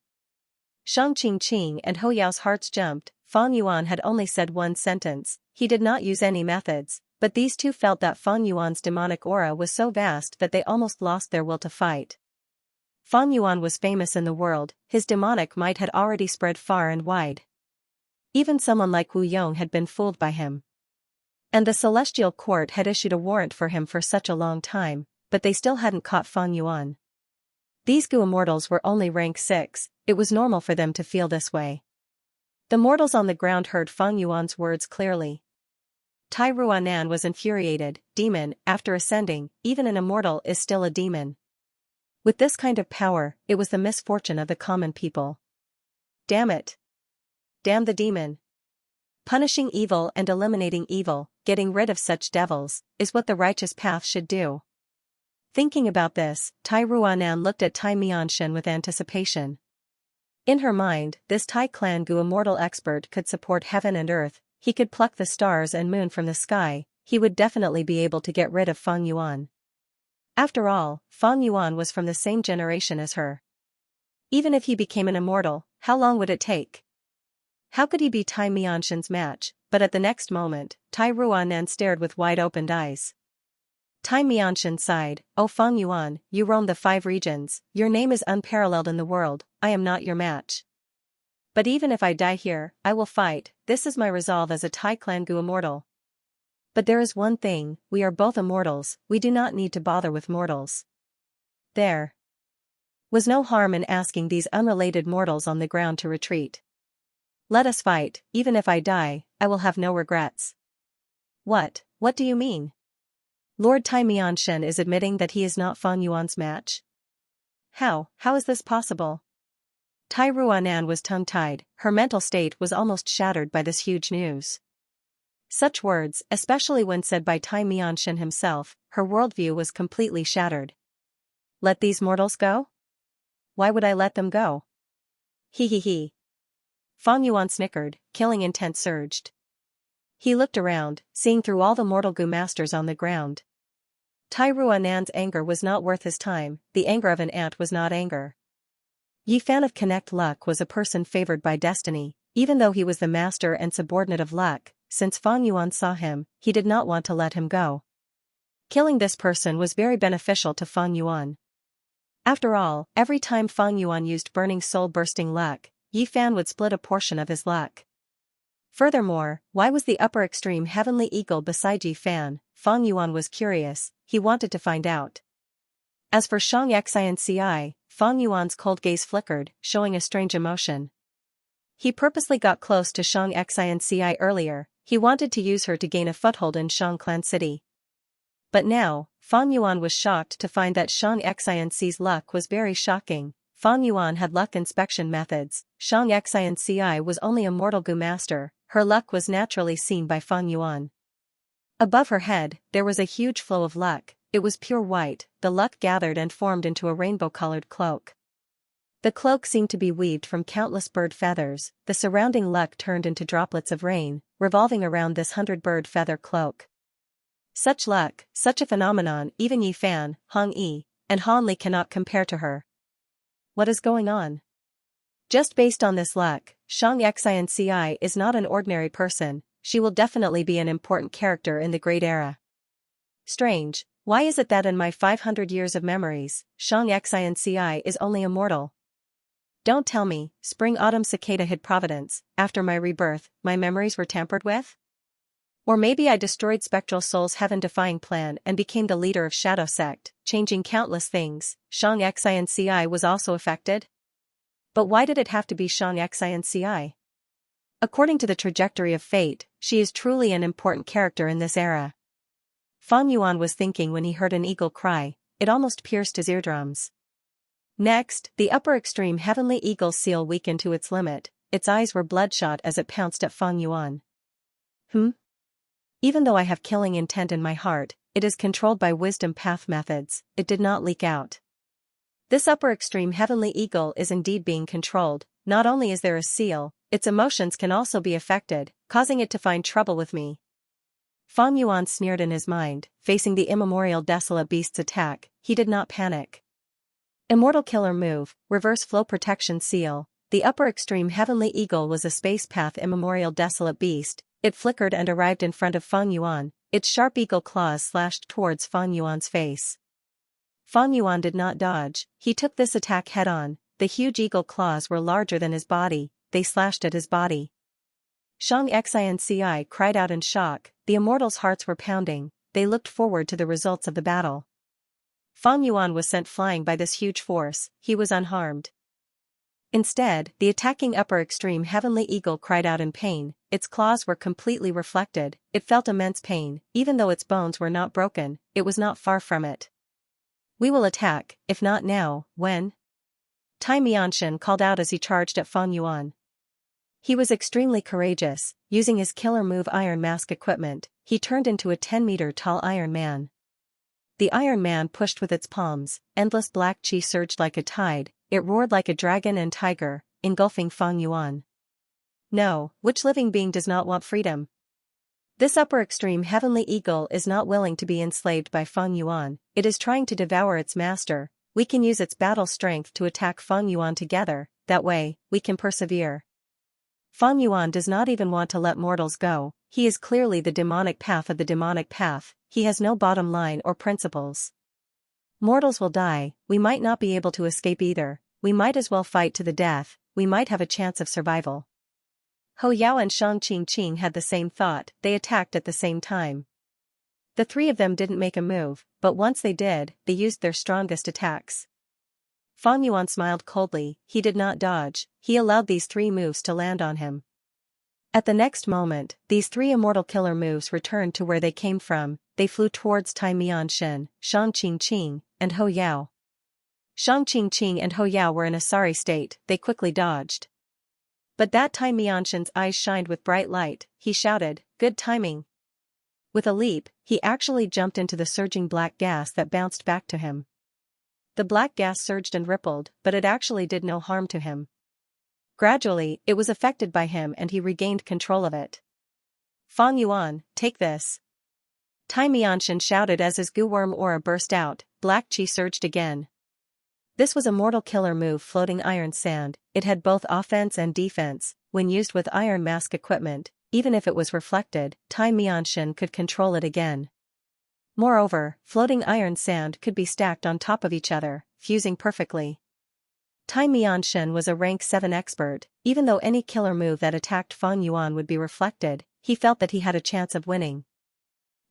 S1: Shang Qingqing and Ho Yao's hearts jumped. Fang Yuan had only said 1 sentence. He did not use any methods, but these 2 felt that Fang Yuan's demonic aura was so vast that they almost lost their will to fight. Fang Yuan was famous in the world. His demonic might had already spread far and wide. Even someone like Wu Yong had been fooled by him. And the celestial court had issued a warrant for him for such a long time, but they still hadn't caught Fang Yuan. These Gu immortals were only rank 6, it was normal for them to feel this way. The mortals on the ground heard Fang Yuan's words clearly. Tai Ruanan was infuriated. Demon, after ascending, even an immortal is still a demon. With this kind of power, it was the misfortune of the common people. Damn it. Damn the demon. Punishing evil and eliminating evil, getting rid of such devils, is what the righteous path should do. Thinking about this, Tai Ruanan looked at Tai Mianshan with anticipation. In her mind, this Tai clan Gu immortal expert could support heaven and earth, he could pluck the stars and moon from the sky, he would definitely be able to get rid of Fang Yuan. After all, Fang Yuan was from the same generation as her. Even if he became an immortal, how long would it take? How could he be Tai Mianshan's match? But at the next moment, Tai Ruanan stared with wide-opened eyes. Tai Mianshan sighed, "Oh Fang Yuan, you roam the 5 regions, your name is unparalleled in the world, I am not your match. But even if I die here, I will fight, this is my resolve as a Tai clan Gu immortal. But there is one thing, we are both immortals, we do not need to bother with mortals." There was no harm in asking these unrelated mortals on the ground to retreat. "Let us fight, even if I die, I will have no regrets." What do you mean? Lord Tai Mianshan is admitting that he is not Fang Yuan's match? How is this possible? Tai Ruanan was tongue-tied, her mental state was almost shattered by this huge news. Such words, especially when said by Tai Mianshan himself, her worldview was completely shattered. Let these mortals go? Why would I let them go? He. Fang Yuan snickered, killing intent surged. He looked around, seeing through all the mortal Gu masters on the ground. Tai Ruanan's anger was not worth his time, the anger of an ant was not anger. Yi Fan of Connect Luck was a person favored by destiny, even though he was the master and subordinate of luck, since Fang Yuan saw him, he did not want to let him go. Killing this person was very beneficial to Fang Yuan. After all, every time Fang Yuan used burning soul-bursting luck, Yi Fan would split a portion of his luck. Furthermore, why was the upper extreme heavenly eagle beside Yi Fan? Fang Yuan was curious, he wanted to find out. As for Xianxia, Fang Yuan's cold gaze flickered, showing a strange emotion. He purposely got close to Xianxia earlier, he wanted to use her to gain a foothold in Shang Clan City. But now, Fang Yuan was shocked to find that Xianxia's luck was very shocking. Fang Yuan had luck inspection methods, Xianxia was only a mortal Gu master, her luck was naturally seen by Fang Yuan. Above her head, there was a huge flow of luck, it was pure white, the luck gathered and formed into a rainbow-colored cloak. The cloak seemed to be weaved from countless bird feathers, the surrounding luck turned into droplets of rain, revolving around this 100-bird feather cloak. Such luck, such a phenomenon, even Yi Fan, Hong Yi, and Han Li cannot compare to her. What is going on? Just based on this luck, Xianxia is not an ordinary person, she will definitely be an important character in the Great Era. Strange, why is it that in my 500 years of memories, Xianxia is only immortal? Don't tell me, spring autumn cicada hid Providence, after my rebirth, my memories were tampered with? Or maybe I destroyed Spectral Soul's heaven-defying plan and became the leader of Shadow Sect, changing countless things. Xianxia was also affected? But why did it have to be Xianxia? According to the trajectory of fate, she is truly an important character in this era. Fang Yuan was thinking when he heard an eagle cry, it almost pierced his eardrums. Next, the upper extreme heavenly eagle's seal weakened to its limit, its eyes were bloodshot as it pounced at Fang Yuan. Even though I have killing intent in my heart, it is controlled by wisdom path methods, it did not leak out. This upper extreme heavenly eagle is indeed being controlled, not only is there a seal, its emotions can also be affected, causing it to find trouble with me. Fang Yuan sneered in his mind, facing the immemorial desolate beast's attack, he did not panic. Immortal killer move, reverse flow protection seal, the upper extreme heavenly eagle was a space path immemorial desolate beast. It flickered and arrived in front of Fang Yuan, its sharp eagle claws slashed towards Fang Yuan's face. Fang Yuan did not dodge, he took this attack head-on, the huge eagle claws were larger than his body, they slashed at his body. Xianxia cried out in shock, the immortals' hearts were pounding, they looked forward to the results of the battle. Fang Yuan was sent flying by this huge force, he was unharmed. Instead, the attacking upper extreme heavenly eagle cried out in pain, its claws were completely reflected, it felt immense pain, even though its bones were not broken, it was not far from it. We will attack, if not now, when? Tai Mianshan called out as he charged at Fang Yuan. He was extremely courageous, using his killer move Iron Mask equipment, he turned into a 10-meter-tall Iron Man. The Iron Man pushed with its palms, endless black chi surged like a tide, it roared like a dragon and tiger, engulfing Fang Yuan. No, which living being does not want freedom? This upper extreme heavenly eagle is not willing to be enslaved by Fang Yuan, it is trying to devour its master, we can use its battle strength to attack Fang Yuan together, that way, we can persevere. Fang Yuan does not even want to let mortals go, he is clearly the demonic path of the demonic path, he has no bottom line or principles. Mortals will die, we might not be able to escape either, we might as well fight to the death, we might have a chance of survival. Ho Yao and Shang Qingqing had the same thought, they attacked at the same time. The three of them didn't make a move, but once they did, they used their strongest attacks. Fang Yuan smiled coldly, he did not dodge, he allowed these three moves to land on him. At the next moment, these three immortal killer moves returned to where they came from, they flew towards Tai Mianshan, Shang Qingqing, and Ho Yao. Shang Qingqing and Ho Yao were in a sorry state, they quickly dodged. But that Tai Mianshan's eyes shined with bright light, he shouted, good timing. With a leap, he actually jumped into the surging black gas that bounced back to him. The black gas surged and rippled, but it actually did no harm to him. Gradually, it was affected by him and he regained control of it. Fang Yuan, take this. Tai Mianshan shouted as his goo worm aura burst out, black chi surged again. This was a mortal killer move floating iron sand, it had both offense and defense, when used with Iron Mask equipment, even if it was reflected, Tai Mianshan could control it again. Moreover, floating iron sand could be stacked on top of each other, fusing perfectly. Tai Mianshan was a rank 7 expert, even though any killer move that attacked Fang Yuan would be reflected, he felt that he had a chance of winning.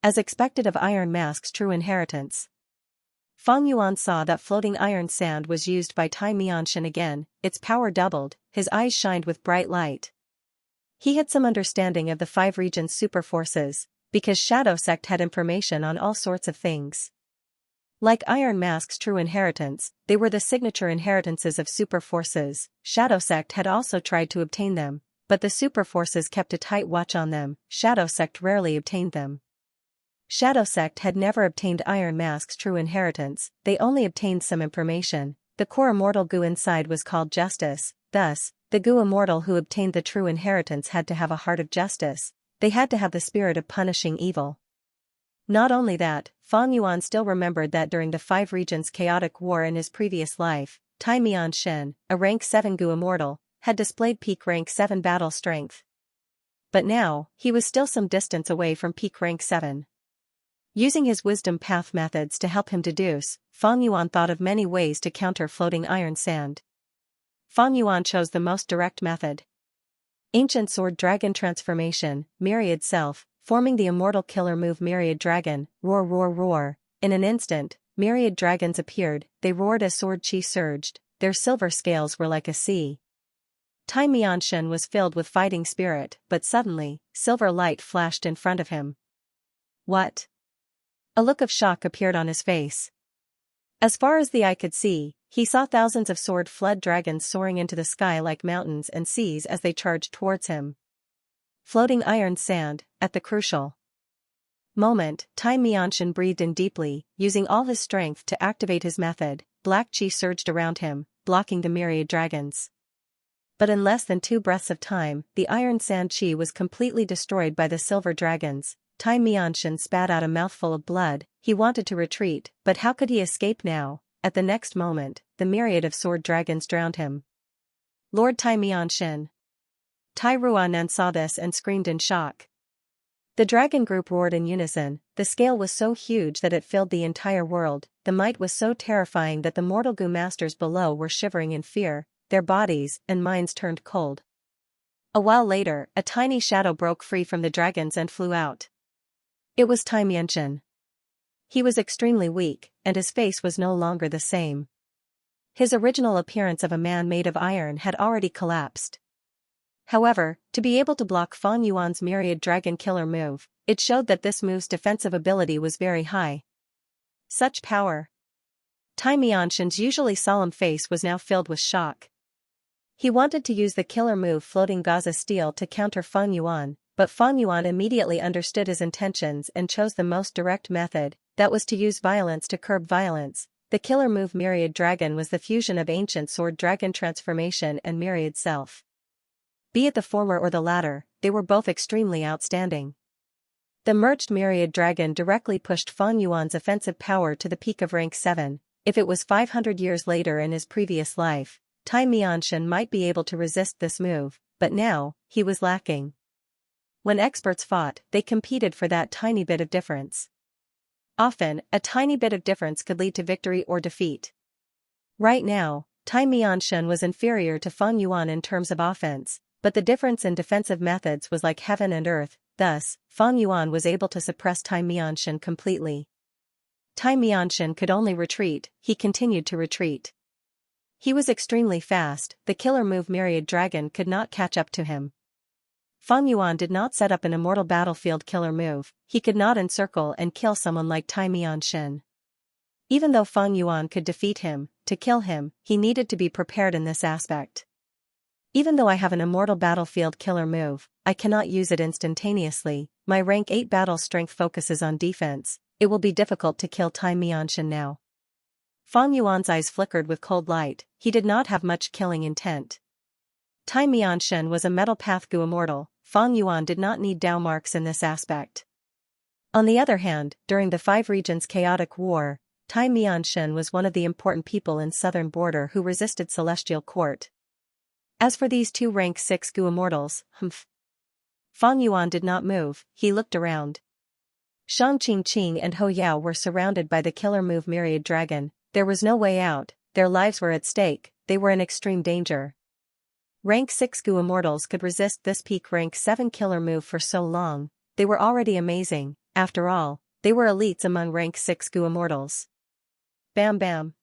S1: As expected of Iron Mask's true inheritance. Fang Yuan saw that floating iron sand was used by Tai Mianshan again, its power doubled, his eyes shined with bright light. He had some understanding of the 5 regions' super forces, because Shadow Sect had information on all sorts of things. Like Iron Mask's true inheritance, they were the signature inheritances of super forces. Shadow Sect had also tried to obtain them, but the super forces kept a tight watch on them, Shadow Sect rarely obtained them. Shadow Sect had never obtained Iron Mask's true inheritance, they only obtained some information. The core immortal goo inside was called justice, thus, the goo immortal who obtained the true inheritance had to have a heart of justice, they had to have the spirit of punishing evil. Not only that, Fang Yuan still remembered that during the 5 regions' chaotic war in his previous life, Tai Mianshan, a rank 7 goo immortal, had displayed peak rank 7 battle strength. But now, he was still some distance away from peak rank 7. Using his wisdom path methods to help him deduce, Fang Yuan thought of many ways to counter floating iron sand. Fang Yuan chose the most direct method. Ancient Sword Dragon Transformation, Myriad Self, forming the immortal killer move Myriad Dragon, roar roar roar. In an instant, myriad dragons appeared, they roared as sword chi surged, their silver scales were like a sea. Tai Mianshan was filled with fighting spirit, but suddenly, silver light flashed in front of him. What? A look of shock appeared on his face. As far as the eye could see, he saw thousands of sword flood dragons soaring into the sky like mountains and seas as they charged towards him. Floating iron sand, at the crucial moment, Tai Mianshan breathed in deeply, using all his strength to activate his method, black chi surged around him, blocking the myriad dragons. But in less than 2 breaths of time, the iron sand chi was completely destroyed by the silver dragons. Tai Mianshan spat out a mouthful of blood, he wanted to retreat, but how could he escape now? At the next moment, the myriad of sword dragons drowned him. Lord Tai Mianshan. Tai Ruanan saw this and screamed in shock. The dragon group roared in unison, the scale was so huge that it filled the entire world, the might was so terrifying that the mortal goo masters below were shivering in fear, their bodies and minds turned cold. A while later, a tiny shadow broke free from the dragons and flew out. It was Xianxia. He was extremely weak, and his face was no longer the same. His original appearance of a man made of iron had already collapsed. However, to be able to block Fang Yuan's myriad dragon killer move, it showed that this move's defensive ability was very high. Such power! Xianxia's usually solemn face was now filled with shock. He wanted to use the killer move Floating Gaza Steel to counter Fang Yuan, but Fang Yuan immediately understood his intentions and chose the most direct method, that was to use violence to curb violence. The killer move Myriad Dragon was the fusion of Ancient Sword Dragon Transformation and Myriad Self. Be it the former or the latter, they were both extremely outstanding. The merged Myriad Dragon directly pushed Fang Yuan's offensive power to the peak of rank 7. If it was 500 years later in his previous life, Xianxia might be able to resist this move, but now, he was lacking. When experts fought, they competed for that tiny bit of difference. Often, a tiny bit of difference could lead to victory or defeat. Right now, Xianxia was inferior to Fang Yuan in terms of offense, but the difference in defensive methods was like heaven and earth. Thus, Fang Yuan was able to suppress Xianxia completely. Xianxia could only retreat. He continued to retreat. He was extremely fast, the killer move Myriad Dragon could not catch up to him. Fang Yuan did not set up an immortal battlefield killer move, he could not encircle and kill someone like Xianxia. Even though Fang Yuan could defeat him, to kill him, he needed to be prepared in this aspect. Even though I have an immortal battlefield killer move, I cannot use it instantaneously. My rank 8 battle strength focuses on defense. It will be difficult to kill Xianxia now. Fang Yuan's eyes flickered with cold light, he did not have much killing intent. Xianxia was a metal path Gu immortal, Fang Yuan did not need Dao marks in this aspect. On the other hand, during the 5 regions chaotic war, Xianxia was one of the important people in southern border who resisted Celestial Court. As for these 2 rank 6 Gu immortals, Fang Yuan did not move, he looked around. Shang Qingqing and Hou Yao were surrounded by the killer move Myriad Dragon, there was no way out, their lives were at stake, they were in extreme danger. Rank 6 Gu immortals could resist this peak rank 7 killer move for so long, they were already amazing, after all, they were elites among rank 6 Gu immortals. Bam bam.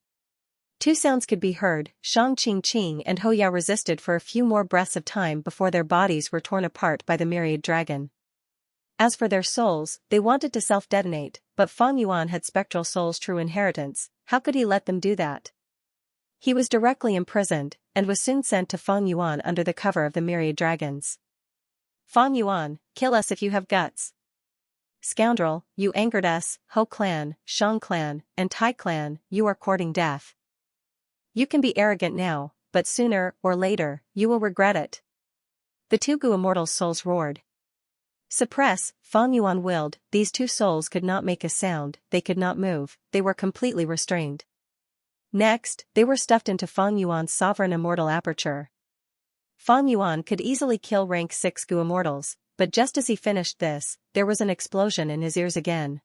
S1: 2 sounds could be heard, Shang Qingqing and Hou Yao resisted for a few more breaths of time before their bodies were torn apart by the Myriad Dragon. As for their souls, they wanted to self-detonate, but Fang Yuan had spectral souls' true inheritance, how could he let them do that? He was directly imprisoned, and was soon sent to Fang Yuan under the cover of the Myriad Dragons. Fang Yuan, kill us if you have guts. Scoundrel, you angered us, Hou clan, Shang clan, and Tai clan, you are courting death. You can be arrogant now, but sooner or later, you will regret it. The 2 Gu immortals' souls roared. Suppress, Fang Yuan willed, these 2 souls could not make a sound, they could not move, they were completely restrained. Next, they were stuffed into Fang Yuan's sovereign immortal aperture. Fang Yuan could easily kill rank 6 Gu immortals, but just as he finished this, there was an explosion in his ears again.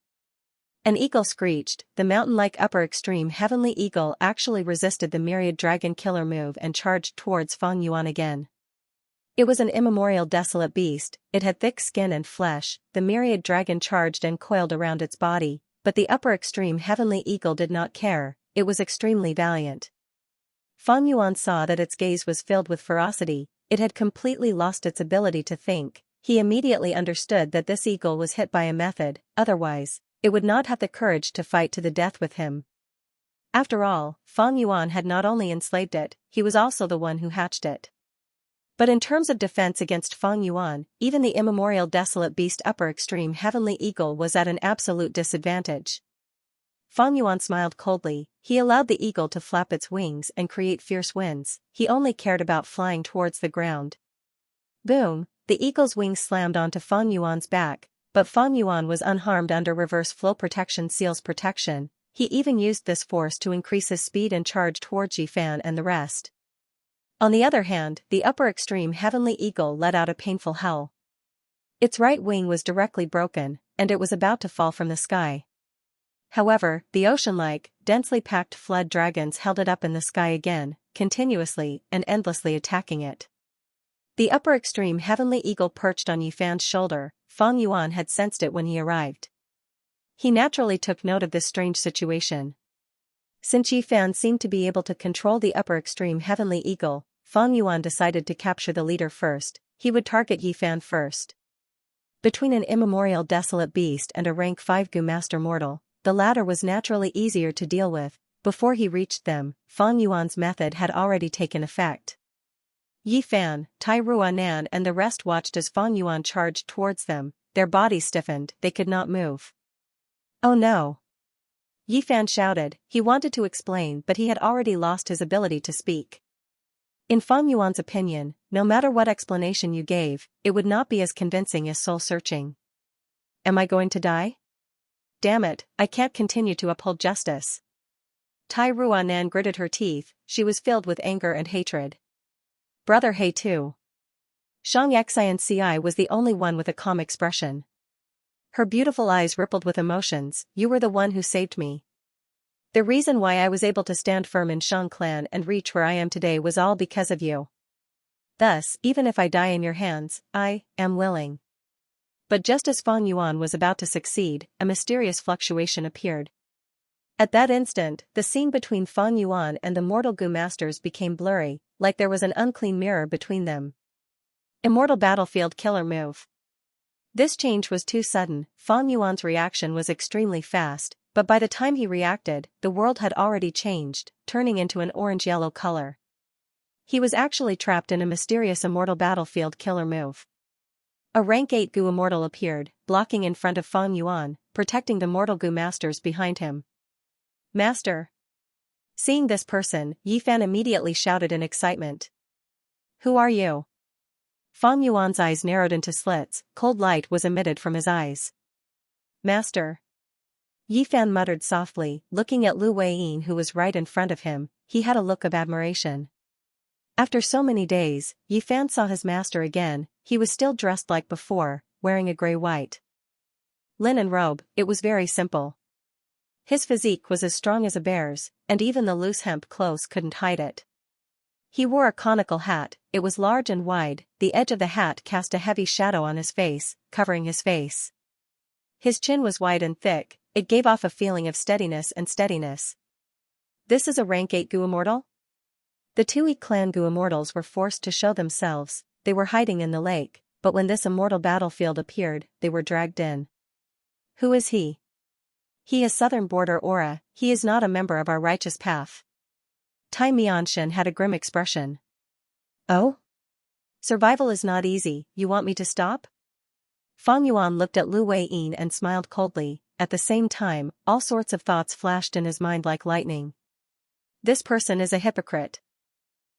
S1: An eagle screeched, the mountain-like upper extreme heavenly eagle actually resisted the Myriad Dragon killer move and charged towards Fang Yuan again. It was an immemorial desolate beast, it had thick skin and flesh, the Myriad Dragon charged and coiled around its body, but the upper extreme heavenly eagle did not care, it was extremely valiant. Fang Yuan saw that its gaze was filled with ferocity, it had completely lost its ability to think, he immediately understood that this eagle was hit by a method, otherwise, it would not have the courage to fight to the death with him. After all, Fang Yuan had not only enslaved it, he was also the one who hatched it. But in terms of defense against Fang Yuan, even the immemorial desolate beast upper extreme heavenly eagle was at an absolute disadvantage. Fang Yuan smiled coldly, he allowed the eagle to flap its wings and create fierce winds, he only cared about flying towards the ground. Boom, the eagle's wings slammed onto Fang Yuan's back, but Fang Yuan was unharmed under reverse flow protection seal's protection, he even used this force to increase his speed and charge towards Yifan and the rest. On the other hand, the upper extreme heavenly eagle let out a painful howl. Its right wing was directly broken, and it was about to fall from the sky. However, the ocean-like, densely packed flood dragons held it up in the sky again, continuously and endlessly attacking it. The upper extreme heavenly eagle perched on Yifan's shoulder. Fang Yuan had sensed it when he arrived. He naturally took note of this strange situation. Since Yifan seemed to be able to control the upper extreme heavenly eagle, Fang Yuan decided to capture the leader first. He would target Yifan first. Between an immemorial desolate beast and a rank 5 Gu master mortal, the latter was naturally easier to deal with. Before he reached them, Fang Yuan's method had already taken effect. Yifan, Tai Ruanan and the rest watched as Fang Yuan charged towards them. Their bodies stiffened, they could not move. "Oh no!" Yifan shouted. He wanted to explain, but he had already lost his ability to speak. In Fang Yuan's opinion, no matter what explanation you gave, it would not be as convincing as soul-searching. "Am I going to die? Damn it, I can't continue to uphold justice." Tai Ruanan gritted her teeth. She was filled with anger and hatred. "Brother He too." Xianxia was the only one with a calm expression. Her beautiful eyes rippled with emotions. "You were the one who saved me. The reason why I was able to stand firm in Shang clan and reach where I am today was all because of you. Thus, even if I die in your hands, I am willing." But just as Fang Yuan was about to succeed, a mysterious fluctuation appeared. At that instant, the scene between Fang Yuan and the mortal Gu masters became blurry, like there was an unclean mirror between them. Immortal battlefield killer move. This change was too sudden. Fang Yuan's reaction was extremely fast, but by the time he reacted, the world had already changed, turning into an orange-yellow color. He was actually trapped in a mysterious immortal battlefield killer move. A rank 8 Gu immortal appeared, blocking in front of Fang Yuan, protecting the mortal Gu masters behind him. "Master!" Seeing this person, Yifan immediately shouted in excitement. "Who are you?" Fang Yuan's eyes narrowed into slits, cold light was emitted from his eyes. "Master." Yifan muttered softly, looking at Lu Weiyin who was right in front of him. He had a look of admiration. After so many days, Yifan saw his master again. He was still dressed like before, wearing a gray-white linen robe. It was very simple. His physique was as strong as a bear's, and even the loose hemp clothes couldn't hide it. He wore a conical hat. It was large and wide. The edge of the hat cast a heavy shadow on his face, covering his face. His chin was wide and thick. It gave off a feeling of steadiness. "This is a rank 8 Gu immortal?" The 2 clan Gu immortals were forced to show themselves. They were hiding in the lake, but when this immortal battlefield appeared, they were dragged in. "Who is he?" "He is Southern Border Aura. He is not a member of our righteous path." Tai Mianshan had a grim expression. "Oh? Survival is not easy. You want me to stop?" Fang Yuan looked at Lu Weiyin and smiled coldly. At the same time, all sorts of thoughts flashed in his mind like lightning. This person is a hypocrite.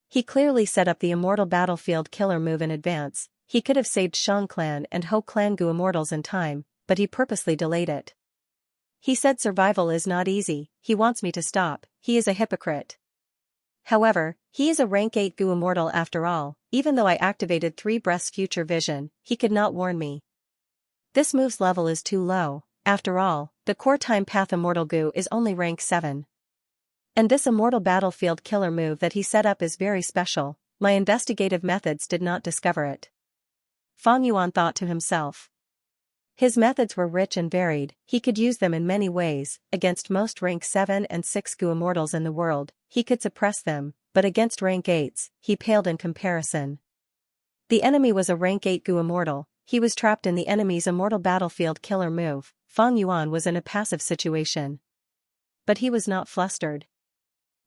S1: He clearly set up the immortal battlefield killer move in advance. He could have saved Shang clan and Ho clan Gu immortals in time, but he purposely delayed it. He said survival is not easy. He wants me to stop. He is a hypocrite. However, he is a rank 8 Gu immortal after all. Even though I activated 3 breaths future vision, he could not warn me. This move's level is too low. After all, the core time path immortal Gu is only rank 7. And this immortal battlefield killer move that he set up is very special. My investigative methods did not discover it. Fang Yuan thought to himself. His methods were rich and varied. He could use them in many ways. Against most rank 7 and 6 Gu immortals in the world, he could suppress them, but against rank 8s, he paled in comparison. The enemy was a rank 8 Gu immortal. He was trapped in the enemy's immortal battlefield killer move. Fang Yuan was in a passive situation. But he was not flustered.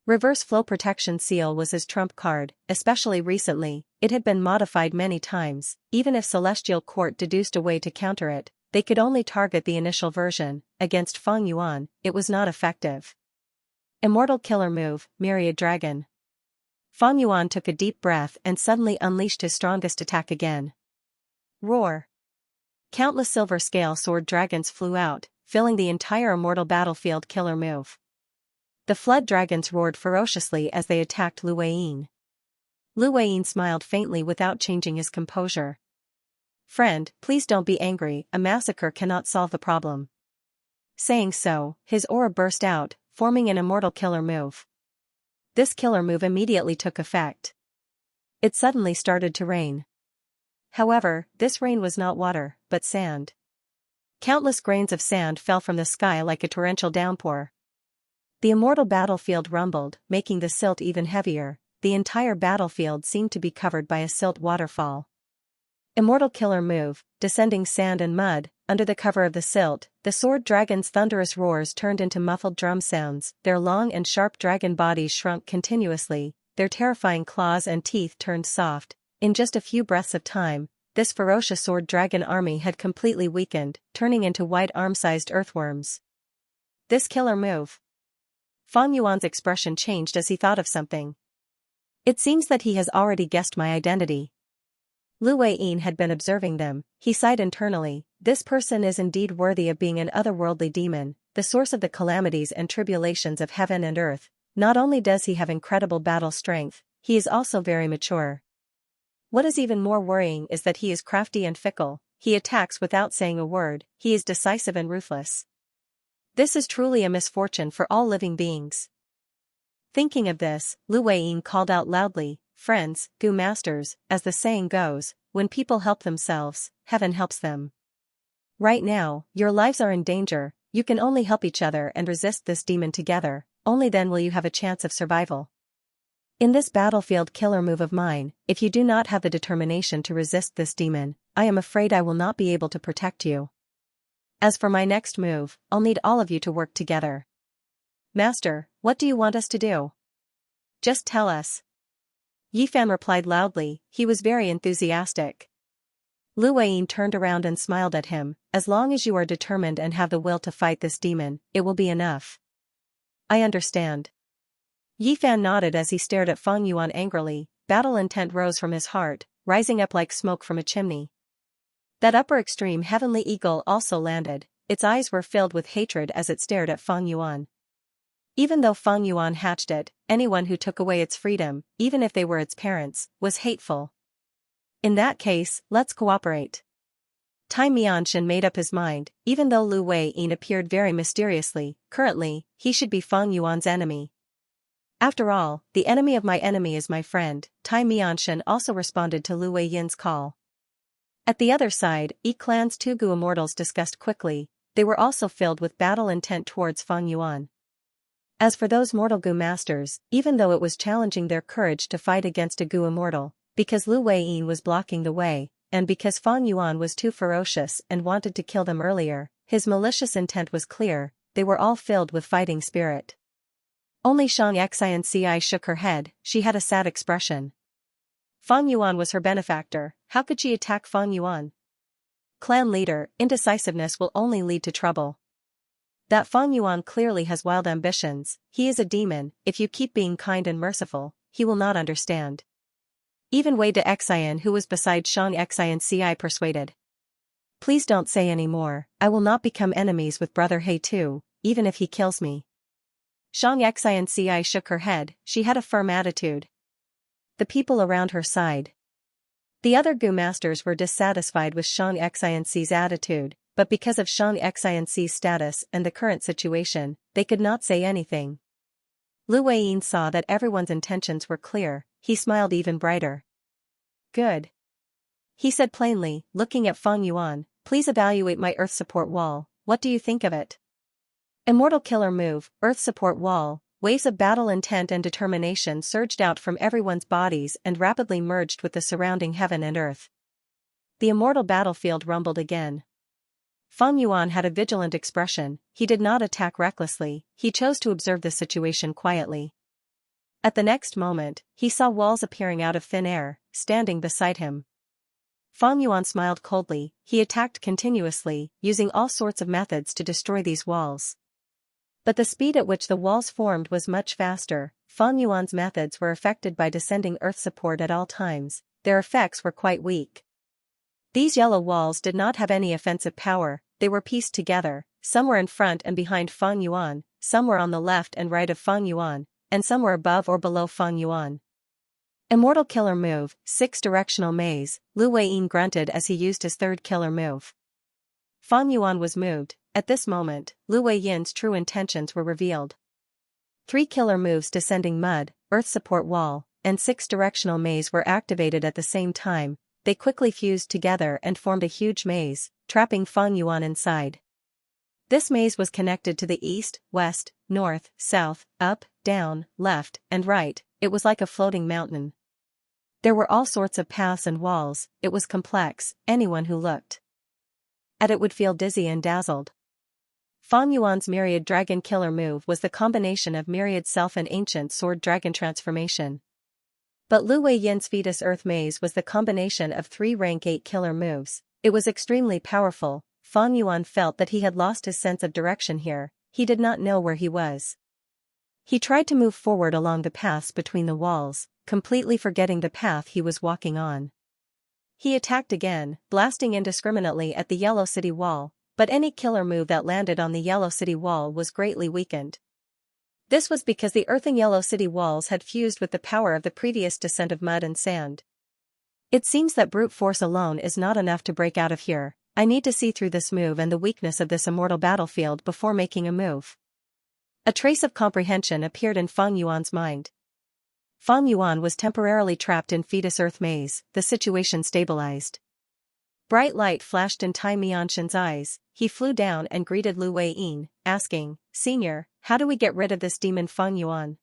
S1: Reverse flow protection seal was his trump card, especially recently. It had been modified many times. Even if Celestial Court deduced a way to counter it, they could only target the initial version. Against Fang Yuan, it was not effective. Immortal killer move, Myriad Dragon. Fang Yuan took a deep breath and suddenly unleashed his strongest attack again. Roar. Countless silver scale sword dragons flew out, filling the entire immortal battlefield killer move. The flood dragons roared ferociously as they attacked Lu Weiyin. Lu Weiyin smiled faintly without changing his composure. "Friend, please don't be angry, a massacre cannot solve the problem." Saying so, his aura burst out, forming an immortal killer move. This killer move immediately took effect. It suddenly started to rain. However, this rain was not water, but sand. Countless grains of sand fell from the sky like a torrential downpour. The immortal battlefield rumbled, making the silt even heavier. The entire battlefield seemed to be covered by a silt waterfall. Immortal killer move, descending sand and mud. Under the cover of the silt, the sword dragon's thunderous roars turned into muffled drum sounds. Their long and sharp dragon bodies shrunk continuously, their terrifying claws and teeth turned soft. In just a few breaths of time, this ferocious sword dragon army had completely weakened, turning into white arm-sized earthworms. This killer move. Fang Yuan's expression changed as he thought of something. It seems that he has already guessed my identity. Lu Weiyin had been observing them. He sighed internally. This person is indeed worthy of being an otherworldly demon, the source of the calamities and tribulations of heaven and earth. Not only does he have incredible battle strength, he is also very mature. What is even more worrying is that he is crafty and fickle. He attacks without saying a word. He is decisive and ruthless. This is truly a misfortune for all living beings. Thinking of this, Lu Weiyin called out loudly, "Friends, Gu masters, as the saying goes, when people help themselves, heaven helps them. Right now, your lives are in danger. You can only help each other and resist this demon together, only then will you have a chance of survival. In this battlefield killer move of mine, if you do not have the determination to resist this demon, I am afraid I will not be able to protect you. As for my next move, I'll need all of you to work together." "Master, what do you want us to do?" "Just tell us." Yifan replied loudly. He was very enthusiastic. Lu Weiyin turned around and smiled at him. "As long as you are determined and have the will to fight this demon, it will be enough." "I understand." Yifan nodded as he stared at Fang Yuan angrily. Battle intent rose from his heart, rising up like smoke from a chimney. That upper extreme heavenly eagle also landed. Its eyes were filled with hatred as it stared at Fang Yuan. Even though Fang Yuan hatched it, anyone who took away its freedom, even if they were its parents, was hateful. In that case, let's cooperate. Tai Mianshan made up his mind. Even though Lu Weiyin appeared very mysteriously, currently, he should be Fang Yuan's enemy. After all, the enemy of my enemy is my friend. Tai Mianshan also responded to Lu Weiyin's call. At the other side, Yi Clan's two Gu immortals discussed quickly. They were also filled with battle intent towards Fang Yuan. As for those mortal Gu masters, even though it was challenging their courage to fight against a Gu immortal, because Lu Weiyin was blocking the way, and because Fang Yuan was too ferocious and wanted to kill them earlier, his malicious intent was clear. They were all filled with fighting spirit. Only Xianxia shook her head. She had a sad expression. Fang Yuan was her benefactor. How could she attack Fang Yuan? Clan leader, indecisiveness will only lead to trouble. That Fang Yuan clearly has wild ambitions. He is a demon. If you keep being kind and merciful, he will not understand. Even Wei de Xian, who was beside Xianxia, persuaded. "Please don't say any more. I will not become enemies with Brother He too, even if he kills me." Xianxia shook her head. She had a firm attitude. The people around her sighed. The other Gu masters were dissatisfied with Xianxia's attitude, but because of Xianxia's status and the current situation, they could not say anything. Lu Weiyin saw that everyone's intentions were clear. He smiled even brighter. "Good," he said plainly, looking at Fang Yuan. "Please evaluate my earth support wall. What do you think of it?" Immortal killer move, earth support wall. Waves of battle intent and determination surged out from everyone's bodies and rapidly merged with the surrounding heaven and earth. The immortal battlefield rumbled again. Fang Yuan had a vigilant expression. He did not attack recklessly. He chose to observe the situation quietly. At the next moment, he saw walls appearing out of thin air, standing beside him. Fang Yuan smiled coldly. He attacked continuously, using all sorts of methods to destroy these walls. But the speed at which the walls formed was much faster. Fang Yuan's methods were affected by descending earth support at all times. Their effects were quite weak. These yellow walls did not have any offensive power. They were pieced together. Some were in front and behind Fang Yuan, some were on the left and right of Fang Yuan, and some were above or below Fang Yuan. Immortal killer move, 6-directional maze. Lu Weiyin grunted as he used his third killer move. Fang Yuan was moved. At this moment, Lu Weiyin's true intentions were revealed. 3 killer moves, descending mud, earth support wall, and 6-directional maze were activated at the same time. they quickly fused together and formed a huge maze, trapping Fang Yuan inside. This maze was connected to the east, west, north, south, up, down, left, and right. It was like a floating mountain. There were all sorts of paths and walls. It was complex. Anyone who looked at it would feel dizzy and dazzled. Fang Yuan's Myriad Dragon Killer move was the combination of Myriad Self and Ancient Sword Dragon transformation. But Lu Weiyin's Fetus Earth Maze was the combination of 3 rank 8 killer moves. It was extremely powerful. Fang Yuan felt that he had lost his sense of direction here. He did not know where he was. He tried to move forward along the paths between the walls, completely forgetting the path he was walking on. He attacked again, blasting indiscriminately at the Yellow City wall, but any killer move that landed on the Yellow City wall was greatly weakened. This was because the earthing Yellow City walls had fused with the power of the previous descent of mud and sand. It seems that brute force alone is not enough to break out of here. I need to see through this move and the weakness of this immortal battlefield before making a move. A trace of comprehension appeared in Fang Yuan's mind. Fang Yuan was temporarily trapped in Fetus Earth Maze. The situation stabilized. Bright light flashed in Tai Mianshan's eyes. He flew down and greeted Lu Weiyin, asking, "Senior, how do we get rid of this demon Fang Yuan?"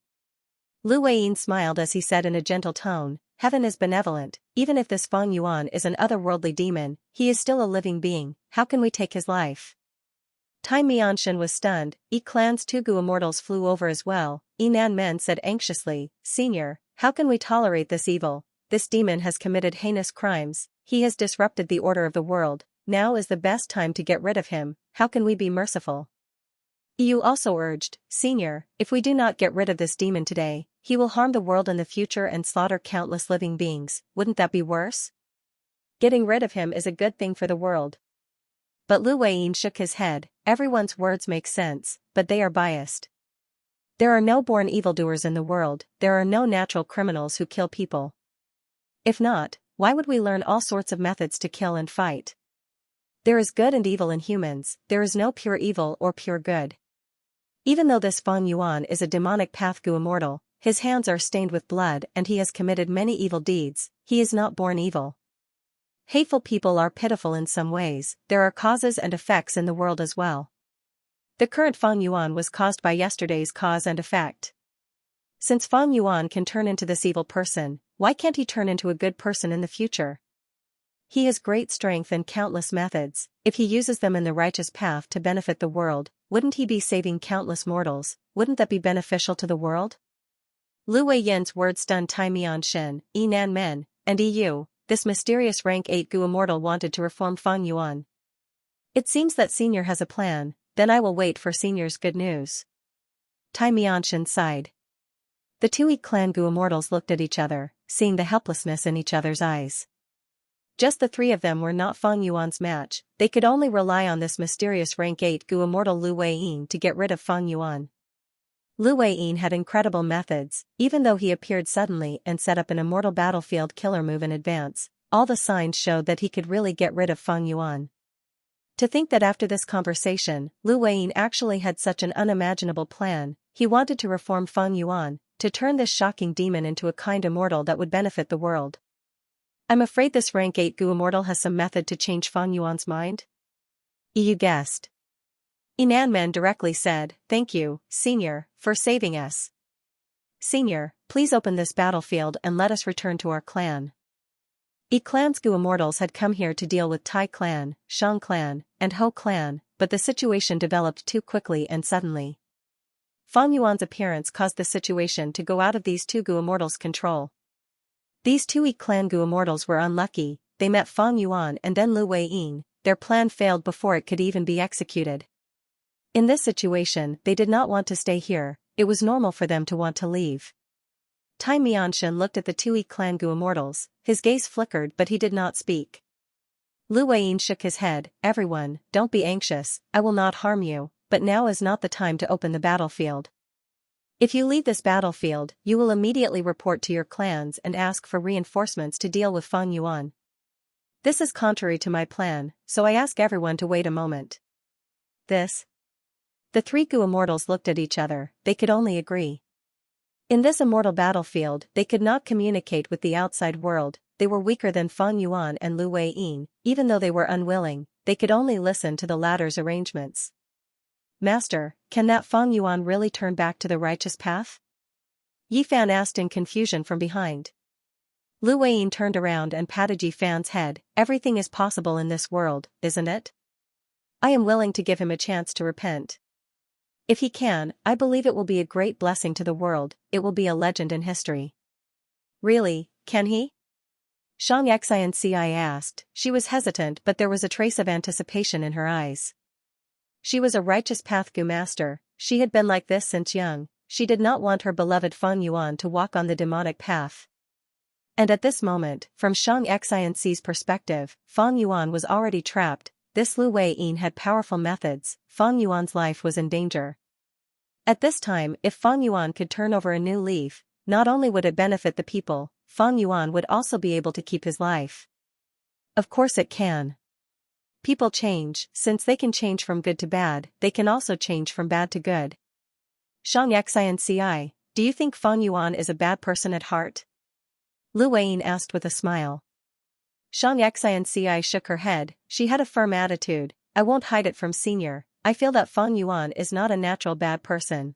S1: Lu Weiyin smiled as he said in a gentle tone, "Heaven is benevolent. Even if this Fang Yuan is an otherworldly demon, he is still a living being. How can we take his life?" Tai Mianshan was stunned. Clan's 2 Gu immortals flew over as well. Nan Men said anxiously, "Senior, how can we tolerate this evil? This demon has committed heinous crimes. He has disrupted the order of the world. Now is the best time to get rid of him. How can we be merciful?" Yu also urged, "Senior, if we do not get rid of this demon today, he will harm the world in the future and slaughter countless living beings. Wouldn't that be worse? Getting rid of him is a good thing for the world." But Lu Weiyin shook his head. "Everyone's words make sense, but they are biased. There are no born evildoers in the world. There are no natural criminals who kill people. If not, why would we learn all sorts of methods to kill and fight? There is good and evil in humans. There is no pure evil or pure good. Even though this Fang Yuan is a demonic path Gu immortal, his hands are stained with blood and he has committed many evil deeds. He is not born evil. Hateful people are pitiful in some ways. There are causes and effects in the world as well. The current Fang Yuan was caused by yesterday's cause and effect. Since Fang Yuan can turn into this evil person, why can't he turn into a good person in the future? He has great strength and countless methods. If he uses them in the righteous path to benefit the world, wouldn't he be saving countless mortals? Wouldn't that be beneficial to the world?" Lu Weiyin's words stunned Tai Mianshan, Nan Men, and Yu. This mysterious rank 8 Gu immortal wanted to reform Fang Yuan. "It seems that Senior has a plan. Then I will wait for Senior's good news." Tai Mianshan sighed. The 2 clan Gu immortals looked at each other, seeing the helplessness in each other's eyes. Just the 3 of them were not Fang Yuan's match. They could only rely on this mysterious rank 8 Gu immortal Lu Weiyin to get rid of Fang Yuan. Lu Weiyin had incredible methods. Even though he appeared suddenly and set up an immortal battlefield killer move in advance, all the signs showed that he could really get rid of Fang Yuan. To think that after this conversation, Lu Weiyin actually had such an unimaginable plan. He wanted to reform Fang Yuan, to turn this shocking demon into a kind immortal that would benefit the world. "I'm afraid this rank 8 Gu immortal has some method to change Fang Yuan's mind?" Yu guessed. Nan Men directly said, "Thank you, Senior, for saving us. Senior, please open this battlefield and let us return to our clan." Clan's Gu immortals had come here to deal with Tai clan, Shang clan, and Ho clan, but the situation developed too quickly and suddenly. Fang Yuan's appearance caused the situation to go out of these 2 Gu immortals' control. These 2 clan Gu immortals were unlucky. They met Fang Yuan and then Lu Weiyin. Their plan failed before it could even be executed. In this situation, they did not want to stay here. It was normal for them to want to leave. Tai Mianshan looked at the 2 clan Gu immortals. His gaze flickered but he did not speak. Lu Weiyin shook his head. "Everyone, don't be anxious. I will not harm you, but now is not the time to open the battlefield. If you leave this battlefield, you will immediately report to your clans and ask for reinforcements to deal with Fang Yuan. This is contrary to my plan, so I ask everyone to wait a moment." This. The 3 Gu immortals looked at each other. They could only agree. In this immortal battlefield, they could not communicate with the outside world. they were weaker than Fang Yuan and Lu Weiyin. Even though they were unwilling, they could only listen to the latter's arrangements. Master, can that Fang Yuan really turn back to the righteous path? Yi Fan asked in confusion from behind. Lu Weiyin turned around and patted Yi Fan's head. Everything is possible in this world, isn't it? I am willing to give him a chance to repent. If he can, I believe it will be a great blessing to the world, it will be a legend in history. Really, can he? Xianxia asked. She was hesitant, but there was a trace of anticipation in her eyes. She was a righteous path Gu master, she had been like this since young, she did not want her beloved Fang Yuan to walk on the demonic path. And at this moment, from Xianxia's perspective, Fang Yuan was already trapped. This Lu Weiyin had powerful methods, Fang Yuan's life was in danger. At this time, if Fang Yuan could turn over a new leaf, not only would it benefit the people, Fang Yuan would also be able to keep his life. Of course it can. People change, since they can change from good to bad, they can also change from bad to good. Xianxia, do you think Fang Yuan is a bad person at heart? Lu Weiyin asked with a smile. Xianxia shook her head, she had a firm attitude. I won't hide it from Senior, I feel that Fang Yuan is not a natural bad person.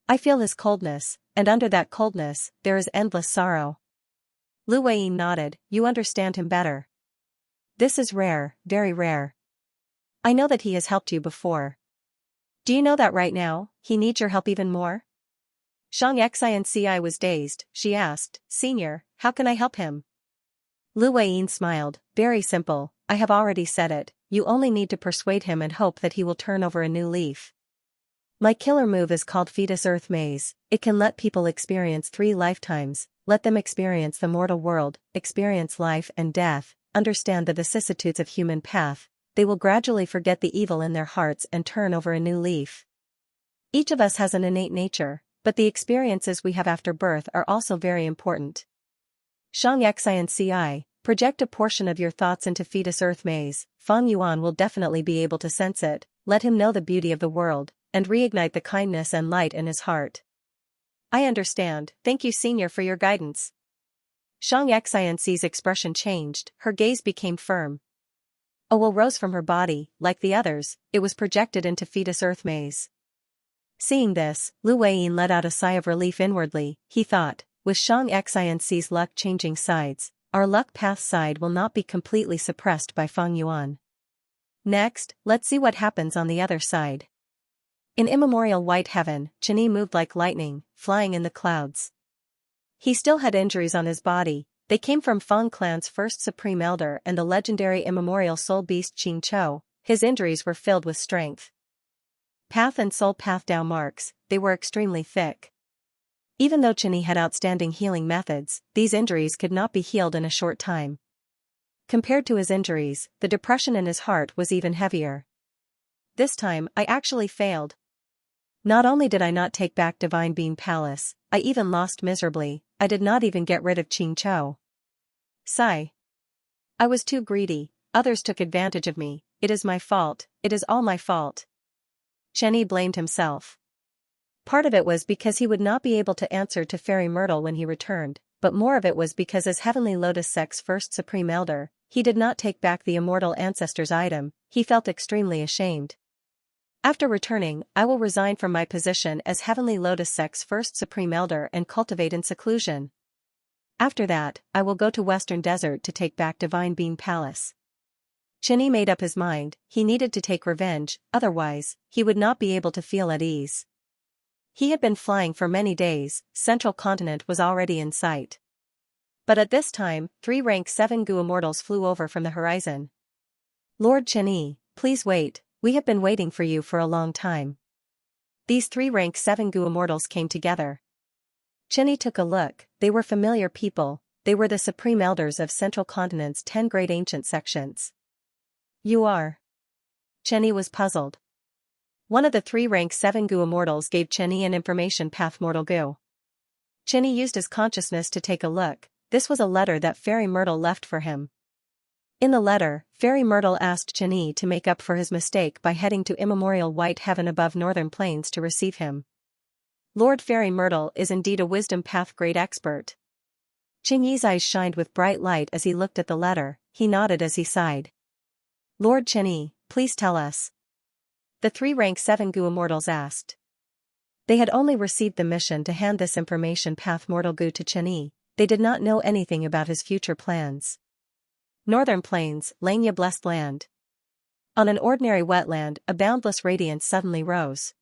S1: I feel his coldness, and under that coldness, there is endless sorrow. Lu Weiyin nodded, you understand him better. This is rare, very rare. I know that he has helped you before. Do you know that right now, he needs your help even more? Xianxia was dazed, she asked, Senior, how can I help him? Lu Weiyin smiled, very simple, I have already said it, you only need to persuade him and hope that he will turn over a new leaf. My killer move is called Fetus Earth Maze, it can let people experience 3 lifetimes, let them experience the mortal world, experience life and death, understand the vicissitudes of human path, they will gradually forget the evil in their hearts and turn over a new leaf. Each of us has an innate nature, but the experiences we have after birth are also very important. Xianxia, project a portion of your thoughts into Fetus Earth Maze, Fang Yuan will definitely be able to sense it, let him know the beauty of the world, and reignite the kindness and light in his heart. I understand, thank you Senior for your guidance. Xianxia's expression changed, her gaze became firm. A will rose from her body, like the others, it was projected into Fetus Earth Maze. Seeing this, Lu Weiyin let out a sigh of relief inwardly, he thought, with Xianxia's luck changing sides, our luck path side will not be completely suppressed by Fang Yuan. Next, let's see what happens on the other side. In immemorial white heaven, Qianyi moved like lightning, flying in the clouds. He still had injuries on his body, they came from Fang clan's first supreme elder and the legendary immemorial soul beast Xianxia, his injuries were filled with strength. Path and soul path Dao marks, they were extremely thick. Even though Qianyi had outstanding healing methods, these injuries could not be healed in a short time. Compared to his injuries, the depression in his heart was even heavier. This time, I actually failed. Not only did I not take back Divine Being Palace, I even lost miserably, I did not even get rid of Xianxia. Sigh. I was too greedy, others took advantage of me, it is my fault, it is all my fault. Qianyi blamed himself. Part of it was because he would not be able to answer to Fairy Myrtle when he returned, but more of it was because as Heavenly Lotus Sect's first Supreme Elder, he did not take back the immortal ancestor's item, he felt extremely ashamed. After returning, I will resign from my position as Heavenly Lotus Sect's first Supreme Elder and cultivate in seclusion. After that, I will go to Western Desert to take back Divine Being Palace. Qianyi made up his mind, he needed to take revenge, otherwise, he would not be able to feel at ease. He had been flying for many days, Central Continent was already in sight. But at this time, 3 rank 7 Gu immortals flew over from the horizon. Lord Qianyi, please wait, we have been waiting for you for a long time. These 3 rank 7 Gu immortals came together. Qianyi took a look, they were familiar people, they were the Supreme Elders of Central Continent's 10 great ancient sections. You are? Qianyi was puzzled. One of the 3 rank 7 Gu immortals gave Qianyi an information path Mortal Gu. Qianyi used his consciousness to take a look, this was a letter that Fairy Myrtle left for him. In the letter, Fairy Myrtle asked Qianyi to make up for his mistake by heading to immemorial white heaven above northern plains to receive him. Lord Fairy Myrtle is indeed a wisdom path great expert. Qing Yi's eyes shined with bright light as he looked at the letter. He nodded as he sighed. Lord Qin Yi, please tell us. The 3 rank 7 Gu immortals asked. They had only received the mission to hand this information path mortal Gu to Qin Yi. They did not know anything about his future plans. Northern Plains, Xianxia blessed land. On an ordinary wetland, a boundless radiance suddenly rose.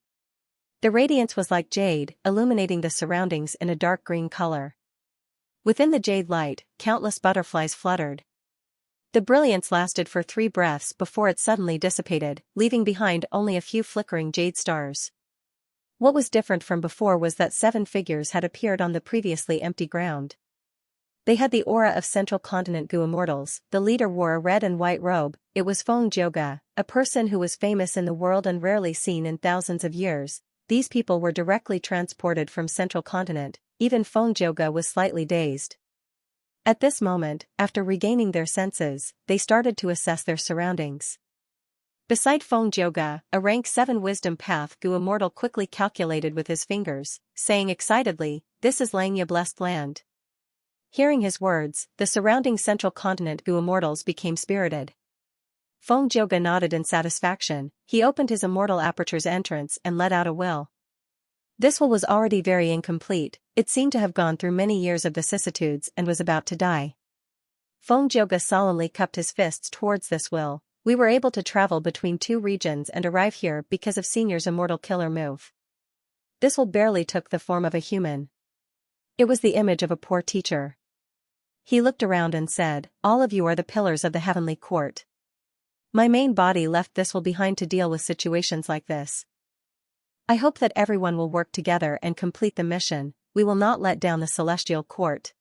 S1: The radiance was like jade, illuminating the surroundings in a dark green color. Within the jade light, countless butterflies fluttered. The brilliance lasted for 3 breaths before it suddenly dissipated, leaving behind only a few flickering jade stars. What was different from before was that 7 figures had appeared on the previously empty ground. They had the aura of Central Continent Gu immortals. The leader wore a red and white robe. It was Feng Jioge, a person who was famous in the world and rarely seen in thousands of years. These people were directly transported from Central Continent. Even Feng Jioge was slightly dazed. At this moment, after regaining their senses, they started to assess their surroundings. Beside Feng Jioge, a rank 7 wisdom path Gu immortal quickly calculated with his fingers, saying excitedly, "This is Xianxia blessed land." Hearing his words, the surrounding Central Continent Gu immortals became spirited. Feng Jioge nodded in satisfaction. He opened his immortal aperture's entrance and let out a will. This will was already very incomplete. It seemed to have gone through many years of vicissitudes and was about to die. Feng Jioge solemnly cupped his fists towards this will. We were able to travel between 2 regions and arrive here because of Senior's immortal killer move. This will barely took the form of a human. It was the image of a poor teacher. He looked around and said, "All of you are the pillars of the heavenly court. My main body left this will behind to deal with situations like this. I hope that everyone will work together and complete the mission. We will not let down the celestial court.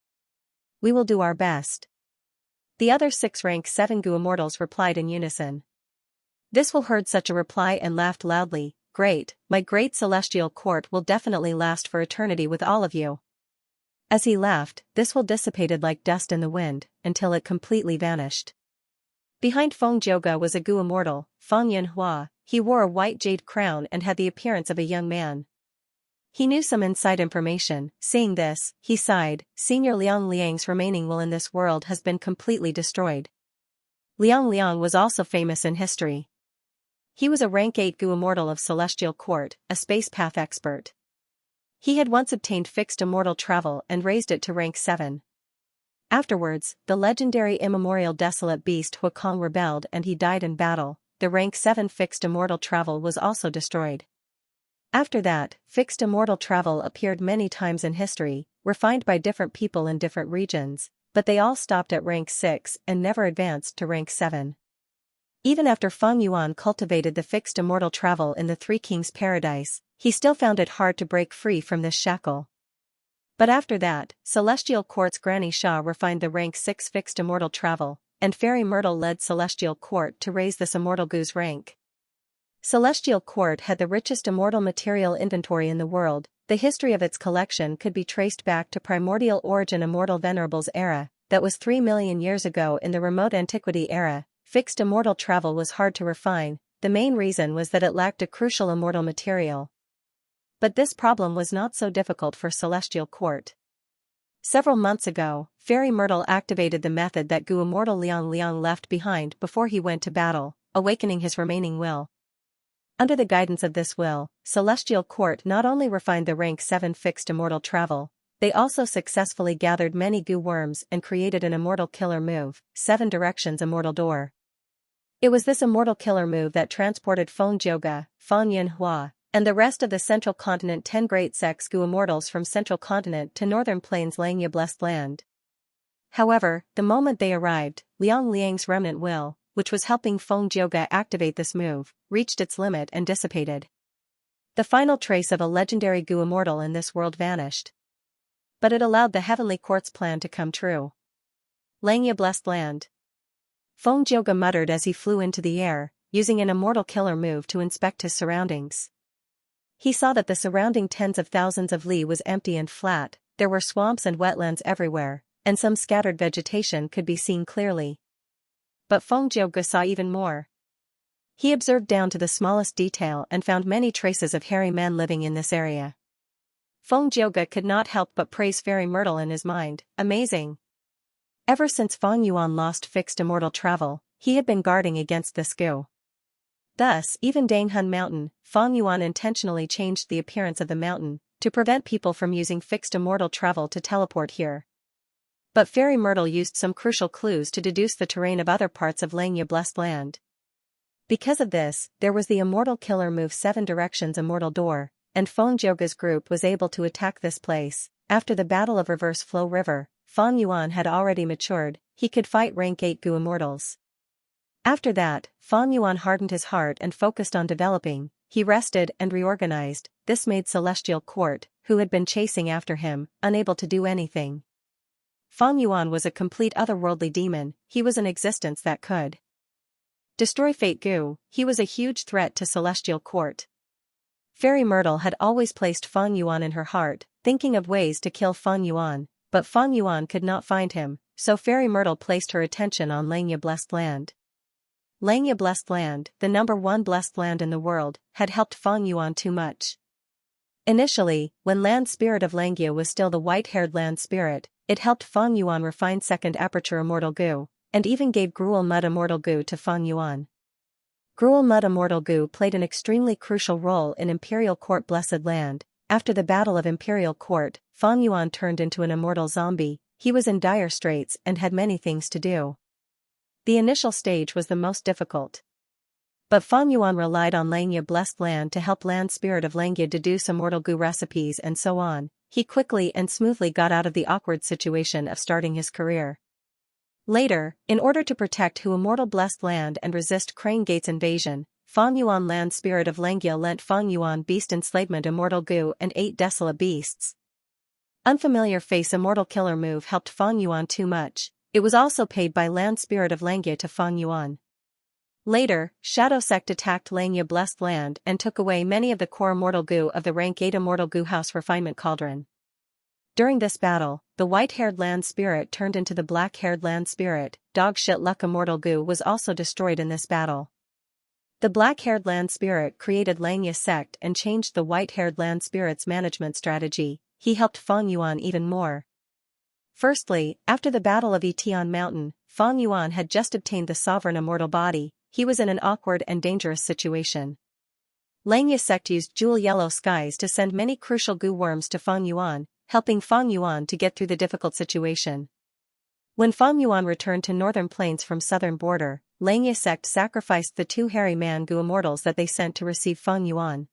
S1: We will do our best." The other 6 rank 7 Gu immortals replied in unison. This will heard such a reply and laughed loudly. "Great, my great celestial court will definitely last for eternity with all of you." As he laughed, this will dissipated like dust in the wind, until it completely vanished. Behind Feng Jioge was a Gu immortal, Feng Yanhua. He wore a white jade crown and had the appearance of a young man. He knew some inside information. Seeing this, he sighed. Senior Liang Liang's remaining will in this world has been completely destroyed. Liang Liang was also famous in history. He was a rank 8 Gu immortal of Celestial Court, a space path expert. He had once obtained fixed immortal travel and raised it to rank 7. Afterwards, the legendary immemorial desolate beast Huakong rebelled and he died in battle. The rank 7 fixed immortal travel was also destroyed. After that, fixed immortal travel appeared many times in history, refined by different people in different regions, but they all stopped at rank 6 and never advanced to rank 7. Even after Feng Yuan cultivated the fixed immortal travel in the 3 Kings Paradise, he still found it hard to break free from this shackle. But after that, Celestial Court's Granny Sha refined the rank 6 fixed immortal travel, and Fairy Myrtle led Celestial Court to raise this immortal Gu's rank. Celestial Court had the richest immortal material inventory in the world. The history of its collection could be traced back to primordial origin immortal venerables era, that was 3 million years ago in the remote antiquity era. Fixed immortal travel was hard to refine. The main reason was that it lacked a crucial immortal material. But this problem was not so difficult for Celestial Court. Several months ago, Fairy Myrtle activated the method that Gu immortal Liang Liang left behind before he went to battle, awakening his remaining will. Under the guidance of this will, Celestial Court not only refined the rank 7 fixed immortal travel, they also successfully gathered many Gu worms and created an immortal killer move, 7 Directions Immortal Door. It was this immortal killer move that transported Feng Jioge, Feng Yanhua, and the rest of the Central Continent 10 Great Sex Gu immortals from Central Continent to Northern Plains Xianxia blessed land. However, the moment they arrived, Liang Liang's remnant will, which was helping Feng Jioge activate this move, reached its limit and dissipated. The final trace of a legendary Gu immortal in this world vanished. But it allowed the Heavenly Court's plan to come true. Xianxia blessed land. Feng Jioge muttered as he flew into the air, using an immortal killer move to inspect his surroundings. He saw that the surrounding tens of thousands of li was empty and flat. There were swamps and wetlands everywhere, and some scattered vegetation could be seen clearly. But Feng Jioge saw even more. He observed down to the smallest detail and found many traces of hairy men living in this area. Feng Jiuge could not help but praise Fairy Myrtle in his mind. Amazing. Ever since Fang Yuan lost fixed immortal travel, he had been guarding against this goo. Thus, even Danghun Mountain, Fang Yuan intentionally changed the appearance of the mountain to prevent people from using fixed immortal travel to teleport here. But Fairy Myrtle used some crucial clues to deduce the terrain of other parts of Xianxia Blessed Land. Because of this, there was the Immortal Killer Move 7 Directions Immortal Door, and Feng Jiuge's group was able to attack this place. After the Battle of Reverse Flow River, Fang Yuan had already matured, he could fight rank 8 Gu Immortals. After that, Fang Yuan hardened his heart and focused on developing. He rested and reorganized. This made Celestial Court, who had been chasing after him, unable to do anything. Fang Yuan was a complete otherworldly demon. He was an existence that could destroy Fate Gu. He was a huge threat to Celestial Court. Fairy Myrtle had always placed Fang Yuan in her heart, thinking of ways to kill Fang Yuan, but Fang Yuan could not find him, so Fairy Myrtle placed her attention on Xianxia Blessed Land. Xianxia Blessed Land, the #1 blessed land in the world, had helped Fang Yuan too much. Initially, when Land Spirit of Xianxia was still the white-haired Land Spirit, it helped Fang Yuan refine Second Aperture Immortal Gu, and even gave Gruel Mud Immortal Gu to Fang Yuan. Gruel Mud Immortal Gu played an extremely crucial role in Imperial Court Blessed Land. After the Battle of Imperial Court, Fang Yuan turned into an immortal zombie. He was in dire straits and had many things to do. The initial stage was the most difficult. But Fang Yuan relied on Xianxia Blessed Land to help Land Spirit of Xianxia deduce immortal Gu recipes and so on. He quickly and smoothly got out of the awkward situation of starting his career. Later, in order to protect Hu Immortal Blessed Land and resist Crane Gate's invasion, Fang Yuan Land Spirit of Xianxia lent Fang Yuan Beast Enslavement Immortal Gu and 8 Desolate Beasts. Unfamiliar Face Immortal Killer Move helped Fang Yuan too much. It was also paid by Land Spirit of Xianxia to Fang Yuan. Later, Shadow Sect attacked Xianxia Blessed Land and took away many of the core Immortal Gu of the rank 8 Immortal Gu House Refinement Cauldron. During this battle, the white-haired Land Spirit turned into the black-haired Land Spirit. Dogshit Luck Immortal Gu was also destroyed in this battle. The black-haired Land Spirit created Xianxia Sect and changed the white-haired Land Spirit's management strategy. He helped Fang Yuan even more. Firstly, after the Battle of Etian Mountain, Fang Yuan had just obtained the Sovereign Immortal Body. He was in an awkward and dangerous situation. Xianxia Sect used Jewel Yellow Skies to send many crucial Gu worms to Fang Yuan, helping Fang Yuan to get through the difficult situation. When Fang Yuan returned to Northern Plains from southern border, Xianxia Sect sacrificed the 2 hairy man Gu immortals that they sent to receive Fang Yuan.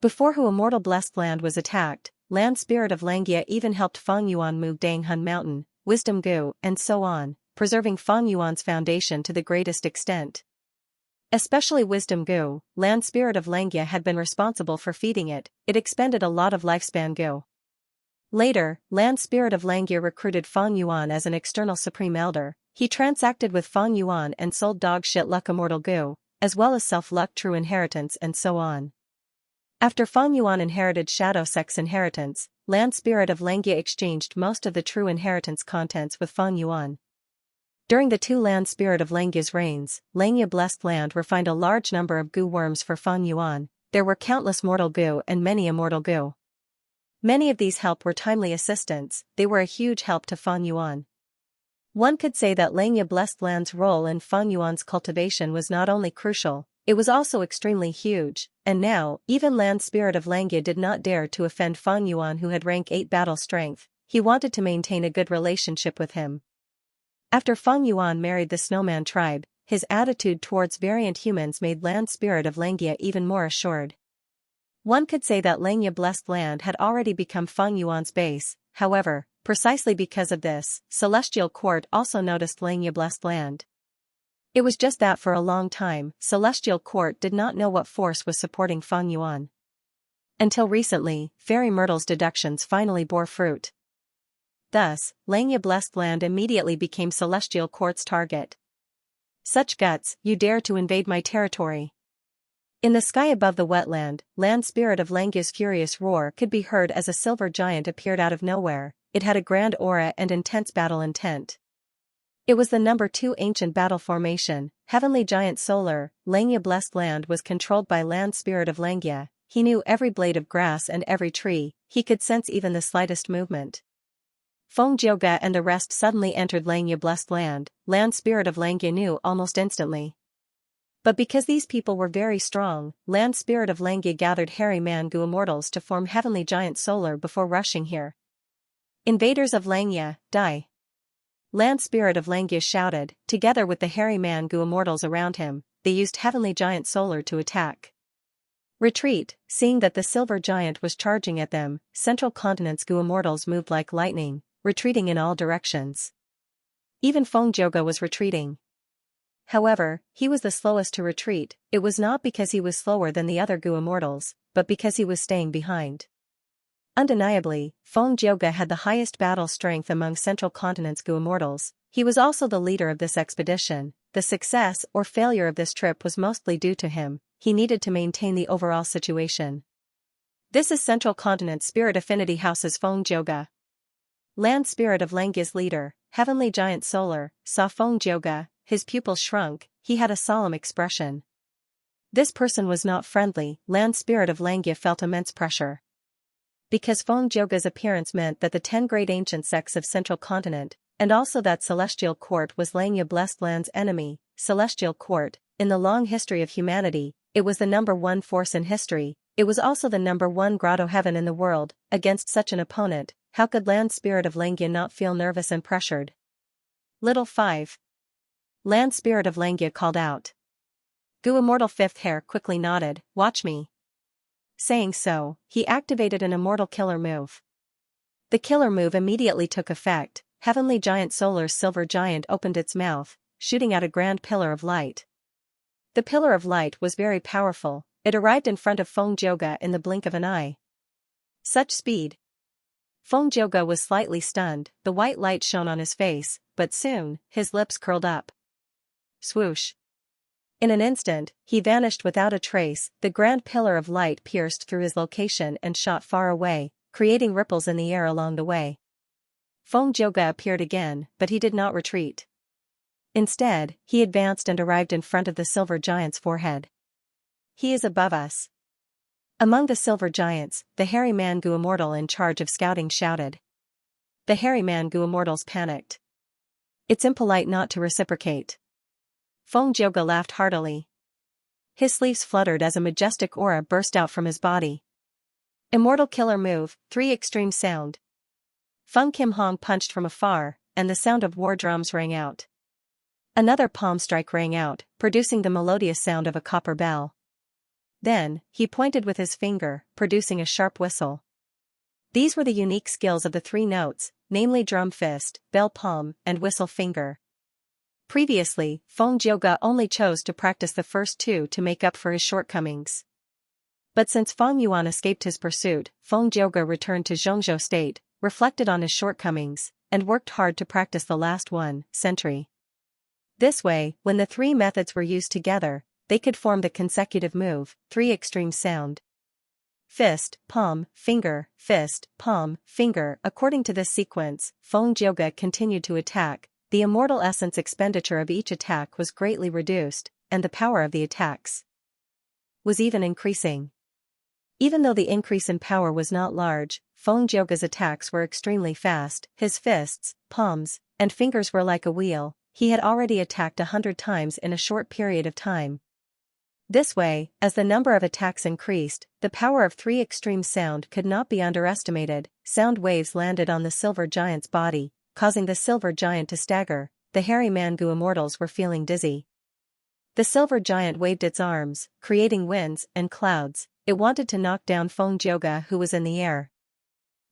S1: Before Hu Immortal Blessed Land was attacked, Land Spirit of Xianxia even helped Fang Yuan move Danghun Mountain, Wisdom Gu, and so on, preserving Fang Yuan's foundation to the greatest extent. Especially Wisdom Gu, Land Spirit of Xianxia had been responsible for feeding it. It expended a lot of lifespan Gu. Later, Land Spirit of Xianxia recruited Fang Yuan as an external Supreme Elder. He transacted with Fang Yuan and sold Dogshit Luck Immortal Gu, as well as Self-Luck True Inheritance and so on. After Fang Yuan inherited Shadow Sect's inheritance, Land Spirit of Xianxia exchanged most of the True Inheritance contents with Fang Yuan. During the 2 Land Spirit of Xianxia's reigns, Xianxia Blessed Land refined a large number of Gu worms for Fang Yuan. There were countless Mortal Gu and many Immortal Gu. Many of these help were timely assistants. They were a huge help to Fang Yuan. One could say that Xianxia Blessed Land's role in Fang Yuan's cultivation was not only crucial, it was also extremely huge, and now, even Land Spirit of Xianxia did not dare to offend Fang Yuan, who had rank 8 battle strength. He wanted to maintain a good relationship with him. After Fang Yuan married the Snowman tribe, his attitude towards variant humans made Land Spirit of Xianxia even more assured. One could say that Xianxia Blessed Land had already become Fang Yuan's base. However, precisely because of this, Celestial Court also noticed Xianxia Blessed Land. It was just that for a long time, Celestial Court did not know what force was supporting Fang Yuan. Until recently, Fairy Myrtle's deductions finally bore fruit. Thus, Xianxia Blessed Land immediately became Celestial Court's target. Such guts, you dare to invade my territory. In the sky above the wetland, Land Spirit of Xianxia's furious roar could be heard as a silver giant appeared out of nowhere. It had a grand aura and intense battle intent. It was the number 2 ancient battle formation, Heavenly Giant Solar. Xianxia Blessed Land was controlled by Land Spirit of Xianxia. he knew every blade of grass and every tree, he could sense even the slightest movement. Feng Jioge and the rest suddenly entered Langya blessed land spirit of Langya knew almost instantly. But because these people were very strong, land spirit of Langya gathered hairy man-gu immortals to form heavenly giant solar before rushing here. Invaders of Langya, die! Land spirit of Langya shouted, together with the hairy man-gu immortals around him, they used heavenly giant solar to attack. Retreat, seeing that the silver giant was charging at them, central continent's gu immortals moved like lightning, retreating in all directions. Even Feng Jioge was retreating. However, he was the slowest to retreat. It was not because he was slower than the other gu immortals, but because he was staying behind. Undeniably, Feng Jioge had the highest battle strength among central continent's gu immortals. He was also the leader of this expedition. The success or failure of this trip was mostly due to him. He needed to maintain the overall situation. This is Central Continent Spirit Affinity House's Feng Jioge. Land Spirit of Langya's leader, Heavenly Giant Solar, saw Feng Jioge. His pupils shrunk, he had a solemn expression. This person was not friendly. Land Spirit of Langya felt immense pressure. Because Feng Jioge's appearance meant that the 10 great ancient sects of Central Continent, and also that Celestial Court was Langya blessed land's enemy. Celestial Court, in the long history of humanity, it was the #1 force in history. It was also the #1 grotto heaven in the world. Against such an opponent, how could Land Spirit of Langya not feel nervous and pressured? Little 5. Land Spirit of Langya called out. Gu Immortal Fifth Hair quickly nodded, watch me. Saying so, he activated an immortal killer move. The killer move immediately took effect. Heavenly Giant Solar's silver giant opened its mouth, shooting out a grand pillar of light. The pillar of light was very powerful. It arrived in front of Feng Jioge in the blink of an eye. Such speed! Feng Jioge was slightly stunned. The white light shone on his face, but soon, his lips curled up. Swoosh! In an instant, he vanished without a trace. The grand pillar of light pierced through his location and shot far away, creating ripples in the air along the way. Feng Jioge appeared again, but he did not retreat. Instead, he advanced and arrived in front of the silver giant's forehead. He is above us. Among the silver giants, the hairy man-gu immortal in charge of scouting shouted. The hairy man-gu immortals panicked. It's impolite not to reciprocate. Feng Jioge laughed heartily. His sleeves fluttered as a majestic aura burst out from his body. Immortal killer move, 3 extreme sound. Feng Kim Hong punched from afar, and the sound of war drums rang out. Another palm strike rang out, producing the melodious sound of a copper bell. Then, he pointed with his finger, producing a sharp whistle. These were the unique skills of the 3 notes, namely drum fist, bell palm, and whistle finger. Previously, Feng Jioge only chose to practice the first 2 to make up for his shortcomings. But since Feng Yuan escaped his pursuit, Feng Jioge returned to Zhongzhou state, reflected on his shortcomings, and worked hard to practice the last one, sentry. This way, when the 3 methods were used together, they could form the consecutive move, 3 extreme sound. Fist, palm, finger, fist, palm, finger. According to this sequence, Feng Jioge continued to attack. The immortal essence expenditure of each attack was greatly reduced, and the power of the attacks was even increasing. Even though the increase in power was not large, Feng Jioge's attacks were extremely fast. His fists, palms, and fingers were like a wheel. He had already attacked 100 times in a short period of time. This way, as the number of attacks increased, the power of 3 extreme sound could not be underestimated. Sound waves landed on the silver giant's body, causing the silver giant to stagger. The hairy man-gu immortals were feeling dizzy. The silver giant waved its arms, creating winds and clouds. It wanted to knock down Feng Jioge, who was in the air.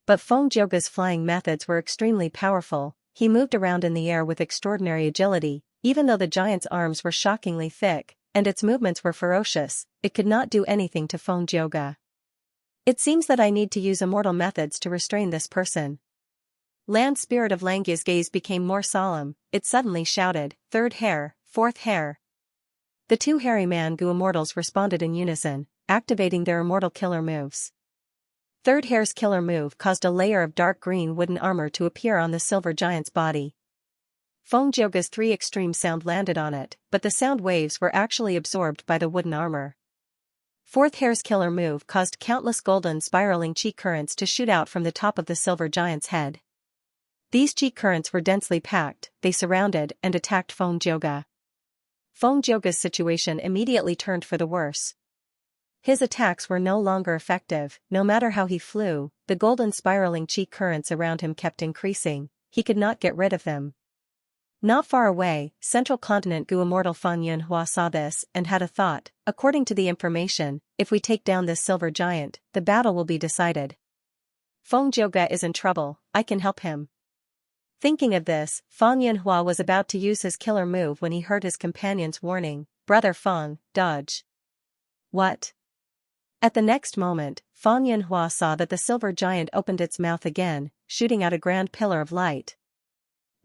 S1: But Feng Jioge's flying methods were extremely powerful. He moved around in the air with extraordinary agility. Even though the giant's arms were shockingly thick, and its movements were ferocious, it could not do anything to Feng Jioge. It seems that I need to use immortal methods to restrain this person. Land Spirit of Langya's gaze became more solemn. It suddenly shouted, 3rd hair, 4th hair. The 2 hairy man-gu immortals responded in unison, activating their immortal killer moves. 3rd hair's killer move caused a layer of dark green wooden armor to appear on the silver giant's body. Feng Jioge's 3 extreme sound landed on it, but the sound waves were actually absorbed by the wooden armor. Fourth hair's killer move caused countless golden spiraling chi currents to shoot out from the top of the silver giant's head. These chi currents were densely packed, they surrounded and attacked Feng Jioge. Feng Jioge's situation immediately turned for the worse. His attacks were no longer effective, no matter how he flew, the golden spiraling chi currents around him kept increasing, he could not get rid of them. Not far away, Central Continent Gu Immortal Fan Yunhua saw this and had a thought, according to the information, if we take down this silver giant, the battle will be decided. Feng Jioge is in trouble, I can help him. Thinking of this, Fan Yunhua was about to use his killer move when he heard his companion's warning, Brother Feng, dodge. What? At the next moment, Fan Yunhua saw that the silver giant opened its mouth again, shooting out a grand pillar of light.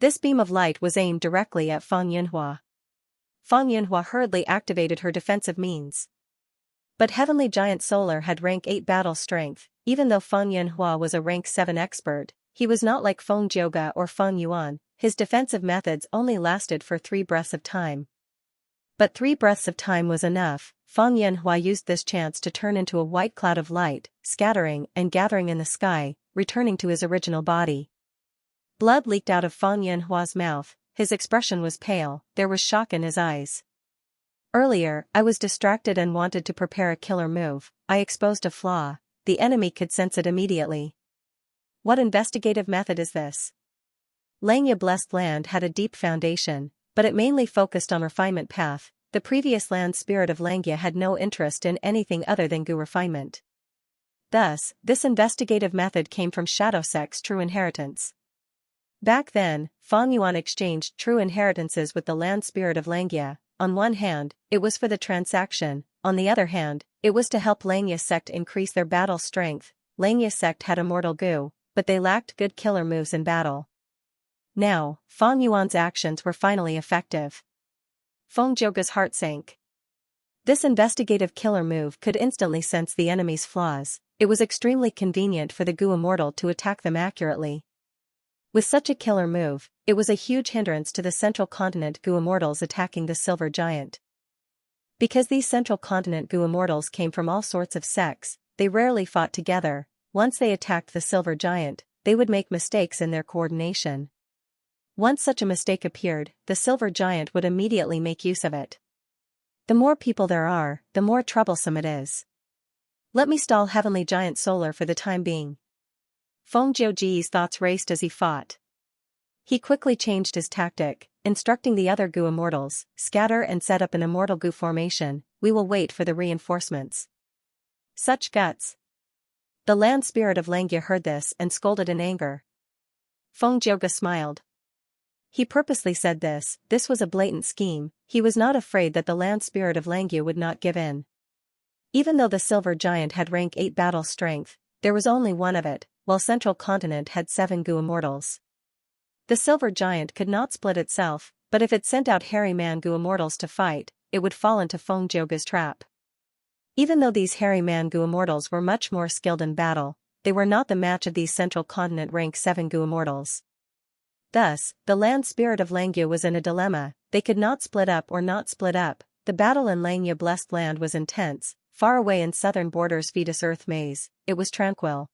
S1: This beam of light was aimed directly at Fan Yunhua. Fan Yunhua hurriedly activated her defensive means. But Heavenly Giant Solar had rank 8 battle strength, even though Fan Yunhua was a rank 7 expert, he was not like Feng Jioge or Feng Yuan, his defensive methods only lasted for 3 breaths of time. But 3 breaths of time was enough. Fan Yunhua used this chance to turn into a white cloud of light, scattering and gathering in the sky, returning to his original body. Blood leaked out of Fan Yunhua's mouth, his expression was pale, there was shock in his eyes. Earlier, I was distracted and wanted to prepare a killer move, I exposed a flaw, the enemy could sense it immediately. What investigative method is this? Xianxia Blessed Land had a deep foundation, but it mainly focused on refinement path. The previous land spirit of Xianxia had no interest in anything other than Gu refinement. Thus, this investigative method came from Shadow Sect's true inheritance. Back then, Feng Yuan exchanged true inheritances with the land spirit of Xianxia. On one hand, it was for the transaction, on the other hand, it was to help Xianxia sect increase their battle strength. Xianxia sect had immortal Gu, but they lacked good killer moves in battle. Now, Feng Yuan's actions were finally effective. Feng Jioge's heart sank. This investigative killer move could instantly sense the enemy's flaws, it was extremely convenient for the Gu Immortal to attack them accurately. With such a killer move, it was a huge hindrance to the Central Continent Gu Immortals attacking the Silver Giant. Because these Central Continent Gu Immortals came from all sorts of sects, they rarely fought together. Once they attacked the Silver Giant, they would make mistakes in their coordination. Once such a mistake appeared, the Silver Giant would immediately make use of it. The more people there are, the more troublesome it is. Let me stall Heavenly Giant Solar for the time being. Feng Jioge's thoughts raced as he fought. He quickly changed his tactic, instructing the other Gu Immortals, scatter and set up an immortal Gu formation, we will wait for the reinforcements. Such guts. The land spirit of Xianxia heard this and scolded in anger. Feng Jioge smiled. He purposely said this was a blatant scheme, he was not afraid that the land spirit of Xianxia would not give in. Even though the Silver Giant had rank 8 battle strength, there was only one of it, while Central Continent had 7 Gu Immortals. The Silver Giant could not split itself, but if it sent out hairy man Gu Immortals to fight, it would fall into Feng Jioge's trap. Even though these hairy man Gu Immortals were much more skilled in battle, they were not the match of these Central Continent rank 7 Gu Immortals. Thus, the land spirit of Xianxia was in a dilemma, they could not split up or not split up. The battle in Xianxia Blessed Land was intense, far away in southern borders Vetus Earth Maze, it was tranquil.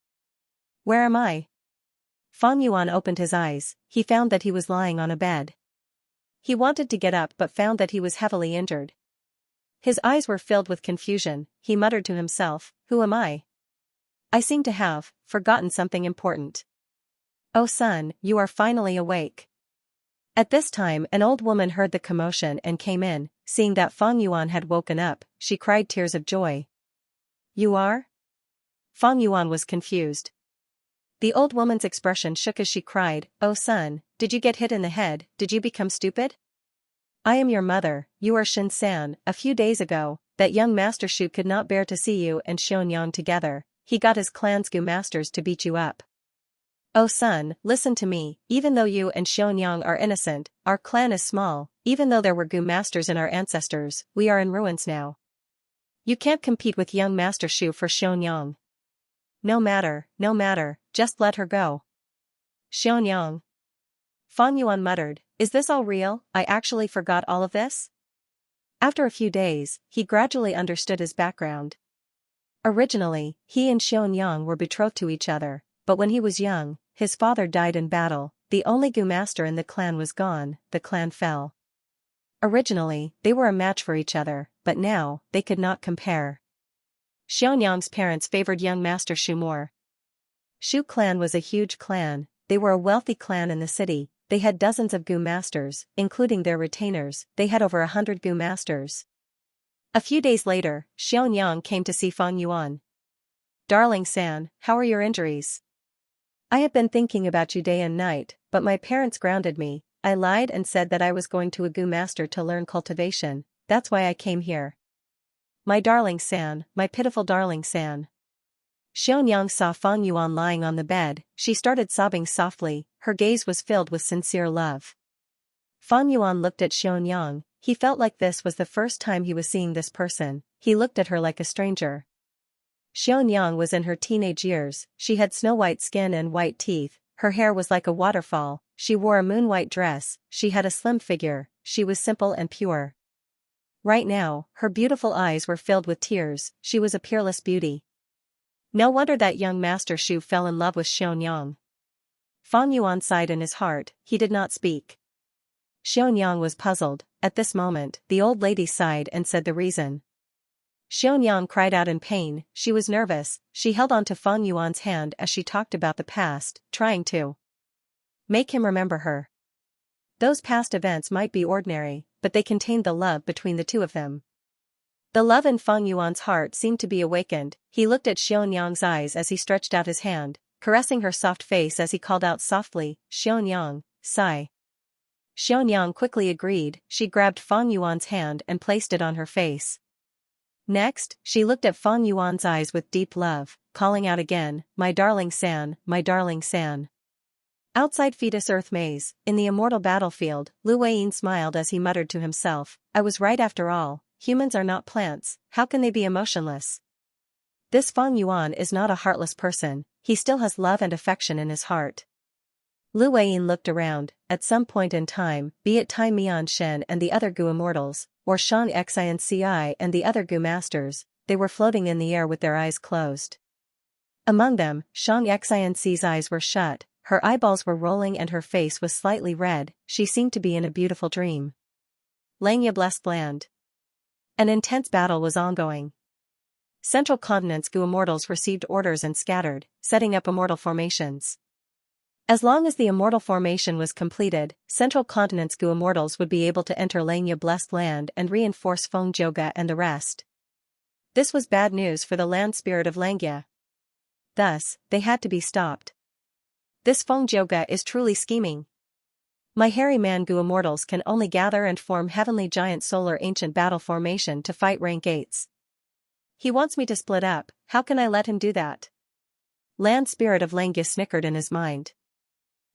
S1: Where am I? Feng Yuan opened his eyes, he found that he was lying on a bed. He wanted to get up but found that he was heavily injured. His eyes were filled with confusion, he muttered to himself, who am I? I seem to have forgotten something important. Oh son, you are finally awake. At this time an old woman heard the commotion and came in, seeing that Feng Yuan had woken up, she cried tears of joy. You are? Feng Yuan was confused. The old woman's expression shook as she cried, oh son, did you get hit in the head, did you become stupid? I am your mother, you are Xianxia. A few days ago, that young Master Shu could not bear to see you and Xianxia together, he got his clan's Gu masters to beat you up. Oh son, listen to me, even though you and Xianxia are innocent, our clan is small, even though there were Gu masters in our ancestors, we are in ruins now. You can't compete with young Master Shu for Xianxia. No matter, just let her go. Xianxia. Feng Yuan muttered, is this all real, I actually forgot all of this? After a few days, he gradually understood his background. Originally, he and Xianxia were betrothed to each other, but when he was young, his father died in battle, the only Gu master in the clan was gone, the clan fell. Originally, they were a match for each other, but now, they could not compare. Xianxia's parents favored young Master Shu more. Shu clan was a huge clan, they were a wealthy clan in the city, they had dozens of Gu masters, including their retainers, they had over 100 Gu masters. A few days later, Xianxia came to see Feng Yuan. "Darling San, how are your injuries? I have been thinking about you day and night, but my parents grounded me. I lied and said that I was going to a Gu master to learn cultivation, that's why I came here. My darling San, my pitiful darling San." Xianxia saw Feng Yuan lying on the bed, she started sobbing softly, her gaze was filled with sincere love. Feng Yuan looked at Xianxia, he felt like this was the first time he was seeing this person, he looked at her like a stranger. Xianxia was in her teenage years, she had snow-white skin and white teeth, her hair was like a waterfall, she wore a moon-white dress, she had a slim figure, she was simple and pure. Right now, her beautiful eyes were filled with tears, she was a peerless beauty. No wonder that young Master Shu fell in love with Xianxia. Feng Yuan sighed in his heart, he did not speak. Xianxia was puzzled, at this moment, the old lady sighed and said the reason. Xianxia cried out in pain, she was nervous, she held on to Feng Yuan's hand as she talked about the past, trying to make him remember her. Those past events might be ordinary, but they contained the love between the two of them. The love in Feng Yuan's heart seemed to be awakened, he looked at Xianxia's eyes as he stretched out his hand, caressing her soft face as he called out softly, "Xianxia, sigh." Xianxia quickly agreed, she grabbed Feng Yuan's hand and placed it on her face. Next, she looked at Feng Yuan's eyes with deep love, calling out again, "My darling San, my darling San." Outside Fetus Earth Maze, in the immortal battlefield, Lu Weiyin smiled as he muttered to himself, "I was right after all, humans are not plants, how can they be emotionless? This Feng Yuan is not a heartless person, he still has love and affection in his heart." Lu Weiyin looked around, at some point in time, be it Tai Mian Shen and the other Gu immortals, or Xianxia and the other Gu masters, they were floating in the air with their eyes closed. Among them, Xianxia's eyes were shut, her eyeballs were rolling and her face was slightly red, she seemed to be in a beautiful dream. Xianxia blessed land. An intense battle was ongoing. Central Continent's Gu immortals received orders and scattered, setting up immortal formations. As long as the immortal formation was completed, Central Continent's Gu immortals would be able to enter Xianxia blessed land and reinforce Feng Zhouge and the rest. This was bad news for the land spirit of Xianxia. Thus, they had to be stopped. This Feng Zhouge is truly scheming. My hairy man Gu immortals can only gather and form heavenly giant solar ancient battle formation to fight rank 8s. He wants me to split up, how can I let him do that? Land spirit of Xianxia snickered in his mind.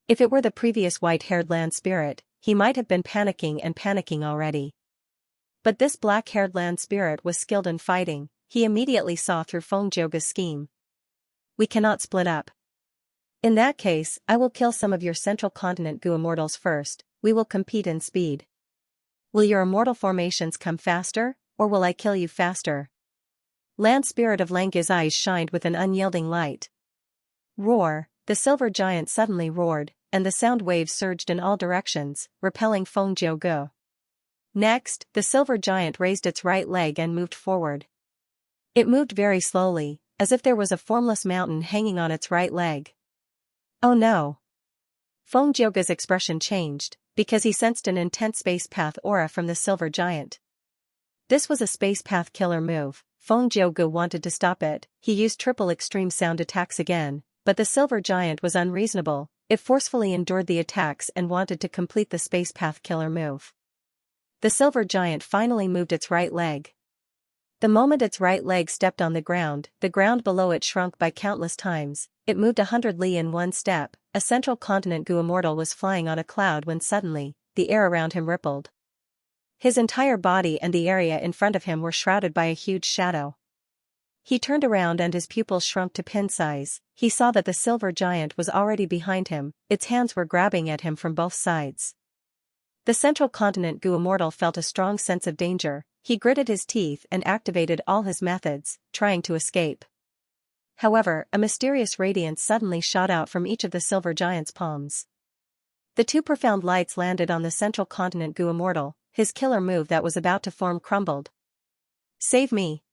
S1: If it were the previous white-haired land spirit, he might have been panicking already. But this black-haired land spirit was skilled in fighting, he immediately saw through Feng Zhouge's scheme. We cannot split up. In that case, I will kill some of your Central Continent Gu immortals first, we will compete in speed. Will your immortal formations come faster, or will I kill you faster? Land spirit of Xianxia's eyes shined with an unyielding light. Roar, the silver giant suddenly roared, and the sound waves surged in all directions, repelling Feng Zhouge. Next, the silver giant raised its right leg and moved forward. It moved very slowly, as if there was a formless mountain hanging on its right leg. Oh no! Feng Zhouge's expression changed, because he sensed an intense space path aura from the silver giant. This was a space path killer move, Feng Zhouge wanted to stop it, he used triple extreme sound attacks again, but the silver giant was unreasonable, it forcefully endured the attacks and wanted to complete the space path killer move. The silver giant finally moved its right leg. The moment its right leg stepped on the ground below it shrunk by countless times, it moved 100 li in one step, a Central Continent Gu immortal was flying on a cloud when suddenly, the air around him rippled. His entire body and the area in front of him were shrouded by a huge shadow. He turned around and his pupils shrunk to pin size, he saw that the silver giant was already behind him, its hands were grabbing at him from both sides. The Central Continent Gu immortal felt a strong sense of danger, he gritted his teeth and activated all his methods, trying to escape. However, a mysterious radiance suddenly shot out from each of the silver giant's palms. The two profound lights landed on the central continent Gu Immortal. His killer move that was about to form crumbled. Save me!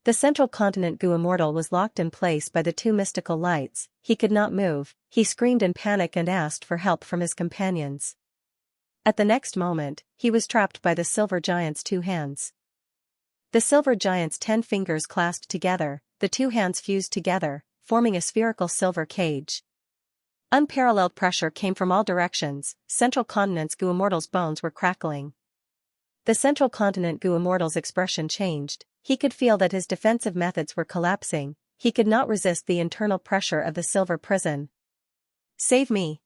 S1: The central continent Gu Immortal was locked in place by the two mystical lights. He could not move. He screamed in panic and asked for help from his companions. At the next moment, he was trapped by the silver giant's two hands. The silver giant's 10 fingers clasped together, the two hands fused together, forming a spherical silver cage. Unparalleled pressure came from all directions. Central continent's Gu Immortal's bones were crackling. The central continent Gu Immortal's expression changed. He could feel that his defensive methods were collapsing. He could not resist the internal pressure of the silver prison. Save me!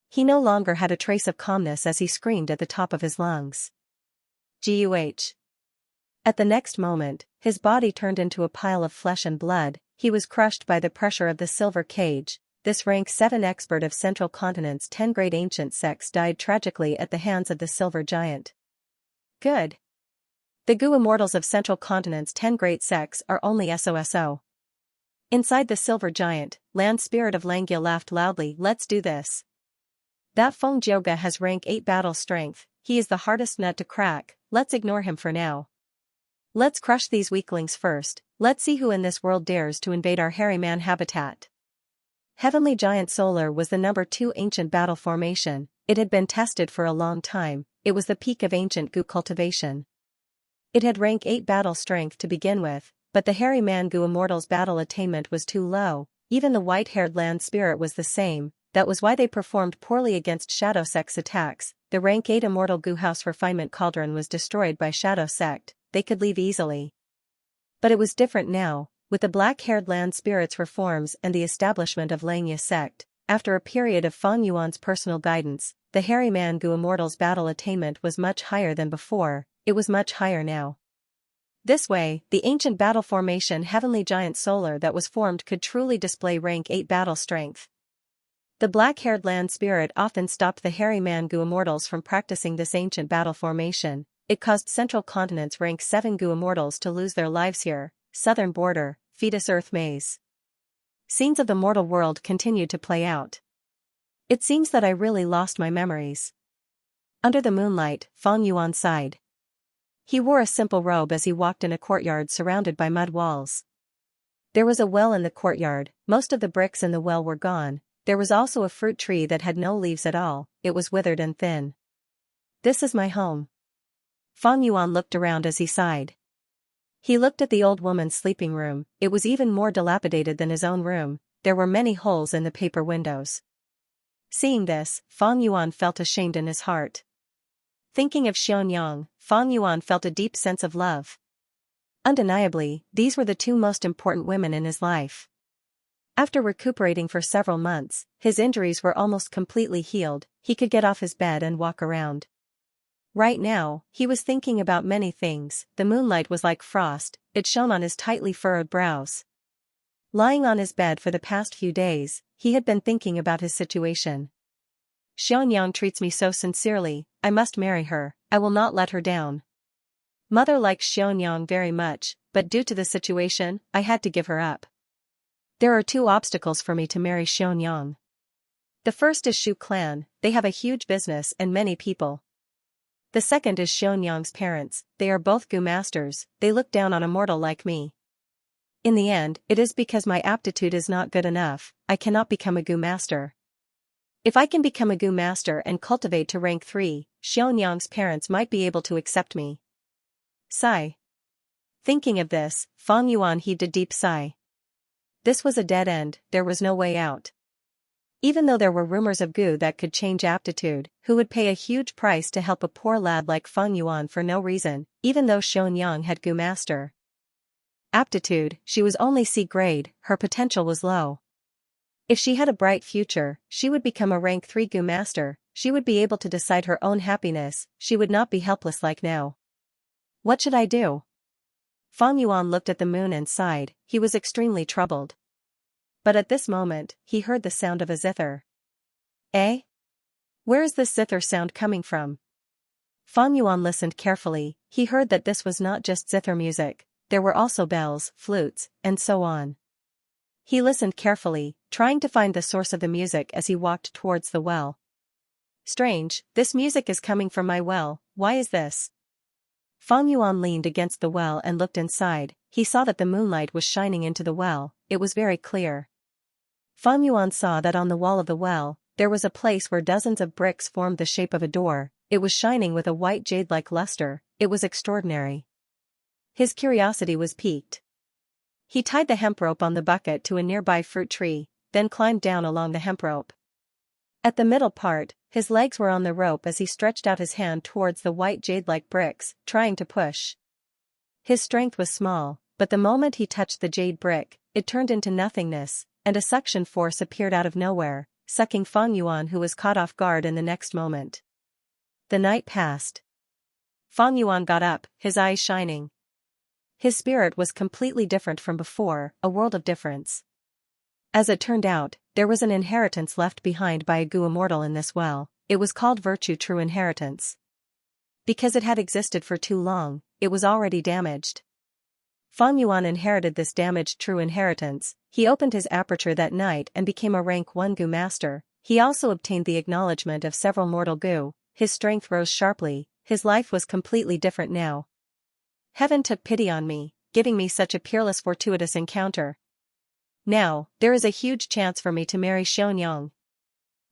S1: He no longer had a trace of calmness as he screamed at the top of his lungs. Guh. At the next moment, his body turned into a pile of flesh and blood. He was crushed by the pressure of the silver cage. This rank 7 expert of Central Continent's 10 great ancient sects died tragically at the hands of the silver giant. Good. The Gu Immortals of Central Continent's 10 great sects are only SOSO. Inside the silver giant, land spirit of Xianxia laughed loudly. Let's do this. That Feng Jioga has rank 8 battle strength. He is the hardest nut to crack. Let's ignore him for now. Let's crush these weaklings first. Let's see who in this world dares to invade our hairy man habitat. Heavenly Giant Solar was the number 2 ancient battle formation. It had been tested for a long time. It was the peak of ancient Gu cultivation. It had rank 8 battle strength to begin with, but the hairy man Gu Immortal's battle attainment was too low. Even the white-haired land spirit was the same. That was why they performed poorly against Shadow Sect's attacks. The rank 8 Immortal Gu House Refinement Cauldron was destroyed by Shadow Sect. They could leave easily. But it was different now, with the black-haired land spirit's reforms and the establishment of Xianxia Sect. After a period of Fang Yuan's personal guidance, the hairy man Gu Immortal's battle attainment was much higher than before. It was much higher now. This way, the ancient battle formation Heavenly Giant Solar that was formed could truly display rank 8 battle strength. The black-haired land spirit often stopped the hairy man Gu Immortals from practicing this ancient battle formation. It caused Central Continent's rank 7 Gu Immortals to lose their lives here. Southern Border, Fetus Earth Maze. Scenes of the mortal world continued to play out. It seems that I really lost my memories. Under the moonlight, Fang Yuan sighed. He wore a simple robe as he walked in a courtyard surrounded by mud walls. There was a well in the courtyard. Most of the bricks in the well were gone. There was also a fruit tree that had no leaves at all. It was withered and thin. This is my home. Fang Yuan looked around as he sighed. He looked at the old woman's sleeping room. It was even more dilapidated than his own room. There were many holes in the paper windows. Seeing this, Fang Yuan felt ashamed in his heart. Thinking of Xianxia, Fang Yuan felt a deep sense of love. Undeniably, these were the 2 most important women in his life. After recuperating for several months, his injuries were almost completely healed. He could get off his bed and walk around. Right now, he was thinking about many things. The moonlight was like frost. It shone on his tightly furrowed brows. Lying on his bed for the past few days, he had been thinking about his situation. Xianxia treats me so sincerely. I must marry her. I will not let her down. Mother likes Xianxia very much, but due to the situation, I had to give her up. There are 2 obstacles for me to marry Xianxia. The first is Shu clan. They have a huge business and many people. The second is Xianxia's parents. They are both Gu masters. They look down on a mortal like me. In the end, it is because my aptitude is not good enough. I cannot become a Gu master. If I can become a Gu master and cultivate to rank 3, Xianxia's parents might be able to accept me. Sigh. Thinking of this, Fang Yuan heaved a deep sigh. This was a dead end. There was no way out. Even though there were rumors of Gu that could change aptitude, who would pay a huge price to help a poor lad like Fang Yuan for no reason, even though Xianxia had Gu master aptitude, she was only C grade, her potential was low. If she had a bright future, she would become a rank 3 Gu master. She would be able to decide her own happiness. She would not be helpless like now. What should I do? Fang Yuan looked at the moon and sighed. He was extremely troubled. But at this moment, he heard the sound of a zither. Eh? Where is this zither sound coming from? Fang Yuan listened carefully. He heard that this was not just zither music, there were also bells, flutes, and so on. He listened carefully, trying to find the source of the music as he walked towards the well. Strange, this music is coming from my well, why is this? Fang Yuan leaned against the well and looked inside. He saw that the moonlight was shining into the well, it was very clear. Fang Yuan saw that on the wall of the well, there was a place where dozens of bricks formed the shape of a door. It was shining with a white jade-like luster. It was extraordinary. His curiosity was piqued. He tied the hemp rope on the bucket to a nearby fruit tree, then climbed down along the hemp rope. At the middle part, his legs were on the rope as he stretched out his hand towards the white jade-like bricks, trying to push. His strength was small, but the moment he touched the jade brick, it turned into nothingness, and a suction force appeared out of nowhere, sucking Fang Yuan, who was caught off guard in the next moment. The night passed. Fang Yuan got up, his eyes shining. His spirit was completely different from before, a world of difference. As it turned out, there was an inheritance left behind by a Gu immortal in this well. It was called Virtue True Inheritance. Because it had existed for too long, it was already damaged. Fang Yuan inherited this damaged true inheritance. He opened his aperture that night and became a rank 1 Gu master. He also obtained the acknowledgement of several mortal Gu. His strength rose sharply. His life was completely different now. Heaven took pity on me, giving me such a peerless fortuitous encounter. Now, there is a huge chance for me to marry Xianxia.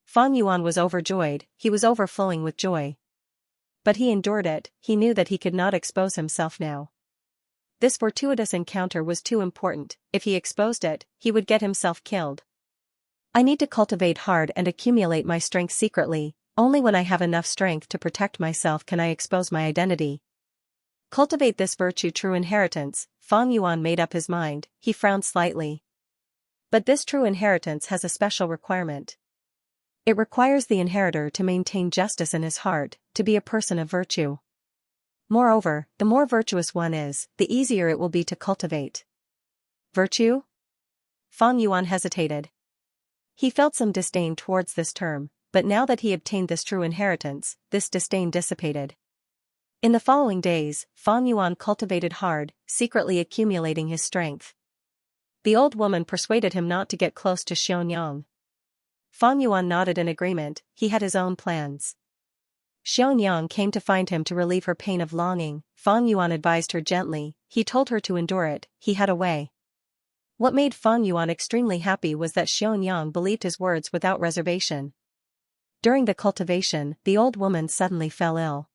S1: Fang Yuan was overjoyed, he was overflowing with joy. But he endured it, he knew that he could not expose himself now. This fortuitous encounter was too important. If he exposed it, he would get himself killed. I need to cultivate hard and accumulate my strength secretly. Only when I have enough strength to protect myself can I expose my identity. Cultivate this virtue true inheritance. Fang Yuan made up his mind. He frowned slightly. But this true inheritance has a special requirement. It requires the inheritor to maintain justice in his heart, to be a person of virtue. Moreover, the more virtuous one is, the easier it will be to cultivate. Virtue? Fang Yuan hesitated. He felt some disdain towards this term, but now that he obtained this true inheritance, this disdain dissipated. In the following days, Fang Yuan cultivated hard, secretly accumulating his strength. The old woman persuaded him not to get close to Xianxia. Fang Yuan nodded in agreement. He had his own plans. Xianxia came to find him to relieve her pain of longing. Fang Yuan advised her gently. He told her to endure it. He had a way. What made Fang Yuan extremely happy was that Xianxia believed his words without reservation. During the cultivation, the old woman suddenly fell ill.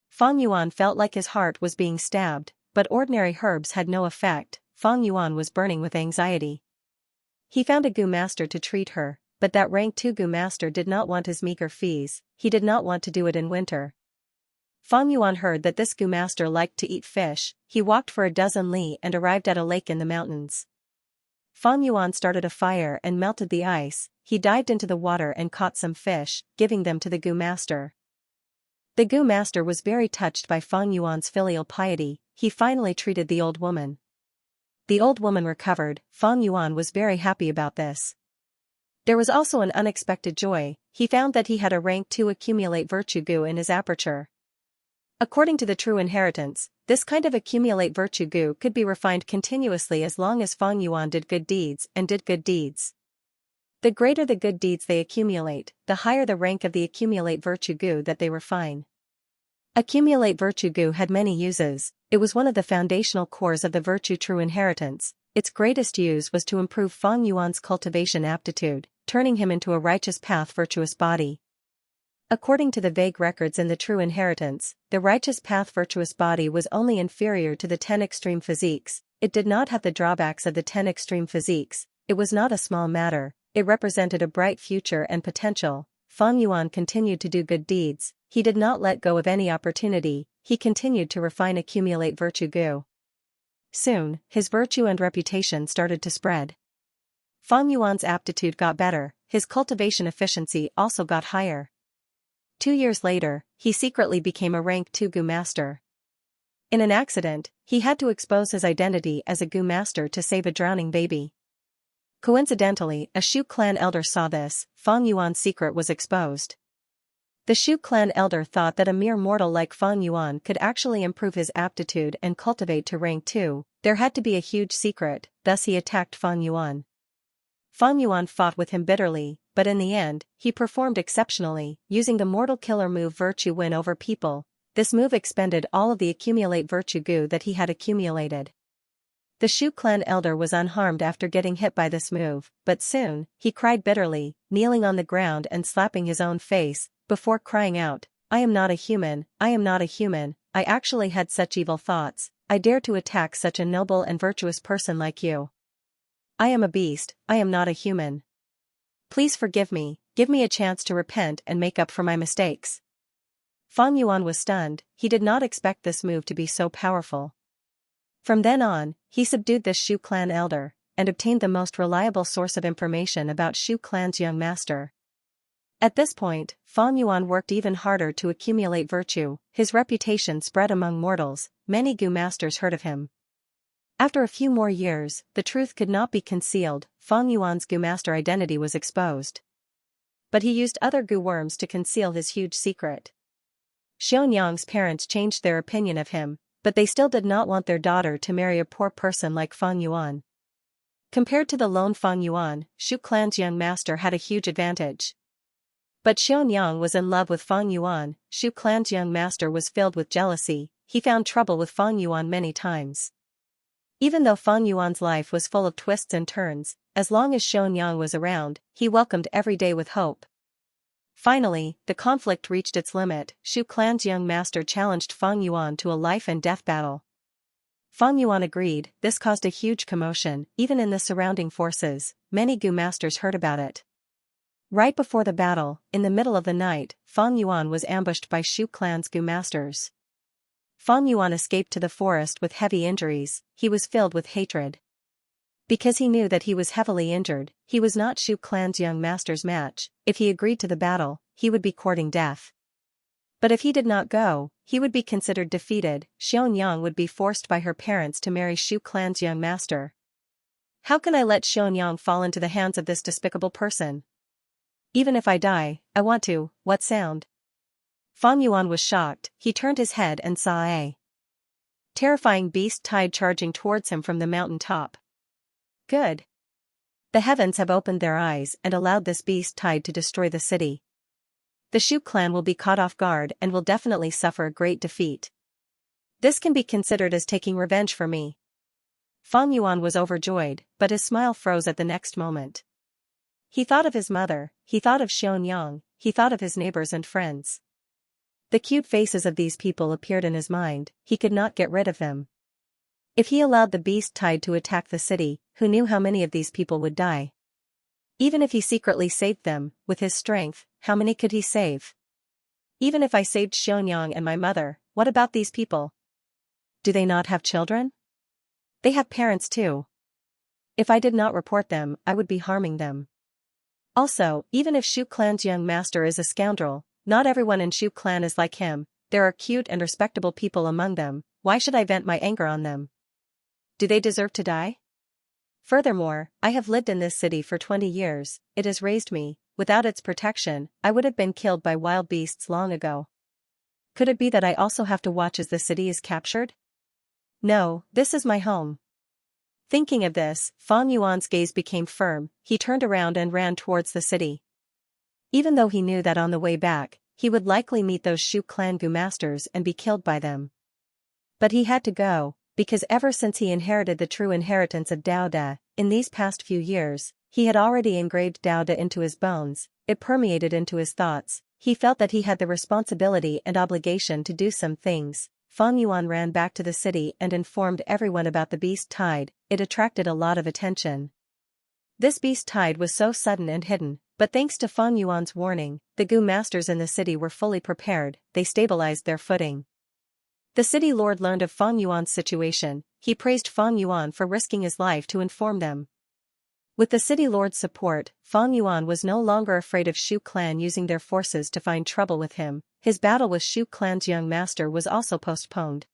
S1: Fang Yuan felt like his heart was being stabbed, but ordinary herbs had no effect. Fang Yuan was burning with anxiety. He found a Gu master to treat her, but that rank 2 Gu master did not want his meager fees. He did not want to do it in winter. Fang Yuan heard that this Gu master liked to eat fish. He walked for a dozen li and arrived at a lake in the mountains. Fang Yuan started a fire and melted the ice. He dived into the water and caught some fish, giving them to the Gu master. The Gu master was very touched by Fang Yuan's filial piety. He finally treated the old woman. The old woman recovered. Fang Yuan was very happy about this. There was also an unexpected joy. He found that he had a rank 2 accumulate virtue Gu in his aperture. According to the true inheritance, this kind of accumulate virtue Gu could be refined continuously as long as Fang Yuan did good deeds and did good deeds. The greater the good deeds they accumulate, the higher the rank of the accumulate virtue Gu that they refine. Accumulate virtue Gu had many uses. It was one of the foundational cores of the virtue true inheritance. Its greatest use was to improve Fang Yuan's cultivation aptitude, turning him into a righteous path virtuous body. According to the vague records in the true inheritance, the righteous path virtuous body was only inferior to the 10 extreme physiques. It did not have the drawbacks of the 10 extreme physiques. It was not a small matter. It represented a bright future and potential. Fang Yuan continued to do good deeds. He did not let go of any opportunity. He continued to refine accumulate virtue Gu. Soon, his virtue and reputation started to spread. Fang Yuan's aptitude got better, his cultivation efficiency also got higher. 2 years later, he secretly became a rank 2 Gu master. In an accident, he had to expose his identity as a Gu master to save a drowning baby. Coincidentally, a Shu clan elder saw this. Fang Yuan's secret was exposed. The Shu clan elder thought that a mere mortal like Fang Yuan could actually improve his aptitude and cultivate to rank 2, there had to be a huge secret, thus he attacked Fang Yuan. Fang Yuan fought with him bitterly, but in the end, he performed exceptionally, using the mortal killer move Virtue Win over people. This move expended all of the accumulate virtue goo that he had accumulated. The Shu clan elder was unharmed after getting hit by this move, but soon, he cried bitterly, kneeling on the ground and slapping his own face, before crying out, "I am not a human, I am not a human, I actually had such evil thoughts, I dare to attack such a noble and virtuous person like you. I am a beast, I am not a human. Please forgive me, give me a chance to repent and make up for my mistakes." Fang Yuan was stunned, he did not expect this move to be so powerful. From then on, he subdued this Shu clan elder, and obtained the most reliable source of information about Shu clan's young master. At this point, Fang Yuan worked even harder to accumulate virtue, his reputation spread among mortals, many Gu masters heard of him. After a few more years, the truth could not be concealed, Fang Yuan's Gu master identity was exposed. But he used other Gu worms to conceal his huge secret. Xianxia's parents changed their opinion of him, but they still did not want their daughter to marry a poor person like Fang Yuan. Compared to the lone Fang Yuan, Shu clan's young master had a huge advantage. But Xianxia was in love with Fang Yuan, Shu clan's young master was filled with jealousy, he found trouble with Fang Yuan many times. Even though Fang Yuan's life was full of twists and turns, as long as Xianxia was around, he welcomed every day with hope. Finally, the conflict reached its limit, Shu clan's young master challenged Fang Yuan to a life-and-death battle. Fang Yuan agreed, this caused a huge commotion, even in the surrounding forces, many Gu masters heard about it. Right before the battle, in the middle of the night, Fang Yuan was ambushed by Shu clan's Gu masters. Fang Yuan escaped to the forest with heavy injuries, he was filled with hatred. Because he knew that he was heavily injured, he was not Shu clan's young master's match. If he agreed to the battle, he would be courting death. But if he did not go, he would be considered defeated, Xianxia would be forced by her parents to marry Shu clan's young master. How can I let Xianxia fall into the hands of this despicable person? Even if I die, I want to. What sound? Fang Yuan was shocked, he turned his head and saw a terrifying beast tide charging towards him from the mountain top. Good. The heavens have opened their eyes and allowed this beast tide to destroy the city. The Shu clan will be caught off guard and will definitely suffer a great defeat. This can be considered as taking revenge for me. Fang Yuan was overjoyed, but his smile froze at the next moment. He thought of his mother, he thought of Xianxia, he thought of his neighbors and friends. The cute faces of these people appeared in his mind, he could not get rid of them. If he allowed the beast tide to attack the city, who knew how many of these people would die? Even if he secretly saved them, with his strength, how many could he save? Even if I saved Xianxia and my mother, what about these people? Do they not have children? They have parents too. If I did not report them, I would be harming them. Also, even if Shu clan's young master is a scoundrel, not everyone in Shu clan is like him, there are cute and respectable people among them, why should I vent my anger on them? Do they deserve to die? Furthermore, I have lived in this city for 20 years, it has raised me, without its protection, I would have been killed by wild beasts long ago. Could it be that I also have to watch as the city is captured? No, this is my home. Thinking of this, Fang Yuan's gaze became firm, he turned around and ran towards the city. Even though he knew that on the way back, he would likely meet those Shu clan Gu masters and be killed by them. But he had to go, because ever since he inherited the true inheritance of Dao De, in these past few years, he had already engraved Dao De into his bones, it permeated into his thoughts, he felt that he had the responsibility and obligation to do some things. Fang Yuan ran back to the city and informed everyone about the beast tide, it attracted a lot of attention. This beast tide was so sudden and hidden, but thanks to Fang Yuan's warning, the Gu masters in the city were fully prepared, they stabilized their footing. The city lord learned of Fang Yuan's situation, he praised Fang Yuan for risking his life to inform them. With the city lord's support, Fang Yuan was no longer afraid of Shu clan using their forces to find trouble with him, his battle with Shu clan's young master was also postponed.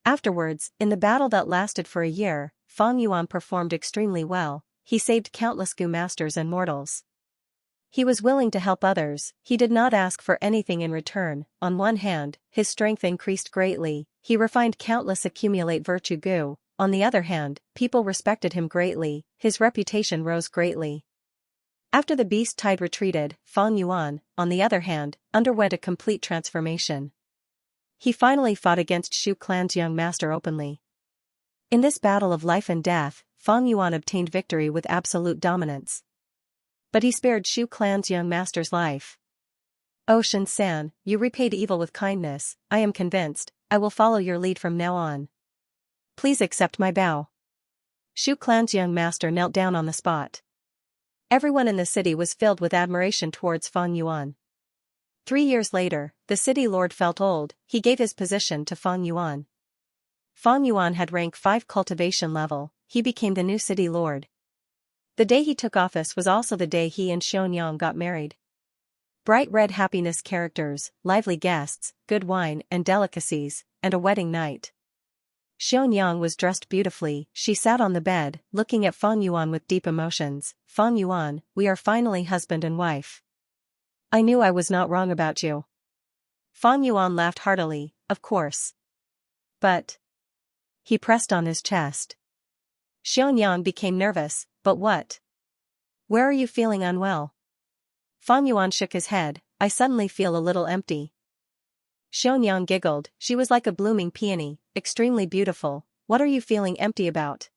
S1: Afterwards, in the battle that lasted for a year, Fang Yuan performed extremely well, he saved countless Gu masters and mortals. He was willing to help others, he did not ask for anything in return. On one hand, his strength increased greatly, he refined countless accumulate virtue gu. On the other hand, people respected him greatly, his reputation rose greatly. After the beast tide retreated, Feng Yuan, on the other hand, underwent a complete transformation. He finally fought against Shu clan's young master openly. In this battle of life and death, Feng Yuan obtained victory with absolute dominance. But he spared Shu clan's young master's life. "Oh Shen-san, you repaid evil with kindness, I am convinced, I will follow your lead from now on. Please accept my bow." Shu clan's young master knelt down on the spot. Everyone in the city was filled with admiration towards Feng Yuan. 3 years later, the city lord felt old, he gave his position to Feng Yuan. Feng Yuan had rank 5 cultivation level, he became the new city lord. The day he took office was also the day he and Xianxia got married. Bright red happiness characters, lively guests, good wine and delicacies, and a wedding night. Xianxia was dressed beautifully, she sat on the bed, looking at Feng Yuan with deep emotions. "Feng Yuan, we are finally husband and wife. I knew I was not wrong about you." Feng Yuan laughed heartily, "Of course. But..." He pressed on his chest. Xianxia became nervous, "But what? Where are you feeling unwell?" Feng Yuan shook his head, "I suddenly feel a little empty." Xianxia giggled, she was like a blooming peony, extremely beautiful. "What are you feeling empty about?"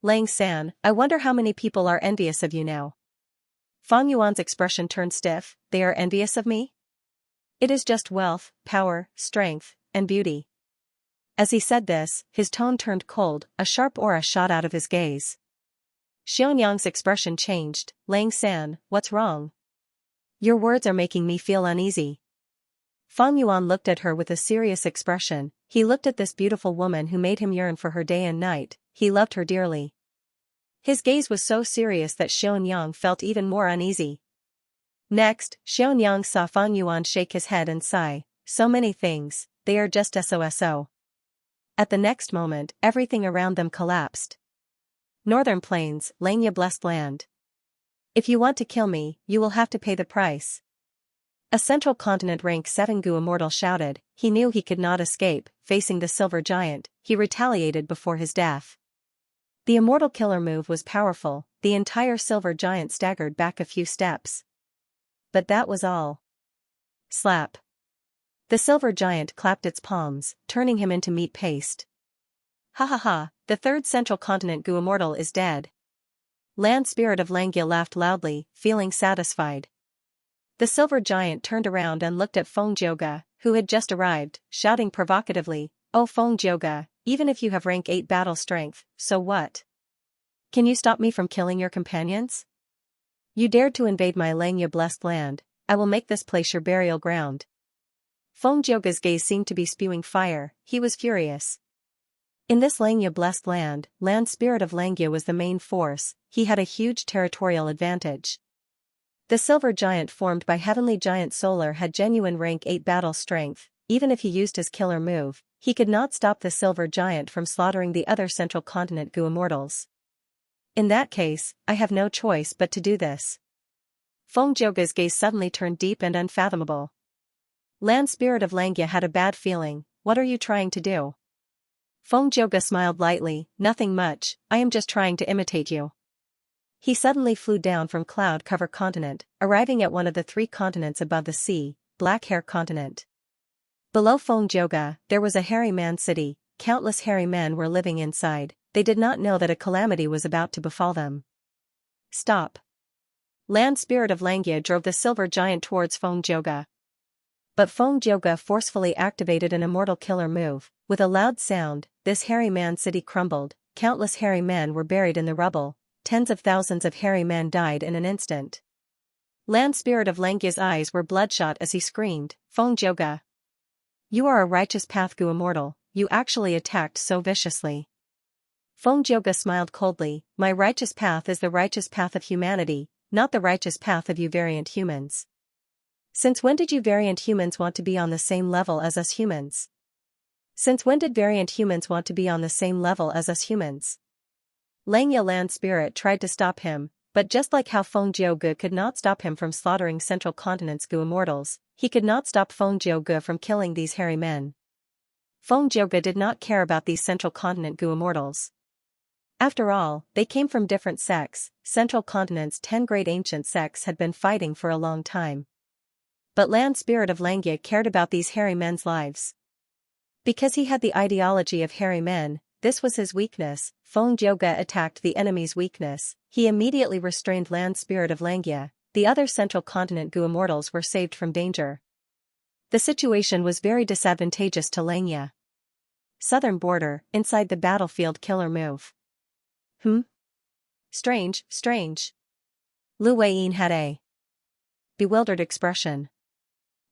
S1: "Lang-san, I wonder how many people are envious of you now." Feng Yuan's expression turned stiff, "They are envious of me? It is just wealth, power, strength, and beauty." As he said this, his tone turned cold, a sharp aura shot out of his gaze. Xianxia's expression changed, "Lang-san, what's wrong? Your words are making me feel uneasy." Feng Yuan looked at her with a serious expression, he looked at this beautiful woman who made him yearn for her day and night, he loved her dearly. His gaze was so serious that Xianxia felt even more uneasy. Next, Xianxia saw Feng Yuan shake his head and sigh, "So many things, they are just so." At the next moment, everything around them collapsed. Northern Plains, Xianxia blessed land. "If you want to kill me, you will have to pay the price." A Central Continent rank 7 Gu immortal shouted, he knew he could not escape, facing the silver giant, he retaliated before his death. The immortal killer move was powerful, the entire silver giant staggered back a few steps. But that was all. Slap. The silver giant clapped its palms, turning him into meat paste. "Ha ha ha, the 3rd Central Continent Gu immortal is dead." Land Spirit of Xianxia laughed loudly, feeling satisfied. The silver giant turned around and looked at Feng Jioge, who had just arrived, shouting provocatively, "Oh Feng Jioge, even if you have rank 8 battle strength, so what? Can you stop me from killing your companions? You dared to invade my Xianxia blessed land, I will make this place your burial ground." Feng Jioge's gaze seemed to be spewing fire, he was furious. In this Xianxia blessed land, Land Spirit of Xianxia was the main force, he had a huge territorial advantage. The silver giant formed by Heavenly Giant Solar had genuine rank 8 battle strength, even if he used his killer move, he could not stop the silver giant from slaughtering the other Central Continent Gu immortals. In that case, I have no choice but to do this. Feng Jioge's gaze suddenly turned deep and unfathomable. Land Spirit of Xianxia had a bad feeling, what are you trying to do? Feng Jioge smiled lightly, nothing much, I am just trying to imitate you. He suddenly flew down from Cloud Cover Continent, arriving at one of the 3 continents above the sea, Black Hair Continent. Below Feng Jioge, there was a hairy man city, countless hairy men were living inside, they did not know that a calamity was about to befall them. Stop. Land Spirit of Xianxia drove the silver giant towards Feng Jioge. But Feng Jioge forcefully activated an immortal killer move, with a loud sound, this hairy man city crumbled, countless hairy men were buried in the rubble, tens of thousands of hairy men died in an instant. Land Spirit of Xianxia's eyes were bloodshot as he screamed, "Feng Jioge! You are a righteous path Gu immortal, you actually attacked so viciously." Feng Jioge smiled coldly, "My righteous path is the righteous path of humanity, not the righteous path of you variant humans. Since when did you variant humans want to be on the same level as us humans? Since when did variant humans want to be on the same level as us humans?" Xianxia Land Spirit tried to stop him, But just like how Feng Jiuge could not stop him from slaughtering Central Continent's Gu immortals, he could not stop Feng Jiuge from killing these hairy men. Feng Jiuge did not care about these Central Continent Gu immortals. After all, they came from different sects. Central Continent's 10 great ancient sects had been fighting for a long time. But Land Spirit of Xianxia cared about these hairy men's lives. Because he had the ideology of hairy men, this was his weakness. Feng Jiuge attacked the enemy's weakness. He immediately restrained Land Spirit of Xianxia. The other Central Continent Gu immortals were saved from danger. The situation was very disadvantageous to Xianxia. Southern border, inside the battlefield killer move. Strange. Lu Weiyin had a bewildered expression.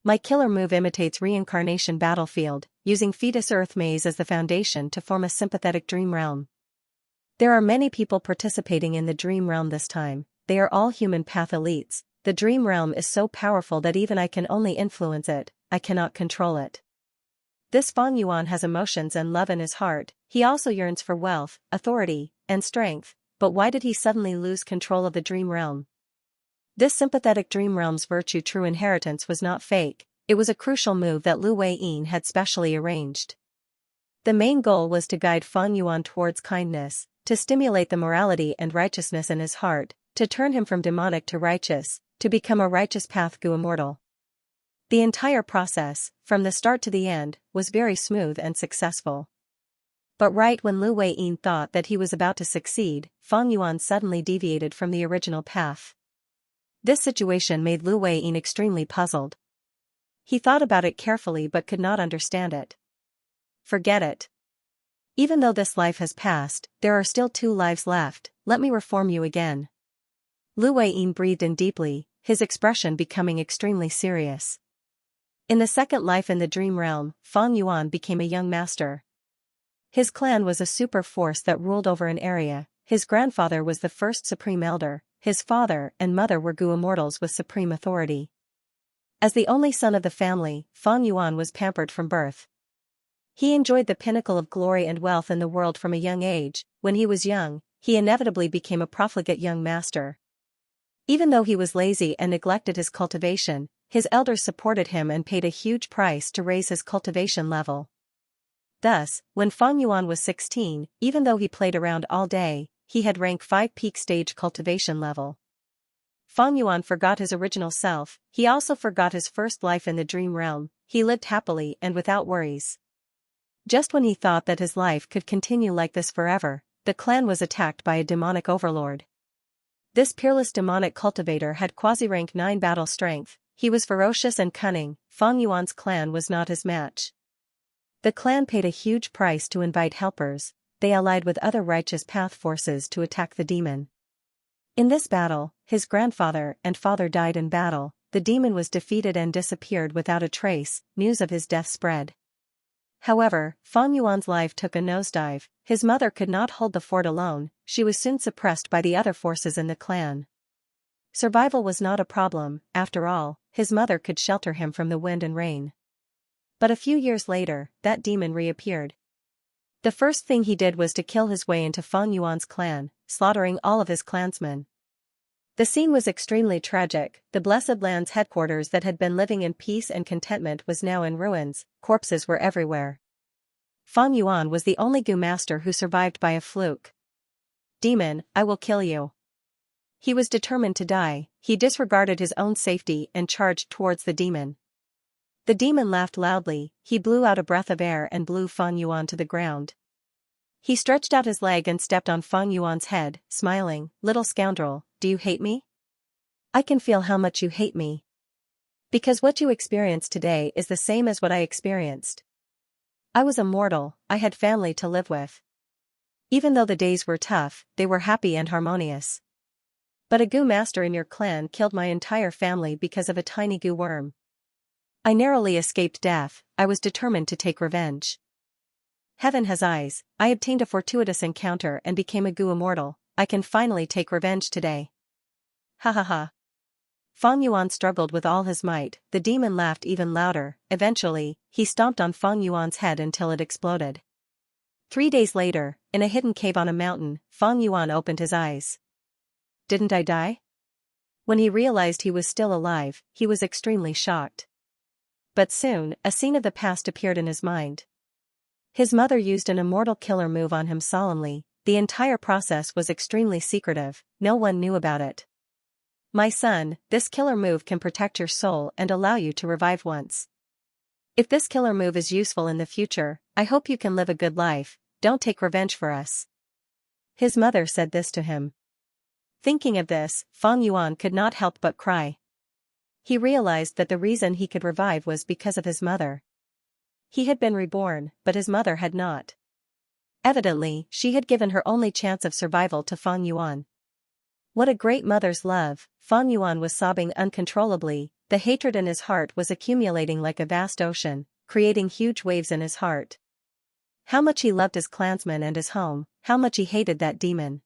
S1: My killer move imitates reincarnation battlefield, using fetus Earth maze as the foundation to form a sympathetic dream realm. There are many people participating in the dream realm this time. They are all human path elites. The dream realm is so powerful that even I can only influence it, I cannot control it. This Feng Yuan has emotions and love in his heart. He also yearns for wealth, authority, and strength, but why did he suddenly lose control of the dream realm? This sympathetic dream realm's virtue true inheritance was not fake, it was a crucial move that Lu Weiyin had specially arranged. The main goal was to guide Feng Yuan towards kindness, to stimulate the morality and righteousness in his heart, to turn him from demonic to righteous, to become a righteous path Gu immortal. The entire process, from the start to the end, was very smooth and successful. But right when Lu Weiyin thought that he was about to succeed, Feng Yuan suddenly deviated from the original path. This situation made Lu Weiyin extremely puzzled. He thought about it carefully but could not understand it. Forget it. Even though this life has passed, there are still 2 lives left, let me reform you again. Lu Weiyin breathed in deeply, his expression becoming extremely serious. In the second life in the dream realm, Feng Yuan became a young master. His clan was a super force that ruled over an area. His grandfather was the first supreme elder, his father and mother were Gu immortals with supreme authority. As the only son of the family, Feng Yuan was pampered from birth. He enjoyed the pinnacle of glory and wealth in the world from a young age. When he was young, he inevitably became a profligate young master. Even though he was lazy and neglected his cultivation, his elders supported him and paid a huge price to raise his cultivation level. Thus, when Feng Yuan was 16, even though he played around all day, he had rank 5 peak stage cultivation level. Feng Yuan forgot his original self, he also forgot his first life in the dream realm, he lived happily and without worries. Just when he thought that his life could continue like this forever, the clan was attacked by a demonic overlord. This peerless demonic cultivator had quasi-rank 9 battle strength, he was ferocious and cunning. Feng Yuan's clan was not his match. The clan paid a huge price to invite helpers, they allied with other righteous path forces to attack the demon. In this battle, his grandfather and father died in battle, the demon was defeated and disappeared without a trace, news of his death spread. However, Feng Yuan's life took a nosedive, his mother could not hold the fort alone, she was soon suppressed by the other forces in the clan. Survival was not a problem, after all, his mother could shelter him from the wind and rain. But a few years later, that demon reappeared. The first thing he did was to kill his way into Feng Yuan's clan, slaughtering all of his clansmen. The scene was extremely tragic, the Blessed Land's headquarters that had been living in peace and contentment was now in ruins, corpses were everywhere. Feng Yuan was the only Gu master who survived by a fluke. Demon, I will kill you. He was determined to die, he disregarded his own safety and charged towards the demon. The demon laughed loudly, he blew out a breath of air and blew Feng Yuan to the ground. He stretched out his leg and stepped on Feng Yuan's head, smiling, little scoundrel, do you hate me? I can feel how much you hate me. Because what you experienced today is the same as what I experienced. I was a mortal, I had family to live with. Even though the days were tough, they were happy and harmonious. But a Gu master in your clan killed my entire family because of a tiny Gu worm. I narrowly escaped death, I was determined to take revenge. Heaven has eyes, I obtained a fortuitous encounter and became a Gu immortal, I can finally take revenge today. Ha ha ha. Feng Yuan struggled with all his might, the demon laughed even louder, eventually, he stomped on Feng Yuan's head until it exploded. 3 days later, in a hidden cave on a mountain, Feng Yuan opened his eyes. didn't I die? When he realized he was still alive, he was extremely shocked. But soon, a scene of the past appeared in his mind. His mother used an immortal killer move on him solemnly. The entire process was extremely secretive, no one knew about it. My son, this killer move can protect your soul and allow you to revive once. If this killer move is useful in the future, I hope you can live a good life, don't take revenge for us. His mother said this to him. Thinking of this, Fang Yuan could not help but cry. He realized that the reason he could revive was because of his mother. He had been reborn, but his mother had not. Evidently, she had given her only chance of survival to Fang Yuan. What a great mother's love! Fang Yuan was sobbing uncontrollably. The hatred in his heart was accumulating like a vast ocean, creating huge waves in his heart. How much he loved his clansmen and his home, how much he hated that demon.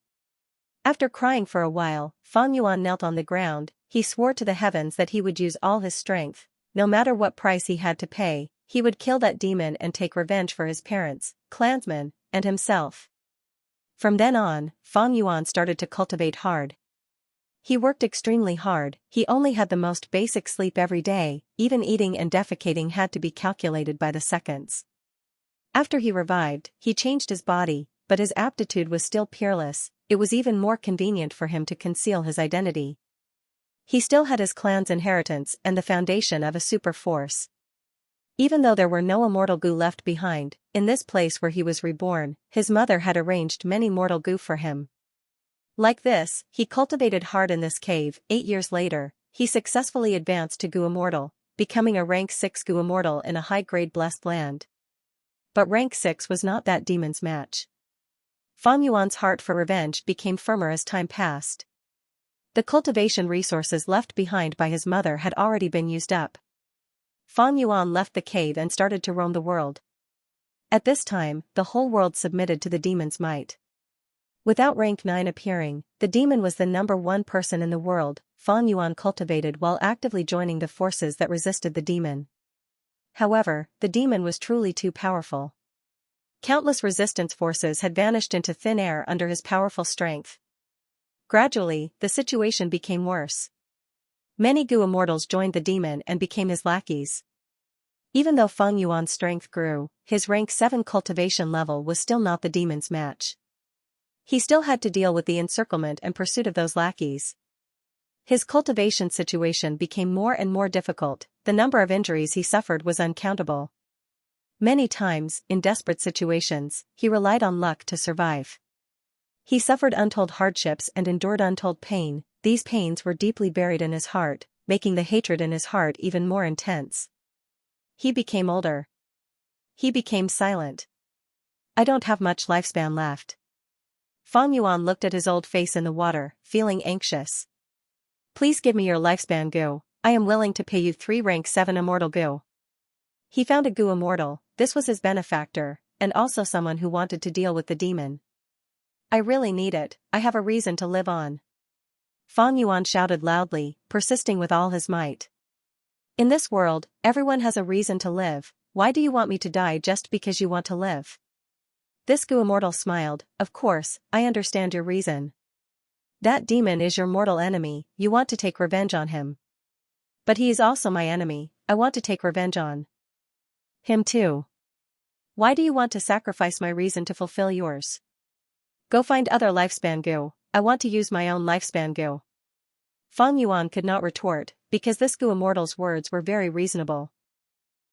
S1: After crying for a while, Fang Yuan knelt on the ground. He swore to the heavens that he would use all his strength, no matter what price he had to pay. He would kill that demon and take revenge for his parents, clansmen, and himself. From then on, Fang Yuan started to cultivate hard. He worked extremely hard. He only had the most basic sleep every day, even eating and defecating had to be calculated by the seconds. After he revived, he changed his body, but his aptitude was still peerless. It was even more convenient for him to conceal his identity. He still had his clan's inheritance and the foundation of a super force. Even though there were no immortal goo left behind, in this place where he was reborn, his mother had arranged many mortal goo for him. Like this, he cultivated hard in this cave. 8 years later, he successfully advanced to Goo Immortal, becoming a rank 6 Goo Immortal in a high-grade blessed land. But rank 6 was not that demon's match. Fang Yuan's heart for revenge became firmer as time passed. The cultivation resources left behind by his mother had already been used up. Fang Yuan left the cave and started to roam the world. At this time, the whole world submitted to the demon's might. Without rank 9 appearing, the demon was the #1 person in the world. Fang Yuan cultivated while actively joining the forces that resisted the demon. However, the demon was truly too powerful. Countless resistance forces had vanished into thin air under his powerful strength. Gradually, the situation became worse. Many Goo Immortals joined the demon and became his lackeys. Even though Fang Yuan's strength grew, his rank 7 cultivation level was still not the demon's match. He still had to deal with the encirclement and pursuit of those lackeys. His cultivation situation became more and more difficult. The number of injuries he suffered was uncountable. Many times, in desperate situations, he relied on luck to survive. He suffered untold hardships and endured untold pain. These pains were deeply buried in his heart, making the hatred in his heart even more intense. He became older. He became silent. I don't have much lifespan left. Fang Yuan looked at his old face in the water, feeling anxious. Please give me your lifespan goo. I am willing to pay you 3 rank 7 immortal goo. He found a Goo Immortal. This was his benefactor, and also someone who wanted to deal with the demon. I really need it, I have a reason to live on. Fang Yuan shouted loudly, persisting with all his might. In this world, everyone has a reason to live. Why do you want me to die just because you want to live? This Goo Immortal smiled. Of course, I understand your reason. That demon is your mortal enemy, you want to take revenge on him. But he is also my enemy, I want to take revenge on him too. Why do you want to sacrifice my reason to fulfill yours? Go find other lifespan goo, I want to use my own lifespan goo. Fang Yuan could not retort, because this Goo Immortal's words were very reasonable.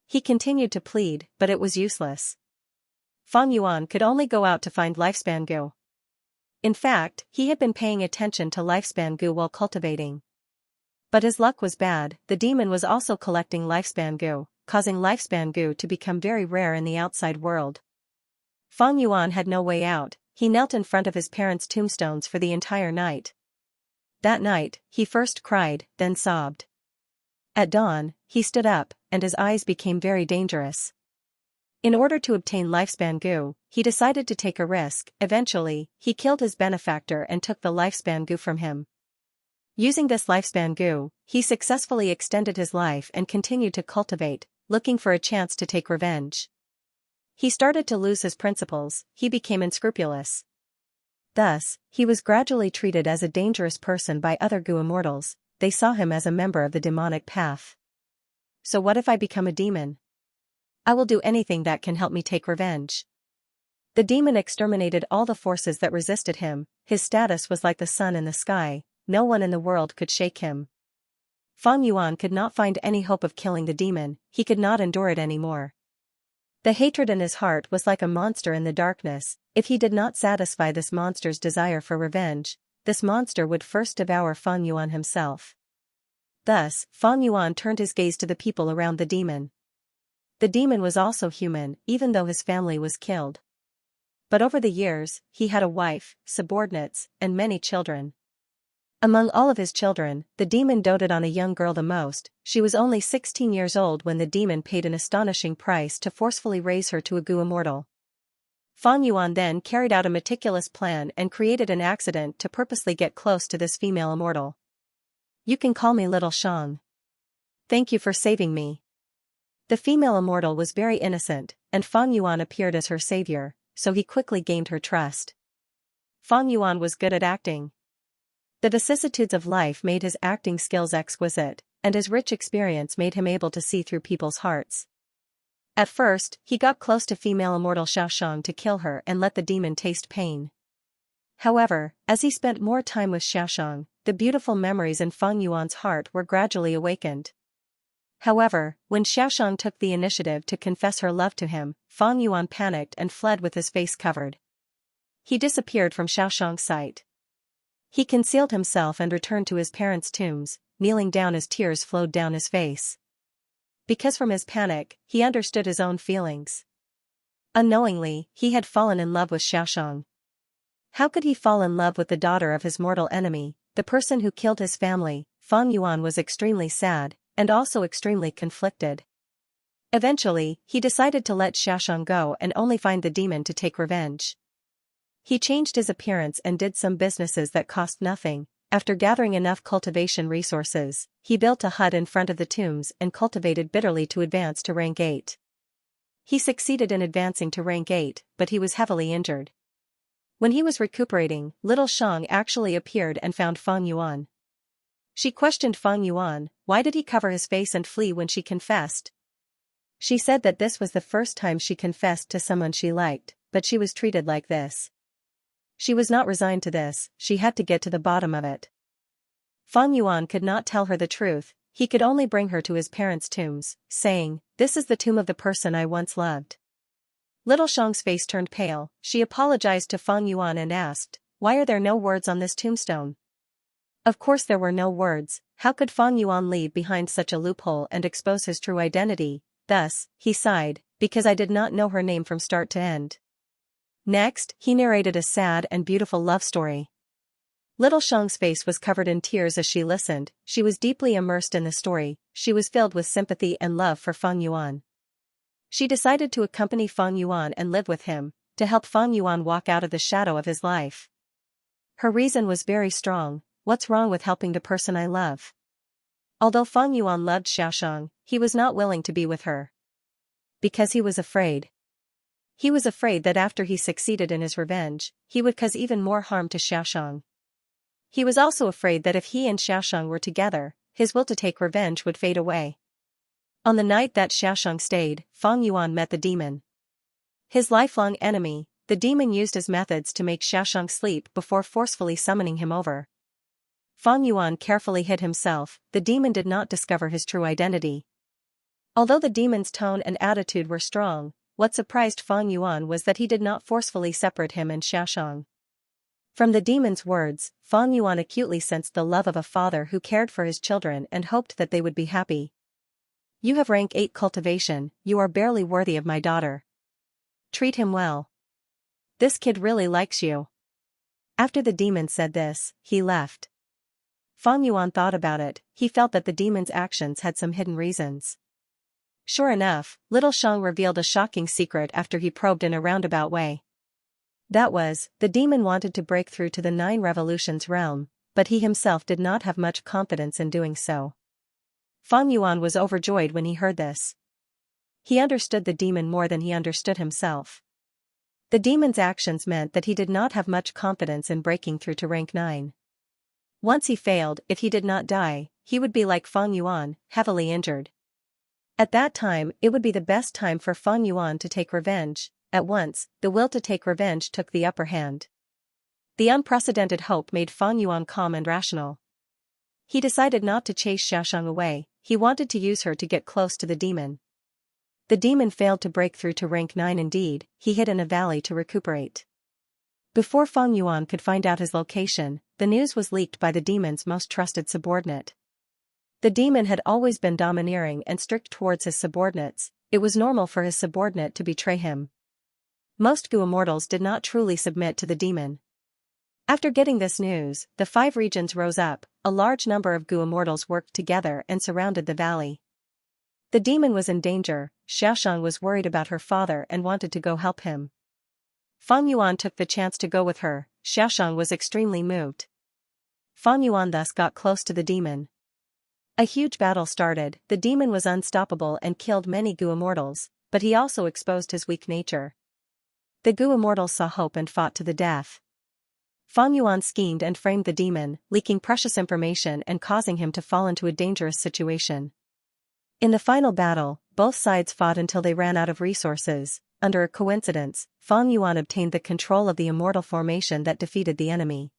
S1: He continued to plead, but it was useless. Fang Yuan could only go out to find lifespan goo. In fact, he had been paying attention to lifespan goo while cultivating. But his luck was bad, the demon was also collecting lifespan goo, causing lifespan goo to become very rare in the outside world. Fang Yuan had no way out, he knelt in front of his parents' tombstones for the entire night. That night, he first cried, then sobbed. At dawn, he stood up, and his eyes became very dangerous. In order to obtain lifespan goo, he decided to take a risk. Eventually, he killed his benefactor and took the lifespan goo from him. Using this lifespan goo, he successfully extended his life and continued to cultivate, looking for a chance to take revenge. He started to lose his principles, he became unscrupulous. Thus, he was gradually treated as a dangerous person by other Gu immortals. They saw him as a member of the demonic path. So what if I become a demon? I will do anything that can help me take revenge. The demon exterminated all the forces that resisted him. His status was like the sun in the sky. No one in the world could shake him. Fang Yuan could not find any hope of killing the demon. He could not endure it anymore. The hatred in his heart was like a monster in the darkness. If he did not satisfy this monster's desire for revenge, this monster would first devour Fang Yuan himself. Thus, Fang Yuan turned his gaze to the people around the demon. The demon was also human, even though his family was killed. But over the years, he had a wife, subordinates, and many children. Among all of his children, the demon doted on a young girl the most. She was only 16 years old when the demon paid an astonishing price to forcefully raise her to a Gu immortal. Fang Yuan then carried out a meticulous plan and created an accident to purposely get close to this female immortal. You can call me Little Xiang. Thank you for saving me. The female immortal was very innocent, and Fang Yuan appeared as her savior, so he quickly gained her trust. Fang Yuan was good at acting. The vicissitudes of life made his acting skills exquisite, and his rich experience made him able to see through people's hearts. At first, he got close to female immortal Xiaoshang to kill her and let the demon taste pain. However, as he spent more time with Xiaoshang, the beautiful memories in Fang Yuan's heart were gradually awakened. However, when Xiaoshang took the initiative to confess her love to him, Fang Yuan panicked and fled with his face covered. He disappeared from Xiaoshang's sight. He concealed himself and returned to his parents' tombs, kneeling down as tears flowed down his face. Because from his panic, he understood his own feelings. Unknowingly, he had fallen in love with Xiaoshang. How could he fall in love with the daughter of his mortal enemy, the person who killed his family? Fang Yuan was extremely sad, and also extremely conflicted. Eventually, he decided to let Xiaoshang go and only find the demon to take revenge. He changed his appearance and did some businesses that cost nothing. After gathering enough cultivation resources, he built a hut in front of the tombs and cultivated bitterly to advance to rank 8. He succeeded in advancing to rank 8, but he was heavily injured. When he was recuperating, Little Xiang actually appeared and found Fang Yuan. She questioned Fang Yuan, why did he cover his face and flee when she confessed? She said that this was the first time she confessed to someone she liked, but she was treated like this. She was not resigned to this, she had to get to the bottom of it. Fang Yuan could not tell her the truth, he could only bring her to his parents' tombs, saying, "This is the tomb of the person I once loved." Little Xiang's face turned pale. She apologized to Fang Yuan and asked, "Why are there no words on this tombstone?" Of course there were no words. How could Fang Yuan leave behind such a loophole and expose his true identity? Thus, he sighed, "Because I did not know her name from start to end." Next, he narrated a sad and beautiful love story. Little Xiang's face was covered in tears as she listened. She was deeply immersed in the story. She was filled with sympathy and love for Fang Yuan. She decided to accompany Fang Yuan and live with him, to help Fang Yuan walk out of the shadow of his life. Her reason was very strong. What's wrong with helping the person I love? Although Fang Yuan loved Xiaoshang, he was not willing to be with her. Because he was afraid. He was afraid that after he succeeded in his revenge, he would cause even more harm to Xiaoshang. He was also afraid that if he and Xiaoshang were together, his will to take revenge would fade away. On the night that Xiaoshang stayed, Fang Yuan met the demon. His lifelong enemy, the demon used his methods to make Xiaoshang sleep before forcefully summoning him over. Fang Yuan carefully hid himself. The demon did not discover his true identity. Although the demon's tone and attitude were strong, what surprised Fang Yuan was that he did not forcefully separate him and Xiaoshang. From the demon's words, Fang Yuan acutely sensed the love of a father who cared for his children and hoped that they would be happy. "You have rank 8 cultivation, you are barely worthy of my daughter. Treat him well. This kid really likes you." After the demon said this, he left. Fang Yuan thought about it. He felt that the demon's actions had some hidden reasons. Sure enough, Little Xiang revealed a shocking secret after he probed in a roundabout way. That was, the demon wanted to break through to the 9 Revolutions realm, but he himself did not have much confidence in doing so. Fang Yuan was overjoyed when he heard this. He understood the demon more than he understood himself. The demon's actions meant that he did not have much confidence in breaking through to rank 9. Once he failed, if he did not die, he would be like Feng Yuan, heavily injured. At that time, it would be the best time for Feng Yuan to take revenge. At once, the will to take revenge took the upper hand. The unprecedented hope made Feng Yuan calm and rational. He decided not to chase Xiaoshang away, he wanted to use her to get close to the demon. The demon failed to break through to rank 9 indeed, he hid in a valley to recuperate. Before Feng Yuan could find out his location, the news was leaked by the demon's most trusted subordinate. The demon had always been domineering and strict towards his subordinates, it was normal for his subordinate to betray him. Most Gu immortals did not truly submit to the demon. After getting this news, the 5 regions rose up, a large number of Gu immortals worked together and surrounded the valley. The demon was in danger, Xiaoshang was worried about her father and wanted to go help him. Feng Yuan took the chance to go with her, Xiaoshang was extremely moved. Feng Yuan thus got close to the demon. A huge battle started, the demon was unstoppable and killed many Gu immortals, but he also exposed his weak nature. The Gu immortals saw hope and fought to the death. Feng Yuan schemed and framed the demon, leaking precious information and causing him to fall into a dangerous situation. In the final battle, both sides fought until they ran out of resources. Under a coincidence, Feng Yuan obtained the control of the immortal formation that defeated the enemy.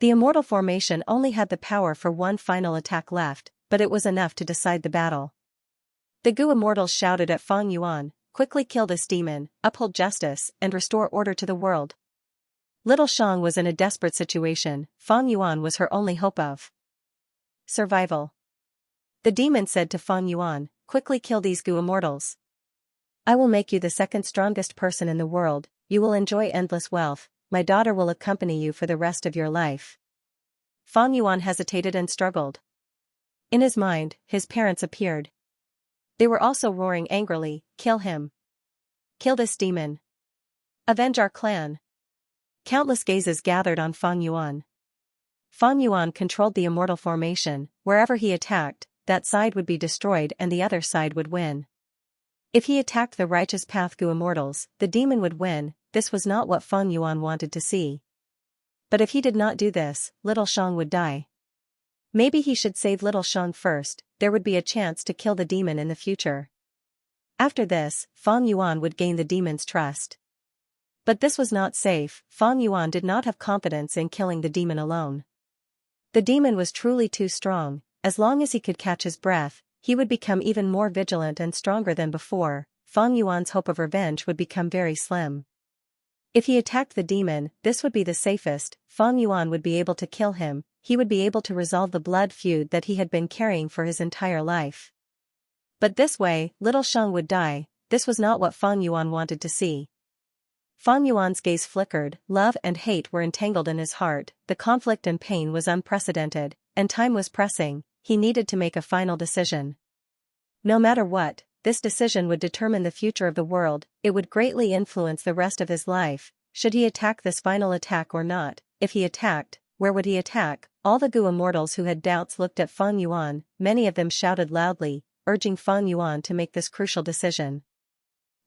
S1: The immortal formation only had the power for one final attack left, but it was enough to decide the battle. The Gu immortals shouted at Feng Yuan, "Quickly kill this demon, uphold justice, and restore order to the world." Little Shang was in a desperate situation, Feng Yuan was her only hope of survival. The demon said to Feng Yuan, "Quickly kill these Gu immortals. I will make you the second strongest person in the world, you will enjoy endless wealth, my daughter will accompany you for the rest of your life." Feng Yuan hesitated and struggled. In his mind, his parents appeared. They were also roaring angrily, "Kill him! Kill this demon! Avenge our clan!" Countless gazes gathered on Feng Yuan. Feng Yuan controlled the immortal formation, wherever he attacked, that side would be destroyed and the other side would win. If he attacked the righteous path Gu immortals, the demon would win, this was not what Feng Yuan wanted to see. But if he did not do this, Little Shang would die. Maybe he should save Little Shang first, there would be a chance to kill the demon in the future. After this, Feng Yuan would gain the demon's trust. But this was not safe, Feng Yuan did not have confidence in killing the demon alone. The demon was truly too strong, as long as he could catch his breath, he would become even more vigilant and stronger than before, Feng Yuan's hope of revenge would become very slim. If he attacked the demon, this would be the safest, Feng Yuan would be able to kill him, he would be able to resolve the blood feud that he had been carrying for his entire life. But this way, Little Shang would die, this was not what Feng Yuan wanted to see. Feng Yuan's gaze flickered, love and hate were entangled in his heart, the conflict and pain was unprecedented, and time was pressing, he needed to make a final decision. No matter what, this decision would determine the future of the world, it would greatly influence the rest of his life, should he attack this final attack or not, if he attacked, where would he attack? All the Gu immortals who had doubts looked at Feng Yuan, many of them shouted loudly, urging Feng Yuan to make this crucial decision.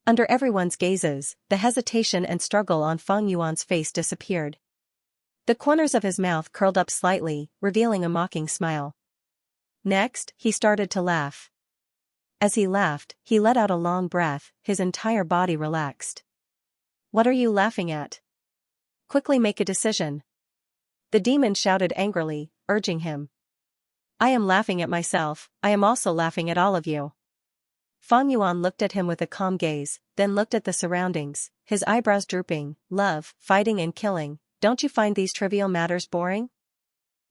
S1: Under everyone's gazes, the hesitation and struggle on Feng Yuan's face disappeared. The corners of his mouth curled up slightly, revealing a mocking smile. Next, he started to laugh. As he laughed, he let out a long breath, his entire body relaxed. "What are you laughing at? Quickly make a decision." The demon shouted angrily, urging him. "I am laughing at myself, I am also laughing at all of you." Feng Yuan looked at him with a calm gaze, then looked at the surroundings, his eyebrows drooping. "Love, fighting and killing, don't you find these trivial matters boring?"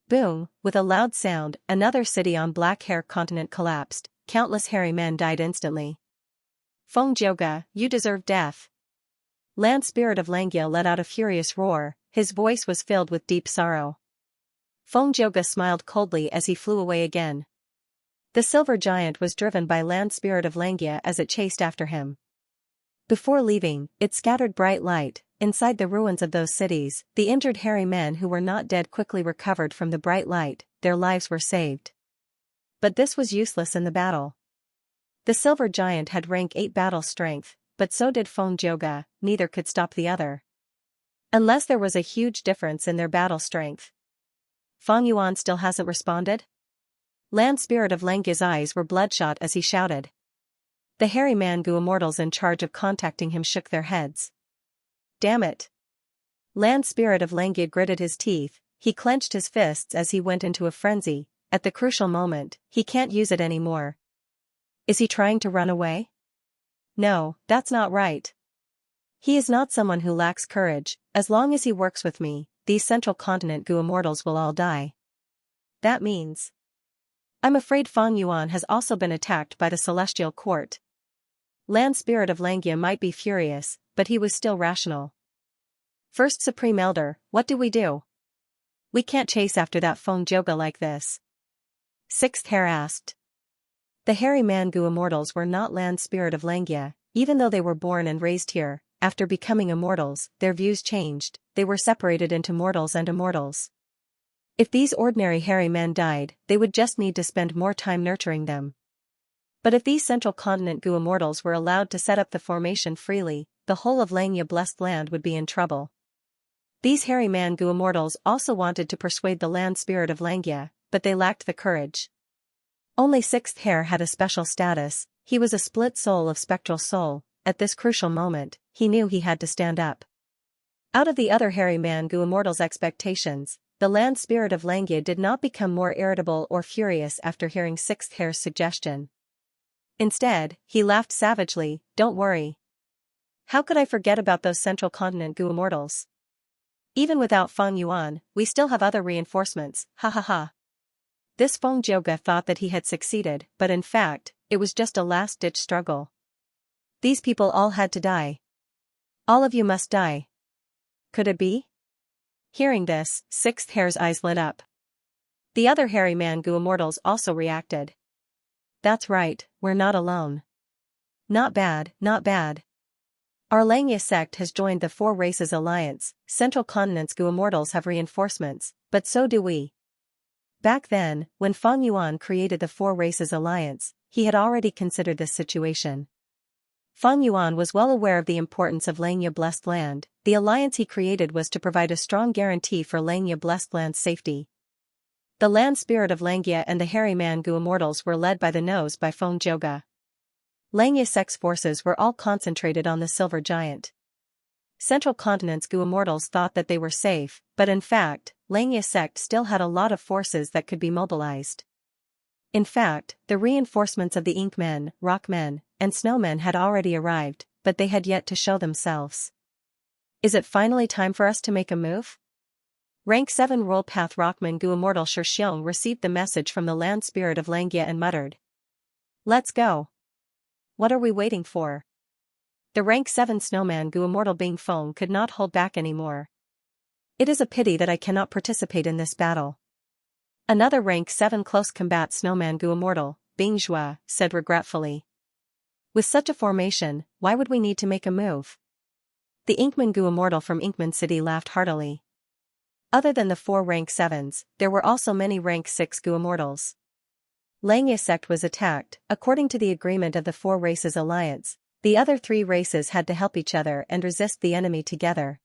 S1: Boom, with a loud sound, another city on Black Hair Continent collapsed, countless hairy men died instantly. "Feng Jioga, you deserve death." Land Spirit of Langia let out a furious roar, his voice was filled with deep sorrow. Feng Jioga smiled coldly as he flew away again. The silver giant was driven by Land Spirit of Langia as it chased after him. Before leaving, it scattered bright light. Inside the ruins of those cities, the injured hairy men who were not dead quickly recovered from the bright light, their lives were saved. But this was useless in the battle. The silver giant had rank 8 battle strength, but so did Feng Jioge, neither could stop the other. Unless there was a huge difference in their battle strength. Feng Yuan still hasn't responded? Land Spirit of Langya's eyes were bloodshot as he shouted. The hairy Mangu immortals in charge of contacting him shook their heads. Damn it! Land Spirit of Langya gritted his teeth, he clenched his fists as he went into a frenzy. At the crucial moment, he can't use it anymore. Is he trying to run away? No, that's not right. He is not someone who lacks courage. As long as he works with me, these Central Continent Gu immortals will all die. That means... I'm afraid Feng Yuan has also been attacked by the Celestial Court. Land Spirit of Langya might be furious, but he was still rational. First Supreme Elder, what do we do? We can't chase after that Feng Jioge like this. Sixth Hair asked. The hairy Mangu immortals were not Land Spirit of Langya, even though they were born and raised here. After becoming immortals, their views changed, they were separated into mortals and immortals. If these ordinary hairy men died, they would just need to spend more time nurturing them. But if these Central Continent Gu immortals were allowed to set up the formation freely, the whole of Langya Blessed Land would be in trouble. These hairy Mangu immortals also wanted to persuade the Land Spirit of Langya, but they lacked the courage. Only Sixth Hair had a special status, he was a split soul of spectral soul. At this crucial moment, he knew he had to stand up. Out of the other hairy Mangu immortals' expectations, the Land Spirit of Langya did not become more irritable or furious after hearing Sixth Hair's suggestion. Instead, he laughed savagely, "Don't worry. How could I forget about those Central Continent Gu immortals? Even without Feng Yuan, we still have other reinforcements, ha ha ha." This Feng Jioge thought that he had succeeded, but in fact, it was just a last-ditch struggle. These people all had to die. All of you must die. Could it be? Hearing this, Sixth Hair's eyes lit up. The other hairy Mangu immortals also reacted. That's right, we're not alone. Not bad, not bad. Our Langya sect has joined the Four Races Alliance. Central Continent's Gu immortals have reinforcements, but so do we. Back then, when Feng Yuan created the Four Races Alliance, he had already considered this situation. Feng Yuan was well aware of the importance of Langya Blessed Land. The alliance he created was to provide a strong guarantee for Langya Blessed Land's safety. The Land Spirit of Langya and the hairy Mangu immortals were led by the nose by Feng Jioge. Langya sect's forces were all concentrated on the Silver Giant. Central Continent's Gu immortals thought that they were safe, but in fact, Langya sect still had a lot of forces that could be mobilized. In fact, the reinforcements of the Ink Men, Rock Men, and Snowmen had already arrived, but they had yet to show themselves. Is it finally time for us to make a move? Rank 7 Roll Path Rockman Gu immortal Xianxia received the message from the Land Spirit of Langya and muttered. Let's go. What are we waiting for? The Rank 7 Snowman Gu immortal Bing Feng could not hold back anymore. It is a pity that I cannot participate in this battle. Another Rank 7 Close Combat Snowman Gu immortal, Bing Zhua, said regretfully. With such a formation, why would we need to make a move? The Inkman Gu immortal from Inkman City laughed heartily. Other than the 4 Rank 7s, there were also many Rank 6 Gu immortals. Langya sect was attacked. According to the agreement of the Four Races Alliance, the other 3 races had to help each other and resist the enemy together.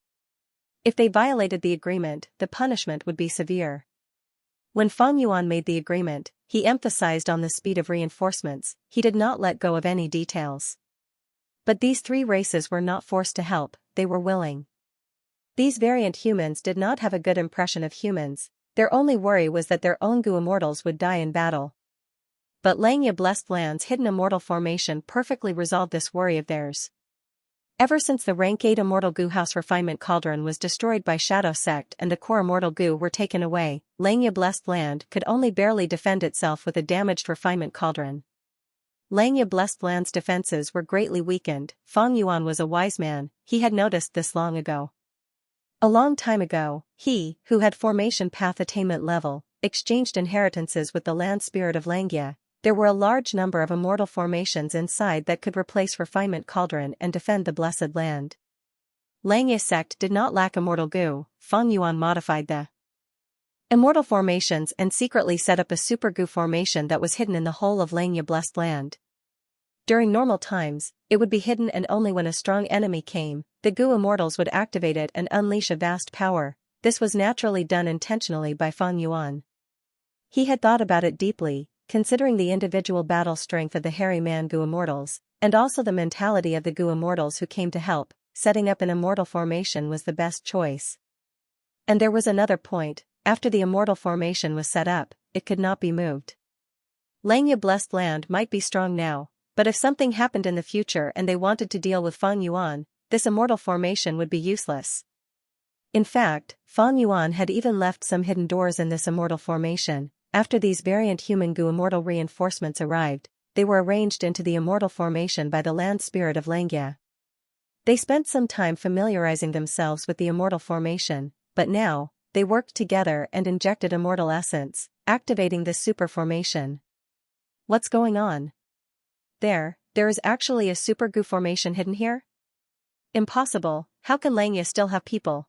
S1: If they violated the agreement, the punishment would be severe. When Feng Yuan made the agreement, he emphasized on the speed of reinforcements, he did not let go of any details. But these 3 races were not forced to help, they were willing. These variant humans did not have a good impression of humans, their only worry was that their own Gu immortals would die in battle. But Langya Blessed Land's hidden immortal formation perfectly resolved this worry of theirs. Ever since the Rank 8 Immortal Gu House Refinement Cauldron was destroyed by Shadow Sect and the core Immortal Gu were taken away, Langya Blessed Land could only barely defend itself with a damaged Refinement Cauldron. Langya Blessed Land's defenses were greatly weakened. Feng Yuan was a wise man, he had noticed this long ago. A long time ago, he, who had Formation Path Attainment level, exchanged inheritances with the Land Spirit of Langya. There were a large number of immortal formations inside that could replace Refinement Cauldron and defend the Blessed Land. Langya sect did not lack immortal Gu. Feng Yuan modified the immortal formations and secretly set up a Super Gu formation that was hidden in the whole of Langya Blessed Land. During normal times, it would be hidden, and only when a strong enemy came, the Gu immortals would activate it and unleash a vast power. This was naturally done intentionally by Feng Yuan. He had thought about it deeply, considering the individual battle strength of the hairy man Gu immortals, and also the mentality of the Gu immortals who came to help. Setting up an immortal formation was the best choice. And there was another point: after the immortal formation was set up, it could not be moved. Langya blessed land might be strong now, but if something happened in the future and they wanted to deal with Feng Yuan, this immortal formation would be useless. In fact, Feng Yuan had even left some hidden doors in this immortal formation. After these variant human Gu immortal reinforcements arrived, they were arranged into the immortal formation by the land spirit of Langya. They spent some time familiarizing themselves with the immortal formation, but now, they worked together and injected immortal essence, activating this super formation. What's going on? There is actually a super Gu formation hidden here? Impossible. How can Langya still have people?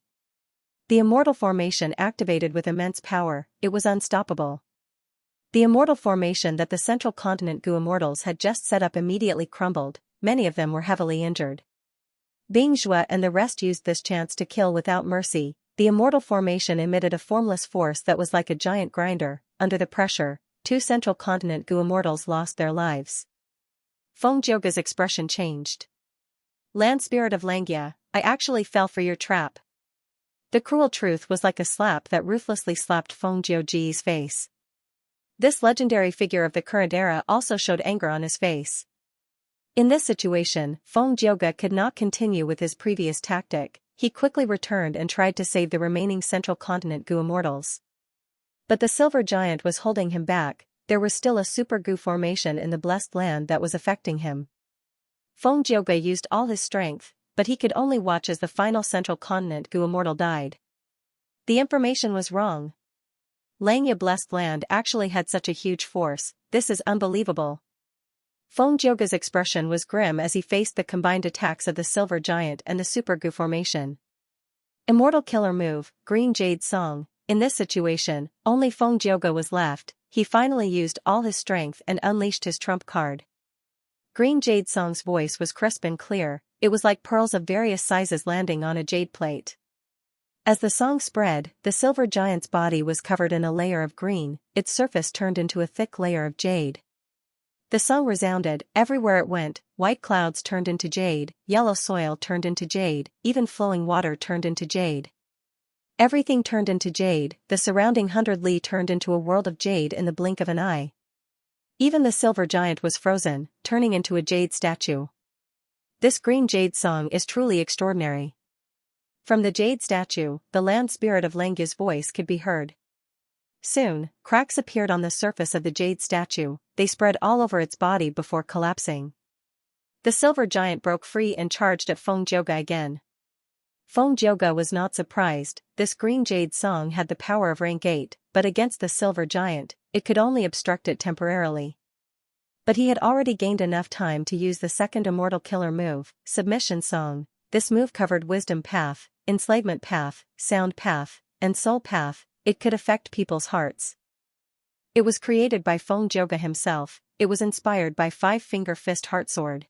S1: The immortal formation activated with immense power. It was unstoppable. The immortal formation that the central continent Gu immortals had just set up immediately crumbled. Many of them were heavily injured. Bing Zhua and the rest used this chance to kill without mercy. The immortal formation emitted a formless force that was like a giant grinder. Under the pressure, 2 central continent Gu immortals lost their lives. Feng Jioga's expression changed. Land spirit of Langya, I actually fell for your trap. The cruel truth was like a slap that ruthlessly slapped Feng Jioji's face. This legendary figure of the current era also showed anger on his face. In this situation, Feng Jioga could not continue with his previous tactic. He quickly returned and tried to save the remaining central continent Gu immortals. But the silver giant was holding him back. There was still a super Gu formation in the blessed land that was affecting him. Feng Jioga used all his strength, but he could only watch as the final central continent Gu immortal died. The information was wrong. Langya blessed land actually had such a huge force. This is unbelievable. Feng Jioga's expression was grim as he faced the combined attacks of the silver giant and the super Gu formation. Immortal killer move, Green Jade Song. In this situation, only Feng Jioga was left. He finally used all his strength and unleashed his trump card. Green Jade Song's voice was crisp and clear. It was like pearls of various sizes landing on a jade plate. As the song spread, the silver giant's body was covered in a layer of green. Its surface turned into a thick layer of jade. The song resounded. Everywhere it went, white clouds turned into jade, yellow soil turned into jade, even flowing water turned into jade. Everything turned into jade. The surrounding 100 li turned into a world of jade in the blink of an eye. Even the silver giant was frozen, turning into a jade statue. This green jade song is truly extraordinary. From the jade statue, the land spirit of Langya's voice could be heard. Soon, cracks appeared on the surface of the jade statue. They spread all over its body before collapsing. The silver giant broke free and charged at Feng Jioga again. Feng Jioga was not surprised. This green jade song had the power of rank 8, but against the silver giant, it could only obstruct it temporarily. But he had already gained enough time to use the second immortal killer move, Submission Song. This move covered Wisdom Path, Enslavement Path, Sound Path, and Soul Path. It could affect people's hearts. It was created by Feng Jioga himself. It was inspired by Five-Finger Fist Heartsword.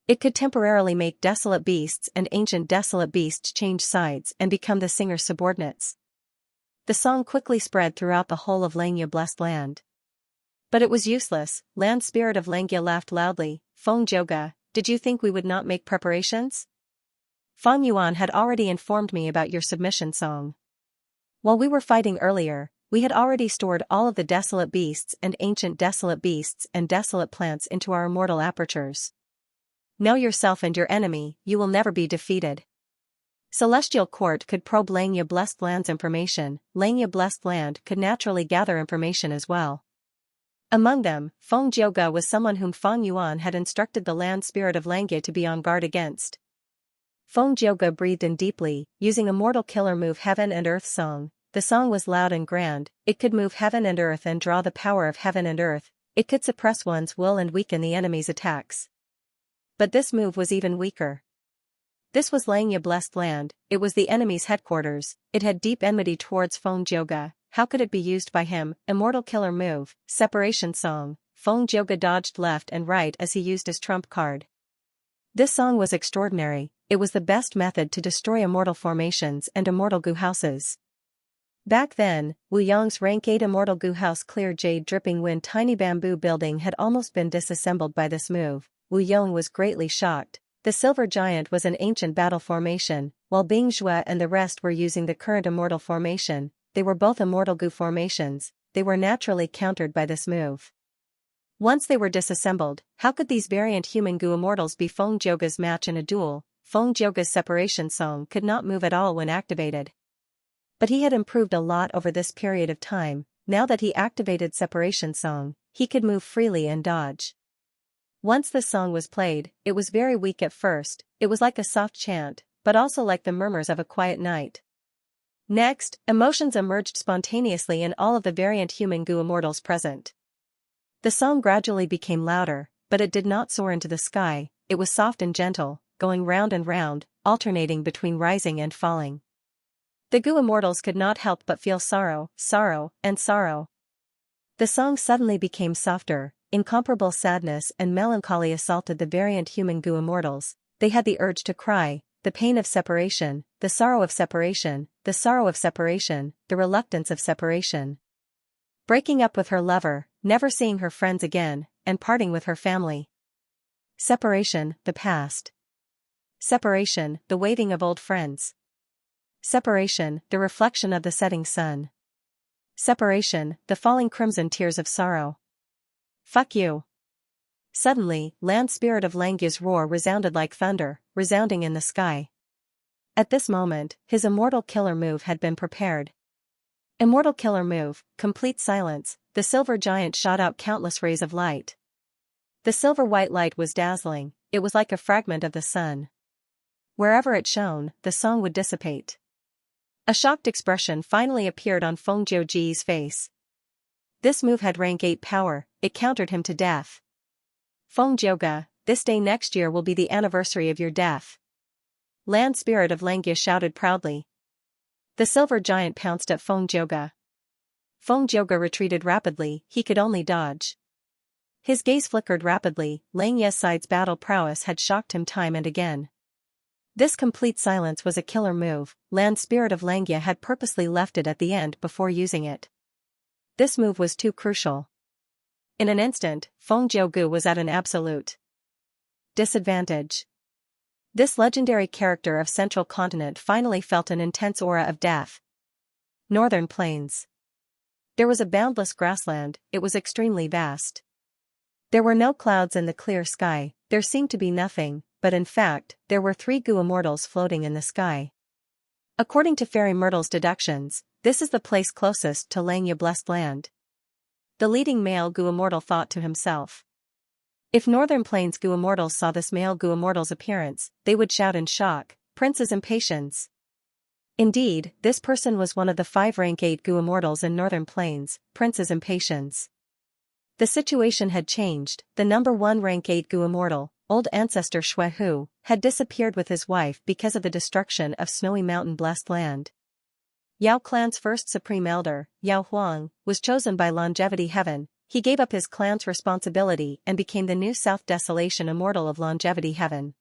S1: It could temporarily make desolate beasts and ancient desolate beasts change sides and become the singer's subordinates. The song quickly spread throughout the whole of Langya blessed land. But it was useless. Land spirit of Langya laughed loudly. Feng Jioga, did you think we would not make preparations? Feng Yuan had already informed me about your submission song. While we were fighting earlier, we had already stored all of the desolate beasts and ancient desolate beasts and desolate plants into our immortal apertures. Know yourself and your enemy, you will never be defeated. Celestial Court could probe Langya blessed land's information. Langya blessed land could naturally gather information as well. Among them, Feng Jioga was someone whom Feng Yuan had instructed the land spirit of Langya to be on guard against. Feng Jioga breathed in deeply, using immortal killer move Heaven and Earth Song. The song was loud and grand. It could move heaven and earth and draw the power of heaven and earth. It could suppress one's will and weaken the enemy's attacks. But this move was even weaker. This was Langya blessed land. It was the enemy's headquarters. It had deep enmity towards Feng Jioga. How could it be used by him? Immortal killer move, Separation Song. Feng Jioge dodged left and right as he used his trump card. This song was extraordinary. It was the best method to destroy immortal formations and immortal goo houses. Back then, Wu Yong's rank 8 immortal goo house clear jade dripping wind tiny bamboo building had almost been disassembled by this move. Wu Yong was greatly shocked. The silver giant was an ancient battle formation, while Bing Zhue and the rest were using the current immortal formation. They were both immortal goo formations. They were naturally countered by this move. Once they were disassembled, how could these variant human goo immortals be Feng Jioge's match in a duel? Feng Jioge's separation song could not move at all when activated. But he had improved a lot over this period of time. Now that he activated separation song, he could move freely and dodge. Once the song was played, it was very weak at first. It was like a soft chant, but also like the murmurs of a quiet night. Next, emotions emerged spontaneously in all of the variant human goo immortals present. The song gradually became louder, but it did not soar into the sky. It was soft and gentle, going round and round, alternating between rising and falling. The goo immortals could not help but feel sorrow, sorrow, and sorrow. The song suddenly became softer. Incomparable sadness and melancholy assaulted the variant human goo immortals. They had the urge to cry, the pain of separation, the sorrow of separation, the sorrow of separation, the reluctance of separation. Breaking up with her lover, never seeing her friends again, and parting with her family. Separation, the past. Separation, the waving of old friends. Separation, the reflection of the setting sun. Separation, the falling crimson tears of sorrow. Fuck you. Suddenly, land spirit of Langya's roar resounded like thunder, resounding in the sky. At this moment, his immortal killer move had been prepared. Immortal killer move, complete silence. The silver giant shot out countless rays of light. The silver-white light was dazzling. It was like a fragment of the sun. Wherever it shone, the song would dissipate. A shocked expression finally appeared on Feng Jioge's face. This move had rank 8 power. It countered him to death. Feng Jioge, this day next year will be the anniversary of your death. Land spirit of Langya shouted proudly. The silver giant pounced at Feng Jioge. Feng Jioge retreated rapidly. He could only dodge. His gaze flickered rapidly. Langya's side's battle prowess had shocked him time and again. This complete silence was a killer move. Land spirit of Xianxia had purposely left it at the end before using it. This move was too crucial. In an instant, Feng Jioge was at an absolute disadvantage. This legendary character of Central Continent finally felt an intense aura of death. Northern Plains. There was a boundless grassland. It was extremely vast. There were no clouds in the clear sky. There seemed to be nothing. But in fact, there were 3 goo immortals floating in the sky. According to Fairy Myrtle's deductions, this is the place closest to Xianxia Blessed Land. The leading male goo immortal thought to himself. If Northern Plains goo immortals saw this male goo immortal's appearance, they would shout in shock, "Prince's impatience." Indeed, this person was one of the 5 rank 8 goo immortals in Northern Plains, Prince's impatience. The situation had changed. The number 1 rank 8 goo immortal, old ancestor Shui Hu, had disappeared with his wife because of the destruction of Snowy Mountain Blessed Land. Yao clan's first supreme elder, Yao Huang, was chosen by Longevity Heaven. He gave up his clan's responsibility and became the new South Desolation Immortal of Longevity Heaven.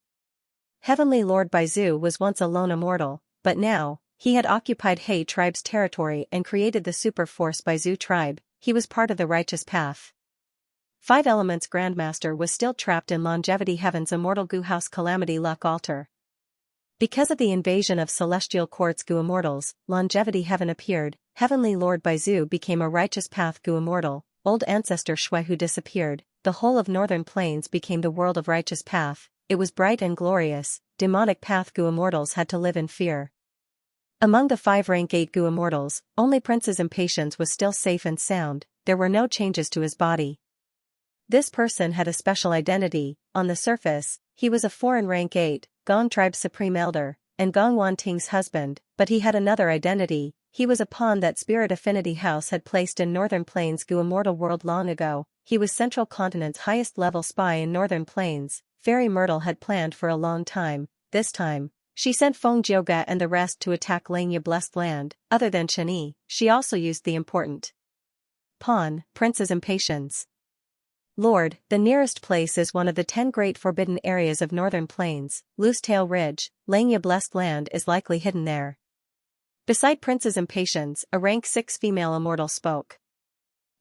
S1: Heavenly Lord Baizu was once a lone immortal, but now, he had occupied He tribe's territory and created the super force Baizu tribe. He was part of the righteous path. 5 Elements Grandmaster was still trapped in Longevity Heaven's immortal goo house Calamity Luck altar. Because of the invasion of Celestial Quartz goo immortals, Longevity Heaven appeared. Heavenly Lord Baizu became a righteous path goo immortal. Old ancestor Shui Hu disappeared. The whole of Northern Plains became the world of righteous path. It was bright and glorious. Demonic path goo immortals had to live in fear. Among the 5 rank 8 goo immortals, only Prince's impatience was still safe and sound. There were no changes to his body. This person had a special identity. On the surface, he was a foreign rank 8, Gong tribe's supreme elder, and Gong Wanting's husband, but he had another identity. He was a pawn that Spirit Affinity House had placed in Northern Plains goo immortal world long ago. He was Central Continent's highest level spy in Northern Plains. Fairy Myrtle had planned for a long time. This time, she sent Feng Jioge and the rest to attack Xianxia Blessed Land. Other than Cheni, she also used the important pawn, Prince's impatience. Lord, the nearest place is one of the 10 great forbidden areas of northern plains, Loosetail Ridge. Xianxia blessed land is likely hidden there. Beside Prince's Impatience, a rank 6 female immortal spoke.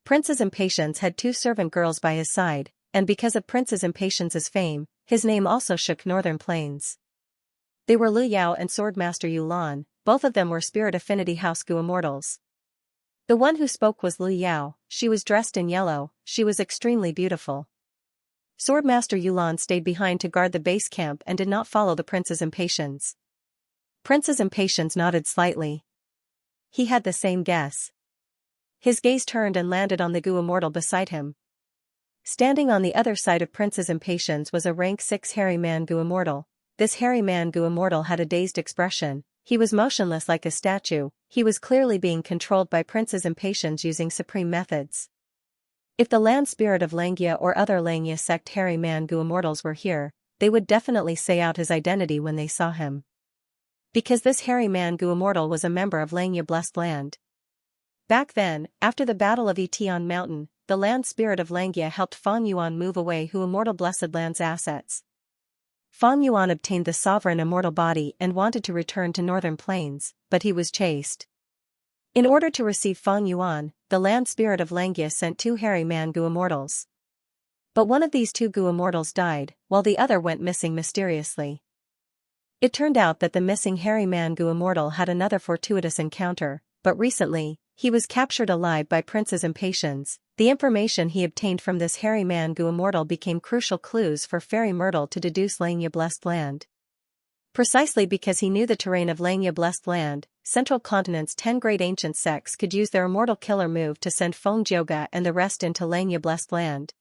S1: Prince's Impatience had 2 servant girls by his side, and because of Prince's Impatience's fame, his name also shook northern plains. They were Lu Yao and Swordmaster Yulan, both of them were Spirit Affinity House Gu immortals. The one who spoke was Lu Yao. She was dressed in yellow, she was extremely beautiful. Swordmaster Yulan stayed behind to guard the base camp and did not follow the Prince's Impatience. Prince's Impatience nodded slightly. He had the same guess. His gaze turned and landed on the Gu immortal beside him. Standing on the other side of Prince's Impatience was a rank 6 hairy man Gu immortal. This hairy man Gu immortal had a dazed expression. He was motionless like a statue. He was clearly being controlled by Prince's Impatience using supreme methods. If the land spirit of Xianxia or other Xianxia sect hairy man Gu immortals were here, they would definitely say out his identity when they saw him. Because this hairy man Gu immortal was a member of Xianxia blessed land. Back then, after the Battle of Etian Mountain, the land spirit of Xianxia helped Fang Yuan move away who immortal blessed land's assets. Fang Yuan obtained the sovereign immortal body and wanted to return to northern plains, but he was chased. In order to receive Fang Yuan, the land spirit of Xianxia sent 2 hairy man Gu immortals. But one of these 2 Gu immortals died, while the other went missing mysteriously. It turned out that the missing hairy man Gu immortal had another fortuitous encounter, but recently, he was captured alive by Prince's Impatience. The information he obtained from this hairy man Gu immortal became crucial clues for Fairy Myrtle to deduce Xianxia blessed land. Precisely because he knew the terrain of Xianxia blessed land, Central Continent's 10 great ancient sects could use their immortal killer move to send Feng Jioga and the rest into Xianxia blessed land.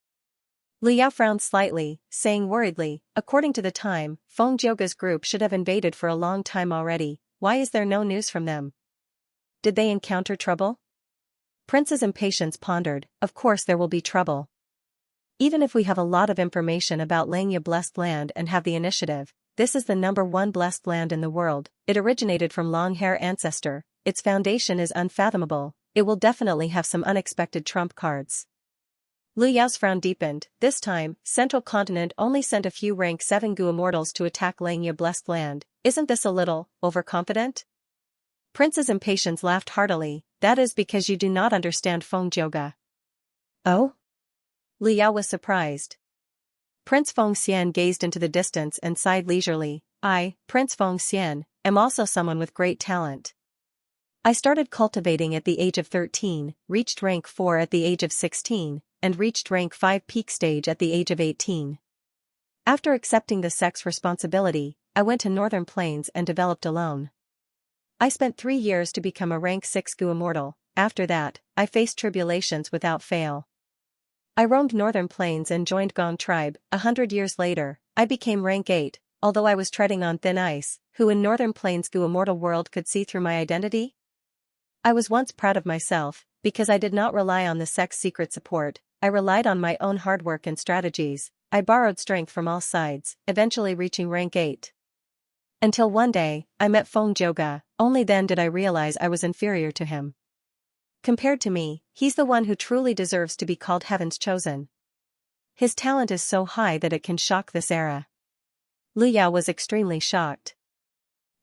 S1: Lu Yao frowned slightly, saying worriedly, according to the time, Feng Jioga's group should have invaded for a long time already. Why is there no news from them? Did they encounter trouble? Prince's Impatience pondered, of course there will be trouble. Even if we have a lot of information about Xianxia blessed land and have the initiative, this is the #1 blessed land in the world. It originated from long-hair ancestor, its foundation is unfathomable, it will definitely have some unexpected trump cards. Lu Yao's frown deepened. This time, Central Continent only sent a few rank 7 Gu immortals to attack Xianxia blessed land. Isn't this a little overconfident? Prince's Impatience laughed heartily. That is because you do not understand Feng Jioga. Oh? Lu Yao was surprised. Prince Feng Xian gazed into the distance and sighed leisurely. I, Prince Feng Xian, am also someone with great talent. I started cultivating at the age of 13, reached rank 4 at the age of 16, and reached rank 5 peak stage at the age of 18. After accepting the sect's responsibility, I went to Northern Plains and developed alone. I spent 3 years to become a rank 6 Gu immortal. After that, I faced tribulations without fail. I roamed Northern Plains and joined Gong tribe. 100 years later, I became rank 8, although I was treading on thin ice. Who in Northern Plains Gu immortal world could see through my identity? I was once proud of myself, because I did not rely on the sect's secret support, I relied on my own hard work and strategies. I borrowed strength from all sides, eventually reaching rank 8. Until one day, I met Feng Jioga, only then did I realize I was inferior to him. Compared to me, he's the one who truly deserves to be called Heaven's Chosen. His talent is so high that it can shock this era. Lu Yao was extremely shocked.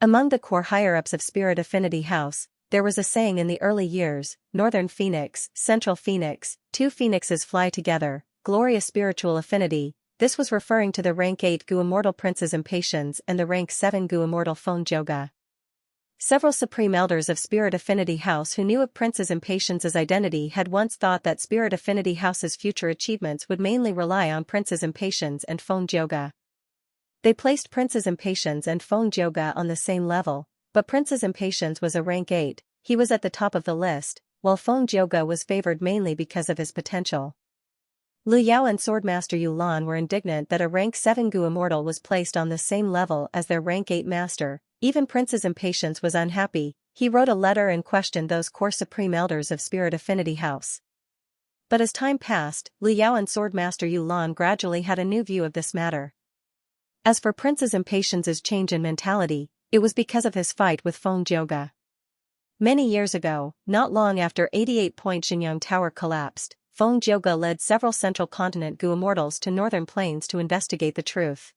S1: Among the core higher-ups of Spirit Affinity House, there was a saying in the early years, Northern Phoenix, Central Phoenix, 2 phoenixes fly together, glorious spiritual affinity. This was referring to the rank 8 Gu immortal Prince's Impatience and the rank 7 Gu immortal Feng Jioga. Several supreme elders of Spirit Affinity House who knew of Prince's Impatience's identity had once thought that Spirit Affinity House's future achievements would mainly rely on Prince's Impatience and Feng Jioga. They placed Prince's Impatience and Feng Jioga on the same level, but Prince's Impatience was a rank 8, he was at the top of the list, while Feng Jioga was favored mainly because of his potential. Lu Yao and Swordmaster Yulan were indignant that a rank 7 Gu immortal was placed on the same level as their rank 8 master. Even Prince's Impatience was unhappy. He wrote a letter and questioned those core supreme elders of Spirit Affinity House. But as time passed, Lu Yao and Swordmaster Yulan gradually had a new view of this matter. As for Prince's Impatience's change in mentality, it was because of his fight with Feng Jioga. Many years ago, not long after 88 Point Xinyang Tower collapsed, Feng Jioge led several Central Continent Gu immortals to Northern Plains to investigate the truth.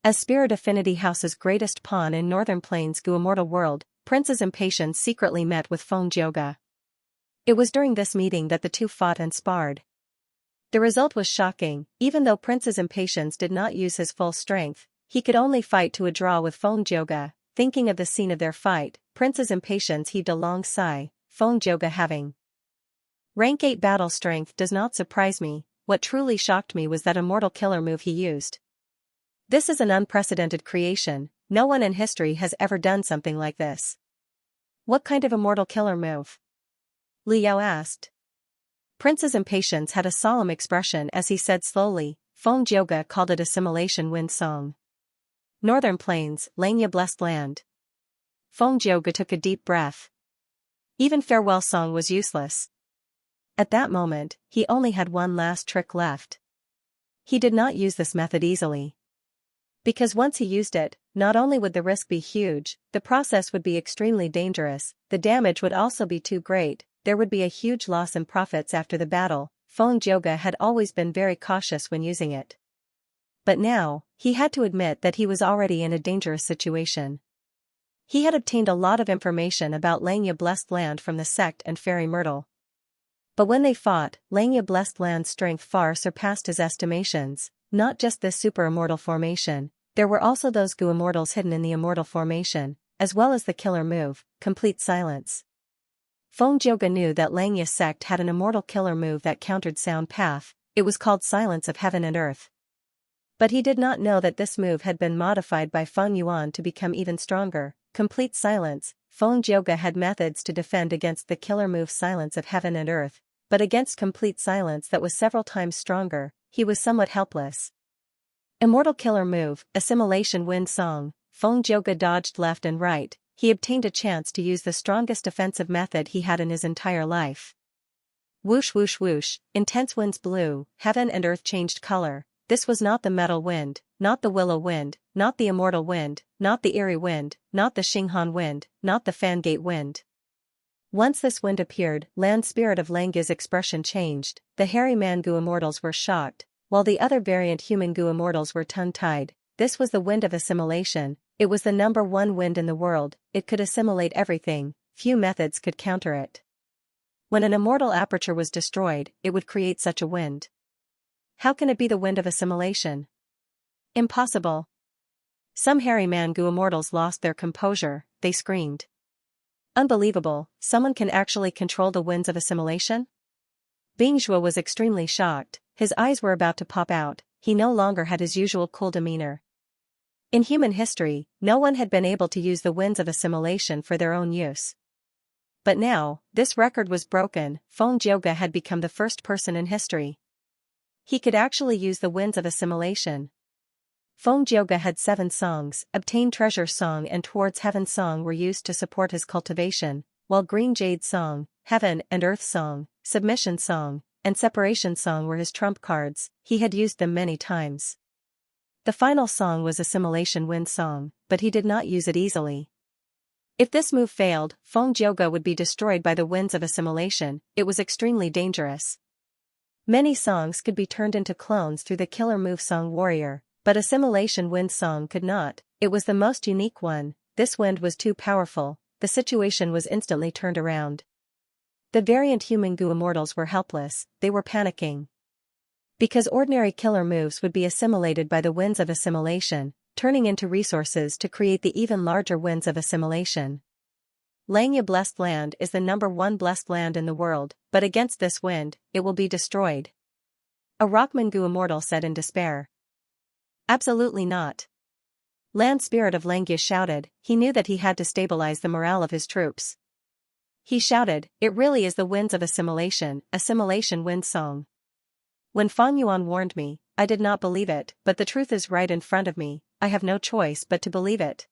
S1: As Spirit Affinity House's greatest pawn in Northern Plains Gu immortal world, Princess Impatience secretly met with Feng Jioge. It was during this meeting that the two fought and sparred. The result was shocking. Even though Princess Impatience did not use his full strength, he could only fight to a draw with Feng Jioge. Thinking of the scene of their fight, Princess Impatience heaved a long sigh. Feng Jioge having Rank 8 battle strength does not surprise me. What truly shocked me was that immortal killer move he used. This is an unprecedented creation. No one in history has ever done something like this. What kind of immortal killer move? Li Yao asked. Princess Impatience had a solemn expression as he said slowly. Feng Jioge called it Assimilation Wind Song. Northern Plains, Xianxia blessed land. Feng Jioge took a deep breath. Even farewell song was useless. At that moment, he only had one last trick left. He did not use this method easily. Because once he used it, not only would the risk be huge, the process would be extremely dangerous, the damage would also be too great, there would be a huge loss in profits after the battle. Feng Jioge had always been very cautious when using it. But now, he had to admit that he was already in a dangerous situation. He had obtained a lot of information about Xianxia blessed land from the sect and Fairy Myrtle. But when they fought, Xianxia blessed land's strength far surpassed his estimations. Not just this super immortal formation, there were also those Gu immortals hidden in the immortal formation, as well as the killer move, complete silence. Feng Jioge knew that Xianxia sect had an immortal killer move that countered sound path. It was called Silence of Heaven and Earth. But he did not know that this move had been modified by Feng Yuan to become even stronger. Complete silence. Feng Jioge had methods to defend against the killer move Silence of Heaven and Earth, but against complete silence that was several times stronger, he was somewhat helpless. Immortal killer move, Assimilation Wind Song. Feng Jioge dodged left and right. He obtained a chance to use the strongest defensive method he had in his entire life. Whoosh whoosh whoosh, intense winds blew, heaven and earth changed color. This was not the metal wind, not the willow wind, not the immortal wind, not the eerie wind, not the Xinghan wind, not the Fangate wind. Once this wind appeared, land spirit of Xianxia's expression changed. The hairy man Gu immortals were shocked, while the other variant human Gu immortals were tongue-tied. This was the wind of assimilation. It was the number one wind in the world. It could assimilate everything. Few methods could counter it. When an immortal aperture was destroyed, it would create such a wind. How can it be the wind of assimilation? Impossible. Some hairy man Gu immortals lost their composure. They screamed. Unbelievable, someone can actually control the winds of assimilation? Bingzhou was extremely shocked. His eyes were about to pop out. He no longer had his usual cool demeanor. In human history, no one had been able to use the winds of assimilation for their own use. But now, this record was broken. Feng Jioge had become the first person in history. He could actually use the winds of assimilation. Feng Jioge had 7 songs. Obtain Treasure Song and Towards Heaven Song were used to support his cultivation, while Green Jade Song, Heaven and Earth Song, Submission Song, and Separation Song were his trump cards. He had used them many times. The final song was Assimilation Wind Song, but he did not use it easily. If this move failed, Feng Jioge would be destroyed by the winds of assimilation. It was extremely dangerous. Many songs could be turned into clones through the killer move Song Warrior, but Assimilation Wind Song could not. It was the most unique one. This wind was too powerful. The situation was instantly turned around. The variant human Gu immortals were helpless. They were panicking. Because ordinary killer moves would be assimilated by the winds of assimilation, turning into resources to create the even larger winds of assimilation. Xianxia blessed land is the number one blessed land in the world, but against this wind, it will be destroyed. A Rockman Gu immortal said in despair. Absolutely not. Land spirit of Xianxia shouted. He knew that he had to stabilize the morale of his troops. He shouted, it really is the winds of assimilation, Assimilation Wind Song. When Feng Yuan warned me, I did not believe it, but the truth is right in front of me. I have no choice but to believe it.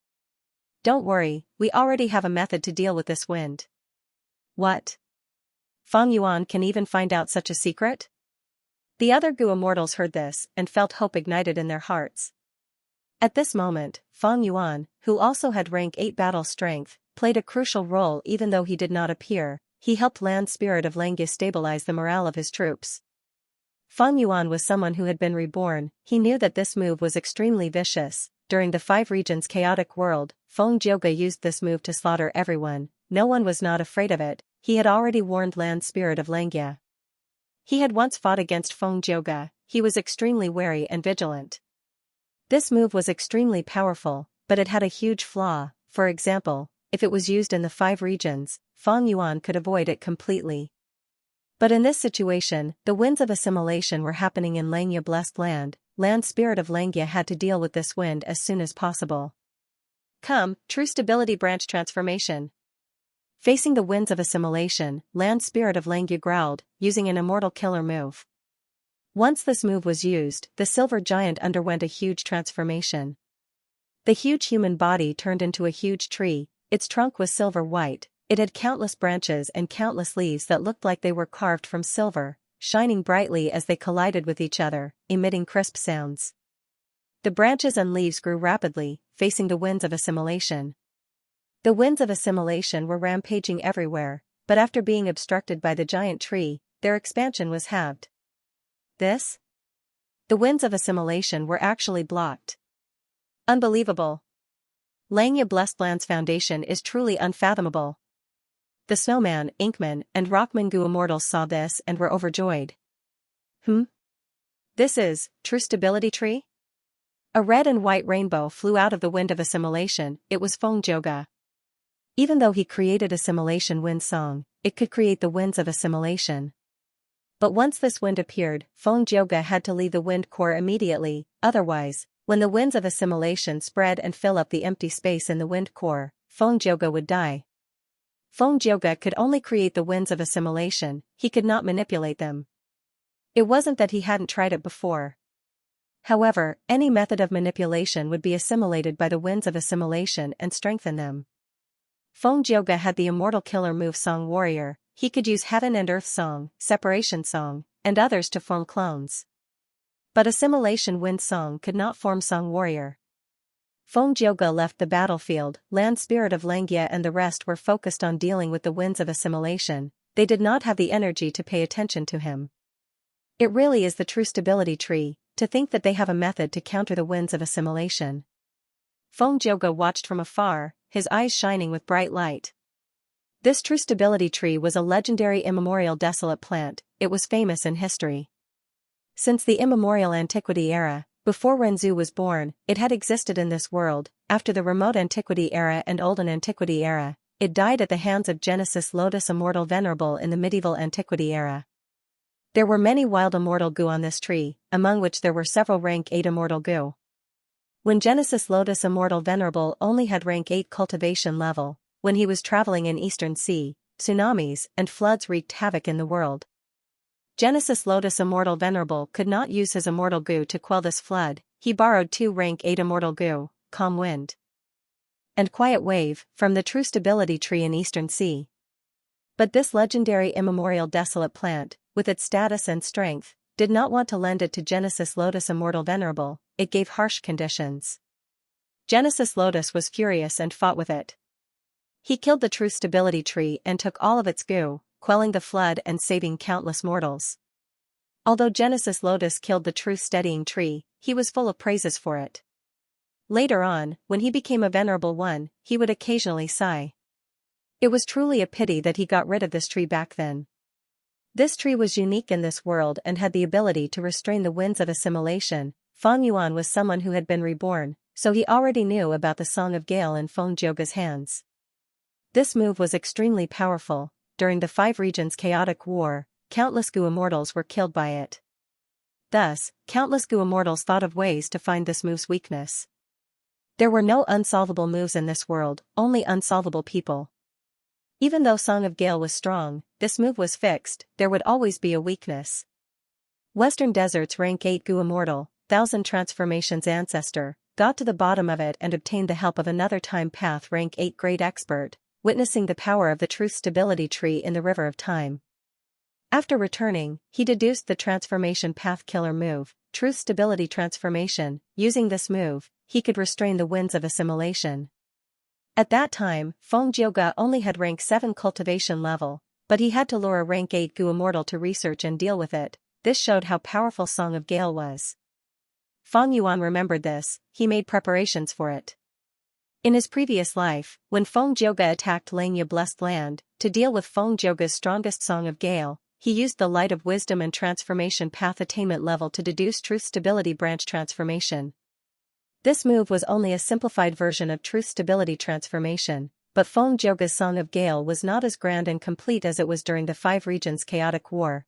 S1: Don't worry, we already have a method to deal with this wind. What? Feng Yuan can even find out such a secret? The other Gu immortals heard this and felt hope ignited in their hearts. At this moment, Feng Yuan, who also had rank 8 battle strength, played a crucial role even though he did not appear. he helped Land Spirit of Xianxia stabilize the morale of his troops. Feng Yuan was someone who had been reborn. He knew that this move was extremely vicious. During the Five Regions' chaotic world, Feng Jioge used this move to slaughter everyone. No one was not afraid of it. He had already warned Land Spirit of Xianxia. He had once fought against Feng Jioge. He was extremely wary and vigilant. This move was extremely powerful, but it had a huge flaw. For example, if it was used in the Five Regions, Feng Yuan could avoid it completely. But in this situation, the winds of assimilation were happening in Xianxia Blessed Land. Land Spirit of Xianxia had to deal with this wind as soon as possible. Come, True Stability Branch Transformation. Facing the winds of assimilation, Land Spirit of Xianxia growled, using an immortal killer move. Once this move was used, the silver giant underwent a huge transformation. The huge human body turned into a huge tree. Its trunk was silver white. It had countless branches and countless leaves that looked like they were carved from silver, shining brightly as they collided with each other, emitting crisp sounds. The branches and leaves grew rapidly, facing the winds of assimilation. The winds of assimilation were rampaging everywhere, but after being obstructed by the giant tree, their expansion was halved. The winds of assimilation were actually blocked. Unbelievable. Xianxia Blessed Land's foundation is truly unfathomable. The Snowman, Inkman, and Rockman Gu immortals saw this and were overjoyed. This is True Stability Tree? A red and white rainbow flew out of the wind of assimilation. It was Feng Jioge. Even though he created assimilation wind song, it could create the winds of assimilation. But once this wind appeared, Feng Jioge had to leave the wind core immediately. Otherwise, when the winds of assimilation spread and fill up the empty space in the wind core, Feng Jioge would die. Feng Jioge could only create the winds of assimilation. He could not manipulate them. It wasn't that he hadn't tried it before. However, any method of manipulation would be assimilated by the winds of assimilation and strengthen them. Feng Jioge had the immortal killer move Song Warrior. He could use Heaven and Earth Song, Separation Song, and others to form clones. But assimilation wind song could not form Song Warrior. Feng Jioge left the battlefield. Land Spirit of Xianxia and the rest were focused on dealing with the winds of assimilation. They did not have the energy to pay attention to him. It really is the True Stability Tree, to think that they have a method to counter the winds of assimilation. Feng Jioge watched from afar, his eyes shining with bright light. This True Stability Tree was a legendary immemorial desolate plant. It was famous in history. Since the immemorial antiquity era, before Renzu was born, it had existed in this world. After the remote antiquity era and olden antiquity era, it died at the hands of Genesis Lotus Immortal Venerable in the medieval antiquity era. There were many wild immortal gu on this tree, among which there were several rank 8 immortal gu. When Genesis Lotus Immortal Venerable only had rank 8 cultivation level, when he was traveling in Eastern Sea, tsunamis and floods wreaked havoc in the world. Genesis Lotus Immortal Venerable could not use his immortal gu to quell this flood. He borrowed 2 rank 8 immortal gu, Calm Wind and Quiet Wave, from the True Stability Tree in Eastern Sea. But this legendary immemorial desolate plant, with its status and strength, did not want to lend it to Genesis Lotus Immortal Venerable. It gave harsh conditions. Genesis Lotus was furious and fought with it. He killed the True Stability Tree and took all of its gu, quelling the flood and saving countless mortals. Although Genesis Lotus killed the True Steadying Tree, he was full of praises for it. Later on, when he became a Venerable One, he would occasionally sigh. It was truly a pity that he got rid of this tree back then. This tree was unique in this world and had the ability to restrain the winds of assimilation. Feng Yuan was someone who had been reborn, so he already knew about the Song of Gale in Feng Jioge's hands. This move was extremely powerful. During the Five Regions' chaotic war, countless gu immortals were killed by it. Thus, countless gu immortals thought of ways to find this move's weakness. There were no unsolvable moves in this world, only unsolvable people. Even though Song of Gale was strong, this move was fixed. There would always be a weakness. Western Desert's rank 8 gu immortal, 1000 transformations ancestor, got to the bottom of it and obtained the help of another time path rank 8 great expert, witnessing the power of the Truth Stability Tree in the River of Time. After returning, he deduced the Transformation Path Killer move, Truth Stability Transformation. Using this move, he could restrain the winds of assimilation. At that time, Feng Jioge only had rank 7 cultivation level. But he had to lure a rank 8 Gu immortal to research and deal with it. This showed how powerful Song of Gale was. Feng Yuan remembered this, he made preparations for it. In his previous life, when Feng Zhouge attacked Langya Blessed Land, to deal with Feng Zhouge's strongest Song of Gale, he used the Light of Wisdom and Transformation Path attainment level to deduce Truth Stability Branch Transformation. This move was only a simplified version of Truth Stability Transformation, but Feng Zhouge's Song of Gale was not as grand and complete as it was during the Five Regions Chaotic War.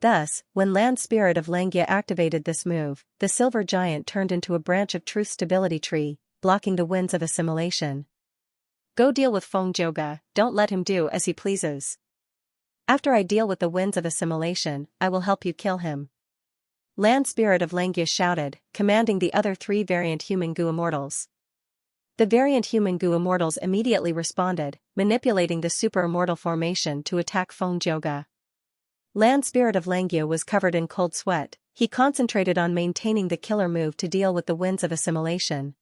S1: Thus, when Land Spirit of Langya activated this move, the Silver Giant turned into a branch of Truth Stability Tree, blocking the winds of assimilation. Go deal with Feng Zhouge, don't let him do as he pleases. After I deal with the winds of assimilation, I will help you kill him. Land Spirit of Langya shouted, commanding the other 3 variant human Gu immortals. The variant human Gu immortals immediately responded, manipulating the super immortal formation to attack Feng Zhouge. Land Spirit of Langya was covered in cold sweat, he concentrated on maintaining the killer move to deal with the winds of assimilation.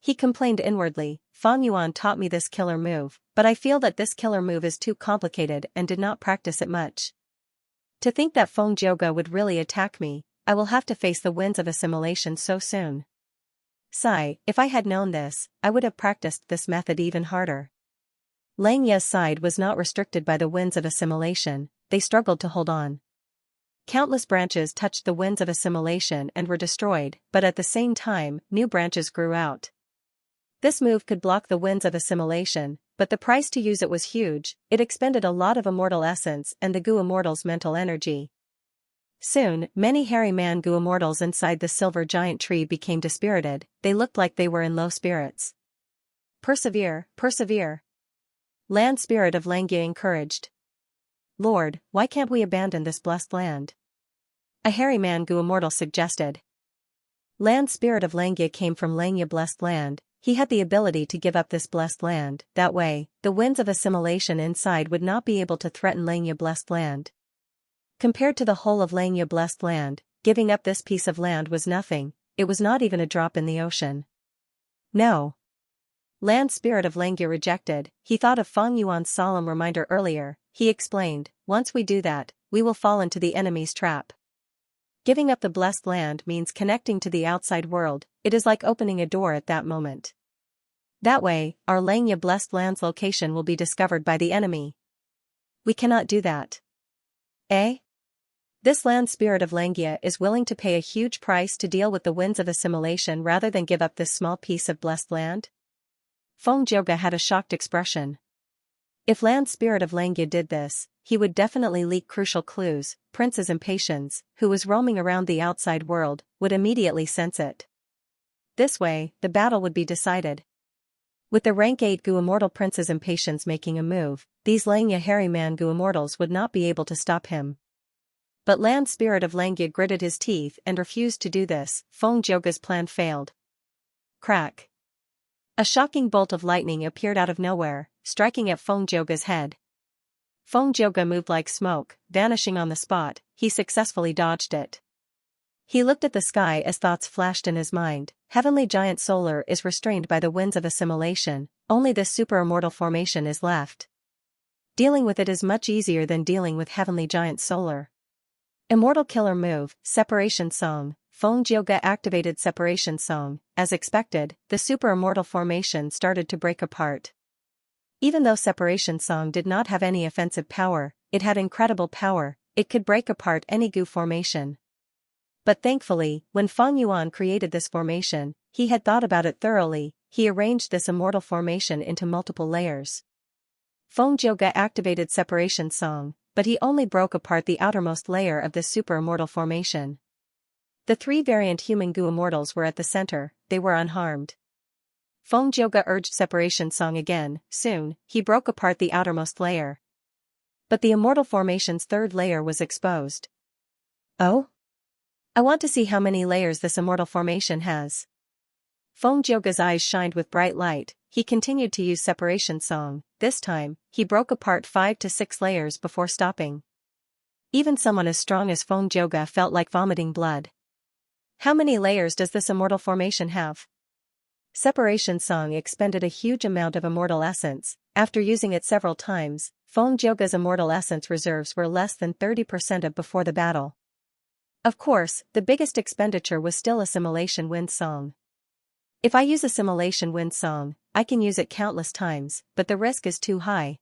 S1: He complained inwardly, Feng Yuan taught me this killer move, but I feel that this killer move is too complicated and did not practice it much. To think that Feng Zhouge would really attack me, I will have to face the winds of assimilation so soon. Sigh, if I had known this, I would have practiced this method even harder. Langya's side was not restricted by the winds of assimilation, they struggled to hold on. Countless branches touched the winds of assimilation and were destroyed, but at the same time, new branches grew out. This move could block the winds of assimilation, but the price to use it was huge, it expended a lot of immortal essence and the Gu immortals' mental energy. Soon, many hairy man Gu immortals inside the Silver Giant tree became dispirited, they looked like they were in low spirits. Persevere, persevere. Land Spirit of Langya encouraged. Lord, why can't we abandon this blessed land? A hairy man Gu immortal suggested. Land Spirit of Langya came from Langya Blessed Land, he had the ability to give up this blessed land, that way, the winds of assimilation inside would not be able to threaten Langya Blessed Land. Compared to the whole of Langya Blessed Land, giving up this piece of land was nothing, it was not even a drop in the ocean. No. Land Spirit of Langya rejected, he thought of Feng Yuan's solemn reminder earlier, he explained, once we do that, we will fall into the enemy's trap. Giving up the blessed land means connecting to the outside world, it is like opening a door at that moment. That way, our Langya Blessed Land's location will be discovered by the enemy. We cannot do that. Eh? This Land Spirit of Langya is willing to pay a huge price to deal with the winds of assimilation rather than give up this small piece of blessed land? Feng Zhouge had a shocked expression. If Land Spirit of Langya did this, he would definitely leak crucial clues. Prince's impatience, who was roaming around the outside world, would immediately sense it. This way, the battle would be decided. With the rank 8 Gu Immortal Prince's impatience making a move, these Langya hairy man Gu Immortals would not be able to stop him. But Land Spirit of Langya gritted his teeth and refused to do this, Feng Zhouge's plan failed. Crack. A shocking bolt of lightning appeared out of nowhere, striking at Feng Zhouge's head. Feng Zhouge moved like smoke, vanishing on the spot, he successfully dodged it. He looked at the sky as thoughts flashed in his mind, Heavenly Giant Solar is restrained by the winds of assimilation, only this super immortal formation is left. Dealing with it is much easier than dealing with Heavenly Giant Solar. Immortal Killer Move, Separation Song. Feng Zhouge activated Separation Song. As expected, the super immortal formation started to break apart. Even though Separation Song did not have any offensive power, it had incredible power, it could break apart any Gu formation. But thankfully, when Feng Yuan created this formation, he had thought about it thoroughly, he arranged this immortal formation into multiple layers. Feng Zhouge activated Separation Song, but he only broke apart the outermost layer of this super immortal formation. The 3 variant human Gu immortals were at the center, they were unharmed. Feng Zhouge urged Separation Song again, soon, he broke apart the outermost layer. But the immortal formation's 3rd layer was exposed. Oh? I want to see how many layers this immortal formation has. Feng Zhouge's eyes shined with bright light, he continued to use Separation Song, this time, he broke apart 5 to 6 layers before stopping. Even someone as strong as Feng Zhouge felt like vomiting blood. How many layers does this immortal formation have? Separation Song expended a huge amount of immortal essence, After using it several times, Feng Zhouge's immortal essence reserves were less than 30% of before the battle. Of course, the biggest expenditure was still assimilation wind song. If I use assimilation wind song, I can use it countless times, but the risk is too high.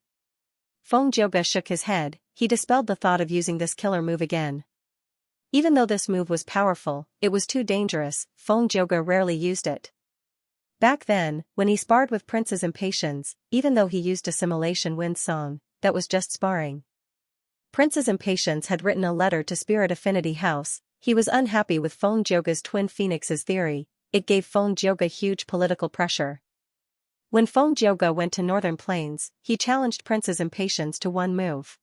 S1: Feng Zhouge shook his head. He dispelled the thought of using this killer move again. Even though this move was powerful, it was too dangerous. Feng Zhouge rarely used it. Back then, when he sparred with Prince's Impatience, even though he used assimilation wind song, that was just sparring. Prince's Impatience had written a letter to Spirit Affinity House. He was unhappy with Feng Zhouge's twin phoenixes theory. It gave Feng Zhouge huge political pressure. When Feng Zhouge went to Northern Plains, he challenged Prince's Impatience to one move.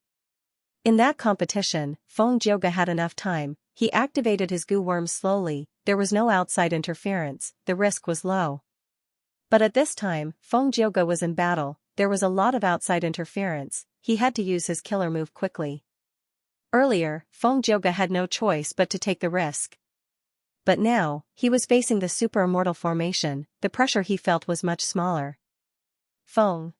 S1: In that competition, Feng Zhouge had enough time. He activated his goo worm slowly. There was no outside interference, the risk was low. But at this time, Feng Zhouge was in battle. There was a lot of outside interference. He had to use his killer move quickly. Earlier, Feng Zhouge had no choice but to take the risk. But now, he was facing the super immortal formation. The pressure he felt was much smaller. Feng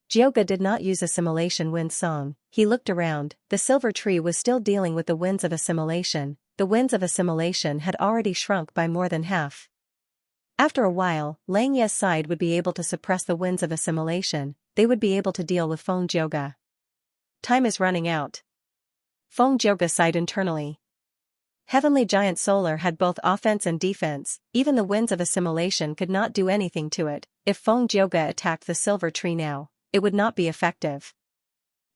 S1: Zhouge did not use assimilation wind song. He looked around. The silver tree was still dealing with the winds of assimilation. The winds of assimilation had already shrunk by more than half. After a while, Xianxia's side would be able to suppress the winds of assimilation. They would be able to deal with Feng Zhouge. Time is running out. Feng Zhouge sighed internally. Heavenly Giant Solar had both offense and defense. Even the winds of assimilation could not do anything to it. If Feng Zhouge attacked the silver tree now, it would not be effective.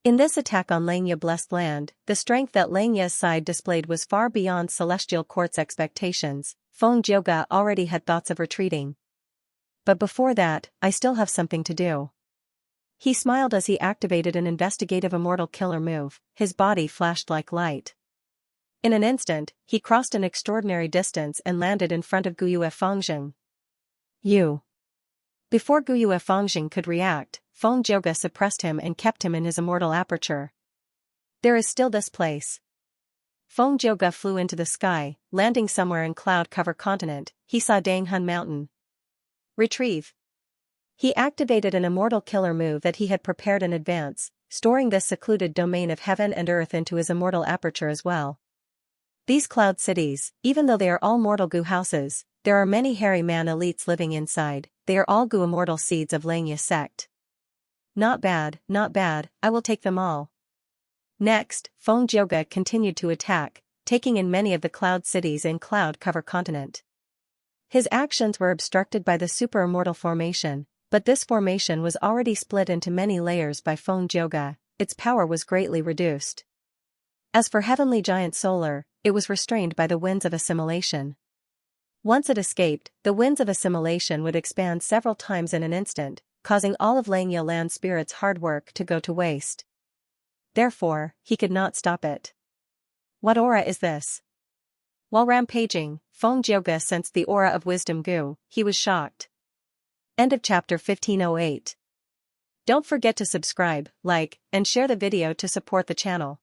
S1: In this attack on Xianxia Blessed Land, the strength that Xianxia's side displayed was far beyond Celestial Court's expectations. Feng Zhouge already had thoughts of retreating. But before that, I still have something to do. He smiled as he activated an investigative immortal killer move. His body flashed like light. In an instant, he crossed an extraordinary distance and landed in front of Guyue Fengzheng. You. Before Guyue Fengzheng could react, Feng Zhouge suppressed him and kept him in his immortal aperture. There is still this place. Feng Zhouge flew into the sky, landing somewhere in cloud-covered continent. He saw Danghun Mountain. Retrieve. He activated an immortal killer move that he had prepared in advance, storing this secluded domain of heaven and earth into his immortal aperture as well. These cloud cities, even though they are all mortal goo houses, there are many hairy man elites living inside. They are all goo immortal seeds of Xianxia sect. Not bad, I will take them all. Next, Feng Zhouge continued to attack, taking in many of the cloud cities in cloud-covered continent. His actions were obstructed by the super immortal formation, but this formation was already split into many layers by Feng Zhouge. Its power was greatly reduced. As for Heavenly Giant Solar, it was restrained by the winds of assimilation. Once it escaped, the winds of assimilation would expand several times in an instant, causing all of Xianxia land spirit's hard work to go to waste. Therefore, he could not stop it. What aura is this? While rampaging, Feng Zhouge sensed the aura of wisdom goo. He was shocked. End of chapter 1508. Don't forget to subscribe, like, and share the video to support the channel.